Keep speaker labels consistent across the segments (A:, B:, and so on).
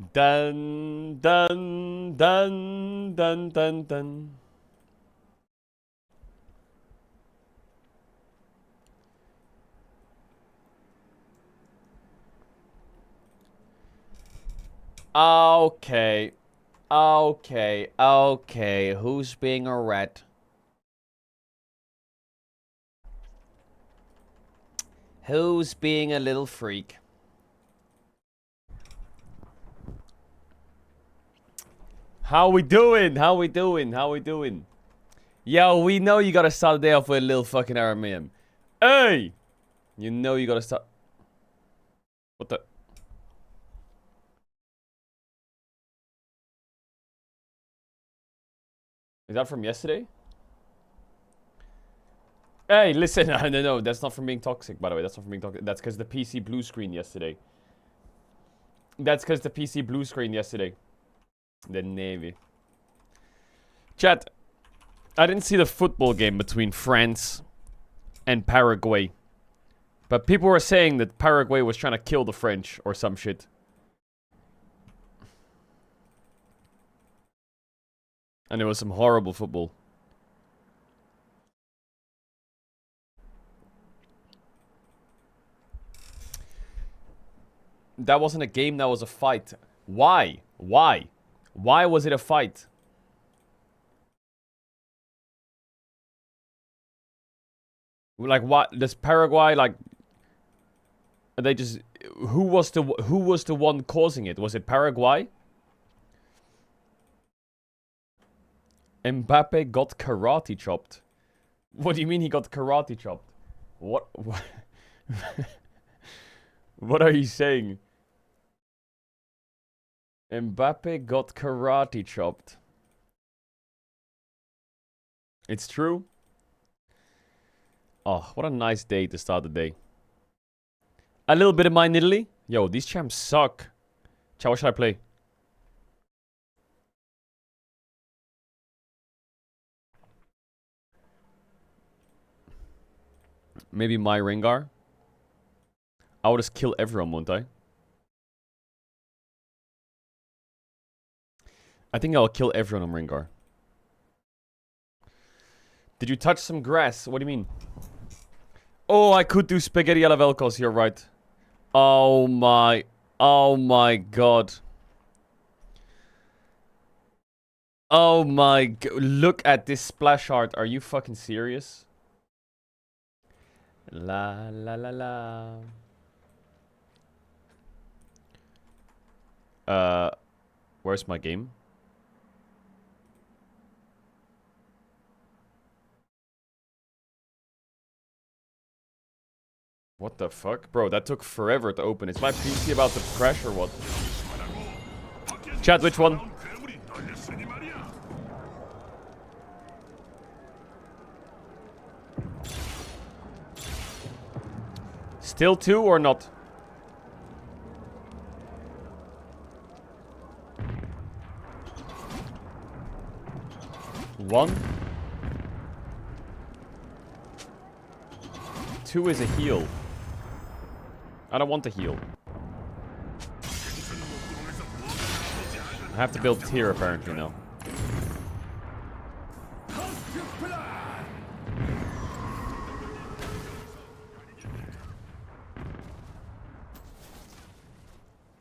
A: Dun dun dun dun dun dun. Okay. Okay. Okay. Who's being a rat? Who's being a little freak? How we doing? How we doing? How we doing? Yo, we know you gotta start the day off with a little fucking RMM. Hey! You know you gotta start... What the... Is that from yesterday? Hey, listen. No, that's not from being toxic, by the way. That's not from being toxic. That's because the PC blue screen yesterday. That's because the PC blue screen yesterday. The Navy. Chat. I didn't see the football game between France and Paraguay. But people were saying that Paraguay was trying to kill the French or some shit. And it was some horrible football. That wasn't a game, that was a fight. Why? Why? Why was it a fight? Like, what? Does Paraguay, like... They just... Who was the one causing it? Was it Paraguay? Mbappe got karate chopped. What do you mean he got karate chopped? What? What are you saying? Mbappe got karate chopped. It's true. Oh, what a nice day to start the day. A little bit of mine Italy. Yo, these champs suck. Chat, what should I play? Maybe my Rengar. I would just kill everyone, won't I? I think I'll kill everyone on Rengar. Did you touch some grass? What do you mean? Oh, I could do spaghetti alla Velcos, you're right. Oh my god. Oh my god. Look at this splash art. Are you fucking serious? La la la la. Where's my game? What the fuck? Bro, that took forever to open. Is my PC about to crash or what? Chat, which one? Still 2 or not? One. 2 is a heal. I don't want to heal. I have to build tier apparently now.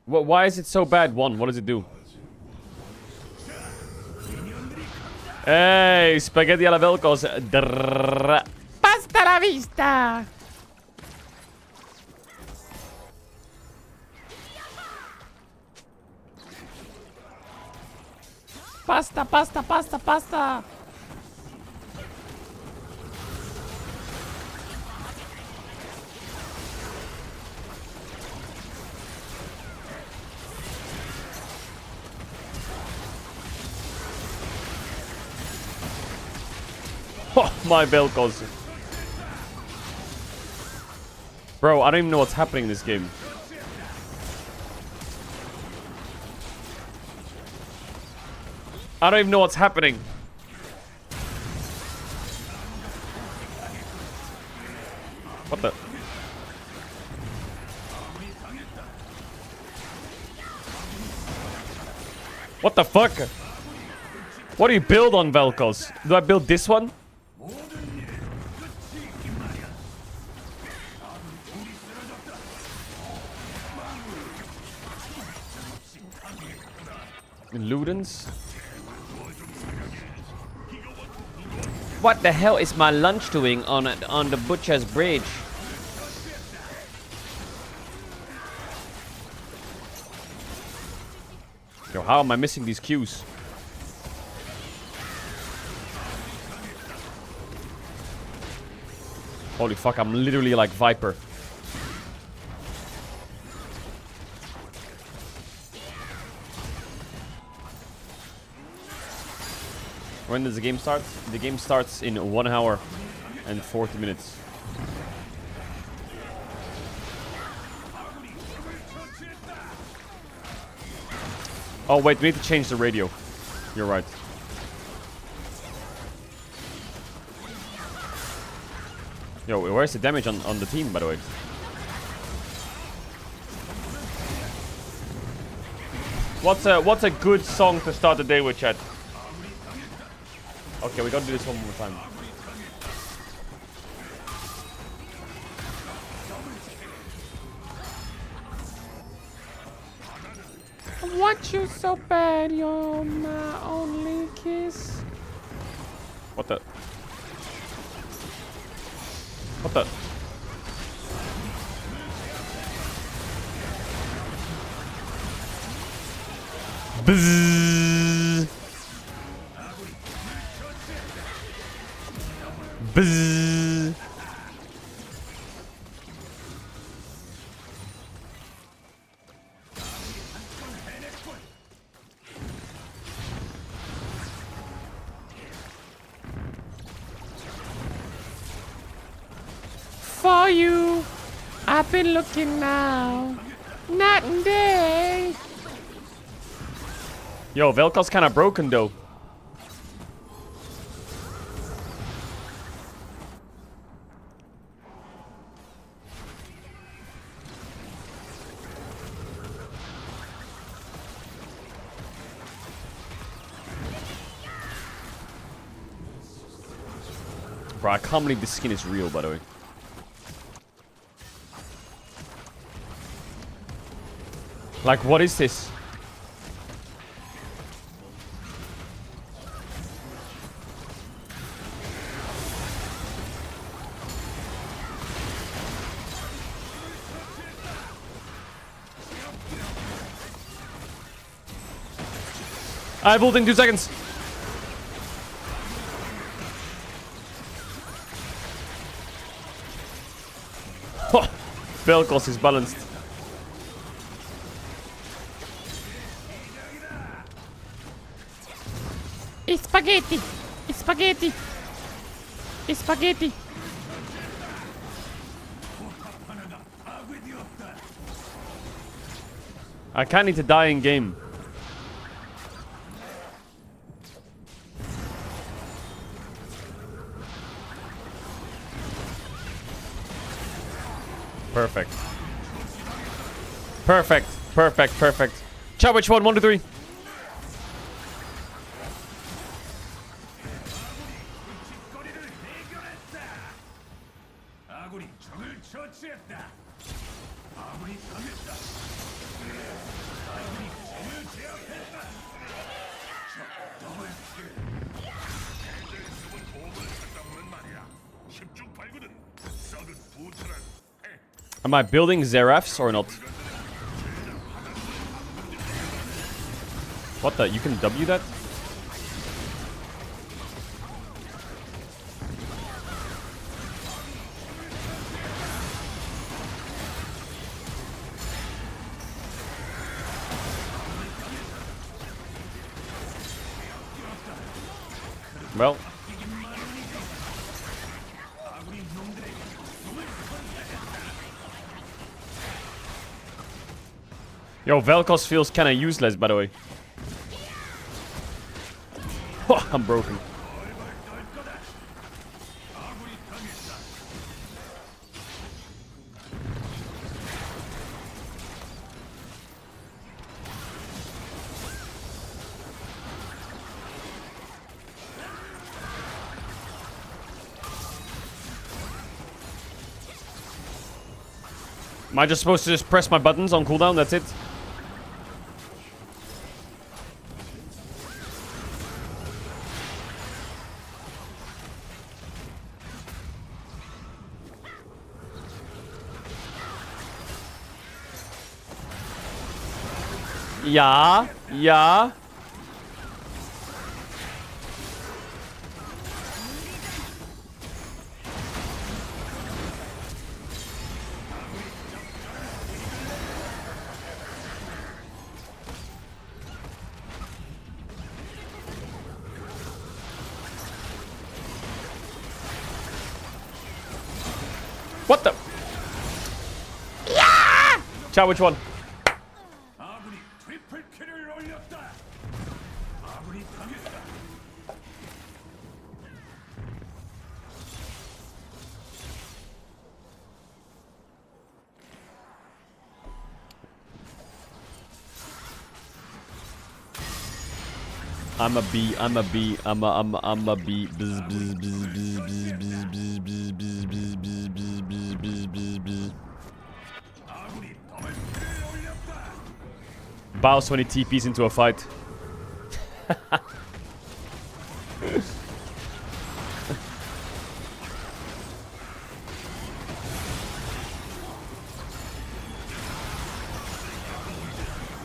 A: Why is it so bad? 1, what does it do? Hey, spaghetti alla Velcos. Pasta la vista. Pasta, pasta, pasta, pasta. Oh, my Velcos. Bro, I don't even know what's happening in this game. I don't even know what's happening. What the? What the fuck? What do you build on Vel'Koz? Do I build this one? Ludens? What the hell is my lunch doing on the butcher's bridge? Yo, how am I missing these cues? Holy fuck, I'm literally like Viper. When does the game start? The game starts in 1 hour and 40 minutes. Oh wait, we need to change the radio. You're right. Yo, where's the damage on the team, by the way? What's a good song to start the day with, chat? Okay, we gotta do this one more time. I want you so bad, you're my only kiss. What the? What the? Bzzz. Bzzz. For you, I've been looking now, night and day. Yo, Vel'Koz's kind of broken though. Bro, I can't believe this skin is real, by the way. Like, what is this? I have ult in 2 seconds. Vel'Koz is balanced. It's spaghetti. It's spaghetti. It's spaghetti. I can't need to die in game. Perfect. Perfect. Perfect. Perfect. Ciao, which one? 1, 2, 3. Am I building Zeraphs or not? What the? You can W that? Well. Yo, Vel'Koz feels kinda useless, by the way. Oh, I'm broken. Am I just supposed to just press my buttons on cooldown? That's it? Yeah, yeah. What the? Yeah! Chow, which one? I'm a bee, I'm a bee, I'm a bee. Bzz, bzz, bzz, bzz, bzz, bzz, bzz, bzz, bzz, bzz, bzz, bzz, bzz, bzz, bzz. Bows when he TPs into a fight.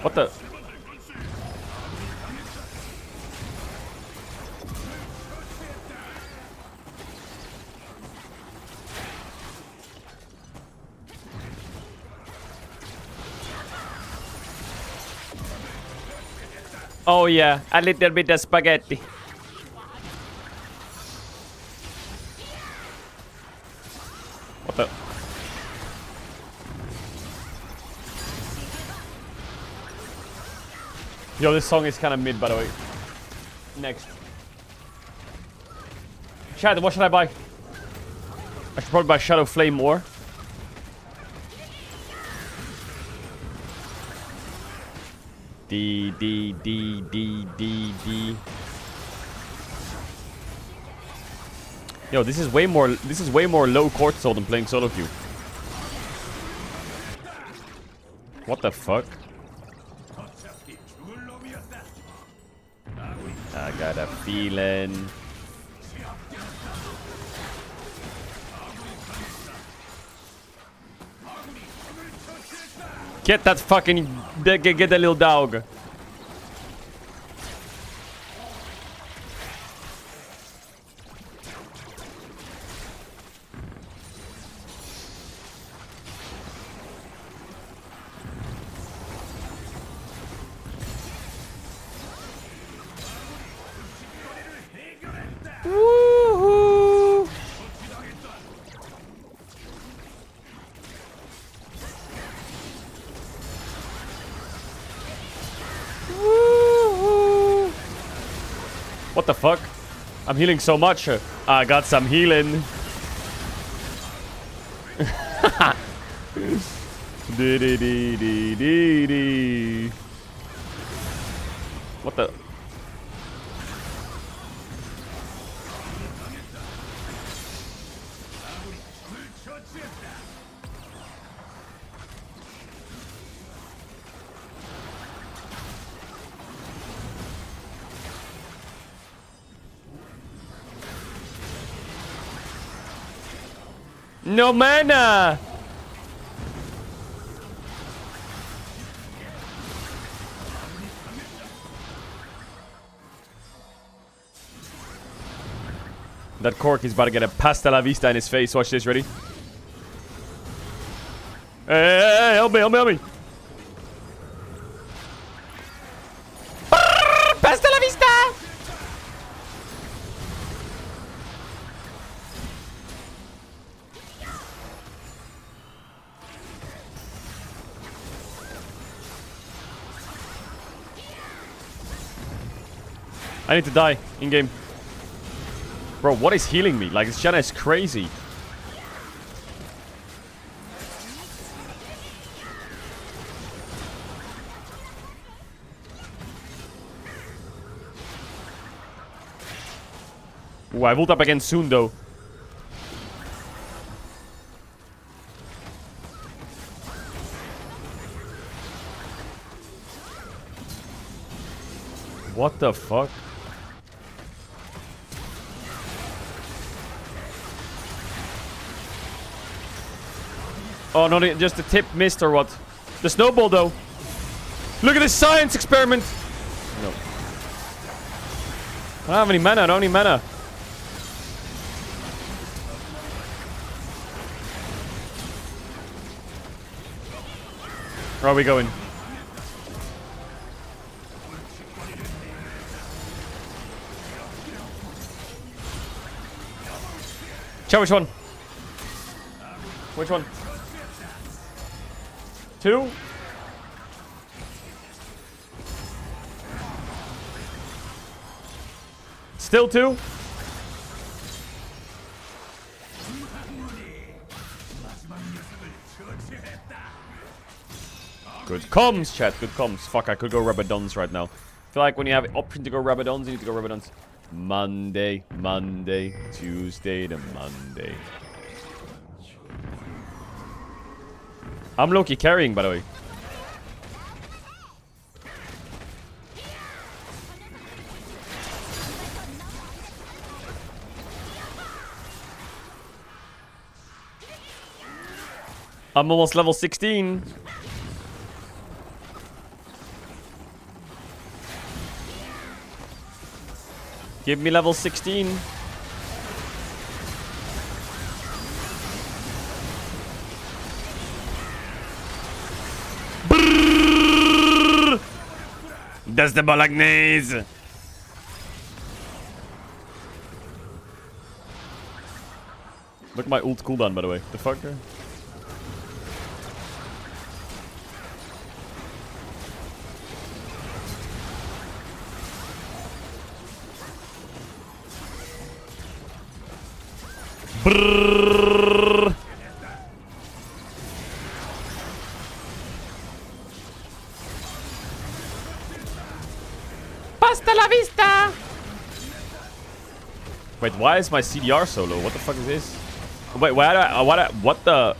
A: What the? Oh yeah, a little bit of spaghetti. What the? Yo, this song is kind of mid, by the way. Next. Chad, what should I buy? I should probably buy Shadow Flame more. D. Yo, this is way more low cortisol than playing solo queue. What the fuck? I got a feeling. Get that fucking... Get that little dog. Woohoo! Woohoo! What the fuck? I'm healing so much. I got some healing. What the? No mana! That Cork is about to get a pasta la vista in his face. Watch this, ready? Hey, help me, help me, help me! Pasta la vista! I need to die in game. Bro, what is healing me? Like, this Shanna is crazy. Ooh, I ult up again soon, though. What the fuck? Oh, no, just the tip missed or what? The snowball, though. Look at this science experiment. No. I don't have any mana. I don't need mana. Where are we going? Chow, which one? Which one? 2? Still 2? Good comms, chat. Good comms. Fuck, I could go Rabadons right now. I feel like when you have an option to go Rabadons, you need to go Rabadons. Monday, Tuesday to Monday. I'm low-key carrying, by the way. I'm almost level 16. Give me level 16. Brrr! That's the bolognese. Look at my ult cooldown, by the way. The fuck? Brrr. Hasta la vista. Wait, why is my CDR so low? What the fuck is this? Wait, why do I, what the?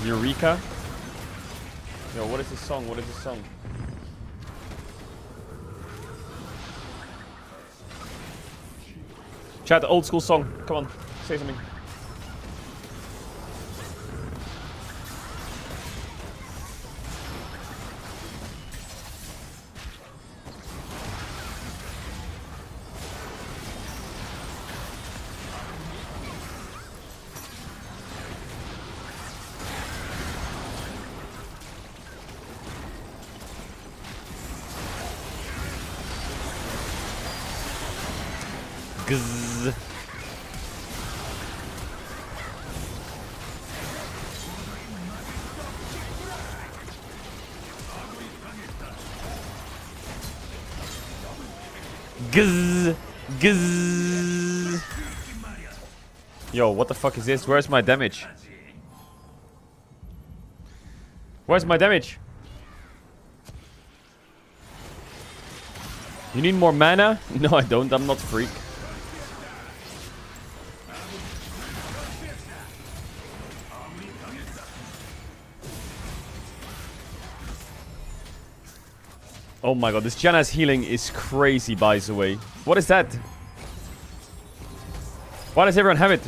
A: Eureka? Yo, what is this song? What is this song? Chat, the old school song. Come on, say something. Gzz. Gzz. Gzz. Yo, what the fuck is this? Where's my damage? Where's my damage? You need more mana? No, I don't. I'm not freak. Oh my god, this Janna's healing is crazy, by the way. What is that? Why does everyone have it?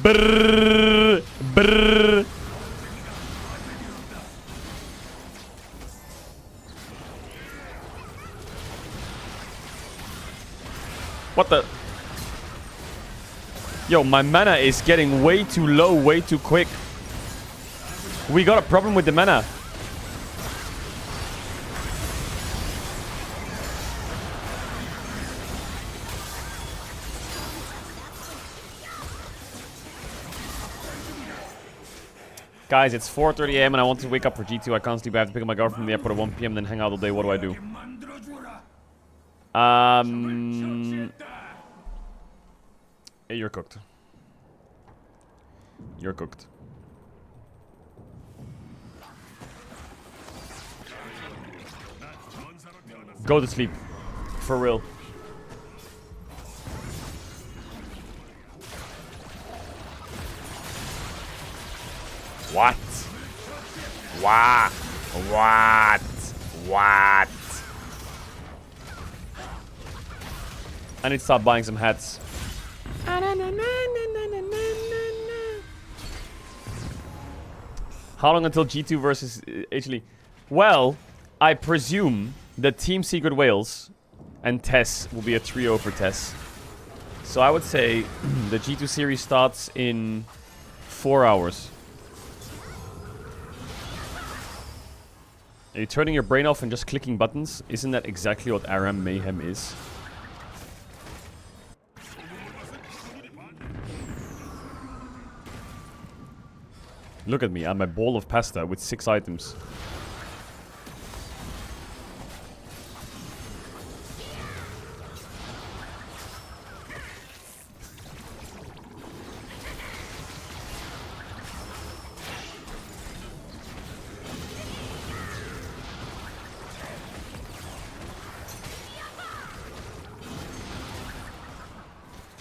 A: Brrr, brrr. What the? Yo, my mana is getting way too low, way too quick. We got a problem with the mana. Guys, it's 4:30 AM and I want to wake up for G2. I can't sleep. I have to pick up my girlfriend from the airport at 1 PM, then hang out all day. What do I do? Hey, you're cooked. You're cooked. Go to sleep. For real. What? What? What? What? I need to stop buying some hats. How long until G2 versus Italy? Well, I presume that Team Secret Wales and Tess will be a trio for Tess. So I would say the G2 series starts in 4 hours. Are you turning your brain off and just clicking buttons? Isn't that exactly what RM Mayhem is? Look at me, I'm a bowl of pasta with 6 items.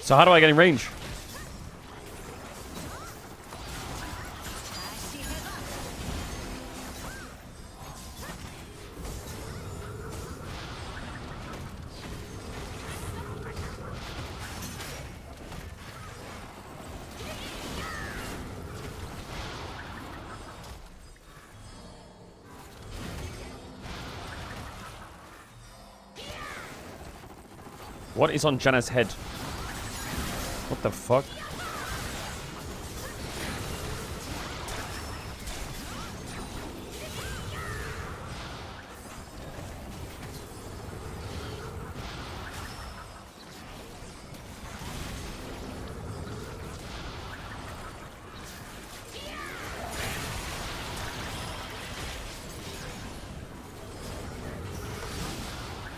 A: So how do I get in range? What is on Janna's head? What the fuck?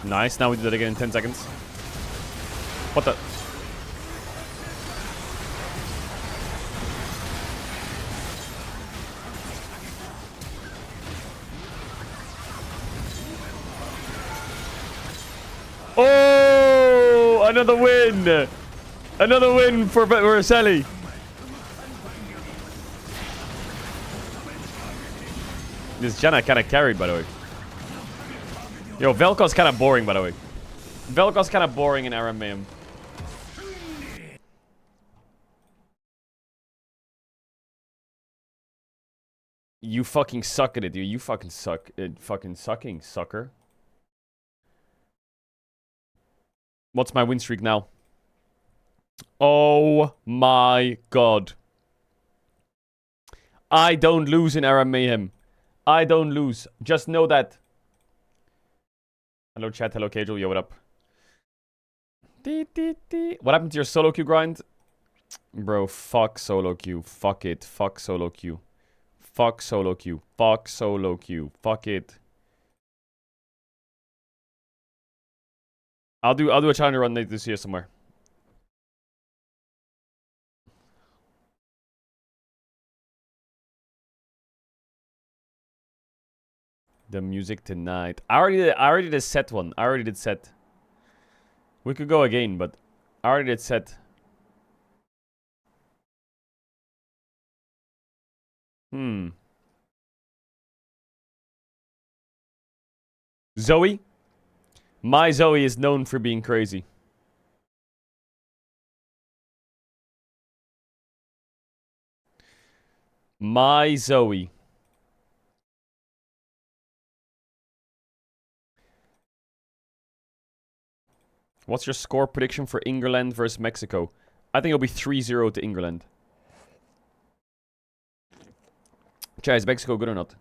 A: Nice, now we do that again in 10 seconds. What the? Oh, another win! Another win for Sally. This Janna kind of carried, by the way. Yo, Velkoz's kind of boring, by the way. Velkoz's kind of boring in RMM. You fucking suck at it, dude. You fucking suck at fucking sucking, sucker. What's my win streak now? Oh my god. I don't lose in Aram Mayhem. I don't lose. Just know that. Hello chat, hello Caedrel, yo, what up? What happened to your solo queue grind? Bro, fuck solo queue. Fuck it. Fuck solo queue. Fuck solo queue. Fuck solo queue. Fuck it. I'll do a challenger run later this year somewhere. The music tonight. I already did a set one. I already did set. We could go again, but I already did set. Zoe? My Zoe is known for being crazy. My Zoe. What's your score prediction for England versus Mexico? I think it'll be 3-0 to England. Chad, is Mexico good or not?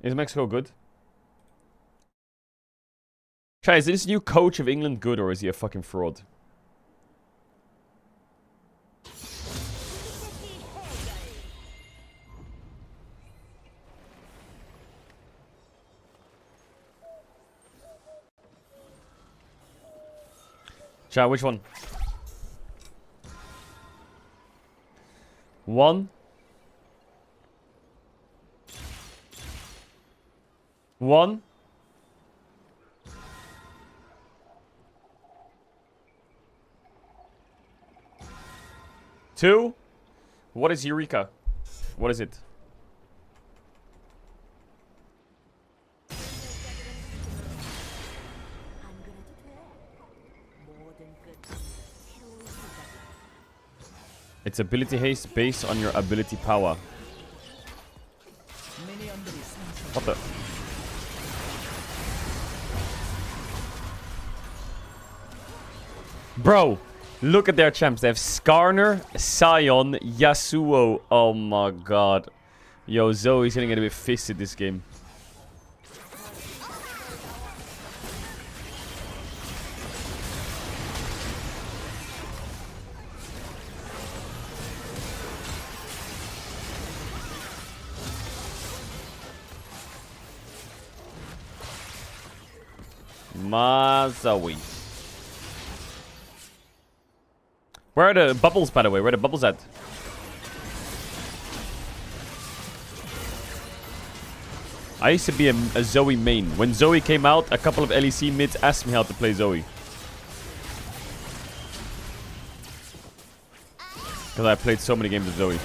A: Is Mexico good? Chad, is this new coach of England good or is he a fucking fraud? Chad, which one? 1. 1. 2. What is Eureka? What is it? It's ability haste based on your ability power. What the? Bro, look at their champs. They have Skarner, Sion, Yasuo. Oh my god. Yo, Zoe's gonna get a bit fisted this game. Zoe. Where are the bubbles, by the way? Where are the bubbles at? I used to be a Zoe main. When Zoe came out, a couple of LEC mids asked me how to play Zoe. Because I played so many games of Zoe.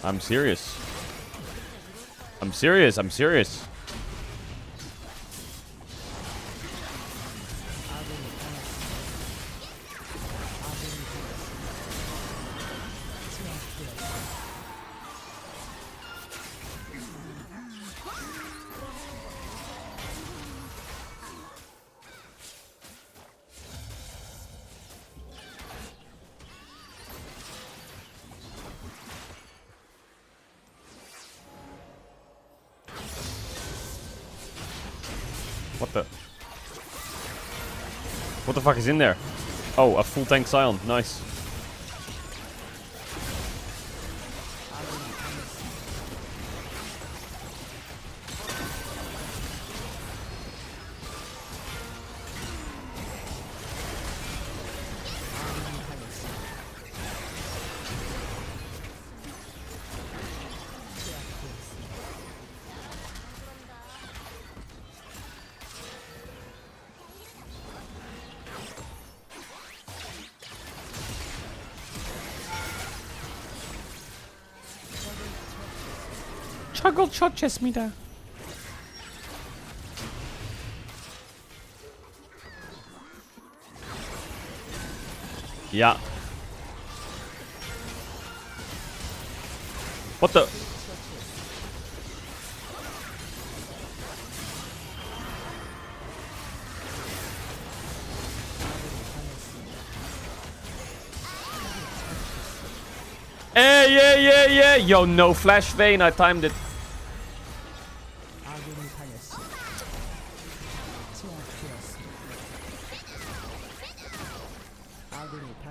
A: I'm serious. I'm serious. I'm serious. What the fuck is in there? Oh, a full tank Sion. Nice. Chuggle 쳤습니다. Yeah. What the? Yeah. Yo, no flash vein. I timed it.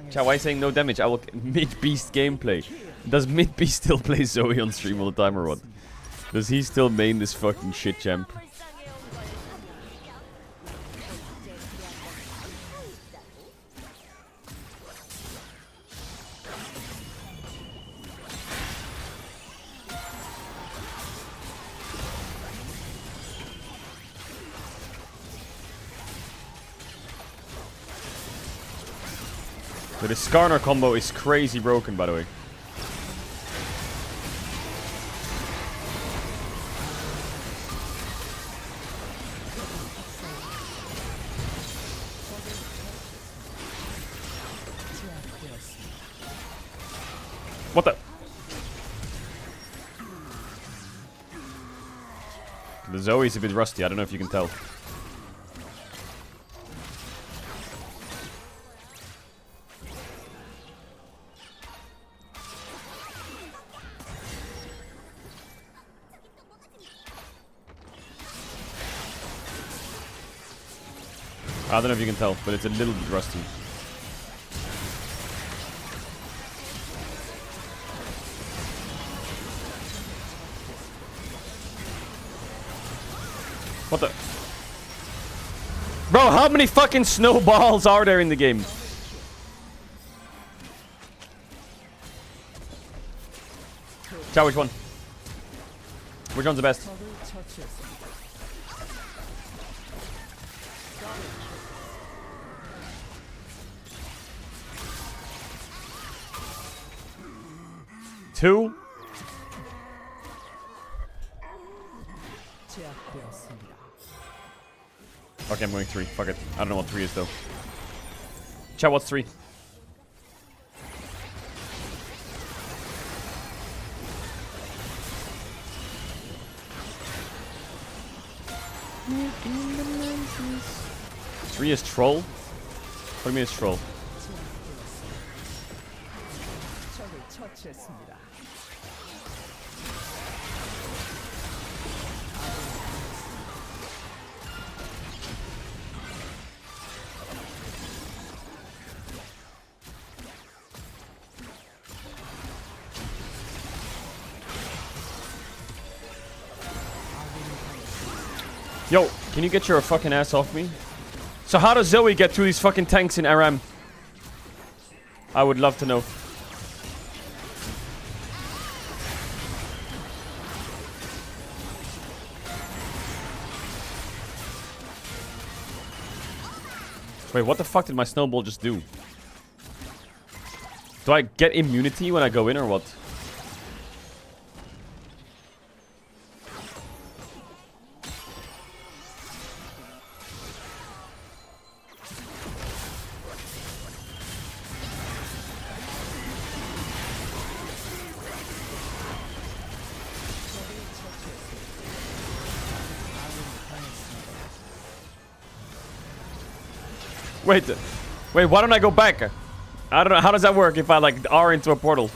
A: Chat, why are you saying no damage? I will mid-beast gameplay. Does mid-beast still play Zoe on stream all the time or what? Does he still main this fucking shit champ? So the Skarner combo is crazy broken, by the way. The Zoe's a bit rusty. I don't know if you can tell. I don't know if you can tell, but it's a little bit rusty. What the? Bro, how many fucking snowballs are there in the game? Chow, which one? Which one's the best? Two? Okay, I'm going three. Fuck it. I don't know what three is though. Chat, what's three? Three is troll? What do you mean it's troll? Yo, can you get your fucking ass off me? So how does Zoe get through these fucking tanks in Aram? I would love to know. Wait, what the fuck did my snowball just do? Do I get immunity when I go in or what? Wait, why don't I go back? I don't know. How does that work if I like R into a portal?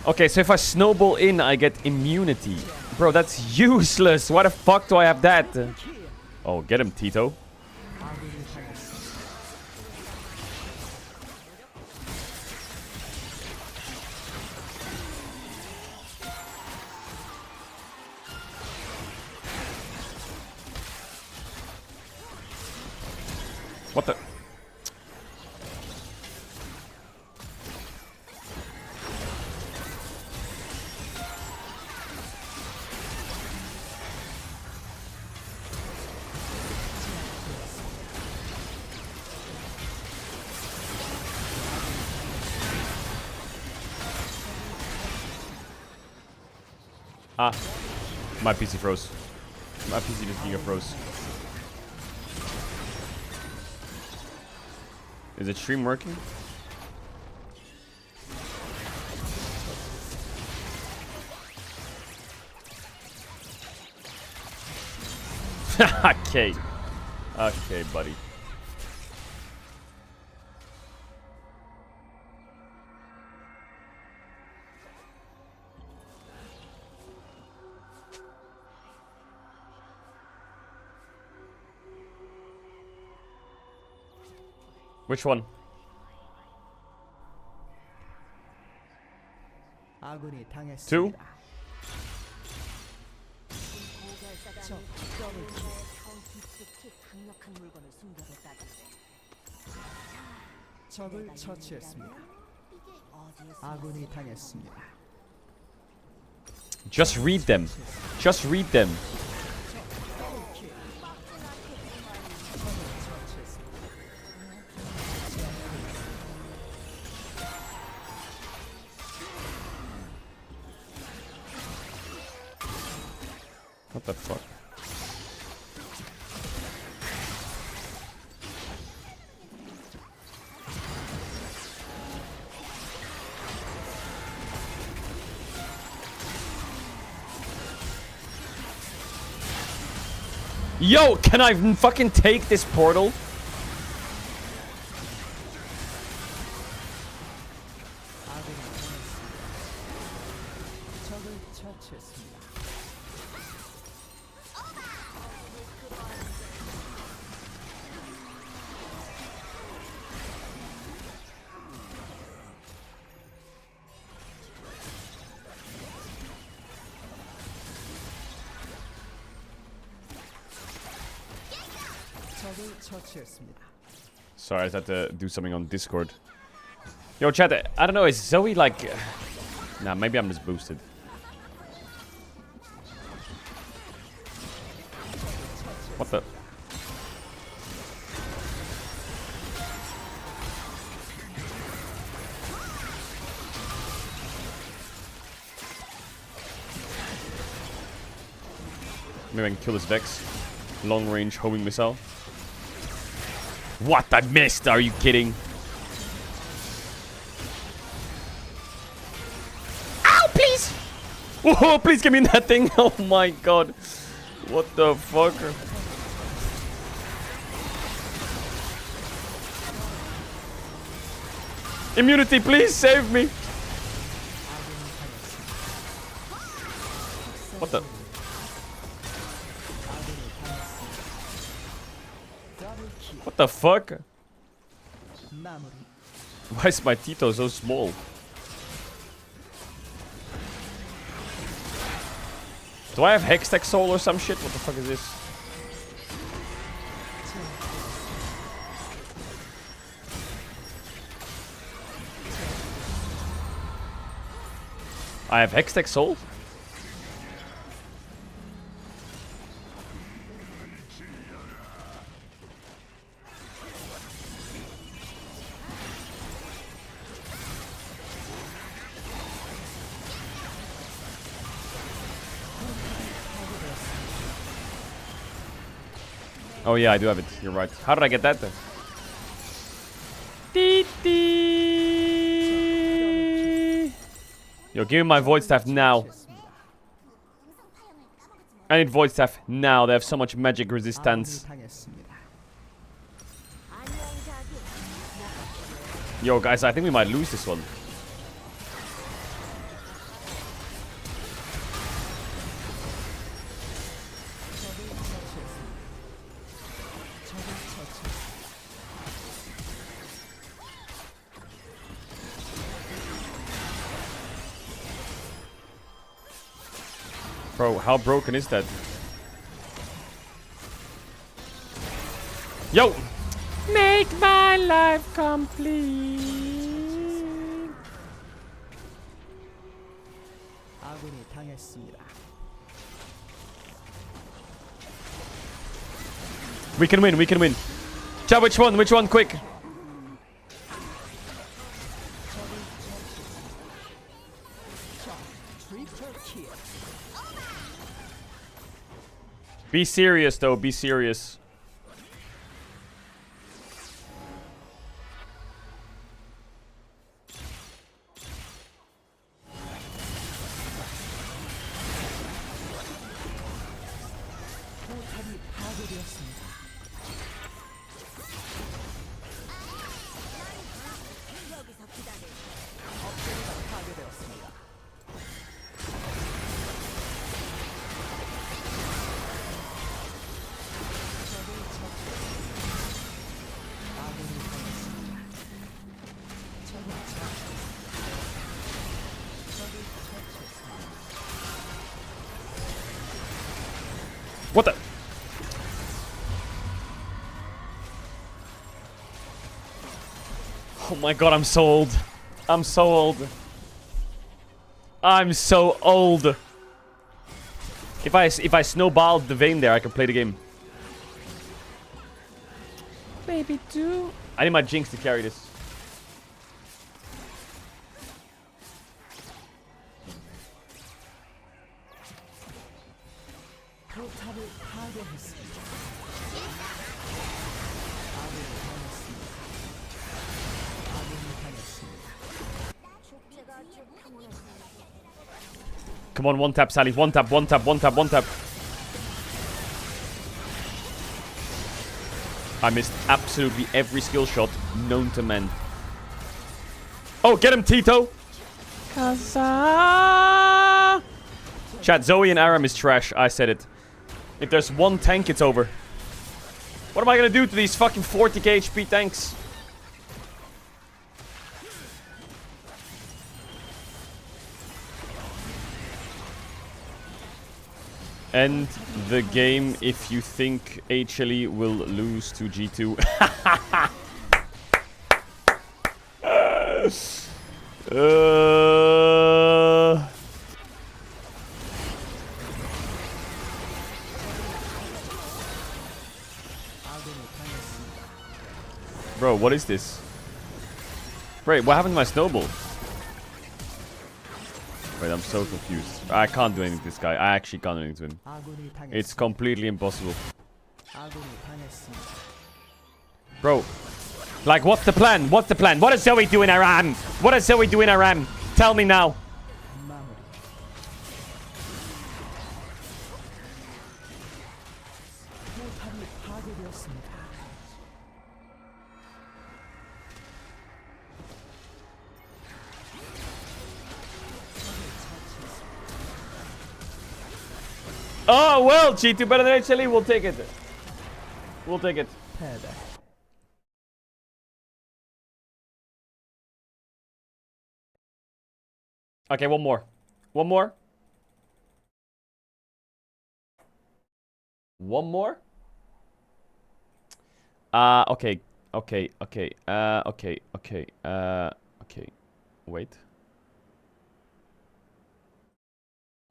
A: Okay, so if I snowball in, I get immunity. Bro, that's useless. Why the fuck do I have that? Oh, get him, Tito. What the? Ah, my PC froze. My PC just giga froze. Is it stream working? Okay. Okay, buddy. Which one? Two? Just read them. Just read them. What the fuck? Yo, can I fucking take this portal? Sorry, I just had to do something on Discord. Yo, chat, I don't know, is Zoe like... Nah, maybe I'm just boosted. What the... Maybe I can kill this Vex. Long range homing missile. What? I missed! Are you kidding? Ow, please! Whoa, please give me that thing! Oh my god. What the fuck? Immunity, please save me! What the? What the fuck? Why is my Tito so small? Do I have Hextech Soul or some shit? What the fuck is this? I have Hextech Soul? Oh yeah, I do have it. You're right. How did I get that then? Yo, give me my Void Staff now. I need Void Staff now. They have so much magic resistance. Yo, guys, I think we might lose this one. Bro, how broken is that? Yo! Make my life complete. We can win, we can win. Chat, which one? Which one? Quick. Be serious though, be serious. What the? Oh my god, I'm so old. I'm so old. I'm so old. If I snowballed the vein there, I can play the game. Baby do. I need my Jinx to carry this. Come on, one tap, Sally. One tap, one tap, one tap, one tap. I missed absolutely every skill shot known to man. Oh, get him, Tito! Kaza! Chat, Zoe and Aram is trash. I said it. If there's one tank, it's over. What am I gonna do to these fucking 40k HP tanks? End the game if you think HLE will lose to G2. Bro, what is this? Wait, what happened to my snowball? Wait, I'm so confused. I can't do anything to this guy. I actually can't do anything to him. It's completely impossible. Bro, like, what's the plan? What's the plan? What does Zoe do in Iran? What does Zoe do in Iran? Tell me now. Oh, well, G2 better than HLE. We'll take it. We'll take it. Okay, one more. One more. One more. Okay. Okay. Okay. Okay. Okay. Okay. Wait.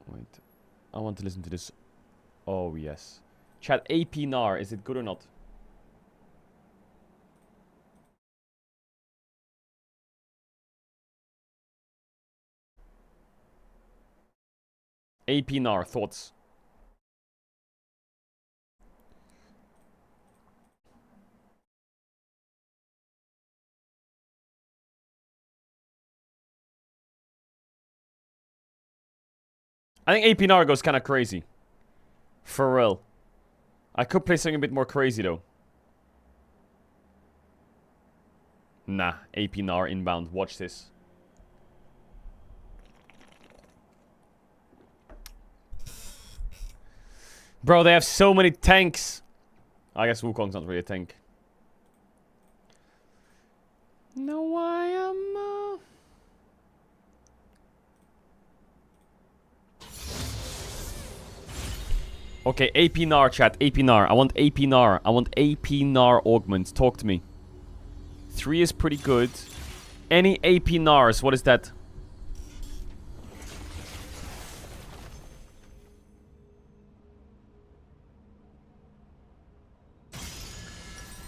A: Wait. I want to listen to this. Oh, yes. Chat, AP NAR. Is it good or not? AP NAR. Thoughts? I think AP NAR goes kind of crazy. For real. I could play something a bit more crazy, though. Nah, AP NAR inbound. Watch this. Bro, they have so many tanks. I guess Wukong's not really a tank. No, I am... Okay, AP NAR, chat. AP NAR. I want AP NAR. I want AP NAR augment. Talk to me. 3 is pretty good. Any AP NARs? What is that?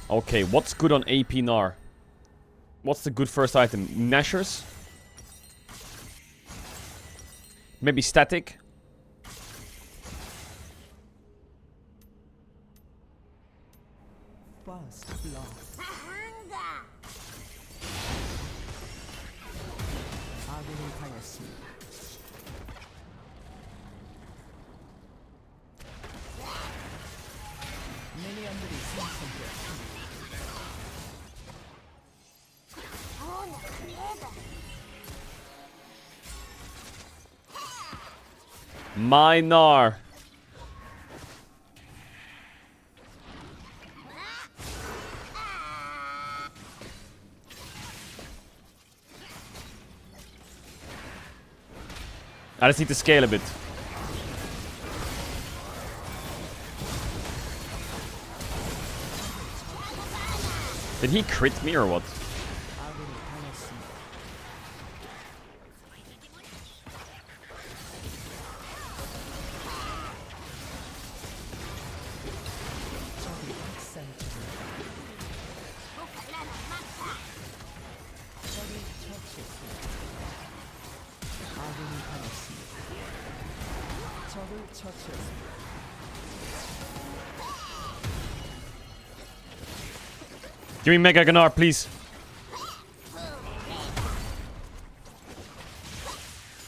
A: Okay, what's good on AP NAR? What's the good first item? Nashers? Maybe static? My NAR. I just need to scale a bit. Did he crit me or what? Give me Mega Gnar, please.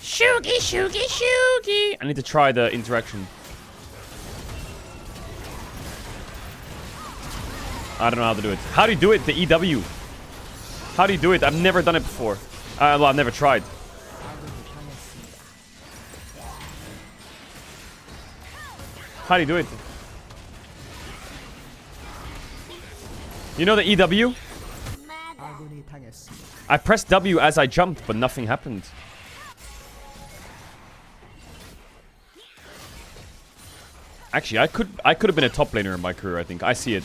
A: Shoogie, shoogie, shoogie. I need to try the interaction. I don't know how to do it. How do you do it? The EW. How do you do it? I've never done it before. Well, I've never tried. How do you do it? You know the EW? I pressed W as I jumped, but nothing happened. Actually, I could have been a top laner in my career, I think. I see it.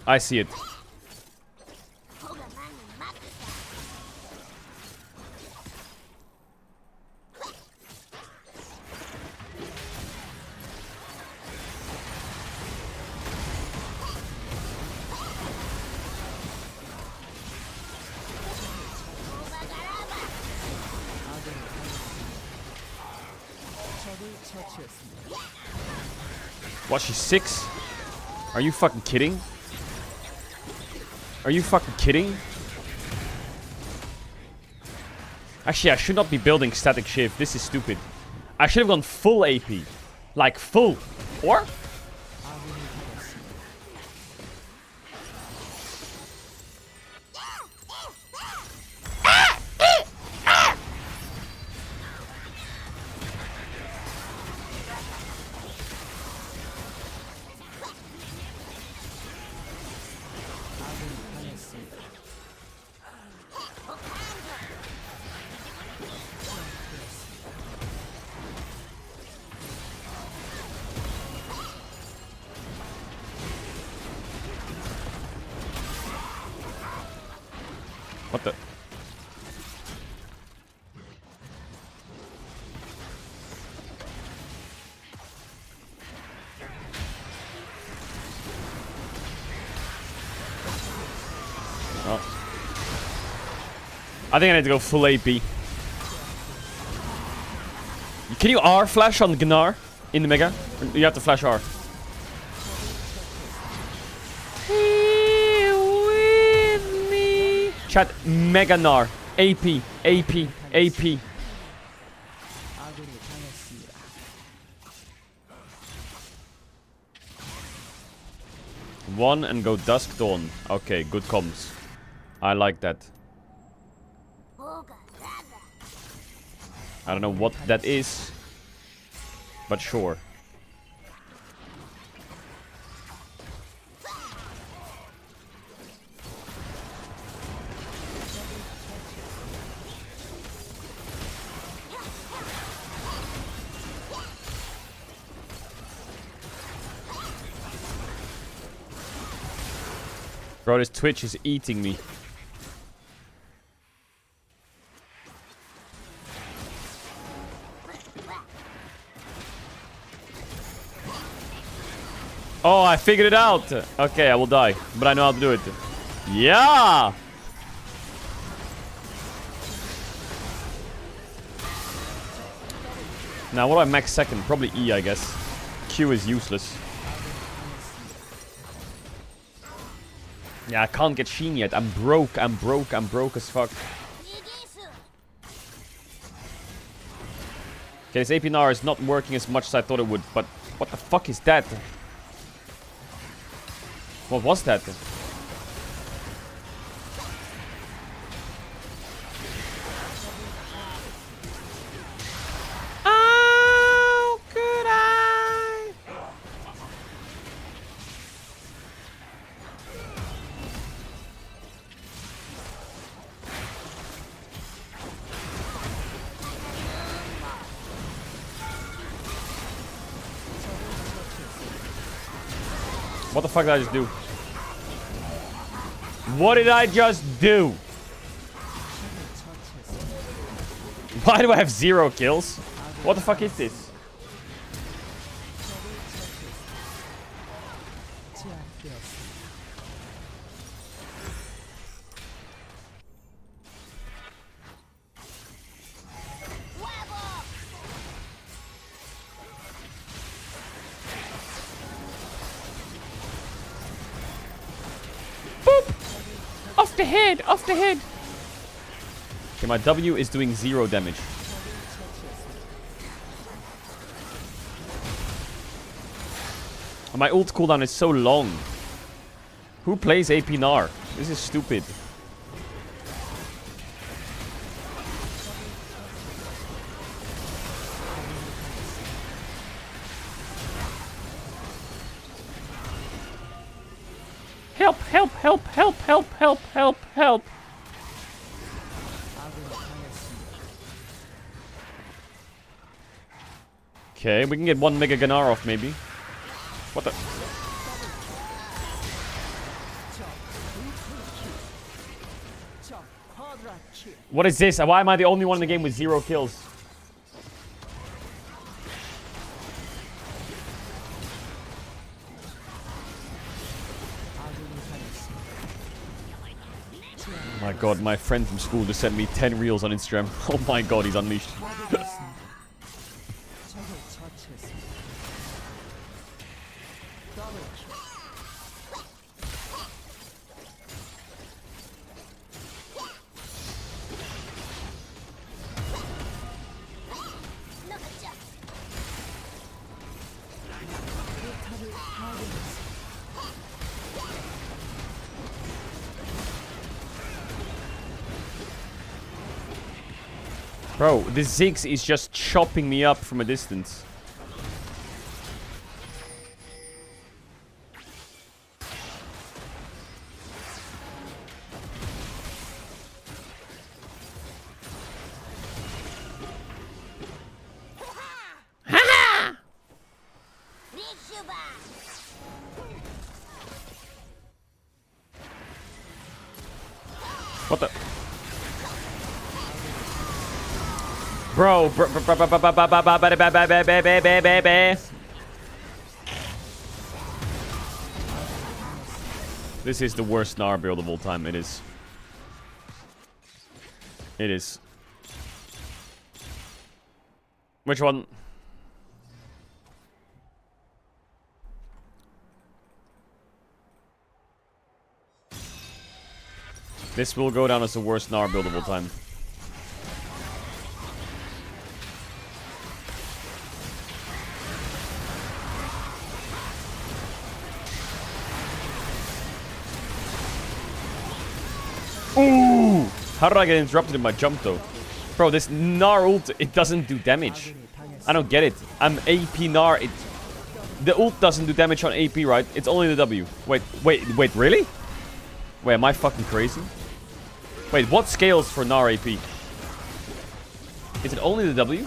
A: I see it. What, she's 6? Are you fucking kidding? Are you fucking kidding? Actually, I should not be building static shift. This is stupid. I should have gone full AP. Like, full. Or? What the? Oh. I think I need to go full AP. Can you R flash on the Gnar in the Mega? You have to flash R. Chat, Mega Gnar. AP, AP, AP. One and go Dusk Dawn. Okay, good comms. I like that. I don't know what that is, but sure. Bro, this Twitch is eating me. Oh, I figured it out. Okay, I will die, but I know how to do it. Yeah! Now, what do I max second? Probably E, I guess. Q is useless. Yeah, I can't get Sheen yet. I'm broke as fuck. Okay, this APNR is not working as much as I thought it would, but what the fuck is that? What was that? How could I? What the fuck did I just do? What did I just do? Why do I have 0 kills? What the fuck is this? Off the head! Off the head! Okay, my W is doing 0 damage. My ult cooldown is so long. Who plays AP Gnar? This is stupid. Help, help, help, help, help, help, help, help. Okay, we can get one Mega Gnar off maybe. What the? What is this? Why am I the only one in the game with 0 kills? Oh my god, my friend from school just sent me 10 reels on Instagram. Oh my god, he's unleashed. Bro, this Ziggs is just chopping me up from a distance. What the? Bro, this is the worst Gnar build of all time. It is. It is. Which one? This will go down as the worst Gnar build of all time. Ooh! How did I get interrupted in my jump though? Bro, this Gnar ult, it doesn't do damage. I don't get it. I'm AP Gnar. The ult doesn't do damage on AP, right? It's only the W. Wait, really? Wait, am I fucking crazy? Wait, what scales for Gnar AP? Is it only the W?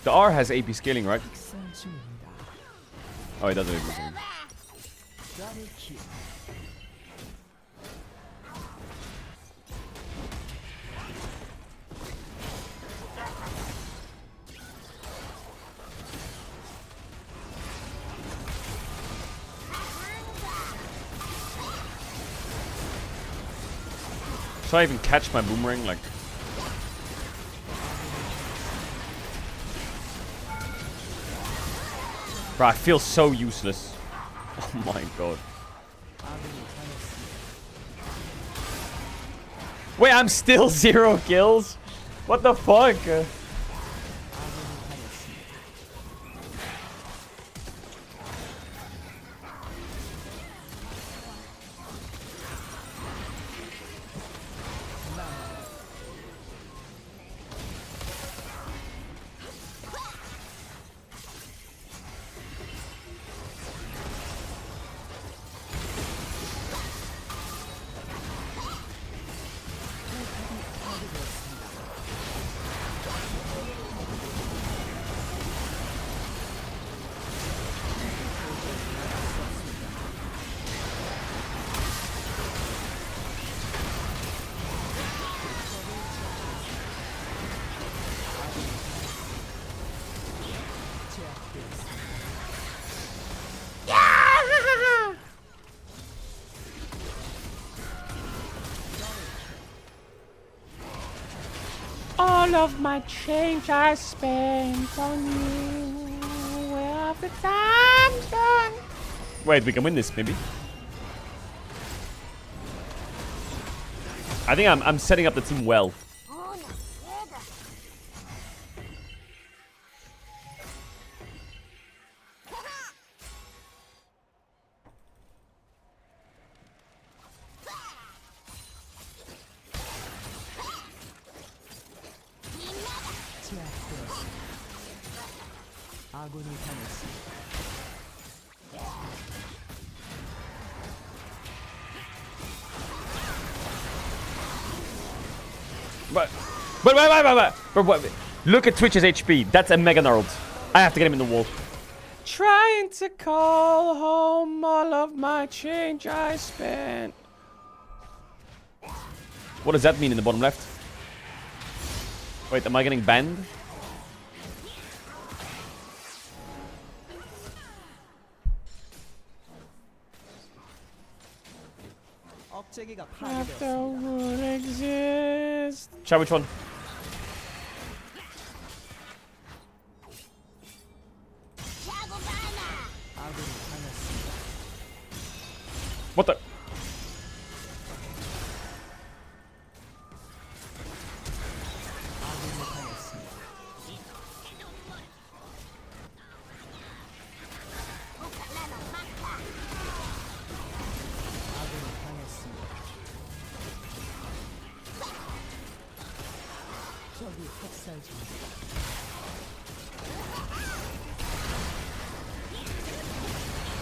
A: The R has AP scaling, right? Oh, it doesn't. Should I even catch my boomerang? Like, bro, I feel so useless. Oh my god. Wait, I'm still 0 kills? What the fuck? All of my change I spent on you. Where have the times gone? Wait, we can win this, maybe. I think I'm setting up the team well. But look at Twitch's HP. That's a Mega Gnarled. I have to get him in the wall. Trying to call home all of my change I spent. What does that mean in the bottom left? Wait, am I getting banned? After would exist. Chat, which one? What the?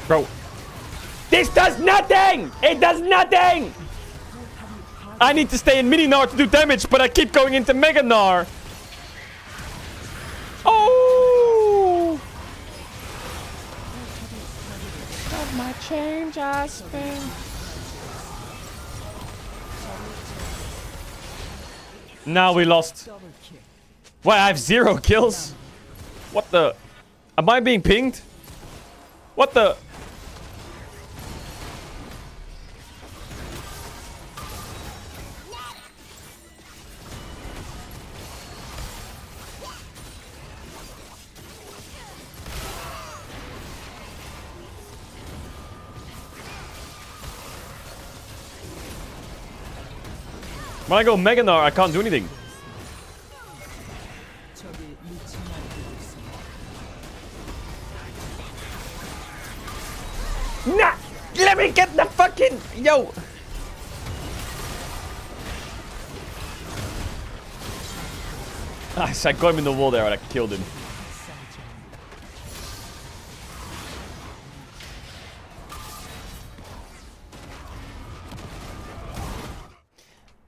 A: Bro, this does nothing! It does nothing! I need to stay in Mini Gnar to do damage, but I keep going into Mega Gnar. Oh! Of my change I spent. Now we lost. Why, I have 0 kills? What the? Am I being pinged? What the? When I go Mega Gnar, I can't do anything. Nah! Let me get the fucking... Yo! I got him in the wall there and I killed him.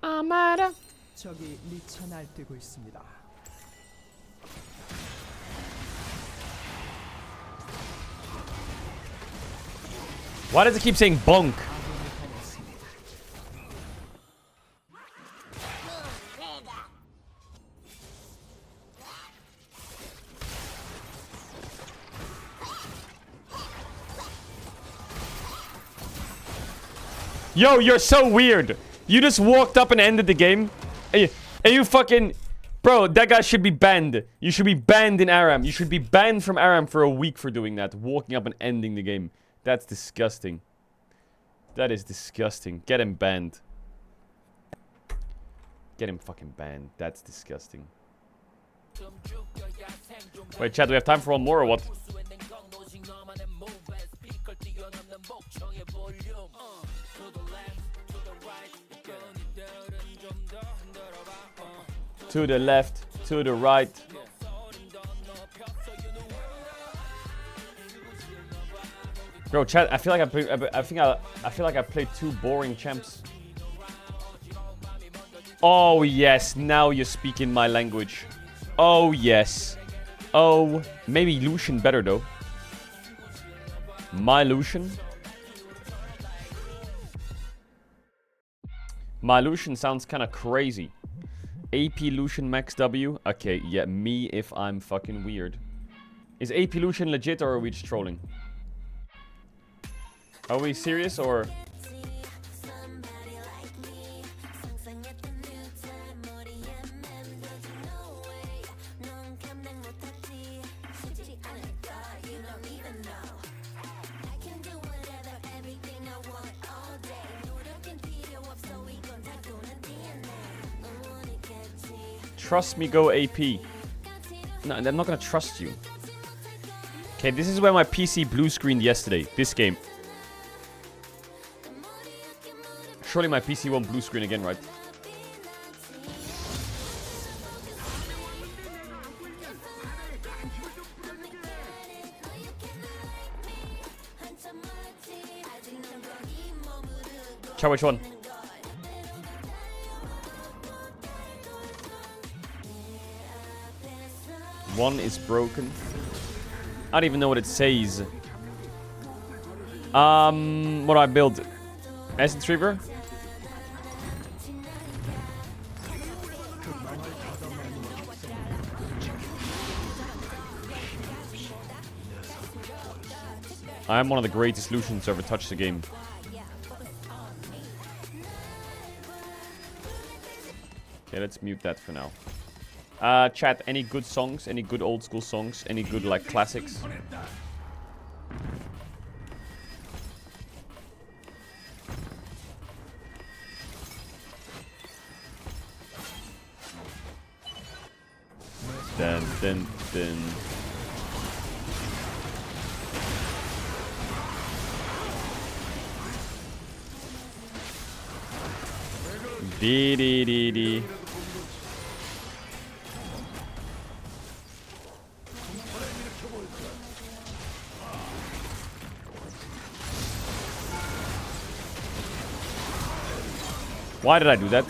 A: 아마라. 적이 미쳐 날뛰고 있습니다. Why does it keep saying bonk? Yo, you're so weird. You just walked up and ended the game. And you fucking... Bro, that guy should be banned. You should be banned in Aram. You should be banned from Aram for a week for doing that. Walking up and ending the game. That's disgusting. That is disgusting. Get him banned. Get him fucking banned. That's disgusting. Wait, chat, do we have time for one more or what? To the left, to the right. Bro, chat, I feel like I played 2 boring champs. Oh yes, now you're speaking my language. Oh yes. Oh, maybe Lucian better though. My Lucian? My Lucian sounds kind of crazy. AP Lucian Max W? Okay, yeah, me if I'm fucking weird. Is AP Lucian legit or are we just trolling? Are we serious or... Trust me, go AP. No, I'm not gonna trust you. Okay, this is where my PC blue screened yesterday. This game. Surely my PC won't blue screen again, right? Chat, which one? One is broken. I don't even know what it says. What do I build? Essence Reaver? I am one of the greatest Lucians to ever touch the game. Okay, let's mute that for now. Chat, any good songs? Any good old school songs? Any good, like, classics? Dun, dun, dun. Dee dee dee dee. Why did I do that?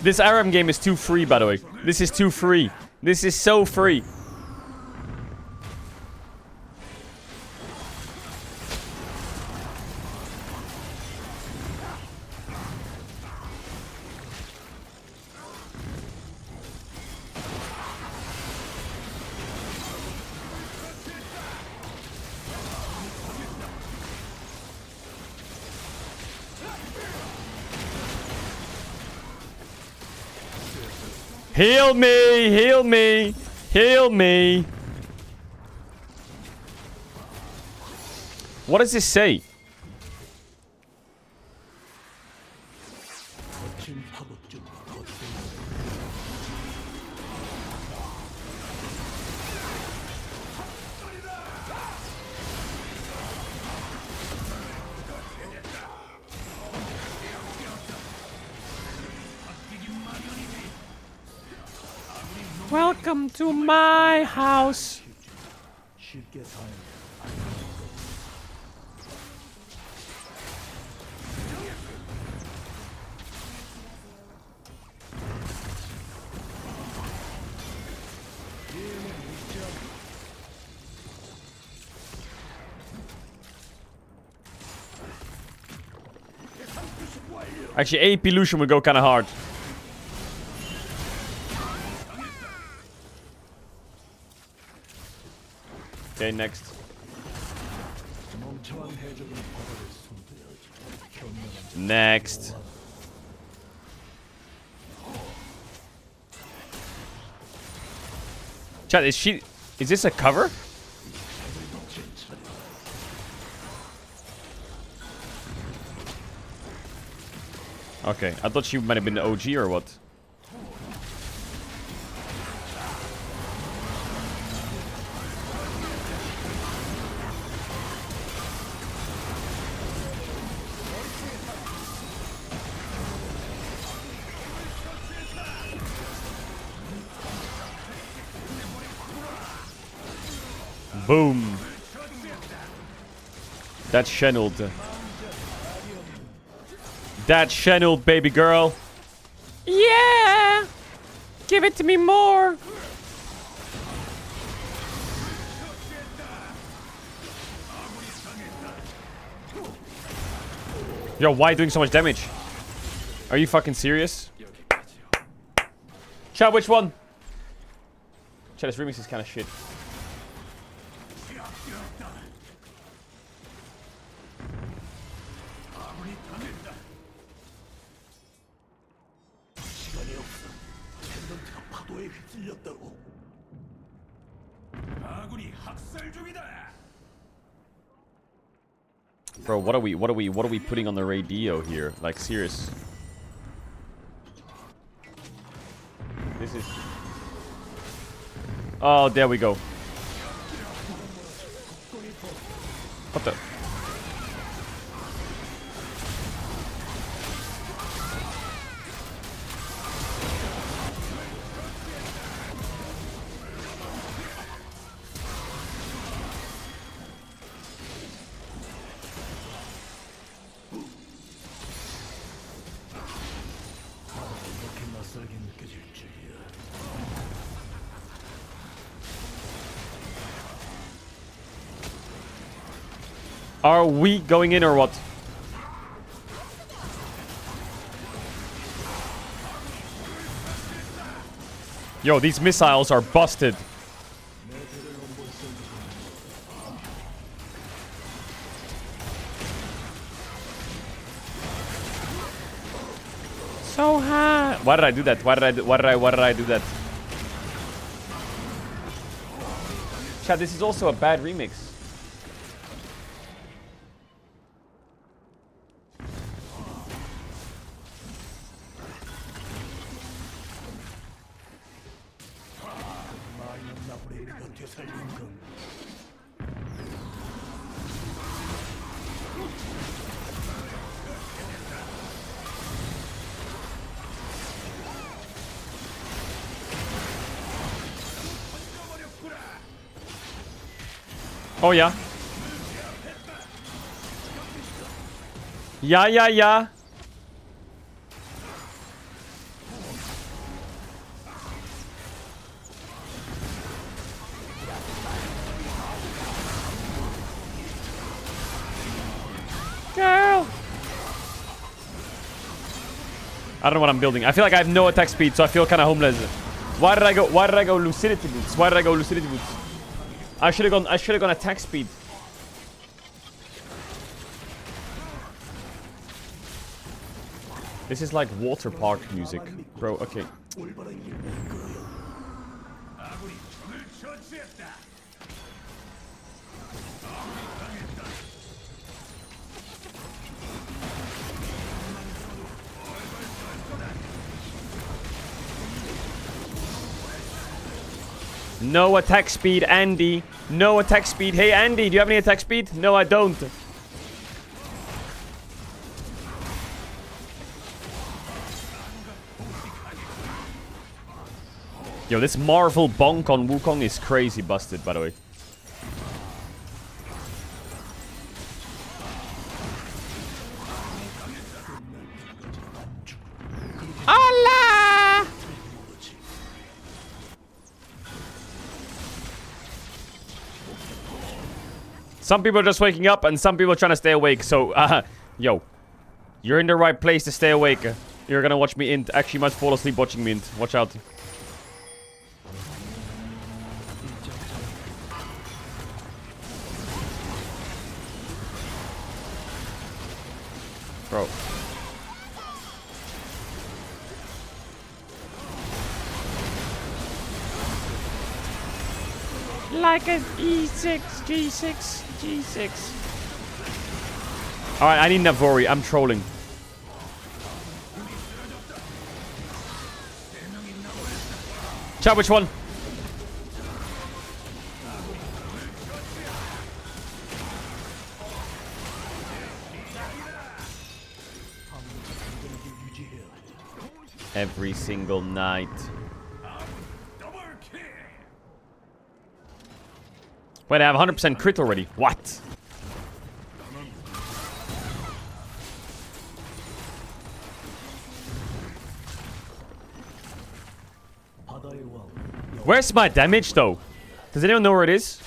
A: This Aram game is too free, by the way. This is too free. This is so free. Heal me! Heal me! Heal me! What does this say? Welcome to my house. Actually, AP Lucian would go kind of hard. Okay, next. Next. Chat, is this a cover? Okay, I thought she might have been the OG or what? Boom. That's channeled. That's channeled, baby girl. Yeah! Give it to me more. Yo, why doing so much damage? Are you fucking serious? Chat, which one? Chat, this remix is kind of shit. Bro, what are we putting on the radio here? Like, serious. This is... Oh, there we go. What the... Are we going in or what? Yo, these missiles are busted. So high. Why did I do that? Why did I do that? Chat, this is also a bad remix. Oh yeah. Yeah. Girl. I don't know what I'm building. I feel like I have no attack speed, so I feel kind of homeless. Why did I go lucidity boots? I should have gone attack speed. This is like water park music. Bro, okay. No attack speed, Andy. No attack speed. Hey, Andy, do you have any attack speed? No, I don't. Yo, this Marvel bonk on Wukong is crazy busted, by the way. Allah! Some people are just waking up and some people are trying to stay awake. So, yo, you're in the right place to stay awake. You're gonna watch me int. Actually, you might fall asleep watching me int. Watch out. Bro. Like an E6, G6, G6. Alright, I need Navori. I'm trolling. Chat, which one? Every single night. Wait, I have 100% crit already. What? Where's my damage, though? Does anyone know where it is?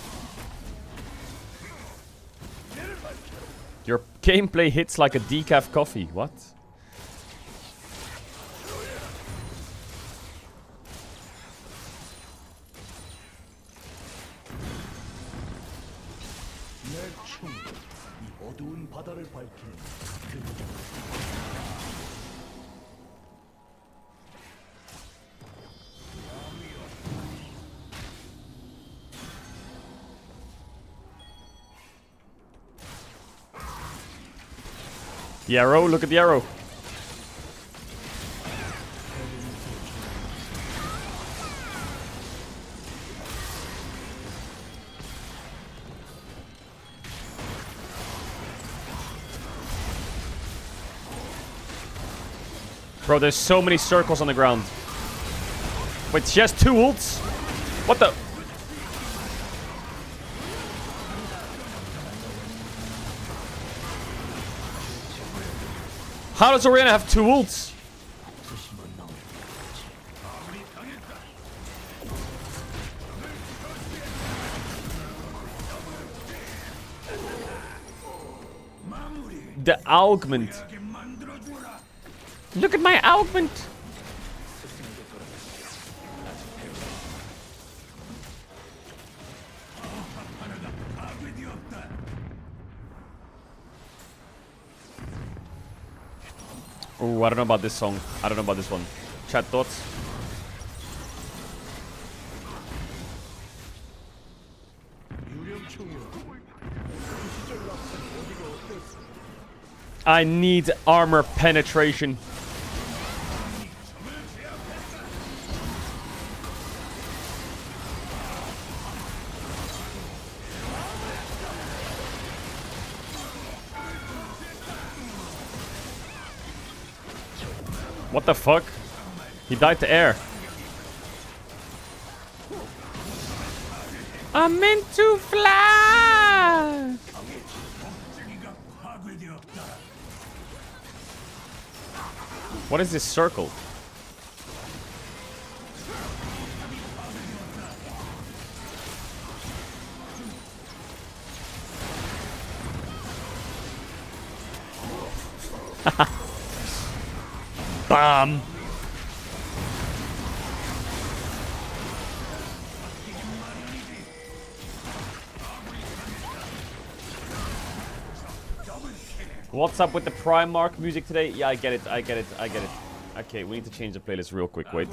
A: Your gameplay hits like a decaf coffee. What? The arrow, look at the arrow. Bro, there's so many circles on the ground. Wait, she has 2 ults? What the? How does Oriana have 2 ults? The augment. Look at my augment. Oh, I don't know about this song. I don't know about this one. Chat thoughts? I need armor penetration. What the fuck? He died to air. I'm meant to fly. What is this circle? Bam. What's up with the Primarch music today? Yeah, I get it. I get it. I get it. Okay, we need to change the playlist real quick. Wait.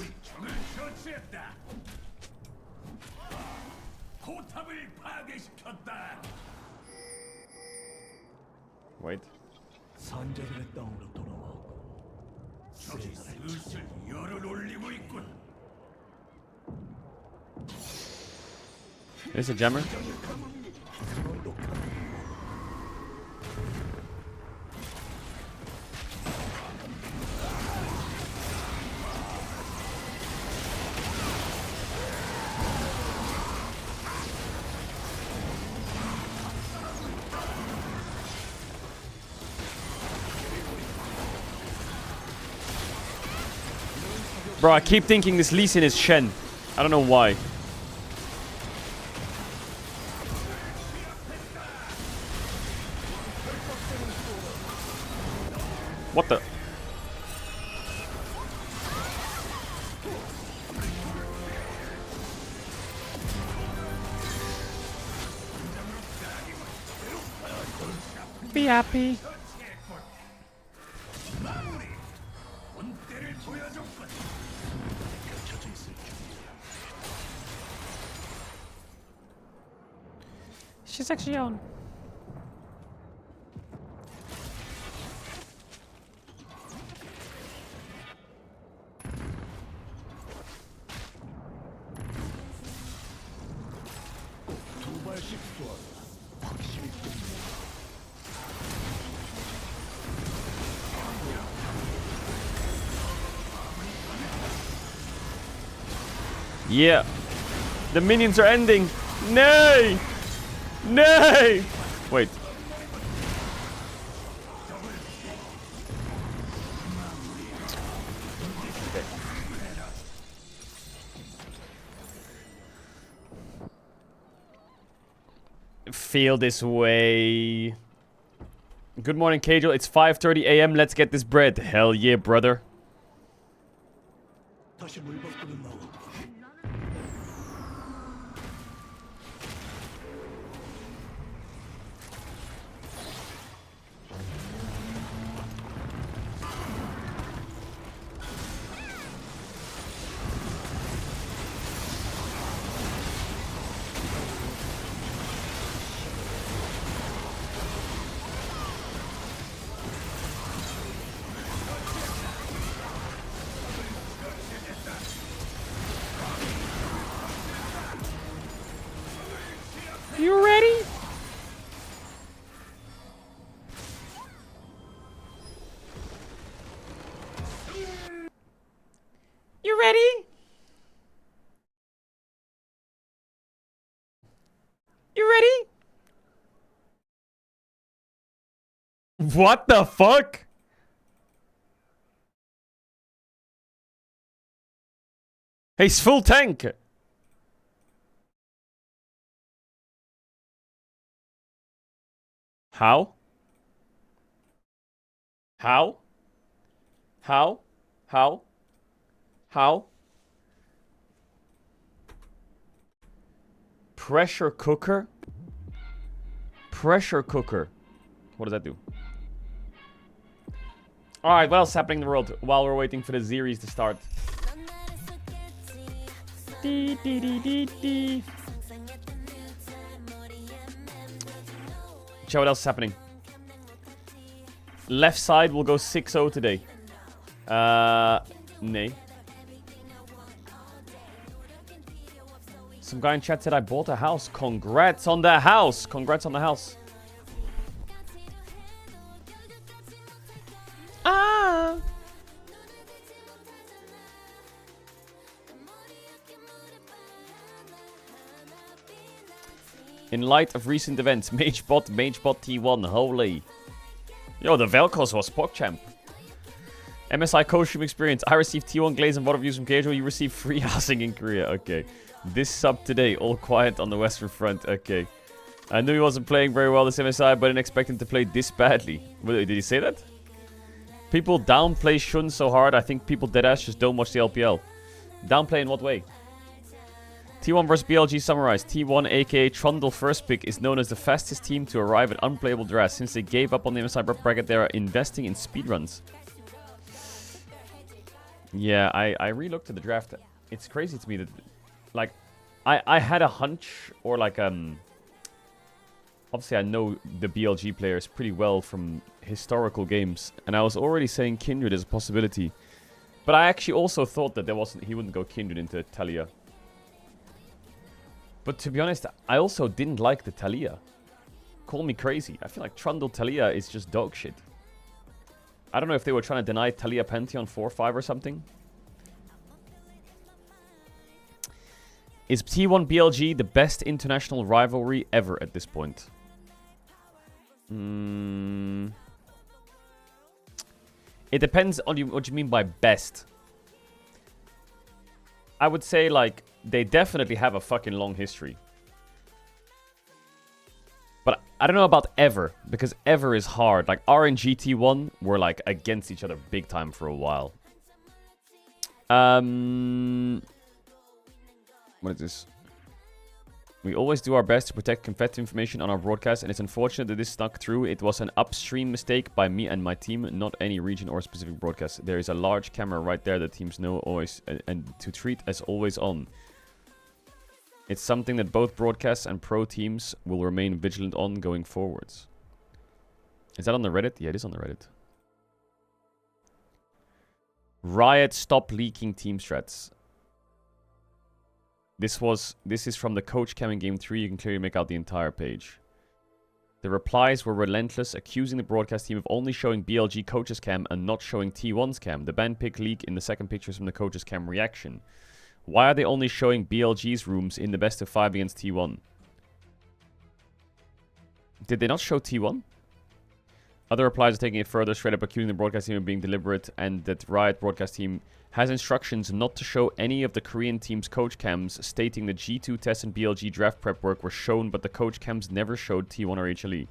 A: Wait. Is it jammer? Bro, I keep thinking this Lee Sin is Shen. I don't know why. What the? Be happy. She's actually on. Yeah. The minions are ending. Nay! Nay! Wait. Okay. Feel this way. Good morning, Caedrel. It's 5:30 a.m. Let's get this bread. Hell yeah, brother. You ready? You ready? You ready? What the fuck? He's full tank. How? How? How? How? How? Pressure cooker? Pressure cooker. What does that do? Alright, what else is happening in the world while we're waiting for the series to start? Show what else is happening. Left side will go 6-0 today. Nay. Some guy in chat said I bought a house. Congrats on the house. Congrats on the house. Ah. In light of recent events, MageBot T1, holy. Yo, the Velcros was PogChamp. MSI costume experience. I received T1 glaze and VOD reviews from Caedrel. You received free housing in Korea. Okay. This sub today, all quiet on the Western Front. Okay. I knew he wasn't playing very well this MSI, but didn't expect him to play this badly. Did he say that? People downplay Shun so hard, I think people deadass just don't watch the LPL. Downplay in what way? T1 vs BLG summarized. T1 aka Trundle first pick is known as the fastest team to arrive at unplayable drafts. Since they gave up on the MSI bracket, they are investing in speedruns. Yeah, I re-looked at the draft. It's crazy to me that, like, I had a hunch, or like, obviously I know the BLG players pretty well from historical games, and I was already saying Kindred is a possibility. But I actually also thought that he wouldn't go Kindred into Talia. But to be honest, I also didn't like the Talia. Call me crazy. I feel like Trundle Talia is just dog shit. I don't know if they were trying to deny Talia Pantheon 4-5 or something. Is T1 BLG the best international rivalry ever at this point? It depends on what you mean by best. I would say, like, they definitely have a fucking long history. But I don't know about ever, because ever is hard. Like, RNG T1 were, like, against each other big time for a while. What is this? We always do our best to protect competitive information on our broadcast, and it's unfortunate that this stuck through. It was an upstream mistake by me and my team, not any region or specific broadcast. There is a large camera right there that teams know always and to treat as always on. It's something that both broadcasts and pro teams will remain vigilant on going forwards. Is that on the Reddit? Yeah, it is on the Reddit. Riot, stop leaking team strats. This is from the coach cam in Game 3. You can clearly make out the entire page. The replies were relentless, accusing the broadcast team of only showing BLG coach's cam and not showing T1's cam. The ban pick leak in the second picture is from the coach's cam reaction. Why are they only showing BLG's rooms in the best of 5 against T1? Did they not show T1? Other replies are taking it further, straight up accusing the broadcast team of being deliberate, and that Riot broadcast team has instructions not to show any of the Korean team's coach cams, stating the G2 test and BLG draft prep work were shown, but the coach cams never showed T1 or HLE.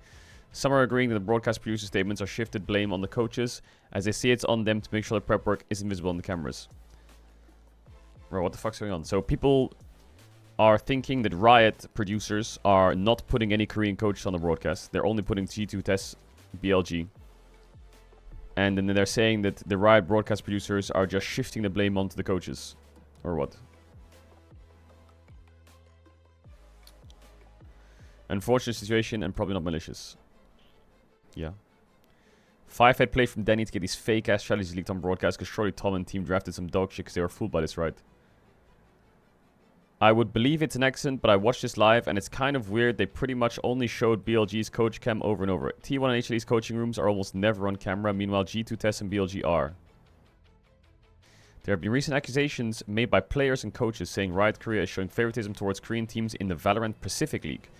A: Some are agreeing that the broadcast producer statements are shifted blame on the coaches, as they see it's on them to make sure the prep work isn't visible on the cameras. Bro, what the fuck's going on? So people are thinking that Riot producers are not putting any Korean coaches on the broadcast. They're only putting G2 tests, BLG. And then they're saying that the Riot broadcast producers are just shifting the blame onto the coaches. Or what? Unfortunate situation and probably not malicious. Yeah. 5-head play from Danny to get these fake-ass strategies leaked on broadcast, because surely Tom and team drafted some dog shit because they were fooled by this, right? I would believe it's an accident, but I watched this live, and it's kind of weird. They pretty much only showed BLG's coach cam over and over. T1 and HLE's coaching rooms are almost never on camera. Meanwhile, G2 Test and BLG are. There have been recent accusations made by players and coaches saying Riot Korea is showing favoritism towards Korean teams in the Valorant Pacific League.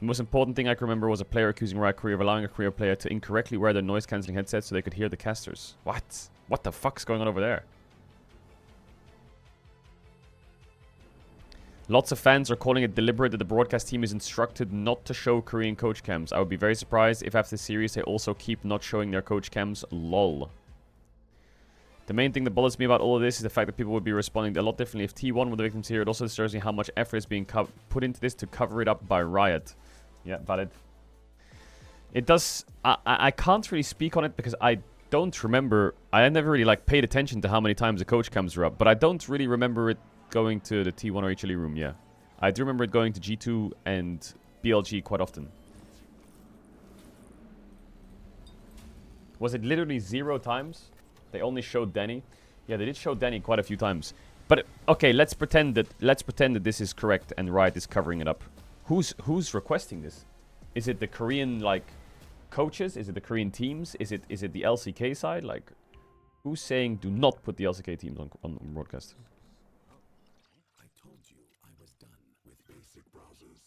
A: The most important thing I can remember was a player accusing Riot Korea of allowing a Korea player to incorrectly wear their noise-cancelling headsets so they could hear the casters. What? What the fuck's going on over there? Lots of fans are calling it deliberate that the broadcast team is instructed not to show Korean coach cams. I would be very surprised if after the series they also keep not showing their coach cams. Lol. The main thing that bothers me about all of this is the fact that people would be responding a lot differently if T1 were the victims here. It also disturbs me how much effort is being put into this to cover it up by Riot. Yeah, valid. It does... I can't really speak on it because I don't remember... I never really like paid attention to how many times the coach cams were up, but I don't really remember it going to the T1 or HLE room, yeah. I do remember it going to G2 and BLG quite often. Was it literally 0 times? They only showed Danny. Yeah, they did show Danny quite a few times. But okay, let's pretend that this is correct and Riot is covering it up. Who's requesting this? Is it the Korean like coaches? Is it the Korean teams? Is it the LCK side? Like, who's saying do not put the LCK teams on broadcast?
B: I told you I was done with basic browsers.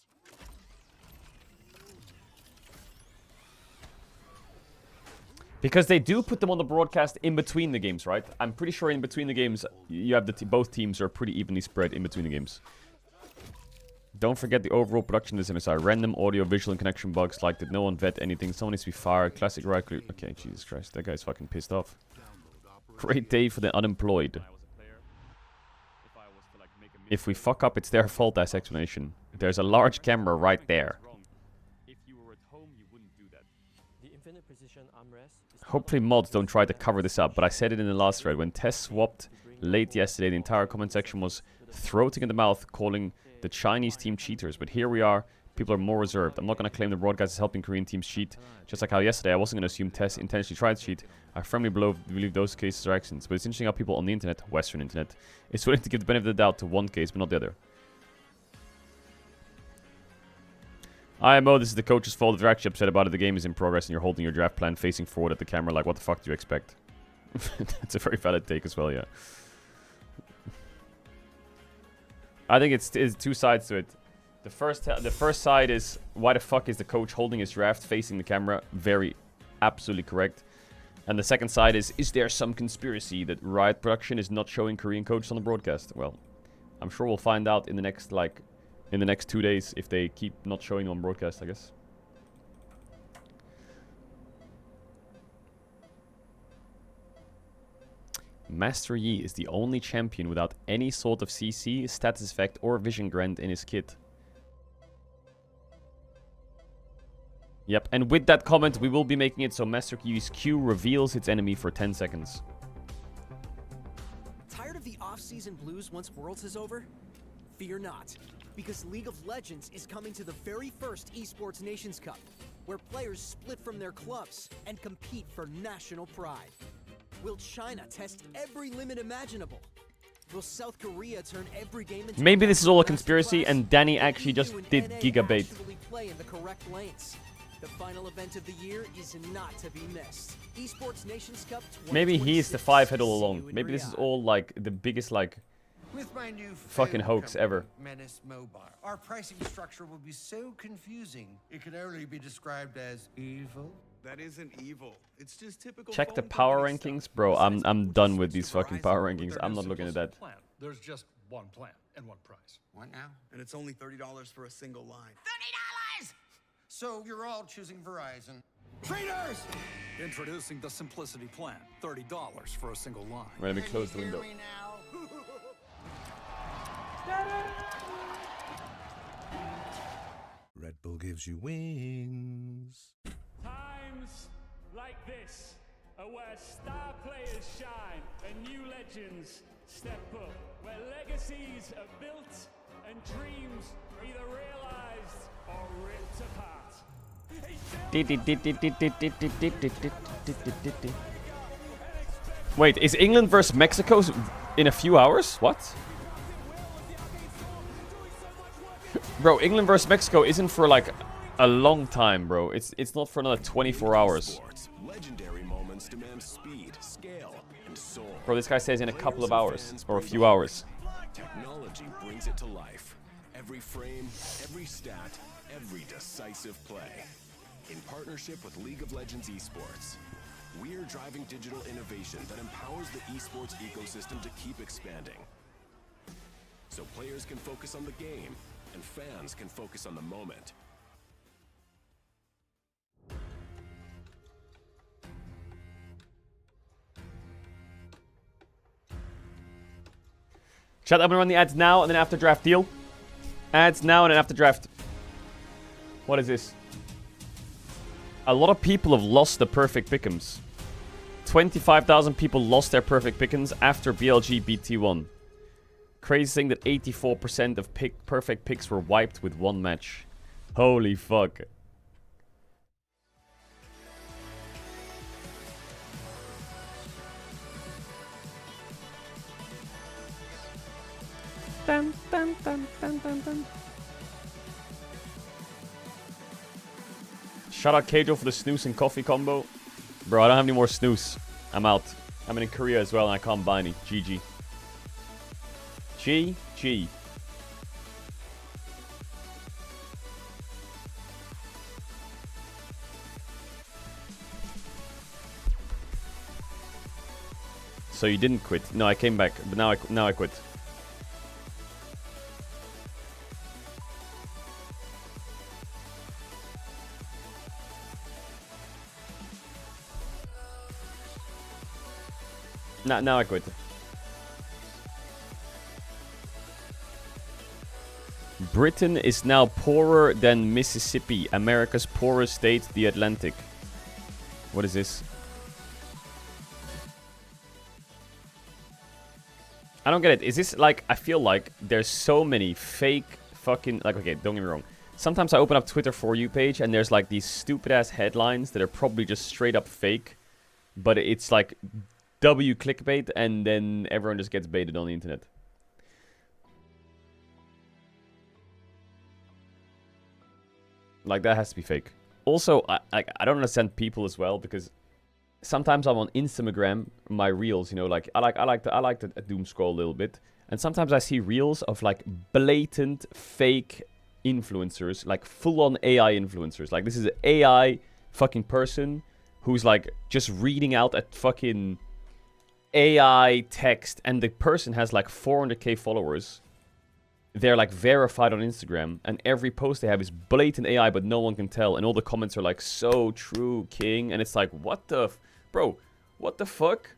A: Because they do put them on the broadcast in between the games, right? I'm pretty sure in between the games, you have both teams are pretty evenly spread in between the games. Don't forget the overall production of this MSI. Random audio, visual, and connection bugs. Like, did no one vet anything? Someone needs to be fired. Classic right click. Okay, Jesus Christ. That guy's fucking pissed off. Great day for the unemployed. If we fuck up, it's their fault. That's explanation. There's a large camera right there. Hopefully mods don't try to cover this up, but I said it in the last thread. When Tess swapped late yesterday, the entire comment section was throating in the mouth, calling the Chinese team cheaters. But here we are, people are more reserved. I'm not going to claim the broadcast is helping Korean teams cheat. Just like how yesterday I wasn't going to assume Tess intentionally tried to cheat. I firmly believe those cases are accidents. But it's interesting how people on the internet, Western internet, is willing to give the benefit of the doubt to one case but not the other. IMO, this is the coach's fault. If they're actually upset about it, the game is in progress and you're holding your draft plan facing forward at the camera. Like, what the fuck do you expect? That's a very valid take as well, yeah. I think it's two sides to it. The first side is, why the fuck is the coach holding his draft facing the camera? Very, absolutely correct. And the second side is there some conspiracy that Riot Production is not showing Korean coaches on the broadcast? Well, I'm sure we'll find out in the next, like... in the next 2 days, if they keep not showing on broadcast, I guess. Master Yi is the only champion without any sort of CC, status effect, or vision grant in his kit. Yep, and with that comment, we will be making it so Master Yi's Q reveals its enemy for 10 seconds.
C: Tired of the off-season blues once Worlds is over? Fear not, because League of Legends is coming to the very first Esports Nations Cup, where players split from their clubs and compete for national pride. Will China test every limit imaginable? Will South Korea turn every game into
A: Maybe this is all a conspiracy and Danny actually just did Gigabait.
C: Play in the correct lanes. The final event of the year is not to be missed. Esports Nations Cup.
A: Maybe he is the 5-head all along. Maybe this is all like the biggest like
D: with my new
A: fucking hoax ever.
D: Menace Mobile, our pricing structure will be so confusing it can only be described as evil.
B: That isn't evil. It's just typical.
A: Check the power rankings, bro. I'm done with these fucking power rankings. I'm not looking at that.
E: There's just one plan and one price.
B: What now? And it's only $30 for a single line.
D: $30! So you're all choosing Verizon.
E: Traders! Introducing the Simplicity Plan. $30 for a single line.
A: Let me close the window.
B: Red Bull gives you wings.
F: Times like this are where star players shine and new legends step up, where legacies are built and dreams are either realized or ripped apart.
A: Wait, is England versus Mexico in a few hours? What? Bro, England versus Mexico isn't for like a long time, bro. It's not for another 24 hours.
B: Legendary moments demand speed, scale, and soul.
A: Bro, this guy says in a couple of hours or a few hours.
B: Technology brings it to life. Every frame, every stat, every decisive play. In partnership with League of Legends Esports, we're driving digital innovation that empowers the esports ecosystem to keep expanding. so players can focus on the game and fans can focus on the moment.
A: Chat, I'm gonna run the ads now and then after draft. Deal? Ads now and then after draft. What is this? A lot of people have lost the perfect pick'ems. 25,000 people lost their perfect pick'ems after BLG beat T1. Crazy thing that 84% of perfect picks were wiped with one match. Holy fuck. Dun, dun, dun, dun, dun, dun. Shout out Caedrel for the snooze and coffee combo. Bro, I don't have any more snooze. I'm out. I'm in Korea as well and I can't buy any. GG. GG. So you didn't quit? No, I came back, but now I quit. Now I quit. Britain is now poorer than Mississippi, America's poorest state, the Atlantic. What is this? I don't get it. Is this like, I feel like there's so many fake fucking, like, okay, don't get me wrong. Sometimes I open up Twitter For You page and there's like these stupid ass headlines that are probably just straight up fake. But it's like W clickbait and then everyone just gets baited on the internet. Like, that has to be fake. Also, I don't understand people as well, because sometimes I'm on Instagram, my reels, you know, like I like to doom scroll a little bit, and sometimes I see reels of like blatant fake influencers, like full-on AI influencers. Like, this is an AI fucking person who's like just reading out a fucking AI text, and the person has like 400k followers. They're like verified on Instagram, and every post they have is blatant AI, but no one can tell, and all the comments are like, so true, king, and it's like, what the bro, what the fuck?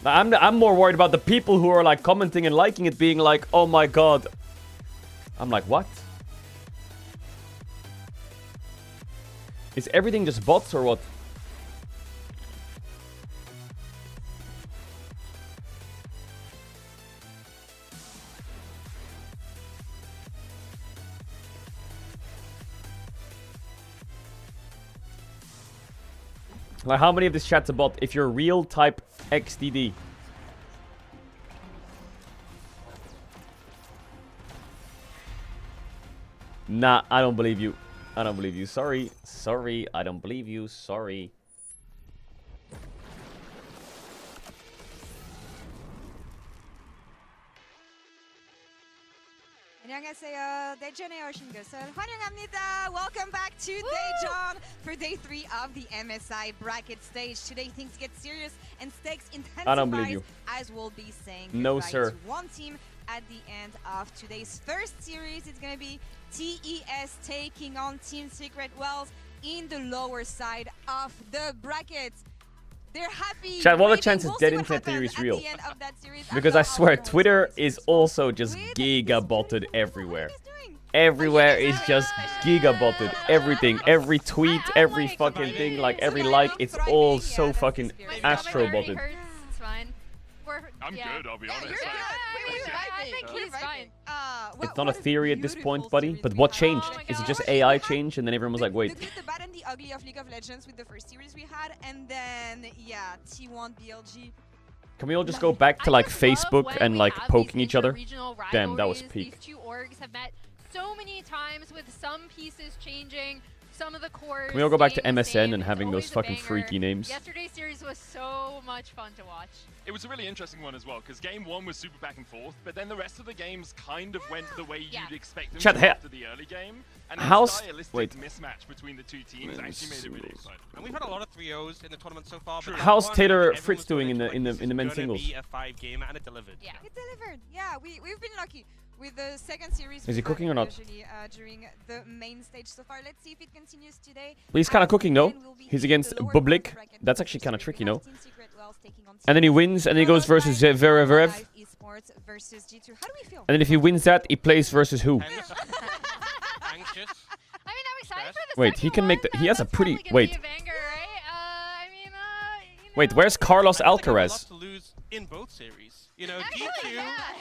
A: I'm more worried about the people who are like commenting and liking it, being like, oh my god. I'm like, what? Is everything just bots or what? Like, how many of this chat's a bot? If you're real, type XDD. Nah, I don't believe you. I don't believe you. Sorry. Sorry, I don't believe you. Sorry.
G: 안녕하세요. 대전에 오신 것을 환영합니다. Welcome back to Daejeon for day 3 of the MSI bracket stage. Today things get serious and stakes
A: I don't believe
G: intensify
A: you.
G: as we'll be saying
A: No,
G: goodbye
A: sir.
G: to one team at the end of today's first series. It's going to be TES taking on Team Secret Wells in the lower side of the bracket. They're happy.
A: Chat, what are the
G: waiting.
A: chances
G: We'll
A: dead
G: see what
A: internet theory is
G: happens at
A: real?
G: the end of that series.
A: Because
G: After
A: I
G: all,
A: swear,
G: everyone's
A: Twitter
G: starting
A: is
G: to
A: also just
G: with
A: giga-botted
G: this
A: everywhere.
G: What are you guys doing?
A: Everywhere is just giga-botted. Everything, every tweet, every fucking thing, like every like, it's all so fucking astro-botted.
H: It's fine.
I: I'm good, I'll be honest.
G: You're good.
H: I think he's fine.
A: It's not a theory at this point, buddy. But what changed?
H: Oh my
A: Is it
H: God.
A: just AI change? And then everyone was like,
G: The
A: wait.
G: good, the bad, and the ugly of League of Legends with the first series we had, and then yeah, T1 BLG.
A: Can we all just go back to like Facebook and like poking each other? Damn, that was peak.
H: These two orgs have met so many times with some pieces changing, some of the cores.
A: Can we all go back to
H: staying the
A: MSN
H: same.
A: and
H: It's
A: having those
H: always a
A: fucking
H: banger.
A: freaky names?
H: Yesterday's series was so much fun to watch.
I: It was a really interesting one as well, because game 1 was super back and forth, but then the rest of the games kind of went the way you'd expect them
A: Chat,
I: to
A: hey,
I: after the early game. And the
A: how's-
I: stylistic
A: wait.
I: mismatch between the two teams actually made it really exciting.
J: And we've had a lot of 3-0s in the tournament so far. But
A: How's
J: one,
A: Taylor
J: everyone
A: Fritz
J: was
A: doing
J: going
A: in
J: into,
A: the men's
J: this is
A: singles?
J: gonna be a 5-gamer, and it delivered.
H: Yeah.
G: It delivered. Yeah, we've been lucky with the second series.
A: Is he cooking or not?
G: Usually, during the main stage so far. Let's see if it continues today.
A: But he's kind of cooking, no? He's against Bublik. That's actually kind of tricky, no? And then he wins, and he goes versus Verev.
G: Versus G2. How do we feel?
A: And then if he wins that, he plays versus who?
J: Anxious.
H: I mean, I'm excited for the
A: Wait, he
H: second
A: can make
H: one.
A: the. He has a
H: That's
A: pretty.
H: probably gonna
A: Wait,
H: be a banger, right? I mean, you know,
A: wait. Where's Carlos
J: I think they have a lot
A: Alcaraz?
J: to lose in both series. You know,
H: Actually,
J: G2,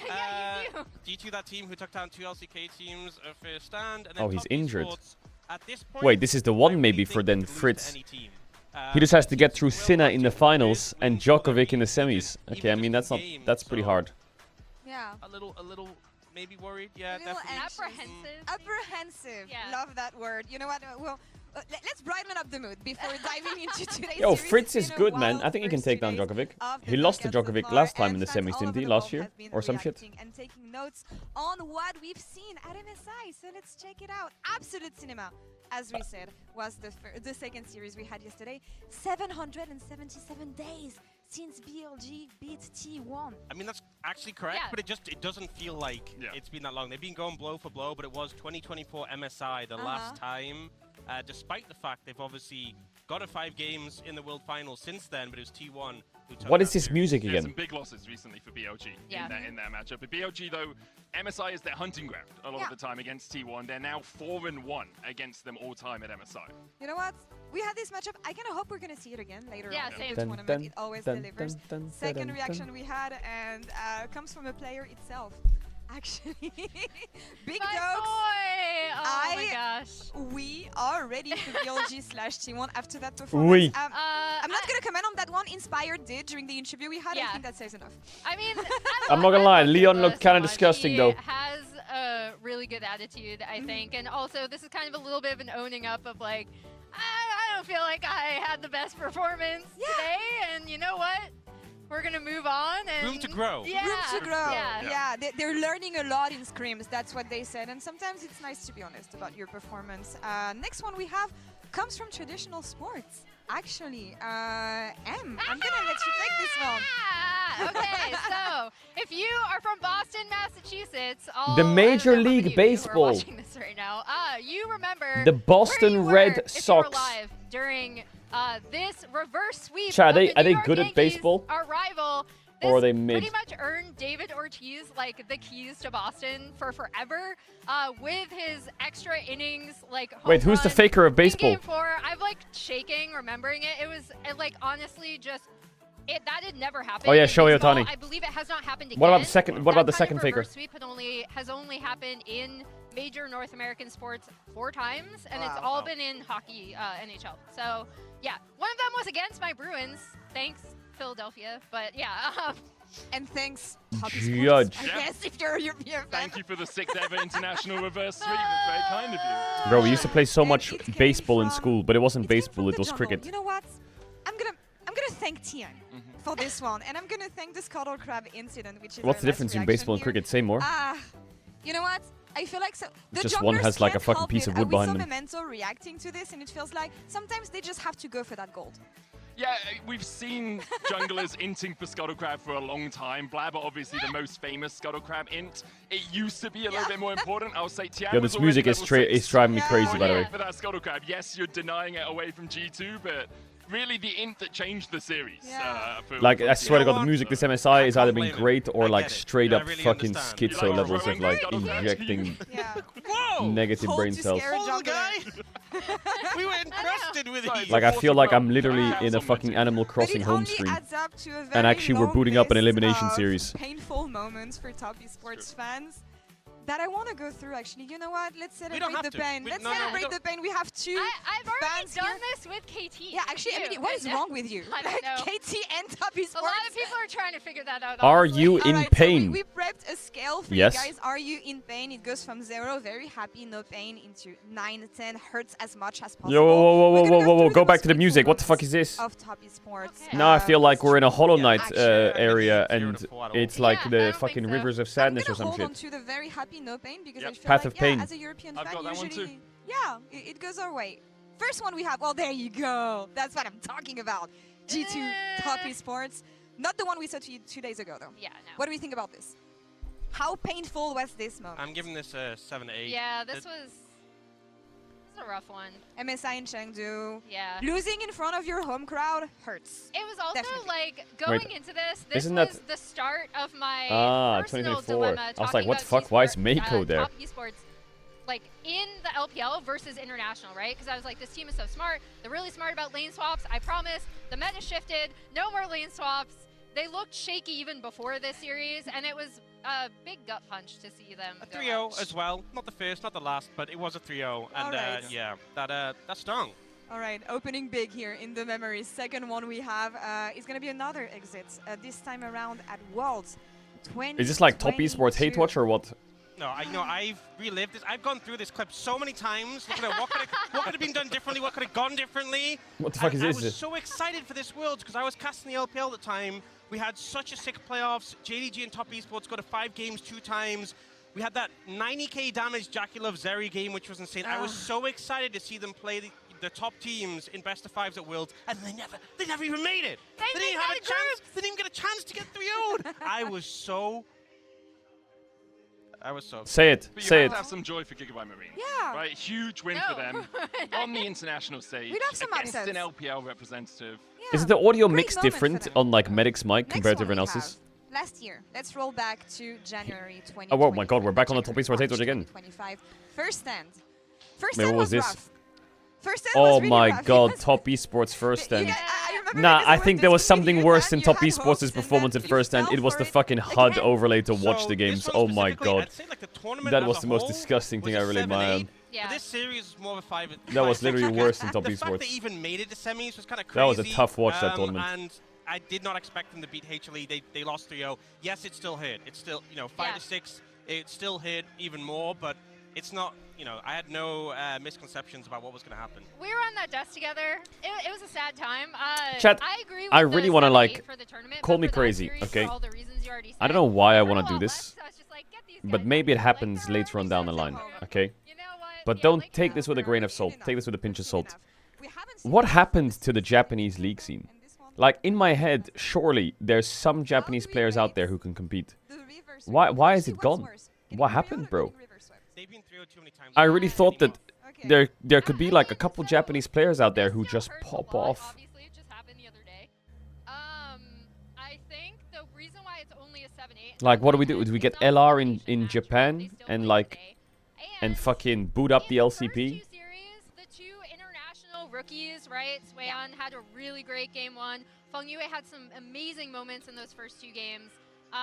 H: yeah, you
J: G2, that team who took down 2 LCK teams first stand, and then
A: Oh, he's
J: Top
A: injured.
J: Esports, at this point,
A: Wait, this is the one
J: I
A: maybe
J: really
A: for
J: think
A: then
J: they could lose to
A: Fritz.
J: any team.
A: He just has to get through
J: Will
A: Sinna in the
J: have to
A: finals
J: win
A: and
J: for the
A: Djokovic in the
J: region,
A: semis. Okay, I
J: even
A: mean
J: just
A: that's not.
J: game,
A: That's pretty
J: so
A: hard.
G: Yeah.
J: A little maybe worried. Yeah,
G: A little
J: definitely.
G: anxious.
H: apprehensive.
G: Apprehensive.
H: Yeah.
G: Love that word. You know what? Well, let's brighten up the mood before diving into today's
A: Yo,
G: series.
A: Fritz
G: It's
A: is
G: been a
A: good, man.
G: wild
A: I think he can
G: first
A: take
G: 2
A: down
G: days
A: Djokovic.
G: of the
A: He lost to
G: bracket so
A: Djokovic
G: far,
A: last time
G: and
A: in the
G: fans
A: semis,
G: all
A: didn't
G: over
A: he?
G: the
A: Last
G: world
A: year
G: have been
A: or some shit.
G: reacting and taking notes on what we've seen at MSI. So let's check it out. Absolute cinema, as we said, was the second series we had yesterday. 777 days since BLG beat T1.
J: I mean, that's actually correct,
H: Yeah.
J: but it doesn't feel like it's been that long. They've been going blow for blow, but it was 2024 MSI the last time, despite the fact they've obviously gone to 5 games in the World Finals since then, but it was T1 who took
A: What
J: that
A: is this
J: series.
A: music
I: There's some
A: again?
I: big losses recently for BLG
H: Yeah.
I: in their matchup. But BLG, though, MSI is their hunting ground a lot of the time against T1. They're now 4-1 against them all time at MSI.
G: You know what? We had this matchup. I kind of hope we're going to see it again later
H: Yeah,
G: on
H: same.
G: in the tournament. It always delivers. Second reaction we had and comes from a player itself. Actually, Big
H: My
G: Dogs.
H: boy! Oh my gosh.
G: We are ready for BLG/T1 after that performance. I'm not going to comment on that one. Inspired did during the interview we had. I think that says enough.
H: I mean,
A: I'm not gonna lie,
H: I love
A: Leon
H: Nicholas
A: looked kind
H: so
A: of
H: much.
A: disgusting
H: He
A: though.
H: has a really good attitude, I think, and also this is kind of a little bit of an owning up of like, I don't feel like I had the best performance today, and you know what? We're gonna move on and
J: Room to grow.
H: Yeah.
G: Room to grow.
H: Yeah.
G: They're learning a lot in scrims. That's what they said. And sometimes it's nice to be honest about your performance. Next one we have comes from traditional sports. Actually, I'm gonna let you take this one.
H: Okay, so if you are from Boston, Massachusetts, all
A: The Major
H: I don't know how
A: League
H: many of you who are
A: Baseball.
H: watching this right now, you remember
A: The Boston
H: where you were
A: Red
H: if you were
A: Sox.
H: alive during this reverse sweep.
A: Chat,
H: of
A: are
H: the
A: they
H: New York
A: good at
H: Yankees,
A: baseball?
H: Our rival.
A: Or are
H: This
A: they mid?
H: pretty much earned David Ortiz like the keys to Boston for forever with his extra innings. Like home
A: Wait, who's the
H: run
A: faker of
H: in
A: baseball?
H: Game 4, I'm like shaking remembering it. It was like honestly just that had never happened.
A: Oh, yeah,
H: in
A: Shohei
H: baseball.
A: Ohtani.
H: I believe it has not happened again.
A: What about the second? What
H: That
A: about the
H: kind
A: second
H: of
A: faker?
H: reverse sweep has only happened in major North American sports 4 times, and it's all been in hockey, NHL. So yeah, one of them was against my Bruins. Thanks, Philadelphia. But yeah.
G: And thanks,
A: Judge.
G: I guess if you're a European fan.
I: Thank you for the 6th ever international reverse sweep. That's very kind of you.
A: Bro, we used to play so much
G: it came
A: baseball in
G: from-
A: school, but it wasn't
G: It came
A: baseball,
G: from
A: it
G: the
A: was
G: jungle.
A: cricket.
G: You know what? I'm gonna thank Tian for this one, and I'm gonna thank the Scuttle Crab incident, which is
A: What's
G: our
A: the
G: last
A: difference in
G: reaction
A: baseball and
G: here.
A: cricket? Say more.
G: You know what? I feel like the
A: Just one
G: junglers
A: has, like, a
G: can't
A: fucking
G: help
A: piece
G: it.
A: of wood
G: We saw
A: behind them.
G: Memento reacting to this, and it feels like sometimes they just have to go for that gold.
I: Yeah, we've seen junglers inting for Scuttle Crab for a long time. Blabber, obviously the most famous Scuttle Crab int. It used to be a little bit more important. I'll say Tian
A: Yo,
I: was
A: this
I: already
A: music
I: level
A: is
I: 6.
A: driving me crazy, by the way.
I: For that Scuttle Crab, yes, you're denying it away from G2, but really the int that changed the series.
A: Like, I swear to God, the music this MSI has either been
J: blame him.
A: great or
J: I
A: like
J: get it.
A: straight
J: I
A: up
J: really
A: fucking
J: understand.
A: schizo
I: You like
A: levels of
I: throwing
A: like
I: Scuttle Crab?
A: injecting
J: Whoa!
A: negative
G: Hold
A: brain
G: to
A: cells.
G: scare a
J: Whoa,
G: jungler.
J: guy! We were entrusted with
I: Sorry,
J: you.
A: Like, I feel like I'm literally
I: Caps
A: in a
I: on my
A: fucking
I: team.
A: Animal
G: But
A: Crossing
G: it
A: home
G: only
A: screen.
G: adds up to a very
A: And actually, we're
G: long
A: booting up an
G: list
A: elimination
G: of
A: series.
G: Painful moments for top esports fans. that I want to go through, actually. You know what? Let's celebrate the
J: to.
G: pain. Let's celebrate the pain. We have two
H: I've already
G: fans
H: done
G: here.
H: this with KT.
G: Yeah, actually, I mean, what is wrong with you?
H: I don't know.
G: KT and Top Esports.
H: A lot of people are trying to figure that out.
A: Are
H: honestly.
A: you in
G: Alright,
A: pain?
G: So we prepped a scale for
A: Yes.
G: you guys. Are you in pain? It goes from 0, very happy, no pain, into 9, 10, hurts as much as possible.
A: Yo, whoa,
G: We're gonna
A: whoa,
G: through
A: go
G: the
A: back to the
G: most
A: music. What the
G: painful
A: fuck is this?
G: Of Top Esports.
H: Okay.
A: Now I feel like we're in a Hollow Knight
J: Action.
A: area,
J: Zero
A: and
J: to 4 at all.
A: it's like
H: Yeah, I
A: the
H: don't
A: fucking
H: think so.
A: Rivers of
G: I'm
A: Sadness
G: gonna
A: or some
G: hold on
A: shit.
G: to the very happy, no pain, because
I: Yep.
G: I feel
A: Path
G: like,
A: of Pain.
G: as a European
I: I've
G: fan,
I: got that one
G: usually,
I: too.
G: yeah, it goes our way. First one we have, well, there you go. That's what I'm talking about. G2 Top Esports. Not the one we saw 2 days ago, though.
H: Yeah, no.
G: What do we think about this? How painful was this moment?
J: I'm giving this a 7 to 8.
H: Yeah, this was a rough one.
G: MSI in Chengdu.
H: Yeah.
G: Losing in front of your home crowd hurts.
H: It was also
G: Definitely.
H: like going
A: Wait,
H: into this
A: isn't
H: was
A: that-
H: the start of my personal
A: 2024.
H: dilemma.
A: I was
H: talking
A: like, what the
H: about
A: fuck? Why is
H: esports,
A: Mako there?
H: Top esports, like in the LPL versus international, right? Because I was like, this team is so smart. They're really smart about lane swaps. I promise. The meta shifted. No more lane swaps. They looked shaky even before this series, and it was a big gut punch to see them
J: A
H: go
J: 3-0
H: out.
J: as well. Not the first, not the last, but it was a 3-0. And
G: Alright.
J: yeah, that stung.
G: All right, opening big here in the memories. Second one we have is going to be another exit, this time around at Worlds 2022.
A: Is this like Top Esports hate watch or what?
J: No, I've relived this. I've gone through this clip so many times, looking at what could have been done differently, what could have gone differently.
A: What the fuck is
J: I
A: this?
J: was so excited for this Worlds because I was casting the LPL at the time. We had such a sick playoffs. JDG and Top Esports got to 5 games 2 times. We had that 90k damage Jackie Love Zeri game, which was insane. I was so excited to see them play the top teams in best of 5s at Worlds, and they never even made it. They didn't have a chance. They didn't even get a chance to get 3-0'd. I was so
A: Say it.
I: But you
A: Say
I: have
A: it.
I: to have some joy for Gigabyte Marine.
G: Yeah.
I: Right, huge win for them on the international stage
G: We'd have some
I: against an
G: upsets.
I: LPL representative.
G: Yeah,
A: Is the audio
G: great
A: mix
G: moment for
A: different
G: them.
A: on like Medic's mic
G: Next
A: compared to
G: one
A: everyone
G: we
A: else's?
G: have, last year. Let's roll back to January 2020.
A: Oh my god, we're back on the Top Esports hate watch again.
G: 25. First stand. First
A: Wait,
G: stand
A: what was this?
G: rough. First stand
A: Oh
G: was really
A: my
G: rough.
A: god, Top Esports first
G: You
A: stand.
G: guys- I remember
A: Nah,
G: because
A: I
G: it
A: think there
G: this
A: was something
G: weird
A: worse
G: and
A: than
G: you
A: Top
G: had
A: Esports'
G: hopes and
A: performance
G: then
A: at
G: you
A: first stand.
G: fell
A: It was
G: for
A: the fucking HUD
G: again.
A: overlay to watch
J: So
A: the games.
J: this one
A: Oh my
J: specifically,
A: god.
J: I'd say, like, the tournament
A: That
J: as
A: was
J: a
A: the most
J: whole
A: disgusting thing I
J: was a
A: relayed my
J: 7-8,
H: Yeah.
J: But this series is more of a 5.
A: That was literally worse than Top
J: The fact
A: Esports.
J: they even made it to semis was kind of crazy.
A: That was a tough watch, that tournament.
J: And I did not expect them to beat HLE. They lost 3-0. Yes, it still hurt. It's still, 5 to 6. It still hurt even more, but it's not, I had no misconceptions about what was going to happen.
H: We were on that desk together. It was a sad time.
A: Chat,
H: I agree with
A: I really
H: want to
A: for the crazy, okay?
H: all the reasons you already
A: I don't
H: said.
A: know why I
H: For a
A: want to do
H: while,
A: this,
H: I was just like, get these
A: but
H: guys
A: maybe it
H: out. Like,
A: happens
H: they're
A: later on down the line,
H: already
A: okay?
H: You know what?
A: But
H: Yeah,
A: don't
H: like,
A: take this with a grain of salt.
G: enough.
A: Take this with a pinch of salt.
G: Enough. We haven't seen
A: What
G: this
A: happened to the Japanese league scene?
G: in this one.
A: Like, in my head, surely there's some Japanese players out there who can compete.
G: The reverse
A: Why
G: sweep.
A: is
G: Actually,
A: it
G: what's
A: gone?
G: worse? In
A: What
G: Korea
A: happened,
G: or
A: bro?
G: getting reverse swept?
J: They've been 3-0 too many times.
A: I really thought that
G: Okay.
A: there could be like a couple Japanese players out there who just pop off.
H: Obviously, it just happened the other day. I think the reason why it's only a 7-8.
A: Like, what do we do? Do we get LR in Japan and like and fucking boot up the LCP?
H: The two international rookies, right? Swayan had a really great game 1. Feng Yue had some amazing moments in those first 2 games.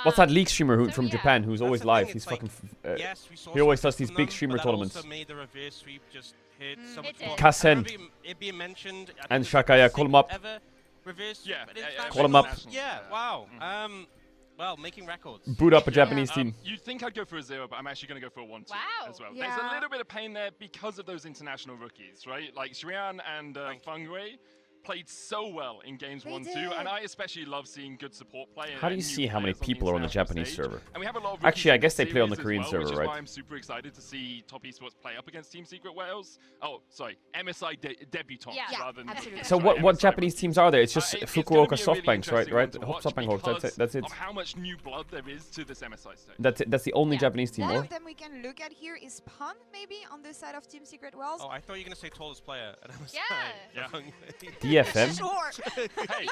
A: What's that league streamer who,
H: so
A: from
H: yeah.
A: Japan who's
J: That's
A: always
J: the
A: live?
J: thing,
A: He's
J: it's like,
A: fucking.
J: Yes, we saw
A: he always
J: some
A: does these
J: from
A: big
J: them,
A: streamer
J: but that
A: tournaments.
J: also made the reverse sweep just hit so much
H: it
J: more.
H: did.
A: Kasen.
J: I remember it being mentioned. I think
A: And
J: this is the
A: Shakaya, call him up.
J: ever reverse
I: Yeah,
J: sweep at
I: yeah,
J: international.
A: Call him up.
J: Yeah, wow. Well, making records.
A: Boot up a Japanese team.
I: You'd think I'd go for a 0, but I'm actually going to go for a 1-2
H: Wow.
I: as well.
G: Yeah.
I: There's a little bit of pain there because of those international rookies, right? Like Shrian and Feng Yue played so well in games
G: They
I: 1-2,
G: did.
I: and I especially love seeing good support play.
A: How do you
I: and new
A: see how many
I: players
A: people are on the
I: international
A: Japanese
I: stage.
A: server?
I: And we have a lot of
A: Actually, I
I: rookies
A: guess they
I: in
A: play on the
I: series as
A: Korean
I: well,
A: server,
I: which is
A: right?
I: why I'm super excited to see Top Esports play up against Team Secret Wales. Oh, sorry, MSI debutants
H: Yeah,
I: rather than.
G: absolutely.
A: So
I: sorry,
A: what
I: MSI
A: Japanese teams are there? It's just
I: it's
A: Fukuoka
I: gonna be a really
A: SoftBanks, right?
I: interesting
A: Right?
I: one to watch
A: SoftBank Hawks. That's it. That's it.
I: Of how much new blood there is to this MSI stage.
A: That's the only
H: Yeah.
A: Japanese team,
G: One
A: or?
G: of them we can look at here is Pun, maybe, on the side of Team Secret Wells.
J: Oh, I thought you were going to say tallest player at MSI.
H: Yeah.
A: DFM?
G: Sure.
I: Hey,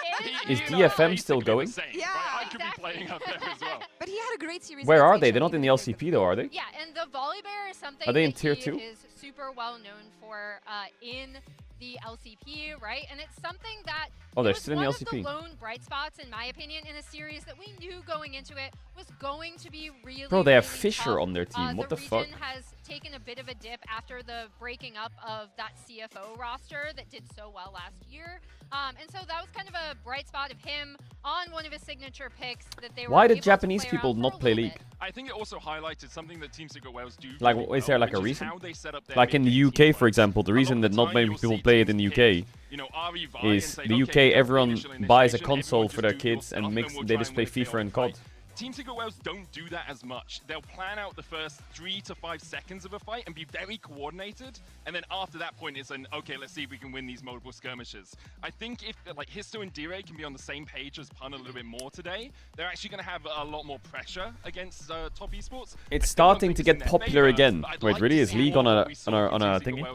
A: Is
I: he and I
A: DFM
I: are
A: still
I: basically the
A: going?
I: same,
G: Yeah,
I: right? I could be
H: exactly.
I: playing up there as well.
G: But he had a great series.
A: Where
G: against
A: are they? They're
G: HLE
A: not in the
G: during
A: LCP though, are they?
H: Yeah, and the volley bear is something
A: Are they in
H: that
A: tier
H: he
A: 2?
H: is super well known for in the LCP, right? And it's something that
A: they're
H: was
A: still in
H: one
A: the
H: of
A: LCP.
H: the lone bright spots, in my opinion, in a series that we knew going into it was going to be really,
A: Bro, they have
H: really
A: Fisher
H: tough.
A: on their team. What the fuck?
H: The region has taken a bit of a dip after the breaking up of that CFO roster that did so well last year. And so that was kind of a bright spot of him on one of his signature picks that they were
A: Why did
H: able
A: Japanese
H: to play
A: people
H: around
A: not
H: for a
A: play
H: little
A: League?
H: bit.
I: I think it also highlighted something that Team Secret Wales do.
A: Like,
I: really
A: is there
I: well,
A: like a
I: which is
A: reason?
I: how they set up their
A: Like in the
I: mid-game
A: UK,
I: team
A: for
I: fights.
A: example, the
I: A lot
A: reason
I: of
A: that
I: the
A: not
I: time
A: many
I: you'll
A: people
I: see
A: play it
I: teams
A: in the
I: pick,
A: UK
I: you know, RE Vi
A: is
I: and say,
A: the
I: okay,
A: UK,
I: we'll do the
A: everyone
I: initial
A: buys a
I: initiation,
A: console
I: everyone
A: for
I: just
A: their
I: do your
A: kids and
I: stuff,
A: makes
I: we'll
A: they
I: try
A: just
I: and
A: play
I: win a
A: FIFA and
I: KO
A: COD.
I: fight. Team Secret Wales don't do that as much. They'll plan out the first 3 to 5 seconds of a fight and be very coordinated, and then after that point it's an, okay, let's see if we can win these multiple skirmishes. I think if like Histo and Dire can be on the same page as Pun a little bit more today, they're actually going to have a lot more pressure against top esports.
A: It's starting to get popular again. Wait, really? Is League on a thingy?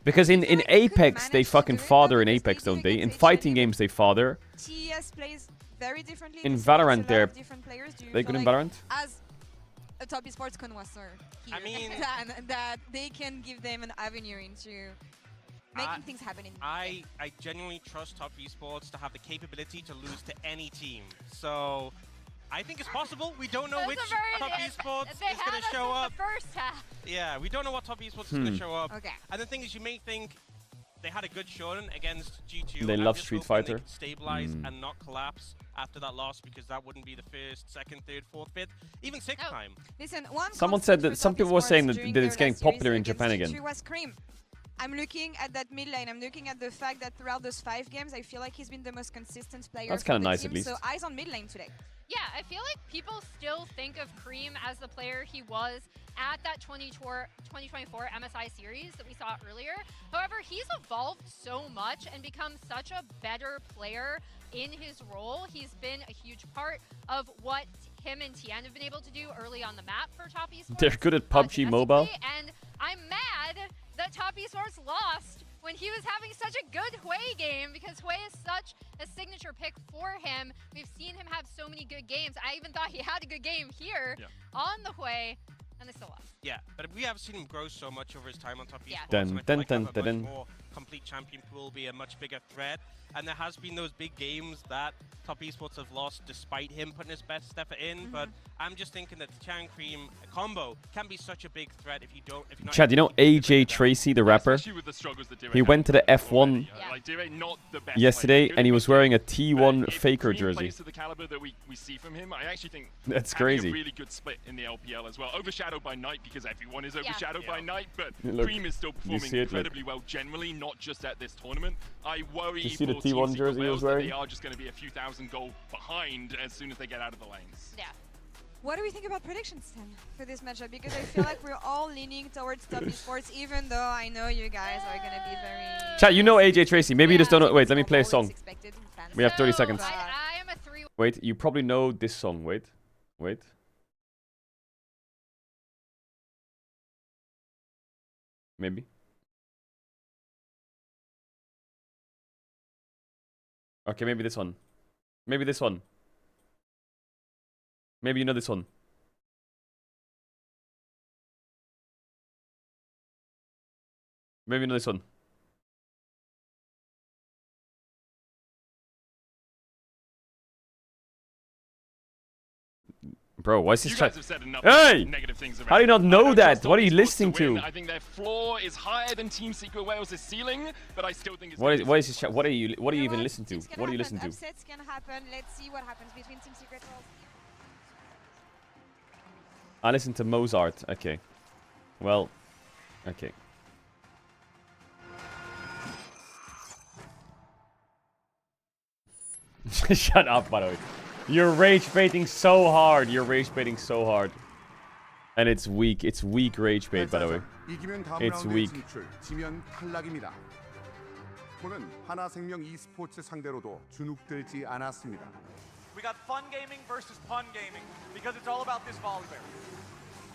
A: Because in Apex they fucking father in Apex, don't they? In fighting games they father.
G: TES plays very differently.
A: In
G: This season,
A: Valorant,
G: it's a lot
A: they're
G: of different players. Do you
A: they
G: feel
A: good in
G: like
A: Valorant?
G: As a top esports connoisseur here,
J: I mean,
G: that they can give them an avenue into making things happen in the
J: I genuinely trust top esports to have the capability to lose to any team. So I think it's possible. We don't know which top esports is going to show up.
H: The first half.
J: Yeah, we don't know what top esports is going to show up.
G: Okay.
J: And the thing is, you may think they had a good showing against G2.
A: They love Street Fighter.
J: They could stabilize and not collapse after that loss, because that wouldn't be the first, second, third, fourth, fifth, even sixth time.
G: Listen,
A: Someone said that some people were saying that it's getting popular in Japan again.
G: Was Cream. I'm looking at that mid lane. I'm looking at the fact that throughout those 5 games, I feel like he's been the most consistent player.
A: That's kind of nice,
G: team,
A: at least.
G: So eyes on mid lane today.
H: Yeah, I feel like people still think of Cream as the player he was at that 2024 MSI series that we saw earlier. However, he's evolved so much and become such a better player in his role. He's been a huge part of what him and Tien have been able to do early on the map for Top Esports.
A: They're good at PUBG Mobile.
H: And I'm mad that Top Esports lost when he was having such a good Hui game, because Hui is such a signature pick for him. We've seen him have so many good games. I even thought he had a good game here on the Hui, and they still lost.
J: Yeah, but we have seen him grow so much over his time on Top Esports.
A: Dun,
J: And I feel
A: dun,
J: like
A: dun,
J: have a
A: dun.
J: much more complete champion pool, be a much bigger threat. And there has been those big games that Top Esports have lost despite him putting his best effort in. But I'm just thinking that the Chan Cream combo can be such a big threat if you don't. If you're not
A: Chad, you know AJ Tracy, the rapper? He went to the F1 yesterday, and he was wearing a T1 Faker jersey.
I: To the caliber that we see from him, I actually think
A: That's
I: having
A: crazy.
I: a really good split in the LPL as well. Overshadowed by Knight, because everyone is overshadowed by Knight, but
A: Look,
I: Cream is still
A: you
I: performing
A: see it, look.
I: incredibly well generally, not just at this tournament. I worry
A: You see the
I: for Team
A: T1
I: Secret
A: jersey he
I: Wales
A: was
I: that
A: wearing?
I: they are just going to be a few thousand goal behind as soon as they get out of the lanes.
H: Yeah.
G: What do we think about predictions then for this matchup? Because I feel like we're all leaning towards Top Esports, even though I know you guys are going to be very...
A: Chat, you know AJ Tracy. Maybe you just don't know. Wait, let me play a song.
G: Expected in fans.
A: We have 30
H: So,
A: seconds.
H: I am a 3.
A: Wait, you probably know this song. Wait. Maybe. Okay, maybe this one. Maybe this one. Maybe you know this one. Maybe you know this one. Bro, why is this chat? Hey! How do you not know that? What are you listening to?
I: I think their floor is higher than Team Secret Wales' ceiling, but I still think it's...
A: What is this chat? What do you even listen to? What do you listen to?
G: Upsets can happen. Let's see what happens between Team Secret Wales.
A: I listen to Mozart. Okay. Well, okay. Shut up, by the way. You're rage baiting so hard. And it's weak. It's weak rage bait, by the way. It's weak.
K: 는 하나생명 e스포츠 상대로도 주눅들지 않았습니다.
L: We got fun gaming versus pun gaming because it's all about this volley bear.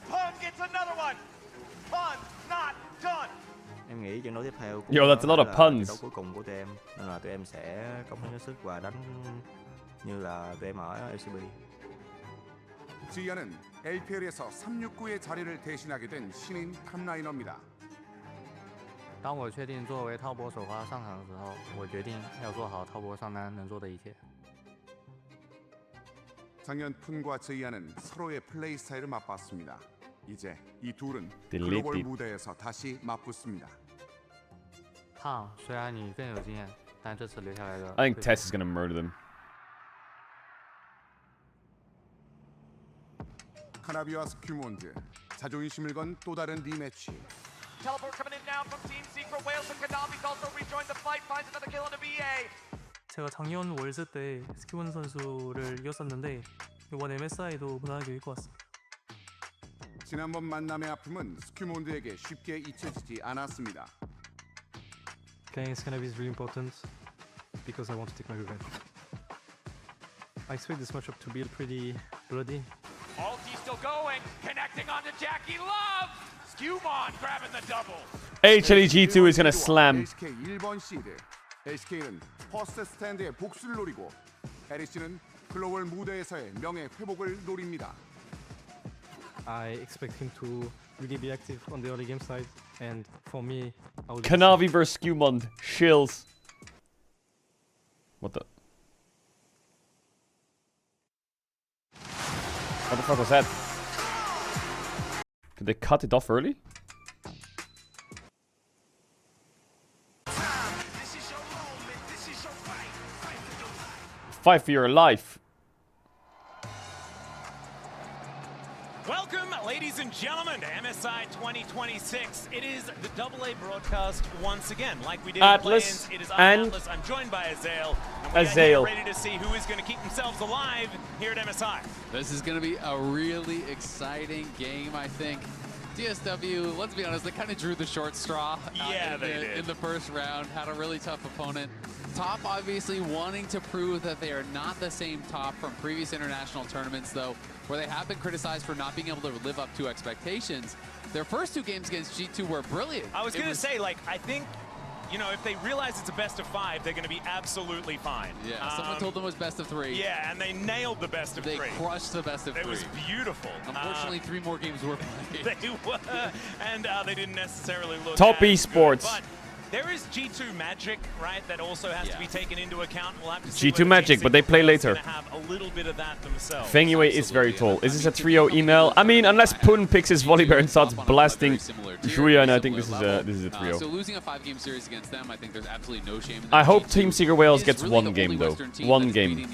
L: Pun gets another one. Pun not done.
M: Em nghĩ trận đấu tiếp theo
A: Yo, that's a lot of puns.
M: Trận đấu cuối cùng của tụi em, nên là tụi em sẽ cống hiến hết sức và đánh như là tụi em ở LCB.
K: 지연은 LPL에서 369의 자리를 대신하게 된 신인 탑라이너입니다.
N: 当我确定作为滔博首发上场的时候，我决定要做好滔博上单能做的一切。
K: 작년 푼과 제이안은 서로의 플레이 스타일을 맛봤습니다. 이제 이 둘은
A: Delete
K: 글로벌
A: it.
K: 무대에서 다시 맞붙습니다.
N: 胖，虽然你更有经验，但这次留下来的。
A: I think Tess is gonna murder them.
K: 카나비와 스큐몬드 자존심을 건 또 다른 리매치.
L: Teleport coming in now from Team Secret Wales, and Kanabi's also rejoined the fight, finds another kill on the VA.
O: 제가 작년 월드 때 스키원 선수를 이겼었는데 이번 MSI도 무난하게 이길 것 같습니다.
K: 지난번 만남의 아픔은 스큐몬드에게 쉽게 잊혀지지 않았습니다.
O: Playing Scanabi is really important because I want to take my revenge. I expect this matchup to be pretty bloody.
L: Alti still going, connecting onto Jackie Love. Skewmon grabbing the double.
A: HLEG2 is gonna slam.
K: HK 1번 시드. HK는 퍼스트 스탠드의 복수를 노리고 LEC는 글로벌 무대에서의 명예 회복을 노립니다.
O: I expect him to really be active on the early game side, and for me, I would.
A: Kanavi vs Skewmond. Shills. What the? What the fuck was that? Did they cut it off early? Fight for your life.
P: Welcome, ladies and gentlemen, to MSI 2026. It is the AA broadcast once again, like we did
A: Atlas
P: in play-ins. It is
A: and
P: Atlas. I'm joined by Azael. And we are ready to see who is going to keep themselves alive here at MSI.
Q: This is going to be a really exciting game, I think. TSW, let's be honest, they kind of drew the short straw in the first round, had a really tough opponent. Top obviously wanting to prove that they are not the same Top from previous international tournaments, though, where they have been criticized for not being able to live up to expectations. Their first two games against G2 were brilliant.
P: I was going to say, like, I think, you know, if they realize it's a best of 5, they're going to be absolutely fine.
Q: Yeah, someone told them it was best of 3.
P: Yeah, and they nailed the best of 3.
Q: They crushed the best of 3.
P: It was beautiful.
Q: Unfortunately, 3 more games were played.
P: They were, and they didn't necessarily look
A: Top
P: as
A: esports.
P: good, but there is G2 Magic, right, that also has to be taken into account. We'll have to see
A: G2 Magic, but they play later.
P: have a little bit of that themselves.
A: Feng Yue is very tall. Is this a 3-0 email? I mean, unless Pun picks his Volibear and starts blasting Julia, and I think this is a 3-0.
Q: So losing a 5-game series against them, I think there's absolutely no shame in that.
A: I hope Team Secret Wales gets one game though. One game.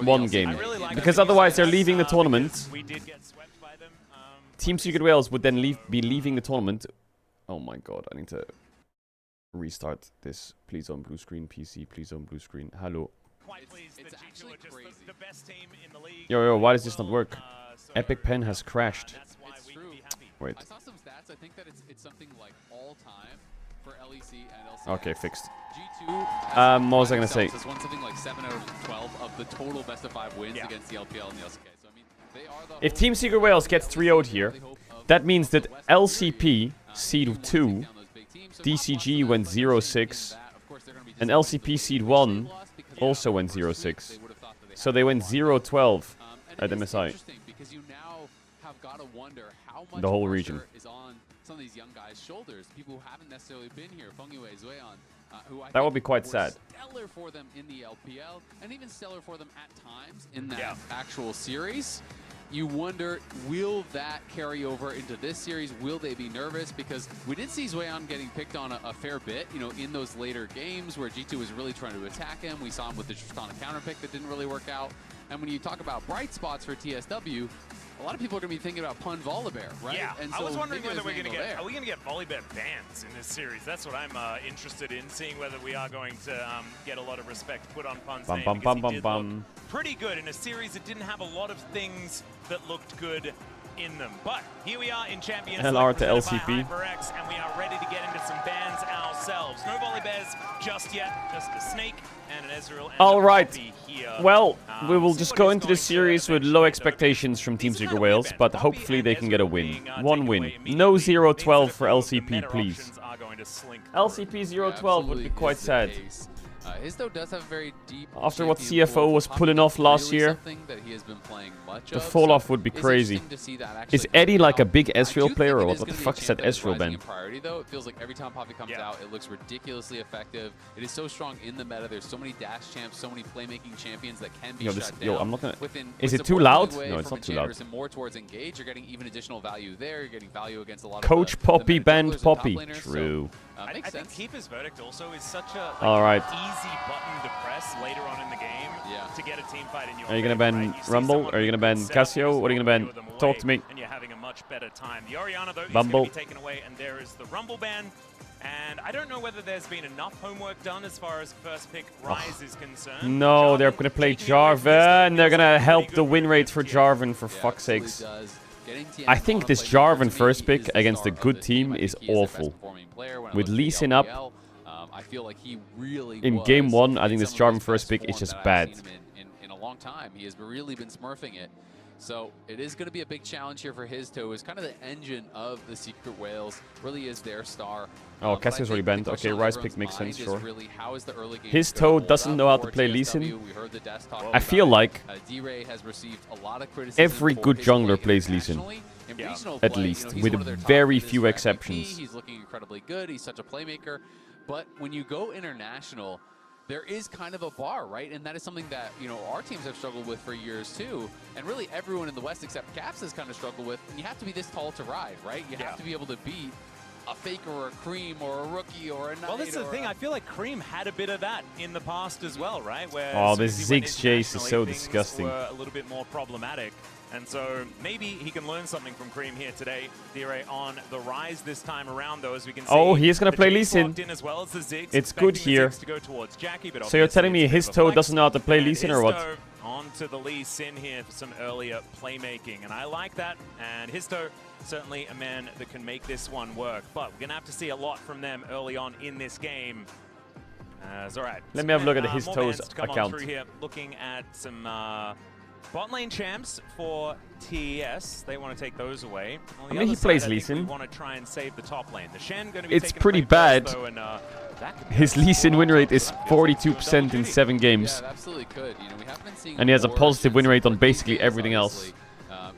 A: One game. Because otherwise they're leaving the tournament. Team Secret Wales would then be leaving the tournament. Oh my god, I need to restart this. Please on blue screen, PC. Please on blue screen. Hello.
P: It's actually crazy. The best team in the league.
A: Yo, why does this not work? Epic Pen has crashed.
Q: It's true.
A: Wait.
Q: I saw some stats. I think that it's something like all time for LEC and LCS.
A: Okay, fixed.
Q: G2
A: what was I gonna say?
Q: Has won something like 7 out of 12 of the total best of 5 wins against the LPL and the LCK. So I mean, they are the
A: If Team Secret Wales gets 3-0'd here, that means that LCP seed 2, DCG went 0-6, and LCP seed 1 also went 0-6. So they went 0-12 at MSI.
Q: Because you now have got to wonder how much
A: The whole region.
Q: is on some of these young guys' shoulders. People who haven't necessarily been here. Feng Yue, Zueon, who I
A: That would
Q: think
A: be quite
Q: were
A: sad.
Q: stellar for them in the LPL, and even stellar for them at times in that actual series. You wonder, will that carry over into this series? Will they be nervous? Because we did see Zueon getting picked on a fair bit, you know, in those later games where G2 was really trying to attack him. We saw him with the Tristana counter pick that didn't really work out. And when you talk about bright spots for TSW, a lot of people are going to be thinking about Pun Volibear, right?
P: Yeah,
Q: and
P: I was wondering whether we're
Q: going to
P: are we going to get Volibear bans in this series? That's what I'm interested in, seeing whether we are going to get a lot of respect put on Pun's name, because he did look pretty good in a series that didn't have a lot of things that looked good in them. But here we are in Champions
A: LR
P: League
A: to
P: presented by
A: LCP.
P: HyperX, and we are ready to get into some bans ourselves. No Volibears just yet, just a Snake and an Ezreal.
A: All right. Well, we will just go into this series with low expectations from Team Secret Wales, but hopefully they can get a win. One win. No 0-12 for LCP, please. LCP 0-12 would be quite sad.
Q: Histo does have a very deep.
A: After what CFO was pulling off last year,
Q: that he has been playing much
A: the fall off would be crazy. Is Eddie like a big Ezreal player, or what the fuck is that Ezreal band?
Q: Priority though, it feels like every time Poppy comes out, it looks ridiculously effective. It is so strong in the meta. There's so many dash champs, so many playmaking champions that can be shut down.
A: I'm not gonna. Is it too loud? No, it's not too loud.
Q: And more towards engage, you're getting even additional value there. You're getting value against a lot
A: Coach
Q: of
A: Poppy banned Poppy. True.
P: I think Keeper's Verdict also is such a easy button to press later on in the game to get a team fight in your
A: Are you gonna ban Rumble? Are you gonna ban Casio? What are you gonna ban? Talk to me.
P: And you're having a much better time. The Orianna though is
A: Bumble.
P: going to be taken away, and there is the Rumble ban. And I don't know whether there's been enough homework done as far as first pick Rise is concerned.
A: No, they're gonna play Jarvan. They're gonna help the win rate for Jarvan, for fuck's sakes. I think this Jarvan first pick against a good team is awful. With Lee Sin up
Q: I feel like he really
A: in game 1, I think this Jarvan first pick is just bad.
Q: In a long time, he has really been smurfing it. So it is going to be a big challenge here for Histo. Is kind of the engine of the Secret Whales. Really is their star.
A: Oh, Cassie's already banned. Okay, Rise pick makes sense, sure. His toe doesn't know how to play Lee Sin. I feel like every good jungler plays Lee Sin. At least, with very few exceptions.
Q: He's looking incredibly good. He's such a playmaker. But when you go international, there is kind of a bar, right? And that is something that, you know, our teams have struggled with for years too. And really everyone in the West except Caps has kind of struggled with. And you have to be this tall to ride, right? You have to be able to beat a Faker or a Cream or a Rookie or a Knight.
P: Well, that's the thing. I feel like Cream had a bit of that in the past as well, right? Where
A: oh, this Ziggs chase is so disgusting.
P: Were a little bit more problematic. And so maybe he can learn something from Cream here today. Dire on the rise this time around, though, as we can see.
A: Oh, he is going to play Lee Sin.
P: Well as the Ziggs,
A: it's good here.
P: Jackie,
A: so you're telling me his toe doesn't know how to play Lee Sin or what?
P: Onto the Lee Sin here for some earlier playmaking. And I like that. And Histo, certainly a man that can make this one work. But we're going to have to see a lot from them early on in this game. All right.
A: Let me have a look at his toes account.
P: Through here, looking at some bot lane champs for TES. They want to take those away.
A: I mean, he plays Lee Sin.
P: We want to try and save the top lane. The Shen going to be
A: it's pretty bad. First, though, and, his Lee Sin win rate is 42% in 7 games.
Q: Yeah, absolutely could. You know, we have been seeing
A: and he has a positive win rate on basically everything else.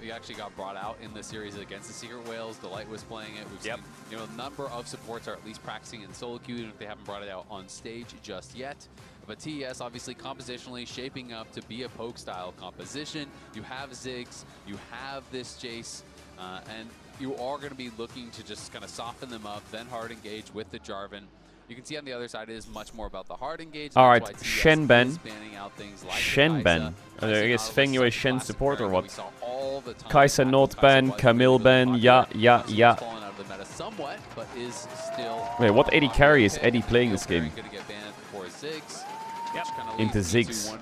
Q: He actually got brought out in the series against the Secret Whales. Delight was playing it. We've seen, you know, a number of supports are at least practicing in solo queue, even if they haven't brought it out on stage just yet. But TES obviously compositionally shaping up to be a poke style composition. You have Ziggs, you have this Jace, and you are going to be looking to just kind of soften them up, then hard engage with the Jarvan. You can see on the other side it is much more about the hard engage.
A: All right, Shen ban. Shen ban. I guess Feng Yue Shen support or what? Kai'Sa not ban, Camille ban, yeah. Wait, what AD carry is Eddie playing this game? Into Ziggs.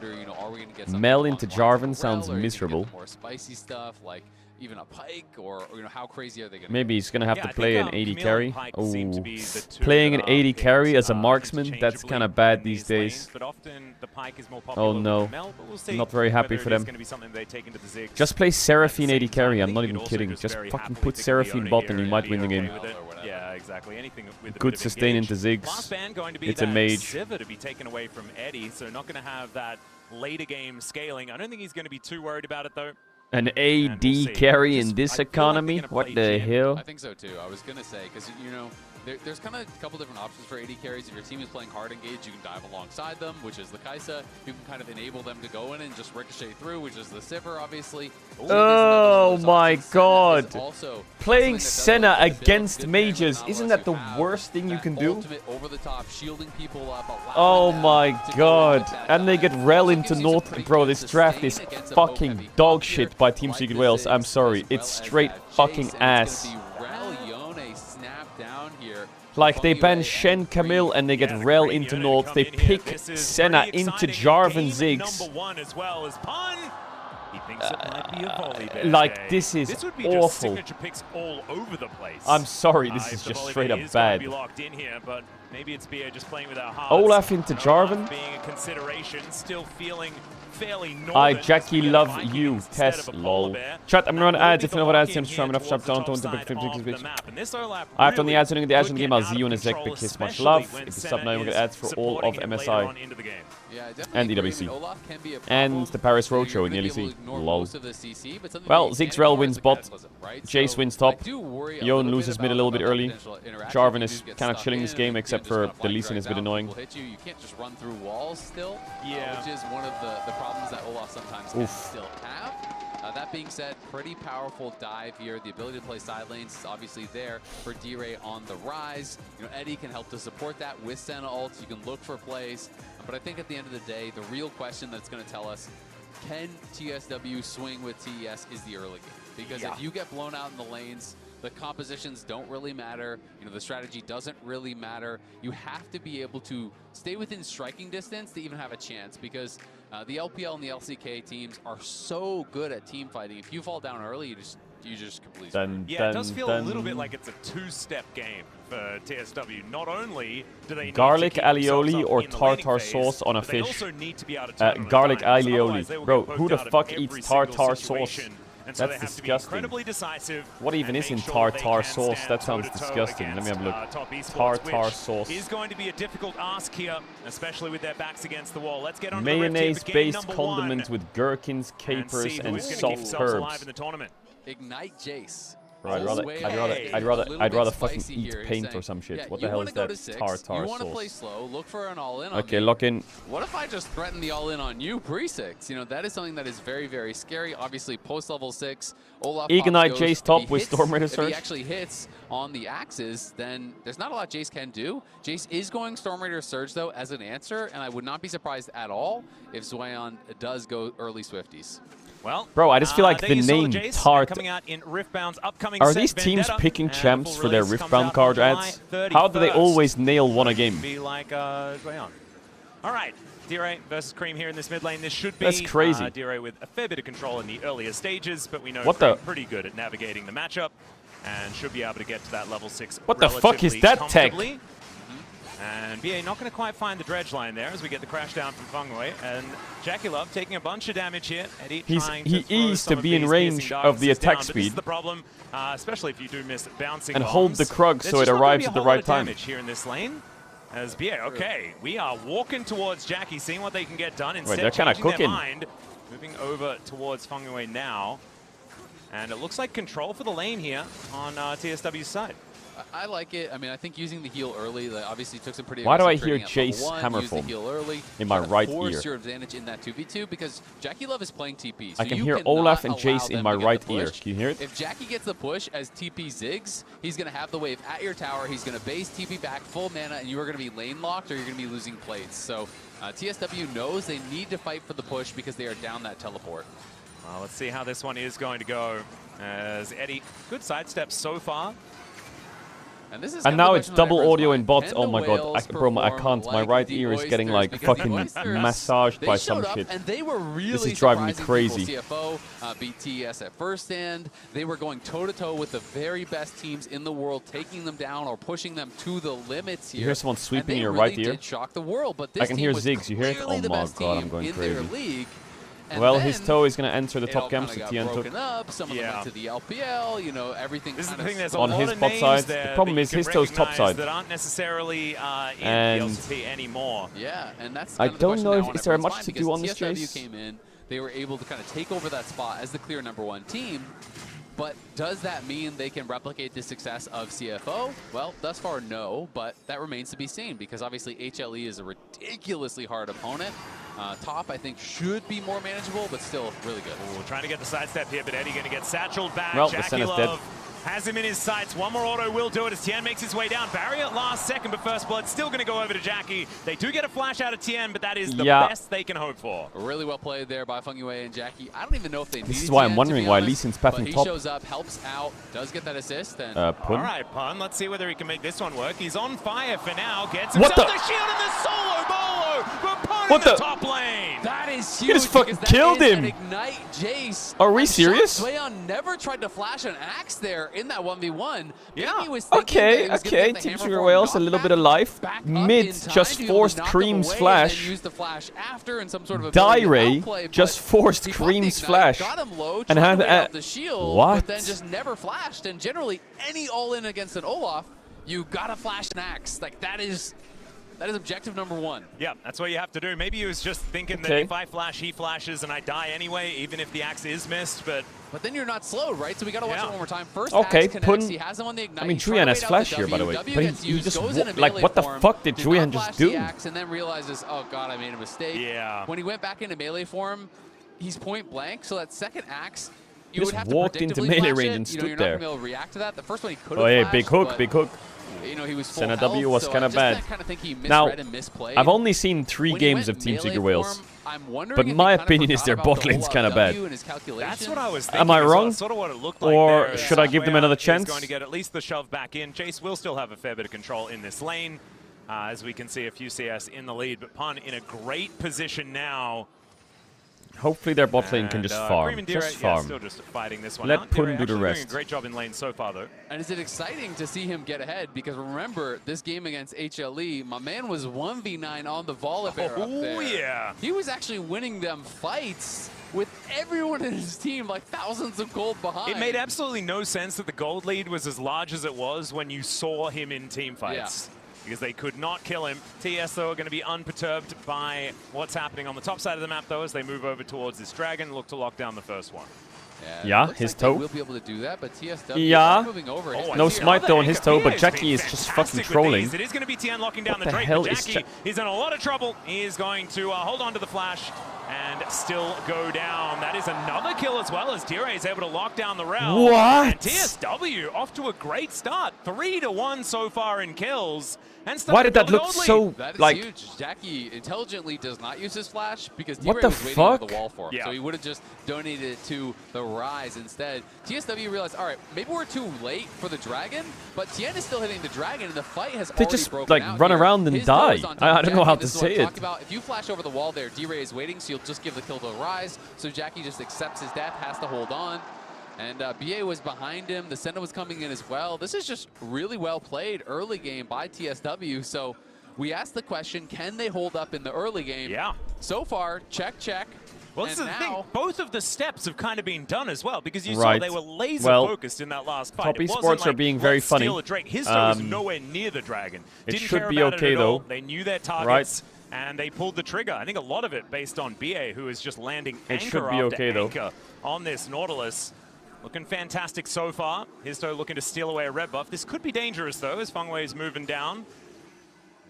A: Mel into Jarvan sounds miserable.
Q: More spicy stuff like even a Pike, or you know, how crazy are they going to
A: Maybe he's going to have to play an AD carry. Oh, playing an AD carry as a marksman, that's kind of bad these days. Oh no, not very happy for them. Just play Seraphine AD carry, I'm not even kidding. Just fucking put Seraphine bot and you might win the game.
P: Yeah, exactly. Anything with
A: good sustain into Ziggs. It's a mage.
P: Sivir to be taken away from Eddie, so not going to have that later game scaling. I don't think he's going to be too worried about it though.
A: An AD carry in this economy? What the hell?
Q: I think so too. I was going to say, because, you know, there's kind of a couple different options for AD carries. If your team is playing hard engage, you can dive alongside them, which is the Kai'Sa. You can kind of enable them to go in and just ricochet through, which is the Sivir, obviously.
A: Oh my god. Playing Senna against mages, isn't that the worst thing you can do?
Q: Over the top, shielding people up.
A: Oh my god. And they get Rel into North. Bro, this draft is fucking dog shit by Team Secret Wales. I'm sorry. It's straight fucking ass. Like, they ban Shen Camille and they get Rel into North. They pick Senna into Jarvan Ziggs. Like, this is awful. I'm sorry, this is just straight up bad.
P: Maybe it's BA just playing with our hearts.
A: Olaf into Jarvan.
P: Being a consideration, still feeling fairly northern.
A: Jackie, love you. Tess, lol. Chat, I'm gonna run ads. If you know what ads, I'm trying enough shop down to I've done the ads running the ads in the game. I'll see you in a sec. Big kiss, much love. If you sub now, we'll get ads for all of MSI and EWC. And the Paris Roadshow in the LEC. Lol. Well, Caedrel wins bot. Jace wins top. Yon loses mid a little bit early. Jarvan is kind of chilling this game, except for the Lee Sin is a bit annoying.
Q: You can't just run through walls still, which is one of the problems that Olaf sometimes can still have. That being said, pretty powerful dive here. The ability to play side lanes is obviously there for D-Ray on the rise. You know, Eddie can help to support that with Senna ults. You can look for plays. But I think at the end of the day, the real question that's going to tell us, can TSW swing with TES is the early game. Because if you get blown out in the lanes, the compositions don't really matter. You know, the strategy doesn't really matter. You have to be able to stay within striking distance to even have a chance, because the LPL and the LCK teams are so good at team fighting. If you fall down early, you just completely
P: it does feel a little bit like it's a two-step game for TSW. Not only do they
A: garlic aioli or tartar sauce on a fish. Garlic aioli. Bro, who the fuck eats tartar sauce? That's disgusting. What even is in tartar sauce? That sounds disgusting. Let me have a look. Tartar sauce.
P: Is going to be a difficult ask here, especially with their backs against the wall. Let's get on
A: mayonnaise-based condiments with gherkins, capers, and soft herbs.
Q: Ignite Jace.
A: Bro, I'd rather fucking eat paint or some shit. What the hell is that? Tartar sauce.
Q: You want to play slow, look for an all-in.
A: Okay, lock in.
Q: What if I just threaten the all-in on you pre-6? You know, that is something that is very, very scary. Obviously, post-level 6, Olaf
A: Ignite Jace top with Storm Raider Surge.
Q: If he actually hits on the axes, then there's not a lot Jace can do. Jace is going Storm Raider Surge, though, as an answer, and I would not be surprised at all if Zwayon does go early Swifties.
P: Well,
A: bro, I just feel like the name Tart.
P: Are
A: these teams picking champs for their Riftbound card ads? How do they always nail one a game?
P: Be like All right, D-Ray versus Cream here in this mid lane. This should be
A: that's crazy.
P: D-Ray with a fair bit of control in the earlier stages, but we know
A: what
P: Cream pretty good at navigating the matchup and should be able to get to that level 6.
A: What the fuck is that tech?
P: And BA not going to quite find the dredge line there as we get the crash down from Fengwei. And Jackie Love taking a bunch of damage here. Eddie trying to
A: is to be in range of the attack speed.
P: This is the problem, especially if you do miss bouncing
A: and
P: bombs.
A: Hold the Krug so it arrives at the right time.
P: Damage here in this lane. As BA, okay, we are walking towards Jackie, seeing what they can get done. Instead,
A: they're kind of cooking.
P: Their mind, moving over towards Fengwei now. And it looks like control for the lane here on TSW's side.
Q: I like it. I mean, I think using the heal early, obviously took some pretty.
A: Why do I hear Jace Hammerfall in my right ear?
Q: Force your advantage in that 2v2 because Jackie Love is playing TP. So
A: I can hear Olaf and Jace in my right ear. Can you hear it?
Q: If Jackie gets the push as TP zigs, he's going to have the wave at your tower. He's going to base TP back full mana, and you are going to be lane locked or you're going to be losing plates. So TSW knows they need to fight for the push because they are down that teleport.
P: Well, let's see how this one is going to go. As Eddie, good sidesteps so far.
Q: And
A: now it's double audio in bots. Oh my god, bro, I can't. My right ear is getting like fucking massaged by some shit.
Q: And they were really
A: this is driving me crazy.
Q: CFO beat TES at first stand. They were going toe-to-toe with the very best teams in the world, taking them down or pushing them to the limits here.
A: You hear someone sweeping in your right ear?
Q: Did shock the world, but this
A: I can hear Ziggs. You hear it? Oh my god, I'm going crazy. Well, his toe is going to enter the top camps that TN took.
Q: Some of them went to the LPL, you know, everything.
P: This is the thing, there's a
A: on
P: lot
A: his
P: of
A: bot side. The problem is his toe's top side.
P: That aren't necessarily in LCP anymore.
Q: Yeah, and that's
A: I don't know if is there much to do on this chase.
Q: Came in, they were able to kind of take over that spot as the clear #1 team. But does that mean they can replicate the success of CFO? Well, thus far, no, but that remains to be seen because obviously HLE is a ridiculously hard opponent. Top, I think, should be more manageable, but still really good.
P: Ooh, trying to get the sidestep here, but Eddie going to get satcheled back.
A: Well,
P: Jackie Love has him in his sights. One more auto will do it as Tien makes his way down. Barrier last second, but first blood still going to go over to Jackie. They do get a flash out of Tien, but that is the best they can hope for.
Q: Really well played there by Fengwei and Jackie. I don't even know if they need
A: This is why I'm wondering why Lee Sin's pathing top.
Q: He shows up, helps out, does get that assist. And
P: all right, Pun. Let's see whether he can make this one work. He's on fire for now. Gets himself the shield and the solo bolo. But Pun
A: What
P: in
A: the?
P: top lane.
Q: That is huge.
A: He just fucking killed him.
Q: Ignite Jace.
A: Are we serious?
Q: Zweon never tried to flash an axe there in that 1v1.
P: Yeah.
A: Okay, okay. Team Secret Wales a little bit of life. Mid just forced Cream's flash.
Q: Use the flash after in some sort of
A: Dire just forced Cream's flash.
Q: Got him low,
A: and had
Q: the shield,
A: what?
Q: But then just never flashed. And generally, any all-in against an Olaf, you gotta flash an axe. Like that is objective number 1.
P: Yeah, that's what you have to do. Maybe he was just thinking that if I flash, he flashes, and I die anyway, even if the axe is missed. But
Q: then you're not slowed, right? So we gotta watch it one more time. First,
A: okay,
Q: axe connects. He has him on the ignite.
A: I mean, Julian has flash here, by the way. But he just like, what the fuck did Julian just do?
Q: Axe and then realizes, oh god, I made a mistake.
P: Yeah.
Q: When he went back into melee form, he's point blank. So that second axe,
A: you would have walked into melee range and stood there.
Q: You're not gonna be able to react to that. The first one he could have.
A: Oh yeah, big hook, big hook.
Q: You know, he was full
A: Senna
Q: health,
A: W was
Q: so
A: kind of bad.
Q: Kind of think he
A: Now,
Q: and misplayed.
A: I've only seen 3 games of Team Secret Wales, but my opinion is their bot lane's kind of bad.
P: That's what I was thinking.
A: Am I wrong?
P: That's sort of what it looked like
A: or
P: there.
A: should I give them another chance?
P: He's going to get at least the shove back in. Jace will still have a fair bit of control in this lane. As we can see, a few CS in the lead, but Pun in a great position now.
A: Hopefully their bot lane can just farm. Just farm.
P: Still just fighting this one
A: Let
P: out.
A: Pun do the
P: doing
A: rest.
P: a great job in lane so far, though.
Q: And is it exciting to see him get ahead? Because remember, this game against HLE, my man was 1v9 on the Volibear up there.
P: Oh, yeah.
Q: He was actually winning them fights with everyone in his team, like thousands of gold behind.
P: It made absolutely no sense that the gold lead was as large as it was when you saw him in team fights.
Q: Yeah.
P: Because they could not kill him. TS, though, are going to be unperturbed by what's happening on the top side of the map, though, as they move over towards this dragon, look to lock down the first one.
A: Yeah, his toe.
Q: We'll be able to do that, but TSW
A: yeah.
Q: moving over.
A: No smite though on his toe, but Jackie is just fucking trolling.
P: It is going to be Tian locking down
A: what
P: the Drake,
A: hell
P: but
A: is
P: Jackie is in a lot of trouble. He is going to hold on to the flash and still go down. That is another kill as well, as Dire is able to lock down the realm.
A: What?
P: And TSW off to a great start. 3-1 so far in kills. And
A: why did that look so,
Q: that is
A: like...
Q: huge. Jackie intelligently does not use his flash because
A: What
Q: D-Ray
A: the
Q: was waiting on the
A: fuck?
Q: wall for him.
P: Yeah.
Q: So he would have just donated it to the Rise instead. TSW realized, all right, maybe we're too late for the Dragon, but Tien is still hitting the Dragon, and the fight has
A: They
Q: already
A: just,
Q: broken
A: like,
Q: out
A: run
Q: here.
A: around and
Q: His toe
A: die.
Q: is on top
A: I
Q: of
A: don't know
Q: Jackie,
A: how
Q: and
A: to
Q: this is what
A: say
Q: I'm
A: it.
Q: talking about. If you flash over the wall there, D-Ray is waiting, so you'll just give the kill to the Rise. So Jackie just accepts his death, has to hold on. And BA was behind him. The Senna was coming in as well. This is just really well played early game by TSW. So we asked the question, can they hold up in the early game?
P: Yeah.
Q: So far, check, check.
P: Well, this is the thing. Both of the steps have kind of been done as well, because you
A: Right.
P: saw they were laser
A: Well,
P: focused in that last fight.
A: Top
P: It wasn't
A: Esports are
P: like,
A: being very
P: let's
A: funny.
P: steal a Drake. His toe was nowhere near the Dragon.
A: It
P: Didn't
A: should
P: care
A: be
P: about
A: okay,
P: it at all.
A: though.
P: They knew their targets, and they pulled the trigger. I think a lot of it based on BA, who is just landing
A: It
P: anchor
A: should be
P: after
A: okay, though.
P: anchor on this Nautilus. Looking fantastic so far. His toe looking to steal away a red buff. This could be dangerous, though, as Fengwei is moving down.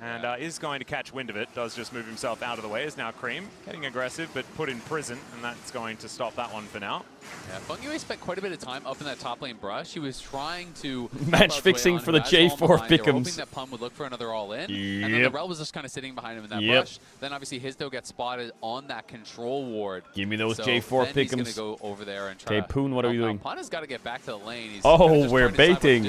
P: And is going to catch wind of it. Does just move himself out of the way. Is now Cream getting aggressive, but put in prison, and that's going to stop that one for now.
Q: Yeah, Fengwei spent quite a bit of time up in that top lane brush. He was trying to
A: match fixing for the J4
Q: They were hoping
A: pick'ems.
Q: that Pun would look for another all-in, and then
A: Yep.
Q: the Rel was just kind of sitting behind him in that brush. Then obviously his toe gets spotted on that control ward.
A: Give me those
Q: so
A: J4
Q: then he's
A: pick'ems.
Q: going to go over there and try.
A: Okay, Poon, what are we doing?
Q: Pun has got to get back to the lane. He's
A: Oh,
Q: just
A: we're
Q: trying to decide what to
A: baiting.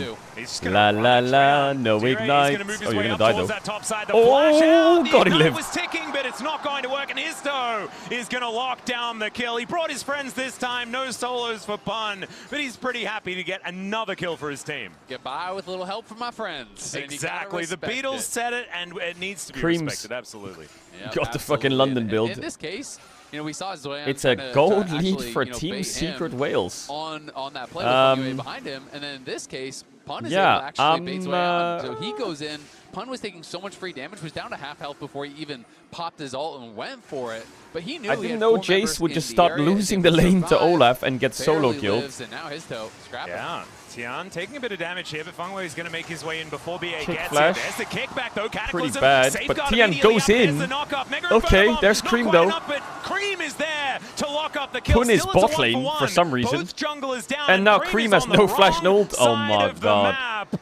Q: do.
A: La la la, no
P: Dire is
A: ignite.
P: gonna move his
A: Oh, you're
P: way
A: gonna
P: up
A: die
P: towards
A: though.
P: that top side. The
A: Oh,
P: flash out. The
A: God, he
P: ignite
A: lived.
P: was ticking, but it's not going to work, and his toe is going to lock down the kill. He brought his friends this time. No solos for Pun, but he's pretty happy to get another kill for his team.
Q: Get by with a little help from my friends. and you gotta
P: Exactly. The
Q: respect
P: Beatles
Q: it.
P: said it, and it needs to be
A: Creams.
P: respected. Absolutely.
Q: Yep,
A: Got the fucking
Q: absolutely.
A: London
Q: And
A: build.
Q: in this case, you know, we saw Zoyan.
A: It's a
Q: trying to
A: gold lead
Q: actually,
A: for
Q: you know,
A: Team
Q: bait
A: Secret
Q: him
A: Wales.
Q: on that play with Fengwei behind him, and then in this case, Pun is able to actually bait Zoyan. So he goes in. Pun was taking so much free damage, was down to half health before he even popped his ult and went for it. But he knew
A: I
Q: he
A: didn't
Q: had
A: know
Q: 4 members
A: Jace would
Q: in
A: just
Q: the
A: start
Q: area,
A: losing
Q: able
A: the
Q: to
A: lane to
Q: survive,
A: Olaf and get solo
Q: barely
A: killed.
Q: lives, and now his toe scrapping.
P: Yeah, Tian taking a bit of damage here, but Fengwei is going to make his way in before BA
A: Kick
P: gets
A: flash.
P: it. There's the kickback, though.
A: Pretty
P: Cataclysm.
A: bad,
P: Safeguard
A: but Tian
P: immediately
A: goes
P: up. There's
A: in.
P: the knock-off. Mega
A: Okay,
P: Inferno
A: there's
P: Bomb.
A: Cream,
P: Not quite
A: though.
P: enough, but Cream is there to lock up the kill.
A: Pun is
P: Still, it's a
A: bot lane
P: 1-for-1.
A: for some reason.
P: Both junglers down,
A: and now
P: Cream
A: Cream
P: is
A: has
P: on the
A: no flash,
P: wrong
A: no ult. Oh
P: side
A: my
P: of the
A: god.
P: map.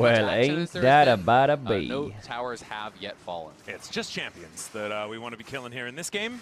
Q: much
A: Well,
Q: action
A: ain't
Q: as there's
A: that
Q: been.
A: about a bee?
Q: No towers have yet fallen.
P: It's just champions that we want to be killing here in this game.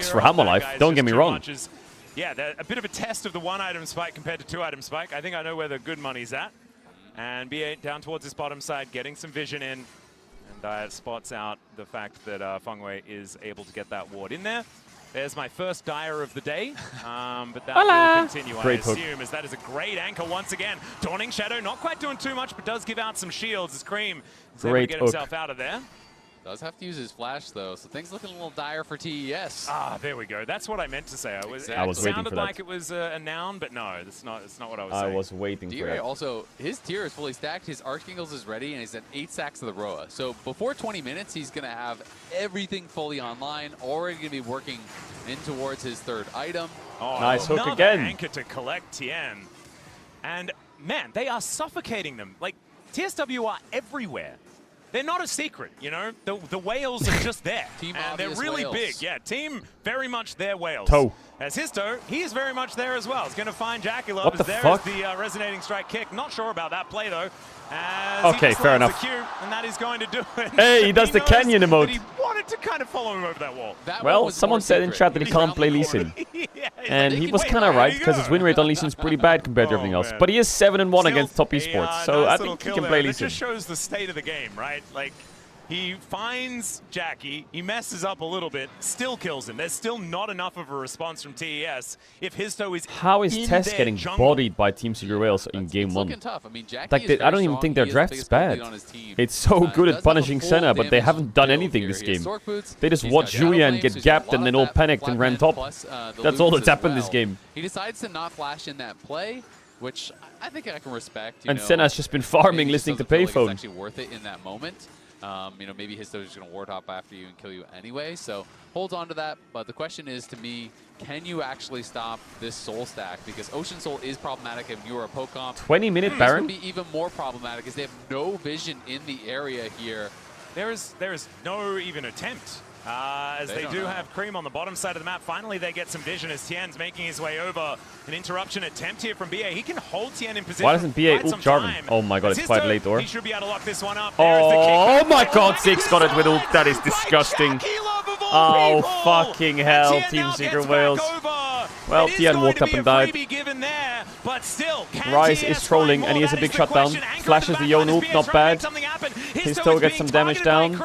A: works for Hammerlife, don't get me wrong.
P: Yeah, a bit of a test of the 1-item spike compared to 2-item spike. I think I know where the good money's at. And B8 down towards this bottom side, getting some vision in. And That spots out the fact that Fengwei is able to get that ward in there. There's my first dire of the day, but that will continue, I assume, as that is a great anchor once again. Dawning Shadow, not quite doing too much, but does give out some shields as Cream is able to get himself out of there.
Q: Does have to use his flash, though, so things looking a little dire for TES.
P: Ah, there we go. That's what I meant to say.
A: I was
P: it
A: waiting
P: sounded
A: for that.
P: like it was a noun, but no, it's not what I was saying.
A: I was waiting for that.
Q: Also, his tier is fully stacked, his Archangels is ready, and he's at 8 stacks of the Roa. So before 20 minutes, he's going to have everything fully online, already going to be working in towards his third item.
P: Oh,
A: nice hook again.
P: Anchor to collect Tien. And, man, they are suffocating them. Like, TSW are everywhere. They're not a secret, you know? The whales are just there.
Q: Team
P: and they're really
Q: whales.
P: big. Yeah, team very much their whales.
A: Toe.
P: As Histo, he is very much there as well. He's going to find Jackie Love.
A: What the
P: There's
A: fuck?
P: the resonating strike kick. Not sure about that play, though. As
A: Okay,
P: he just
A: fair
P: lands
A: enough.
P: the Q, and that is going to do it.
A: Hey, he does the
P: knows
A: canyon emote.
P: that he wanted to kind of follow him over that wall.
A: Well, someone said in chat that he can't play Lee Sin. And he was kind of right, because his win rate on Lee Sin is pretty bad compared to everything else. But he is 7-1 against top esports, so I think he can play Lee
P: That
A: Sin.
P: just shows the state of the game, right? Like, he finds Jackie, he messes up a little bit, still kills him. There's still not enough of a response from TES. If Histo is
A: How is
P: in
A: Tess
P: their
A: getting
P: jungle,
A: bodied by Team Secret Wales in game 1?
Q: Looking tough. I mean, Jackie
A: Like,
Q: is
A: I don't
Q: very
A: even
Q: strong.
A: think their
Q: He is the
A: draft's
Q: biggest
A: bad.
Q: complete on his team.
A: It's so good
Q: does
A: at
Q: have a
A: punishing
Q: full
A: Senna, but they
Q: damage
A: haven't done
Q: build
A: anything
Q: here.
A: this
Q: He has
A: game.
Q: Sork boots,
A: They just
Q: he's
A: watch
Q: got Shadow
A: Julia and
Q: Flames,
A: get
Q: he's
A: gapped
Q: got a
A: and
Q: lot
A: then
Q: of
A: all
Q: that
A: panicked and
Q: Black
A: ran
Q: Man
A: top.
Q: plus, the
A: That's all
Q: loops
A: that's
Q: as
A: happened this
Q: well.
A: game.
Q: He decides to not flash in that play, which I think I can respect.
A: And Senna's just been farming,
Q: Maybe
A: listening to
Q: doesn't feel like it's
A: payphone.
Q: actually worth it in that moment. You know, maybe Histo's just going to ward hop after you and kill you anyway, so hold on to that. But the question is, to me, can you actually stop this soul stack? Because Ocean Soul is problematic if you are a poke comp.
A: 20-minute
Q: This
A: Baron?
Q: would be even more problematic because they have no vision in the area here.
P: There is no even attempt. As they do have Cream on the bottom side of the map. Finally, they get some vision as Tien's making his way over. An interruption attempt here from BA. He can hold Tien in position.
A: Why doesn't BA
P: quite
A: ult
P: some
A: Jarvan?
P: time.
A: Oh my god,
P: As
A: it's quite
P: Histo,
A: late, or?
P: He should be able to lock this one up. There's the
A: Oh
P: kick.
A: my god, Ziggs got it with ult. That is disgusting. Oh, fucking hell, Team Secret Wales. Well, Tien walked up and died.
P: But still,
A: Rise is trolling, and he has a big shutdown. Flashes the Yone ult, not bad. Histo gets some damage down.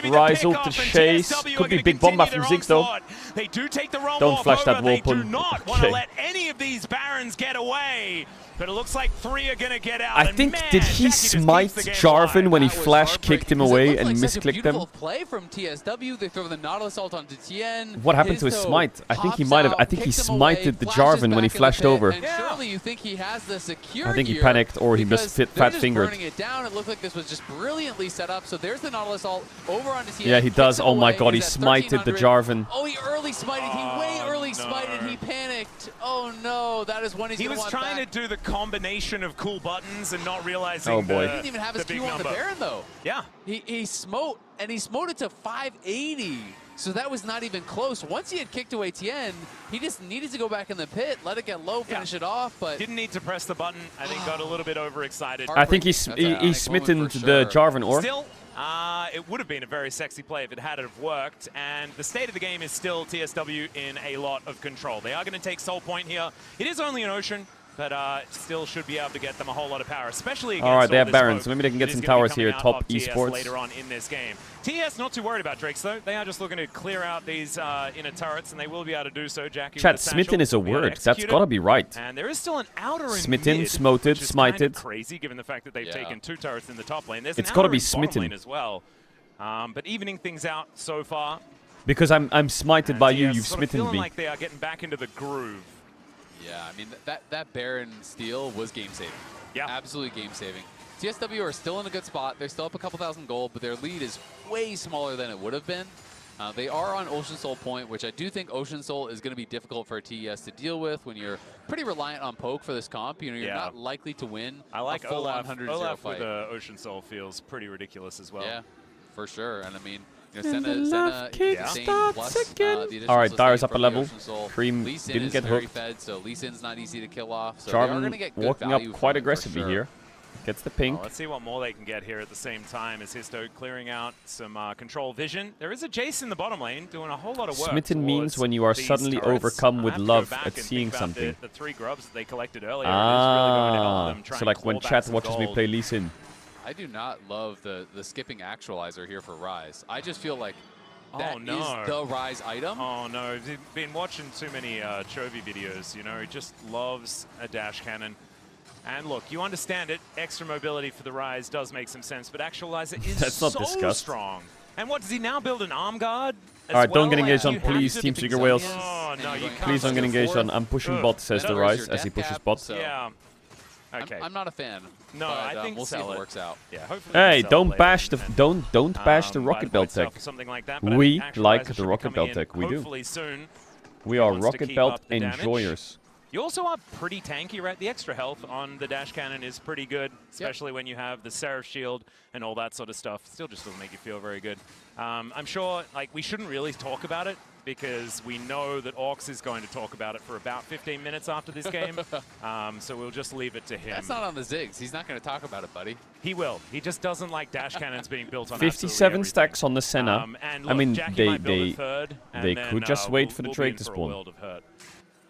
A: Rise ult to chase. Could be big bomb back from Ziggs, though.
P: They do take the wrong
A: Don't flash that
P: They do
A: Warpun.
P: not want to
A: Okay.
P: let any of these Barons get away. But it looks like 3 are going to get out.
A: I
P: and
A: think,
P: man,
A: did he
P: Jackie just
A: smite
P: keeps the game
A: Jarvan
P: alive.
A: when he flash kicked him away and misclicked them?
Q: Beautiful play from TSW. They throw the Nautilus ult onto Tien.
A: What happened to his
Q: Histo
A: smite? I think he
Q: pops
A: might have. I
Q: out,
A: think he
Q: kicks him away,
A: smited the
Q: flashes
A: Jarvan when he
Q: back in the
A: flashed
Q: pit,
A: over.
Q: And surely you think he has the secure
A: I think he
Q: gear
A: panicked, or he
Q: because
A: just
Q: they're
A: fat
Q: just
A: fingered.
Q: burning it down. It looked like this was just brilliantly set up. So there's the Nautilus ult over onto Tien.
A: Yeah, he does.
Q: kicks him
A: Oh my
Q: away.
A: god, he
Q: He's at
A: smited the
Q: 1300.
A: Jarvan.
Q: Oh, he early smited. He way early smited. He panicked. Oh no, that is when he's
P: He
Q: gonna
P: was
Q: want
P: trying
Q: back.
P: to do the combination of cool buttons and not realizing
A: Oh, boy.
Q: He didn't even have his
P: big
Q: Q on the
P: number.
Q: Baron though.
P: Yeah.
Q: He smote, and he smoted to 580. So that was not even close. Once he had kicked away Tien, he just needed to go back in the pit, let it get low, finish it off. But
P: Didn't need to press the button. I think got a little bit overexcited.
A: I think he smitten the Jarvan, or?
P: Still, it would have been a very sexy play if it had have worked. And the state of the game is still TSW in a lot of control. They are going to take Soul Point here. It is only an Ocean, but still should be able to get them a whole lot of power, especially against
A: Alright, they have
P: this
A: Barons,
P: poke
A: so maybe they can get
P: that
A: some
P: is gonna be
A: towers
P: coming
A: here,
P: out
A: top
P: of TS
A: esports.
P: later on in this game. TS not too worried about Drakes though. They are just looking to clear out these inner turrets, and they will be able to do so. Jackie
A: Chat,
P: with the
A: smitten
P: satchel
A: is a
P: will be able to
A: word. That's
P: execute it.
A: gotta be right.
P: And there is still an outer in
A: Smitten,
P: mid,
A: smoted,
P: which is kind of
A: smited.
P: crazy given the fact that they've taken 2 turrets in the top lane. There's
A: It's
P: an
A: gotta
P: outer
A: be
P: in bottom
A: smitten.
P: lane as well. But evening things out so far.
A: Because I'm smited by you,
P: TS
A: you've
P: sort of
A: smitten
P: feeling
A: me.
P: like they are getting back into the groove.
Q: yeah, I mean, that Baron steal was game-saving.
P: Yeah.
Q: Absolutely game-saving. TSW are still in a good spot. They're still up a couple thousand gold, but their lead is way smaller than it would have been. They are on Ocean Soul point, which I do think Ocean Soul is going to be difficult for a TES to deal with when you're pretty reliant on poke for this comp. You know, you're not likely to win
P: I like
Q: a full-on
P: Olaf.
Q: 100-0
P: Olaf
Q: fight.
P: with Ocean Soul feels pretty ridiculous as well.
Q: Yeah, for sure. And I mean, you know,
A: And the
Q: Senna
A: love kick
Q: insane
A: starts
Q: plus,
A: again.
Q: the additional
A: Alright,
Q: sustain
A: Dyer's up a
Q: from the
A: level.
Q: Ocean Soul.
A: Cream
Q: Lee Sin
A: didn't
Q: is
A: get
Q: very
A: hooked.
Q: fed, so Lee Sin's not easy to kill off. So they are going to
A: Jarvan
Q: get good
A: walking up
Q: value from
A: quite
Q: it, for
A: aggressively
Q: sure.
A: here. Gets the pink.
P: Well, let's see what more they can get here at the same time as Histo clearing out some control vision. There is a Jace in the bottom lane doing a whole lot of work.
A: Smitten means
P: towards
A: when you are
P: these
A: suddenly
P: turrets.
A: overcome
P: I
A: with
P: have to go
A: love
P: back
A: at
P: and
A: seeing
P: think about
A: something.
P: The 3 grubs that they collected earlier. It is really going to help them try
A: So
P: and
A: like
P: claw
A: when
P: back
A: chat
P: some
A: watches me
P: gold.
A: play Lee Sin.
Q: I do not love the skipping actualizer here for Rise. I just feel like that is the Rise item.
P: Oh no, he's been watching too many Chovy videos, you know, he just loves a dash cannon. And look, you understand it, extra mobility for the Rise does make some sense, but actualizer is
A: That's not
P: so
A: discussed.
P: strong. And what, does he now build an arm guard?
A: Alright, don't get engaged on, please, Team Secret Wales.
P: Oh, no, you can't.
A: Please don't get engaged on. I'm pushing bot, says the Rise, as he pushes bot.
Q: So
P: yeah. Okay.
Q: I'm not a fan.
P: No,
Q: but,
P: I think
Q: we'll see if
P: sell
Q: it works out.
P: Yeah, hopefully
A: Hey, don't bash the don't bash the rocket belt tech.
P: Something like that,
A: We like the rocket belt tech. We do.
P: Hopefully soon.
A: We are
P: Wants to
A: rocket
P: keep
A: belt
P: up the damage.
A: enjoyers.
P: You also are pretty tanky, right? The extra health on the dash cannon is pretty good, especially when you have the Seraph shield and all that sort of stuff. Still just doesn't make you feel very good. I'm sure, like, we shouldn't really talk about it because we know that Orcs is going to talk about it for about 15 minutes after this game. So we'll just leave it to him.
Q: That's not on the Ziggs. He's not going to talk about it, buddy.
P: He will. He just doesn't like dash cannons being built on
A: 57 stacks on the Senna.
P: And
A: I
P: look,
A: mean,
P: Jackie
A: they
P: might build a third,
A: they
P: and
A: could
P: then,
A: just wait for the
P: we'll
A: Drake
P: be
A: to
P: in for a
A: spawn.
P: world of hurt.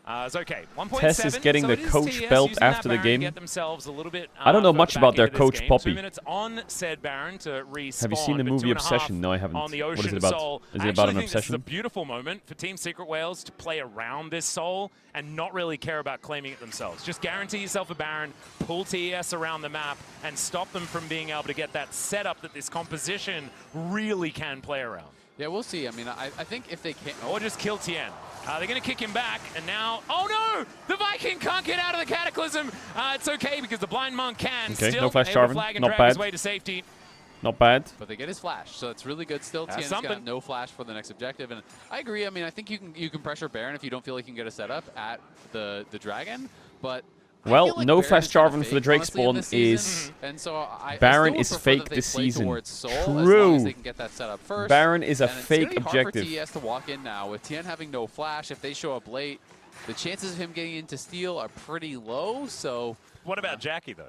P: It's okay. 1.7.
A: Tess is getting
P: so
A: the
P: it is
A: coach
P: TS
A: belt
P: using
A: after
P: that
A: the
P: Baron to
A: game.
P: get themselves a little bit,
A: I don't know much
P: further
A: about
P: back
A: their
P: into this
A: coach
P: game.
A: Poppy.
P: 2 minutes on said Baron to respawn.
A: Have you seen the
P: but
A: movie
P: 2.5
A: Obsession? No, I haven't.
P: On the
A: What is
P: Ocean
A: it about?
P: Soul.
A: Is it about an
P: I think this is a
A: obsession?
P: beautiful moment for Team Secret Wales to play around this soul and not really care about claiming it themselves. Just guarantee yourself a Baron, pull TES around the map, and stop them from being able to get that setup that this composition really can play around.
Q: Yeah, we'll see. I mean, I think if they can't...
P: Or just kill Tien. They're going to kick him back, and now... Oh, no! The Viking can't get out of the Cataclysm! It's okay, because the Blind Monk can.
A: Okay,
P: Still
A: no flash
P: able to
A: Jarvan.
P: flag and
A: Not
P: drag
A: bad.
P: his way to safety.
A: Not bad.
Q: But they get his flash, so it's really good still.
P: That's
Q: Tien's
P: something.
Q: got no flash for the next objective, and I agree. I mean, I think you can pressure Baron if you don't feel like you can get a setup at the Dragon, but...
A: Well,
Q: like
A: no
Q: Baron
A: flash
Q: is kinda
A: Jarvan for
Q: fake,
A: the Drake
Q: honestly,
A: spawn
Q: this
A: is...
Q: season. And so I
A: Baron
Q: still
A: is
Q: prefer
A: fake
Q: that they
A: this
Q: play
A: season.
Q: towards Soul, as long as
A: True.
Q: they can get that set up first.
A: Baron is a
Q: And it's
A: fake
Q: gonna be hard
A: objective.
Q: for TES to walk in now. With Tien having no flash, if they show up late, the chances of him getting into steal are pretty low, so...
P: What about Jackie, though?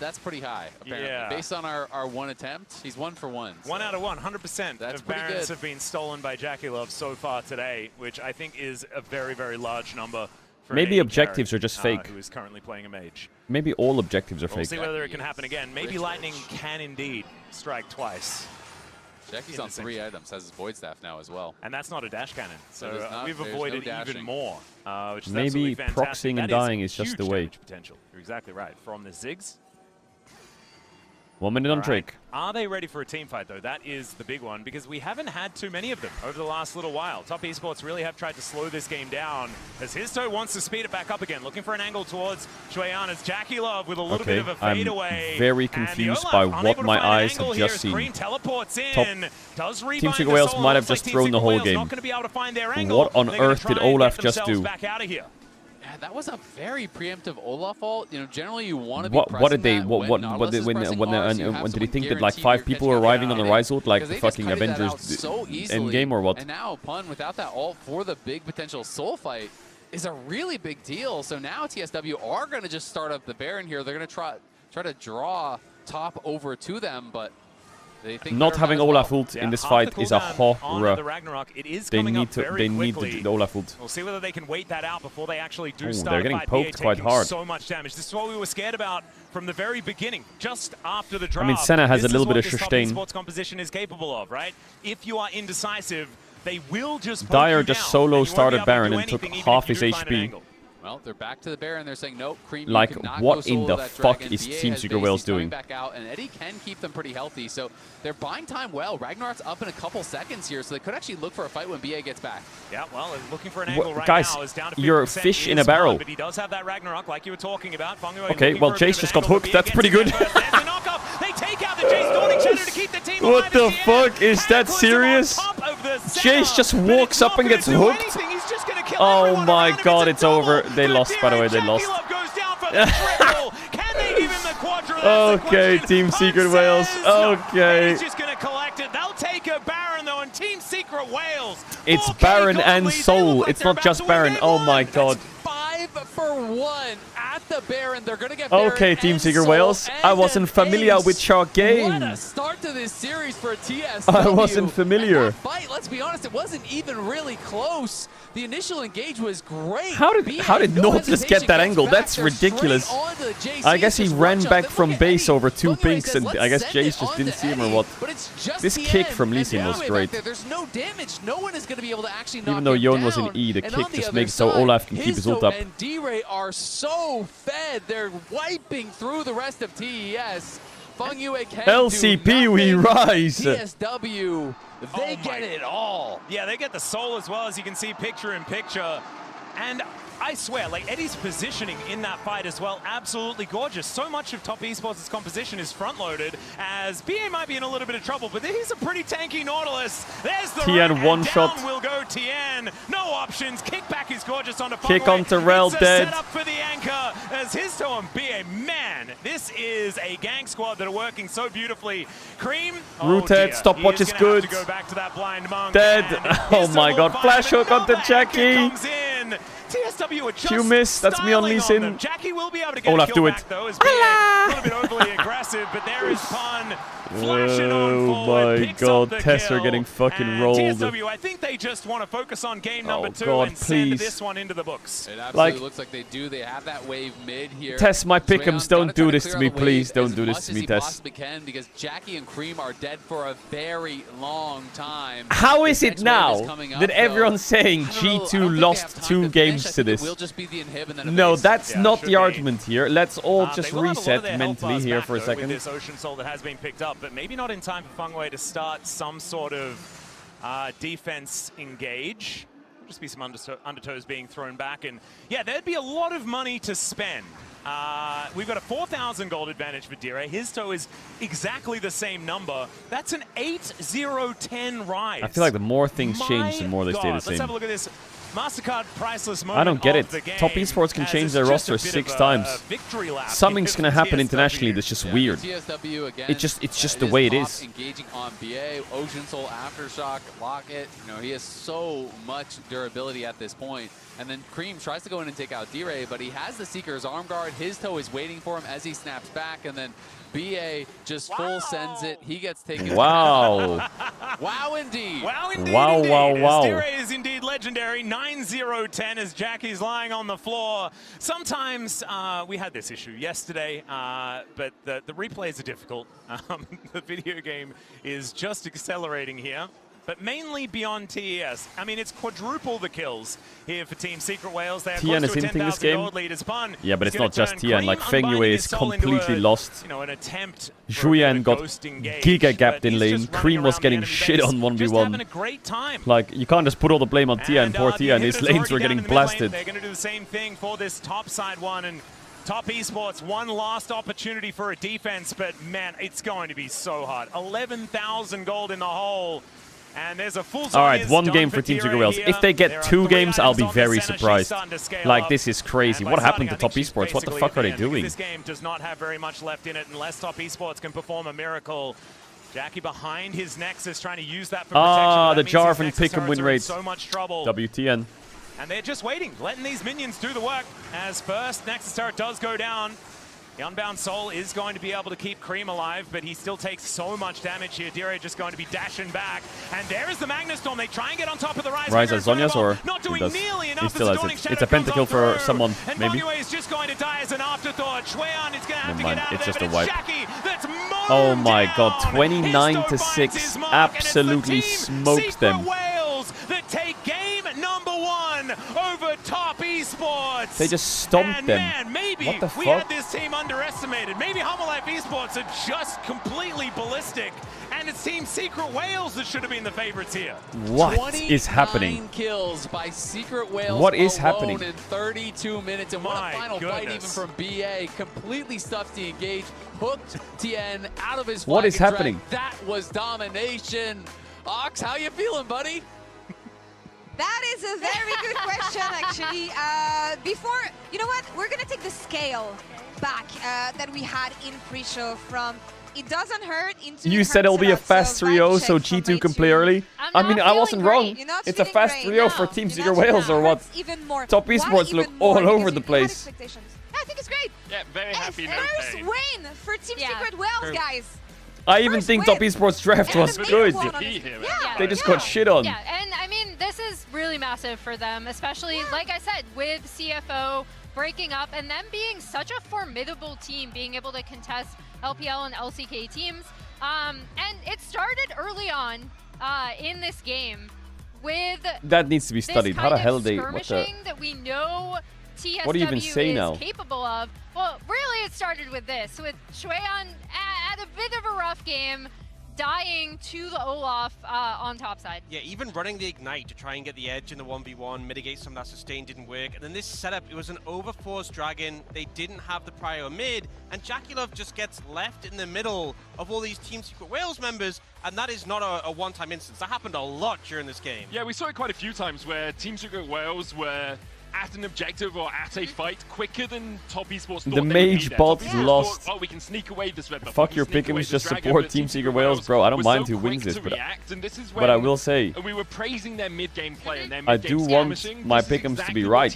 Q: That's pretty high, apparently.
P: Yeah.
Q: Based on our one attempt, he's 1 for 1. So
P: 1 out of 1, 100%
Q: That's
P: of
Q: pretty
P: Barons
Q: good.
P: have been stolen by Jackie Love so far today, which I think is a very, very large number for
A: Maybe
P: any
A: objectives
P: carry,
A: are just fake.
P: who is currently playing a mage.
A: Maybe all objectives are
P: We'll
A: fake.
P: see whether it can happen again. Maybe Lightning can indeed strike twice.
Q: Jackie's on 3 items, has his Void Staff now as well.
P: And that's not a dash cannon, so
Q: It is not.
P: we've
Q: There's no
P: avoided even
Q: dashing.
P: more, which is
A: Maybe
P: absolutely fantastic.
A: proxying and
P: That
A: dying is just
P: huge
A: the way.
P: damage potential. You're exactly right. From the Ziggs.
A: 1 minute on
P: All right.
A: Drake.
P: Are they ready for a team fight, though? That is the big one, because we haven't had too many of them over the last little while. Top Esports really have tried to slow this game down, as Histo wants to speed it back up again, looking for an angle towards Shueyan, as Jackie Love with a little bit of a
A: I'm
P: fadeaway.
A: very
P: And the
A: confused
P: Olaf
A: by
P: unable
A: what
P: to
A: my
P: find an
A: eyes
P: angle
A: have
P: here
A: just
P: as
A: seen.
P: Green teleports in.
A: Top.
P: Does
A: Team
P: rebind
A: Secret
P: the
A: Wales
P: soul.
A: might have
P: Looks like
A: just
P: Team
A: thrown the
P: Secret
A: whole
P: Wales
A: game.
P: Not going to be able to find their angle.
A: What on
P: They're gonna
A: earth
P: try
A: did
P: and
A: Olaf
P: get
A: just
P: themselves
A: do?
P: Back out of here.
Q: Yeah, that was a very preemptive Olaf ult. You know, generally you want to be
A: What did they?
Q: pressing
A: What
Q: that
A: did
Q: Nautilus
A: when
Q: is pressing
A: when
Q: R, so you have
A: when did he
Q: someone
A: think that like
Q: guaranteed
A: 5
Q: you're
A: people were
Q: catching
A: arriving
Q: up
A: on the
Q: in.
A: rise ult like
Q: Because
A: the
Q: they just
A: fucking
Q: cutted that
A: Avengers
Q: out so easily.
A: end game or what?
Q: And now Pun without that ult for the big potential soul fight is a really big deal. So now TSW are going to just start up the Baron here. They're going to try to draw top over to them, but they think
A: Not
Q: Baron
A: having
Q: might as
A: Olaf
Q: well.
A: ult
P: Yeah,
A: in this
P: half
A: fight
P: the
A: is a
P: cooldown on
A: horror.
P: the Ragnarok. It is
A: They
P: coming
A: need
P: up
A: to.
P: very
A: They need
P: quickly.
A: the Olaf ult.
P: We'll see whether they can wait that out before they actually do
A: Ooh,
P: start
A: they're
P: a
A: getting
P: fight.
A: poked
P: BA
A: quite
P: taking
A: hard.
P: so much damage. This is what we were scared about from the very beginning, just after the draft.
A: I mean, Senna has a little bit of
P: This is what
A: sustain.
P: this top sports composition is capable of, right? If you are indecisive, they will just poke
A: Dyer
P: you
A: just
P: down,
A: solo
P: and you won't be
A: started
P: able to
A: Baron
P: do
A: and took
P: anything even
A: half
P: if
A: his
P: you do find an
A: HP.
P: angle.
Q: Well, they're back to the Baron. They're saying, nope, Cream,
A: Like,
Q: you cannot
A: what
Q: go
A: in
Q: solo
A: the
Q: that
A: fuck
Q: Dragon.
A: is
Q: BA
A: Team
Q: has
A: Secret
Q: base,
A: Wales
Q: he's coming
A: doing?
Q: back out, and Eddie can keep them pretty healthy. So they're buying time well. Ragnarok's up in a couple seconds here, so they could actually look for a fight when BA gets back.
P: Yeah, well, they're looking for an angle right
A: Guys,
P: now. Is down to
A: you're a
P: 50%.
A: fish in a
P: Is
A: barrel.
P: Pun, but he does have that Ragnarok, like you were talking about. Fungo
A: Okay,
P: looking
A: well,
P: for a bit
A: Jace
P: of
A: just
P: an
A: got
P: angle,
A: hooked.
P: but
A: That's
P: BA
A: pretty
P: gets
A: good.
P: it first. There's the knockoff. They take out the Jace Dawning Shadow to keep the team alive.
A: What the
P: at end.
A: fuck? Is that serious? Jace just walks up and gets hooked. Oh my god, it's over. They lost, by the way, they lost. Okay, Team Secret Wales. Okay.
P: He's just going to collect it. They'll take a Baron, though, and Team Secret Wales.
A: It's Baron and Soul. It's not just Baron. Oh my god.
Q: 5 for 1 at the Baron. They're going to get Baron
A: Okay, Team
Q: and
A: Secret
Q: Soul
A: Wales.
Q: and
A: I wasn't
Q: an
A: familiar
Q: ace.
A: with your
Q: What a
A: game.
Q: start to this series for TSW.
A: I wasn't familiar.
Q: Fight, let's be honest, it wasn't even really close. The initial engage was great.
A: How did Nautilus get that angle? That's ridiculous. I guess he ran back from base over 2 pinks, and I guess Jace just didn't see him or what. This kick from Lee Sin was great.
Q: There's no damage. No one is going to be able to actually knock
A: Even though Yon was in E, the kick just makes so Olaf can keep his ult up.
Q: And D-Ray are so fed. They're wiping through the rest of TES. Feng Yue can
A: LCP, we rise.
Q: TSW, they get it all.
P: Yeah, they get the soul as well, as you can see picture in picture. And I swear, like, Eddie's positioning in that fight as well, absolutely gorgeous. So much of Top Esports' composition is front-loaded, as BA might be in a little bit of trouble, but he's a pretty tanky Nautilus. There's the
A: Tien one shot.
P: Down will go Tien. No options. Kickback is gorgeous onto
A: Kick on Terrell, dead.
P: Set up for the anchor as his toe and BA. Man, this is a gang squad that are working so beautifully. Cream.
A: Rooted, stopwatch is good.
P: To go back to that blind monk.
A: Dead. Oh my god. Flash hook onto Jackie.
P: TSW are just
A: Q miss, that's me on Lee Sin.
P: Jackie will be able to get
A: Olaf,
P: a
A: do
P: kill
A: it.
P: back, though, as being a little bit overly aggressive, but there is Pun flashing on forward,
A: my god, Tess are getting fucking rolled.
P: TSW, I think they just want to focus on game number 2
A: god,
P: and
A: please.
P: send this one into the books.
Q: It absolutely looks like they do. They have that wave mid here.
A: Tess, my pick'ems, don't do this to me, please. Don't do this to me, Tess.
Q: Possibly can, because Jackie and Cream are dead for a very long time.
A: How is it now that everyone's saying G2 lost 2 games to this? No, that's not the argument here. Let's all just reset mentally here for a second.
P: With this Ocean Soul that has been picked up, but maybe not in time for Feng Wei to start some sort of defense engage. There'll just be some undertows being thrown back, and yeah, there'd be a lot of money to spend. We've got a 4,000 gold advantage for Dire. His toe is exactly the same number. That's an 8-0-10 rise.
A: I feel like the more things change, the more they stay the same.
P: Let's have a look at this. MasterCard priceless moment.
A: I don't get it.
P: Game,
A: Top Esports can change their roster 6 times. Something's gonna happen internationally that's just weird.
Q: TSW again,
A: It's just the way it is.
Q: Engaging on BA, Ocean Soul, Aftershock, Locket. You know, he has so much durability at this point. And then Cream tries to go in and take out D-Ray, but he has the Seeker's arm guard. His toe is waiting for him as he snaps back, and then BA just full sends it. He gets taken.
A: Wow.
Q: Wow, indeed.
P: Wow, indeed.
A: Wow,
P: indeed.
A: wow, wow.
P: Dire is indeed legendary. 9-0-10 as Jackie's lying on the floor. Sometimes we had this issue yesterday, but the replays are difficult. The video game is just accelerating here. But mainly beyond TES. I mean, it's quadruple the kills here for Team Secret Whales. They are
A: Tien
P: close
A: is
P: to a
A: hinting this
P: 10,000
A: game.
P: gold lead as Pun.
A: Yeah, but it's not just
P: Cream
A: Tien. Like, Feng Yue
P: unbinding
A: is
P: his soul into
A: completely lost.
P: You know, an attempt
A: Julian got
P: ghost engage,
A: giga gapped in
P: but he's
A: lane.
P: just
A: Cream
P: running
A: was
P: around
A: getting
P: the enemy
A: shit
P: base,
A: on 1v1.
P: just having a great time.
A: Like, you can't just put all the blame on Tien. Poor
P: the
A: Tien. His
P: inhibitors
A: lanes were
P: already
A: getting
P: down in the mid lane.
A: blasted.
P: They're going to do the same thing for this top side one. And Top Esports, one last opportunity for a defense. But, man, it's going to be so hard. 11,000 gold in the hole. And there's a full
A: all right, 1 game for Team Secret Wales. If they get 2 games, I'll be very surprised. Like, this is crazy. What happened to Top Esports? What the fuck are they doing?
P: This game does not have very much left in it unless Top Esports can perform a miracle. Jackie behind his Nexus trying to use that for protection.
A: The Jarvan pick and win rate.
P: So much trouble.
A: WTN.
P: And they're just waiting, letting these minions do the work. As first, Nexus turret does go down. The Unbound Soul is going to be able to keep Cream alive, but he still takes so much damage here. Dire just going to be dashing back. And there is the Magnustorm. They try and get on top of the Rise.
A: Rise as Zhonya's, or
P: not doing nearly enough.
A: He still has it. It's a pentakill for someone,
P: and
A: maybe.
P: Feng Yue is just going to die as an afterthought. Chuan is going to have to get out
A: it's
P: of
A: just
P: there,
A: a
P: but
A: wipe.
P: it's Jackie that's
A: Oh my god, 29-6. Absolutely smoked them.
P: Wales that take game number 1 over Top Esports.
A: They just stomped them.
P: Man, maybe
A: what the fuck?
P: we had this team underestimated. Maybe Humble Life Esports are just completely ballistic. And it's Team Secret Wales that should have been the favorites here.
A: What is happening?
Q: 29 kills by Secret Wales
A: what is
Q: alone
A: happening?
Q: in 32 minutes. And what a final fight even from BA. Completely stuffed the engage. Hooked Tien out of his
A: What is
Q: flag and
A: happening?
Q: drag. That was domination. Ox, how you feeling, buddy?
G: That is a very good question, actually. Before, you know what? We're going to take the scale back that we had in pre-show from it doesn't hurt into
A: You said it'll be a fast 3-0 so G2 can play early? I mean, I wasn't wrong. It's a fast 3-0 for Team Secret Wales or what? Top Esports look all over the place.
G: I think it's great.
I: Yeah, very happy.
G: First win for Team Secret Wales, guys.
A: I even think Top Esports draft was good.
G: Yeah.
A: They just got shit on.
H: Yeah, and I mean, this is really massive for them, especially, like I said, with CFO breaking up and them being such a formidable team, being able to contest LPL and LCK teams. And it started early on in this game with
A: that needs to be studied. How the hell they
H: that we know TSW
A: what do you even say
H: is
A: now?
H: capable of. Well, really it started with this, with Shueyan at a bit of a rough game, dying to the Olaf on top side.
J: Yeah, even running the Ignite to try and get the edge in the 1v1, mitigate some of that sustain didn't work. And then this setup, it was an overforced Dragon. They didn't have the prior mid, and JackeyLove just gets left in the middle of all these Team Secret Wales members, and that is not a one-time instance. That happened a lot during this game.
I: Yeah, we saw it quite a few times where Team Secret Wales were at an objective or at a fight quicker than Top Esports thought.
A: The mage bot lost.
I: Thought, oh, we can sneak away this red buff.
A: Fuck your pick'ems, just support Team Secret Wales, bro. I don't mind who wins this, but I will say,
I: we were praising their mid-game play and their
A: I
I: mid-game
A: do want my pick'ems to be right.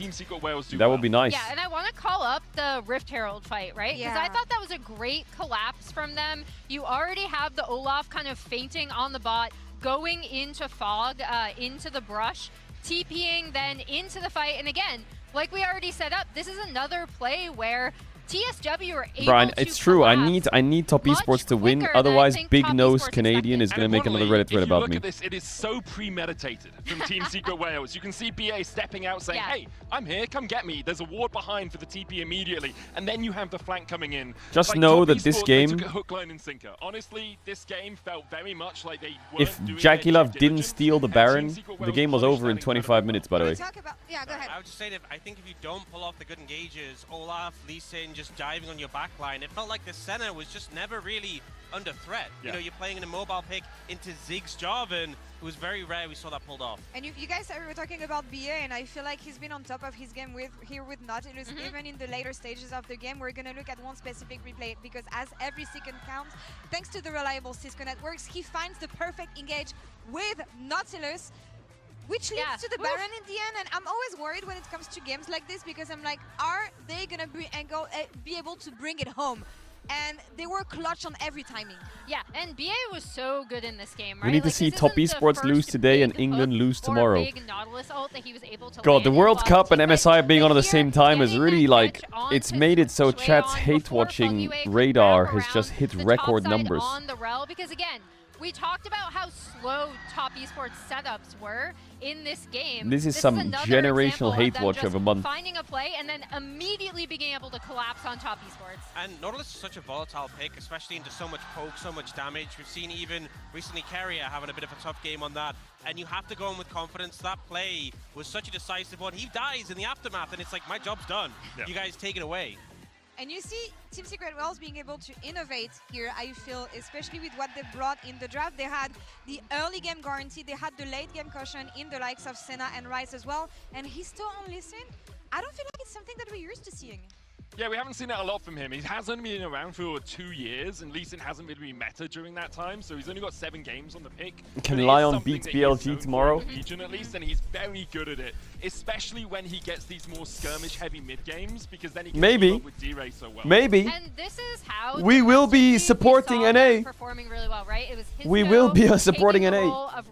A: That would be nice.
H: Yeah, and I want to call up the Rift Herald fight, right? Because I thought that was a great collapse from them. You already have the Olaf kind of fainting on the bot, going into fog, into the brush, TPing then into the fight, and again, like we already set up, this is another play where TSW are able
A: Brian,
H: to
A: it's true. I
H: collapse
A: need Top Esports to win. Otherwise, Big Nose Canadian is going to make another Reddit thread about me.
I: Look at this, it is so premeditated from Team Secret Wales. You can see BA stepping out saying, hey, I'm here, come get me. There's a ward behind for the TP immediately. And then you have the flank coming in.
A: Just
I: like,
A: know
I: Top
A: that this
I: Esports,
A: game...
I: They took a hook, line, and sinker. Honestly, this game felt very much like they weren't
A: If
I: doing
A: JackeyLove didn't steal the Baron, the game was over in 25 minutes, by the way.
G: Yeah, go ahead.
J: I would just say that I think if you don't pull off the good engages, Olaf, Lee Sin just diving on your backline, it felt like the center was just never really under threat.
G: Yeah.
J: You know, you're playing in a mobile pick into Zig's job, and it was very rare we saw that pulled off.
G: And you guys were talking about BA, and I feel like he's been on top of his game here with Nautilus. Even in the later stages of the game, we're going to look at one specific replay, because as every second counts, thanks to the reliable Cisco networks, he finds the perfect engage with Nautilus, which leads to the Baron in the end. And I'm always worried when it comes to games like this, because I'm like, are they going to be able to bring it home? And they were clutch on every timing.
H: Yeah, and BA was so good in this game, right?
A: We need to see Top Esports lose today and England lose tomorrow. God, the World Cup and MSI being on at the same time is really like, it's made it so chat's hate-watching radar has just hit record numbers.
H: On the rel, because again, we talked about how slow Top Esports setups were in this game.
A: This is some generational hate watch of a month.
H: Finding a play and then immediately being able to collapse on Top Esports.
J: And Nautilus is such a volatile pick, especially into so much poke, so much damage. We've seen even recently Carrier having a bit of a tough game on that. And you have to go in with confidence. That play was such a decisive one. He dies in the aftermath, and it's like, my job's done. Yeah. You guys take it away.
G: And you see Team Secret Wales being able to innovate here, I feel, especially with what they brought in the draft. They had the early game guarantee, they had the late game caution in the likes of Senna and Rice as well. And he's still on Listen. I don't feel like it's something that we're used to seeing.
I: Yeah, we haven't seen that a lot from him. He hasn't been around for 2 years, and Lee Sin hasn't really been meta during that time, so he's only got 7 games on the pick.
A: Can Lion beat BLG tomorrow?
I: Region at least, and he's very good at it, especially when he gets these more skirmish-heavy mid-games, because then he can keep up with D-Ray so well.
A: Maybe.
H: And this is how
A: we will be supporting NA.
H: Performing really well, right? It was
A: we will be supporting NA.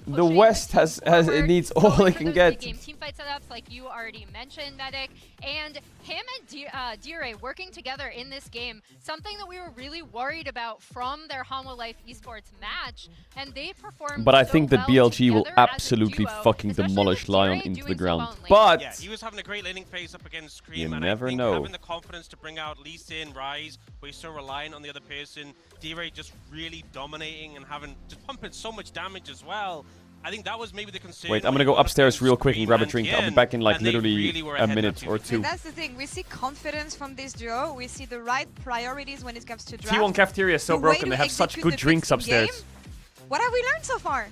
A: The West has it needs all it can get.
H: Team fight setups, like you already mentioned, Medic, and him and D-Ray working together in this game, something that we were really worried about from their Hololive Esports match, and they performed.
A: But I
H: so
A: think that
H: well
A: BLG will absolutely fucking demolish Lion into the ground. But
J: yeah, he was having a great laning phase up against Scream,
A: you
J: and
A: never
J: I think
A: know.
J: having the confidence to bring out Lee Sin, Rise, where he's so reliant on the other person, D-Ray just really dominating and just pumping so much damage as well. I think that was maybe the concern.
A: Wait, I'm gonna go upstairs real quick and grab a drink. I'll be back in like literally a minute or two.
G: And that's the thing, we see confidence from this duo, we see the right priorities when it comes to draft.
A: T1 cafeteria is so broken, they have such good drinks upstairs.
G: What have we learned so far?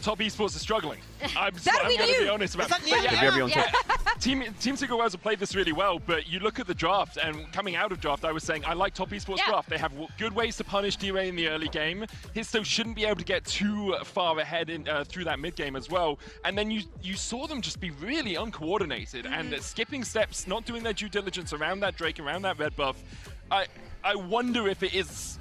I: Top Esports are struggling. I'm
G: we
I: going to
G: knew.
I: be honest about it. Team Secret Wales have played this really well, but you look at the draft, and coming out of draft, I was saying, I like Top Esports draft. They have good ways to punish D-Ray in the early game. Histo shouldn't be able to get too far ahead in, through that mid game as well. And then you saw them just be really uncoordinated and skipping steps, not doing their due diligence around that Drake, around that red buff. I wonder if it is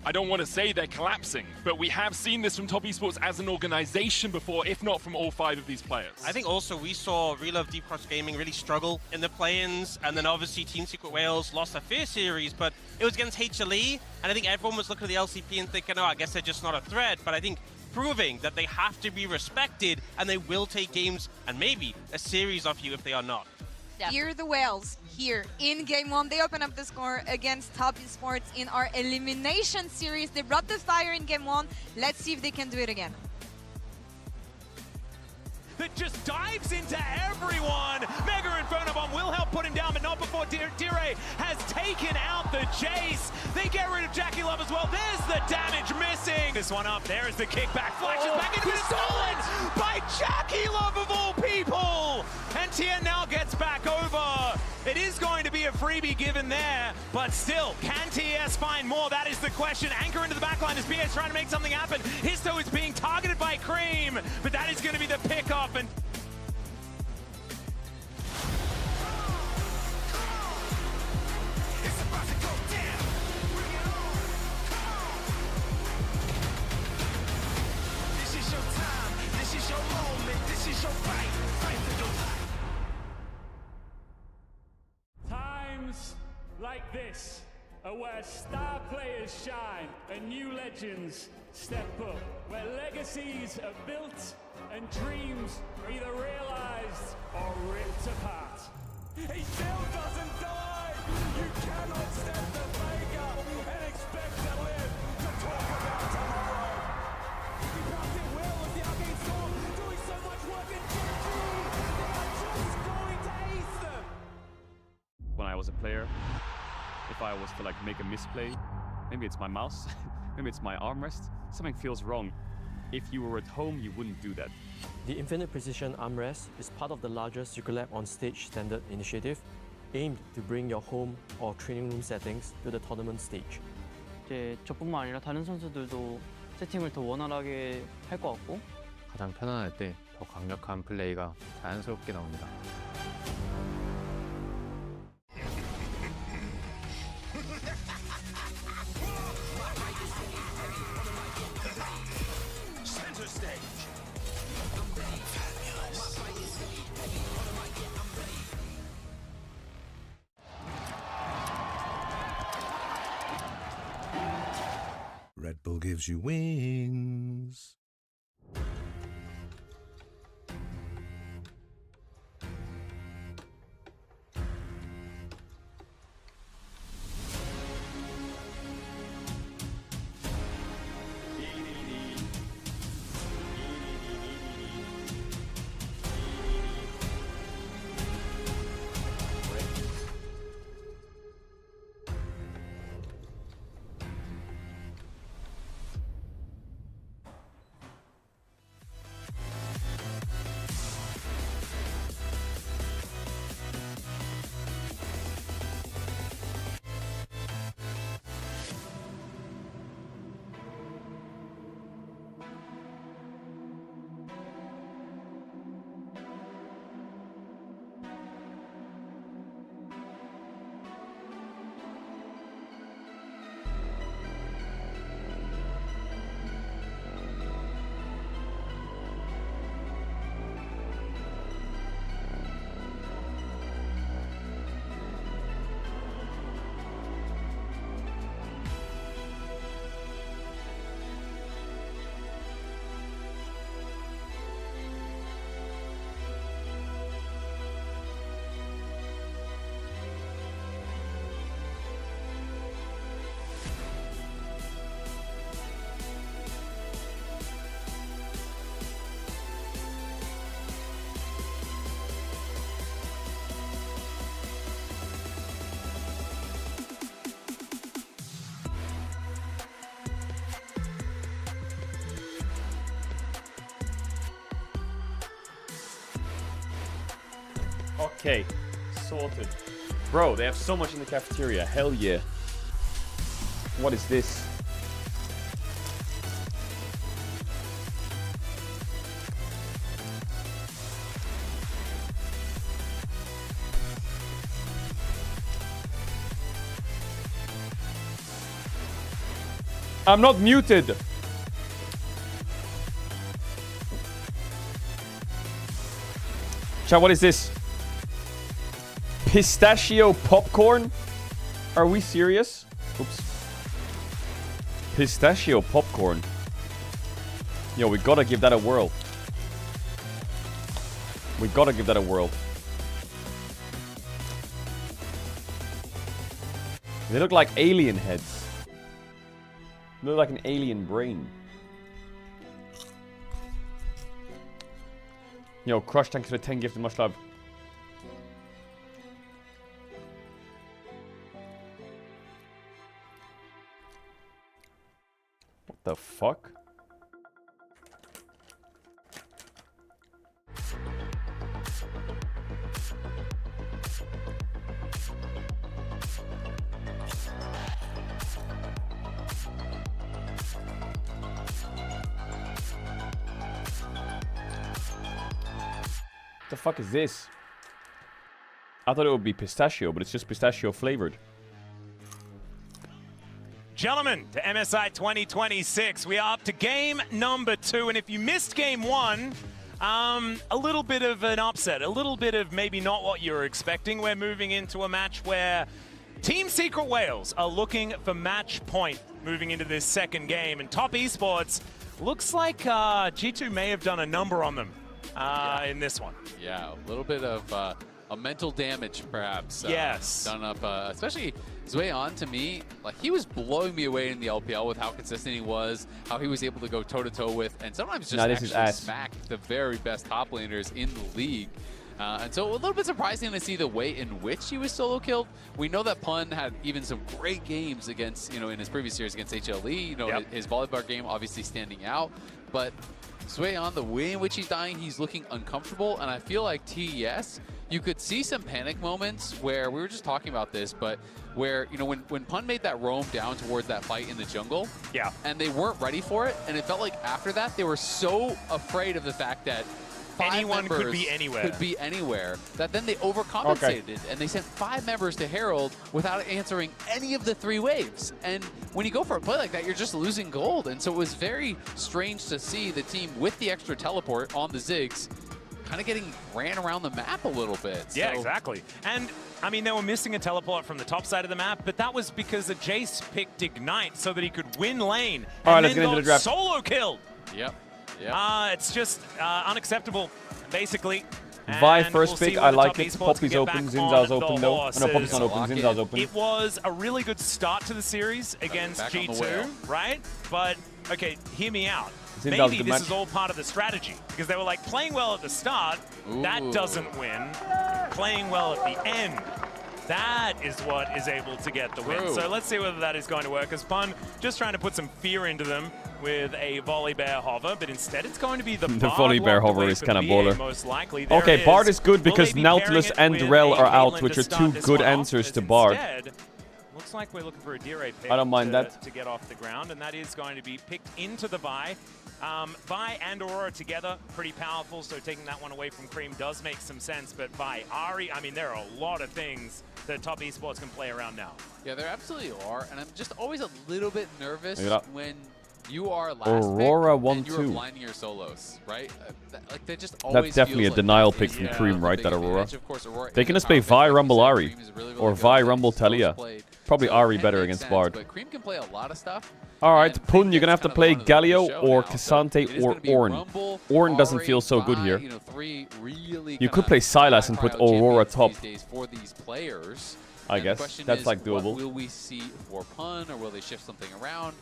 I: I don't want to say they're collapsing, but we have seen this from Top Esports as an organization before, if not from all 5 of these players.
J: I think also we saw Real Love Deep Cross Gaming really struggle in the play-ins, and then obviously Team Secret Wales lost their first series, but it was against HLE, and I think everyone was looking at the LCP and thinking, oh, I guess they're just not a threat, but I think proving that they have to be respected, and they will take games and maybe a series off you if they are not.
G: Yeah. Here the Whales, here in Game 1, they open up the score against Top Esports in our elimination series. They brought the fire in Game 1. Let's see if they can do it again.
P: That just dives into everyone. Mega Inferno Bomb will help put him down, but not before Dire has taken out the Jace. They get rid of Jackie Love as well. There's the damage missing. This one up. There's the kickback. Flashes back into it. Stolen by Jackie Love of all people. And Tien now gets back over. It is going to be a freebie given there, but still, can TS find more? That is the question. Anchor into the backline as BS trying to make something happen. Histo is being targeted by Cream, but that is going to be the pickup. And
B: This is your time, this is your moment, this is your fight. Fight for your life.
F: Times like this are where star players shine and new legends step up, where legacies are built and dreams are either realized or ripped apart. He still doesn't die! You cannot step the Vega and expect to live to talk about tomorrow! He comes in well with the Arcane Storm, doing so much work in Gen 3! They are just going to ace them!
A: When I was a player, if I was to like make a misplay, maybe it's my mouse, maybe it's my armrest, something feels wrong. If you were at home, you wouldn't do that.
R: The Infinite Precision Armrest is part of the larger Secret Lab on Stage standard initiative, aimed to bring your home or training room settings to the tournament stage.
S: 이제 저뿐만 아니라 다른 선수들도 세팅을 더 원활하게 할 것 같고
N: 가장 편안할 때 더 강력한 플레이가 자연스럽게 나옵니다.
B: Center stage.
T: Red Bull gives you wings.
A: Okay, sorted. Bro, they have so much in the cafeteria. Hell yeah. What is this? I'm not muted. Chat, what is this? Pistachio popcorn? Are we serious? Oops. Pistachio popcorn. Yo, we gotta give that a whirl. We gotta give that a whirl. They look like alien heads. They look like an alien brain. Yo, Crush, thanks for the 10 gifted, much love. What the fuck? What the fuck is this? I thought it would be pistachio, but it's just pistachio flavored.
P: Gentlemen, to MSI 2026, we are up to game number 2, and if you missed game 1, a little bit of an upset, a little bit of maybe not what you were expecting. We're moving into a match where Team Secret Wales are looking for match point moving into this second game, and Top Esports looks like G2 may have done a number on them in this one.
Q: Yeah, a little bit of a mental damage, perhaps.
P: Yes.
Q: Done up, especially Zweon, to me, like, he was blowing me away in the LPL with how consistent he was, how he was able to go toe-to-toe with, and sometimes just actually smack the very best top laners in the league. And so a little bit surprising to see the way in which he was solo killed. We know that Pun had even some great games against, in his previous series against HLE, his volleyball game obviously standing out, but Zweon, the way in which he's dying, he's looking uncomfortable, and I feel like TES, you could see some panic moments where, we were just talking about this, but where, when Pun made that roam down towards that fight in the jungle, and they weren't ready for it, and it felt like after that, they were so afraid of the fact that
P: anyone could be anywhere.
Q: That then they overcompensated, and they sent 5 members to Herald without answering any of the 3 waves. And when you go for a play like that, you're just losing gold. And so it was very strange to see the team with the extra teleport on the Ziggs kind of getting ran around the map a little bit.
P: Yeah, exactly. And I mean, they were missing a teleport from the top side of the map, but that was because the Jace picked Ignite so that he could win lane.
A: All right,
P: and
A: let's get into the draft.
P: Solo killed.
Q: Yep.
P: It's just unacceptable, basically.
A: Vi first pick, I like it. Poppy's open, Zinzao's open though. Oh, no, Poppy's not open, Zinzao's open.
P: It was a really good start to the series against G2, right? But, okay, hear me out. Maybe this is all part of the strategy, because they were like playing well at the start, that doesn't win. Playing well at the end, that is what is able to get the win. So let's see whether that is going to work, as Pun just trying to put some fear into them with a Volley Bear hover, but instead it's going to be the
A: Volley Bear hover is kind of baller.
P: Most likely.
A: Okay, Bard is good because Nautilus and Rel are out, which are 2 good answers to Bard.
P: Looks like we're looking for a Dire pick
A: I don't mind that.
P: to get off the ground, and that is going to be picked into the Vi. Vi and Aurora together, pretty powerful, so taking that one away from Cream does make some sense, but Vi, Ari, I mean, there are a lot of things that Top Esports can play around now.
Q: Yeah, there absolutely are, and I'm just always a little bit nervous when you are last
A: Aurora
Q: pick and you're
A: 1-2.
Q: blinding your solos, right? Like, they just
A: That's definitely a denial pick from Cream, right? That Aurora. They can just play Vi Rumble Ari or Vi Rumble Talia. Probably Ari better against Bard.
Q: But Cream can play a lot of stuff.
A: Alright, Pun, you're gonna have to play Galio or Cassante or Ornn. Ornn doesn't feel so good here. You could play Sylas and put Aurora top. I guess. That's like doable.
Q: What will we see for Pun, or will they shift something around?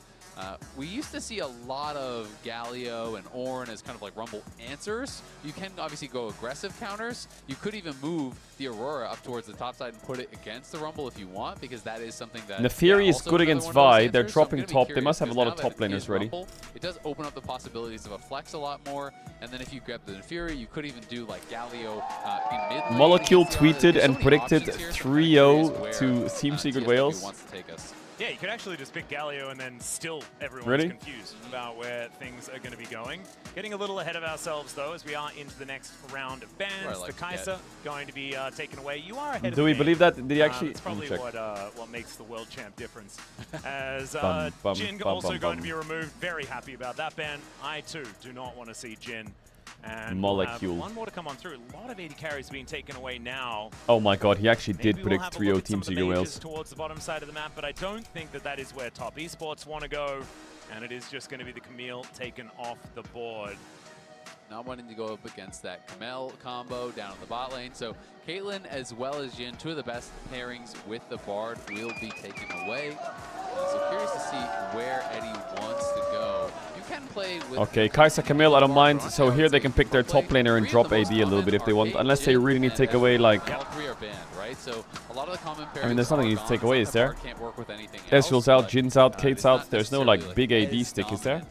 Q: We used to see a lot of Galio and Ornn as kind of like Rumble answers. You can obviously go aggressive counters. You could even move the Aurora up towards the top side and put it against the Rumble if you want, because that is something that...
A: Neferi is good against Vi. They're dropping top. They must have a lot of top laners ready.
Q: It does open up the possibilities of a flex a lot more. And then if you grab the Neferi, you could even do like Galio in mid.
A: Molecule tweeted and predicted 3-0 to Team Secret Wales.
P: Yeah, you could actually just pick Galio and then still everyone's
A: Really?
P: confused about where things are going to be going. Getting a little ahead of ourselves, though, as we are into the next round of bans. The Kaiser going to be taken away. You are ahead of
A: Do we believe that? Did he actually?
P: It's probably
A: check.
P: what makes the world champ difference. As
A: Bum,
P: Jin
A: bum,
P: also
A: bum,
P: going to
A: bum.
P: be removed. Very happy about that ban. I, too, do not want to see Jin. And
A: Molecule.
P: we'll have one more to come on through. A lot of AD carries being taken away now.
A: Oh my god, he actually did
P: Maybe
A: predict
P: we'll have a
A: 3-0
P: look at some
A: Team
P: of the
A: Secret
P: majors
A: Wales.
P: towards the bottom side of the map, but I don't think that that is where top esports want to go, and it is just going to be the Camille taken off the board.
Q: Not wanting to go up against that Camille combo down in the bot lane. So Caitlyn as well as Jin, two of the best pairings with the Bard, will be taken away. So curious to see where Eddie wants to go. You can play with...
A: Okay, Kai'Sa, Camille, I don't mind. So here they can pick their top laner and drop AD a little bit if they want, unless they really need to take away like...
Q: All three are banned, right? So a lot of the common pairings
A: I mean, there's nothing you need to take away, is there?
Q: Can't work with anything else,
A: Ezreal's out,
Q: but,
A: Jin's out, Kate's
Q: it's
A: out.
Q: not
A: There's no like
Q: necessarily,
A: big
Q: like,
A: AD stick, is there?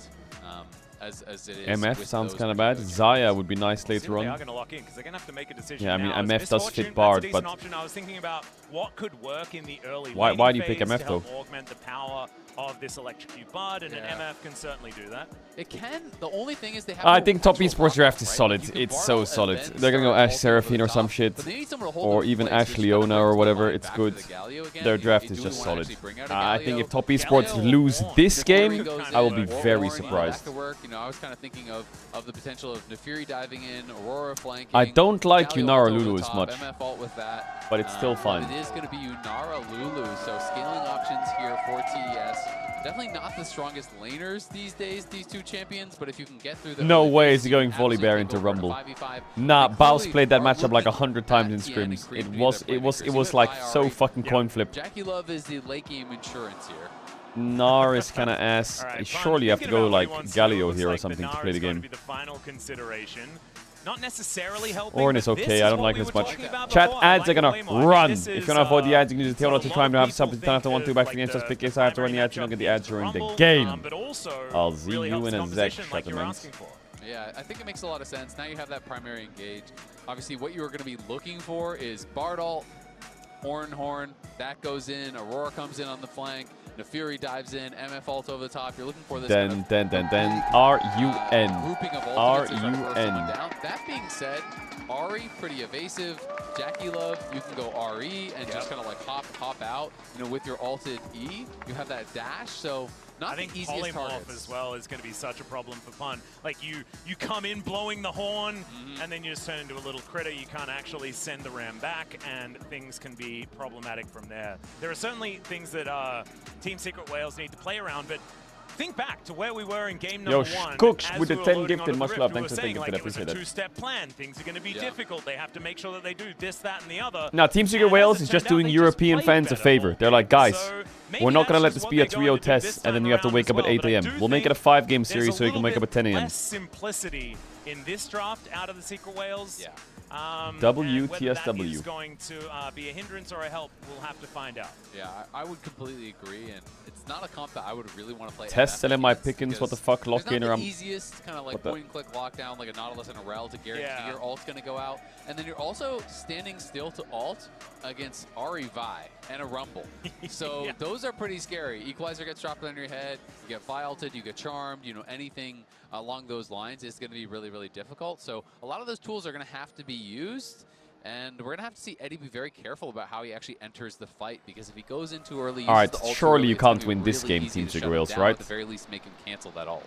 Q: as it is
A: MF
Q: with
A: sounds
Q: those
A: kind of bad. Zaya would be nice later
P: They are
A: on.
P: going to lock in because they're going to have to make a decision.
A: Yeah, I mean,
P: now.
A: MF
P: As
A: does
P: Misfortune,
A: fit Bard,
P: that's a
A: but...
P: decent option. I was thinking about what could work in the early
A: Why
P: laning
A: do you pick
P: phase
A: MF
P: to help
A: though?
P: augment the power of this electrocute Bard, and an MF can certainly do that.
Q: It can. The only thing is they have
A: I
Q: no
A: think top
Q: actual
A: esports draft is
Q: right?
A: solid.
Q: You can
A: It's
Q: borrow
A: so
Q: and
A: solid.
Q: then
A: They're gonna go
Q: start
A: Ashe
Q: ulting over
A: Seraphine
Q: the
A: or some
Q: top,
A: shit.
Q: but they need someone to hold
A: Or
Q: them in
A: even
Q: place,
A: Ashe
Q: which kind of
A: Leona or
Q: brings
A: whatever.
Q: the line
A: It's
Q: back
A: good.
Q: to the Galio again.
A: Their draft
Q: Do
A: is
Q: we
A: just
Q: wanna
A: solid.
Q: actually bring out a
A: I think
Q: Galio?
A: if top esports lose this game, I will be very surprised.
Q: Back to work. You know, I was kind of thinking of the potential of Nefiri diving in, Aurora flanking.
A: I don't like
Q: Galio
A: Yunara
Q: ult over
A: Lulu
Q: the
A: as
Q: top,
A: much,
Q: MF ult with that.
A: but it's still fine.
Q: It is going to be Yunara Lulu, so scaling options here for TES. Definitely not the strongest laners these days, these two champions, but if you can get through the
A: No
Q: early
A: way
Q: phase,
A: is he
Q: you
A: going
Q: can
A: Volley Bear
Q: absolutely
A: into
Q: go for
A: Rumble.
Q: a 5v5.
A: Nah,
Q: They
A: Baus
Q: clearly
A: played that
Q: are
A: matchup like
Q: looking
A: 100 times in
Q: at Tien and
A: scrims.
Q: Creed
A: It
Q: to be
A: was
Q: their playmakers.
A: it was like so fucking coin flip.
Q: Jackie Love is the late game insurance here.
A: Gnar is kind of ass.
P: Right,
A: Surely you have to go like Galio here or
P: like
A: something to
P: Gnar
A: play the
P: is going
A: game.
P: to be the final consideration. Not necessarily helping.
A: Orin is
P: but this
A: okay,
P: is
A: I don't
P: what
A: like
P: we
A: it as
P: were
A: much.
P: talking about
A: Chat
P: before. I
A: ads
P: like
A: are gonna
P: the way more.
A: run.
P: This
A: If
P: is,
A: you wanna avoid the ads, you can use the tail to time to have
P: people
A: something to
P: think
A: do back
P: of,
A: to the game.
P: like,
A: Just
P: the
A: because I have to run the ads, you don't get the ads during the game.
P: but also
A: I'll see
P: really
A: you
P: helps
A: in
P: the
A: a sec,
P: composition like you were
A: Shuttermans.
P: asking for.
Q: Yeah, I think it makes a lot of sense. Now you have that primary engage. Obviously, what you are going to be looking for is Bard ult, Horn, that goes in, Aurora comes in on the flank, Nefiri dives in, MF ult over the top. You're looking for this
A: Then R-U-N.
Q: grouping of ultimates
A: R-U-N.
Q: as our first one down. That being said, Ahri, pretty evasive. Jackie Love, you can go RE and just kind of like hop out. You know, with your ulted E, you have that dash, so not
P: I think
Q: the easiest
P: polymorph
Q: targets.
P: as well is going to be such a problem for Pun. Like you come in blowing the horn, and then you just turn into a little critter. You can't actually send the ram back, and things can be problematic from there. There are certainly things that Team Secret Wales need to play around, but think back to where we were in game number one.
A: Cooks
P: as
A: with
P: we
A: the
P: were
A: 10
P: loading
A: gifted.
P: onto
A: Much
P: the
A: love.
P: Rift, we
A: Thanks
P: were
A: for
P: saying,
A: thinking
P: like,
A: that.
P: it was a
A: Appreciate it.
P: two-step plan. Things are going to be difficult. They have to make sure that they do this, that, and the other.
A: Now, Team Secret Wales is just doing European fans a favor. They're like, guys, we're not going to let this be a 3-0 test, and then you have to wake up at 8 a.m. We'll make it a 5-game series so you can wake up at 10 a.m.
P: less simplicity in this draft out of the Secret Wales.
Q: Yeah.
P: WTSW. Whether that is
A: WTSW.
P: going to be a hindrance or a help, we'll have to find out.
Q: Yeah, I would completely agree, and it's not a comp that I would really want to play.
A: Test
Q: MF
A: selling my
Q: against,
A: Pickens, what the
Q: because
A: fuck, lock
Q: there's
A: in
Q: not
A: or
Q: the
A: I'm...
Q: easiest kind of like
A: what the-
Q: point-and-click lockdown like a Nautilus and a Rel to guarantee your ult's going to go out, and then you're also standing still to ult against Ahri Vi and a Rumble. So those are pretty scary. Equalizer gets dropped on your head, you get Vi ulted, you get charmed, you know, anything along those lines is going to be really, really difficult. So a lot of those tools are going to have to be used. And we're going to have to see Eddie be very careful about how he actually enters the fight, because if he goes in too early,
A: All right,
Q: uses the ult
A: surely
Q: early,
A: you
Q: it's gonna
A: can't
Q: be
A: win this
Q: really
A: game,
Q: easy
A: Team
Q: to
A: Secret
Q: shut him
A: Wales,
Q: down,
A: right?
Q: At the very least, make him cancel that ult.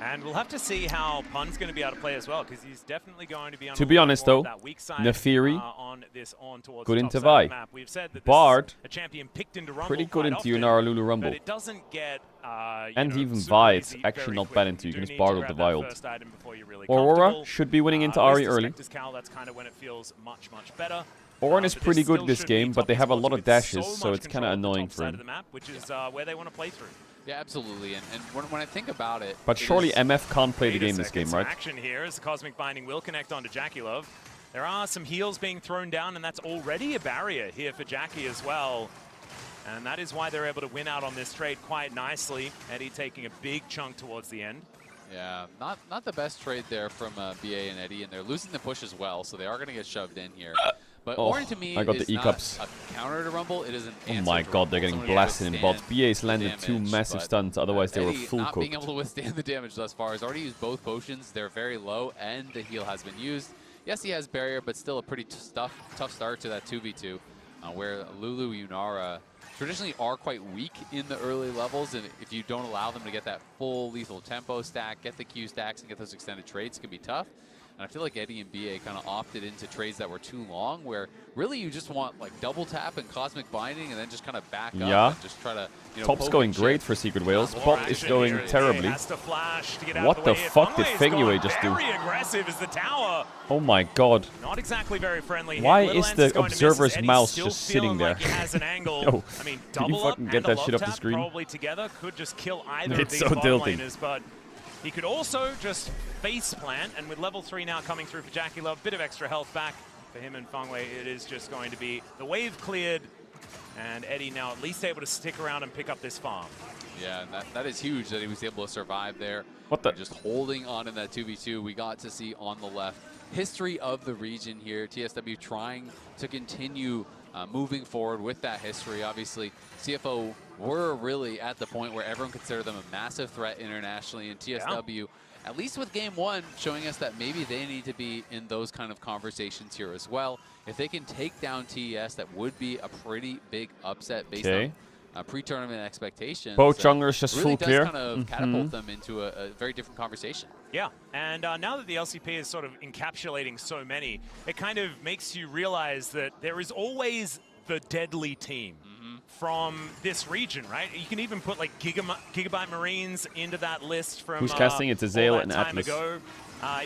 P: And we'll have to see how Pun's going to be able to play as well, because he's definitely going to be on
A: To
P: a
A: be
P: lot
A: honest,
P: more
A: though,
P: of that weak side,
A: Nefiri,
P: on this towards
A: good
P: the
A: into
P: top side of
A: Vi.
P: the map. We've said that
A: Bard,
P: this is a champion picked into Rumble
A: pretty good
P: quite
A: into
P: often,
A: Yunara Lulu Rumble.
P: but it doesn't get
A: And
P: you know,
A: even
P: super
A: Vi, it's
P: easy
A: actually
P: very
A: not
P: quick.
A: bad into. You
P: do
A: can just
P: need
A: bar
P: to
A: out the
P: grab that
A: Wild.
P: first item before you're really
A: Aurora
P: comfortable.
A: should be winning into
P: At least
A: Ahri
P: the
A: early.
P: Spectre's Cowl, that's kind of when it feels much, much better.
A: Orin is
P: But
A: pretty
P: this
A: good
P: still
A: this
P: should be
A: game, but they
P: top
A: have a
P: esports
A: lot of
P: with
A: dashes,
P: so
A: so
P: much
A: it's kind of
P: control of the
A: annoying
P: top
A: for
P: side
A: him.
P: of the map, which is where they want to play through.
Q: Yeah, absolutely. And when I think about it,
A: But
Q: it
A: surely
Q: is-
A: MF can't play the
P: Wait a
A: game this
P: second,
A: game,
P: some
A: right?
P: action here as the Cosmic Binding will connect onto Jackie Love. There are some heals being thrown down, and that's already a barrier here for Jackie as well. And that is why they're able to win out on this trade quite nicely. Eddie taking a big chunk towards the end.
Q: Yeah, not the best trade there from BA and Eddie, and they're losing the push as well, so they are going to get shoved in here. But
A: Oh,
Q: Orin to me
A: I got
Q: is
A: the
Q: not
A: E-cups.
Q: a counter to Rumble. It is an
A: Oh
Q: answer
A: my
Q: to
A: god, they're
Q: Rumble.
A: getting
Q: Someone
A: blasted in
Q: who
A: bot.
Q: withstands
A: BA's
Q: the
A: landed 2
Q: damage,
A: massive
Q: but,
A: stuns, otherwise they were
Q: Eddie
A: full
Q: not being able
A: cooked.
Q: to withstand the damage thus far. Has already used both potions. They're very low, and the heal has been used. Yes, he has barrier, but still a pretty tough start to that 2v2, where Lulu Yunara traditionally are quite weak in the early levels, and if you don't allow them to get that full lethal tempo stack, get the Q stacks, and get those extended trades, it can be tough. And I feel like Eddie and BA kind of opted into trades that were too long, where really you just want like double tap and cosmic binding, and then just kind of back up and just try to, you know,
A: Top's going great for Secret Whales. Bot is going terribly. What the fuck did Fengyue just do?
P: Very aggressive as the tower.
A: Oh my god.
P: Not exactly very friendly.
A: Why
P: Little
A: is
P: Ends
A: the
P: going to miss
A: observer's
P: as Eddie's
A: mouse
P: still
A: just sitting
P: feeling
A: there?
P: like he has an angle.
A: Yo,
P: I mean,
A: can you
P: double up
A: fucking
P: and
A: get
P: a
A: that
P: love
A: shit off the
P: tap
A: screen?
P: probably together could just kill either of
A: It's
P: these
A: so
P: bottom
A: tilting.
P: laners, but he could also just face plant, and with level 3 now coming through for Jackie Love, bit of extra health back for him and Fangwei. It is just going to be the wave cleared, and Eddie now at least able to stick around and pick up this farm.
Q: Yeah, and that is huge that he was able to survive there.
A: What the?
Q: Just holding on in that 2v2. We got to see on the left history of the region here. TSW trying to continue moving forward with that history. Obviously, CFO were really at the point where everyone considered them a massive threat internationally, and TSW, at least with game 1, showing us that maybe they need to be in those kind of conversations here as well. If they can take down TES, that would be a pretty big upset based on pre-tournament expectations.
A: Both junglers just
Q: really
A: full clear.
Q: Kind of catapult them into a very different conversation.
P: Yeah, and now that the LCP is sort of encapsulating so many, it kind of makes you realize that there is always the deadly team from this region, right? You can even put like Gigabyte Marines into that list from
A: Who's casting? It's Azael and
P: time
A: Atlas.
P: Ago.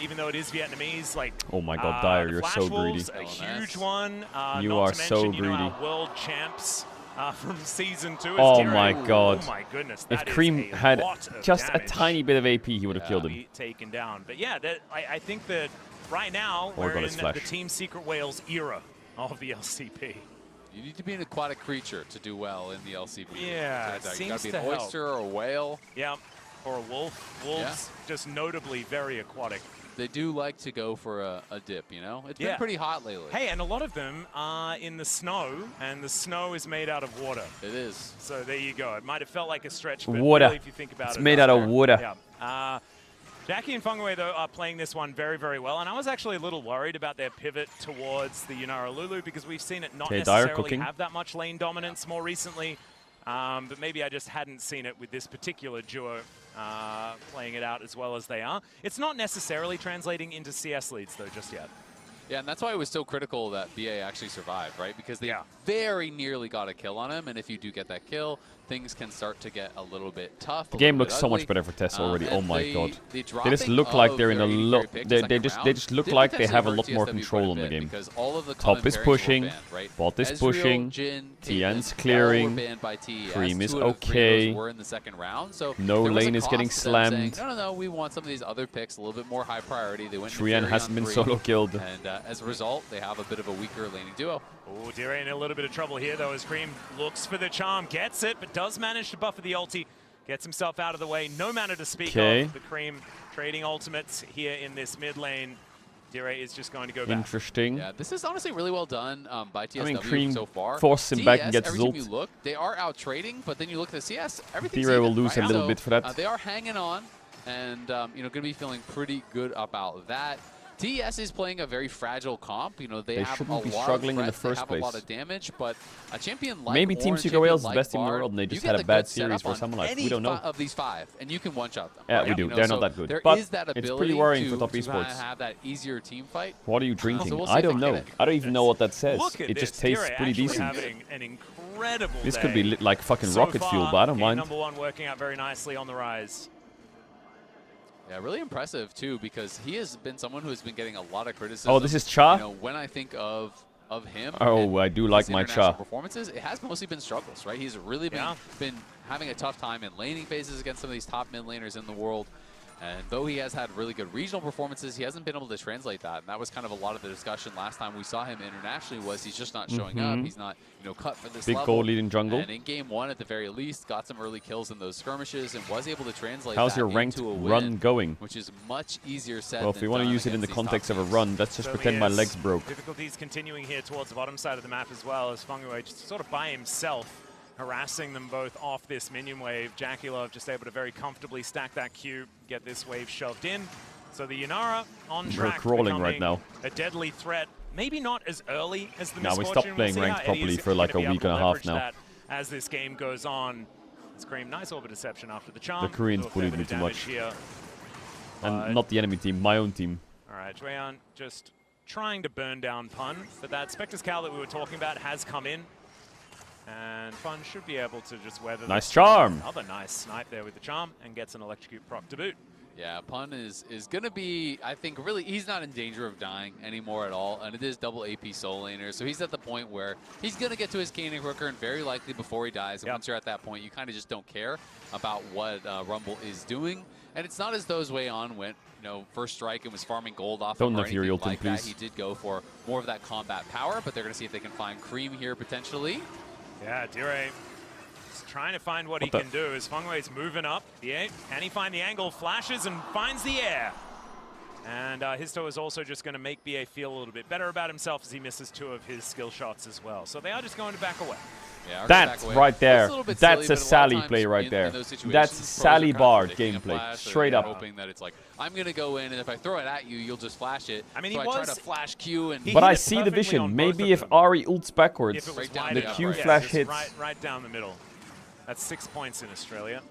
P: Even though it is Vietnamese, like
A: Oh my god, Dyer, you're so greedy.
P: a huge one.
A: You
P: not
A: are
P: to
A: so
P: mention, you know,
A: greedy.
P: our world champs from season 2.
A: Oh my god.
P: Oh my goodness.
A: If
P: That is
A: Cream
P: a
A: had
P: lot of
A: just a
P: damage
A: tiny bit of AP, he would have killed him.
P: be taken down. But yeah, I think that right now
A: Oh,
P: we're
A: got
P: in
A: his
P: the
A: flash.
P: Team Secret Whales era of the LCP.
Q: You need to be an aquatic creature to do well in the LCP.
P: Yeah, it
Q: you
P: seems
Q: gotta be
P: to
Q: an
P: help.
Q: oyster or a whale.
P: Yeah, or a wolf. Wolves just notably very aquatic.
Q: They do like to go for a dip, you know? It's been
P: Yeah.
Q: pretty hot lately.
P: Hey, and a lot of them are in the snow, and the snow is made out of water.
Q: It is.
P: So there you go. It might have felt like a stretch, but
A: Water.
P: really, if you think about
A: It's
P: it,
A: made out of water.
P: Yeah. Jackie and Fangwei, though, are playing this one very, very well, and I was actually a little worried about their pivot towards the Yunara Lulu because we've seen it not
A: Okay, Dyer
P: necessarily
A: cooking.
P: have that much lane dominance more recently, but maybe I just hadn't seen it with this particular duo playing it out as well as they are. It's not necessarily translating into CS leads, though, just yet.
Q: Yeah, and that's why it was so critical that BA actually survived, right? Because they very nearly got a kill on him, and if you do get that kill, things can start to get a little bit tough.
A: The game looks so much better for Tess already. Oh my god. They just look like they're in a lot. They just look like they have a lot more control on the game. Top is pushing, bot is pushing, TN's clearing, Cream is okay.
Q: Were in the second round, so
A: no lane is getting
Q: cost to them saying,
A: slammed.
Q: No, we want some of these other picks a little bit more high priority. They went
A: Trian hasn't been solo killed.
Q: and as a result, they have a bit of a weaker laning duo.
P: Oh, Dire in a little bit of trouble here, though, as Cream looks for the charm, gets it, but does manage to buffer the ulti, gets himself out of the way. No mana to speak of. The Cream trading ultimates here in this mid lane. Dire is just going to go back.
A: Interesting.
Q: Yeah, this is honestly really well done by TSW
A: I mean, Cream
Q: so far.
A: forced him back and gets
Q: every time
A: Zult.
Q: you look, they are out trading, but then you look at the CS, everything's
A: Dire will
Q: even,
A: lose
Q: right?
A: a little
Q: So,
A: bit for that.
Q: they are hanging on, and you know, going to be feeling pretty good about that. TES is playing a very fragile comp. You know, they have
A: shouldn't
Q: a
A: be
Q: lot
A: struggling
Q: of
A: in the
Q: threat,
A: first
Q: they have a lot
A: place.
Q: of damage, but a champion like
A: Maybe Team
Q: Orange,
A: Secret
Q: champion
A: Whales is the
Q: like
A: best team in the
Q: Bard,
A: world and they
Q: you
A: just
Q: get
A: had a
Q: the
A: bad
Q: good
A: series
Q: setup
A: for
Q: on
A: Summer Life.
Q: any
A: We don't know.
Q: of these 5, and you can one-shot them.
A: Yeah,
Q: right?
A: we do.
Q: You know,
A: They're
Q: so
A: not that good.
Q: There
A: But
Q: is that
A: it's
Q: ability
A: pretty worrying
Q: to,
A: for top
Q: to
A: esports.
Q: have that easier team fight.
A: What are you drinking?
Q: So we'll see
A: I
Q: if they
A: don't
Q: can
A: know.
Q: get it.
A: I don't even know what that says.
P: Look at
A: It just
P: this.
A: tastes
P: Dire
A: pretty
P: actually
A: decent.
P: having an incredible
A: This
P: day.
A: could be like fucking
P: so
A: rocket
P: far,
A: fuel, but I don't
P: game
A: mind.
P: number 1 working out very nicely on the rise.
Q: Yeah, really impressive too, because he has been someone who has been getting a lot of criticism.
A: Oh, this is Cha?
Q: You know, when I think of him.
A: Oh,
Q: and
A: I do
Q: his
A: like my
Q: international
A: Cha.
Q: performances, it has mostly been struggles, right? He's really been having a tough time in laning phases against some of these top mid laners in the world. And though he has had really good regional performances, he hasn't been able to translate that. And that was kind of a lot of the discussion last time we saw him internationally was he's just not showing up. He's not, cut for this
A: Big
Q: level.
A: goal lead in jungle.
Q: And in game 1, at the very least, got some early kills in those skirmishes and was able to translate
A: How's
Q: that
A: your ranked
Q: into a
A: run
Q: win,
A: going?
Q: which is much easier said
A: Well, if
Q: than
A: we want to
Q: done
A: use it in the
Q: against these
A: context
Q: top
A: of a run, let's just pretend my legs broke.
P: Difficulties continuing here towards the bottom side of the map as well, as Fengwei just sort of by himself, harassing them both off this minion wave. JackeyLove just able to very comfortably stack that cube, get this wave shoved in. So the Yanara on track,
A: crawling right now.
P: A deadly threat. Maybe not as early as the
A: Now we
P: Misfortune.
A: stopped playing
P: We'll
A: ranked properly for like a week and a half now.
P: As this game goes on. It's Cream, nice Orbit Deception after the charm.
A: The Koreans bullied me too much.
P: Here.
A: And not the enemy team, my own team.
P: All right, Jueyan just trying to burn down Pun, but that Spectre's Cowl that we were talking about has come in. And Pun should be able to just weather
A: Nice
P: this.
A: charm.
P: Another nice snipe there with the charm and gets an electrocute proc to boot.
Q: Yeah, Pun is going to be, I think, really, he's not in danger of dying anymore at all, and it is double AP Soul Laner, so he's at the point where he's going to get to his Caning quicker and very likely before he dies. And once you're at that point, you kind of just don't care about what Rumble is doing. And it's not as though Wei On went, first strike and was farming gold off
A: Don't
Q: him or
A: know if you're
Q: anything
A: ulting,
Q: like
A: please.
Q: that. He did go for more of that combat power, but they're going to see if they can find Cream here potentially.
P: Yeah, Dire just trying to find what he can do as Fengwei's moving up. Can he find the angle? Flashes and finds the air. And Histo is also just going to make BA feel a little bit better about himself as he misses 2 of his skill shots as well. So they are just going to back away.
Q: Yeah,
A: that's right there. That's a Sally play right there. That's Sally Bar gameplay. Straight up.
Q: Hoping that it's like, I'm going to go in, and if I throw it at you, you'll just flash it.
P: I mean,
Q: so I try to flash Q.
A: But I see the vision. Maybe if Ari ults backwards, the Q flash hits.
P: Right down the middle. That's 6 points in Australia.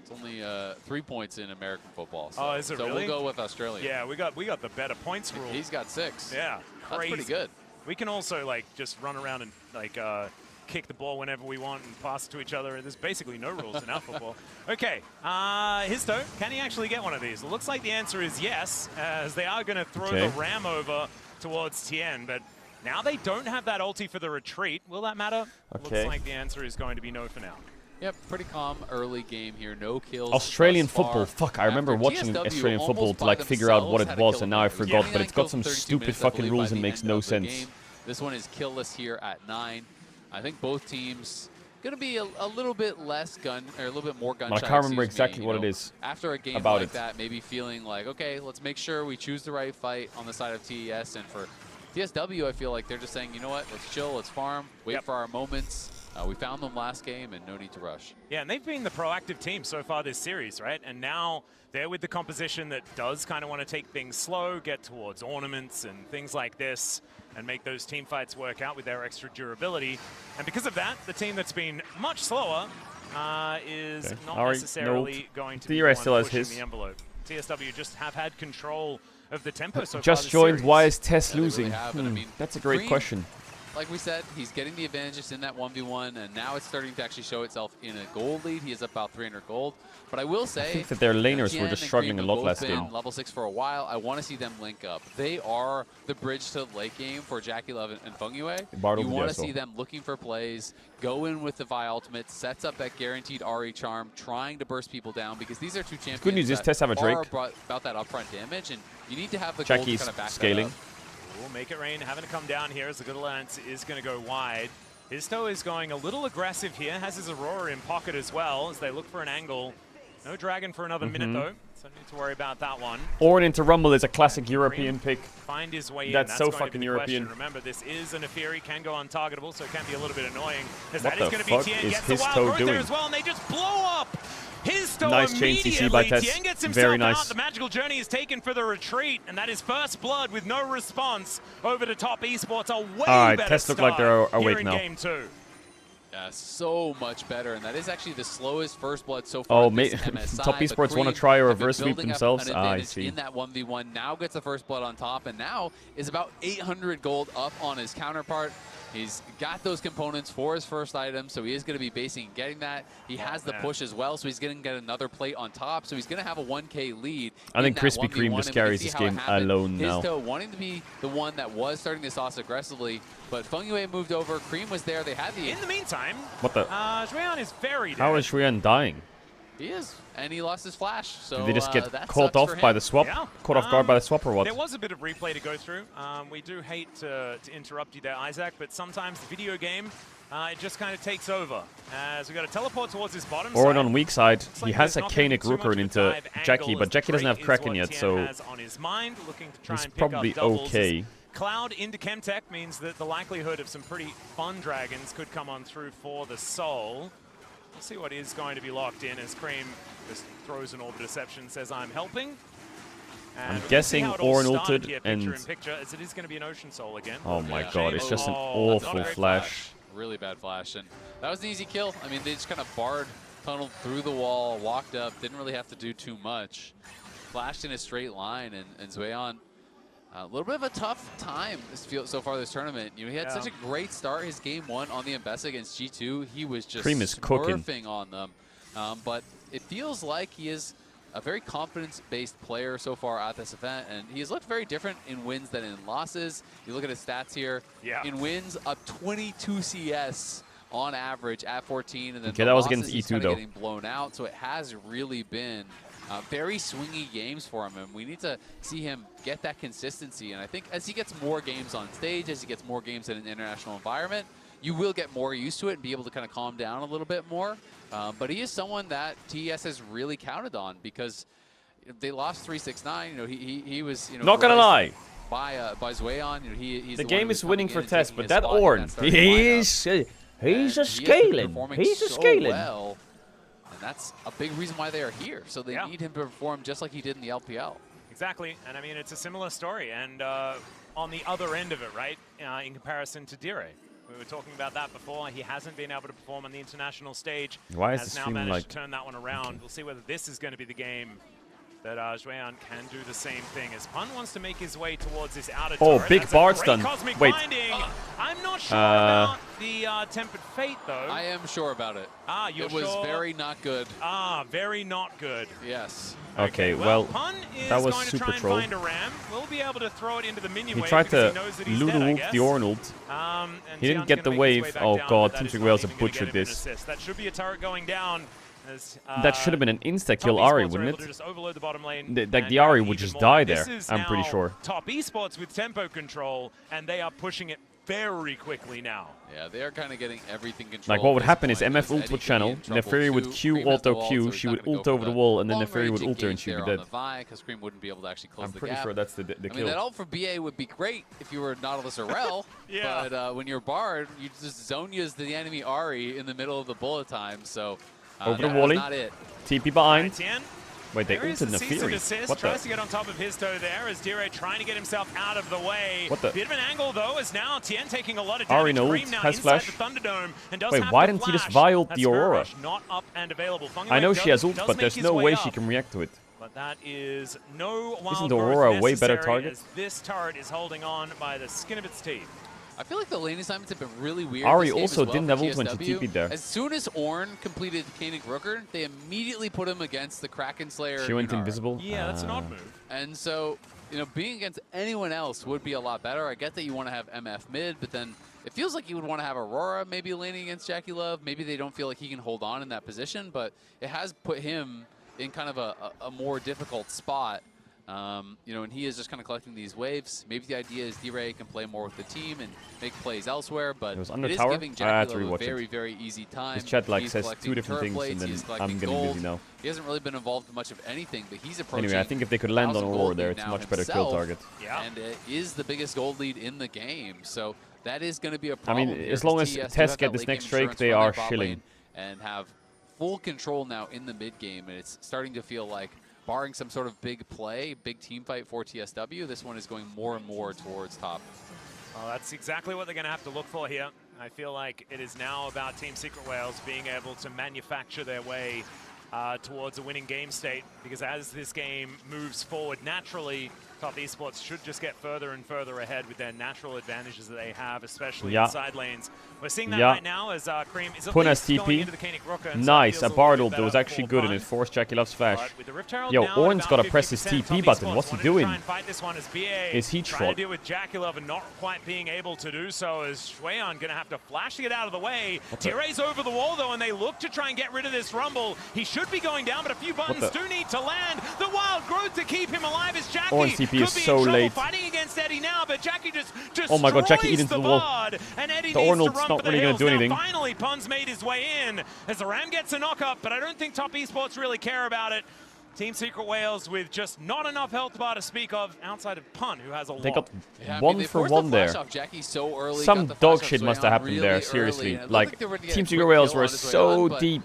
Q: It's only 3 points in American football. So,
P: oh, is it really?
Q: So we'll go with Australia.
P: Yeah, we got the better points rule.
Q: He's got 6.
P: Yeah, crazy.
Q: That's pretty good.
P: We can also just run around and kick the ball whenever we want and pass it to each other. There's basically no rules in our football. Okay, Histo, can he actually get one of these? It looks like the answer is yes, as they are going to throw the ram over towards Tien, but now they don't have that ulti for the retreat. Will that matter?
A: Okay.
P: Looks like the answer is going to be no for now.
Q: Yep, pretty calm early game here. No kills.
A: Australian football. Fuck, I remember watching Australian football to figure out what it was, and now I forgot. But it's got some stupid fucking rules and makes no sense.
Q: This one is killless here at 9. I think both teams going to be a little bit less gun, or a little bit more gun.
A: I can't remember exactly what it is.
Q: After a game like that, maybe feeling like, okay, let's make sure we choose the right fight on the side of TES, and for TSW, I feel like they're just saying, you know what, let's chill, let's farm, wait for our moments. We found them last game, and no need to rush.
P: Yeah, and they've been the proactive team so far this series, right? And now they're with the composition that does kind of want to take things slow, get towards ornaments and things like this, and make those team fights work out with their extra durability. And because of that, the team that's been much slower is not necessarily going to be the one pushing the envelope. TSW just have had control of the tempo so far
A: Just
P: this
A: joined,
P: series.
A: why is Tess losing?
Q: I mean,
A: That's a great question.
Q: Like we said, he's getting the advantages in that 1v1, and now it's starting to actually show itself in a gold lead. He is about 300 gold. But I will say,
A: I think that their laners were just struggling a lot last game.
Q: Level 6 for a while. I want to see them link up. They are the bridge to late game for JackeyLove and Fengwei. You want to see them looking for plays, go in with the Vi ultimate, sets up that guaranteed RE charm, trying to burst people down, because these are two champions
A: Good news is Tess have a Drake.
Q: About that upfront damage, and you need to have the gold to kind of back
A: scaling.
Q: that up.
P: We'll make it rain, having to come down here as the Good Alliance is going to go wide. Histo is going a little aggressive here, has his Aurora in pocket as well as they look for an angle. No Dragon for another minute though, so no need to worry about that one.
A: Ornn into Rumble is a classic European pick.
P: Find his way
A: That's
P: in.
A: so
P: going
A: fucking
P: to be the
A: European.
P: question. Remember, this is an Neferi, can go untargetable, so it can be a little bit annoying. As
A: What
P: that is
A: the
P: going to
A: fuck
P: be Tien,
A: is
P: gets the wild
A: Histo
P: growth there
A: doing?
P: as well, and they just blow up. Histo
A: Nice chain CC by Tess.
P: Tien gets himself
A: Very nice.
P: out. The magical journey is taken for the retreat, and that is first blood with no response over to Top Esports. A way
A: All right,
P: better
A: Tess look like they're
P: start here
A: awake
P: in
A: now.
P: Game 2.
Q: Yeah, so much better, and that is actually the slowest first blood so far.
A: Oh, Top Esports want to try a reverse sweep themselves? I see.
Q: In that 1v1, now gets the first blood on top, and now is about 800 gold up on his counterpart. He's got those components for his first item, so he is going to be basing and getting that. He has the push as well, so he's going to get another plate on top, so he's going to have a 1k lead.
A: I think Krispy Kreme just carries this game alone now.
Q: Histo wanting to be the one that was starting this off aggressively, but Fengwei moved over. Cream was there. They had the...
P: In the meantime,
A: What the?
P: Jueyan is very dead.
A: How is Shuyan dying?
Q: He is, and he lost his flash. So
A: did they just get
Q: that
A: caught
Q: sucks
A: off
Q: for
A: by
Q: him.
A: the swap?
P: Yeah.
A: Caught off guard by the swap or what?
P: There was a bit of replay to go through. We do hate to interrupt you there, Isaac, but sometimes the video game, it just kind of takes over. As we got to teleport towards his bottom
A: Or
P: side.
A: on weak side,
P: Looks
A: he
P: like
A: has a
P: there's not gonna be
A: Kaenic
P: too much
A: Rooker
P: of a
A: into
P: dive
A: Jackie,
P: angle
A: but
P: as
A: Jackie doesn't have
P: Drake is
A: Kraken
P: what
A: yet,
P: Tien
A: so
P: has on his mind, looking to try
A: he's
P: and pick up
A: probably
P: doubles.
A: okay.
P: Cloud into Chemtech means that the likelihood of some pretty fun dragons could come on through for the Soul. We'll see what is going to be locked in as Cream just throws an Orbit Deception, says I'm helping. And
A: I'm guessing Ornn ulted
P: here,
A: and...
P: picture in picture, as it is going to be an Ocean Soul again.
A: Oh my god, it's just an
Q: Oh, that's
A: awful
Q: not a great
A: flash.
Q: Really bad flash, and that was an easy kill. I mean, they just kind of barred, tunneled through the wall, walked up, didn't really have to do too much. Flashed in a straight line, and Zweon, a little bit of a tough time so far this tournament. You know, he had such a great start. His game 1 on the Mbessa against G2, he was just smurfing on them. But it feels like he is a very confidence-based player so far at this event, and he has looked very different in wins than in losses. You look at his stats here. In wins, up 22 CS on average at 14, and then
A: Okay, that was against
Q: he's
A: E2
Q: kinda
A: though.
Q: getting blown out, so it has really been very swingy games for him, and we need to see him get that consistency. And I think as he gets more games on stage, as he gets more games in an international environment, you will get more used to it and be able to kind of calm down a little bit more. But he is someone that TES has really counted on, because they lost 3-6-9. You know, he was, you know,
A: Not gonna lie.
Q: by Zweon. You know, he's
A: The
Q: one
A: game
Q: who's
A: is winning
Q: coming
A: for
Q: in and
A: Tess,
Q: taking
A: but
Q: his
A: that
Q: spot in
A: Ornn,
Q: starting
A: he's
Q: lineup.
A: a
Q: And
A: scaling.
Q: performing
A: He's a
Q: so
A: scaling.
Q: well, and that's a big reason why they are here. So they need him to perform just like he did in the LPL.
P: Exactly, and I mean, it's a similar story. And on the other end of it, right, in comparison to Dire. We were talking about that before. He hasn't been able to perform on the international stage.
A: Why is
P: has
A: this
P: now
A: feeling
P: managed
A: like...
P: to turn that one around. We'll see whether this is going to be the game that Zweon can do the same thing, as Pun wants to make his way towards this outer turret.
A: Big
P: That's
A: Bard
P: a great
A: stun.
P: Cosmic
A: Wait.
P: Binding. I'm not sure about the Tempered Fate, though.
Q: I am sure about it.
P: You're
Q: it was
P: sure?
Q: very not good.
P: Very not good.
Q: Yes.
A: Okay, well,
P: Pun is
A: that was
P: going to
A: super
P: try and
A: troll.
P: find a ram. We'll be able to throw it into the minion
A: He
P: wave
A: tried
P: because
A: to
P: he knows that he's
A: Lulu
P: dead, I
A: ult
P: guess.
A: the Ornn ult.
P: And
A: He didn't
P: Tian's
A: get the
P: gonna make his
A: wave.
P: way back
A: Oh
P: down,
A: god,
P: but that
A: Team
P: is
A: Secret
P: not
A: Wales
P: even
A: have
P: gonna get
A: butchered
P: him an
A: this.
P: assist. That should be a turret going down. As,
A: That should have been an insta-kill
P: Top
A: Ari,
P: Esports are
A: wouldn't
P: able to
A: it?
P: just overload the bottom lane
A: Like
P: and
A: the Ari
P: grab
A: would
P: even
A: just
P: more.
A: die
P: This
A: there,
P: is
A: I'm pretty
P: now
A: sure.
P: Top Esports with tempo control, and they are pushing it very quickly now.
Q: Yeah, they are kind of getting everything controlled.
A: Like what would
Q: at this
A: happen is
Q: point.
A: MF
Q: There's
A: ult would
Q: Eddie
A: channel,
Q: in trouble
A: Neferi would
Q: too.
A: Q
Q: Cream has the
A: auto
Q: wall,
A: Q,
Q: so he's
A: she
Q: not
A: would
Q: gonna
A: ult
Q: go
A: over
Q: for
A: the wall, and then
Q: long
A: Neferi would
Q: range
A: ult her and
Q: engage
A: she'd be
Q: there
A: dead.
Q: on the Vi, because Cream wouldn't be able to actually close
A: I'm
Q: the
A: pretty
Q: gap.
A: sure that's the
Q: I mean,
A: kill.
Q: that ult for BA would be great if you were Nautilus or Rel, but when you're Bard, you just Zonya's the enemy Ari in the middle of the bullet time, so
A: Over the
Q: that
A: wally.
Q: was not it.
A: TP behind.
P: Tien.
A: Wait, they
P: There is
A: ulted
P: the cease and
A: Neferi.
P: desist.
A: What
P: Tries
A: the?
P: to get on top of his toe there as Dire trying to get himself out of the way.
A: What the?
P: Bit of an angle though, as now Tien taking a lot of
A: Ari
P: damage.
A: no
P: Cream
A: ult,
P: now
A: has
P: inside
A: flash.
P: the Thunderdome and does
A: Wait,
P: have
A: why
P: the
A: didn't he just
P: flash.
A: Vi ult
P: That
A: the
P: Spirit
A: Aurora?
P: Rush not up and available.
A: I know
P: Fungawave
A: she has
P: does
A: ult, but
P: make
A: there's
P: his
A: no way
P: up.
A: she can react to it.
P: But that is no wild
A: Isn't
P: growth
A: Aurora a way better
P: necessary
A: target?
P: as this turret is holding on by the skin of its teeth.
Q: I feel like the lane assignments have been really weird.
A: Ari
Q: this game
A: also
Q: as well
A: didn't
Q: for
A: have ult when she
Q: TSW.
A: TP'd there.
Q: As soon as Ornn completed Kaenic Rooker, they immediately put him against the Kraken Slayer.
A: She went
Q: Yunara.
A: invisible?
P: Yeah, that's an odd move.
Q: And so, you know, being against anyone else would be a lot better. I get that you want to have MF mid, but then it feels like you would want to have Aurora maybe laning against Jackie Love. Maybe they don't feel like he can hold on in that position, but it has put him in kind of a more difficult spot. You know, and he is just kind of collecting these waves. Maybe the idea is D-Ray can play more with the team and make plays elsewhere, but
A: It was under
Q: it is
A: tower?
Q: giving
A: I had
Q: Jackie
A: to
Q: Love a
A: rewatch it.
Q: very, very easy time.
A: His chat like
Q: He's
A: says
Q: collecting
A: two different
Q: turret
A: things,
Q: plates,
A: and
Q: he's
A: then I'm
Q: collecting
A: getting
Q: gold.
A: busy now.
Q: He hasn't really been involved in much of anything, but he's approaching.
A: Anyway, I think if they could land on
Q: 1,000
A: Aurora
Q: gold
A: there,
Q: lead
A: it's
Q: now
A: much better kill
Q: himself,
A: target.
Q: And it is the biggest gold lead in the game, so that is going to be a
A: I
Q: problem.
A: mean,
Q: here,
A: as long as
Q: 'cause TS do
A: Tess
Q: have
A: get
Q: that
A: this
Q: late game
A: next Drake,
Q: insurance
A: they
Q: from
A: are
Q: their bot
A: shilling.
Q: lane and have full control now in the mid game, and it's starting to feel like, barring some sort of big play, big team fight for TSW, this one is going more and more towards top.
P: Well, that's exactly what they're going to have to look for here. I feel like it is now about Team Secret Wales being able to manufacture their way towards a winning game state, because as this game moves forward naturally, Top Esports should just get further and further ahead with their natural advantages that they have, especially in side lanes. We're seeing that right now as Cream is at least going into the Koenig Rooker.
A: Nice, a Bard ult that was actually good and it forced JackeyLove's flash. Yo, Orin's got to press his TP button. What's he doing? Is he
P: trying to deal with JackeyLove and not quite being able to do so, as Shueyan going to have to flash to get out of the way. Tire's over the wall though, and they look to try and get rid of this Rumble. He should be going down, but a few buttons do need to land. The wild growth to keep him alive as Jackie
A: Orin's TP is so late.
P: Fighting against Eddie now, but Jackie just
A: oh my god, Jackie eat into the wall.
P: And Eddie
A: the Orin ult's not really going to do anything.
P: Finally, Pun's made his way in as the Ram gets a knock up, but I don't think Top Esports really care about it. Team Secret Wales with just not enough health bar to speak of outside of Pun, who has a lot.
A: They got one for one there.
Q: So early,
A: some dog shit must have happened there, seriously. Like, Team Secret Wales were so deep.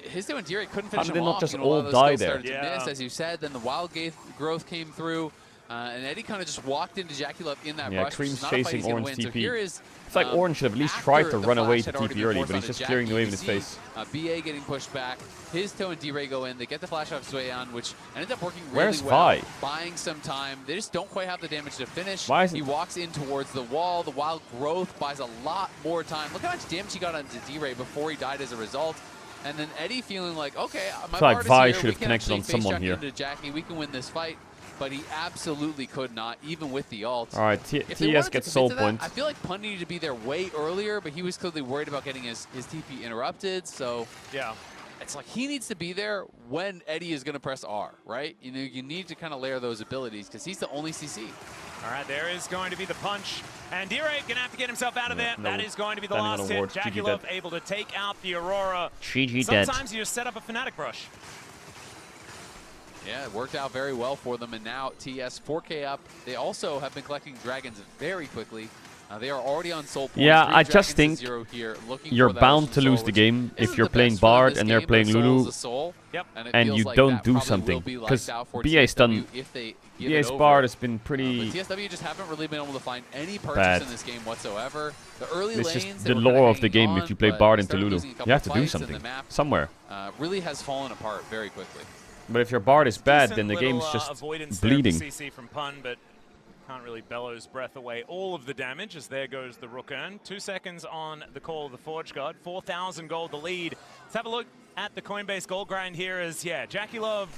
Q: His and Diri couldn't finish
A: him off.
Q: How did they not
A: just all die there?
Q: Miss, as you said, then the wild growth came through. And Eddie kind of just walked into JackeyLove in that rush.
A: Cream's chasing Orange TP.
Q: So
A: it's like Orange should have at least tried to run away to TP early, but he's just clearing the wave in his face.
Q: BA getting pushed back. His Toe and D-Ray go in. They get the flash off Shueyan, which ended up working really
A: Where's
Q: well.
A: Vi?
Q: Buying some time. They just don't quite have the damage to finish.
A: Why isn't
Q: he walks in towards the wall. The wild growth buys a lot more time. Look how much damage he got onto D-Ray before he died as a result. And then Eddie feeling like, okay, my
A: I feel like Vi
Q: here.
A: should have connected on someone here.
Q: Jackie. We can win this fight. But he absolutely could not, even with the ult.
A: All right, TS gets soul point.
Q: I feel like Pun needed to be there way earlier, but he was clearly worried about getting his TP interrupted. So
P: yeah,
Q: it's like he needs to be there when Eddie is going to press R, right? You know, you need to kind of layer those abilities because he's the only CC.
P: All right, there is going to be the punch. And Dire going to have to get himself out of there. That is going to be the last hit. JackeyLove able to take out the Aurora. Sometimes you just set up a Fnatic brush.
Q: Yeah, it worked out very well for them, and now TS 4K up. They also have been collecting dragons very quickly. They are already on soul points.
A: Yeah, I just think you're bound to lose the game if you're playing Bard and they're playing Lulu, and you don't do something. Because BA's done. BA's Bard has been pretty
Q: TSW just haven't really been able to find any purchase in this game whatsoever. The early
A: it's
Q: lanes,
A: just the lore of the game. If you play Bard into Lulu, you have to do something somewhere.
Q: Really has fallen apart very quickly.
A: But if your Bard is bad, then the game's just bleeding.
P: CC from Pun, but can't really bellows breath away all of the damage as there goes the Rook Earn. 2 seconds on the call of the Forge Guard. 4,000 gold the lead. Let's have a look at the Coinbase gold grind here as, yeah, JackeyLove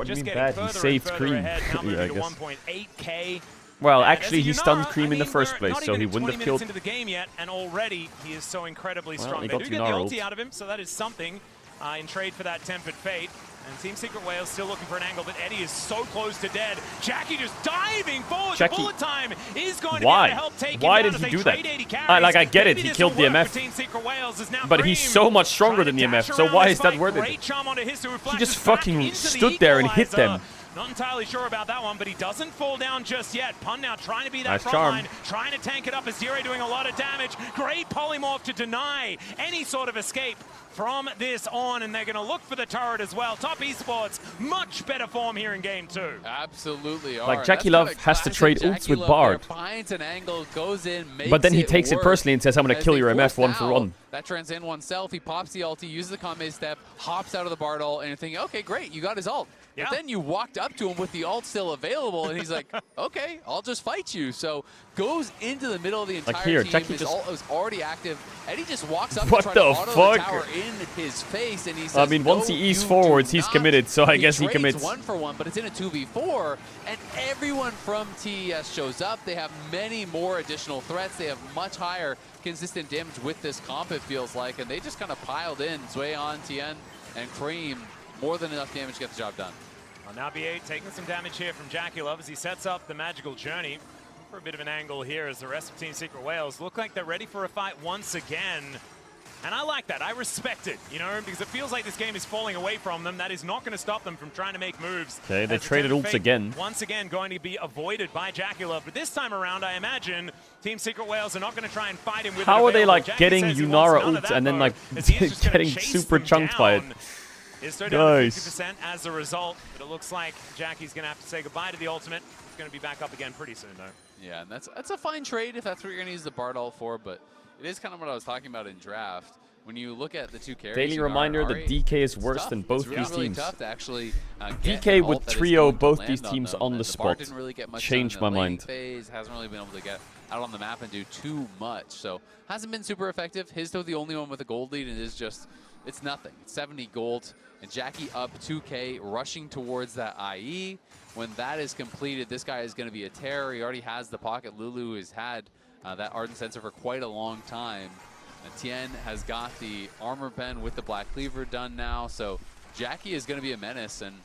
P: just getting further and further ahead. Now moving to 1.8k.
A: Well, actually, he stunned Cream in the first place, so he wouldn't have killed.
P: Into the game yet, and already he is so incredibly strong. They do get the ulti out of him, so that is something in trade for that Tempered Fate. And Team Secret Wales still looking for an angle, but Eddie is so close to dead. Jackie just diving forward. The bullet time is going to be able to help take him down.
A: Why did he do that? Like, I get it, he killed the MF, but he's so much stronger than the MF, so why is that worth it? He just fucking stood there and hit them.
P: Not entirely sure about that one, but he doesn't fall down just yet. Pun now trying to be that front line, trying to tank it up as Zero doing a lot of damage. Great polymorph to deny any sort of escape from this on, and they're going to look for the turret as well. Top Esports, much better form here in game 2.
Q: Absolutely.
A: Like, JackeyLove has to trade ults with Bard.
Q: Finds an angle, goes in,
A: but then he takes it personally and says, I'm going to kill your MF 1 for 1.
Q: That transcend oneself, he pops the ulti, uses the combo step, hops out of the Bard ult, and you're thinking, okay, great, you got his ult. But then you walked up to him with the ult still available, and he's like, okay, I'll just fight you. So goes into the middle of the entire team. His ult was already active. Eddie just walks up to try to auto the tower in his face, and he says,
A: I mean, once he eats forwards, he's committed, so I guess he commits.
Q: 1-for-1, but it's in a 2v4, and everyone from TES shows up. They have many more additional threats. They have much higher consistent damage with this comp, it feels like, and they just kind of piled in. Shueyan, Tien, and Cream. More than enough damage to get the job done.
P: Well, now B8 taking some damage here from JackeyLove as he sets up the magical journey. For a bit of an angle here as the rest of Team Secret Wales look like they're ready for a fight once again. And I like that. I respect it, you know, because it feels like this game is falling away from them. That is not going to stop them from trying to make moves.
A: Okay, they traded ults again.
P: Once again going to be avoided by JackeyLove. But this time around, I imagine Team Secret Wales are not going to try and fight him with
A: How are they, like, getting Yunara ult and then, like, getting super chunked by it?
P: Is so down to 50% as a result, but it looks like Jackie's going to have to say goodbye to the ultimate. He's going to be back up again pretty soon, though.
Q: Yeah, and that's a fine trade if that's what you're going to use the Bard ult for, but it is kind of what I was talking about in draft. when you look at the two carries,
A: Daily reminder that DK is worse than both these
Q: really
A: teams.
Q: Tough to actually,
A: DK would trio both these teams on the spot.
Q: Really
A: Change my mind.
Q: Phase, hasn't really been able to get out on the map and do too much. So hasn't been super effective. His though the only one with a gold lead, and it is just, it's nothing. It's 70 gold, and Jackie up 2K, rushing towards that IE. When that is completed, this guy is going to be a terror. He already has the pocket. Lulu has had that Ardent Sensor for quite a long time. Tien has got the armor pen with the Black Cleaver done now, so Jackie is going to be a menace, and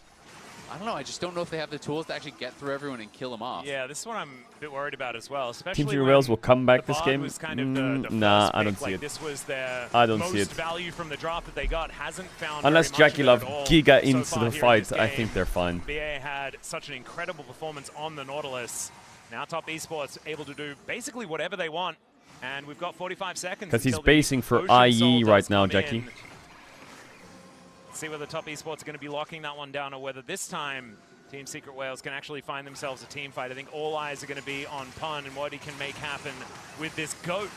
Q: I don't know, I just don't know if they have the tools to actually get through everyone and kill them off.
P: Yeah, this is what I'm a bit worried about as well, especially
A: Team Secret Wales will come back this
P: VOD
A: game.
P: was kind of the
A: Nah, I
P: pick.
A: don't see
P: Like,
A: it.
P: This was their
A: I don't
P: most
A: see it.
P: value from the draft that they got. Hasn't found
A: Unless
P: very much
A: Jackie
P: of it
A: Love
P: at all
A: giga
P: so
A: into
P: far
A: the
P: here in
A: fight,
P: this
A: I
P: game.
A: think they're fine.
P: BA had such an incredible performance on the Nautilus. Now Top Esports able to do basically whatever they want. And we've got 45 seconds.
A: Because he's
P: until the
A: basing for
P: Ocean Soul
A: IE
P: does
A: right now,
P: come
A: Jackie.
P: in. Let's see whether Top Esports are going to be locking that one down, or whether this time Team Secret Wales can actually find themselves a team fight. I think all eyes are going to be on Pun and what he can make happen with this GOAT.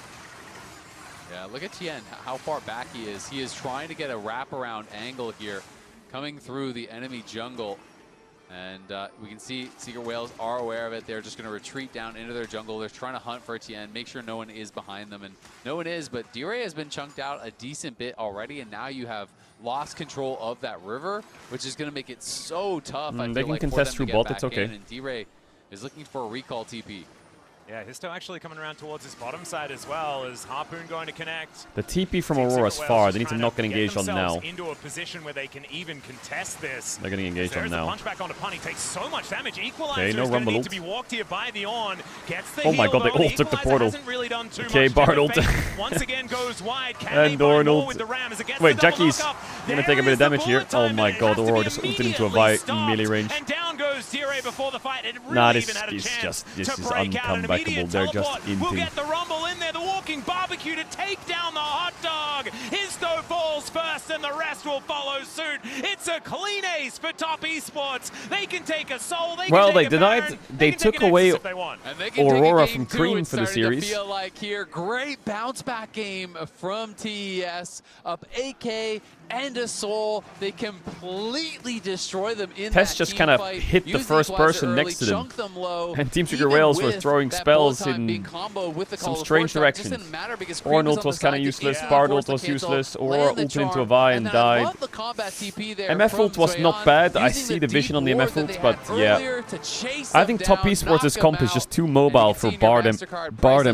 Q: Yeah, look at Tien, how far back he is. He is trying to get a wraparound angle here, coming through the enemy jungle. And we can see Secret Wales are aware of it. They're just going to retreat down into their jungle. They're trying to hunt for Tien, make sure no one is behind them. And no one is, but D-Ray has been chunked out a decent bit already. And now you have lost control of that river, which is going to make it so tough. I
A: They
Q: feel
A: can
Q: like,
A: contest
Q: for them
A: through
Q: to
A: bot,
Q: get
A: it's
Q: back
A: okay.
Q: in, and D-Ray is looking for a recall TP.
P: Yeah, Histo actually coming around towards his bottom side as well. Is Harpoon going to connect?
A: The TP from
P: Team
A: Aurora is
P: Secret
A: far.
P: Wales
A: They need to
P: trying
A: not get engaged on now.
P: themselves into a position where they can even contest this.
A: They're getting engaged on
P: There's
A: now.
P: a punch back onto Pun. He takes so much damage. Equalizer
A: Okay, no
P: is going to
A: Rumble
P: need
A: ult.
P: to be walked here by the On. Gets the
A: Oh my
P: heal,
A: god, they
P: though.
A: all took the
P: Equalizer
A: portal.
P: hasn't really done too
A: Okay,
P: much.
A: Bard
P: Devon
A: ult.
P: Fate once again goes wide. Can
A: And
P: they
A: Doran
P: find more
A: ult.
P: with the Ram as it gets
A: Wait,
P: the double
A: Jackie's
P: knockup?
A: gonna take a bit of damage here. Oh my god, Aurora just ulted into a Vi melee range.
P: And down goes D-Ray before the fight. It really
A: Nah,
P: even
A: this
P: had a
A: is
P: chance
A: just, this
P: to
A: is
P: break out. An
A: uncomebackable.
P: immediate
A: They're just
P: teleport will
A: inting.
P: get the Rumble in there. The walking barbecue to take down the hot dog. Histo falls first and the rest will follow suit. It's a clean ace for Top Esports. They can take a soul. They
A: Well,
P: can
A: they
P: take a
A: denied.
P: Baron.
A: They
P: can take
A: took
P: an
A: away
P: Nexus if they want.
Q: And they can
A: Aurora
Q: take a game
A: from
Q: two.
A: Cream
Q: It's
A: for the
Q: starting to
A: series.
Q: feel like here, great bounce back game from TES, up AK and a soul. They completely destroy them in
A: Tess
Q: that
A: just
Q: team
A: kind of
Q: fight.
A: hit the
Q: Use
A: first
Q: equalizer
A: person
Q: early,
A: next to them.
Q: chunk them low,
A: And Team Secret
Q: even
A: Wales were
Q: with
A: throwing
Q: that
A: spells
Q: bullet time being
A: in
Q: comboed with the
A: some
Q: Call of
A: strange
Q: Fortune. It just
A: directions.
Q: didn't matter because Cream
A: Ornult
Q: on
A: was
Q: the
A: kind of
Q: side to
A: useless,
Q: easily
A: Bard
Q: force
A: ult was
Q: the cancel,
A: useless, Aurora
Q: land the
A: ulted into a
Q: charm,
A: Vi
Q: and
A: and
Q: then I
A: died.
Q: love the combat TP there
A: MF
Q: from
A: ult was not
Q: Zoyan,
A: bad. I
Q: using
A: see the vision on the
Q: deep
A: MF
Q: ward that
A: ult,
Q: they
A: but
Q: had
A: yeah.
Q: earlier to chase
A: I
Q: them
A: think Top
Q: down,
A: Esports'
Q: knock them
A: comp is
Q: out.
A: just too mobile for Bard
Q: Priceless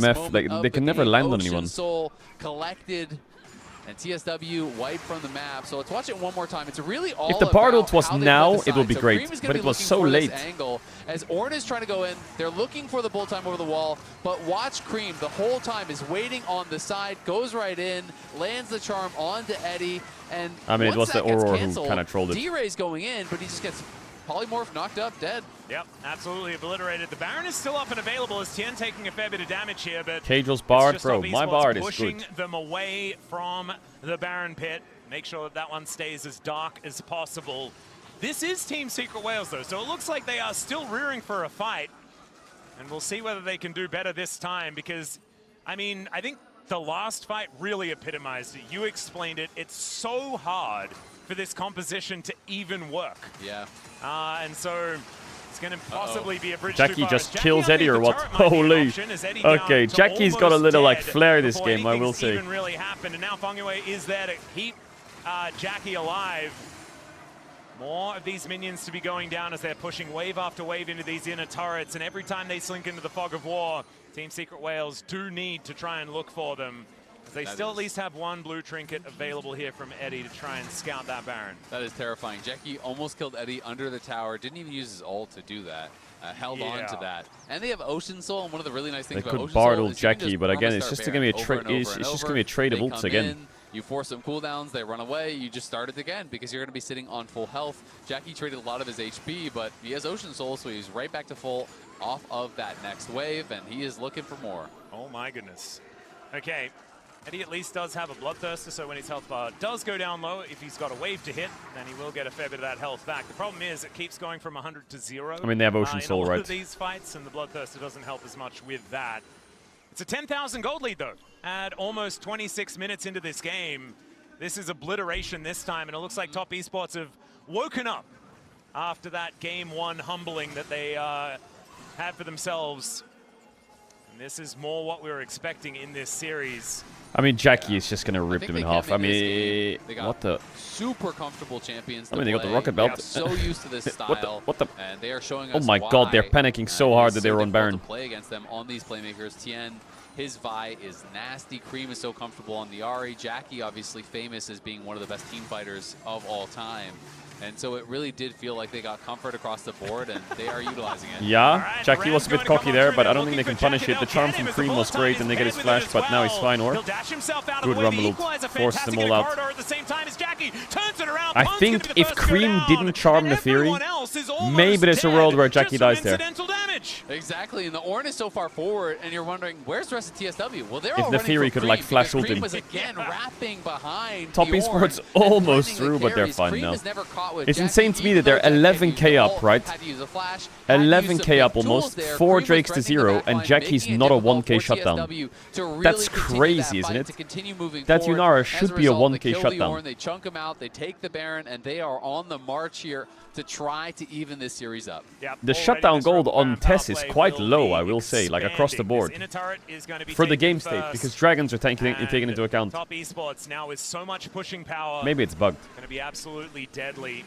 A: MF.
Q: moment
A: Like,
Q: of
A: they
Q: the
A: can never
Q: game.
A: land on
Q: Ocean
A: anyone.
Q: Soul collected, and TSW wiped from the map. So let's watch it one more time. It's really all
A: If the Bard
Q: about
A: ult was
Q: how they
A: now,
Q: flip the
A: it would
Q: side.
A: be
Q: So
A: great,
Q: Cream is gonna
A: but
Q: be
A: it was
Q: looking
A: so
Q: for this
A: late.
Q: angle as Ornn is trying to go in. They're looking for the bullet time over the wall, but watch Cream the whole time is waiting on the side, goes right in, lands the charm onto Eddie, and
A: I mean, it
Q: once
A: was the
Q: that gets
A: Aurora who
Q: canceled,
A: kind of trolled it.
Q: D-Ray's going in, but he just gets polymorph knocked up, dead.
P: Yep, absolutely obliterated. The Baron is still up and available as Tien taking a fair bit of damage here, but
A: Caedrel's
P: it's
A: Bard,
P: just
A: bro.
P: Top
A: My
P: Esports
A: Bard is
P: pushing
A: good.
P: them away from the Baron pit. Make sure that that one stays as dark as possible. This is Team Secret Wales, though, so it looks like they are still rearing for a fight. And we'll see whether they can do better this time because, I mean, I think the last fight really epitomized it. You explained it. It's so hard for this composition to even work.
Q: Yeah.
P: And so it's going to possibly be a bridge
A: Jackie
P: too far.
A: just
P: Jackie
A: kills Eddie or what? Holy. Okay, Jackie's got a little like flair this game, I will say.
P: Even really happened, and now Fangway is there to keep Jackie alive. More of these minions to be going down as they're pushing wave after wave into these inner turrets, and every time they slink into the fog of war, Team Secret Wales do need to try and look for them. They still at least have one blue trinket available here from Eddie to try and scout that Baron.
Q: That is terrifying. Jackie almost killed Eddie under the tower. Didn't even use his ult to do that. Held on to that. And they have Ocean Soul, and one of the really nice things about Ocean Soul
A: Bard
Q: is
A: ult
Q: you can
A: Jackie,
Q: just
A: but again,
Q: perma
A: it's
Q: start
A: just gonna be a
Q: Baron
A: trade.
Q: over and
A: It's
Q: over
A: just
Q: and
A: gonna be a trade of
Q: They
A: ults
Q: come
A: again.
Q: in, you force some cooldowns, they run away, you just start it again because you're going to be sitting on full health. Jackie traded a lot of his HP, but he has Ocean Soul, so he's right back to full off of that next wave, and he is looking for more.
P: Oh my goodness. Okay, Eddie at least does have a Bloodthirster, so when his health bar does go down low, if he's got a wave to hit, then he will get a fair bit of that health back. The problem is it keeps going from 100 to 0.
A: I mean, they have Ocean Soul,
P: in a lot
A: right?
P: of these fights, and the Bloodthirster doesn't help as much with that. It's a 10,000 gold lead, though, at almost 26 minutes into this game. This is obliteration this time, and it looks like Top Esports have woken up after that Game 1 humbling that they had for themselves. And this is more what we were expecting in this series.
A: I mean, Jackie is just going to rip them in half. I mean, what the?
Q: Super comfortable champions.
A: I mean, they got the rocket belt.
Q: So used to this style.
A: What the?
Q: And they are showing
A: us. Oh my God, they're panicking so hard that they were on Baron.
Q: Play against them on these playmakers. Tien, his Vi is nasty. Cream is so comfortable on the Ahri. Jackie, obviously famous as being one of the best team fighters of all time. And so it really did feel like they got comfort across the board, and they are utilizing it.
A: Yeah, Jackie was a bit cocky there, but I don't think they can punish it. The charm from Cream was great, and they get his flash, but now he's fine. Or good rumble forces them all out. I think if Cream didn't charm the Fury, maybe there's a world where Jackie dies there.
Q: Exactly, and the Ornn is so far forward, and you're wondering, where's the rest of TSW? Well, they're all
A: if the Fury could like flash ult him.
Q: Was again wrapping behind
A: Top Esports almost through, but they're fine now. It's insane to me that they're 11k up, right? 11k up almost, 4 Drakes to 0, and Jackie's not a 1k shutdown. That's crazy, isn't it? That Yunara should be a 1k shutdown.
Q: They chunk him out, they take the Baron, and they are on the march here to try to even this series up.
A: The shutdown gold on Tess is quite low, I will say, like across the board. For the game state, because Dragons are taken into account.
P: Top Esports now with so much pushing power.
A: Maybe it's bugged.
P: Going to be absolutely deadly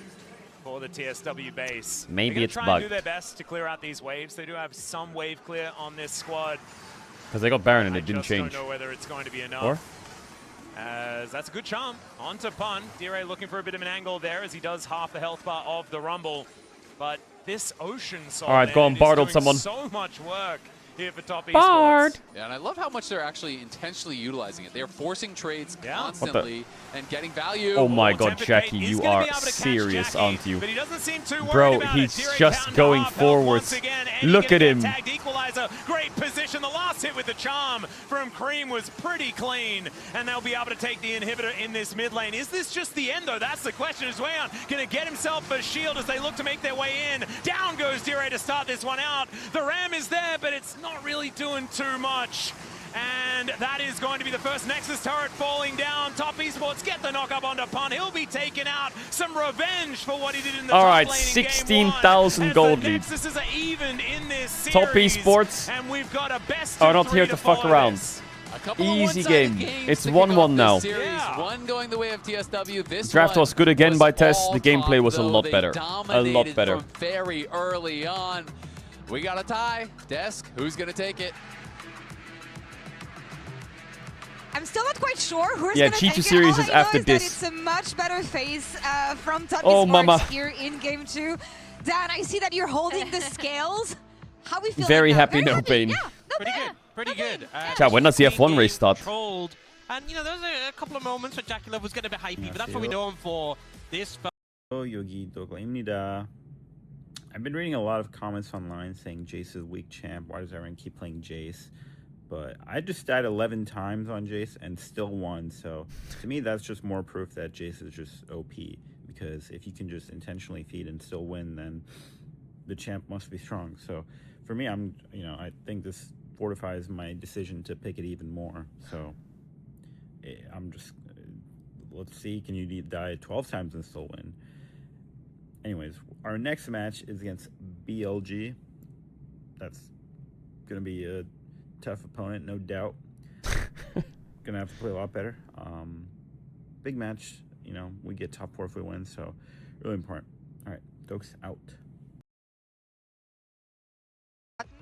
P: for the TSW base.
A: Maybe it's
P: bugged.
A: bugged.
P: They do their best to clear out these waves. They do have some wave clear on this squad.
A: Because they got Baron and it didn't change.
P: I don't know whether it's going to be enough.
A: Or?
P: As that's a good charm. Onto Pun. Dire looking for a bit of an angle there as he does half the health bar of the Rumble. But this Ocean Soul
A: Alright, go on, Bard on someone.
P: So much work here for Top
A: Bard.
P: Esports.
Q: Yeah, and I love how much they're actually intentionally utilizing it. They're forcing trades constantly and getting value.
A: Oh my God, Jackie, you are serious, aren't you?
P: But he doesn't seem too worried
A: Bro,
P: about
A: he's
P: it.
A: just going forwards. Look at him.
P: Tagged equalizer, great position. The last hit with the charm from Cream was pretty clean, and they'll be able to take the inhibitor in this mid lane. Is this just the end, though? That's the question. Is Weon going to get himself a shield as they look to make their way in? Down goes Dire to start this one out. The Ram is there, but it's not really doing too much. And that is going to be the first Nexus turret falling down. Top Esports get the knock up onto Pun. He'll be taking out some revenge for what he did in the top lane in
A: 16,000 gold lead.
P: Nexuses are even in this series,
A: Top Esports
P: and we've got a best
A: are not here to fuck around. Easy game. It's 1-1 now.
Q: One going the way of TSW. This
A: Draft was good again by Tess. The gameplay was a lot better. A lot better.
Q: Very early on. We got a tie. Desk, who's going to take it?
G: I'm still not quite sure who's
A: yeah,
G: going to take
A: G2 series
G: it.
A: is after
G: is
A: this.
G: It's a much better phase from Top
A: Oh,
G: Esports
A: mama.
G: here in Game 2. Dan, I see that you're holding the scales. How we feel?
A: Very happy, no pain.
G: Yeah,
J: Pretty good. Pretty good.
A: Chat, when does the F1 race start?
J: Controlled. And, you know, there was a couple of moments where Jackie Love was getting a bit hypey, but that's what we know him for. This.
U: 여기 도글입니다. I've been reading a lot of comments online saying Jace is weak champ. Why does everyone keep playing Jace? But I just died 11 times on Jace and still won. So to me, that's just more proof that Jace is just OP. Because if you can just intentionally feed and still win, then the champ must be strong. So for me, I think this fortifies my decision to pick it even more. So I'm just, let's see, can you die 12 times and still win? Anyways, our next match is against BLG. That's going to be a tough opponent, no doubt. Gonna have to play a lot better. Big match, we get top 4 if we win, so really important. All right, Dokes out.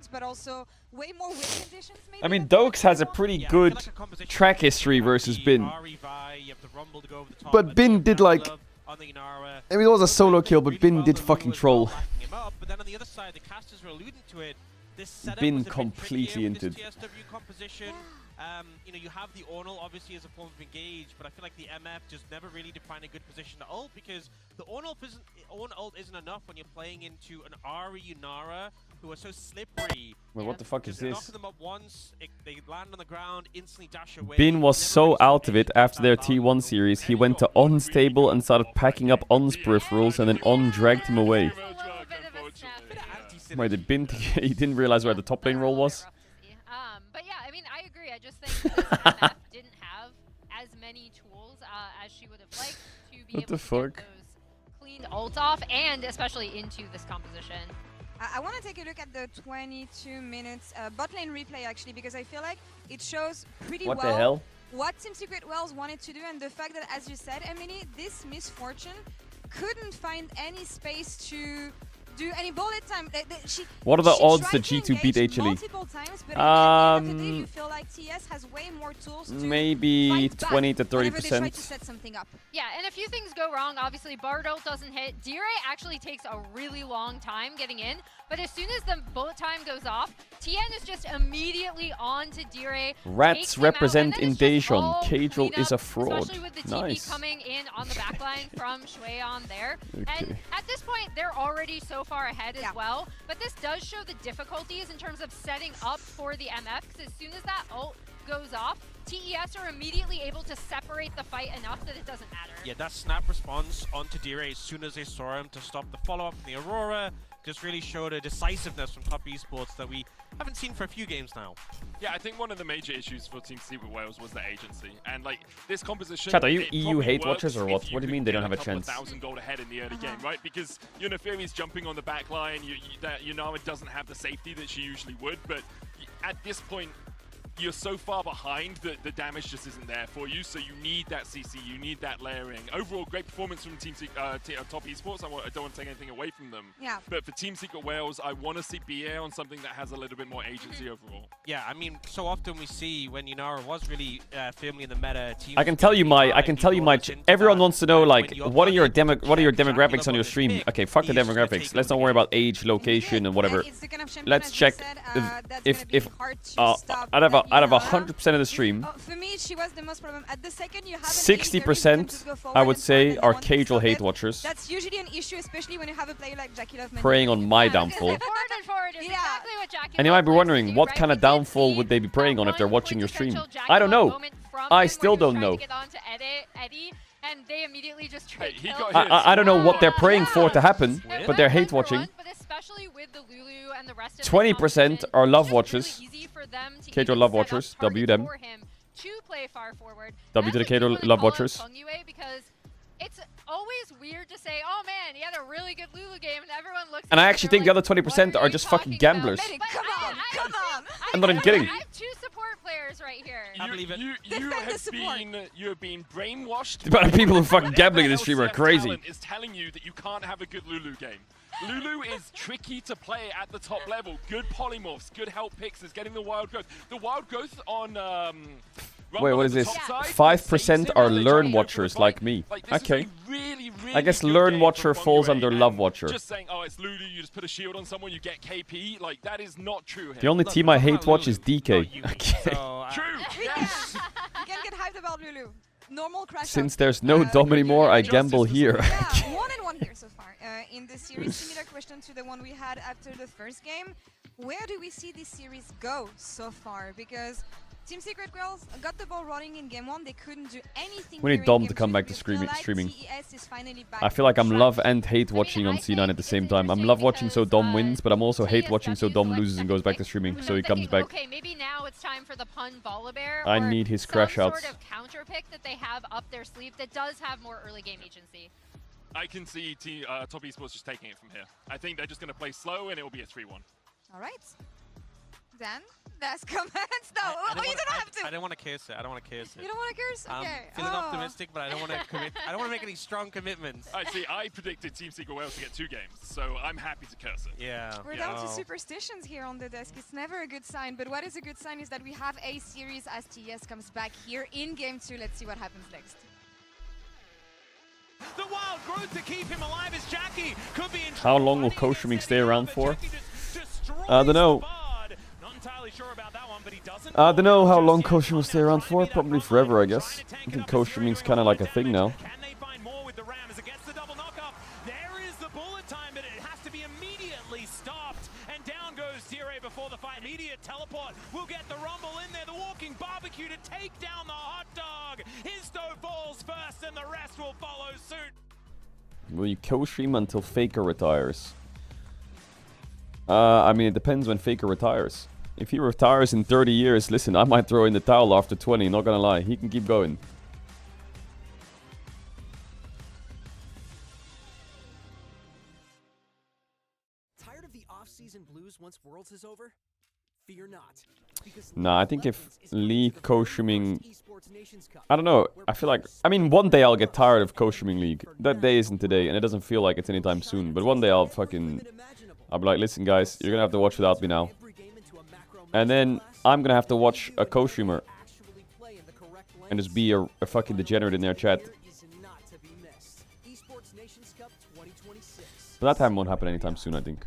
G: But also way more win conditions. Maybe
A: I mean, Dokes has a pretty good track history versus Bin. But Bin did like. I mean, it was a solo kill, but Bin did fucking troll.
J: But then on the other side, the casters were alluding to it. This setup
A: Bin
J: was a bit
A: completely
J: trickier with
A: entered.
J: this TSW composition. You have the Ornal obviously as a form of engage, but I feel like the MF just never really defined a good position to ult because the Ornal ult isn't enough when you're playing into an Ahri Yunara who are so slippery.
A: Wait, what the fuck is this?
J: Knock them up once, they land on the ground, instantly dash away.
A: Bin was so out of it after their T1 series, he went to unstable and started packing up On's peripherals and then On dragged him away. Wait, did Bin he didn't realize where the top lane role was?
H: But yeah, I mean, I I just think this MF didn't have as many tools as she would have liked to be able to get those clean ults off, and especially into this composition.
G: I want to take a look at the 22 minutes bot lane replay, actually, because I feel like it shows pretty
A: What
G: well
A: the hell?
G: what Team Secret Wells wanted to do, and the fact that, as you said, Emily, this Misfortune couldn't find any space to do any bullet time.
A: What are the odds that G2 beat HLE?
G: Multiple times, but at the end of the day, you feel like TS has way more tools to
A: Maybe
G: fight
A: 20 to
G: back whenever they try
A: 30%.
G: to set something up.
H: Yeah, and a few things go wrong. Obviously, Bard ult doesn't hit. Dire actually takes a really long time getting in, but as soon as the bullet time goes off, TN is just immediately on to Dire.
A: Rats represent in Daejeon. Caedrel is a fraud.
H: Especially with the TP
A: Nice.
H: coming in on the backline from Shui on there.
A: Okay.
H: And at this point, they're already so far ahead as well, but this does show the difficulties in terms of setting up for the MF, because as soon as that ult goes off, TES are immediately able to separate the fight enough that it doesn't matter.
J: Yeah, that snap response onto Dire as soon as they saw him to stop the follow-up from the Aurora just really showed a decisiveness from top esports that we haven't seen for a few games now.
I: Yeah, I think one of the major issues for Team Secret Wales was the agency. And like this composition...
A: Chat, are you
I: it
A: EU
I: probably
A: hate
I: works
A: watchers or what?
I: if
A: What do you mean
I: could
A: they don't
I: get
A: have a
I: couple of
A: chance?
I: 1,000 gold ahead in the early game, right? Because Yuniferi's jumping on the back line, Yunara doesn't have the safety that she usually would, but at this point, you're so far behind that the damage just isn't there for you, so you need that CC, you need that layering. Overall, great performance from Team Top Esports. I don't want to take anything away from them.
G: Yeah.
I: But for Team Secret Wales, I want to see BA on something that has a little bit more agency overall.
J: Yeah, I mean, so often we see when Yunara was really firmly in the meta, teams
A: I can tell you my. Everyone wants to know like what are your demographics on your stream? Okay, fuck the demographics. Let's not worry about age, location, and whatever. Let's check if out of 100% of the stream,
G: For me, she was the most problem. At the second you have
A: 60% I would say are Caedrel hate watchers,
G: That's usually an issue, especially when you have a player like Jackie Love.
A: preying on my downfall.
H: Forward is exactly what Jackie
A: And you might be wondering, what kind of downfall would they be preying on if they're watching your stream? I don't know. I still don't know.
H: And they immediately just
A: I don't know what they're praying for to happen, but they're hate watching.
H: But especially with the Lulu and the rest of
A: 20% are love watchers. Caedrel love watchers. W them.
H: To play far forward.
A: W to the Caedrel love watchers.
H: Because it's always weird to say, oh man, he had a really good Lulu game, and everyone looks
A: And I actually think the other 20% are just fucking gamblers.
G: Come on!
A: I'm not even kidding.
H: I have 2 support players right here.
J: I believe it.
I: You have been brainwashed.
A: The amount of people who fucking
I: Whatever
A: gambling in this stream are
I: LCS
A: crazy.
I: talent is telling you that you can't have a good Lulu game. Lulu is tricky to play at the top level. Good polymorphs, good help picks, is getting the wild growth. The wild growth on
A: Wait, what is this? 5% are learn watchers like me. Okay. I guess learn watcher falls under love watcher.
I: Just saying, oh, it's Lulu, you just put a shield on someone, you get KP. Like, that is not true here.
A: The only team I hate watch is DK. Okay.
I: True!
G: Yes! You can get hyped about Lulu. Normal crash.
A: Since there's no Dom anymore, I gamble here.
G: Yeah, 1-1 here so far in this series. Similar question to the one we had after the first game. Where do we see this series go so far? Because Team Secret Girls got the ball rolling in game 1. They couldn't do anything.
A: We need Dom to come back to streaming. I feel like I'm love and hate watching on C9 at the same time. I'm love watching so Dom wins, but I'm also hate watching so Dom loses and goes back to streaming. So he comes back.
H: Okay, maybe now it's time for the pun Volibear.
A: I need his crash outs.
H: Sort of counter pick that they have up their sleeve that does have more early game agency.
I: I can see Top Esports just taking it from here. I think they're just going to play slow and it will be a 3-1.
G: All right. Dan, last comments? No, you don't have to.
J: I don't want to curse it. I don't want to curse it.
G: You don't want to curse? Okay.
J: I'm feeling optimistic, but I don't want to commit. I don't want to make any strong commitments.
I: I see. I predicted Team Secret Wales to get 2 games, so I'm happy to curse it.
J: Yeah.
G: We're down to superstitions here on the desk. It's never a good sign, but what is a good sign is that we have a series as TS comes back here in game 2. Let's see what happens next.
P: The wild growth to keep him alive as Jackie could be in.
A: How long will co-streaming stay around for? I don't know. I don't know how long co-streaming will stay around for. Probably forever, I guess. I think co-streaming's kind of like a thing now.
P: There is the bullet time, but it has to be immediately stopped. And down goes Dire before the fight. Immediate teleport will get the rumble in there. The walking barbecue to take down the hot dog. Histo falls first and the rest will follow suit.
A: Will you co-stream until Faker retires? I mean, it depends when Faker retires. If he retires in 30 years, listen, I might throw in the towel after 20, not gonna lie. He can keep going.
C: Tired of the off-season blues once Worlds is over? Fear not.
A: Nah, I think if League co-streaming... I don't know. I feel like... I mean, one day I'll get tired of co-streaming League. That day isn't today, and it doesn't feel like it's anytime soon. But one day I'll fucking... I'll be like, listen guys, you're gonna have to watch without me now. And then I'm gonna have to watch a co-streamer. And just be a fucking degenerate in their chat. But that time won't happen anytime soon, I think.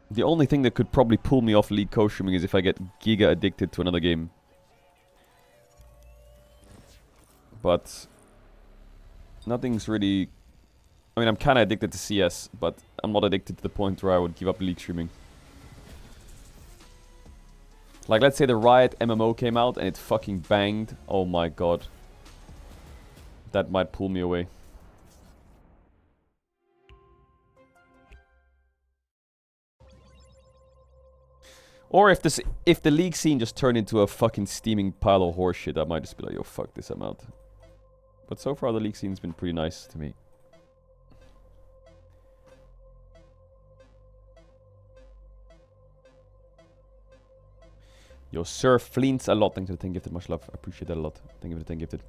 A: The only thing that could probably pull me off League co-streaming is if I get giga addicted to another game. But nothing's really... I mean, I'm kind of addicted to CS, but I'm not addicted to the point where I would give up League streaming. Like, let's say the Riot MMO came out and it fucking banged. Oh my god. That might pull me away. Or if the League scene just turned into a fucking steaming pile of horseshit, I might just be like, yo, fuck this, I'm out. But so far the League scene's been pretty nice to me. Yo, Sir Fleens a lot. Thanks for the 10 gifted. Much love. I appreciate that a lot. Thank you for the 10 gifted.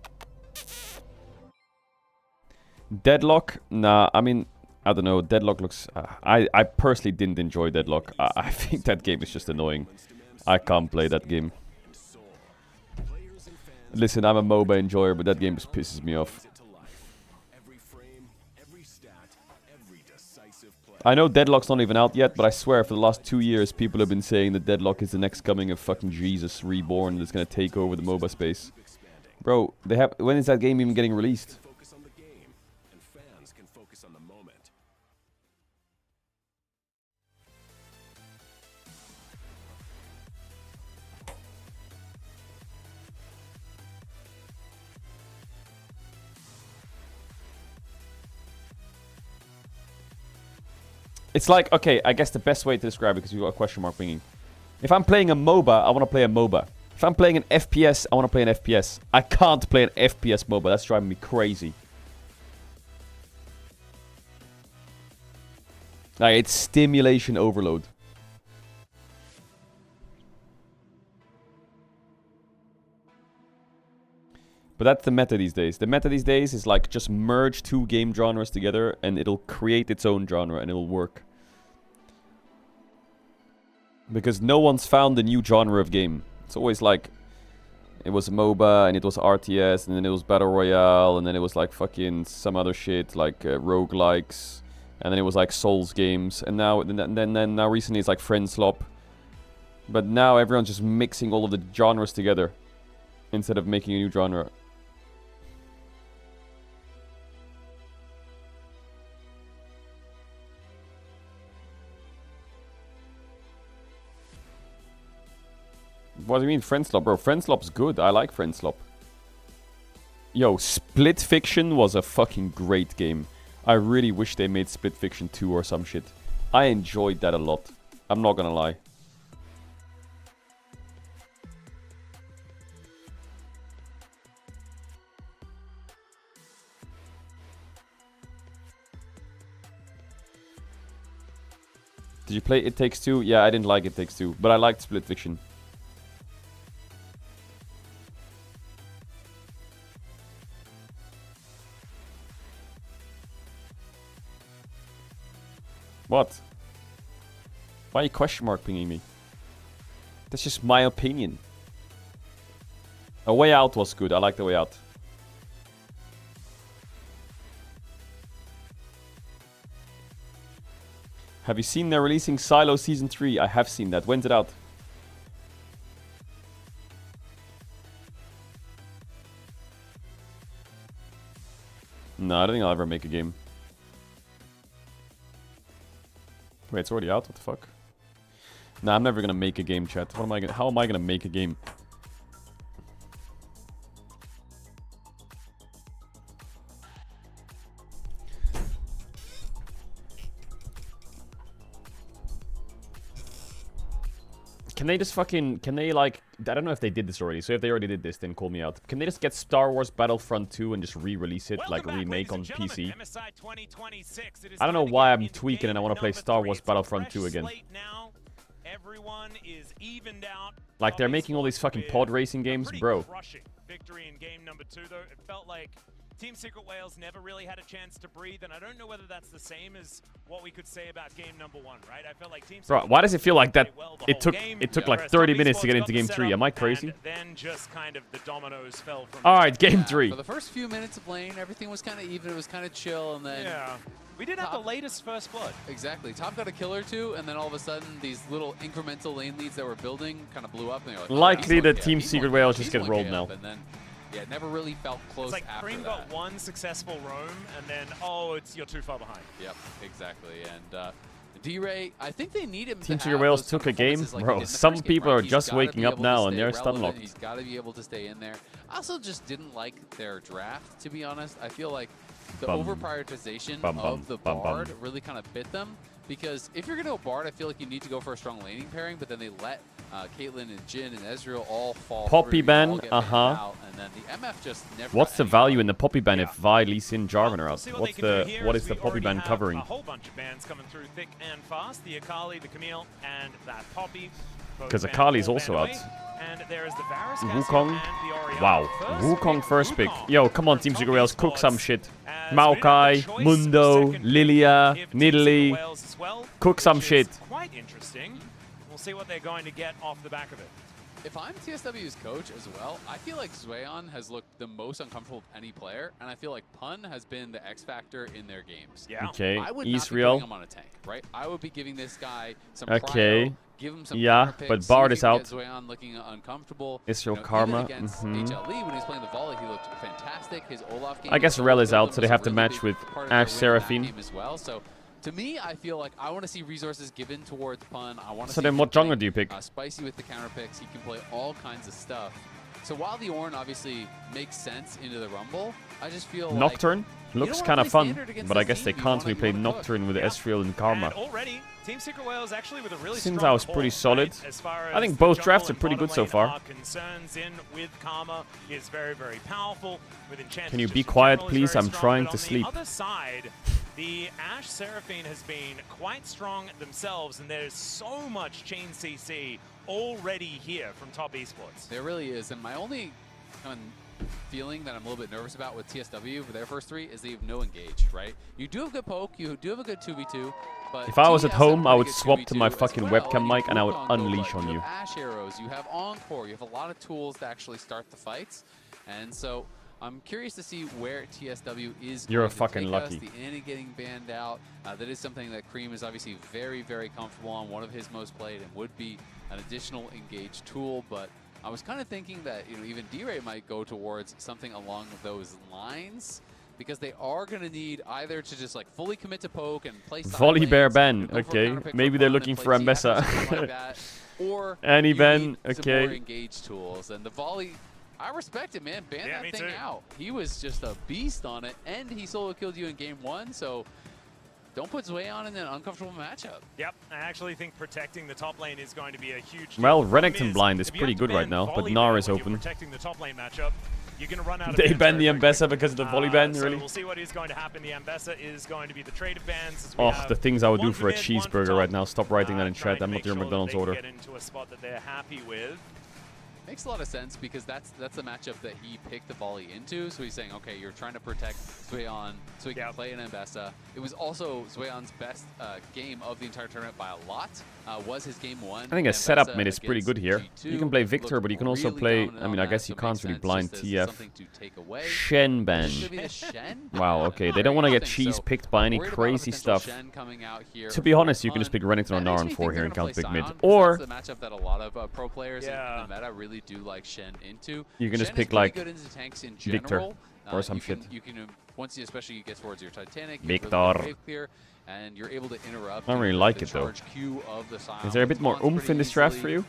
A: Deadlock? Nah, I mean, I don't know. Deadlock looks... I personally didn't enjoy Deadlock. I think that game is just annoying. I can't play that game. Listen, I'm a MOBA enjoyer, but that game just pisses me off. I know Deadlock's not even out yet, but I swear for the last 2 years people have been saying that Deadlock is the next coming of fucking Jesus Reborn that's gonna take over the MOBA space. Bro, they have... When is that game even getting released? It's like, okay, I guess the best way to describe it, because you've got a question mark ringing. If I'm playing a MOBA, I want to play a MOBA. If I'm playing an FPS, I want to play an FPS. I can't play an FPS MOBA. That's driving me crazy. Like, it's stimulation overload. But that's the meta these days. The meta these days is like just merge 2 game genres together and it'll create its own genre and it'll work. Because no one's found a new genre of game. It's always like, it was MOBA and it was RTS and then it was Battle Royale and then it was like fucking some other shit like roguelikes. And then it was like Souls games. And now now recently it's like Friendslop. But now everyone's just mixing all of the genres together instead of making a new genre. What do you mean Friendslop, bro? Friendslop's good. I like Friendslop. Yo, Split Fiction was a fucking great game. I really wish they made Split Fiction 2 or some shit. I enjoyed that a lot. I'm not gonna lie. Did you play It Takes Two? Yeah, I didn't like It Takes Two, but I liked Split Fiction. What? Why are you question mark pinging me? That's just my opinion. A Way Out was good. I like The Way Out. Have you seen they're releasing Silo Season 3? I have seen that. When's it out? No, I don't think I'll ever make a game. Wait, it's already out? What the fuck? Nah, I'm never gonna make a game, chat. What am I gonna... How am I gonna make a game? Can they just fucking... Can they, like... I don't know if they did this already, so if they already did this, then call me out. Can they just get Star Wars Battlefront 2 and just re-release it, like remake on PC? I don't know why I'm tweaking and I want to play Star Wars Battlefront 2 again.
P: Everyone is evened out.
A: Like, they're making all these fucking pod racing games, bro.
P: Victory in game number 2, though. It felt like Team Secret Wales never really had a chance to breathe, and I don't know whether that's the same as what we could say about game number 1, right? I felt like Team
A: Bro, why does it feel like that? It took like 30 minutes to get into game 3. Am I crazy?
P: Then just kind of the dominoes fell from.
A: All right, game 3.
Q: For the first few minutes of lane, everything was kind of even. It was kind of chill, and then
P: we did have the latest first blood.
Q: Exactly. Top got a kill or two, and then all of a sudden, these little incremental lane leads that were building kind of blew up. And like,
A: likely the Team Secret Wales just get rolled now.
Q: And then, yeah, it never really felt close.
P: It's like
Q: after
P: Cream got one successful roam, and then you're too far behind.
Q: Yep, exactly. And D-Ray, I think they need him.
A: Team Secret Wales took a game, bro. Some people are just waking up now and they're stun locked.
Q: He's got to be able to stay in there. I also just didn't like their draft, to be honest. I feel like the over-prioritization of the Bard really kind of bit them. Because if you're going to go Bard, I feel like you need to go for a strong laning pairing, but then they let Caitlyn and Jhin and Ezreal all fall
A: Poppy
Q: through,
A: ban,
Q: all get banned out, and then the MF just never
A: what's the value in the Poppy ban if Vi, Lee Sin, Jarvan are out? What is the Poppy ban covering?
P: A whole bunch of bans coming through thick and fast. The Akali, the Camille, and that Poppy.
A: Because Akali's also out.
P: And there is the Varus
A: Wukong. Wow. Wukong first pick. Yo, come on, Team Secret Wales, cook some shit. Maokai, Mundo, Lilia, Nidalee. Cook some shit.
P: Quite interesting. We'll see what they're going to get off the back of it.
Q: If I'm TSW's coach as well, I feel like Zweon has looked the most uncomfortable of any player, and I feel like Pun has been the X factor in their games.
A: Yeah. Okay.
Q: I would not be
A: Israel.
Q: putting him on a tank, right? I would be giving this guy some
A: Okay.
Q: prio, give him some
A: yeah,
Q: picks,
A: but Bard is out.
Q: Zweon looking uncomfortable.
A: Israel
Q: even
A: Karma.
Q: against HLE when he's playing the volley, he looked fantastic. His Olaf game.
A: I guess Rel is out, so they have to match with Ash Seraphine.
Q: As well. So to me, I feel like I want to see resources given towards Pun. I want to.
A: So then, what jungler do you pick?
Q: Spicy with the counter picks. He can play all kinds of stuff. So while the Ornn obviously makes sense into the Rumble, I just feel
A: Nocturne looks kind of fun, but I guess they can't really play Nocturne with Ezreal and Karma.
P: And already, Team Secret Wales actually with a really
A: Since
P: strong
A: I was pretty solid.
P: As far as
A: I think both drafts are pretty
P: jungle
A: good so
P: and
A: far.
P: bottom lane are concerns in with Karma is very, very powerful. With Enchanted
A: Can you
P: just
A: be
P: in
A: quiet,
P: general is
A: please?
P: very
A: I'm
P: strong,
A: trying
P: but
A: to sleep.
P: On the other side, the Ash Seraphine has been quite strong themselves, and there's so much chain CC already here from Top Esports.
Q: There really is, and my only kind of feeling that I'm a little bit nervous about with TSW for their first 3 is they have no engage, right? You do have good poke, you do have a good 2v2, but
A: If I was at
Q: TS
A: home, I would
Q: has a
A: swap
Q: pretty
A: to
Q: good
A: my
Q: 2v2
A: fucking
Q: as well,
A: webcam
Q: and
A: mic and I would
Q: Wukong go
A: unleash
Q: light.
A: on you.
Q: You have Ash arrows, you have Encore, you have a lot of tools to actually start the fights, and so I'm curious to see where TSW is
A: You're
Q: going to
A: fucking
Q: take
A: lucky.
Q: us. The Annie getting banned out, that is something that Cream is obviously very, very comfortable on, one of his most played, and would be an additional engage tool, but I was kind of thinking that even D-Ray might go towards something along those lines, because they are going to need either to just like fully commit to poke and play
A: Volley Bear ban, okay. Maybe they're looking for Ambessa.
Q: or
A: Annie
Q: you
A: ban,
Q: need some
A: okay.
Q: more engage tools, and the volley, I respect it, man. Ban that thing out. He was just a beast on it, and he solo killed you in game 1, so don't put Zweon in an uncomfortable matchup.
P: Yep, I actually think protecting the top lane is going to be a huge deal.
A: Well,
P: The problem
A: Renekton blind is
P: if you
A: pretty
P: have to
A: good right
P: ban
A: now, but
P: volley
A: Gnar
P: ban
A: is
P: when you're
A: open.
P: protecting the top lane matchup, you're going to run out of
A: They
P: bans
A: banned the
P: very
A: Ambessa
P: quickly.
A: because of the volley ban,
P: So
A: really?
P: we'll see what is going to happen. The Ambessa is going to be the trade of bans. As we
A: Oh,
P: have
A: the things I would do
P: one
A: for a
P: mid, one for
A: cheeseburger
P: top,
A: right now. Stop writing that in
P: trying
A: chat.
P: to
A: I'm not
P: make
A: your
P: sure that
A: McDonald's
P: they can
A: order.
P: get into a spot that they're happy with.
Q: Makes a lot of sense because that's the matchup that he picked the volley into. So he's saying, okay, you're trying to protect Zweon so he can play an Ambessa. It was also Zweon's best game of the entire tournament by a lot. Was his game 1.
A: I think a setup mid is pretty
Q: against
A: good here.
Q: G2
A: You can play Victor, but you can also
Q: really
A: play...
Q: dominant
A: I mean,
Q: on
A: I guess
Q: that,
A: you
Q: so it
A: can't
Q: makes
A: really
Q: sense
A: blind
Q: just as
A: TF.
Q: something to take away.
A: Shen ban.
Q: Should be the Shen?
A: Wow, okay. They don't want to get
Q: Interesting.
A: cheese
Q: So,
A: picked by any
Q: worried about a
A: crazy
Q: potential
A: stuff.
Q: Shen coming out here
A: To be
Q: for
A: honest, you can just
Q: Pun.
A: pick Renekton or
Q: That makes
A: Gnar
Q: me
A: on 4
Q: think
A: here
Q: they're
A: and
Q: gonna
A: count
Q: play
A: pick mid.
Q: Sion, 'cause
A: Or
Q: that's the matchup that a lot of pro players in the meta really do like Shen into.
A: you can just
Q: Shen is
A: pick
Q: pretty
A: like
Q: good into tanks in
A: Victor
Q: general.
A: or some
Q: you
A: shit.
Q: can, you can once you especially get towards your Titanic, you
A: Victor.
Q: really get wave clear, and you're able to interrupt.
A: I don't really
Q: the
A: like it though.
Q: charge queue of the Sion
A: Is there a bit more
Q: response
A: oomph
Q: pretty
A: in this draft for
Q: easily.
A: you?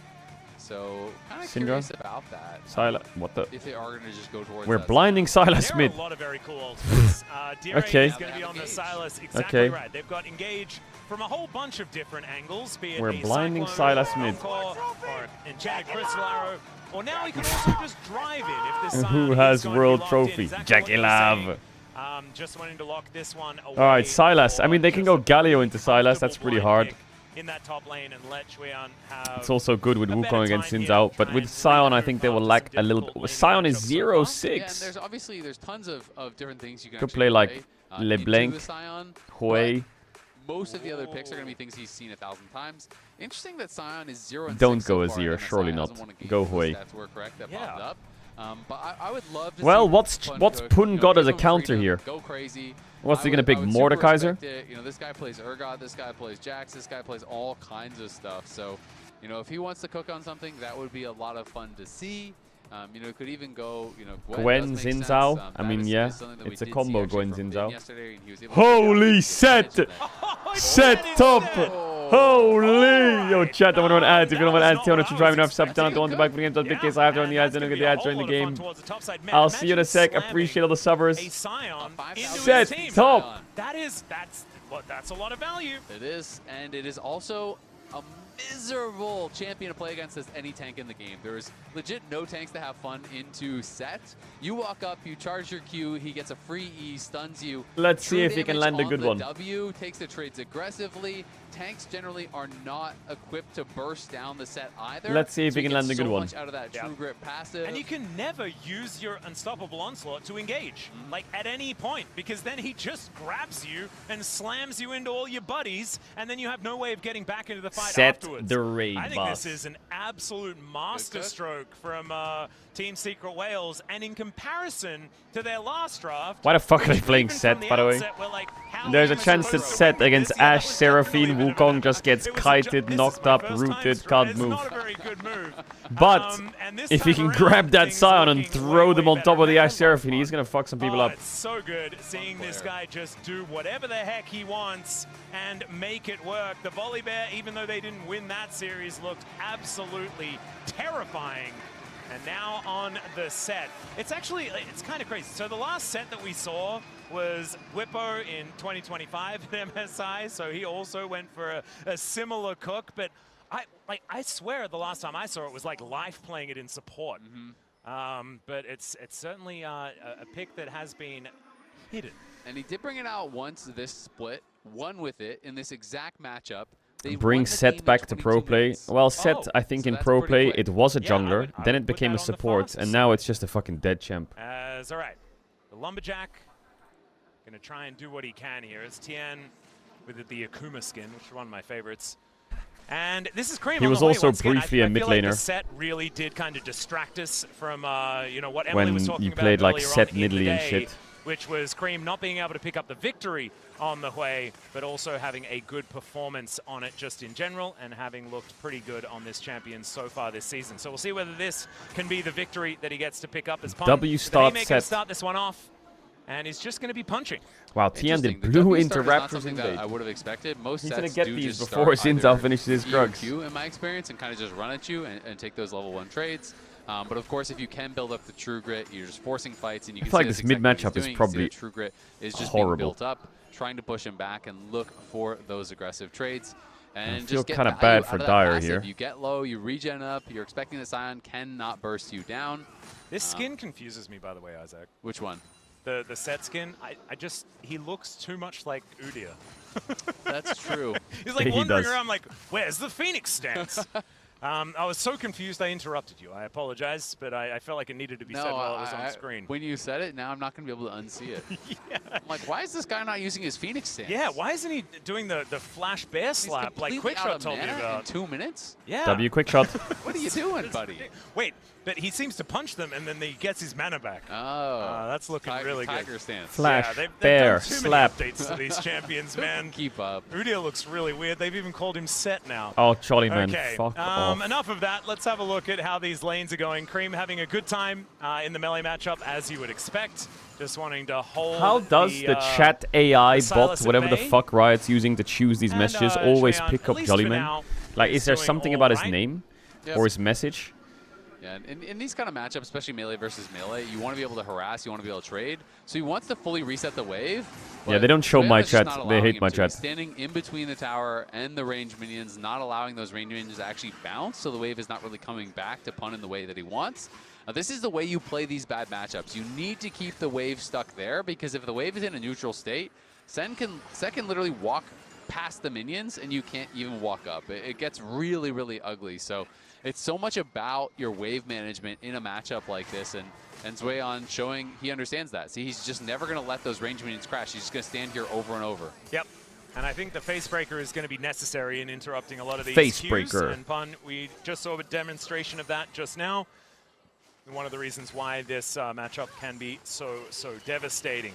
Q: So kind of
A: Syndra?
Q: curious about that.
A: Sylas, what the?
Q: If they are going to just go towards
A: We're
Q: that
A: blinding Sylas
P: There
A: mid.
P: are a lot of very cool ultimates.
A: Okay.
P: is going to be on the Sylas, exactly
A: Okay.
P: right. They've got engage from a whole bunch of different angles, be it
A: We're
P: a
A: blinding
P: Cyclone,
A: Sylas mid.
P: Encore, or Enchanted Crystal Arrow, or now he can also just drive in if this
A: Who
P: Scion
A: has
P: is going to be
A: world
P: locked
A: trophy?
P: in. Exactly
A: Jackie
P: what you're saying.
A: Love.
P: Just wanting to lock this one away.
A: All right, Sylas. I mean, they can go Galio into Sylas. That's pretty hard.
P: In that top lane, and Lech Weon have
A: It's also good with Wukong against Xin Zhao, but with Sion, I think they will lack a little bit. Sion is 0-6.
Q: Yeah, and there's tons of different things you can
A: Could
Q: actually
A: play like
Q: into
A: LeBlanc,
Q: the Sion,
A: Hui.
Q: Most of the other picks are going to be things he's seen 1,000 times. Interesting that Sion is 0-6.
A: Don't
Q: so
A: go
Q: far.
A: Azir,
Q: MSI
A: surely
Q: hasn't
A: not.
Q: won a game
A: Go
Q: if the
A: Hui.
Q: stats were correct that popped up. But I would love to
A: Well,
Q: see
A: what's
Q: Cook,
A: Pun got as a
Q: give him
A: counter
Q: freedom,
A: here?
Q: Go crazy.
A: What's he
Q: I
A: gonna
Q: would-
A: pick?
Q: I would super
A: Mordekaiser?
Q: respect it. You know, this guy plays Urgot, this guy plays Jax, this guy plays all kinds of stuff. So, you know, if he wants to cook on something, that would be a lot of fun to see. You know, it could even go, you know,
A: Gwen,
Q: does make
A: Xin
Q: sense.
A: Zhao. I
Q: That
A: mean,
Q: is
A: yeah,
Q: something that we
A: it's a
Q: did see
A: combo
Q: actually
A: Gwen,
Q: from
A: Xin
Q: Vin
A: Zhao.
Q: yesterday, and he was able to
A: Holy set! Set top! Holy! Yo, chat, I want to add. If you don't want to add, tell us to drive enough sub down, don't back for the game, just big case I have to on the ads, don't get the ads during the game. I'll see you in a sec. Appreciate all the subbers. Set top!
P: That's a lot of value.
Q: It is, and it is also a miserable champion to play against as any tank in the game. There's legit no tanks to have fun into set. You walk up, you charge your Q, he gets a free E, stuns you.
A: Let's see
Q: True
A: if he can
Q: damage
A: land a
Q: on
A: good
Q: the
A: one.
Q: W, takes the trades aggressively. Tanks generally are not equipped to burst down the set either.
A: Let's see if
Q: so
A: he can
Q: you get
A: land a good
Q: so
A: one.
Q: much out of that True Grit passive.
P: And you can never use your Unstoppable Onslaught to engage, like at any point, because then he just grabs you and slams you into all your buddies, and then you have no way of getting back into the fight
A: Set
P: afterwards.
A: the raid,
P: I think
A: boss.
P: this is an absolute masterstroke from Team Secret Wales, and in comparison to their last draft,
A: Why the fuck are they
P: which
A: playing
P: even
A: Set,
P: from the
A: by the way?
P: outset were like, how
A: There's a
P: am I
A: chance that
P: supposed to
A: Set
P: win
A: against
P: this? Yeah,
A: Ashe, Seraphine, Wukong just gets kited, knocked up, rooted, can't move.
P: Not a very good move.
A: But
P: and this
A: if he
P: time
A: can
P: around,
A: grab that
P: things
A: Sion and
P: looking
A: throw them on top of the Ashe Seraphine, he's gonna fuck some people
P: Oh,
A: up.
P: it's so good seeing this guy just do whatever the heck he wants and make it work. The Volley Bear, even though they didn't win that series, looked absolutely terrifying. And now on the set, it's kind of crazy. So the last set that we saw was Whippo in 2025 at MSI, so he also went for a similar cook, but I swear the last time I saw it was like Life playing it in support. But it's certainly a pick that has been hidden.
Q: And he did bring it out once this split, won with it in this exact matchup. They
A: Bring
Q: won the
A: Set
Q: game in
A: back to
Q: 22
A: pro play.
Q: minutes.
A: Well, Set,
Q: Oh,
A: I think
Q: so
A: in
Q: that's
A: pro
Q: pretty
A: play,
Q: quick.
A: it was a
P: Yeah,
A: jungler,
P: I
A: then
P: would
A: it
P: put
A: became
P: that
A: a
P: on the
A: support,
P: fastest
A: and now it's just a fucking dead champ.
P: All right, the Lumberjack gonna try and do what he can here. It's Tien with the Akuma skin, which is one of my favorites. And this is Cream.
A: He
P: on
A: was
P: the way
A: also
P: once again.
A: briefly a
P: I
A: mid
P: feel like
A: laner.
P: the set really did kind of distract us from you know, what Emily
A: When
P: was talking
A: you
P: about
A: played, like,
P: earlier
A: set
P: on in the
A: middly and
P: day,
A: shit.
P: which was Cream not being able to pick up the victory on the way, but also having a good performance on it just in general, and having looked pretty good on this champion so far this season. So we'll see whether this can be the victory that he gets to pick up as Pong.
A: W start
P: They
A: set.
P: start this one off, and he's just going to be punching.
A: Wow, Tian did
Q: Interesting. The
A: blue
Q: W
A: into
Q: start is not
A: Raptors
Q: something that
A: invade.
Q: I would have expected. Most
A: He's
Q: sets
A: gonna get
Q: do
A: these
Q: just
A: before
Q: start
A: Xin Zhao
Q: either
A: finishes his
Q: E or
A: drugs.
Q: Q, in my experience, and kind of just run at you and take those level 1 trades. But of course, if you can build up the True Grit, you're just forcing fights, and you
A: I
Q: can
A: feel
Q: see
A: like
Q: that's
A: this mid
Q: exactly what
A: matchup
Q: he's
A: is
Q: doing. You see
A: probably
Q: the True Grit is just being
A: horrible.
Q: built up, trying to push him back and look for those aggressive trades. And
A: feel
Q: just get
A: kinda
Q: value
A: bad
Q: out
A: for
Q: of that
A: Dire
Q: passive.
A: here.
Q: You get low, you regen up, you're expecting the Scion cannot burst you down.
P: This skin confuses me, by the way, Isaac.
Q: Which one?
P: The set skin, he looks too much like Udyr.
Q: That's true.
P: He's like
A: He
P: wandering
A: does.
P: around like, where's the Phoenix stance? I was so confused I interrupted you. I apologize, but I felt like it needed to be said while it was on screen.
Q: When you said it, now I'm not going to be able to unsee it. I'm like, why is this guy not using his Phoenix stance?
P: Yeah, why isn't he doing the flash bear slap like
Q: completely out
P: Quickshot
Q: of
P: told me
Q: mana
P: about?
Q: in 2 minutes?
P: Yeah.
A: W quick shot.
Q: What are you doing, buddy?
P: Wait, but he seems to punch them and then he gets his mana back.
Q: Oh.
P: That's looking really good.
Q: Tiger stance.
A: Flash,
P: Yeah, they've
A: bear,
P: done too
A: slap.
P: many updates to these champions, man.
Q: Keep up.
P: Udyr looks really weird. They've even called him Set now.
A: Oh, Charlie, man,
P: Okay,
A: fuck off.
P: enough of that. Let's have a look at how these lanes are going. Cream having a good time in the melee matchup, as you would expect. Just wanting to hold.
A: How does the chat AI
P: the
A: bot,
P: Sylas at
A: whatever the
P: bay?
A: fuck Riot's using to choose these
P: And,
A: messages, always
P: Shreyan,
A: pick
P: at
A: up
P: least
A: Jolly
P: for
A: Man?
P: now,
A: Like, is there
P: doing
A: something
P: all
A: about his
P: right.
A: name? or his message.
Q: Yeah, and in these kind of matchups, especially melee versus melee, you want to be able to harass, you want to be able to trade. So he wants to fully reset the wave.
A: Yeah, they don't show my
Q: Wave is just
A: chat.
Q: not
A: They
Q: allowing
A: hate
Q: him
A: my
Q: to.
A: chat.
Q: He's standing in between the tower and the ranged minions, not allowing those ranged minions to actually bounce, so the wave is not really coming back to pun in the way that he wants. This is the way you play these bad matchups. You need to keep the wave stuck there, because if the wave is in a neutral state, Set can literally walk past the minions and you can't even walk up. It gets really, really ugly. So it's so much about your wave management in a matchup like this, and Zweon showing he understands that. See, he's just never going to let those range minions crash. He's just going to stand here over and over.
P: Yep. And I think the face breaker is going to be necessary in interrupting a lot of these
A: face
P: queues.
A: breaker.
P: And Pun, we just saw a demonstration of that just now. One of the reasons why this matchup can be so devastating.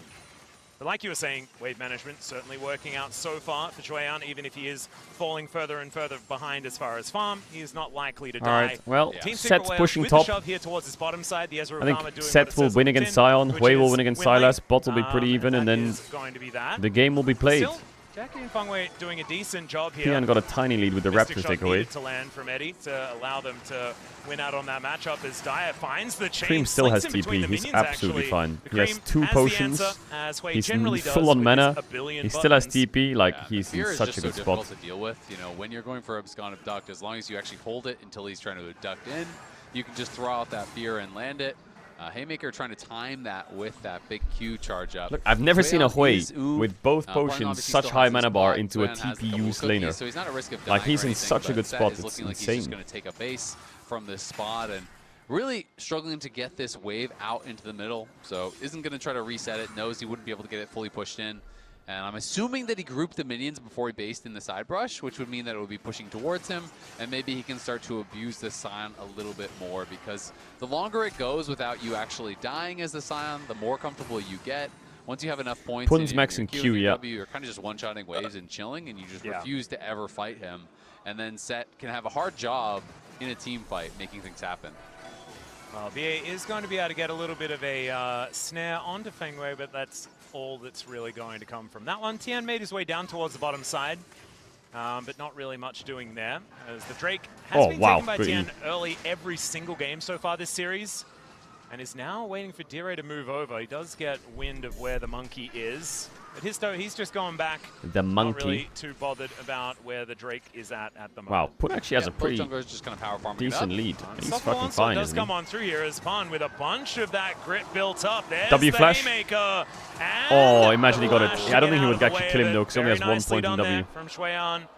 P: But like you were saying, wave management certainly working out so far for Zweon. Even if he is falling further and further behind as far as farm, he is not likely to die.
A: All right, well,
P: Team
A: Set's
P: Secret
A: pushing
P: with
A: top.
P: The shove here towards his bottom side. The Ezra
A: I think
P: Rukama doing
A: Set will win against Sion, Hui will win against Silas, bot will be pretty even, and then
P: going to be that.
A: the game will be played.
P: Still, Jackie and Fengwei doing a decent job here.
A: Tian got a tiny lead with the
P: Mystic
A: Raptors
P: shot
A: takeaway.
P: needed to land from Eddie to allow them to win out on that matchup as Dyer finds the chain.
A: Cream still has
P: slinks in between
A: TP.
P: the
A: He's
P: minions,
A: absolutely
P: actually.
A: fine.
P: The
A: He has
P: Cream
A: 2
P: has the
A: potions.
P: answer, as Hui
A: He's
P: generally does
A: full on
P: with
A: mana.
P: his a billion
A: He still has
P: buttons.
A: TP. Like,
Q: Yeah,
A: he's in
Q: fear is
A: such
Q: just
A: a good
Q: so
A: spot.
Q: difficult to deal with. You know, when you're going for abscond abduct, as long as you actually hold it until he's trying to abduct in, you can just throw out that fear and land it. Haymaker trying to time that with that big Q charge up.
A: Look, I've never seen a Hui
Q: Hui
A: with both potions such high mana bar into a TP use laner.
Q: So he's not at risk of
A: like,
Q: dying
A: he's
Q: or
A: in
Q: anything,
A: such a
Q: but
A: good
Q: Set
A: spot.
Q: is
A: It's
Q: looking like he's just
A: insane.
Q: going to take a base from this spot and really struggling to get this wave out into the middle. So isn't going to try to reset it. Knows he wouldn't be able to get it fully pushed in. And I'm assuming that he grouped the minions before he based in the side brush, which would mean that it would be pushing towards him, and maybe he can start to abuse the Scion a little bit more, because the longer it goes without you actually dying as the Scion, the more comfortable you get. Once you have enough points,
A: Pun's max in Q, yeah.
Q: You're kind of just one-shotting waves and chilling, and you just refuse to ever fight him. And then Set can have a hard job in a team fight making things happen.
P: Well, BA is going to be able to get a little bit of a snare onto Fengwei, but that's all that's really going to come from that one. Tian made his way down towards the bottom side, but not really much doing there, as the Drake has been taken by Tian early every single game so far this series, and is now waiting for Dire to move over. He does get wind of where the monkey is, but he's just going back.
A: The monkey.
P: Not really too bothered about where the Drake is at the moment.
A: Wow, Pun actually has a pretty
Q: just kind of power farming
A: decent lead. He's fucking
P: Onslaught
A: fine,
P: does
A: isn't
P: come
A: he?
P: on through here as Pun with a bunch of that grit built up. There's
A: W
P: the
A: flash.
P: Haymaker,
A: Oh, imagine he got it.
P: flash
A: Yeah, I don't
P: to
A: think he
P: get
A: would
P: out of the
A: actually kill him
P: way
A: though,
P: of
A: because he only
P: it.
A: has
P: Very
A: 1
P: nicely
A: point in
P: done
A: W.
P: there from Shueyan.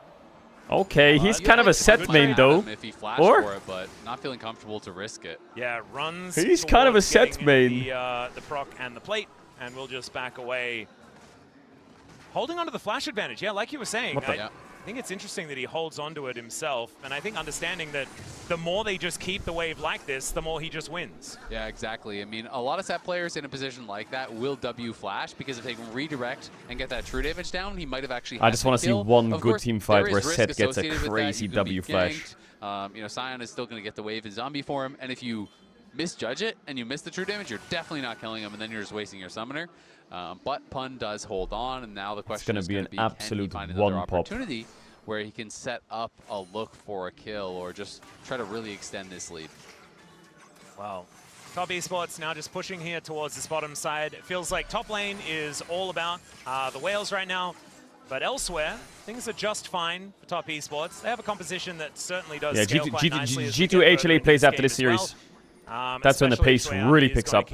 A: Okay, he's kind of a set main though.
Q: If he flashed
A: Or
Q: for it, but not feeling comfortable to risk it.
P: Yeah, runs.
A: He's kind of a
P: towards
A: set
P: getting
A: main.
P: The proc and the plate, and we'll just back away. Holding onto the flash advantage, yeah, like you were saying. I think it's interesting that he holds onto it himself, and I think understanding that the more they just keep the wave like this, the more he just wins.
Q: Yeah, exactly. I mean, a lot of set players in a position like that will W flash, because if they can redirect and get that true damage down, he might have actually had
A: I just want to see one good team fight where Set gets a crazy W flash.
Q: You know, Scion is still going to get the wave and zombie for him, and if you misjudge it and you miss the true damage, you're definitely not killing him, and then you're just wasting your summoner. But Pun does hold on, and now the question is going to be,
A: absolute
Q: can he find another
A: one-pop.
Q: opportunity where he can set up a look for a kill or just try to really extend this lead.
P: Wow. Top Esports now just pushing here towards this bottom side. It feels like top lane is all about the whales right now, but elsewhere, things are just fine for Top Esports. They have a composition that certainly does scale quite nicely as we get
A: G2
P: further
A: HLA
P: into
A: plays
P: this
A: after
P: game
A: this
P: as well.
A: series. That's when the pace really picks up.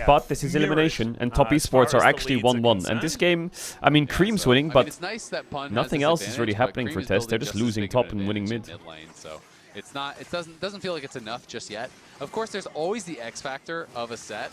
A: But this is elimination, and Top Esports are actually 1-1. And this game, I mean, Cream's winning, but
Q: it's nice that Pun
A: nothing
Q: has
A: else
Q: this
A: is really
Q: advantage, but
A: happening
Q: Cream
A: for
Q: is
A: Test. They're
Q: building
A: just
Q: just as
A: losing
Q: big of
A: top
Q: an
A: and winning
Q: advantage
A: mid.
Q: in lane, so it's not. It doesn't feel like it's enough just yet. Of course, there's always the X factor of a set.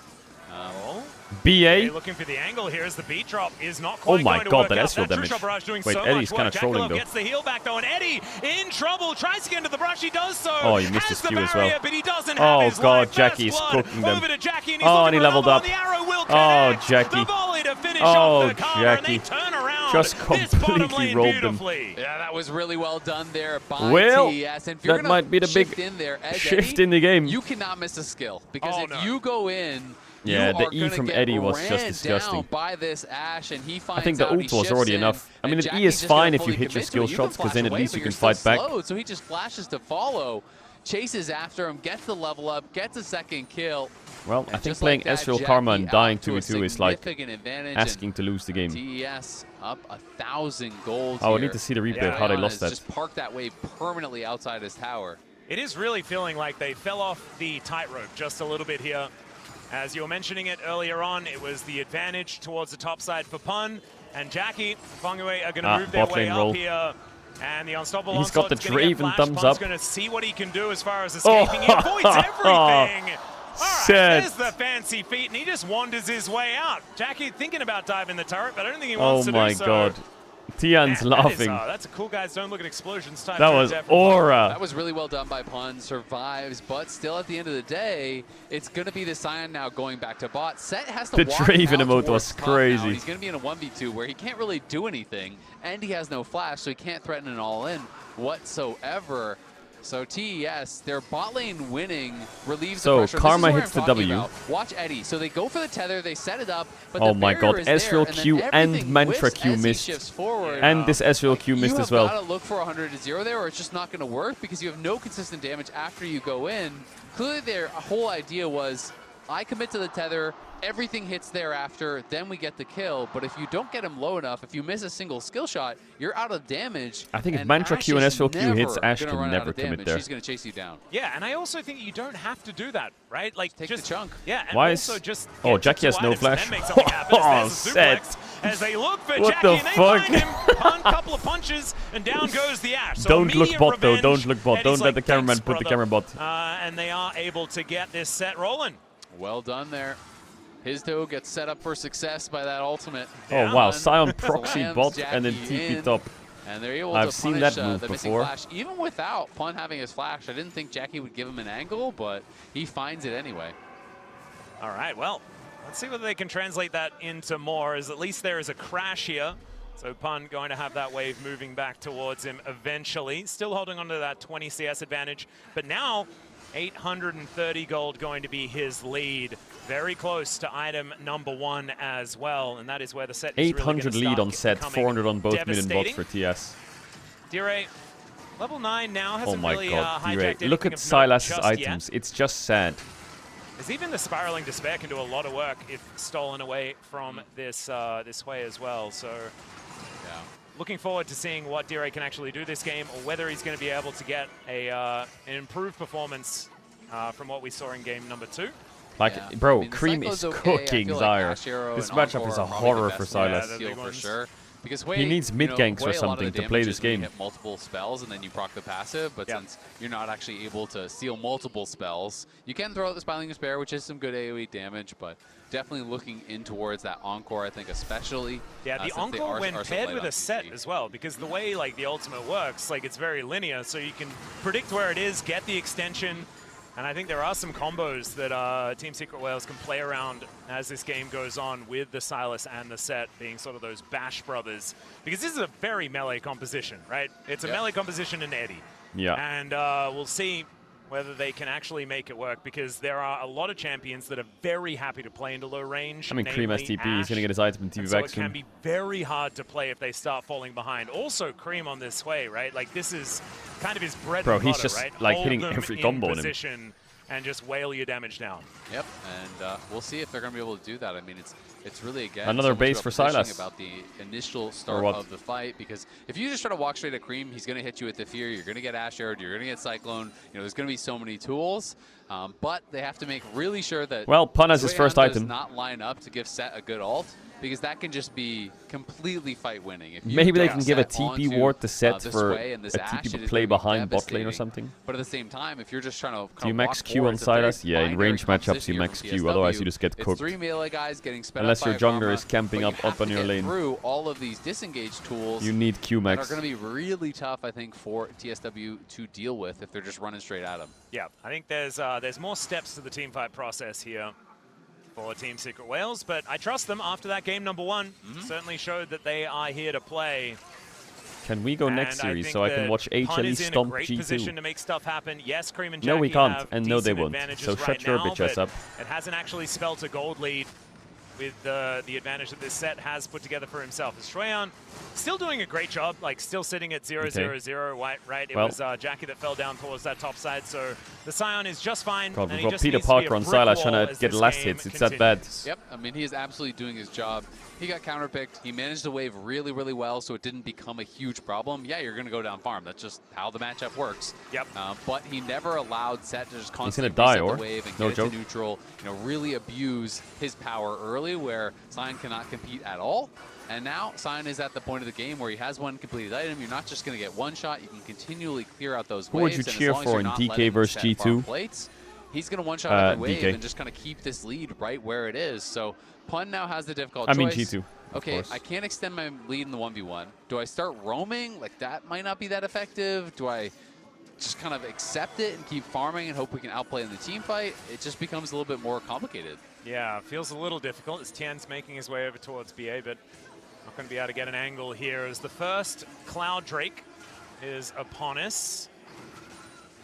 A: BA.
P: Looking for the angle here as the beat drop is not
A: Oh
P: quite
A: my
P: going to
A: god,
P: work
A: that
P: out.
A: Ezreal
P: That
A: damage.
P: True Shot Barrage doing
A: Wait,
P: so
A: Eddie's
P: much
A: kind
P: work.
A: of trolling
P: Jackalope
A: though.
P: gets the heal back though, and Eddie in trouble. Tries to get into the brush. He does so.
A: Oh, he missed his
P: Has the
A: Q as
P: barrier,
A: well.
P: but he doesn't have
A: Oh
P: his
A: god,
P: life.
A: Jackie is
P: First blood
A: cooking them.
P: over to Jackie, and he's
A: Oh, and
P: looking
A: he
P: for
A: leveled
P: another
A: up.
P: one. The arrow will
A: Oh,
P: connect.
A: Jackie.
P: The volley to finish
A: Oh,
P: off the Karma,
A: Jackie.
P: and they turn around
A: Just
P: this bottom
A: completely
P: lane
A: rolled them.
P: beautifully.
Q: Yeah, that was really well done there by
A: Well,
Q: TES. And if you're
A: that
Q: gonna
A: might be the
Q: shift
A: big
Q: in there as
A: shift
Q: Eddie,
A: in the game.
Q: You cannot miss a skill, because
P: Oh,
Q: if
P: no.
Q: you go in
A: Yeah, the E from Eddie was just disgusting.
Q: By this Ashe, and he finds
A: I think the ult was already enough. I mean, the E is fine if you hit your skill shots, because then at least you can fight back.
Q: So he just flashes to follow, chases after him, gets the level up, gets a second kill.
A: Well, I think playing Ezreal Karma and dying 2v2 is like asking to lose the game.
Q: TES up 1,000 gold.
A: Oh, I need to see the replay of how they lost that.
Q: Just parked that wave permanently outside his tower.
P: It is really feeling like they fell off the tightrope just a little bit here. As you were mentioning it earlier on, it was the advantage towards the top side for Pun, and Jackie, Fangway are going to move their way up here. And the Unstoppable
A: He's got the Draven thumbs
P: Pun's
A: up.
P: going to see what he can do as far as escaping. He avoids everything. All right, there's the fancy feat, and he just wanders his way out. Jackie thinking about diving the turret, but I don't think he wants to do so.
A: Oh my god. Tian's laughing.
P: That's a cool guys don't look at explosions type.
A: That was aura.
Q: That was really well done by Pun. Survives, but still at the end of the day, it's going to be the Sion now going back to bot. Set has to
A: the
Q: walk
A: Draven
Q: now
A: emote was crazy.
Q: He's going to be in a 1v2 where he can't really do anything, and he has no flash, so he can't threaten an all-in whatsoever. So TES, their bot lane winning relieves the pressure.
A: So Karma hits
Q: the
A: W.
Q: About. Watch Eddie. So they go for the tether, they set it up, but
A: oh
Q: the
A: my god, Ezreal Q and Mantra Q missed. And this Ezreal Q missed as well.
Q: You have got to look for 100 to 0 there, or it's just not going to work because you have no consistent damage after you go in. Clearly their whole idea was, I commit to the tether, everything hits thereafter, then we get the kill. But if you don't get him low enough, if you miss a single skill shot, you're out of damage.
A: I think if Mantra Q and Ezreal Q hits, Ashe can never commit there.
Q: She's going to chase you down.
P: Yeah, and I also think you don't have to do that, right? Like
Q: take
P: just
Q: the chunk.
P: Yeah, and
A: why
P: also
A: is
P: just
A: Jackie has no flash.
P: Oh, set. As they look for
A: what
P: Jackie,
A: the
P: and they
A: fuck?
P: find him. Pun, couple of punches, and down goes the Ashe. So
A: don't look bot
P: revenge,
A: though. Don't look bot. Don't let the cameraman put the camera bot.
P: And they are able to get this set rolling.
Q: Well done there. His toe gets set up for success by that ultimate.
A: Oh wow, Sion proxy bot and then TP top.
Q: And they're able
A: I've
Q: to
A: seen
Q: punish
A: that move
Q: the missing
A: before.
Q: flash. Even without Pun having his flash, I didn't think Jackie would give him an angle, but he finds it anyway.
P: All right, well, let's see whether they can translate that into more, as at least there is a crash here. So Pun going to have that wave moving back towards him eventually. Still holding on to that 20 CS advantage, but now 830 gold going to be his lead. Very close to item number 1 as well, and that is where the set is
A: 800
P: really
A: lead on set, 400 on both mid and bot for TS.
P: Dire, level 9 now hasn't
A: oh my
P: really
A: god,
P: hijacked
A: Dire. Look at Silas's items. Yet. It's just sad.
P: As even the Spiraling Despair can do a lot of work if stolen away from this this way as well. So, yeah. Looking forward to seeing what Dire can actually do this game, or whether he's going to be able to get an improved performance from what we saw in game number 2.
A: Like,
Q: yeah.
A: bro,
Q: I mean,
A: Cream is cooking
Q: like
A: Zyre. This matchup is a horror for Sylas.
Q: For sure. Because
A: he needs mid ganks or something to play this game.
Q: You hit multiple spells and then you proc the passive, but since you're not actually able to steal multiple spells, you can throw out the Spiraling Despair, which is some good AoE damage, but definitely looking in towards that Encore, I think, especially.
P: Yeah, the Encore when paired with a set as well, because the way like the ultimate works, like it's very linear, so you can predict where it is, get the extension. And I think there are some combos that Team Secret Whales can play around as this game goes on, with the Sylas and the set being sort of those Bash brothers. Because this is a very melee composition, right? It's a melee composition in Eddie.
A: Yeah.
P: And we'll see whether they can actually make it work, because there are a lot of champions that are very happy to play into low range.
A: I mean, Cream STP, he's going to get his item and TP
P: so
A: back
P: it
A: soon.
P: can be very hard to play if they start falling behind. Also, Cream on this way, right? Like, this is kind of his bread and butter,
A: he's just,
P: right?
A: like,
P: Hold
A: hitting
P: them
A: every
P: in
A: combo on him.
P: position and just whale your damage down.
Q: Yep, and we'll see if they're going to be able to do that. I mean, it's really, again,
A: another
Q: so
A: base for Sylas.
Q: About the initial start of the fight, because if you just try to walk straight at Cream, he's going to hit you with the Fear, you're going to get Ashe Arrowed, you're going to get Cyclone, you know, there's going to be so many tools, but they have to make really sure that
A: Pun has his first item.
Q: Does not line up to give Set a good ult, because that can just be completely fight winning. If
A: maybe they can give a TP ward to Set for a
Q: Ashe,
A: TP play behind bot lane or something.
Q: But at the same time, if you're just trying to
A: do you max Q on Sylas? Yeah, in range matchups you max Q, otherwise you just get cooked.
Q: 3 melee guys getting sped
A: unless
Q: up
A: your jungler is camping up on your lane.
Q: Through all of these disengage tools,
A: you need Q max.
Q: That are going to be really tough, I think, for TSW to deal with if they're just running straight at them.
P: Yeah, I think there's more steps to the teamfight process here for Team Secret Whales, but I trust them after that game number 1. Certainly showed that they are here to play.
A: Can we go next series so I can watch HLE stomp G2?
P: Position to make stuff happen. Yes, Cream and
A: No, we
P: Jackie
A: can't,
P: have
A: and no, they
P: decent
A: won't.
P: advantages
A: So
P: right
A: shut your
P: now,
A: bitch ass
P: but
A: up.
P: It hasn't actually spelt a gold lead with the advantage that this set has put together for himself. As Shueyan still doing a great job, like still sitting at 0-0-0, right? It was Jackie that fell down towards that top side, so the Scion is just fine.
A: God,
P: and
A: we've
P: he
A: got
P: just
A: Peter
P: needs to be
A: Parker
P: a
A: on
P: brick
A: Syla
P: wall
A: trying to
P: as
A: get
P: this
A: last
P: game
A: hits. It's that bad.
Q: Yep, I mean, he is absolutely doing his job. He got counterpicked. He managed the wave really, really well, so it didn't become a huge problem. Yeah, you're going to go down farm. That's just how the matchup works.
P: Yep.
Q: But he never allowed Set to just
A: He's gonna
Q: constantly
A: die,
Q: reset
A: or?
Q: the wave and
A: No
Q: get
A: joke.
Q: it to neutral. You know, really abuse his power early, where Sion cannot compete at all. And now Sion is at the point of the game where he has one completed item. You're not just going to get one shot. You can continually clear out those
A: Who
Q: waves.
A: would you
Q: and
A: cheer
Q: as long as
A: for
Q: you're
A: in
Q: not
A: DK
Q: letting
A: versus
Q: Set farm
A: G2?
Q: plates, he's going to one-shot every wave
A: DK.
Q: and just kind of keep this lead right where it is. So Pun now has the difficult
A: I mean
Q: choice.
A: G2.
Q: Okay, I can't extend my lead in the 1v1. Do I start roaming? Like, that might not be that effective. Do I just kind of accept it and keep farming and hope we can outplay in the team fight? It just becomes a little bit more complicated.
P: Yeah, feels a little difficult as Tian's making his way over towards BA, but not going to be able to get an angle here as the first Cloud Drake is upon us.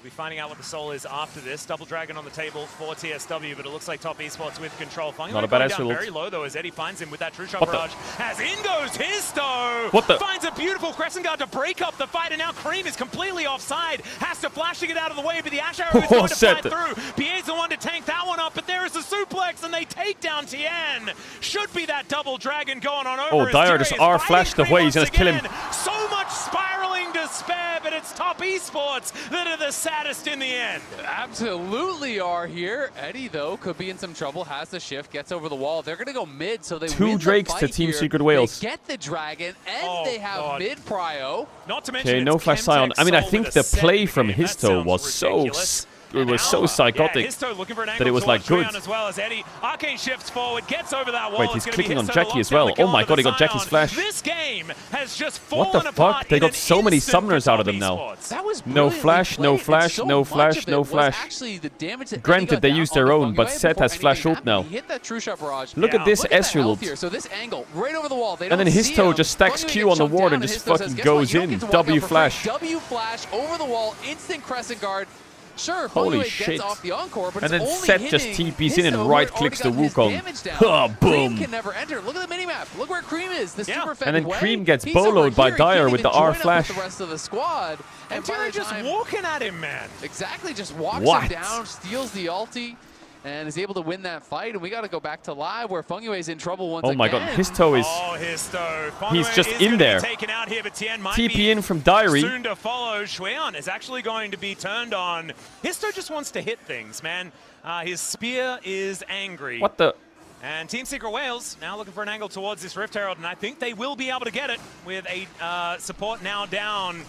P: We'll be finding out what the soul is after this. Double Dragon on the table for TSW, but it looks like Top Esports with control.
A: Not a bad
P: down
A: ult.
P: very low, though, as Eddie finds him with that True Shot
A: What the?
P: barrage. As in goes Histo!
A: What the?
P: Finds a beautiful Crescent Guard to break up the fight, and now Cream is completely offside. Has to flash to get out of the way, but the Ash Arrow is going to fly through. BA's the one to tank that one up, but there is a suplex, and they take down Tien. Should be that Double Dragon going on over.
A: Oh, Dyer just R-flashed away. He's going to kill him.
P: So much spiraling despair, but it's Top Esports that are the saddest in the end.
Q: Absolutely are here. Eddie, though, could be in some trouble. Has the shift, gets over the wall. They're going to go mid, so they
A: Two
Q: win
A: Drakes
Q: the
A: to
Q: fight
A: Team
Q: here.
A: Secret Wales.
Q: They get the Dragon, and they have mid prio.
P: Not to mention
A: Okay, no flash Sion. I mean, I think the play from Histo was so psychotic that it was like good.
P: As well as Eddie, Arcane shifts forward, gets over that wall.
A: Wait, he's clicking on Jackie as well. Oh my god, he got Jackie's flash.
P: This game has just
A: What the fuck? They got so many summoners out of them now.
Q: That was
A: no flash, no flash, no flash, no flash.
Q: Actually, the damage that
A: Granted, they used their own, but Seth has flash ult now.
Q: He hit that True Shot barrage.
A: Look at this Ezreal ult.
Q: Here. So this angle, right over the wall. They
A: And then Histo just stacks Q on the ward and just fucking goes in. W flash.
Q: W flash over the wall, instant Crescent Guard. Sure,
A: Holy
Q: Holy
A: shit.
Q: Gets off the encore, but
A: and then
Q: it's only
A: Seth just TPs in and right clicks the Wukong. Oh, boom.
Q: Cream can never enter. Look at the minimap. Look where Cream is. The super
A: And then
Q: way.
A: Cream gets
Q: He's
A: boloed by
Q: here.
A: Dyer
Q: He
A: with the
Q: can't
A: R
Q: even join
A: flash.
Q: up with the rest of the squad.
P: And Dyer just walking at him, man.
Q: Exactly, just walks
A: What?
Q: him down, steals the ulti, and is able to win that fight. And we got to go back to live where Fungyue is in trouble once again.
A: Oh my god, Histo is...
P: Histo.
A: He's just in there.
P: Taken out here, but Tien might
A: TP
P: be
A: in from Diary.
P: soon to follow. Shueyan is actually going to be turned on. Histo just wants to hit things, man. His spear is angry.
A: What the...
P: And Team Secret Wales now looking for an angle towards this Rift Herald, and I think they will be able to get it with a support now down.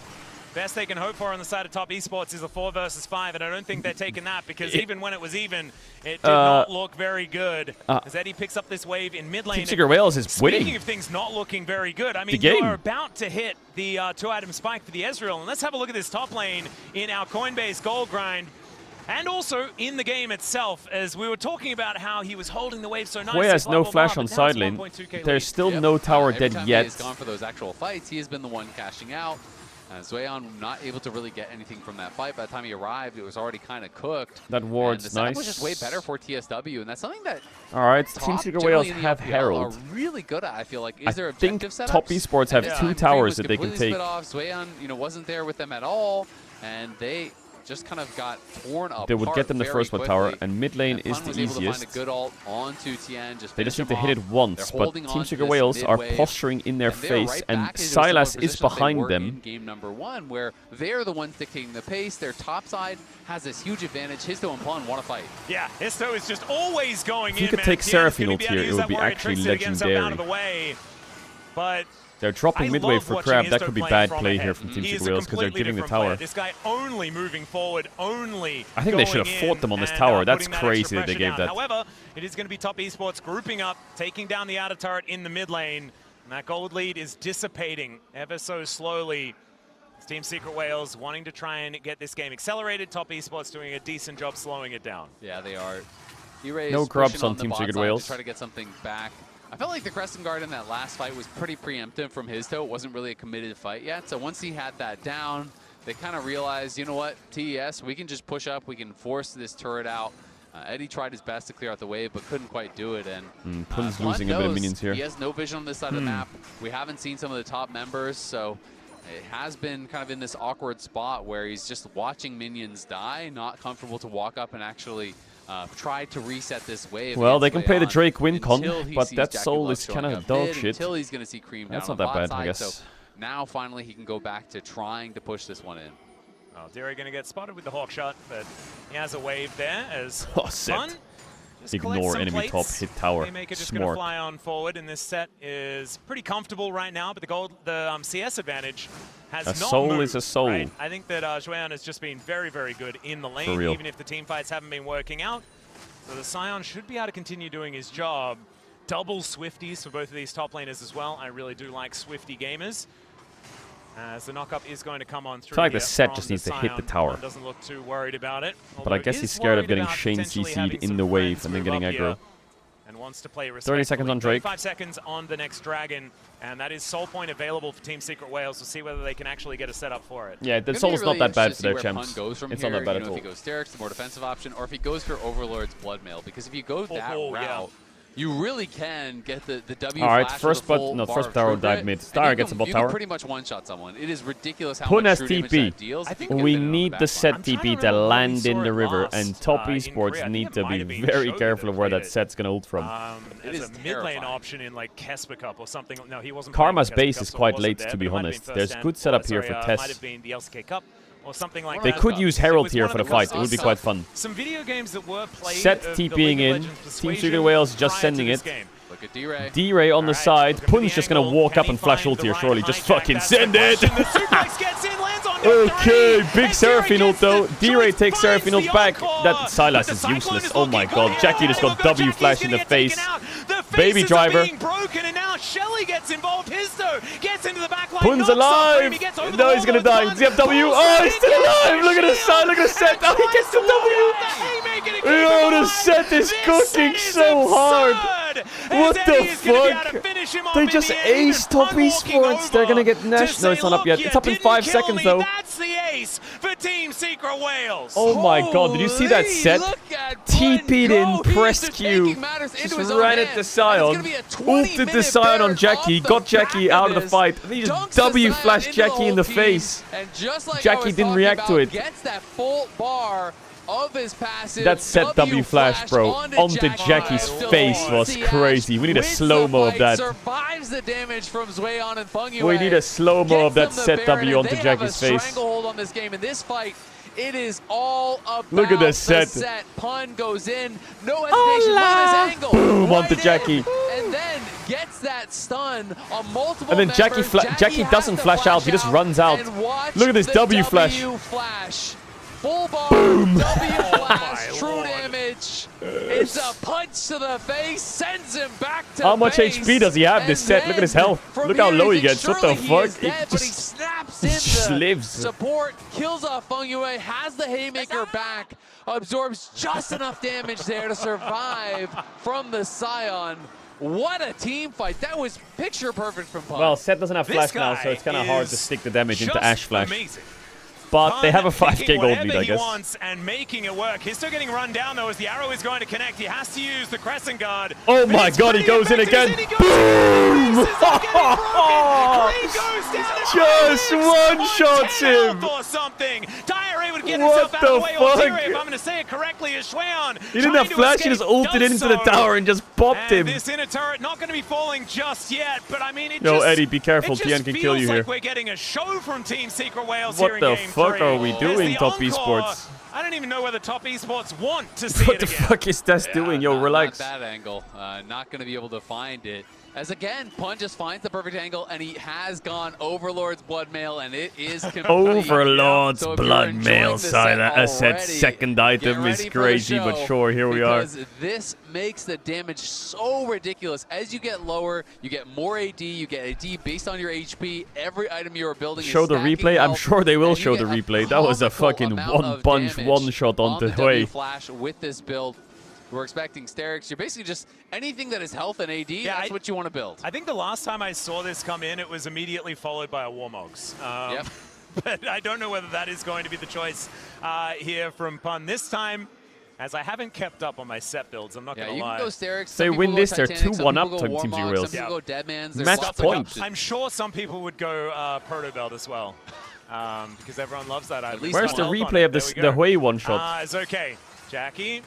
P: Best they can hope for on the side of Top Esports is a 4 versus 5, and I don't think they're taking that because even when it was even, it did not look very good. As Eddie picks up this wave in mid lane.
A: Team Secret Wales is winning.
P: Speaking of things not looking very good, I mean,
A: The game.
P: you are about to hit the 2-item spike for the Ezreal, and let's have a look at this top lane in our Coinbase gold grind. And also in the game itself, as we were talking about how he was holding the wave so nicely.
A: Hue has
P: blah,
A: no
P: blah,
A: flash
P: blah,
A: on
P: but now it's
A: side lane.
P: 1.2K lead.
A: There's still no tower
Q: Every
A: dead
Q: time
A: yet.
Q: He has gone for those actual fights. He has been the one cashing out. Shueyan not able to really get anything from that fight. By the time he arrived, it was already kind of cooked.
A: That ward's
Q: and the setup
A: nice.
Q: was just way better for TSW, and that's something that
A: Alright, Team Secret Wales have Herald.
Q: are really good at. I feel like
A: I
Q: there
A: think
Q: objective setups?
A: Top Esports have
Q: And
A: two
Q: Cream
A: towers
Q: was
A: that they can
Q: completely
A: take.
Q: split off. Shueyan, wasn't there with them at all, and they just kind of got torn apart.
A: They would get them the
Q: very
A: first one tower,
Q: quickly.
A: and mid lane is
Q: Pun
A: the
Q: was able to
A: easiest.
Q: find a good ult onto Tien, just
A: They just
Q: finish
A: need to
Q: him
A: hit it
Q: off.
A: once,
Q: They're
A: but
Q: holding
A: Team
Q: on to
A: Secret
Q: this
A: Wales are
Q: mid-wave,
A: posturing in their
Q: and they're
A: face,
Q: right
A: and
Q: back into a similar
A: Silas is
Q: position that they
A: behind
Q: were
A: them.
Q: in game number 1, where they're the ones dictating the pace. Their top side has this huge advantage. Histo and Pun want to fight.
P: Yeah, Histo is just always going
A: If you
P: in,
A: could
P: man.
A: take
P: Tien's
A: Seraphine
P: gonna
A: ult
P: be able
A: here,
P: to
A: it
P: use
A: would
P: that
A: be
P: warrior
A: actually
P: trick to get himself out of the
A: legendary.
P: way. But
A: They're dropping
P: I
A: mid
P: love
A: wave for
P: watching
A: Crab. That
P: Histo
A: could be
P: play
A: bad
P: from
A: play
P: ahead.
A: here from Team
P: He is
A: Secret
P: a
A: Wales because they're
P: completely
A: giving the
P: different player.
A: tower.
P: This guy only moving forward, only
A: I think they should have
P: going
A: fought
P: in
A: them on this
P: and,
A: tower. That's
P: putting that
A: crazy
P: extra
A: that they
P: pressure
A: gave
P: down.
A: that.
P: However, it is going to be Top Esports grouping up, taking down the outer turret in the mid lane. And that gold lead is dissipating ever so slowly. It's Team Secret Wales wanting to try and get this game accelerated. Top Esports doing a decent job slowing it down.
Q: Yeah, they are. E-Ray
A: No
Q: is
A: grubs
Q: pushing
A: on
Q: the
A: Team
Q: bot
A: Secret
Q: side
A: Wales.
Q: to try to get something back I felt like the Crescent Guard in that last fight was pretty preemptive from his toe. It wasn't really a committed fight yet. So once he had that down, they kind of realized, you know what, TES, we can just push up. We can force this turret out. Eddie tried his best to clear out the wave, but couldn't quite do it. And
A: Pun's losing a bit of minions here.
Q: He has no vision on this side of the map. We haven't seen some of the top members, so it has been kind of in this awkward spot where he's just watching minions die, not comfortable to walk up and actually try to reset this wave.
A: Well, they can play the Drake win con, but that soul is kind of dog shit.
Q: Until he's going to see Cream down.
A: That's not that bad, I guess.
Q: So now finally he can go back to trying to push this one in.
P: Oh, Dere going to get spotted with the hawk shot, but he has a wave there as
A: Fun. Ignore enemy top, hit tower.
P: Haymaker just going to fly on forward, and this set is pretty comfortable right now, but the CS advantage has not
A: soul
P: moved,
A: is a soul.
P: Right? I think that Xuan has just been very, very good in the lane, even if the team fights haven't been working out. So the Scion should be able to continue doing his job. Double Swifties for both of these top laners as well. I really do like Swifty gamers. As the knockup is going to come on through.
A: I feel like the set just needs to hit the tower.
P: Doesn't look too worried about it.
A: But I guess he's scared of getting Shane CC'd in the wave and then getting aggro.
P: And wants to play
A: 30 seconds on Drake.
P: 5 seconds on the next Dragon. And that is Soul Point available for Team Secret Wales to see whether they can actually get a setup for it.
A: Yeah, the Soul is not that bad for their champs.
Q: It's
A: not that bad at all.
Q: If he goes Derek's, the more defensive option, or if he goes for Overlord's Bloodmail. Because if you go that route, you really can get the W.
A: All right, first tower died mid. Star gets a bot tower.
Q: You can pretty much one-shot someone. It is ridiculous how
A: Pun
Q: much
A: has
Q: true damage that
A: TP.
Q: deals.
A: We need the set TP to land in the river, and top esports need to be very careful of where that set's gonna ult from.
P: It is a mid lane option in like Kesper Cup or something. No, he wasn't.
A: Karma's base is quite late, to be honest. There's good setup here for Tess.
P: Might have been the LCK Cup. Or something like
A: they
P: that.
A: could use Herald here for the fight. It would be quite fun.
P: Some video games that were played.
A: Set TPing in. Team Secret Wales just sending it.
Q: Look at D-Ray.
A: D-Ray on the side. Pun's just gonna walk up and flash ult here, surely. Just fucking send it! Okay, big Seraphine ult though. D-Ray takes Seraphine ult back. That Silas is useless. Oh my god. Jackie just got W flash in the face. Baby driver.
P: Shelly gets involved. Histo gets into the back line.
A: Pun's alive! No, he's gonna die. Does he have W? Oh, he's still alive! Look at the side, look at the set. Oh, he gets the W! Yo, the set is cooking so hard! What the fuck? They just aced top esports. They're gonna get Nash. No, it's not up yet. It's up in 5 seconds though.
P: That's the ace for Team Secret Wales.
A: Oh my god, did you see that set? TP'd in, press Q, just ran at the Scion, ulted the Scion on Jackie, got Jackie out of the fight. He just W flashed Jackie in the face. Jackie didn't react to it.
Q: Gets that full bar of his passive.
A: That set W flash, bro, onto Jackie's face was crazy. We need a slow-mo of that.
Q: Survives the damage from Xuan and Fengyu.
A: We need a slow-mo of that set W onto Jackie's face.
Q: Stranglehold on this game in this fight. It is all about
A: look at this set.
Q: Pun goes in, no hesitation. Look at this angle.
A: Boom onto Jackie.
Q: And then gets that stun on multiple.
A: And then Jackie doesn't flash out. He just runs out. Look at this W flash.
Q: Full bar,
A: boom.
Q: W flash, true damage. It's a punch to the face, sends him back to
A: how much
Q: base.
A: HP does he have this set? Look at his health. Look how low he gets. What the fuck?
Q: Dead, but he snaps in
A: just lives.
Q: Support, kills off Fengyu, has the Haymaker back, absorbs just enough damage there to survive from the Scion. What a team fight. That was picture perfect from Pun.
A: Well, Set doesn't have flash now, so it's kind of hard to stick the damage into Ash Flash. Amazing. But they have a 5k gold lead, I guess.
P: Wants and making it work. He's still getting run down though as the arrow is going to connect. He has to use the Crescent Guard.
A: Oh my god, he goes in again. Boom! Just one-shots him.
P: Or something. Dire would get himself out of the way. If I'm going to say it correctly, is Xuan.
A: He didn't have flash, he just ulted into the tower and just popped him.
P: This inner turret not going to be falling just yet, but I mean it
A: just... Yo, Eddie, be careful. Tian can kill you here.
P: Like we're getting a show from Team Secret Wales
A: what
P: here in
A: the
P: game
A: fuck
P: 3.
A: are we doing, Top Esports?
P: I don't even know whether Top Esports want to see
A: what
P: it
A: the fuck is Tess doing? Yo, relax.
Q: Not that angle. Not going to be able to find it. As again, Pun just finds the perfect angle, and he has gone Overlord's Bloodmail, and it is complete.
A: Overlord's Bloodmail, Set second item is crazy, but sure, here we are.
Q: Because this makes the damage so ridiculous. As you get lower, you get more AD, you get AD based on your HP. Every item you are building
A: show
Q: is
A: the replay? I'm sure they will show the replay. That was a fucking one-punch, one-shot onto the way.
Q: Flash with this build. We're expecting Sterix. You're basically just anything that is health and AD, that's what you want to build.
P: I think the last time I saw this come in, it was immediately followed by a Warmogs. But I don't know whether that is going to be the choice here from Pun this time, as I haven't kept up on my set builds. I'm not going to lie.
Q: You can go Sterix.
A: They win this, they're 2-1 up to Team Secret Wales.
Q: Some people go Deadmans.
A: Match point.
P: I'm sure some people would go Proto Belt as well, because everyone loves that.
A: Where's the replay of the Hui one shot?
P: It's okay. Jackie.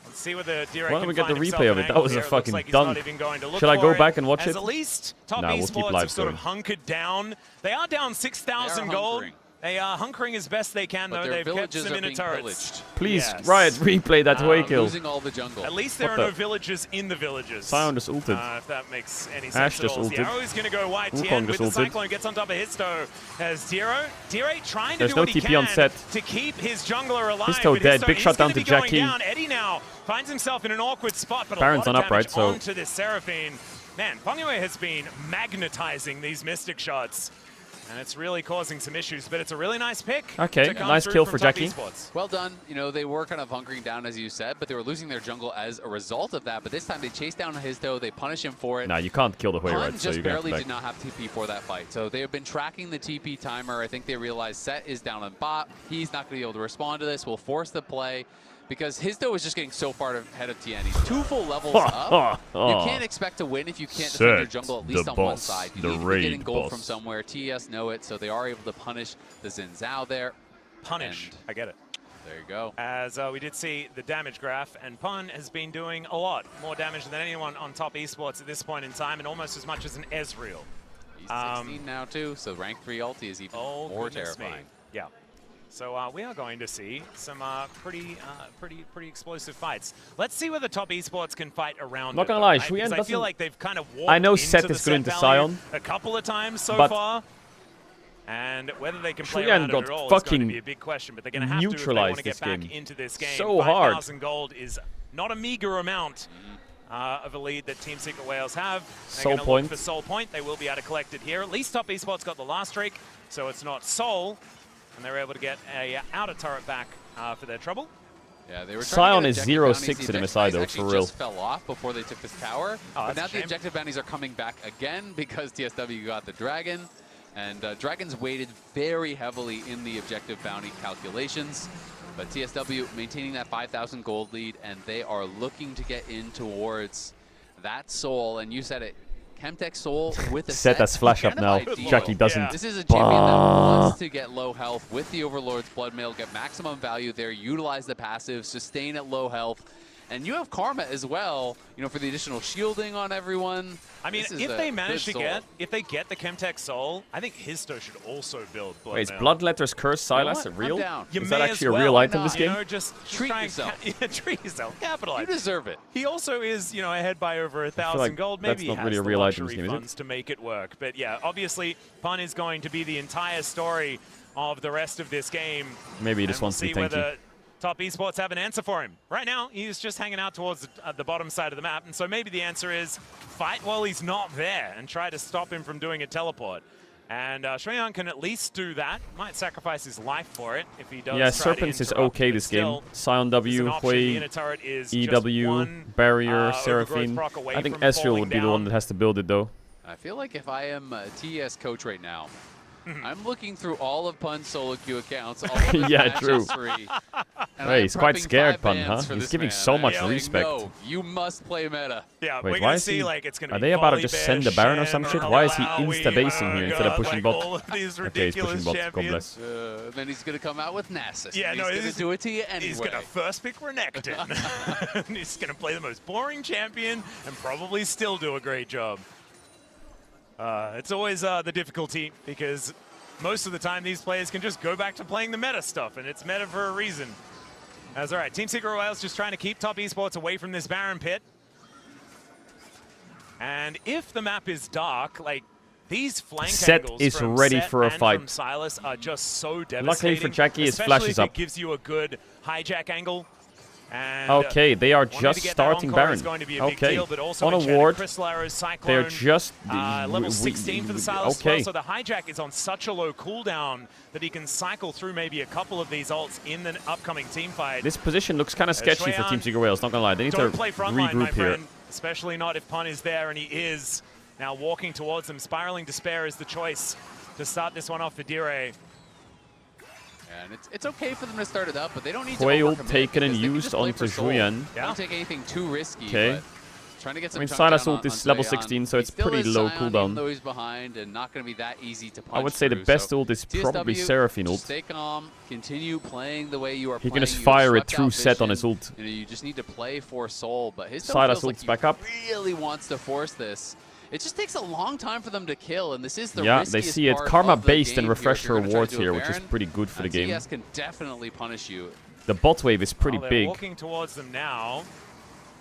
P: Let's see what the direct.
A: Why don't we get the replay of it? That was a fucking dunk. Should I go back and watch it?
P: At least Top
A: we'll keep
P: Esports
A: live
P: have sort of hunkered down. They are down 6,000 gold. They are hunkering as best they can, though. They've kept some inner turrets.
A: Please, Riot, replay that Hui kill.
Q: Losing all the jungle.
P: At least there are no villages in the villages.
A: Sion just ulted.
P: If that makes any
A: Ash
P: sense at all.
A: just ulted.
P: The arrow is going to go wide. Tien with the Cyclone gets on top of Histo. As Dire trying to do what he can to keep his jungler alive.
A: Histo dead. Big shot down to Jackie.
P: Eddie now finds himself in an awkward spot, but
A: Baron's
P: a lot of
A: on upright,
P: damage onto this Seraphine. Man, Pongyue has been magnetizing these Mystic shots. And it's really causing some issues, but it's a really nice pick.
A: Okay, nice kill for Jackie.
Q: Well done. You know, they were kind of hunkering down, as you said, but they were losing their jungle as a result of that. But this time they chase down Histo, they punish him for it.
A: Nah, you can't kill the Hui, right?
Q: So just barely did not have TP for that fight. So they have been tracking the TP timer. I think they realized Set is down on bot. He's not going to be able to respond to this. We'll force the play. Because Histo is just getting so far ahead of Tien. He's 2 full levels up. You can't expect to win if you can't defend your jungle at least on one side. You need to be getting gold from somewhere. TES know it, so they are able to punish the Xin Zhao there.
P: Punish. I get it.
Q: There you go.
P: As we did see the damage graph, and Pun has been doing a lot more damage than anyone on Top Esports at this point in time, and almost as much as an Ezreal.
Q: He's 16 now too, so rank 3 ulti is even more terrifying.
P: Yeah. So we are going to see some pretty explosive fights. Let's see whether Top Esports can fight around.
A: Not gonna lie, Shuyan
P: I feel like they've kind of walked
A: I know
P: into
A: Seth
P: the
A: is good into
P: set
A: Sion
P: a couple of times so far. And whether they can play
A: Shuyan
P: around
A: got
P: it at all is
A: fucking
P: going to be a big question. But they're going to have to if they want to get back into this game.
A: So hard.
P: 5,000 gold is not a meager amount of a lead that Team Secret Wales have. They're going to look for Soul Point. They will be able to collect it here. At least Top Esports got the last streak, so it's not Soul. And they're able to get a outer turret back for their trouble.
Q: Yeah, they were
A: Sion is 0-6 in MSI though, for real.
Q: Just fell off before they took this tower. But now the objective bounties are coming back again because TSW got the dragon. And Dragons weighted very heavily in the objective bounty calculations. But TSW maintaining that 5,000 gold lead, and they are looking to get in towards that soul. And you said it. Chemtech Soul with a
A: Set that's flash up now. Jackie doesn't.
Q: This is a champion that wants to get low health with the Overlord's Blood Mail, get maximum value there, utilize the passive, sustain at low health. And you have Karma as well, you know, for the additional shielding on everyone.
P: I mean, if they manage to get, if they get the Chemtech Soul, I think Histo should also build Blood
A: Wait, is
P: Mail.
A: Bloodletter's Curse Silas real?
P: You
A: Is that
P: may
A: actually
P: as
A: a real
P: well.
A: item this game?
P: You know, just
Q: treat yourself.
P: Treat yourself. Capitalize.
Q: You deserve it.
P: He also is, you know, ahead by over 1,000
A: like
P: gold.
A: that's
P: Maybe
A: not
P: he
A: really
P: has
A: a real
P: the
A: item this
P: luxury
A: game, is it?
P: funds to make it work. But yeah, obviously, Pun is going to be the entire story of the rest of this game.
A: Maybe he just
P: And
A: wants to be
P: we'll see
A: tanky.
P: whether Top Esports have an answer for him. Right now, he's just hanging out towards the bottom side of the map, and so maybe the answer is fight while he's not there and try to stop him from doing a teleport. And Shuyan can at least do that. Might sacrifice his life for it if he does.
A: Yeah,
P: try
A: Serpents
P: to
A: is
P: interrupt,
A: okay
P: but
A: this
P: still,
A: game. Sion W, Hui, EW, Barrier, Seraphine. I think Ezreal would be the one that has to build it though.
Q: I feel like if I am a TES coach right now, I'm looking through all of Pun's solo queue accounts. All of his
A: Yeah,
Q: match
A: true.
Q: history, and
A: Hey,
Q: I'm
A: he's quite
Q: prepping
A: scared,
Q: 5
A: Pun,
Q: bans
A: huh?
Q: for
A: He's
Q: this
A: giving
Q: man.
A: so much
Q: I'm
A: respect.
Q: No, you must play meta.
P: Yeah,
A: Wait,
P: we're
A: why
P: gonna
A: is
P: see
A: he?
P: like it's gonna
A: Are
P: be
A: they about to
P: Volley
A: just
P: Bear,
A: send the Baron or some
P: Shen,
A: shit? Why is he
P: Malawi,
A: insta-basing here instead of pushing
P: like
A: bot?
P: all of these
A: Okay, he's pushing
P: ridiculous
A: bot. God
P: champions.
A: bless.
Q: Then he's gonna come out with Nasus.
P: Yeah,
Q: he's
P: no,
Q: gonna do it to you anyway.
P: He's gonna first pick Renekton. He's gonna play the most boring champion and probably still do a great job. It's always the difficulty because most of the time these players can just go back to playing the meta stuff, and it's meta for a reason. That's all right. Team Secret Wales just trying to keep Top Esports away from this Baron pit. And if the map is dark, like these flank
A: Set
P: angles
A: is
P: from
A: ready
P: Set
A: for a
P: and
A: fight.
P: From Silas are just so devastating.
A: Luckily for Jackie, his
P: especially
A: flash is
P: if
A: up.
P: it gives you a good hijack angle.
A: Okay, they are just starting Baron. Okay, on a ward. They're just...
P: level 16 for the Silas as well, so the hijack is on such a low cooldown that he can cycle through maybe a couple of these ults in the upcoming team fight.
A: This position looks kind of sketchy for Team Secret Wales, not gonna lie. They need to regroup here.
P: Especially not if Pun is there, and he is. Now walking towards them. Spiraling Despair is the choice to start this one off for Dire.
Q: And it's okay for them to start it up, but they don't need to
A: Quail
Q: overcommit
A: taken and
Q: because they can
A: used
Q: just play
A: onto
Q: for soul.
A: Julian.
Q: Don't take anything too risky.
A: Okay.
Q: But trying to get some
A: I mean,
Q: chunk
A: Silas
Q: down
A: ult is
Q: on
A: level
Q: Zayon.
A: 16, so
Q: He
A: it's
Q: still
A: pretty
Q: is
A: low
Q: Zion,
A: cooldown.
Q: even though he's behind and not going to be that easy to punch
A: I would say the
Q: through,
A: best
Q: so
A: ult is probably
Q: TSW,
A: Seraphine ult.
Q: just stay calm, continue playing the way you are
A: He
Q: playing.
A: can just
Q: You
A: fire it
Q: swept
A: through
Q: out
A: set on
Q: Vision.
A: his ult.
Q: You know, you just need to play for soul, but his
A: Silas
Q: feels like
A: ult's
Q: he
A: back up.
Q: really wants to force this. It just takes a long time for them to kill, and this is the
A: Yeah,
Q: riskiest
A: they see it.
Q: part
A: Karma
Q: of the
A: based
Q: game
A: and
Q: here if
A: refresher
Q: you're gonna try to
A: rewards
Q: do a
A: here, which is
Q: Baron.
A: pretty good for the game.
Q: TS can definitely punish you.
A: The bot wave is pretty
P: They're
A: big.
P: walking towards them now.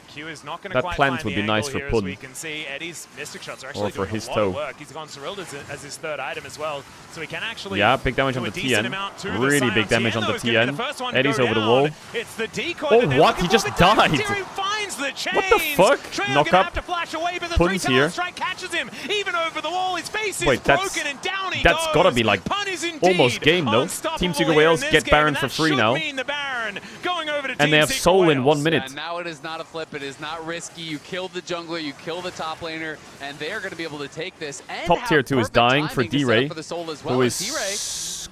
P: Q is not going to
A: That
P: quite
A: plant
P: find
A: would
P: the
A: be nice
P: angle
A: for
P: here, as
A: Pun.
P: we can see Eddie's Mystic Shots are
A: Or
P: actually
A: for
P: doing
A: his
P: a lot of
A: toe.
P: work. He's gone Ceriled as his third item as well, so he can actually
A: Yeah, big damage
P: do
A: on
P: a
A: the
P: decent
A: TN.
P: amount to the
A: Really
P: Sion.
A: big damage on the
P: Tien, though, is gonna be
A: TN.
P: the first one to
A: Eddie's
P: go
A: over the
P: down.
A: wall.
P: It's the decoy
A: Oh,
P: that they're
A: what?
P: looking
A: He
P: for,
A: just
P: but then
A: died.
P: Tiri finds the chains.
A: What the fuck?
P: Treya's
A: Knock
P: gonna
A: up.
P: have to flash away, but the
A: Pun's
P: three
A: here.
P: talent strike catches him. Even over the wall, his face is
A: Wait,
P: broken, and down he
A: that's
P: goes.
A: gotta be like
P: Pun is indeed
A: almost game, no? Team Secret Wales get Baron for free now. And they have Soul in 1 minute.
Q: And now it is not a flip. It is not risky. You kill the jungler, you kill the top laner, and they are going to be able to take this. And
A: Top
Q: have
A: tier 2 is
Q: perfect
A: dying for
Q: timing to set up
A: D-Ray,
Q: for the Soul as well.
A: who
Q: And
A: is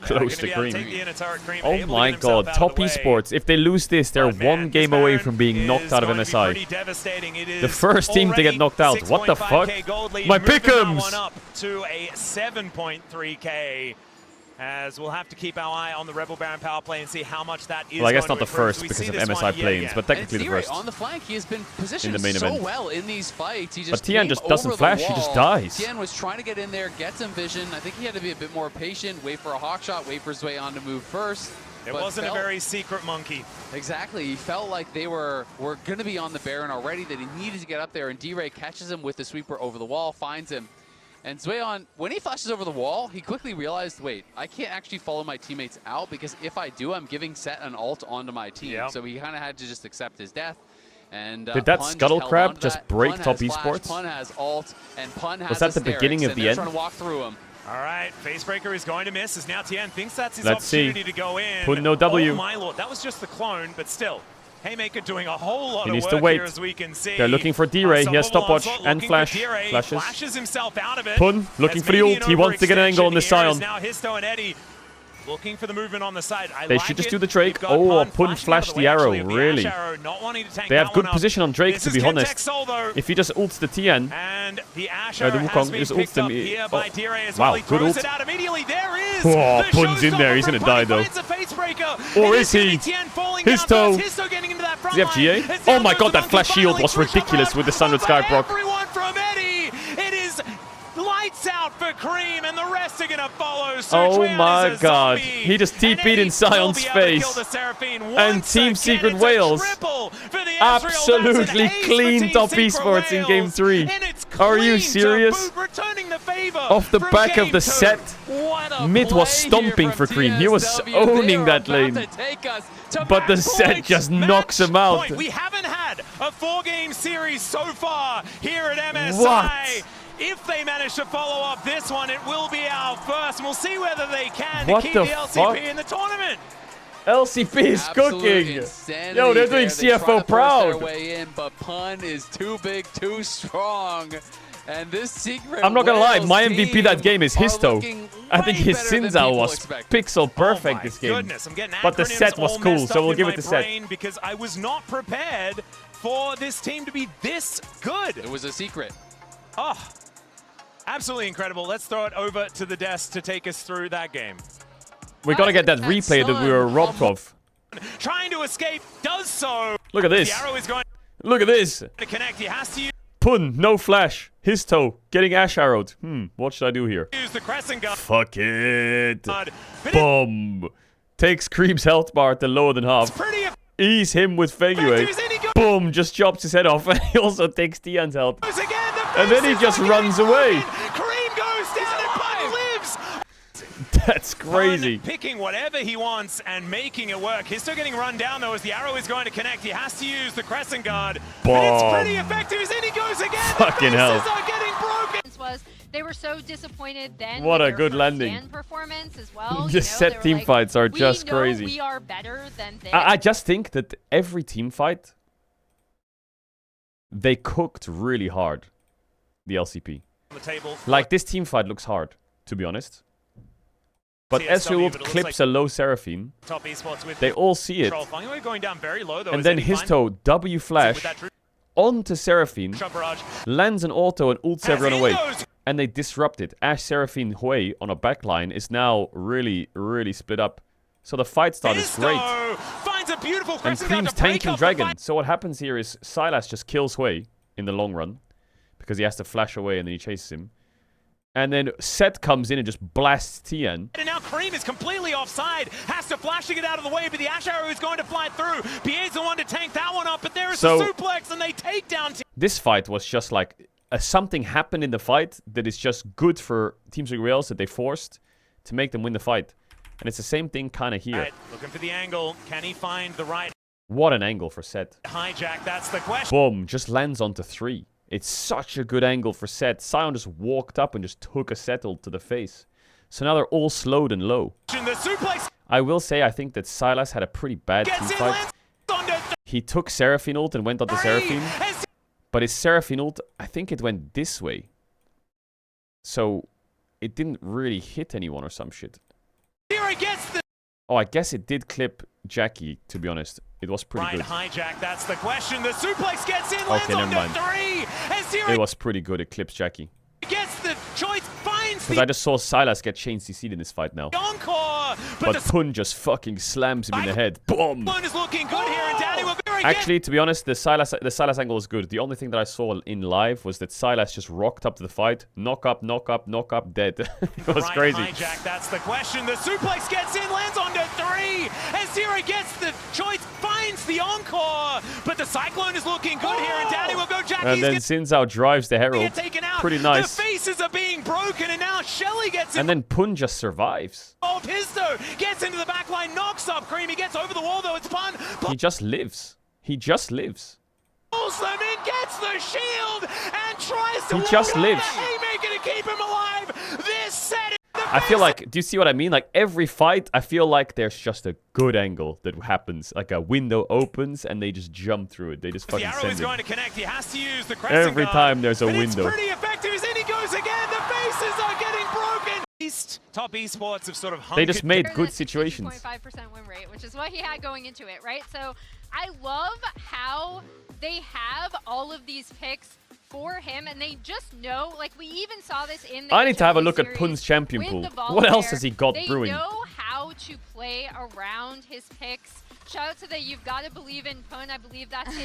Q: D-Ray,
A: close to Cream. Oh my god, Top Esports. If they lose this, they're one game away from being knocked out of MSI. The first team to get knocked out. What the fuck? My pick'ems!
P: Up to a 7.3k. As we'll have to keep our eye on the Rebel Baron power play and see how much that is.
A: Well, I guess
P: going
A: not
P: to
A: the
P: improve.
A: first
P: So we
A: because
P: see
A: of
P: this
A: MSI
P: one yet
A: planes,
P: again.
A: but technically the
Q: D-Ray
A: first.
Q: on the flank, he has been
A: In
Q: positioned
A: the main
Q: so
A: event.
Q: well in these fights. He just
A: But Tien
Q: came
A: just doesn't
Q: over the
A: flash, he just
Q: wall.
A: dies.
Q: Tien was trying to get in there, get some vision. I think he had to be a bit more patient, wait for a hawk shot, wait for his way on to move first.
P: It wasn't a very secret monkey.
Q: Exactly. He felt like they were going to be on the Baron already, that he needed to get up there, and D-Ray catches him with the sweeper over the wall, finds him. And Zayon, when he flashes over the wall, he quickly realized, wait, I can't actually follow my teammates out, because if I do, I'm giving Set an ult onto my team.
P: Yep.
Q: So he kind of had to just accept his death. And
A: Did that
Q: Pun
A: Scuttle
Q: held
A: Crab
Q: onto
A: just
Q: that.
A: break
Q: Pun
A: Top
Q: has flash,
A: Esports?
Q: Pun has ult, and Pun has
A: Was that the
Q: Asterix,
A: beginning of
Q: and
A: the
Q: they're
A: end?
Q: trying to walk through him.
P: All right, Facebreaker is going to miss as now Tien thinks that's his
A: Let's see.
P: opportunity to go in.
A: Put no W.
P: Oh my lord, that was just the clone, but still. Haymaker doing a whole lot
A: He
P: of
A: needs
P: work
A: to wait.
P: here, as we can see.
A: They're looking for D-Ray. He has stopwatch and flash. Flashes.
P: Flashes himself out of it.
A: Pun looking
P: As
A: for the
P: maybe
A: ult.
P: an
A: He wants to get an angle on the
P: overextension here is
A: Sion.
P: Now Histo and Eddie looking for the movement on the side. I
A: They
P: like
A: should just
P: it.
A: do the Drake.
P: You've got
A: Oh,
P: Pun
A: Pun
P: flashing
A: flashed
P: out of
A: the
P: way,
A: arrow.
P: actually, of the
A: Really?
P: Ash arrow, not wanting to tank
A: They have
P: that
A: good
P: one up.
A: position on Drake,
P: This
A: to
P: is
A: be
P: Gentek
A: honest.
P: Sol, though.
A: If he just ults the Tien,
P: And the Ash
A: the
P: arrow has
A: Wukong
P: been
A: just
P: picked
A: ults him.
P: up here by D-Ray as
A: Wow,
P: well. He
A: good
P: throws
A: ult.
P: it out immediately. There is
A: Oh,
P: the
A: Pun's in there. He's
P: showstopper
A: gonna
P: from
A: die,
P: Pun.
A: though.
P: Finds a Facebreaker.
A: Or
P: It
A: is he?
P: gonna be Tien falling
A: His
P: down
A: toe.
P: first. Histo getting into that front
A: Does he have
P: line.
A: GA?
P: It's
A: Oh
P: down
A: my
P: goes
A: god,
P: the
A: that
P: monkey.
A: flash shield
P: Finally
A: was
P: through
A: ridiculous
P: shot
A: with the Sunred
P: over
A: Skyproc.
P: everyone from Eddie. It is lights out for Cream, and the rest are gonna follow. So
A: Oh
P: Treon
A: my
P: is a
A: god.
P: zombie.
A: He just TP'd in Sion's face. And Team Secret Wales absolutely cleaned Top Esports in Game 3. Are you serious? Off the back of the set, Mid was stomping for Cream. He was owning that lane. But the set just knocks him out.
P: We haven't had a 4-game series so far here at MSI.
A: What?
P: If they manage to follow up this one, it will be our first, and we'll see whether they can
A: What
P: to keep
A: the
P: the LCP
A: fuck?
P: in the tournament.
A: LCP is cooking. Yo, they're doing CFO proud.
Q: Their way in, but Pun is too big, too strong. And this Secret
A: I'm not gonna lie,
Q: Wales
A: my MVP that game is
Q: are
A: Histo.
Q: looking
A: I think
Q: way
A: his
Q: better than
A: Sinzao
Q: people
A: was
Q: expect.
A: pixel perfect this game.
P: Goodness, I'm getting
A: But the
P: acronyms
A: set was
P: all
A: cool,
P: messed
A: so
P: up
A: we'll
P: in
A: give
P: my
A: it the set.
P: brain because I was not prepared for this team to be this good.
Q: It was a secret.
P: Oh, absolutely incredible. Let's throw it over to the desk to take us through that game.
A: We gotta get that replay that we were robbed of.
P: Trying to escape, does so.
A: Look at this.
P: The arrow is going
A: Look at this.
P: to connect. He has to
A: Pun, no flash. His toe, getting Ash arrowed. What should I do here?
P: use the crescent gun.
A: Fuck it. Boom. Takes Creep's health bar to lower than half. Ease him with Fengyue. Boom, just chops his head off. And he also takes Tian's health. And then he just runs away.
P: Cream goes down and Pun lives.
A: That's crazy.
P: Picking whatever he wants and making it work. He's still getting run down though as the arrow is going to connect. He has to use the crescent guard. But it's pretty effective. And he goes again.
A: Fucking hell.
P: The faces are getting broken.
H: Was they were so disappointed then.
A: What
H: with
A: a good
H: their
A: landing.
H: stand performance as well.
A: The set team fights are just
H: we know
A: crazy.
H: We are better than this.
A: I just think that every team fight, they cooked really hard. The LCP.
P: On the table.
A: Like this team fight looks hard, to be honest. But Ezreal clips a low Seraphine.
P: Top esports with
A: They all see it.
P: We're going down very low though.
A: And then Histo W flash onto Seraphine, lands an auto and ults everyone away. And they disrupt it. Ashe, Seraphine, Hui on a backline is now really, really split up. So the fight start is great.
P: Finds a beautiful
A: And Cream's tanking Dragon. So what happens here is Sylas just kills Hui in the long run. Because he has to flash away and then he chases him. And then Set comes in and just blasts Tian.
P: And now Cream is completely offside. Has to flash to get out of the way, but the Ashe arrow is going to fly through. BA's the one to tank that one up, but there is a suplex and they take down Tian.
A: This fight was just like something happened in the fight that is just good for Team Secret Rails that they forced to make them win the fight. And it's the same thing kind of here.
P: Right, looking for the angle. Can he find the right
A: What an angle for Set.
P: hijack? That's the question.
A: Boom, just lands onto 3. It's such a good angle for Set. Sion just walked up and just took a settle to the face. So now they're all slowed and low. I will say I think that Sylas had a pretty bad team fight. He took Seraphine ult and went onto Seraphine. But his Seraphine ult, I think it went this way. So it didn't really hit anyone or some shit. Oh, I guess it did clip Jackie, to be honest. It was pretty good.
P: Hijack, that's the question. The suplex gets in, lands
A: never
P: on
A: mind.
P: 3. And
A: It was pretty good. It clips Jackie.
P: gets the choice, finds
A: Because I just saw Sylas get chain CC'd in this fight now.
P: encore.
A: But Pun just fucking slams him in the head. Boom!
P: One is looking good here, and Daddy will go again.
A: Actually, to be honest, the Sylas angle is good. The only thing that I saw in live was that Sylas just rocked up to the fight. Knock up, knock up, knock up, dead. It was crazy.
P: Hijack, that's the question. The suplex gets in, lands onto 3. And Zero gets the choice, finds the encore. But the Cyclone is looking good here, and Daddy will go. Jackie's
A: And then Xin Zhao drives the Herald.
P: taken out.
A: Pretty nice.
P: The faces are being broken, and now Shelly gets in.
A: And then Pun just survives.
P: Oh, Pisto gets into the back line, knocks up Cream. He gets over the wall, though. It's Pun.
A: He just lives. He just lives.
P: Pulls them in, gets the shield, and tries to
A: He just lives.
P: haymaker to keep him alive. This set.
A: I feel like, do you see what I mean? Like every fight, I feel like there's just a good angle that happens. Like a window opens and they just jump through it. They just fucking
P: The arrow
A: send
P: is
A: it.
P: going to connect. He has to use the crescent
A: Every
P: guard,
A: time there's a
P: but
A: window.
P: It's pretty effective. And he goes again. The faces are getting broken. Top esports have sort of
A: They just made good situations.
H: 0.5% win rate, which is what he had going into it, right? So I love how they have all of these picks for him, and they just know, like we even saw this in the
A: I need to have a look at
H: series
A: Pun's champion
H: with
A: pool.
H: the
A: What else
H: Volibear.
A: has he got
H: they
A: brewing?
H: know how to play around his picks. Shout out to the You've Got to Believe in Pun. I believe that's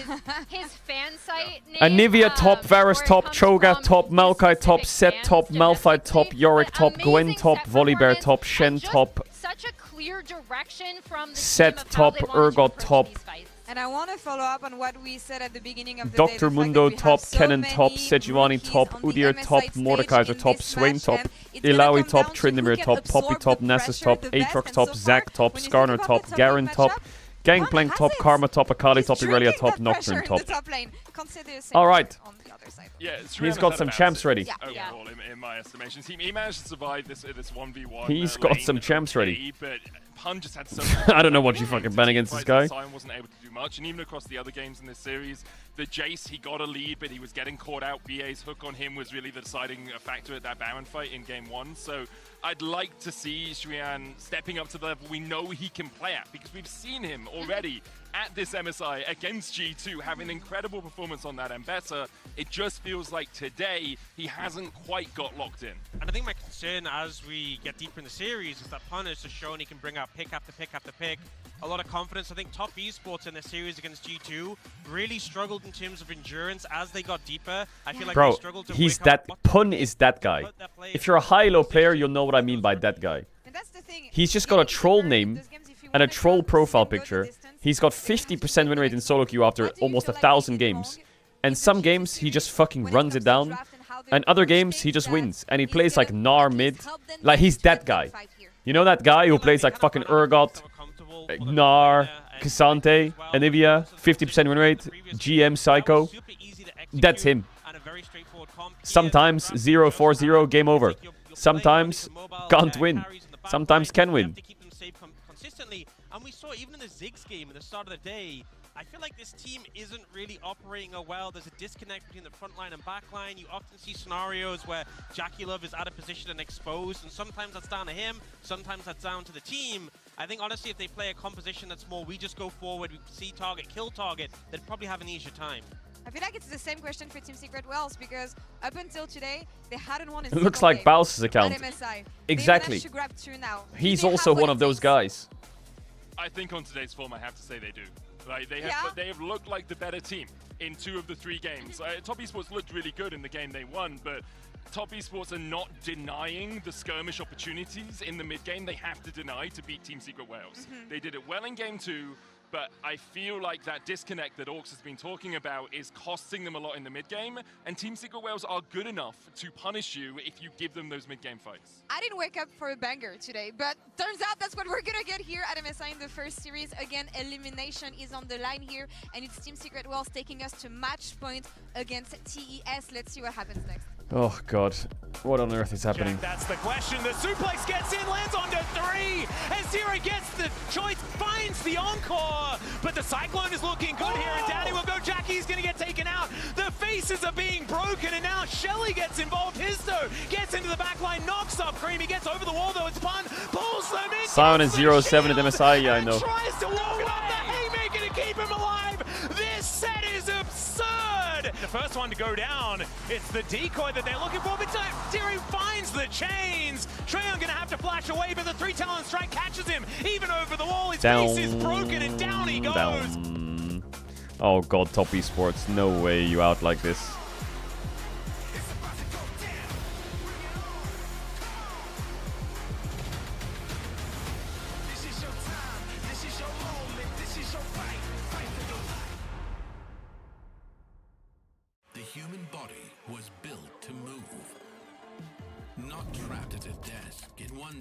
H: his fan site name.
A: Anivia top, Varus
H: where it
A: top,
H: comes
A: Cho'Gath
H: from
A: top, Maokai top,
H: specific
A: Set
H: fans
A: top, Malphite top, Yorick top, Gwen
H: amazing
A: top,
H: set
A: Volibear
H: performance
A: top, Shen
H: and just
A: top,
H: such a clear direction from the
A: Set
H: team of how
A: top,
H: they wanted to
A: Urgot
H: approach
A: top,
H: these fights.
G: And I want to follow up on what we said at the beginning of the day.
A: Dr.
G: the fact
A: Mundo
G: that we
A: top,
G: have so
A: Kennen top,
G: many
A: Sejuani
G: rookies
A: top,
G: on the
A: Udyr
G: MSI
A: top,
G: stage
A: Mordekaiser
G: in
A: top,
G: this
A: Swain
G: match,
A: top,
G: and it's gonna
A: Ilaoi
G: come
A: top,
G: down to who
A: Tryndamere
G: can
A: top, Poppy
G: absorb
A: top,
G: the
A: Nasus
G: pressure
A: top,
G: the best,
A: Aatrox
G: and
A: top,
G: so
A: Zac
G: far,
A: top,
G: when you think
A: Skarner
G: about
A: top,
G: the top
A: Garen
G: lane
A: top,
G: matchup,
A: Gangplank
G: has
A: top,
G: it.
A: Karma top, Akali
G: He's
A: top, Irelia
G: drinking
A: top,
G: that
A: Nocturne
G: pressure
A: top.
G: in the top lane. Consider the same
A: All right.
G: on the other side.
I: Yeah,
A: He's got some champs ready.
I: Overall, in my estimation, he managed to survive this 1v1.
A: He's got
I: lane
A: some champs ready.
I: But Pun just had so
A: I don't know what you fucking ban against this guy.
I: Sion wasn't able to do much, and even across the other games in this series, the Jace, he got a lead, but he was getting caught out. BA's hook on him was really the deciding factor at that Baron fight in game 1. So I'd like to see Xuan stepping up to the level we know he can play at, because we've seen him already at this MSI against G2 having an incredible performance on that and better. It just feels like today he hasn't quite got locked in.
J: And I think my concern as we get deeper in the series is that Pun has just shown he can bring out pick after pick after pick. A lot of confidence. I think top esports in the series against G2 really struggled in terms of endurance as they got deeper. I feel like they struggled to
A: he's
J: wake up
A: that. Pun is that guy. If you're a high-low player, you'll know what I mean by that guy. He's just got a troll name and a troll profile picture. He's got 50% win rate in solo queue after almost 1,000 games. And some games, he just fucking runs it down. And other games, he just wins. And he plays like Gnar mid. Like, he's that guy. You know that guy who plays like fucking Urgot, Gnar, Cassante, Anivia, 50% win rate, GM Psycho? That's him. Sometimes 0-4-0, game over. Sometimes can't win. Sometimes can win.
J: Consistently, and we saw even in the Ziggs game at the start of the day, I feel like this team isn't really operating well. There's a disconnect between the front line and back line. You often see scenarios where Jackie Love is out of position and exposed, and sometimes that's down to him, sometimes that's down to the team. I think honestly, if they play a composition that's more we just go forward, we see target, kill target, they'd probably have an easier time.
G: I feel like it's the same question for Team Secret Wells, because up until today, they hadn't won a
A: It looks like Baus's account.
G: at MSI.
A: Exactly.
G: They managed to grab 2 now.
A: He's also one of those guys.
I: I think on today's form, I have to say they do. Like they have looked like the better team in 2 of the 3 games. Top Esports looked really good in the game they won, but Top Esports are not denying the skirmish opportunities in the mid game they have to deny to beat Team Secret Wales. They did it well in game 2. But I feel like that disconnect that Orcs has been talking about is costing them a lot in the mid-game, and Team Secret Wales are good enough to punish you if you give them those mid-game fights.
G: I didn't wake up for a banger today, but turns out that's what we're gonna get here at MSI in the first series. Again, elimination is on the line here, and it's Team Secret Wales taking us to match point against TES. Let's see what happens next.
A: Oh god, what on earth is happening?
P: That's the question. The suplex gets in, lands onto 3. As Zero gets the choice, finds the encore. But the Cyclone is looking good here, and Daddy will go. Jackie's gonna get taken out. The faces are being broken, and now Shelly gets involved. Histo gets into the back line, knocks up Cream. He gets over the wall though. It's Pun, pulls them in.
A: Sion is 0-7 at MSI, yeah, I know.
P: Tries to walk it off the haymaker to keep him alive. This set is absurd. The first one to go down, it's the decoy that they're looking for, but Terry finds the chains. Treyon gonna have to flash away, but the 3 Talon strike catches him, even over the wall. His face is broken, and down he goes.
A: Down. Oh god, Top Esports, no way you out like this.